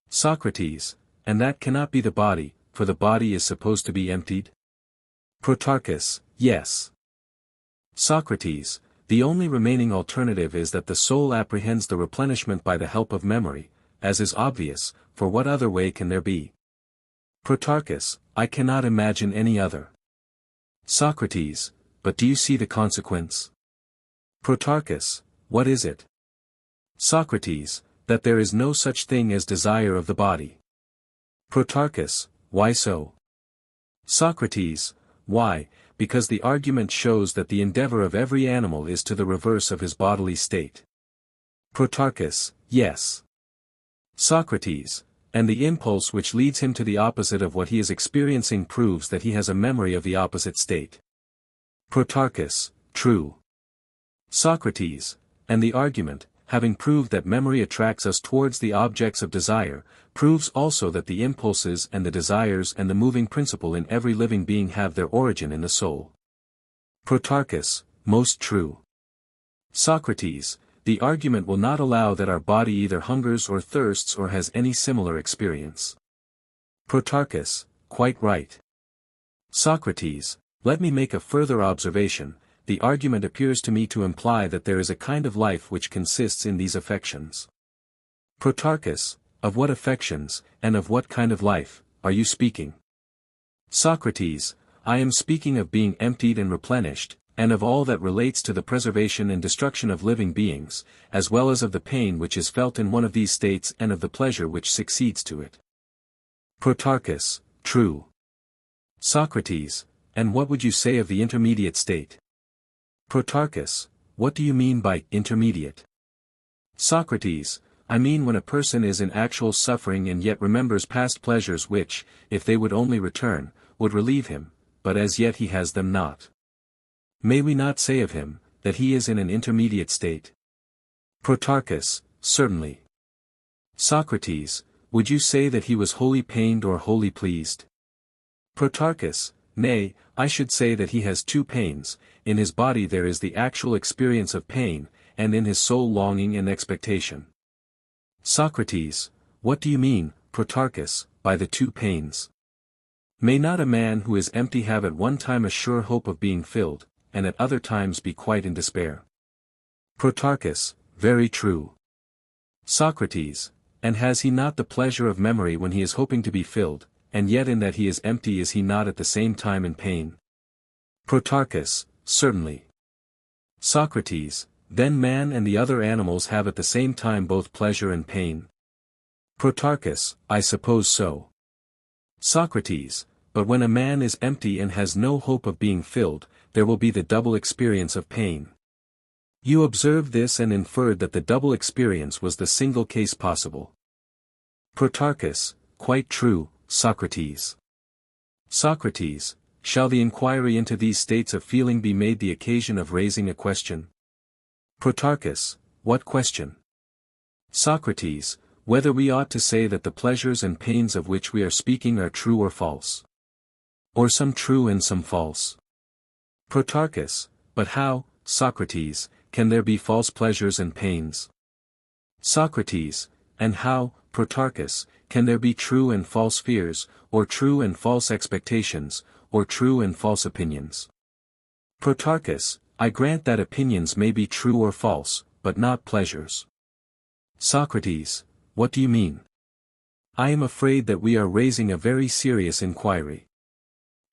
Socrates, and that cannot be the body, for the body is supposed to be emptied? Protarchus, yes. Socrates, the only remaining alternative is that the soul apprehends the replenishment by the help of memory, as is obvious, for what other way can there be? Protarchus, I cannot imagine any other. Socrates, but do you see the consequence? Protarchus, what is it? Socrates, that there is no such thing as desire of the body. Protarchus, why so? Socrates, why, because the argument shows that the endeavor of every animal is to the reverse of his bodily state. Protarchus, yes. Socrates, and the impulse which leads him to the opposite of what he is experiencing proves that he has a memory of the opposite state. Protarchus, true. Socrates, and the argument, having proved that memory attracts us towards the objects of desire, proves also that the impulses and the desires and the moving principle in every living being have their origin in the soul. Protarchus, most true. Socrates, the argument will not allow that our body either hungers or thirsts or has any similar experience. Protarchus, quite right. Socrates, let me make a further observation. The argument appears to me to imply that there is a kind of life which consists in these affections. Protarchus, of what affections, and of what kind of life, are you speaking? Socrates, I am speaking of being emptied and replenished, and of all that relates to the preservation and destruction of living beings, as well as of the pain which is felt in one of these states and of the pleasure which succeeds to it. Protarchus, true. Socrates, and what would you say of the intermediate state? Protarchus, what do you mean by intermediate? Socrates, I mean when a person is in actual suffering and yet remembers past pleasures which, if they would only return, would relieve him, but as yet he has them not. May we not say of him, that he is in an intermediate state? Protarchus, certainly. Socrates, would you say that he was wholly pained or wholly pleased? Protarchus, nay, I should say that he has two pains. In his body there is the actual experience of pain, and in his soul longing and expectation. Socrates, what do you mean, Protarchus, by the two pains? May not a man who is empty have at one time a sure hope of being filled, and at other times be quite in despair? Protarchus, very true. Socrates, and has he not the pleasure of memory when he is hoping to be filled, and yet in that he is empty is he not at the same time in pain? Protarchus, certainly. Socrates, then man and the other animals have at the same time both pleasure and pain? Protarchus, I suppose so. Socrates, but when a man is empty and has no hope of being filled, there will be the double experience of pain. You observed this and inferred that the double experience was the single case possible. Protarchus, quite true, Socrates. Socrates, shall the inquiry into these states of feeling be made the occasion of raising a question? Protarchus, what question? Socrates, whether we ought to say that the pleasures and pains of which we are speaking are true or false? Or some true and some false? Protarchus, but how, Socrates, can there be false pleasures and pains? Socrates, and how, Protarchus, can there be true and false fears, or true and false expectations, or true and false opinions? Protarchus, I grant that opinions may be true or false, but not pleasures. Socrates, what do you mean? I am afraid that we are raising a very serious inquiry.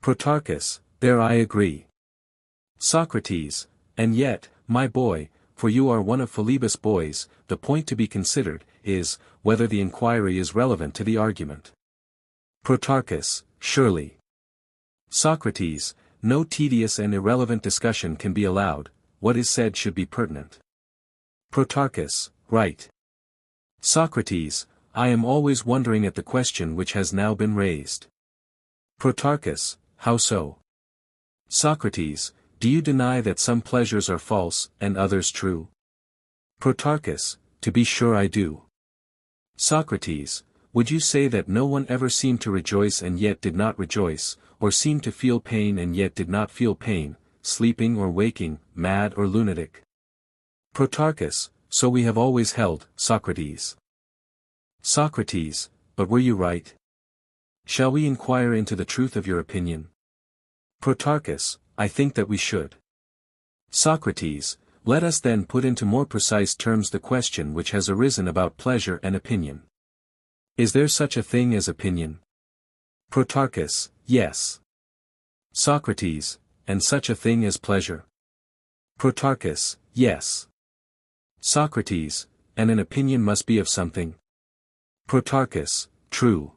Protarchus, there I agree. Socrates, and yet, my boy, for you are one of Philebus' boys, the point to be considered, is, whether the inquiry is relevant to the argument. Protarchus, surely. Socrates, no tedious and irrelevant discussion can be allowed, what is said should be pertinent. Protarchus, right. Socrates, I am always wondering at the question which has now been raised. Protarchus, how so? Socrates, do you deny that some pleasures are false, and others true? Protarchus, to be sure I do. Socrates, would you say that no one ever seemed to rejoice and yet did not rejoice, or seemed to feel pain and yet did not feel pain, sleeping or waking, mad or lunatic? Protarchus, so we have always held, Socrates. Socrates, but were you right? Shall we inquire into the truth of your opinion? Protarchus, I think that we should. Socrates, let us then put into more precise terms the question which has arisen about pleasure and opinion. Is there such a thing as opinion? Protarchus, yes. Socrates, and such a thing as pleasure? Protarchus, yes. Socrates, and an opinion must be of something? Protarchus, true.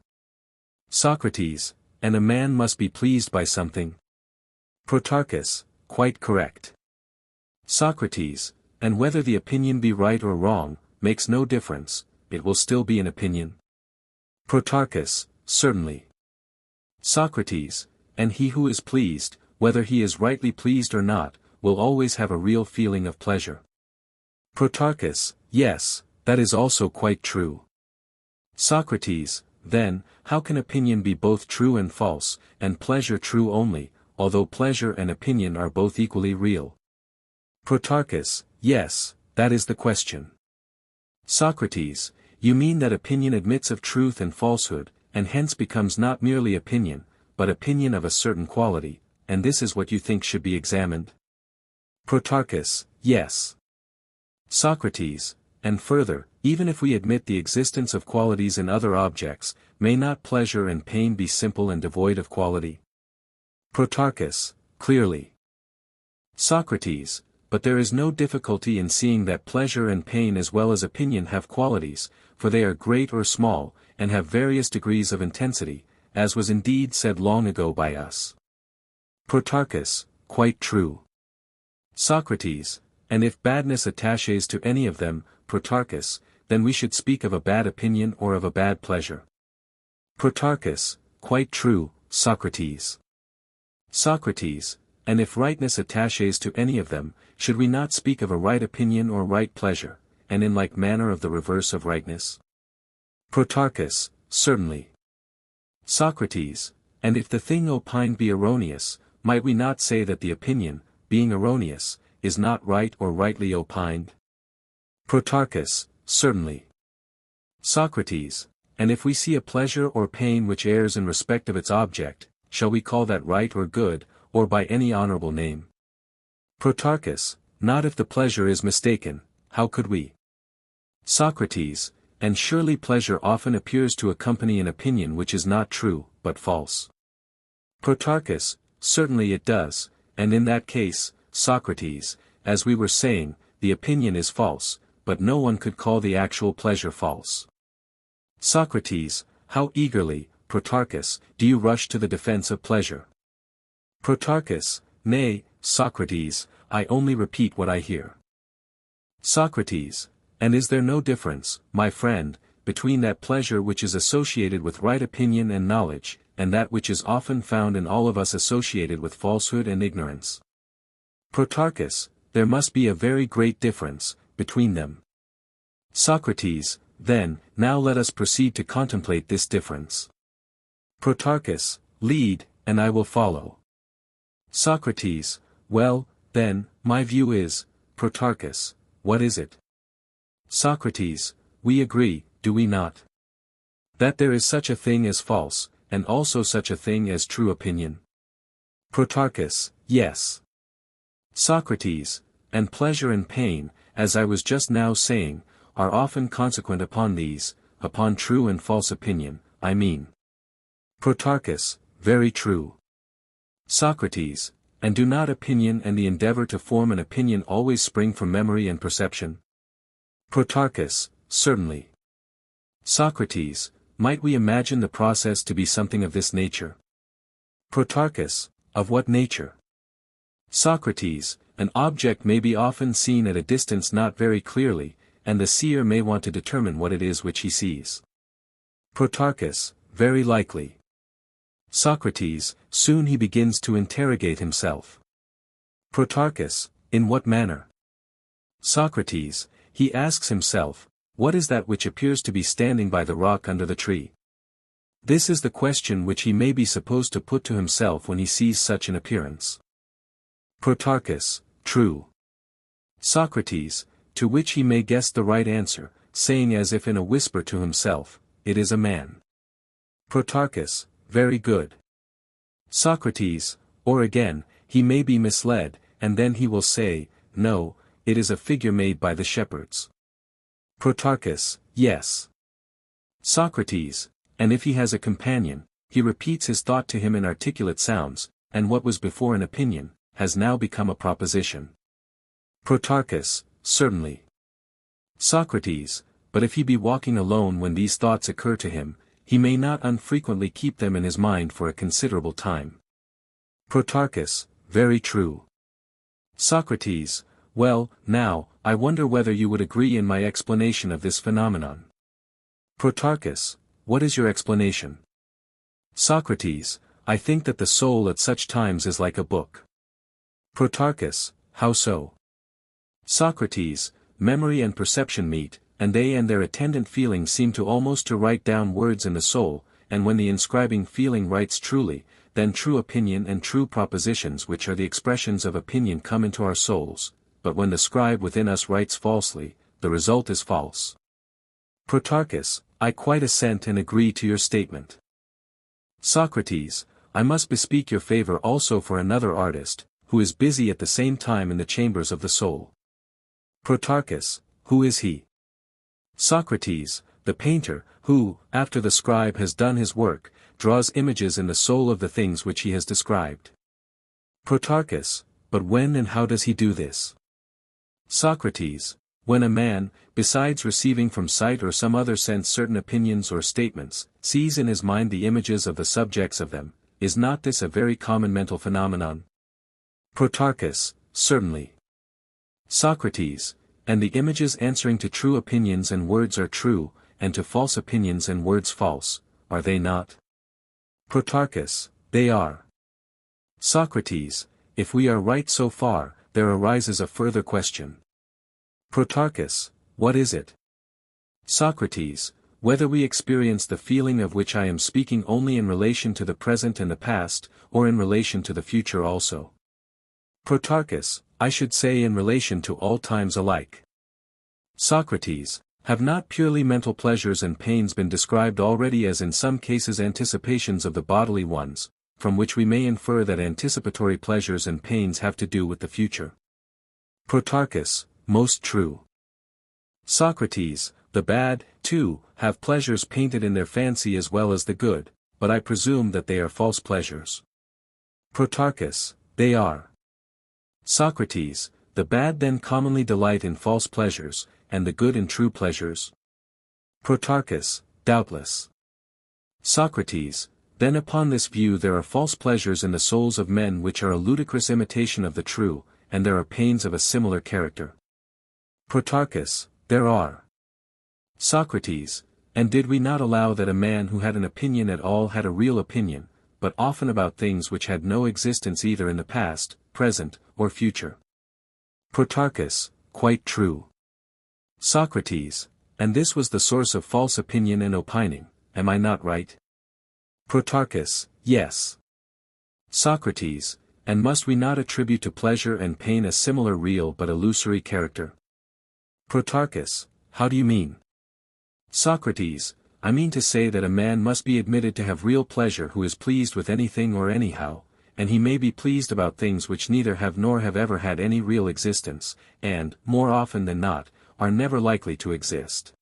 Socrates, and a man must be pleased by something? Protarchus, quite correct. Socrates, and whether the opinion be right or wrong, makes no difference, it will still be an opinion? Protarchus, certainly. Socrates, and he who is pleased, whether he is rightly pleased or not, will always have a real feeling of pleasure? Protarchus, yes, that is also quite true. Socrates, then, how can opinion be both true and false, and pleasure true only, although pleasure and opinion are both equally real? Protarchus, yes, that is the question. Socrates, you mean that opinion admits of truth and falsehood, and hence becomes not merely opinion, but opinion of a certain quality, and this is what you think should be examined? Protarchus, yes. Socrates, and further, even if we admit the existence of qualities in other objects, may not pleasure and pain be simple and devoid of quality? Protarchus, clearly. Socrates, but there is no difficulty in seeing that pleasure and pain as well as opinion have qualities, for they are great or small, and have various degrees of intensity, as was indeed said long ago by us. Protarchus, quite true. Socrates, and if badness attaches to any of them, Protarchus, then we should speak of a bad opinion or of a bad pleasure. Protarchus, quite true, Socrates. Socrates, and if rightness attaches to any of them, should we not speak of a right opinion or right pleasure, and in like manner of the reverse of rightness? Protarchus, certainly. Socrates, and if the thing opined be erroneous, might we not say that the opinion, being erroneous, is not right or rightly opined? Protarchus, certainly. Socrates, and if we see a pleasure or pain which errs in respect of its object, shall we call that right or good, or by any honorable name? Protarchus, not if the pleasure is mistaken, how could we? Socrates, and surely pleasure often appears to accompany an opinion which is not true, but false. Protarchus, certainly it does, and in that case, Socrates, as we were saying, the opinion is false, but no one could call the actual pleasure false. Socrates, how eagerly, Protarchus, do you rush to the defense of pleasure? Protarchus, nay, Socrates, I only repeat what I hear. Socrates, and is there no difference, my friend, between that pleasure which is associated with right opinion and knowledge, and that which is often found in all of us associated with falsehood and ignorance? Protarchus, there must be a very great difference between them. Socrates, then, now let us proceed to contemplate this difference. Protarchus, lead, and I will follow. Socrates, well, then, my view is, Protarchus, what is it? Socrates, we agree, do we not? That there is such a thing as false, and also such a thing as true opinion. Protarchus, yes. Socrates, and pleasure and pain, as I was just now saying, are often consequent upon these, upon true and false opinion, I mean. Protarchus, very true. Socrates, and do not opinion and the endeavor to form an opinion always spring from memory and perception? Protarchus, certainly. Socrates, might we imagine the process to be something of this nature? Protarchus, of what nature? Socrates, an object may be often seen at a distance not very clearly, and the seer may want to determine what it is which he sees. Protarchus, very likely. Socrates, soon he begins to interrogate himself. Protarchus, in what manner? Socrates, he asks himself, what is that which appears to be standing by the rock under the tree? This is the question which he may be supposed to put to himself when he sees such an appearance. Protarchus, true. Socrates, to which he may guess the right answer, saying as if in a whisper to himself, it is a man. Protarchus, very good. Socrates, or again, he may be misled, and then he will say, no, it is a figure made by the shepherds. Protarchus, yes. Socrates, and if he has a companion, he repeats his thought to him in articulate sounds, and what was before an opinion, has now become a proposition. Protarchus, certainly. Socrates, but if he be walking alone when these thoughts occur to him, he may not unfrequently keep them in his mind for a considerable time. Protarchus, very true. Socrates, well, now, I wonder whether you would agree in my explanation of this phenomenon. Protarchus, what is your explanation? Socrates, I think that the soul at such times is like a book. Protarchus, how so? Socrates, memory and perception meet, and they and their attendant feeling seem to almost to write down words in the soul, and when the inscribing feeling writes truly, then true opinion and true propositions which are the expressions of opinion come into our souls, but when the scribe within us writes falsely, the result is false. Protarchus, I quite assent and agree to your statement. Socrates, I must bespeak your favor also for another artist, who is busy at the same time in the chambers of the soul. Protarchus, who is he? Socrates, the painter, who, after the scribe has done his work, draws images in the soul of the things which he has described. Protarchus, but when and how does he do this? Socrates, when a man, besides receiving from sight or some other sense certain opinions or statements, sees in his mind the images of the subjects of them, is not this a very common mental phenomenon? Protarchus, certainly. Socrates, and the images answering to true opinions and words are true, and to false opinions and words false, are they not? Protarchus, they are. Socrates, if we are right so far, there arises a further question. Protarchus, what is it? Socrates, whether we experience the feeling of which I am speaking only in relation to the present and the past, or in relation to the future also. Protarchus, I should say in relation to all times alike. Socrates, have not purely mental pleasures and pains been described already as in some cases anticipations of the bodily ones, from which we may infer that anticipatory pleasures and pains have to do with the future. Protarchus, most true. Socrates, the bad, too, have pleasures painted in their fancy as well as the good, but I presume that they are false pleasures. Protarchus, they are. Socrates, the bad then commonly delight in false pleasures, and the good in true pleasures. Protarchus, doubtless. Socrates, then upon this view there are false pleasures in the souls of men which are a ludicrous imitation of the true, and there are pains of a similar character. Protarchus, there are. Socrates, and did we not allow that a man who had an opinion at all had a real opinion, but often about things which had no existence either in the past, present, or future? Protarchus, quite true. Socrates, and this was the source of false opinion and opining, am I not right? Protarchus, yes. Socrates, and must we not attribute to pleasure and pain a similar real but illusory character? Protarchus, how do you mean? Socrates, I mean to say that a man must be admitted to have real pleasure who is pleased with anything or anyhow, and he may be pleased about things which neither have nor have ever had any real existence, and, more often than not, are never likely to exist.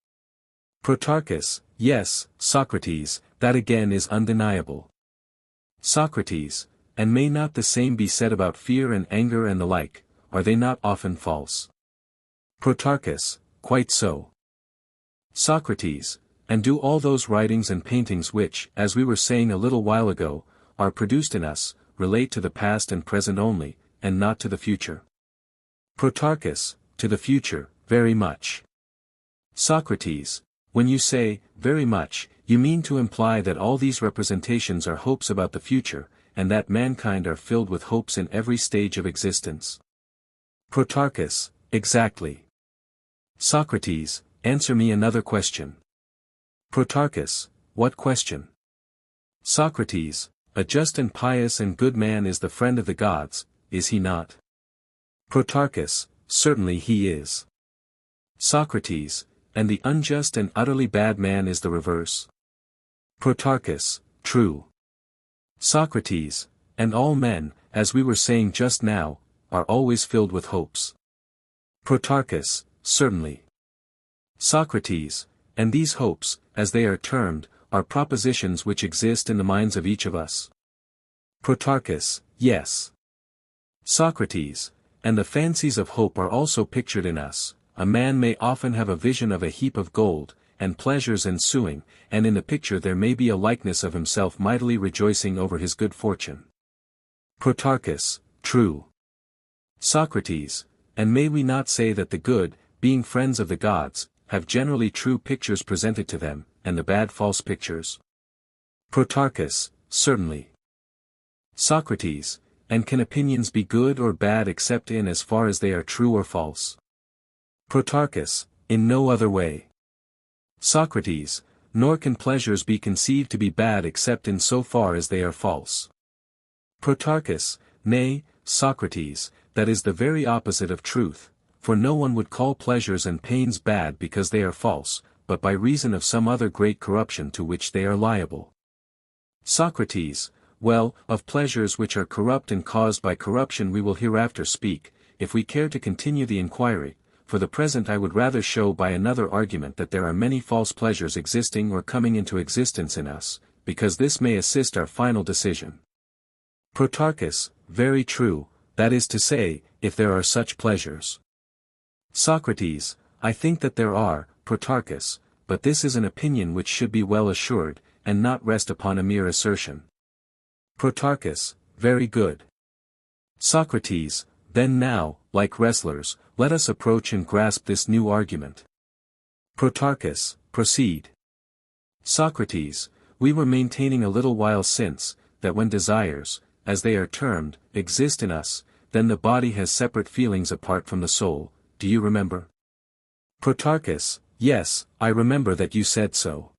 Protarchus, yes, Socrates, that again is undeniable. Socrates, and may not the same be said about fear and anger and the like, are they not often false? Protarchus, quite so. Socrates, and do all those writings and paintings which, as we were saying a little while ago, are produced in us, relate to the past and present only, and not to the future? Protarchus, to the future, very much. Socrates, when you say, very much, you mean to imply that all these representations are hopes about the future, and that mankind are filled with hopes in every stage of existence. Protarchus, exactly. Socrates, answer me another question. Protarchus, what question? Socrates, a just and pious and good man is the friend of the gods, is he not? Protarchus, certainly he is. Socrates, and the unjust and utterly bad man is the reverse? Protarchus, true. Socrates, and all men, as we were saying just now, are always filled with hopes? Protarchus, certainly. Socrates, and these hopes, as they are termed, are propositions which exist in the minds of each of us? Protarchus, yes. Socrates, and the fancies of hope are also pictured in us. A man may often have a vision of a heap of gold, and pleasures ensuing, and in the picture there may be a likeness of himself mightily rejoicing over his good fortune. Protarchus, true. Socrates, and may we not say that the good, being friends of the gods, have generally true pictures presented to them, and the bad false pictures? Protarchus, certainly. Socrates, and can opinions be good or bad except in as far as they are true or false? Protarchus, in no other way. Socrates, nor can pleasures be conceived to be bad except in so far as they are false. Protarchus, nay, Socrates, that is the very opposite of truth, for no one would call pleasures and pains bad because they are false, but by reason of some other great corruption to which they are liable. Socrates, well, of pleasures which are corrupt and caused by corruption we will hereafter speak, if we care to continue the inquiry. For the present I would rather show by another argument that there are many false pleasures existing or coming into existence in us, because this may assist our final decision. Protarchus, very true, that is to say, if there are such pleasures. Socrates, I think that there are, Protarchus, but this is an opinion which should be well assured, and not rest upon a mere assertion. Protarchus, very good. Socrates, then now, like wrestlers, let us approach and grasp this new argument. Protarchus, proceed. Socrates, we were maintaining a little while since, that when desires, as they are termed, exist in us, then the body has separate feelings apart from the soul, do you remember? Protarchus, yes, I remember that you said so.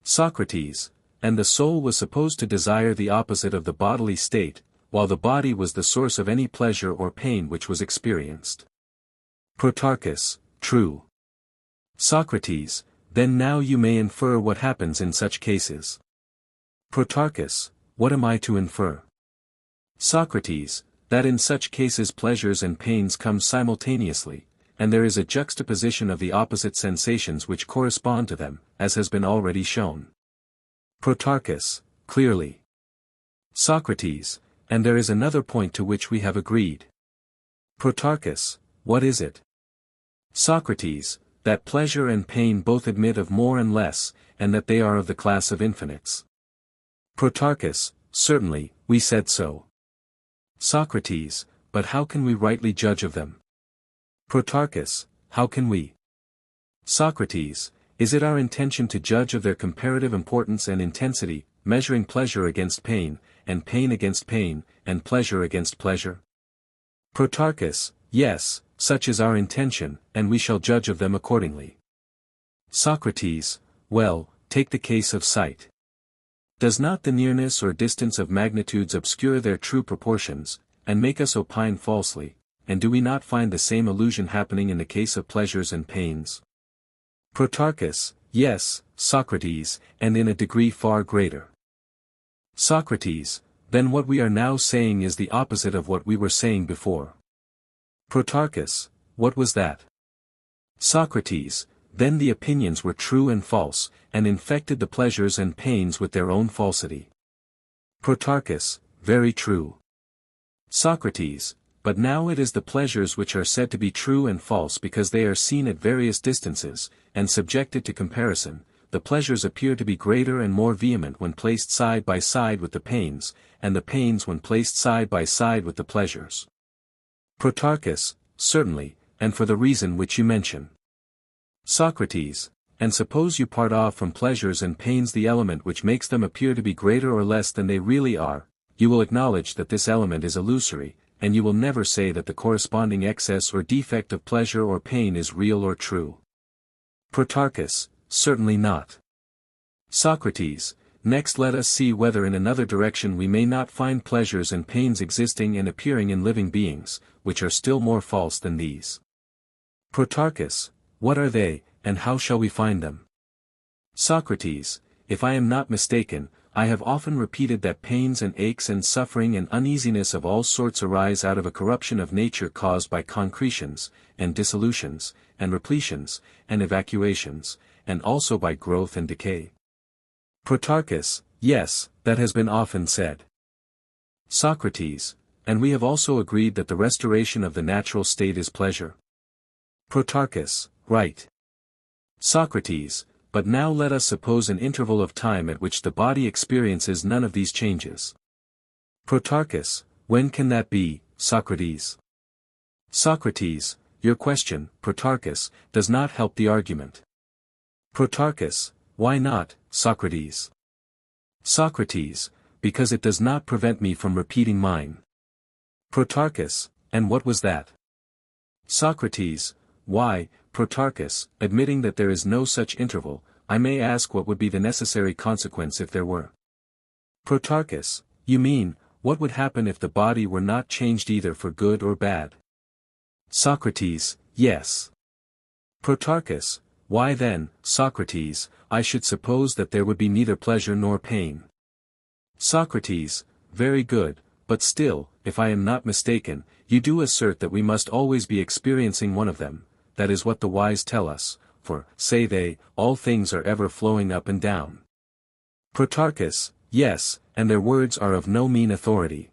Socrates, and the soul was supposed to desire the opposite of the bodily state, while the body was the source of any pleasure or pain which was experienced. Protarchus, true. Socrates, then now you may infer what happens in such cases. Protarchus, what am I to infer? Socrates, that in such cases pleasures and pains come simultaneously, and there is a juxtaposition of the opposite sensations which correspond to them, as has been already shown. Protarchus, clearly. Socrates, and there is another point to which we have agreed. Protarchus, what is it? Socrates, that pleasure and pain both admit of more and less, and that they are of the class of infinites. Protarchus, certainly, we said so. Socrates, but how can we rightly judge of them? Protarchus, how can we? Socrates, is it our intention to judge of their comparative importance and intensity, measuring pleasure against pain, and pain against pain, and pleasure against pleasure? Protarchus, yes, such is our intention, and we shall judge of them accordingly. Socrates, well, take the case of sight. Does not the nearness or distance of magnitudes obscure their true proportions, and make us opine falsely, and do we not find the same illusion happening in the case of pleasures and pains? Protarchus, yes, Socrates, and in a degree far greater. Socrates, then what we are now saying is the opposite of what we were saying before. Protarchus, what was that? Socrates, then the opinions were true and false, and infected the pleasures and pains with their own falsity. Protarchus, very true. Socrates, but now it is the pleasures which are said to be true and false because they are seen at various distances, and subjected to comparison. The pleasures appear to be greater and more vehement when placed side by side with the pains, and the pains when placed side by side with the pleasures. Protarchus, certainly, and for the reason which you mention. Socrates, and suppose you part off from pleasures and pains the element which makes them appear to be greater or less than they really are, you will acknowledge that this element is illusory, and you will never say that the corresponding excess or defect of pleasure or pain is real or true. Protarchus, certainly not. Socrates, next let us see whether in another direction we may not find pleasures and pains existing and appearing in living beings, which are still more false than these. Protarchus, what are they, and how shall we find them? Socrates, if I am not mistaken, I have often repeated that pains and aches and suffering and uneasiness of all sorts arise out of a corruption of nature caused by concretions, and dissolutions, and repletions, and evacuations, and also by growth and decay. Protarchus, yes, that has been often said. Socrates, and we have also agreed that the restoration of the natural state is pleasure. Protarchus, right. Socrates, but now let us suppose an interval of time at which the body experiences none of these changes. Protarchus, when can that be, Socrates? Socrates, your question, Protarchus, does not help the argument. Protarchus, why not, Socrates? Socrates, because it does not prevent me from repeating mine. Protarchus, and what was that? Socrates, why, Protarchus, admitting that there is no such interval, I may ask what would be the necessary consequence if there were. Protarchus, you mean, what would happen if the body were not changed either for good or bad? Socrates, yes. Protarchus, why then, Socrates, I should suppose that there would be neither pleasure nor pain. Socrates, very good, but still, if I am not mistaken, you do assert that we must always be experiencing one of them. That is what the wise tell us, for, say they, all things are ever flowing up and down. Protarchus, yes, and their words are of no mean authority.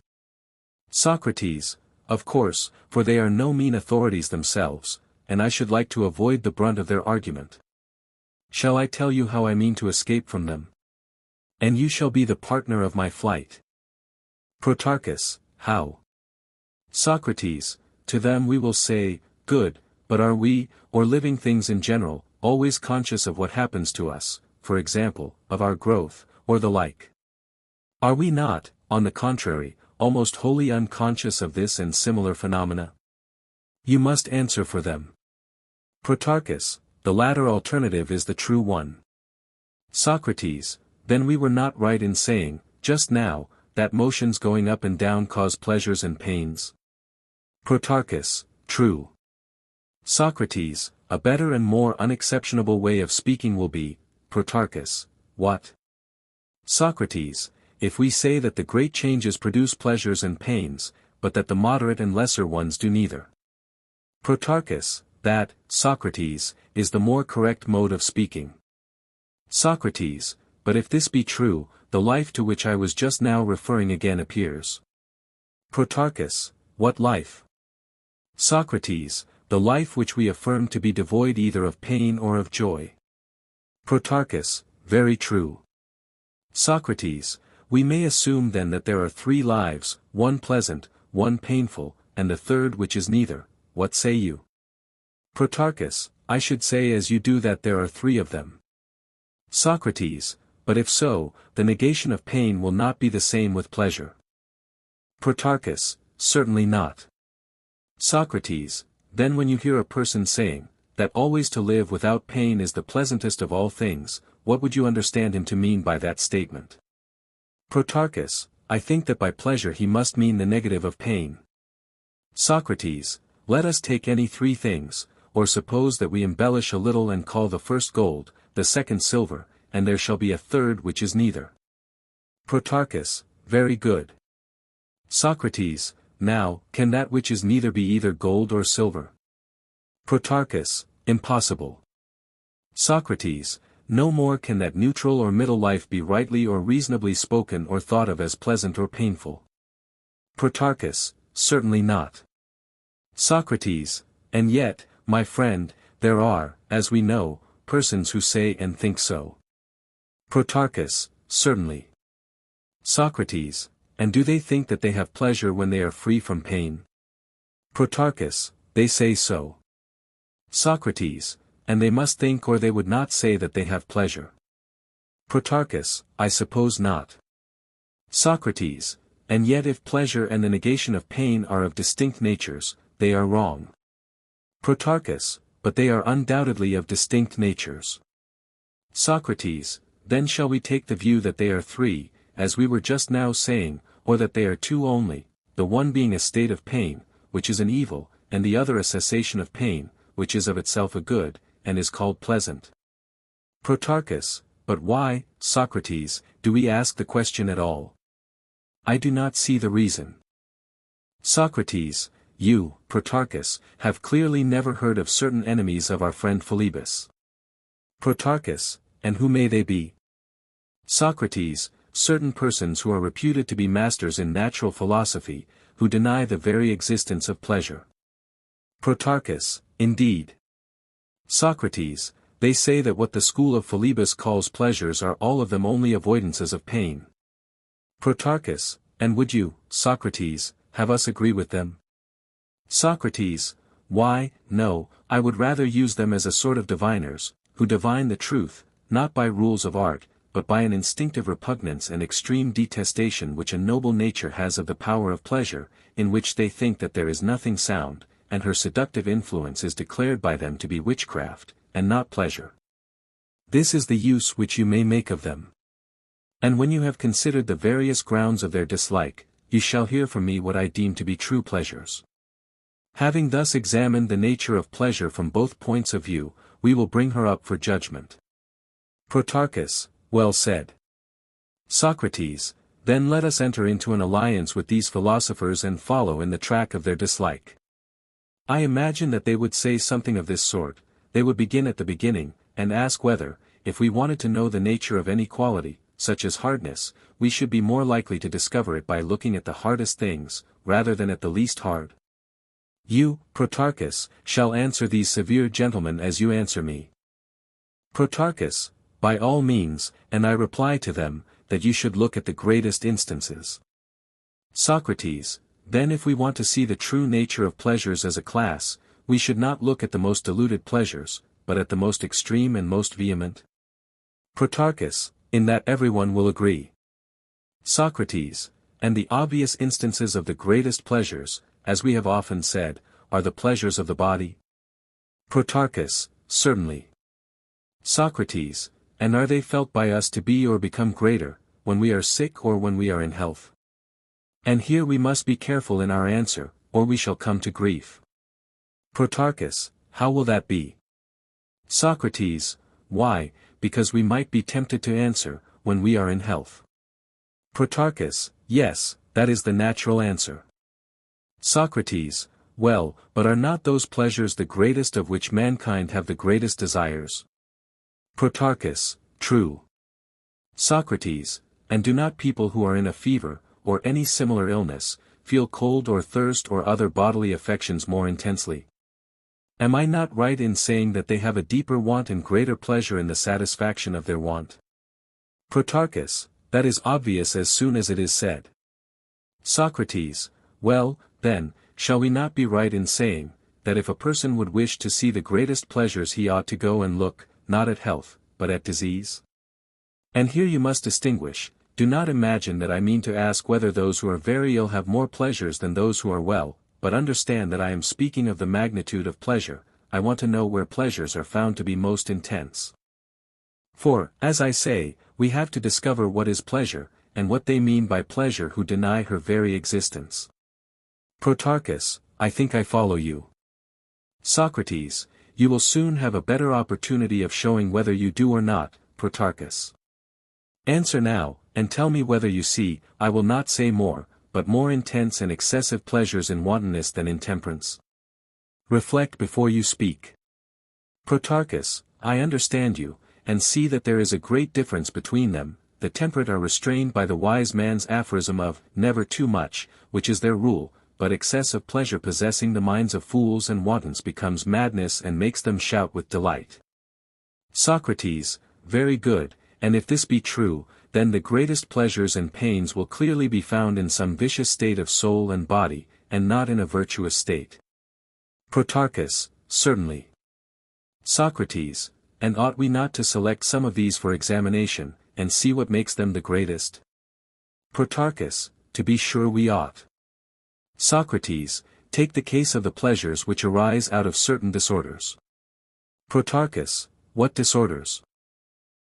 Socrates, of course, for they are no mean authorities themselves, and I should like to avoid the brunt of their argument. Shall I tell you how I mean to escape from them? And you shall be the partner of my flight. Protarchus, how? Socrates, to them we will say, good, but are we, or living things in general, always conscious of what happens to us, for example, of our growth, or the like? Are we not, on the contrary, almost wholly unconscious of this and similar phenomena? You must answer for them. Protarchus, the latter alternative is the true one. Socrates, then we were not right in saying, just now, that motions going up and down cause pleasures and pains. Protarchus, true. Socrates, a better and more unexceptionable way of speaking will be, Protarchus, what? Socrates, if we say that the great changes produce pleasures and pains, but that the moderate and lesser ones do neither. Protarchus, that, Socrates, is the more correct mode of speaking. Socrates, but if this be true, the life to which I was just now referring again appears. Protarchus, what life? Socrates, the life which we affirm to be devoid either of pain or of joy. Protarchus, very true. Socrates, we may assume then that there are three lives, one pleasant, one painful, and the third which is neither. What say you? Protarchus, I should say as you do that there are three of them. Socrates, but if so, the negation of pain will not be the same with pleasure. Protarchus, certainly not. Socrates, then when you hear a person saying, that always to live without pain is the pleasantest of all things, what would you understand him to mean by that statement? Protarchus, I think that by pleasure he must mean the negative of pain. Socrates, let us take any three things, or suppose that we embellish a little and call the first gold, the second silver, and there shall be a third which is neither. Protarchus, very good. Socrates, now, can that which is neither be either gold or silver? Protarchus, impossible. Socrates, no more can that neutral or middle life be rightly or reasonably spoken or thought of as pleasant or painful. Protarchus, certainly not. Socrates, and yet, my friend, there are, as we know, persons who say and think so. Protarchus, certainly. Socrates, and do they think that they have pleasure when they are free from pain? Protarchus, they say so. Socrates, and they must think or they would not say that they have pleasure. Protarchus, I suppose not. Socrates, and yet if pleasure and the negation of pain are of distinct natures, they are wrong. Protarchus, but they are undoubtedly of distinct natures. Socrates, then shall we take the view that they are three, as we were just now saying, or that they are two only, the one being a state of pain, which is an evil, and the other a cessation of pain, which is of itself a good, and is called pleasant? Protarchus, but why, Socrates, do we ask the question at all? I do not see the reason. Socrates, you, Protarchus, have clearly never heard of certain enemies of our friend Philebus. Protarchus, and who may they be? Socrates, certain persons who are reputed to be masters in natural philosophy, who deny the very existence of pleasure. Protarchus, indeed. Socrates, they say that what the school of Philebus calls pleasures are all of them only avoidances of pain. Protarchus, and would you, Socrates, have us agree with them? Socrates, why, no, I would rather use them as a sort of diviners, who divine the truth, not by rules of art, but by an instinctive repugnance and extreme detestation which a noble nature has of the power of pleasure, in which they think that there is nothing sound, and her seductive influence is declared by them to be witchcraft, and not pleasure. This is the use which you may make of them. And when you have considered the various grounds of their dislike, you shall hear from me what I deem to be true pleasures. Having thus examined the nature of pleasure from both points of view, we will bring her up for judgment. Protarchus, well said. Socrates, then let us enter into an alliance with these philosophers and follow in the track of their dislike. I imagine that they would say something of this sort. They would begin at the beginning, and ask whether, if we wanted to know the nature of any quality, such as hardness, we should be more likely to discover it by looking at the hardest things, rather than at the least hard. You, Protarchus, shall answer these severe gentlemen as you answer me. Protarchus, by all means, and I reply to them, that you should look at the greatest instances. Socrates, then if we want to see the true nature of pleasures as a class, we should not look at the most diluted pleasures, but at the most extreme and most vehement. Protarchus, in that everyone will agree. Socrates, and the obvious instances of the greatest pleasures, as we have often said, are the pleasures of the body? Protarchus, certainly. Socrates, and are they felt by us to be or become greater, when we are sick or when we are in health? And here we must be careful in our answer, or we shall come to grief. Protarchus, how will that be? Socrates, why, because we might be tempted to answer, when we are in health. Protarchus, yes, that is the natural answer. Socrates, well, but are not those pleasures the greatest of which mankind have the greatest desires? Protarchus, true. Socrates, and do not people who are in a fever, or any similar illness, feel cold or thirst or other bodily affections more intensely? Am I not right in saying that they have a deeper want and greater pleasure in the satisfaction of their want? Protarchus, that is obvious as soon as it is said. Socrates, well, then, shall we not be right in saying, that if a person would wish to see the greatest pleasures he ought to go and look, not at health, but at disease? And here you must distinguish, do not imagine that I mean to ask whether those who are very ill have more pleasures than those who are well, but understand that I am speaking of the magnitude of pleasure. I want to know where pleasures are found to be most intense. For, as I say, we have to discover what is pleasure, and what they mean by pleasure who deny her very existence. Protarchus, I think I follow you. Socrates, you will soon have a better opportunity of showing whether you do or not, Protarchus. Answer now, and tell me whether you see, I will not say more, but more intense and excessive pleasures in wantonness than in temperance. Reflect before you speak. Protarchus, I understand you, and see that there is a great difference between them. The temperate are restrained by the wise man's aphorism of, never too much, which is their rule, but excess of pleasure possessing the minds of fools and wantons becomes madness and makes them shout with delight. Socrates, very good, and if this be true, then the greatest pleasures and pains will clearly be found in some vicious state of soul and body, and not in a virtuous state. Protarchus, certainly. Socrates, and ought we not to select some of these for examination, and see what makes them the greatest? Protarchus, to be sure we ought. Socrates, take the case of the pleasures which arise out of certain disorders. Protarchus, what disorders?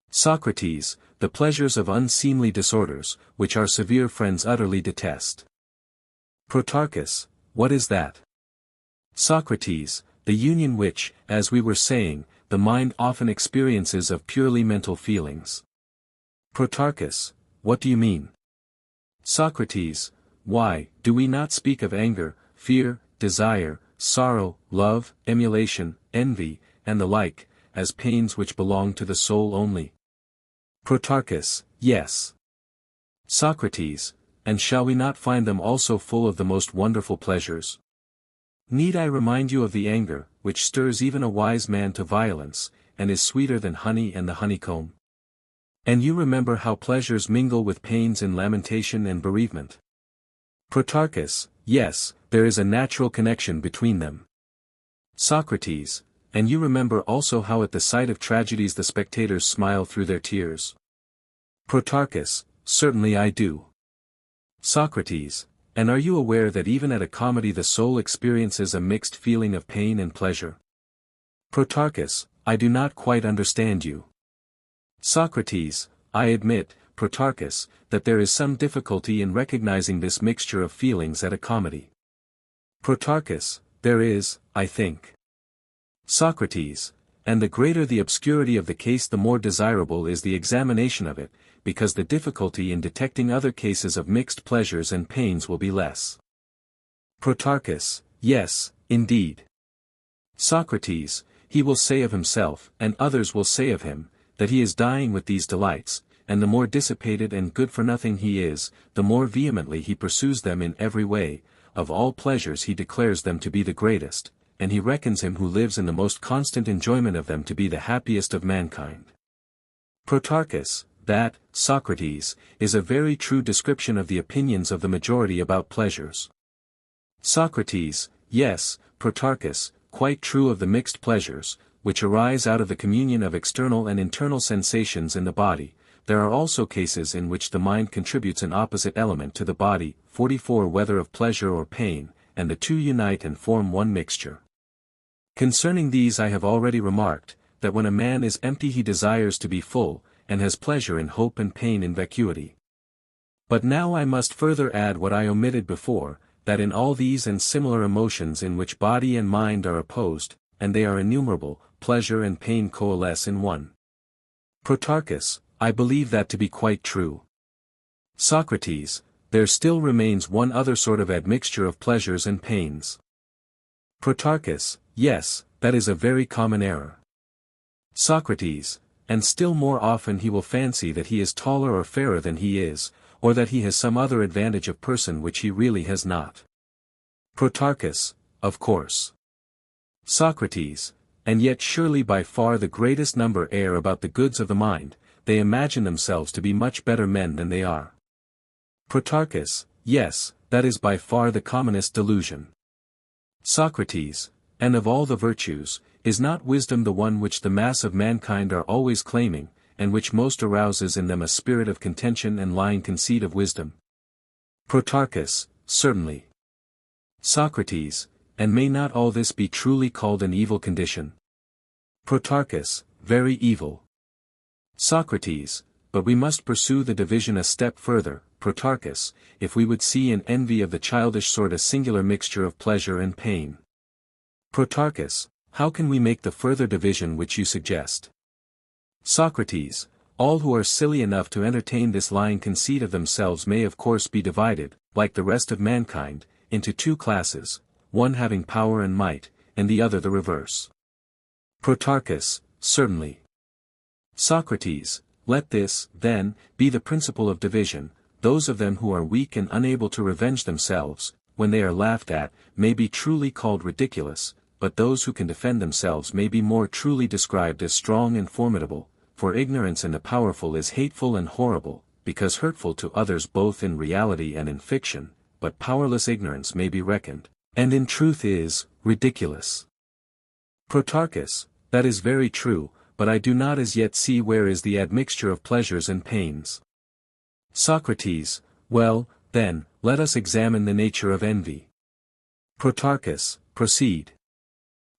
Socrates, the pleasures of unseemly disorders, which our severe friends utterly detest. Protarchus, what is that? Socrates, the union which, as we were saying, the mind often experiences of purely mental feelings. Protarchus, what do you mean? Socrates, why, do we not speak of anger, fear, desire, sorrow, love, emulation, envy, and the like, as pains which belong to the soul only? Protarchus, yes. Socrates, and shall we not find them also full of the most wonderful pleasures? Need I remind you of the anger, which stirs even a wise man to violence, and is sweeter than honey and the honeycomb? And you remember how pleasures mingle with pains in lamentation and bereavement? Protarchus, yes, there is a natural connection between them. Socrates, and you remember also how at the sight of tragedies the spectators smile through their tears? Protarchus, certainly I do. Socrates, and are you aware that even at a comedy the soul experiences a mixed feeling of pain and pleasure? Protarchus, I do not quite understand you. Socrates, I admit, Protarchus, that there is some difficulty in recognizing this mixture of feelings at a comedy. Protarchus, there is, I think. Socrates, and the greater the obscurity of the case the more desirable is the examination of it, because the difficulty in detecting other cases of mixed pleasures and pains will be less. Protarchus, yes, indeed. Socrates, he will say of himself, and others will say of him, that he is dying with these delights, and the more dissipated and good-for-nothing he is, the more vehemently he pursues them in every way. Of all pleasures he declares them to be the greatest, and he reckons him who lives in the most constant enjoyment of them to be the happiest of mankind. Protarchus, that, Socrates, is a very true description of the opinions of the majority about pleasures. Socrates, yes, Protarchus, quite true of the mixed pleasures, which arise out of the communion of external and internal sensations in the body. There are also cases in which the mind contributes an opposite element to the body, 44 whether of pleasure or pain, and the two unite and form one mixture. Concerning these I have already remarked, that when a man is empty he desires to be full, and has pleasure in hope and pain in vacuity. But now I must further add what I omitted before, that in all these and similar emotions in which body and mind are opposed, and they are innumerable, pleasure and pain coalesce in one. Protarchus, I believe that to be quite true. Socrates, there still remains one other sort of admixture of pleasures and pains. Protarchus, yes, that is a very common error. Socrates, and still more often he will fancy that he is taller or fairer than he is, or that he has some other advantage of person which he really has not. Protarchus, of course. Socrates, and yet surely by far the greatest number err about the goods of the mind, they imagine themselves to be much better men than they are. Protarchus, yes, that is by far the commonest delusion. Socrates, and of all the virtues, is not wisdom the one which the mass of mankind are always claiming, and which most arouses in them a spirit of contention and lying conceit of wisdom? Protarchus, certainly. Socrates, and may not all this be truly called an evil condition? Protarchus, very evil. Socrates, but we must pursue the division a step further, Protarchus, if we would see in envy of the childish sort a singular mixture of pleasure and pain. Protarchus, how can we make the further division which you suggest? Socrates, all who are silly enough to entertain this lying conceit of themselves may of course be divided, like the rest of mankind, into two classes, one having power and might, and the other the reverse. Protarchus, certainly. Socrates, let this, then, be the principle of division. Those of them who are weak and unable to revenge themselves, when they are laughed at, may be truly called ridiculous, but those who can defend themselves may be more truly described as strong and formidable, for ignorance in the powerful is hateful and horrible, because hurtful to others both in reality and in fiction, but powerless ignorance may be reckoned, and in truth is, ridiculous. Protarchus, that is very true, but I do not as yet see where is the admixture of pleasures and pains. Socrates, well, then, let us examine the nature of envy. Protarchus, proceed.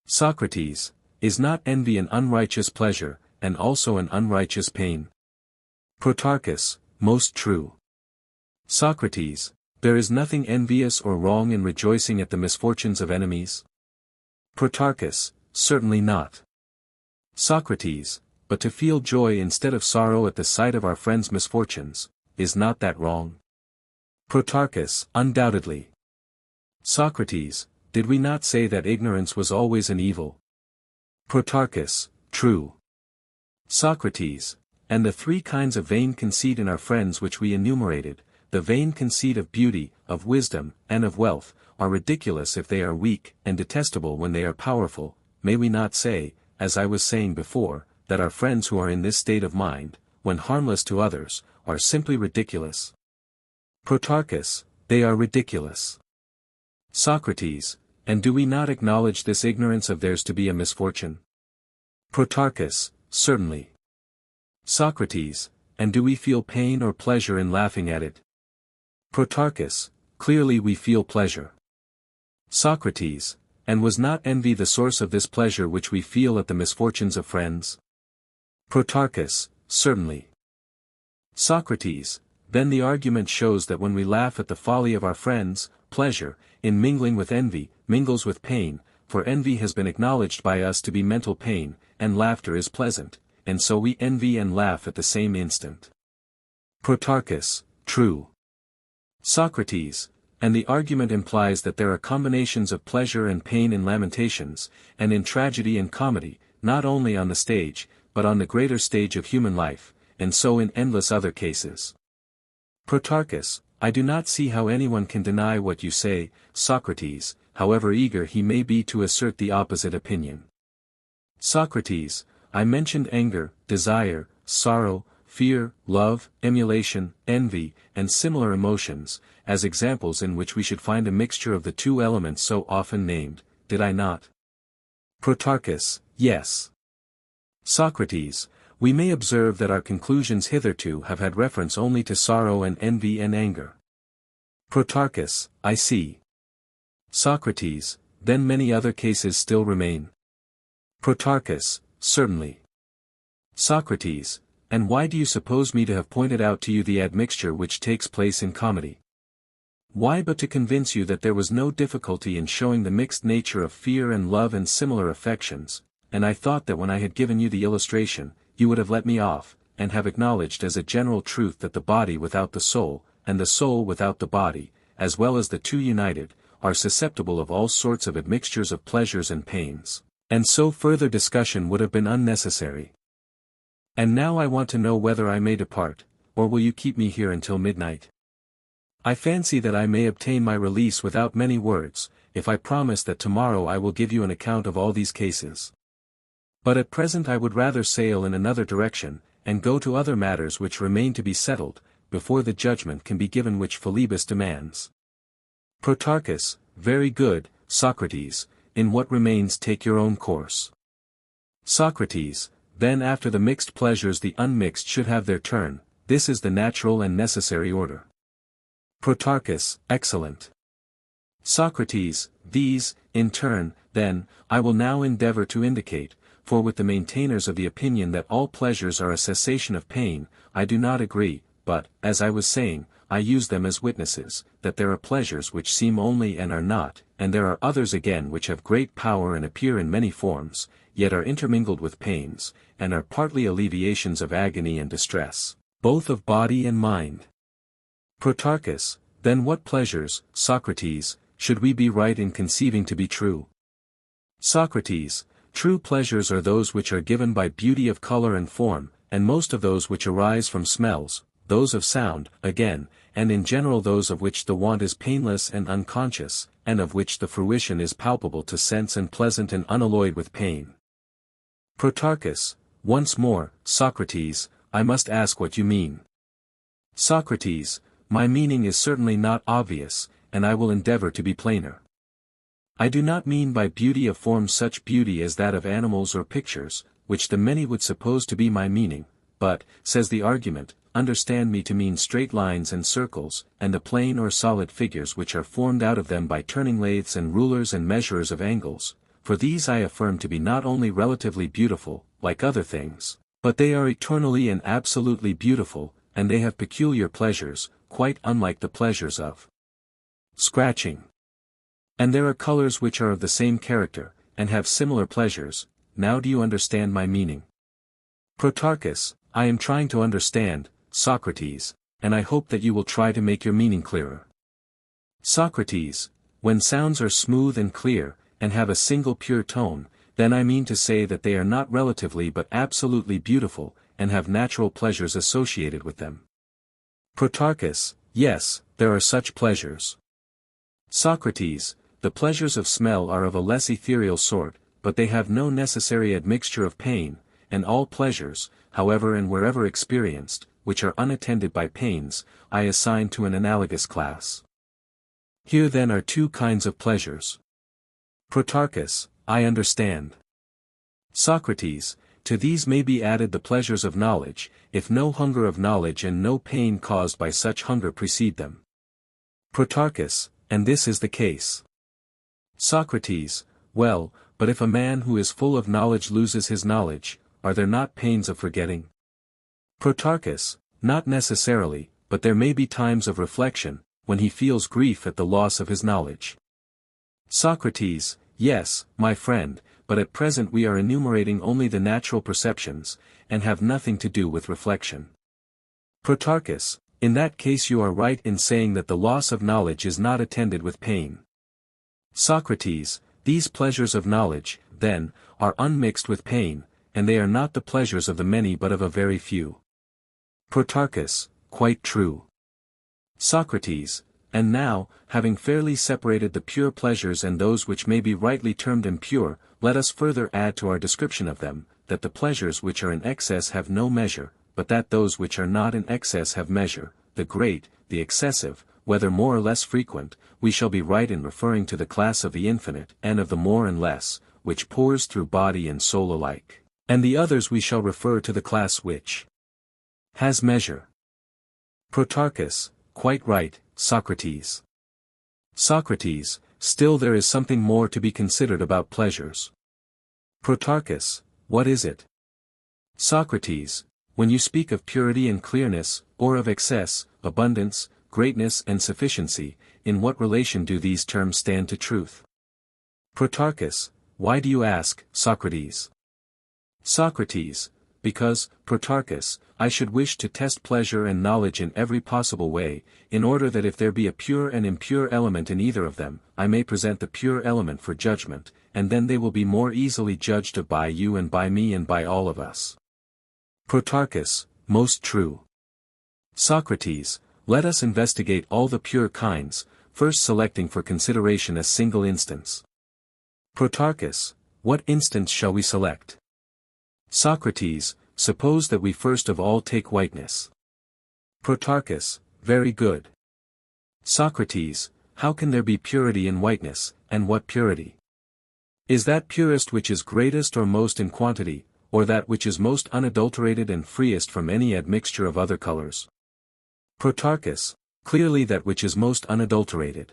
Socrates, is not envy an unrighteous pleasure, and also an unrighteous pain? Protarchus, most true. Socrates, there is nothing envious or wrong in rejoicing at the misfortunes of enemies? Protarchus, certainly not. Socrates, but to feel joy instead of sorrow at the sight of our friends' misfortunes, is not that wrong? Protarchus, undoubtedly. Socrates, did we not say that ignorance was always an evil? Protarchus, true. Socrates, and the three kinds of vain conceit in our friends which we enumerated, the vain conceit of beauty, of wisdom, and of wealth, are ridiculous if they are weak, and detestable when they are powerful. May we not say, as I was saying before, that our friends who are in this state of mind, when harmless to others, are simply ridiculous? Protarchus, they are ridiculous. Socrates, and do we not acknowledge this ignorance of theirs to be a misfortune? Protarchus, certainly. Socrates, and do we feel pain or pleasure in laughing at it? Protarchus, clearly we feel pleasure. Socrates, and was not envy the source of this pleasure which we feel at the misfortunes of friends? Protarchus, certainly. Socrates, then the argument shows that when we laugh at the folly of our friends, pleasure, in mingling with envy, mingles with pain, for envy has been acknowledged by us to be mental pain, and laughter is pleasant, and so we envy and laugh at the same instant. Protarchus, true. Socrates, and the argument implies that there are combinations of pleasure and pain in lamentations, and in tragedy and comedy, not only on the stage, but on the greater stage of human life, and so in endless other cases. Protarchus, I do not see how anyone can deny what you say, Socrates, however eager he may be to assert the opposite opinion. Socrates, I mentioned anger, desire, sorrow, fear, love, emulation, envy, and similar emotions, as examples in which we should find a mixture of the two elements so often named, did I not? Protarchus, yes. Socrates, we may observe that our conclusions hitherto have had reference only to sorrow and envy and anger. Protarchus, I see. Socrates, then many other cases still remain. Protarchus, certainly. Socrates, and why do you suppose me to have pointed out to you the admixture which takes place in comedy? Why but to convince you that there was no difficulty in showing the mixed nature of fear and love and similar affections, and I thought that when I had given you the illustration, you would have let me off, and have acknowledged as a general truth that the body without the soul, and the soul without the body, as well as the two united, are susceptible of all sorts of admixtures of pleasures and pains, and so further discussion would have been unnecessary. And now I want to know whether I may depart, or will you keep me here until midnight? I fancy that I may obtain my release without many words, if I promise that tomorrow I will give you an account of all these cases. But at present I would rather sail in another direction, and go to other matters which remain to be settled, before the judgment can be given which Philebus demands. Protarchus, very good, Socrates, in what remains take your own course. Socrates, then after the mixed pleasures the unmixed should have their turn, this is the natural and necessary order. Protarchus, excellent. Socrates, these, in turn, then, I will now endeavor to indicate, for with the maintainers of the opinion that all pleasures are a cessation of pain, I do not agree, but, as I was saying, I use them as witnesses, that there are pleasures which seem only and are not, and there are others again which have great power and appear in many forms, yet are intermingled with pains, and are partly alleviations of agony and distress, both of body and mind. Protarchus, then what pleasures, Socrates, should we be right in conceiving to be true? Socrates, true pleasures are those which are given by beauty of color and form, and most of those which arise from smells, those of sound, again, and in general those of which the want is painless and unconscious, and of which the fruition is palpable to sense and pleasant and unalloyed with pain. Protarchus, once more, Socrates, I must ask what you mean. Socrates, my meaning is certainly not obvious, and I will endeavor to be plainer. I do not mean by beauty of form such beauty as that of animals or pictures, which the many would suppose to be my meaning, but, says the argument, understand me to mean straight lines and circles, and the plane or solid figures which are formed out of them by turning lathes and rulers and measurers of angles, for these I affirm to be not only relatively beautiful, like other things, but they are eternally and absolutely beautiful, and they have peculiar pleasures, quite unlike the pleasures of scratching. And there are colors which are of the same character, and have similar pleasures. Now do you understand my meaning? Protarchus, I am trying to understand, Socrates, and I hope that you will try to make your meaning clearer. Socrates, when sounds are smooth and clear, and have a single pure tone, then I mean to say that they are not relatively but absolutely beautiful, and have natural pleasures associated with them. Protarchus, yes, there are such pleasures. Socrates, the pleasures of smell are of a less ethereal sort, but they have no necessary admixture of pain, and all pleasures, however and wherever experienced, which are unattended by pains, I assign to an analogous class. Here then are two kinds of pleasures. Protarchus, I understand. Socrates, to these may be added the pleasures of knowledge, if no hunger of knowledge and no pain caused by such hunger precede them. Protarchus, and this is the case. Socrates, well, but if a man who is full of knowledge loses his knowledge, are there not pains of forgetting? Protarchus, not necessarily, but there may be times of reflection, when he feels grief at the loss of his knowledge. Socrates, yes, my friend, but at present we are enumerating only the natural perceptions, and have nothing to do with reflection. Protarchus, in that case you are right in saying that the loss of knowledge is not attended with pain. Socrates, these pleasures of knowledge, then, are unmixed with pain, and they are not the pleasures of the many but of a very few. Protarchus, quite true. Socrates, and now, having fairly separated the pure pleasures and those which may be rightly termed impure, let us further add to our description of them, that the pleasures which are in excess have no measure, but that those which are not in excess have measure, the great, the excessive, whether more or less frequent, we shall be right in referring to the class of the infinite and of the more and less, which pours through body and soul alike, and the others we shall refer to the class which has measure. Protarchus, quite right, Socrates. Socrates, still there is something more to be considered about pleasures. Protarchus, what is it? Socrates, when you speak of purity and clearness, or of excess, abundance, greatness and sufficiency, in what relation do these terms stand to truth? Protarchus, why do you ask, Socrates? Socrates, because, Protarchus, I should wish to test pleasure and knowledge in every possible way, in order that if there be a pure and impure element in either of them, I may present the pure element for judgment, and then they will be more easily judged of by you and by me and by all of us. Protarchus, most true. Socrates, let us investigate all the pure kinds, first selecting for consideration a single instance. Protarchus, what instance shall we select? Socrates, suppose that we first of all take whiteness. Protarchus, very good. Socrates, how can there be purity in whiteness, and what purity? Is that purest which is greatest or most in quantity, or that which is most unadulterated and freest from any admixture of other colors? Protarchus, clearly that which is most unadulterated.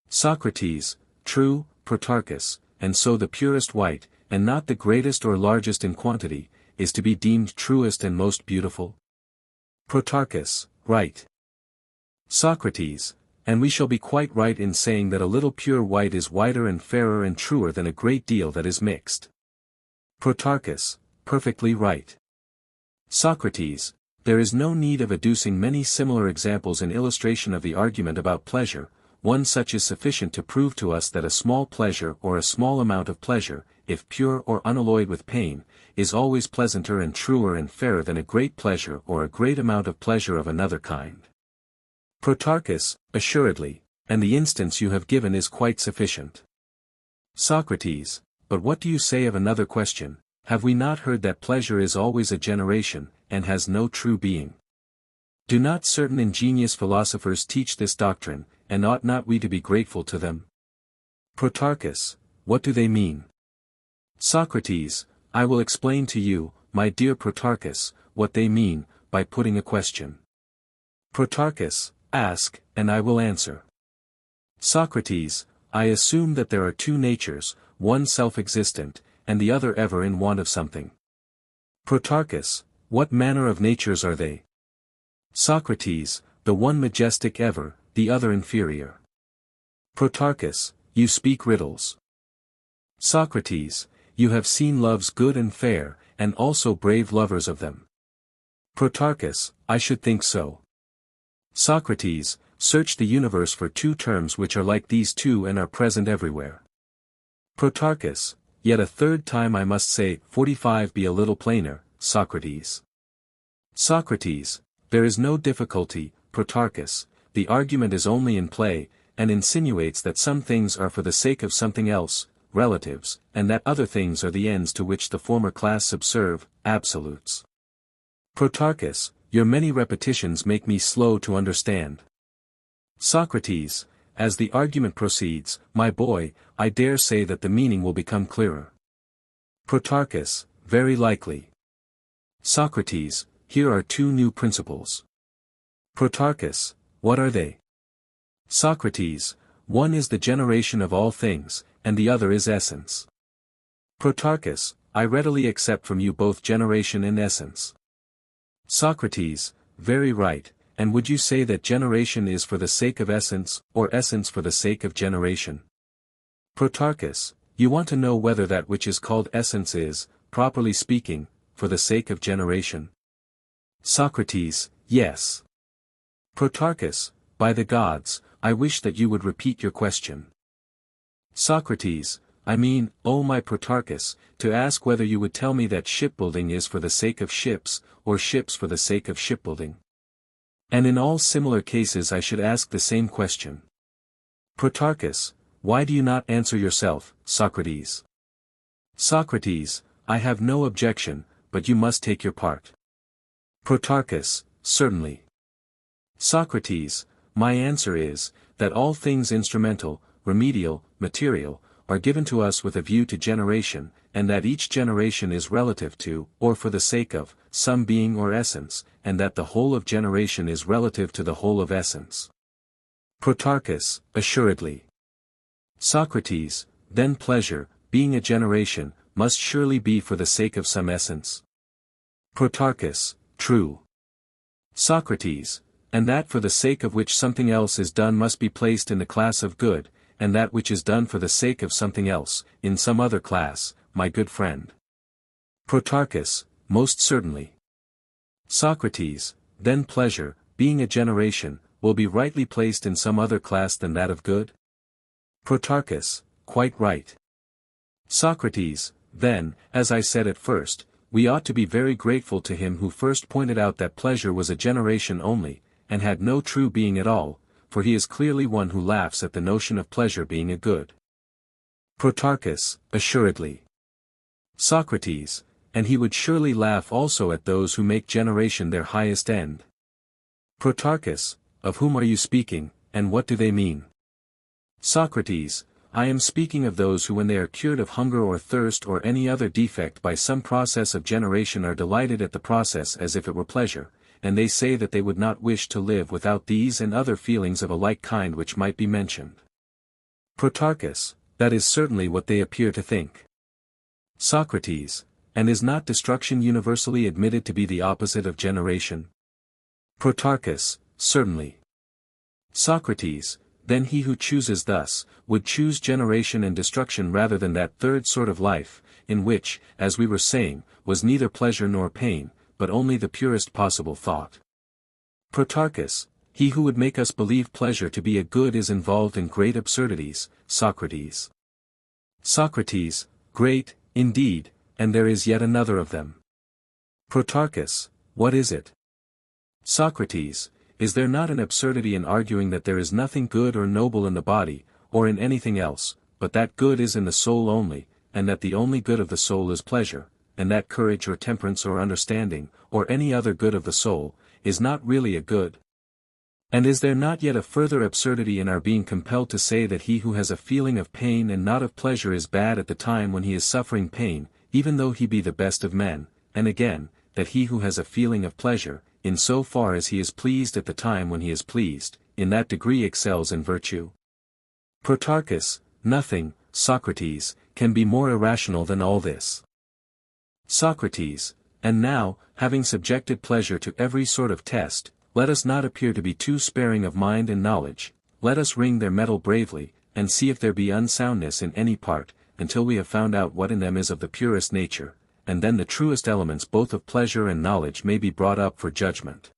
Socrates, true, Protarchus, and so the purest white, and not the greatest or largest in quantity, is to be deemed truest and most beautiful? Protarchus, right. Socrates, and we shall be quite right in saying that a little pure white is whiter and fairer and truer than a great deal that is mixed. Protarchus, perfectly right. Socrates, there is no need of adducing many similar examples in illustration of the argument about pleasure. One such is sufficient to prove to us that a small pleasure or a small amount of pleasure, if pure or unalloyed with pain, is always pleasanter and truer and fairer than a great pleasure or a great amount of pleasure of another kind. Protarchus, assuredly, and the instance you have given is quite sufficient. Socrates, but what do you say of another question? Have we not heard that pleasure is always a generation, and has no true being? Do not certain ingenious philosophers teach this doctrine, and ought not we to be grateful to them? Protarchus, what do they mean? Socrates, I will explain to you, my dear Protarchus, what they mean, by putting a question. Protarchus, ask, and I will answer. Socrates, I assume that there are two natures, one self-existent, and the other ever in want of something. Protarchus, what manner of natures are they? Socrates, the one majestic ever, the other inferior. Protarchus, you speak riddles. Socrates, you have seen loves good and fair, and also brave lovers of them. Protarchus, I should think so. Socrates, search the universe for two terms which are like these two and are present everywhere. Protarchus, yet a third time I must say, 45 be a little plainer, Socrates. Socrates, there is no difficulty, Protarchus, the argument is only in play, and insinuates that some things are for the sake of something else, relatives, and that other things are the ends to which the former class subserve, absolutes. Protarchus, your many repetitions make me slow to understand. Socrates, as the argument proceeds, my boy, I dare say that the meaning will become clearer. Protarchus, very likely. Socrates, here are two new principles. Protarchus, what are they? Socrates, one is the generation of all things, and the other is essence. Protarchus, I readily accept from you both generation and essence. Socrates, very right, and would you say that generation is for the sake of essence, or essence for the sake of generation? Protarchus, you want to know whether that which is called essence is, properly speaking, for the sake of generation? Socrates, yes. Protarchus, by the gods, I wish that you would repeat your question. Socrates, I mean, O my Protarchus, to ask whether you would tell me that shipbuilding is for the sake of ships, or ships for the sake of shipbuilding. And in all similar cases I should ask the same question. Protarchus, why do you not answer yourself, Socrates? Socrates, I have no objection, but you must take your part. Protarchus, certainly. Socrates, my answer is, that all things instrumental, remedial, material, are given to us with a view to generation, and that each generation is relative to, or for the sake of, some being or essence, and that the whole of generation is relative to the whole of essence. Protarchus, assuredly. Socrates, then pleasure, being a generation, must surely be for the sake of some essence. Protarchus, true. Socrates, and that for the sake of which something else is done must be placed in the class of good, and that which is done for the sake of something else, in some other class, my good friend. Protarchus, most certainly. Socrates, then pleasure, being a generation, will be rightly placed in some other class than that of good? Protarchus, quite right. Socrates, then, as I said at first, we ought to be very grateful to him who first pointed out that pleasure was a generation only, and had no true being at all, for he is clearly one who laughs at the notion of pleasure being a good. Protarchus, assuredly. Socrates, and he would surely laugh also at those who make generation their highest end. Protarchus, of whom are you speaking, and what do they mean? Socrates, I am speaking of those who when they are cured of hunger or thirst or any other defect by some process of generation are delighted at the process as if it were pleasure, and they say that they would not wish to live without these and other feelings of a like kind which might be mentioned. Protarchus, that is certainly what they appear to think. Socrates, and is not destruction universally admitted to be the opposite of generation? Protarchus, certainly. Socrates, then he who chooses thus, would choose generation and destruction rather than that third sort of life, in which, as we were saying, was neither pleasure nor pain, but only the purest possible thought. Protarchus, he who would make us believe pleasure to be a good is involved in great absurdities, Socrates. Socrates, great, indeed, and there is yet another of them. Protarchus, what is it? Socrates, is there not an absurdity in arguing that there is nothing good or noble in the body, or in anything else, but that good is in the soul only, and that the only good of the soul is pleasure, and that courage or temperance or understanding, or any other good of the soul, is not really a good? And is there not yet a further absurdity in our being compelled to say that he who has a feeling of pain and not of pleasure is bad at the time when he is suffering pain, even though he be the best of men, and again, that he who has a feeling of pleasure, in so far as he is pleased at the time when he is pleased, in that degree excels in virtue? Protarchus, nothing, Socrates, can be more irrational than all this. Socrates, and now, having subjected pleasure to every sort of test, let us not appear to be too sparing of mind and knowledge, let us ring their metal bravely, and see if there be unsoundness in any part, until we have found out what in them is of the purest nature, and then the truest elements both of pleasure and knowledge may be brought up for judgment.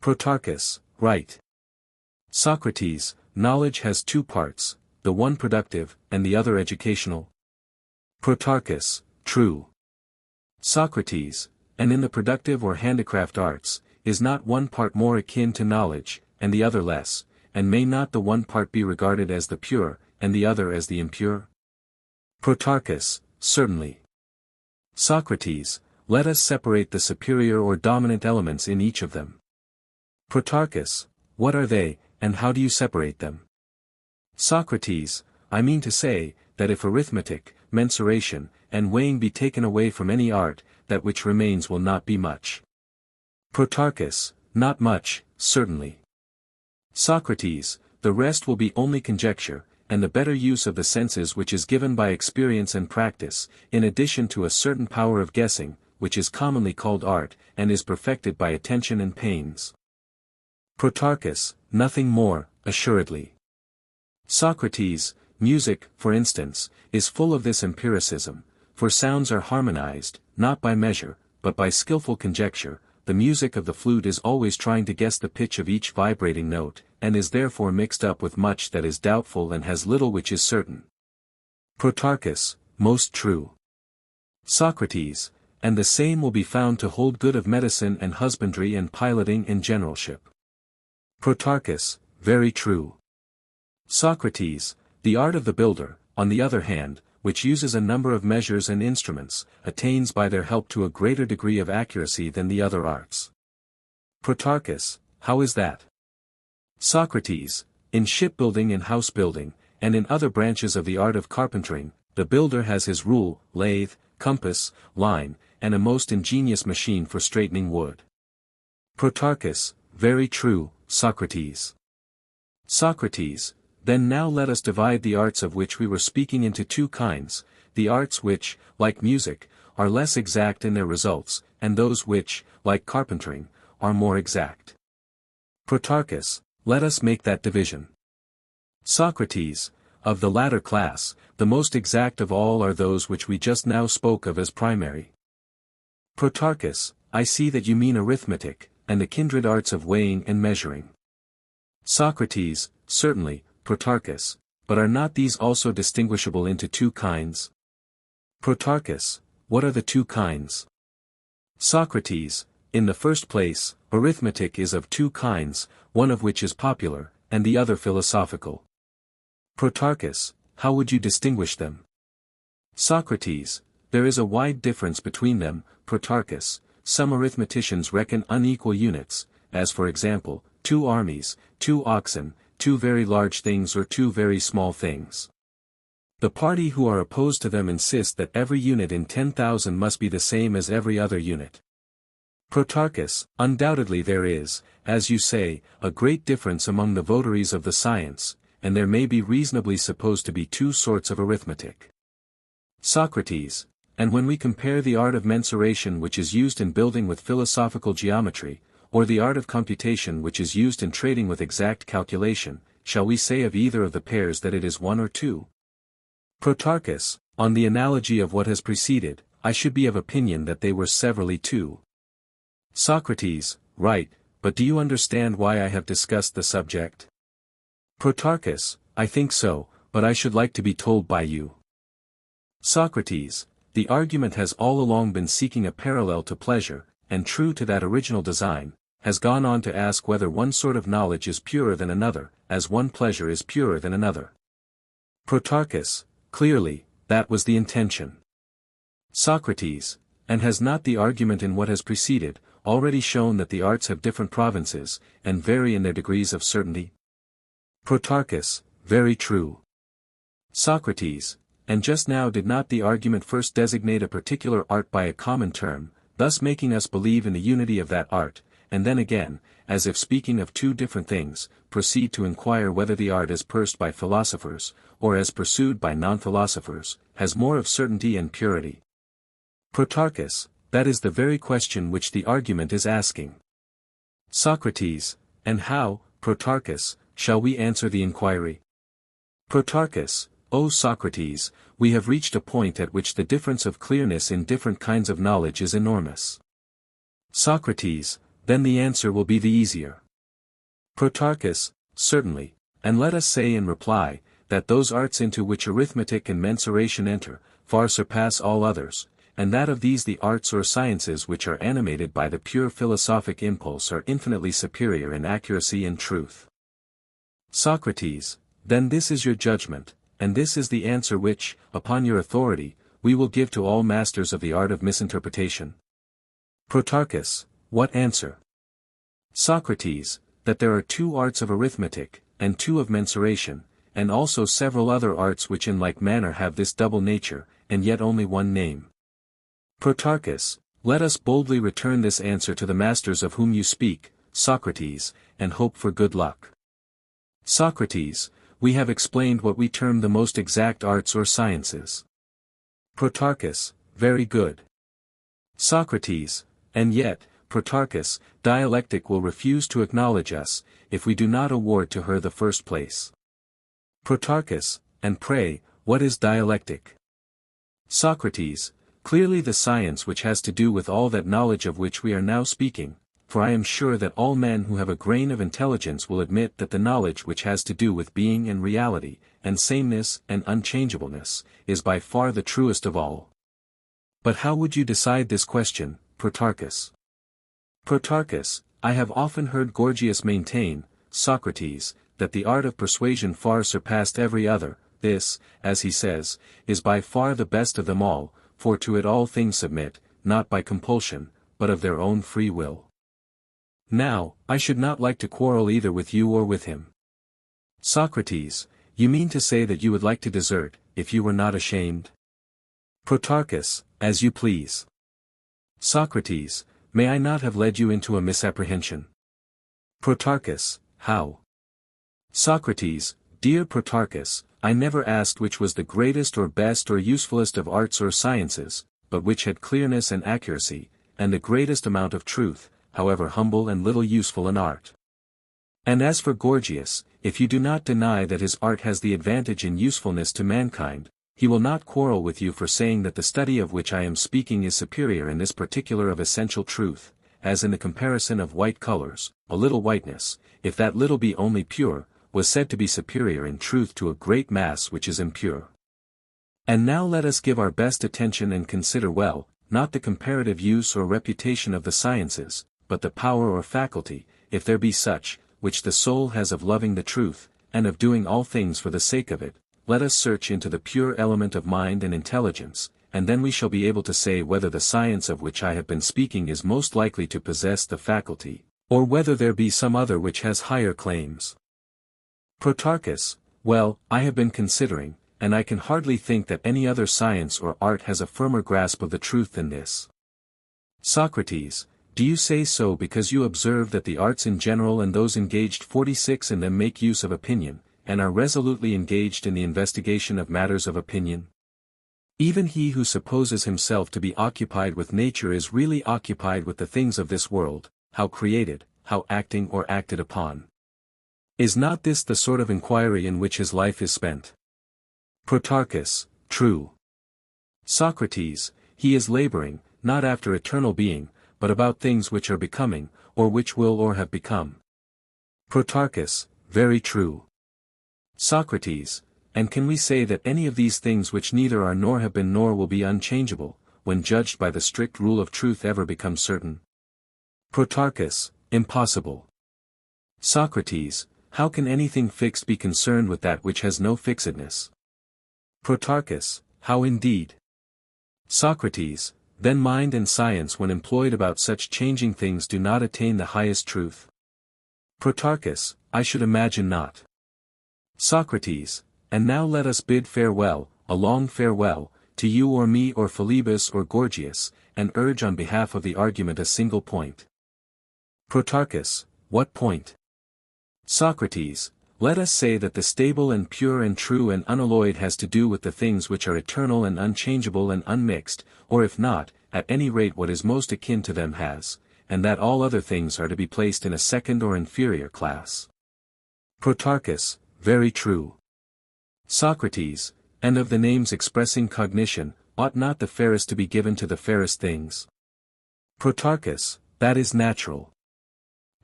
Protarchus, right. Socrates, knowledge has two parts, the one productive, and the other educational. Protarchus, true. Socrates, and in the productive or handicraft arts, is not one part more akin to knowledge, and the other less, and may not the one part be regarded as the pure, and the other as the impure? Protarchus, certainly. Socrates, let us separate the superior or dominant elements in each of them. Protarchus, what are they, and how do you separate them? Socrates, I mean to say, that if arithmetic, mensuration, and weighing be taken away from any art, that which remains will not be much. Protarchus, not much, certainly. Socrates, the rest will be only conjecture, and the better use of the senses which is given by experience and practice, in addition to a certain power of guessing, which is commonly called art, and is perfected by attention and pains. Protarchus, nothing more, assuredly. Socrates, music, for instance, is full of this empiricism, for sounds are harmonized, not by measure, but by skillful conjecture. The music of the flute is always trying to guess the pitch of each vibrating note, and is therefore mixed up with much that is doubtful and has little which is certain. Protarchus, most true. Socrates, and the same will be found to hold good of medicine and husbandry and piloting and generalship. Protarchus, very true. Socrates, the art of the builder, on the other hand, which uses a number of measures and instruments, attains by their help to a greater degree of accuracy than the other arts. Protarchus, how is that? Socrates, in shipbuilding and house building, and in other branches of the art of carpentering, the builder has his rule, lathe, compass, line, and a most ingenious machine for straightening wood. Protarchus, very true, Socrates. Socrates, then now let us divide the arts of which we were speaking into two kinds, the arts which, like music, are less exact in their results, and those which, like carpentering, are more exact. Protarchus, let us make that division. Socrates, of the latter class, the most exact of all are those which we just now spoke of as primary. Protarchus, I see that you mean arithmetic, and the kindred arts of weighing and measuring. Socrates, certainly, Protarchus, but are not these also distinguishable into two kinds? Protarchus, what are the two kinds? Socrates, in the first place, arithmetic is of two kinds, one of which is popular, and the other philosophical. Protarchus, how would you distinguish them? Socrates, there is a wide difference between them, Protarchus. Some arithmeticians reckon unequal units, as for example, 2 armies, 2 oxen, 2 very large things or 2 very small things. The party who are opposed to them insist that every unit in 10,000 must be the same as every other unit. Protarchus, undoubtedly there is, as you say, a great difference among the votaries of the science, and there may be reasonably supposed to be 2 sorts of arithmetic. Socrates, and when we compare the art of mensuration which is used in building with philosophical geometry, or the art of computation which is used in trading with exact calculation, shall we say of either of the pairs that it is 1 or 2? Protarchus, on the analogy of what has preceded, I should be of opinion that they were severally 2. Socrates, right, but do you understand why I have discussed the subject? Protarchus, I think so, but I should like to be told by you. Socrates, the argument has all along been seeking a parallel to pleasure, and true to that original design, has gone on to ask whether one sort of knowledge is purer than another, as one pleasure is purer than another. Protarchus, clearly, that was the intention. Socrates, and has not the argument in what has preceded, already shown that the arts have different provinces, and vary in their degrees of certainty? Protarchus, very true. Socrates, and just now did not the argument first designate a particular art by a common term, thus making us believe in the unity of that art, and then again, as if speaking of 2 different things, proceed to inquire whether the art as pursed by philosophers, or as pursued by non-philosophers, has more of certainty and purity? Protarchus, that is the very question which the argument is asking. Socrates, and how, Protarchus, shall we answer the inquiry? Protarchus, O Socrates, we have reached a point at which the difference of clearness in different kinds of knowledge is enormous. Socrates, then the answer will be the easier. Protarchus, certainly, and let us say in reply, that those arts into which arithmetic and mensuration enter, far surpass all others, and that of these the arts or sciences which are animated by the pure philosophic impulse are infinitely superior in accuracy and truth. Socrates, then this is your judgment, and this is the answer which, upon your authority, we will give to all masters of the art of misinterpretation. Protarchus, what answer? Socrates, that there are 2 arts of arithmetic, and 2 of mensuration, and also several other arts which in like manner have this double nature, and yet only one name. Protarchus, let us boldly return this answer to the masters of whom you speak, Socrates, and hope for good luck. Socrates, we have explained what we term the most exact arts or sciences. Protarchus, very good. Socrates, and yet, Protarchus, dialectic will refuse to acknowledge us, if we do not award to her the first place. Protarchus, and pray, what is dialectic? Socrates, clearly the science which has to do with all that knowledge of which we are now speaking, for I am sure that all men who have a grain of intelligence will admit that the knowledge which has to do with being and reality, and sameness and unchangeableness, is by far the truest of all. But how would you decide this question, Protarchus? Protarchus, I have often heard Gorgias maintain, Socrates, that the art of persuasion far surpassed every other. This, as he says, is by far the best of them all, for to it all things submit, not by compulsion, but of their own free will. Now, I should not like to quarrel either with you or with him. Socrates, you mean to say that you would like to desert, if you were not ashamed? Protarchus, as you please. Socrates, may I not have led you into a misapprehension? Protarchus, how? Socrates, dear Protarchus, I never asked which was the greatest or best or usefulest of arts or sciences, but which had clearness and accuracy, and the greatest amount of truth, however humble and little useful an art. And as for Gorgias, if you do not deny that his art has the advantage in usefulness to mankind, he will not quarrel with you for saying that the study of which I am speaking is superior in this particular of essential truth, as in the comparison of white colors, a little whiteness, if that little be only pure, was said to be superior in truth to a great mass which is impure. And now let us give our best attention and consider well, not the comparative use or reputation of the sciences, but the power or faculty, if there be such, which the soul has of loving the truth, and of doing all things for the sake of it. Let us search into the pure element of mind and intelligence, and then we shall be able to say whether the science of which I have been speaking is most likely to possess the faculty, or whether there be some other which has higher claims. Protarchus: well, I have been considering, and I can hardly think that any other science or art has a firmer grasp of the truth than this. Socrates: do you say so because you observe that the arts in general and those engaged 46 in them make use of opinion, and are resolutely engaged in the investigation of matters of opinion? Even he who supposes himself to be occupied with nature is really occupied with the things of this world, how created, how acting or acted upon. Is not this the sort of inquiry in which his life is spent? Protarchus: true. Socrates: he is laboring, not after eternal being, but about things which are becoming, or which will or have become. Protarchus: very true. Socrates: and can we say that any of these things which neither are nor have been nor will be unchangeable, when judged by the strict rule of truth ever become certain? Protarchus: impossible. Socrates: how can anything fixed be concerned with that which has no fixedness? Protarchus: how indeed? Socrates: then mind and science when employed about such changing things do not attain the highest truth? Protarchus: I should imagine not. Socrates: and now let us bid farewell, a long farewell, to you or me or Philebus or Gorgias, and urge on behalf of the argument a single point. Protarchus: what point? Socrates: let us say that the stable and pure and true and unalloyed has to do with the things which are eternal and unchangeable and unmixed, or if not, at any rate what is most akin to them has, and that all other things are to be placed in a second or inferior class. Protarchus: very true. Socrates: and of the names expressing cognition, ought not the fairest to be given to the fairest things? Protarchus: that is natural.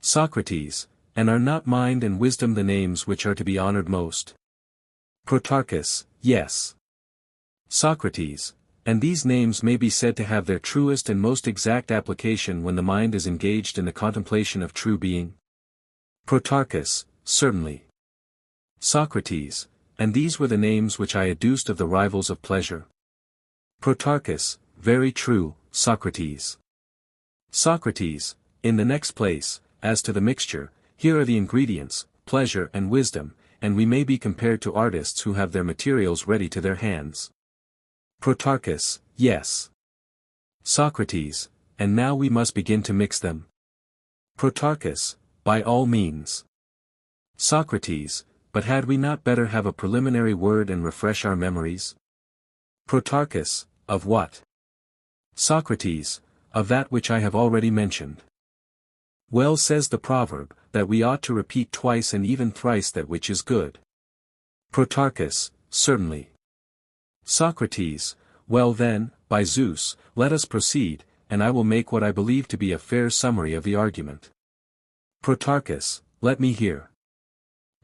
Socrates: and are not mind and wisdom the names which are to be honored most? Protarchus: yes. Socrates: and these names may be said to have their truest and most exact application when the mind is engaged in the contemplation of true being? Protarchus: certainly. Socrates: and these were the names which I adduced of the rivals of pleasure? Protarchus: very true, Socrates. Socrates: in the next place, as to the mixture, here are the ingredients, pleasure and wisdom, and we may be compared to artists who have their materials ready to their hands. Protarchus: yes. Socrates: and now we must begin to mix them? Protarchus: by all means. Socrates: but had we not better have a preliminary word and refresh our memories? Protarchus: of what? Socrates: of that which I have already mentioned. Well says the proverb, that we ought to repeat twice and even thrice that which is good. Protarchus: certainly. Socrates: well then, by Zeus, let us proceed, and I will make what I believe to be a fair summary of the argument. Protarchus: let me hear.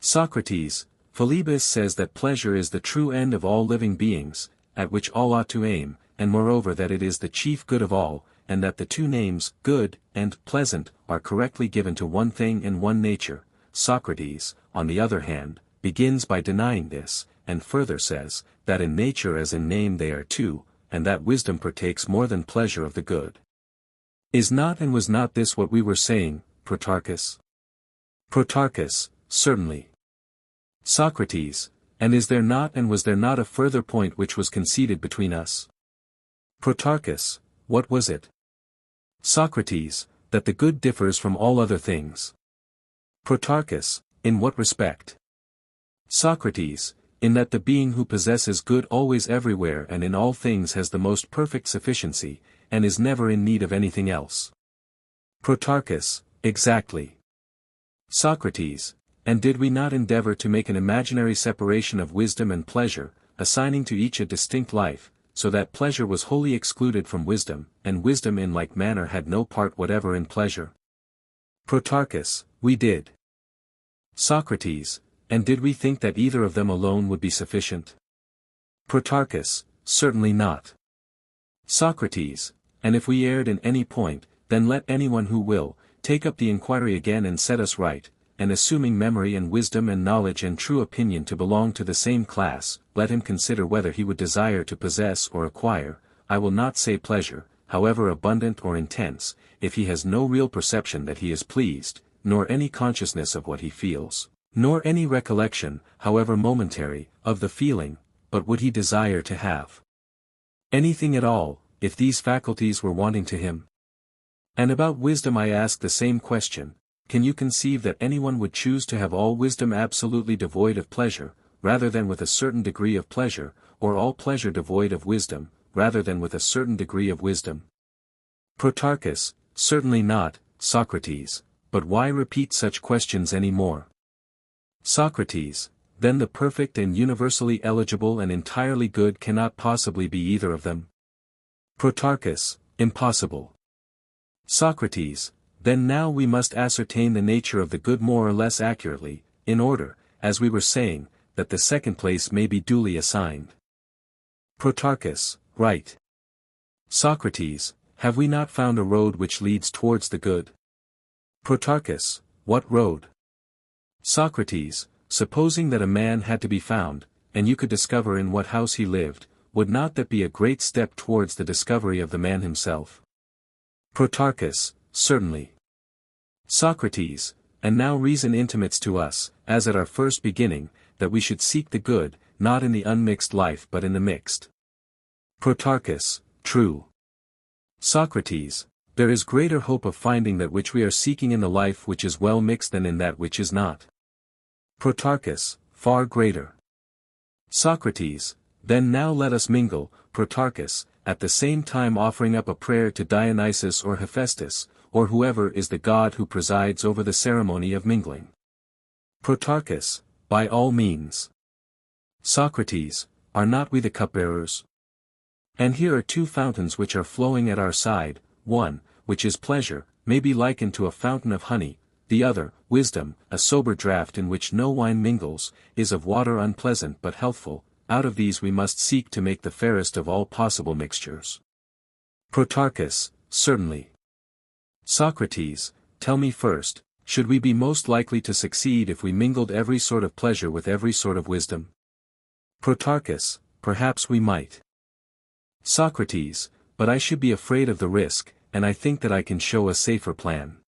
Socrates: Philebus says that pleasure is the true end of all living beings, at which all ought to aim, and moreover that it is the chief good of all, and that the two names, good, and pleasant, are correctly given to one thing and one nature. Socrates, on the other hand, begins by denying this, and further says, that in nature as in name they are two, and that wisdom partakes more than pleasure of the good. Is not and was not this what we were saying, Protarchus? Protarchus: certainly. Socrates: and is there not and was there not a further point which was conceded between us? Protarchus: what was it? Socrates: that the good differs from all other things. Protarchus: in what respect? Socrates: in that the being who possesses good always everywhere and in all things has the most perfect sufficiency, and is never in need of anything else. Protarchus: exactly. Socrates: and did we not endeavor to make an imaginary separation of wisdom and pleasure, assigning to each a distinct life, so that pleasure was wholly excluded from wisdom, and wisdom in like manner had no part whatever in pleasure? Protarchus, we did. Socrates, and did we think that either of them alone would be sufficient? Protarchus, certainly not. Socrates, and if we erred in any point, then let anyone who will, take up the inquiry again and set us right, and assuming memory and wisdom and knowledge and true opinion to belong to the same class, let him consider whether he would desire to possess or acquire, I will not say pleasure, however abundant or intense, if he has no real perception that he is pleased, nor any consciousness of what he feels, nor any recollection, however momentary, of the feeling, but would he desire to have anything at all, if these faculties were wanting to him? And about wisdom I ask the same question. Can you conceive that anyone would choose to have all wisdom absolutely devoid of pleasure, rather than with a certain degree of pleasure, or all pleasure devoid of wisdom, rather than with a certain degree of wisdom? Protarchus, certainly not, Socrates, but why repeat such questions any more? Socrates, then the perfect and universally eligible and entirely good cannot possibly be either of them? Protarchus, impossible. Socrates, then now we must ascertain the nature of the good more or less accurately, in order, as we were saying, that the second place may be duly assigned. Protarchus, right. Socrates, have we not found a road which leads towards the good? Protarchus, what road? Socrates, supposing that a man had to be found, and you could discover in what house he lived, would not that be a great step towards the discovery of the man himself? Protarchus, certainly. Socrates, and now reason intimates to us, as at our first beginning, that we should seek the good, not in the unmixed life but in the mixed. Protarchus, true. Socrates, there is greater hope of finding that which we are seeking in the life which is well mixed than in that which is not. Protarchus, far greater. Socrates, then now let us mingle, Protarchus, at the same time offering up a prayer to Dionysus or Hephaestus, or whoever is the god who presides over the ceremony of mingling. Protarchus, by all means. Socrates, are not we the cupbearers? And here are two fountains which are flowing at our side, one, which is pleasure, may be likened to a fountain of honey, the other, wisdom, a sober draught in which no wine mingles, is of water unpleasant but healthful. Out of these we must seek to make the fairest of all possible mixtures. Protarchus, certainly. Socrates, tell me first, should we be most likely to succeed if we mingled every sort of pleasure with every sort of wisdom? Protarchus, perhaps we might. Socrates, but I should be afraid of the risk, and I think that I can show a safer plan.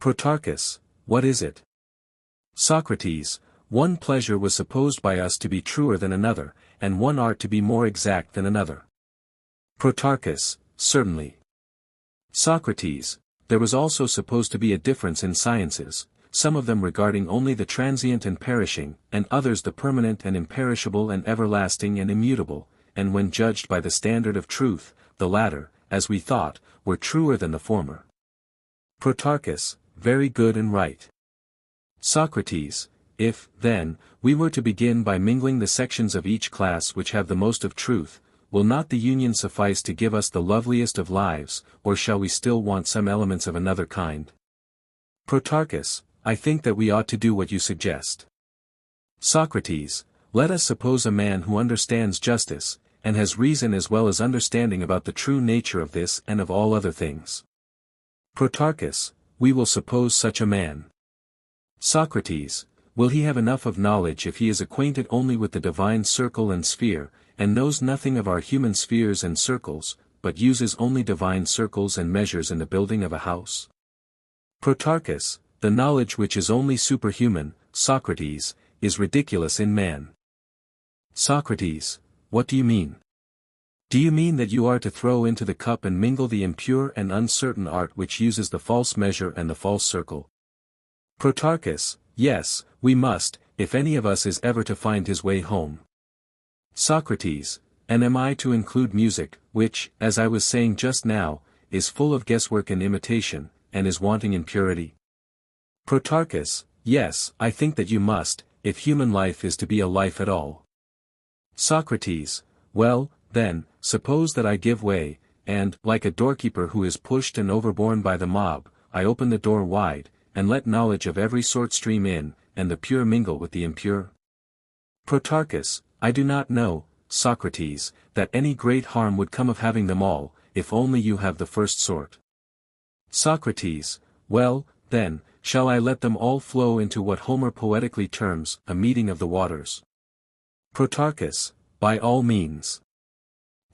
Protarchus, what is it? Socrates, one pleasure was supposed by us to be truer than another, and one art to be more exact than another. Protarchus, certainly. Socrates, there was also supposed to be a difference in sciences, some of them regarding only the transient and perishing, and others the permanent and imperishable and everlasting and immutable, and when judged by the standard of truth, the latter, as we thought, were truer than the former. Protarchus, very good and right. Socrates, if, then, we were to begin by mingling the sections of each class which have the most of truth, will not the union suffice to give us the loveliest of lives, or shall we still want some elements of another kind? Protarchus, I think that we ought to do what you suggest. Socrates, let us suppose a man who understands justice, and has reason as well as understanding about the true nature of this and of all other things. Protarchus, we will suppose such a man. Socrates, will he have enough of knowledge if he is acquainted only with the divine circle and sphere, and knows nothing of our human spheres and circles, but uses only divine circles and measures in the building of a house? Protarchus, the knowledge which is only superhuman, Socrates, is ridiculous in man. Socrates, what do you mean? Do you mean that you are to throw into the cup and mingle the impure and uncertain art which uses the false measure and the false circle? Protarchus, yes, we must, if any of us is ever to find his way home. Socrates, and am I to include music, which, as I was saying just now, is full of guesswork and imitation, and is wanting in purity? Protarchus, yes, I think that you must, if human life is to be a life at all. Socrates, well, then, suppose that I give way, and, like a doorkeeper who is pushed and overborne by the mob, I open the door wide, and let knowledge of every sort stream in, and the pure mingle with the impure? Protarchus, I do not know, Socrates, that any great harm would come of having them all, if only you have the first sort. Socrates, well, then, shall I let them all flow into what Homer poetically terms, a meeting of the waters? Protarchus, by all means.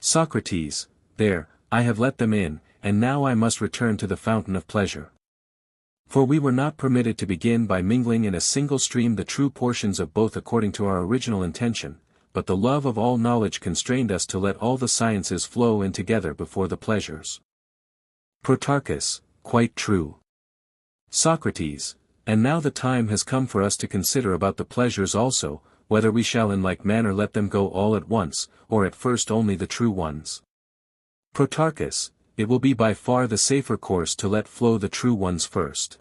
Socrates, there, I have let them in, and now I must return to the fountain of pleasure. For we were not permitted to begin by mingling in a single stream the true portions of both according to our original intention, but the love of all knowledge constrained us to let all the sciences flow in together before the pleasures. Protarchus, quite true. Socrates, and now the time has come for us to consider about the pleasures also, whether we shall in like manner let them go all at once, or at first only the true ones. Protarchus, it will be by far the safer course to let flow the true ones first.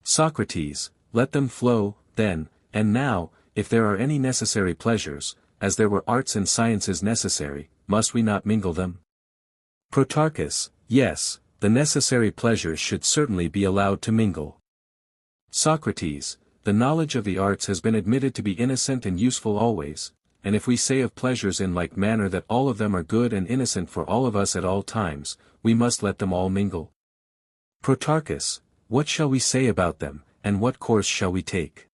Socrates, let them flow, then, and now, if there are any necessary pleasures, as there were arts and sciences necessary, must we not mingle them? Protarchus, yes, the necessary pleasures should certainly be allowed to mingle. Socrates, the knowledge of the arts has been admitted to be innocent and useful always, and if we say of pleasures in like manner that all of them are good and innocent for all of us at all times, we must let them all mingle. Protarchus, what shall we say about them, and what course shall we take?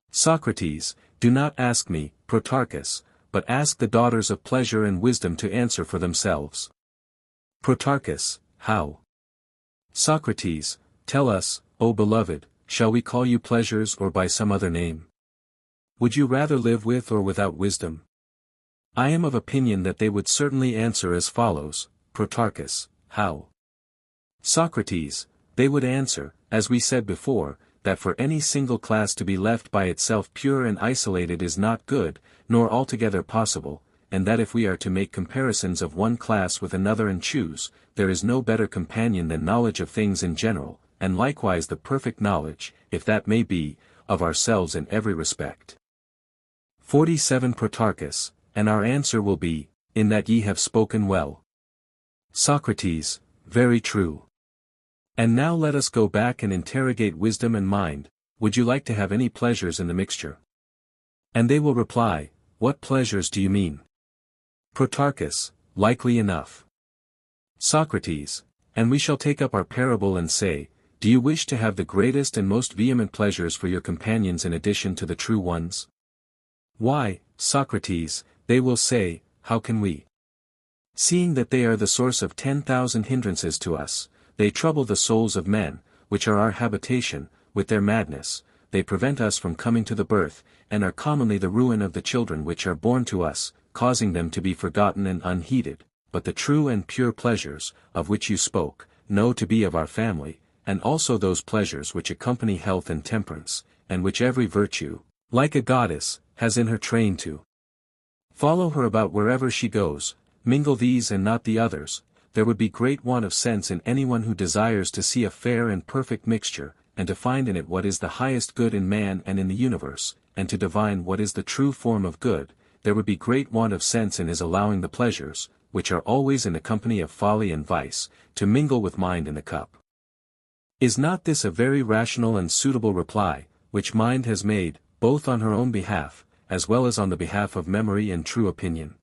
Socrates, do not ask me, Protarchus, but ask the daughters of pleasure and wisdom to answer for themselves. Protarchus, how? Socrates, tell us, O beloved, shall we call you pleasures or by some other name? Would you rather live with or without wisdom? I am of opinion that they would certainly answer as follows, Protarchus, how? Socrates, they would answer, as we said before, that for any single class to be left by itself pure and isolated is not good, nor altogether possible, and that if we are to make comparisons of one class with another and choose, there is no better companion than knowledge of things in general, and likewise the perfect knowledge, if that may be, of ourselves in every respect. 47 Protarchus, and our answer will be, in that ye have spoken well. Socrates, very true. And now let us go back and interrogate wisdom and mind, would you like to have any pleasures in the mixture? And they will reply, what pleasures do you mean? Protarchus, likely enough. Socrates, and we shall take up our parable and say, do you wish to have the greatest and most vehement pleasures for your companions in addition to the true ones? Why, Socrates, they will say, how can we? Seeing that they are the source of 10,000 hindrances to us, they trouble the souls of men, which are our habitation, with their madness, they prevent us from coming to the birth, and are commonly the ruin of the children which are born to us, causing them to be forgotten and unheeded, but the true and pure pleasures, of which you spoke, know to be of our family, and also those pleasures which accompany health and temperance, and which every virtue, like a goddess, has in her train to follow her about wherever she goes, mingle these and not the others. There would be great want of sense in anyone who desires to see a fair and perfect mixture, and to find in it what is the highest good in man and in the universe, and to divine what is the true form of good. There would be great want of sense in his allowing the pleasures, which are always in the company of folly and vice, to mingle with mind in the cup. Is not this a very rational and suitable reply, which mind has made, both on her own behalf, as well as on the behalf of memory and true opinion?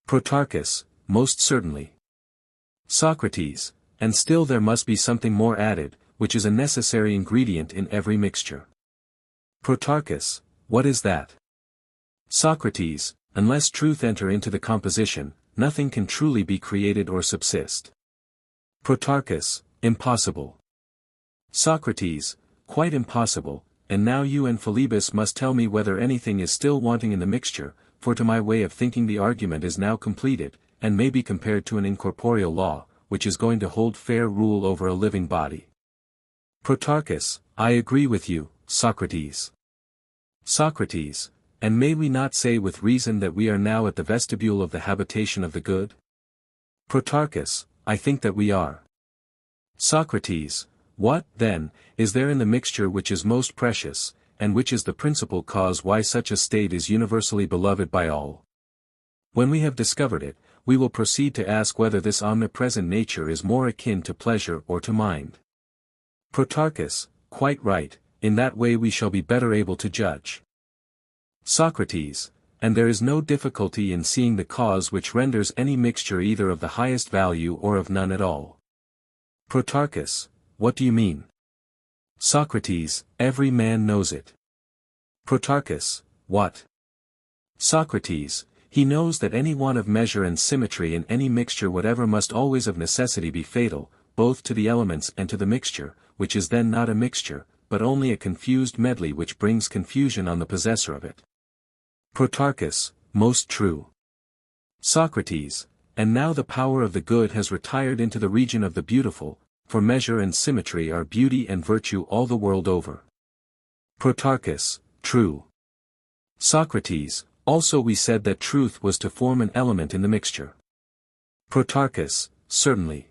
Protarchus, most certainly. Socrates, and still there must be something more added, which is a necessary ingredient in every mixture. Protarchus, what is that? Socrates, unless truth enter into the composition, nothing can truly be created or subsist. Protarchus, impossible. Socrates, quite impossible, and now you and Philebus must tell me whether anything is still wanting in the mixture, for to my way of thinking the argument is now completed, and may be compared to an incorporeal law, which is going to hold fair rule over a living body. Protarchus, I agree with you, Socrates. Socrates, and may we not say with reason that we are now at the vestibule of the habitation of the good? Protarchus, I think that we are. Socrates, what, then, is there in the mixture which is most precious, and which is the principal cause why such a state is universally beloved by all. When we have discovered it, we will proceed to ask whether this omnipresent nature is more akin to pleasure or to mind. Protarchus: quite right, in that way we shall be better able to judge. Socrates: and there is no difficulty in seeing the cause which renders any mixture either of the highest value or of none at all. Protarchus: what do you mean? Socrates: every man knows it. Protarchus: what? Socrates: he knows that any want of measure and symmetry in any mixture whatever must always of necessity be fatal, both to the elements and to the mixture, which is then not a mixture, but only a confused medley which brings confusion on the possessor of it. Protarchus: most true. Socrates: and now the power of the good has retired into the region of the beautiful, for measure and symmetry are beauty and virtue all the world over. Protarchus: true. Socrates: also we said that truth was to form an element in the mixture. Protarchus: certainly.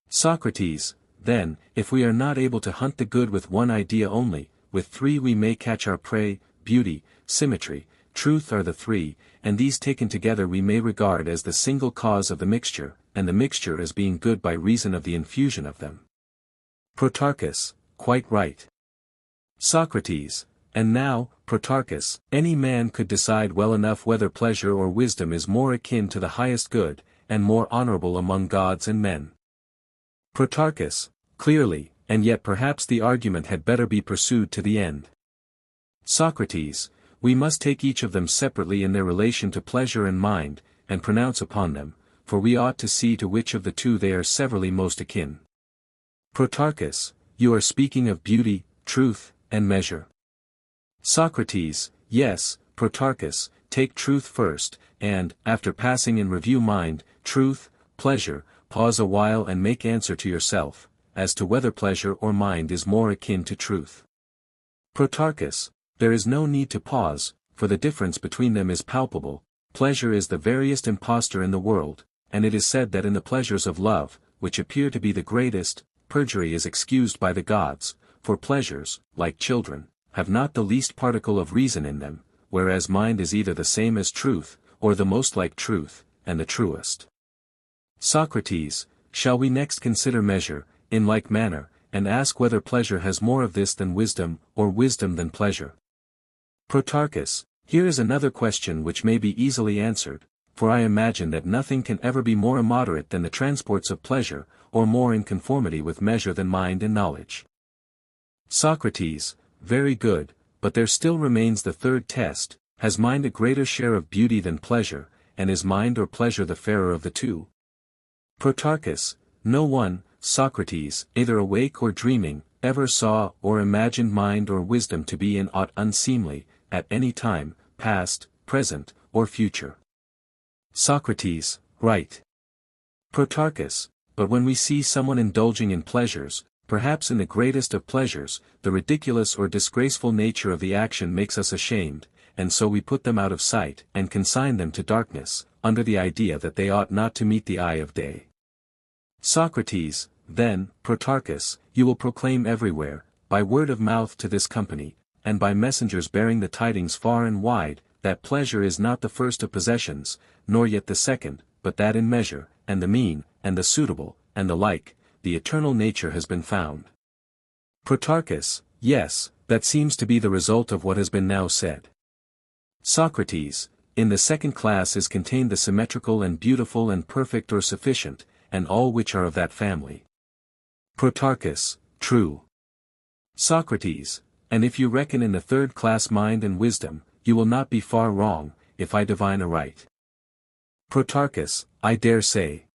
Socrates: then, if we are not able to hunt the good with one idea only, with three we may catch our prey. Beauty, symmetry, truth are the three, and these taken together we may regard as the single cause of the mixture, and the mixture as being good by reason of the infusion of them. Protarchus: quite right. Socrates: and now, Protarchus, any man could decide well enough whether pleasure or wisdom is more akin to the highest good, and more honorable among gods and men. Protarchus: clearly, and yet perhaps the argument had better be pursued to the end. Socrates: we must take each of them separately in their relation to pleasure and mind, and pronounce upon them, for we ought to see to which of the two they are severally most akin. Protarchus: you are speaking of beauty, truth, and measure. Socrates: yes, Protarchus, take truth first, and, after passing in review mind, truth, pleasure, pause a while and make answer to yourself, as to whether pleasure or mind is more akin to truth. Protarchus: there is no need to pause, for the difference between them is palpable. Pleasure is the veriest impostor in the world, and it is said that in the pleasures of love, which appear to be the greatest, perjury is excused by the gods, for pleasures, like children, have not the least particle of reason in them, whereas mind is either the same as truth, or the most like truth, and the truest. Socrates: shall we next consider measure, in like manner, and ask whether pleasure has more of this than wisdom, or wisdom than pleasure? Protarchus: here is another question which may be easily answered, for I imagine that nothing can ever be more immoderate than the transports of pleasure, or more in conformity with measure than mind and knowledge. Socrates: very good, but there still remains the third test: has mind a greater share of beauty than pleasure, and is mind or pleasure the fairer of the two? Protarchus: no one, Socrates, either awake or dreaming, ever saw or imagined mind or wisdom to be in aught unseemly, at any time, past, present, or future. Socrates: right. Protarchus: but when we see someone indulging in pleasures, perhaps in the greatest of pleasures, the ridiculous or disgraceful nature of the action makes us ashamed, and so we put them out of sight and consign them to darkness, under the idea that they ought not to meet the eye of day. Socrates: then, Protarchus, you will proclaim everywhere, by word of mouth to this company, and by messengers bearing the tidings far and wide, that pleasure is not the first of possessions, nor yet the second, but that in measure, and the mean, and the suitable, and the like, the eternal nature has been found. Protarchus: yes, that seems to be the result of what has been now said. Socrates: in the second class is contained the symmetrical and beautiful and perfect or sufficient, and all which are of that family. Protarchus: true. Socrates: and if you reckon in the third class mind and wisdom, you will not be far wrong, if I divine aright. Protarchus: I dare say.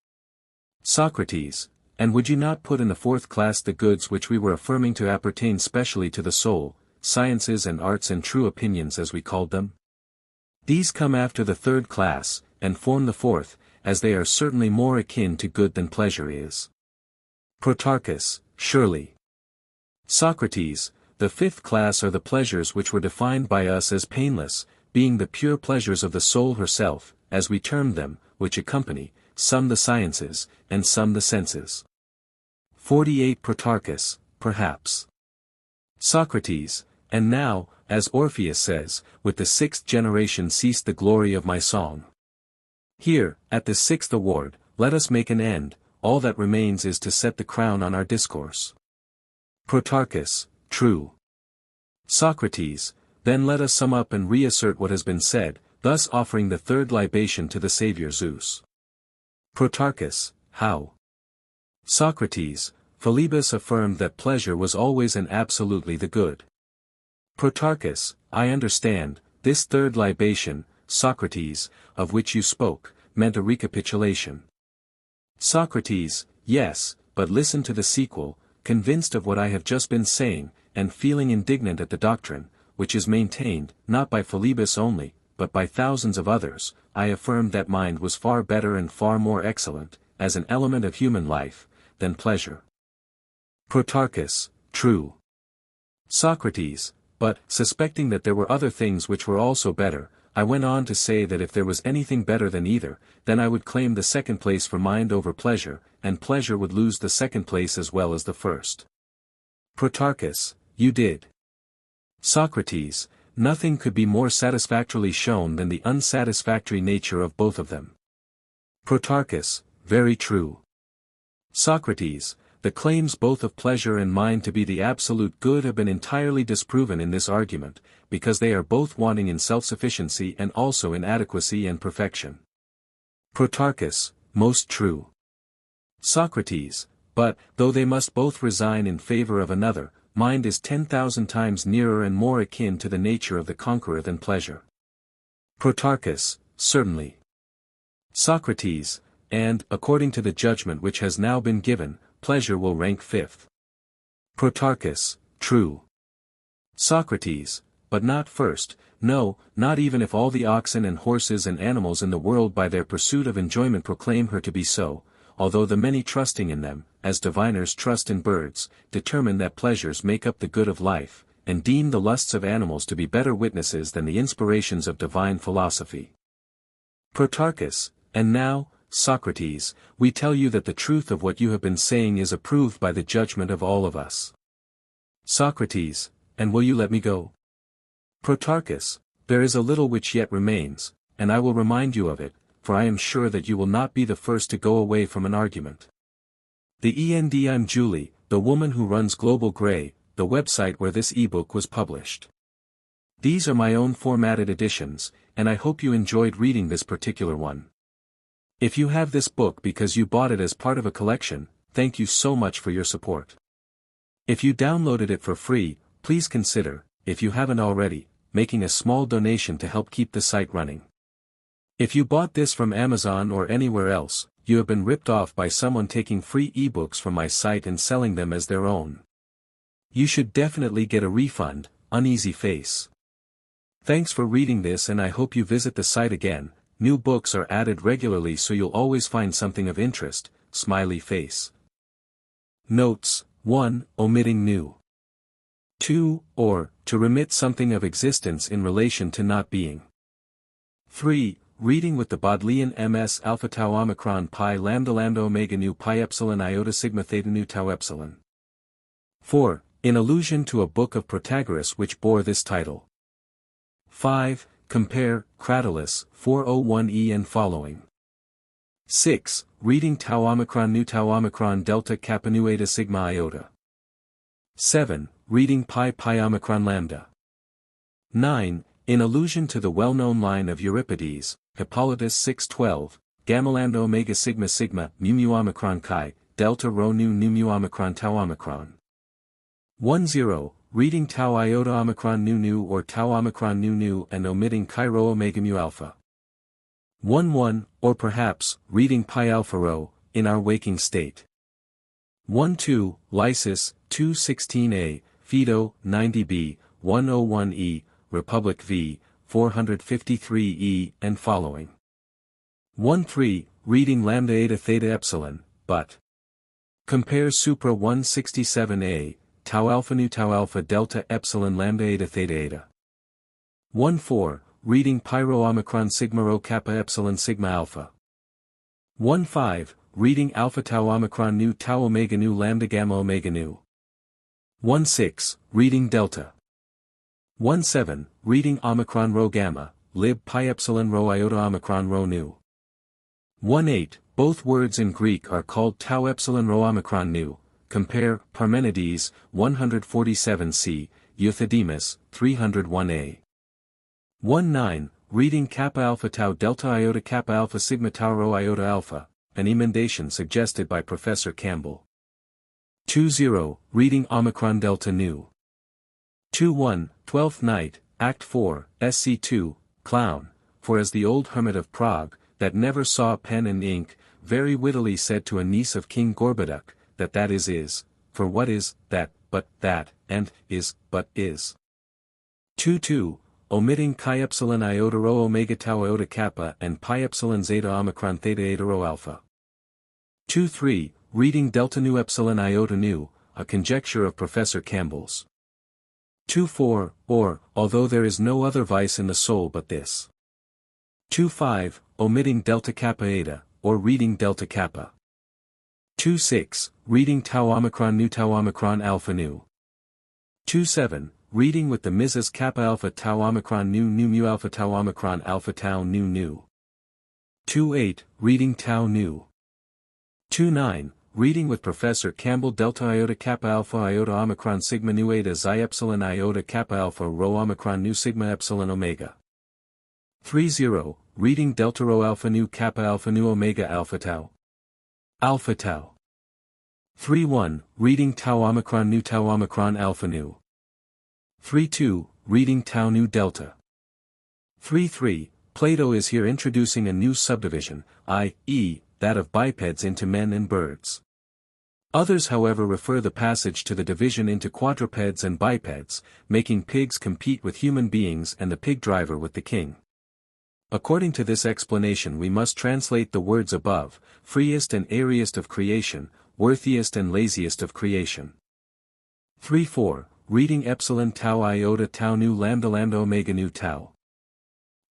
Socrates: and would you not put in the fourth class the goods which we were affirming to appertain specially to the soul, sciences and arts and true opinions as we called them? These come after the third class, and form the fourth, as they are certainly more akin to good than pleasure is. Protarchus: surely. Socrates: the fifth class are the pleasures which were defined by us as painless, being the pure pleasures of the soul herself, as we termed them, which accompany, some the sciences, and some the senses. 48 Protarchus: perhaps. Socrates: And now, as Orpheus says, with the 6th generation ceased the glory of my song. Here, at the 6th award, let us make an end, all that remains is to set the crown on our discourse. Protarchus, true. Socrates, then let us sum up and reassert what has been said, thus offering the 3rd libation to the Saviour Zeus. Protarchus, how? Socrates, Philebus affirmed that pleasure was always and absolutely the good. Protarchus, I understand, this 3rd libation, Socrates, of which you spoke, meant a recapitulation. Socrates, yes, but listen to the sequel, convinced of what I have just been saying, and feeling indignant at the doctrine, which is maintained, not by Philebus only, but by thousands of others, I affirmed that mind was far better and far more excellent, as an element of human life, than pleasure. Protarchus, true. Socrates, but, suspecting that there were other things which were also better, I went on to say that if there was anything better than either, then I would claim the 2nd place for mind over pleasure, and pleasure would lose the 2nd place as well as the 1st. Protarchus, you did. Socrates, nothing could be more satisfactorily shown than the unsatisfactory nature of both of them. Protarchus, very true. Socrates, the claims both of pleasure and mind to be the absolute good have been entirely disproven in this argument, because they are both wanting in self-sufficiency and also in adequacy and perfection. Protarchus, most true. Socrates, but, though they must both resign in favor of another, mind is 10,000 times nearer and more akin to the nature of the conqueror than pleasure. Protarchus, certainly. Socrates, and, according to the judgment which has now been given, pleasure will rank 5th. Protarchus, true. Socrates, but not first, no, not even if all the oxen and horses and animals in the world by their pursuit of enjoyment proclaim her to be so, although the many trusting in them, as diviners trust in birds, determine that pleasures make up the good of life, and deem the lusts of animals to be better witnesses than the inspirations of divine philosophy. Protarchus, and now, Socrates, we tell you that the truth of what you have been saying is approved by the judgment of all of us. Socrates, and will you let me go? Protarchus, there is a little which yet remains, and I will remind you of it, for I am sure that you will not be the first to go away from an argument. I'm Julie, the woman who runs Global Gray, the website where this ebook was published. These are my own formatted editions, and I hope you enjoyed reading this particular one. If you have this book because you bought it as part of a collection, thank you so much for your support. If you downloaded it for free, please consider, if you haven't already, making a small donation to help keep the site running. If you bought this from Amazon or anywhere else, you have been ripped off by someone taking free ebooks from my site and selling them as their own. You should definitely get a refund, uneasy face. Thanks for reading this, and I hope you visit the site again. New books are added regularly, so you'll always find something of interest, smiley face. Notes: 1. Omitting new. 2. Or, to remit something of existence in relation to not being. 3. Reading with the Bodleian ms alpha tau omicron pi lambda lambda omega nu pi epsilon iota sigma theta nu tau epsilon. 4. In allusion to a book of Protagoras which bore this title. 5. Compare, Cratylus, 401e and following. 6. Reading tau omicron nu tau omicron delta kappa nu eta sigma iota. 7. Reading pi pi omicron lambda. 9. In allusion to the well-known line of Euripides, Hippolytus 6:12, gamma lambda omega sigma sigma mu mu omicron chi, delta rho nu nu mu omicron tau omicron. 10. Reading tau iota omicron nu nu or tau omicron nu nu and omitting chi rho omega mu alpha. 11. Or perhaps, reading pi alpha rho, in our waking state. 12. Lysis, 216a, Phaedo, 90b, 101e, Republic v. 453e and following. 13. Reading lambda eta theta epsilon, but. Compare Supra 167a, tau alpha nu tau alpha delta epsilon lambda eta theta eta. 14. Reading pyro omicron sigma rho kappa epsilon sigma alpha. 15. Reading alpha tau omicron nu tau omega nu lambda gamma omega nu. 16. Reading delta. 1-7, reading omicron rho gamma, lib pi epsilon rho iota omicron rho nu. 1-8, both words in Greek are called tau epsilon rho omicron nu, compare, Parmenides, 147c, Euthydemus, 301a. 1-9, reading kappa alpha tau delta iota kappa alpha sigma tau rho iota alpha, an emendation suggested by Professor Campbell. 2-0, reading omicron delta nu. 2-1, Twelfth Night, Act 4, SC2, Clown, for as the old hermit of Prague, that never saw pen and ink, very wittily said to a niece of King Gorboduc, that is, for what is, that, and, is, but is. 2-2, omitting chi epsilon iota rho omega tau iota kappa and pi epsilon zeta omicron theta eta rho alpha. 2-3, reading delta nu epsilon iota nu, a conjecture of Professor Campbell's. 2-4, or, although there is no other vice in the soul but this. 2-5, omitting delta kappa eta, or reading delta kappa. 2-6, reading tau omicron alpha nu. 2-7, reading with the Mrs. kappa alpha tau omicron nu mu alpha tau omicron alpha tau nu. 2-8, reading tau nu. 2-9, reading with Professor Campbell delta iota kappa alpha iota omicron sigma nu eta xi epsilon iota kappa alpha rho omicron nu sigma epsilon omega. 3-0, reading delta rho alpha nu omega alpha tau. Alpha tau. 3-1, reading tau omicron alpha nu. 3-2, reading tau nu delta. 3-3, Plato is here introducing a new subdivision, i.e., that of bipeds into men and birds. Others however refer the passage to the division into quadrupeds and bipeds, making pigs compete with human beings and the pig driver with the king. According to this explanation we must translate the words above, freest and airiest of creation, worthiest and laziest of creation. 3-4, reading epsilon tau iota tau nu lambda omega nu tau.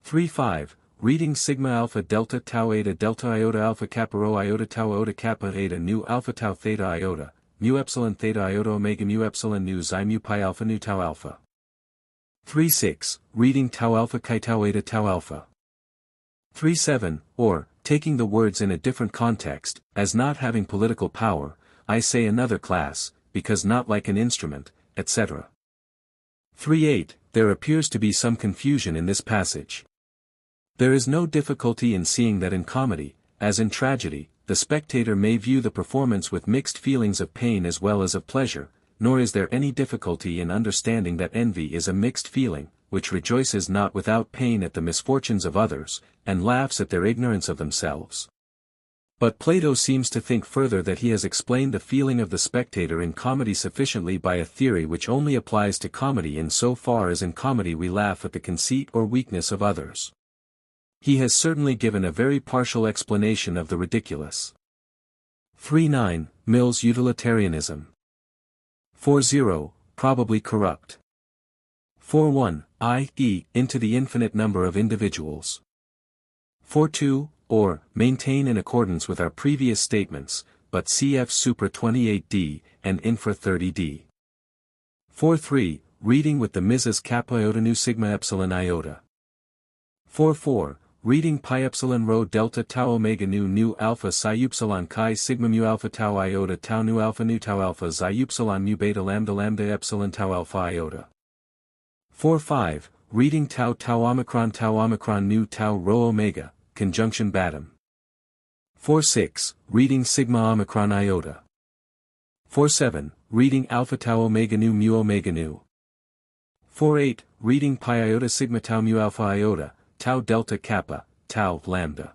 3-5, reading sigma alpha delta tau eta delta iota alpha kappa rho iota tau iota kappa eta nu alpha tau theta iota, mu epsilon theta iota omega mu epsilon nu xi mu pi alpha nu tau alpha. 3-6, reading tau alpha chi tau eta tau alpha. 3-7, or, taking the words in a different context, as not having political power, I say another class, because not like an instrument, etc. 3-8, there appears to be some confusion in this passage. There is no difficulty in seeing that in comedy, as in tragedy, the spectator may view the performance with mixed feelings of pain as well as of pleasure, nor is there any difficulty in understanding that envy is a mixed feeling, which rejoices not without pain at the misfortunes of others, and laughs at their ignorance of themselves. But Plato seems to think further that he has explained the feeling of the spectator in comedy sufficiently by a theory which only applies to comedy in so far as in comedy we laugh at the conceit or weakness of others. He has certainly given a very partial explanation of the ridiculous. 3-9, Mill's utilitarianism. 4-0, probably corrupt. 4-1, i.e., into the infinite number of individuals. 4-2, or, maintain in accordance with our previous statements, but cf supra 28d, and infra 30d. 4-3, reading with the Mrs. kappa iota nu sigma epsilon iota. 4-4, reading pi epsilon rho delta tau omega nu alpha psi upsilon chi sigma mu alpha tau iota tau nu alpha xi upsilon mu beta lambda epsilon tau alpha iota. 4-5, reading tau omicron nu tau rho omega, conjunction batum. 4-6, reading sigma omicron iota. 4-7, reading alpha tau omega nu mu omega nu. 4-8, reading pi iota sigma tau mu alpha iota, tau delta kappa, tau lambda.